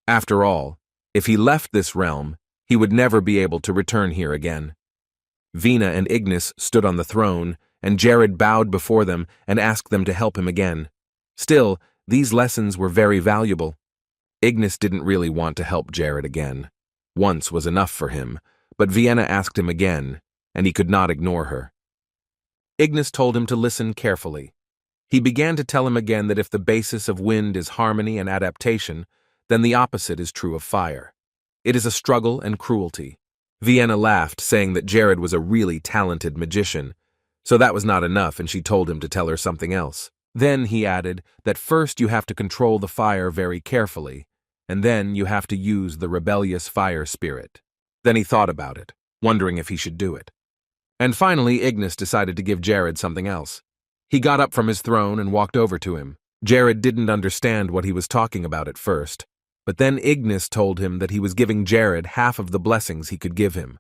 After all, if he left this realm, he would never be able to return here again. Vina and Ignis stood on the throne, and Jared bowed before them and asked them to help him again. Still, these lessons were very valuable. Ignis didn't really want to help Jared again. Once was enough for him, but Vienna asked him again, and he could not ignore her. Ignis told him to listen carefully. He began to tell him again that if the basis of wind is harmony and adaptation, then the opposite is true of fire. It is a struggle and cruelty. Vienna laughed, saying that Jared was a really talented magician, so that was not enough, and she told him to tell her something else. Then he added that first you have to control the fire very carefully, and then you have to use the rebellious fire spirit. Then he thought about it, wondering if he should do it. And finally, Ignis decided to give Jared something else. He got up from his throne and walked over to him. Jared didn't understand what he was talking about at first, but then Ignis told him that he was giving Jared half of the blessings he could give him,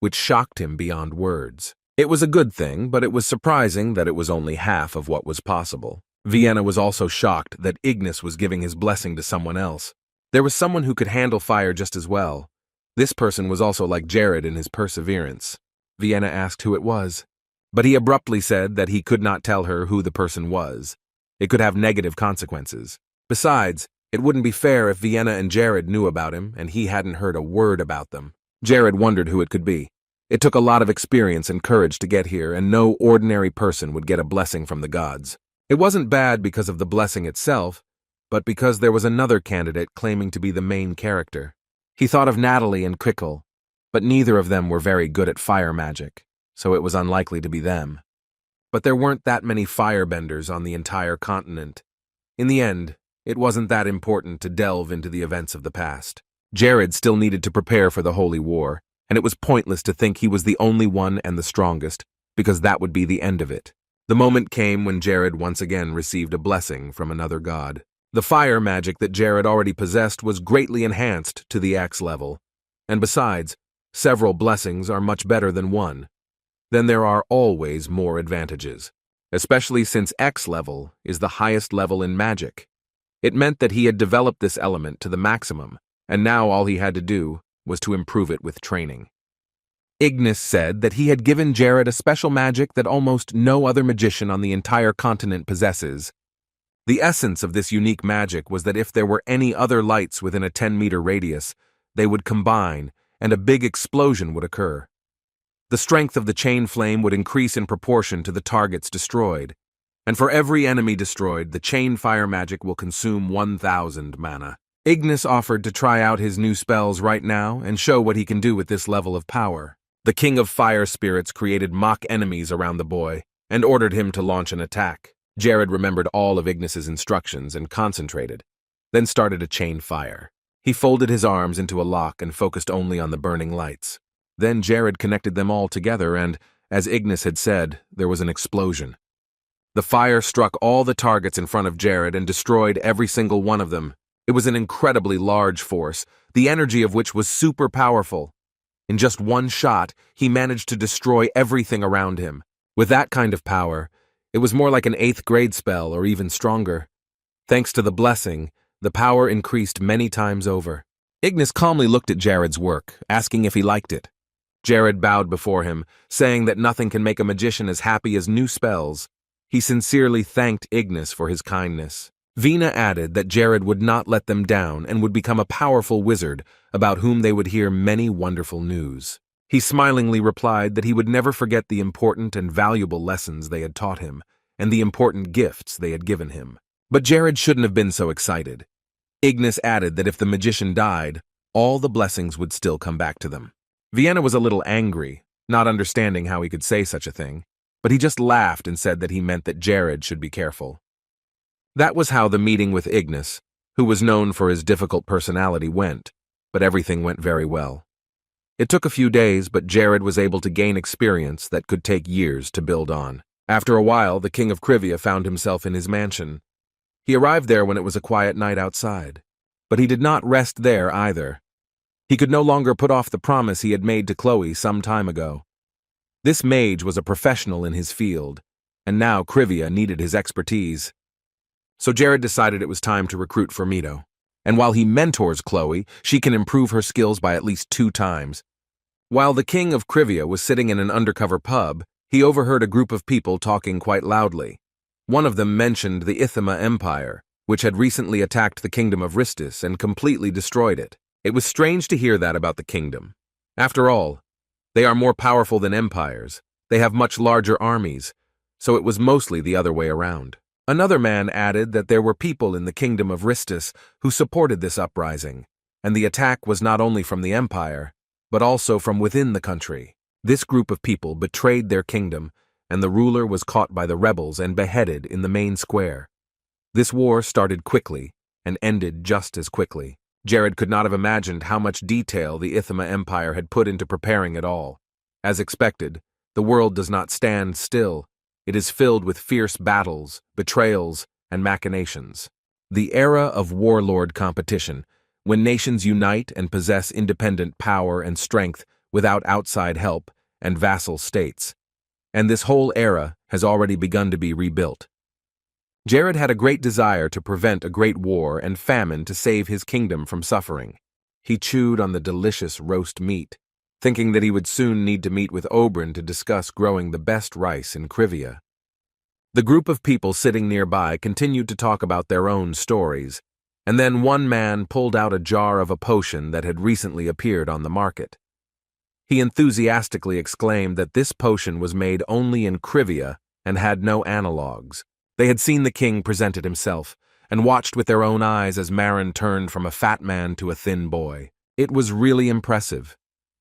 which shocked him beyond words. It was a good thing, but it was surprising that it was only half of what was possible. Vienna was also shocked that Ignis was giving his blessing to someone else. There was someone who could handle fire just as well. This person was also like Jared in his perseverance. Vienna asked who it was, but he abruptly said that he could not tell her who the person was. It could have negative consequences. Besides, it wouldn't be fair if Vienna and Jared knew about him and he hadn't heard a word about them. Jared wondered who it could be. It took a lot of experience and courage to get here, and no ordinary person would get a blessing from the gods. It wasn't bad because of the blessing itself, but because there was another candidate claiming to be the main character. He thought of Natalie and Quickle, but neither of them were very good at fire magic, so it was unlikely to be them. But there weren't that many firebenders on the entire continent. In the end, it wasn't that important to delve into the events of the past. Jared still needed to prepare for the Holy War, and it was pointless to think he was the only one and the strongest, because that would be the end of it. The moment came when Jared once again received a blessing from another god. The fire magic that Jared already possessed was greatly enhanced to the X level, and besides, several blessings are much better than one. Then there are always more advantages, especially since X level is the highest level in magic. It meant that he had developed this element to the maximum, and now all he had to do was to improve it with training. Ignis said that he had given Jared a special magic that almost no other magician on the entire continent possesses. The essence of this unique magic was that if there were any other lights within a 10-meter radius, they would combine, and a big explosion would occur. The strength of the chain flame would increase in proportion to the targets destroyed, and for every enemy destroyed, the chain fire magic will consume 1,000 mana. Ignis offered to try out his new spells right now and show what he can do with this level of power. The King of Fire Spirits created mock enemies around the boy and ordered him to launch an attack. Jared remembered all of Ignis's instructions and concentrated, then started a chain fire. He folded his arms into a lock and focused only on the burning lights. Then Jared connected them all together and, as Ignis had said, there was an explosion. The fire struck all the targets in front of Jared and destroyed every single one of them. It was an incredibly large force, the energy of which was super powerful. In just one shot, he managed to destroy everything around him. With that kind of power, it was more like an 8th grade spell or even stronger. Thanks to the blessing, the power increased many times over. Ignis calmly looked at Jared's work, asking if he liked it. Jared bowed before him, saying that nothing can make a magician as happy as new spells. He sincerely thanked Ignis for his kindness. Vina added that Jared would not let them down and would become a powerful wizard about whom they would hear many wonderful news. He smilingly replied that he would never forget the important and valuable lessons they had taught him and the important gifts they had given him. But Jared shouldn't have been so excited. Ignis added that if the magician died, all the blessings would still come back to them. Vienna was a little angry, not understanding how he could say such a thing, but he just laughed and said that he meant that Jared should be careful. That was how the meeting with Ignis, who was known for his difficult personality, went, but everything went very well. It took a few days, but Jared was able to gain experience that could take years to build on. After a while, the king of Civia found himself in his mansion. He arrived there when it was a quiet night outside, but he did not rest there either. He could no longer put off the promise he had made to Chloe some time ago. This mage was a professional in his field, and now Civia needed his expertise. So Jared decided it was time to recruit for Mito. And while he mentors Chloe, she can improve her skills by at least 2 times. While the king of Civia was sitting in an undercover pub, he overheard a group of people talking quite loudly. One of them mentioned the Ithima Empire, which had recently attacked the kingdom of Ristis and completely destroyed it. It was strange to hear that about the kingdom. After all, they are more powerful than empires. They have much larger armies, so it was mostly the other way around. Another man added that there were people in the kingdom of Ristis who supported this uprising, and the attack was not only from the empire, but also from within the country. This group of people betrayed their kingdom, and the ruler was caught by the rebels and beheaded in the main square. This war started quickly and ended just as quickly. Jared could not have imagined how much detail the Ithima Empire had put into preparing it all. As expected, the world does not stand still. It is filled with fierce battles, betrayals, and machinations. The era of warlord competition, when nations unite and possess independent power and strength without outside help and vassal states. And this whole era has already begun to be rebuilt. Jared had a great desire to prevent a great war and famine to save his kingdom from suffering. He chewed on the delicious roast meat, thinking that he would soon need to meet with Oberyn to discuss growing the best rice in Civia. The group of people sitting nearby continued to talk about their own stories, and then one man pulled out a jar of a potion that had recently appeared on the market. He enthusiastically exclaimed that this potion was made only in Civia and had no analogues. They had seen the king present it himself, and watched with their own eyes as Marin turned from a fat man to a thin boy. It was really impressive.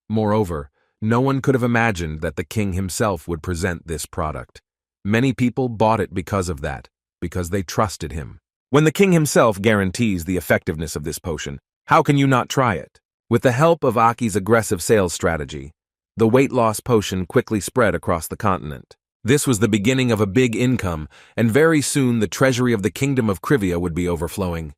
Moreover, no one could have imagined that the king himself would present this product. Many people bought it because of that, because they trusted him. When the king himself guarantees the effectiveness of this potion, how can you not try it? With the help of Aki's aggressive sales strategy, the weight loss potion quickly spread across the continent. This was the beginning of a big income, and very soon the treasury of the kingdom of Civia would be overflowing.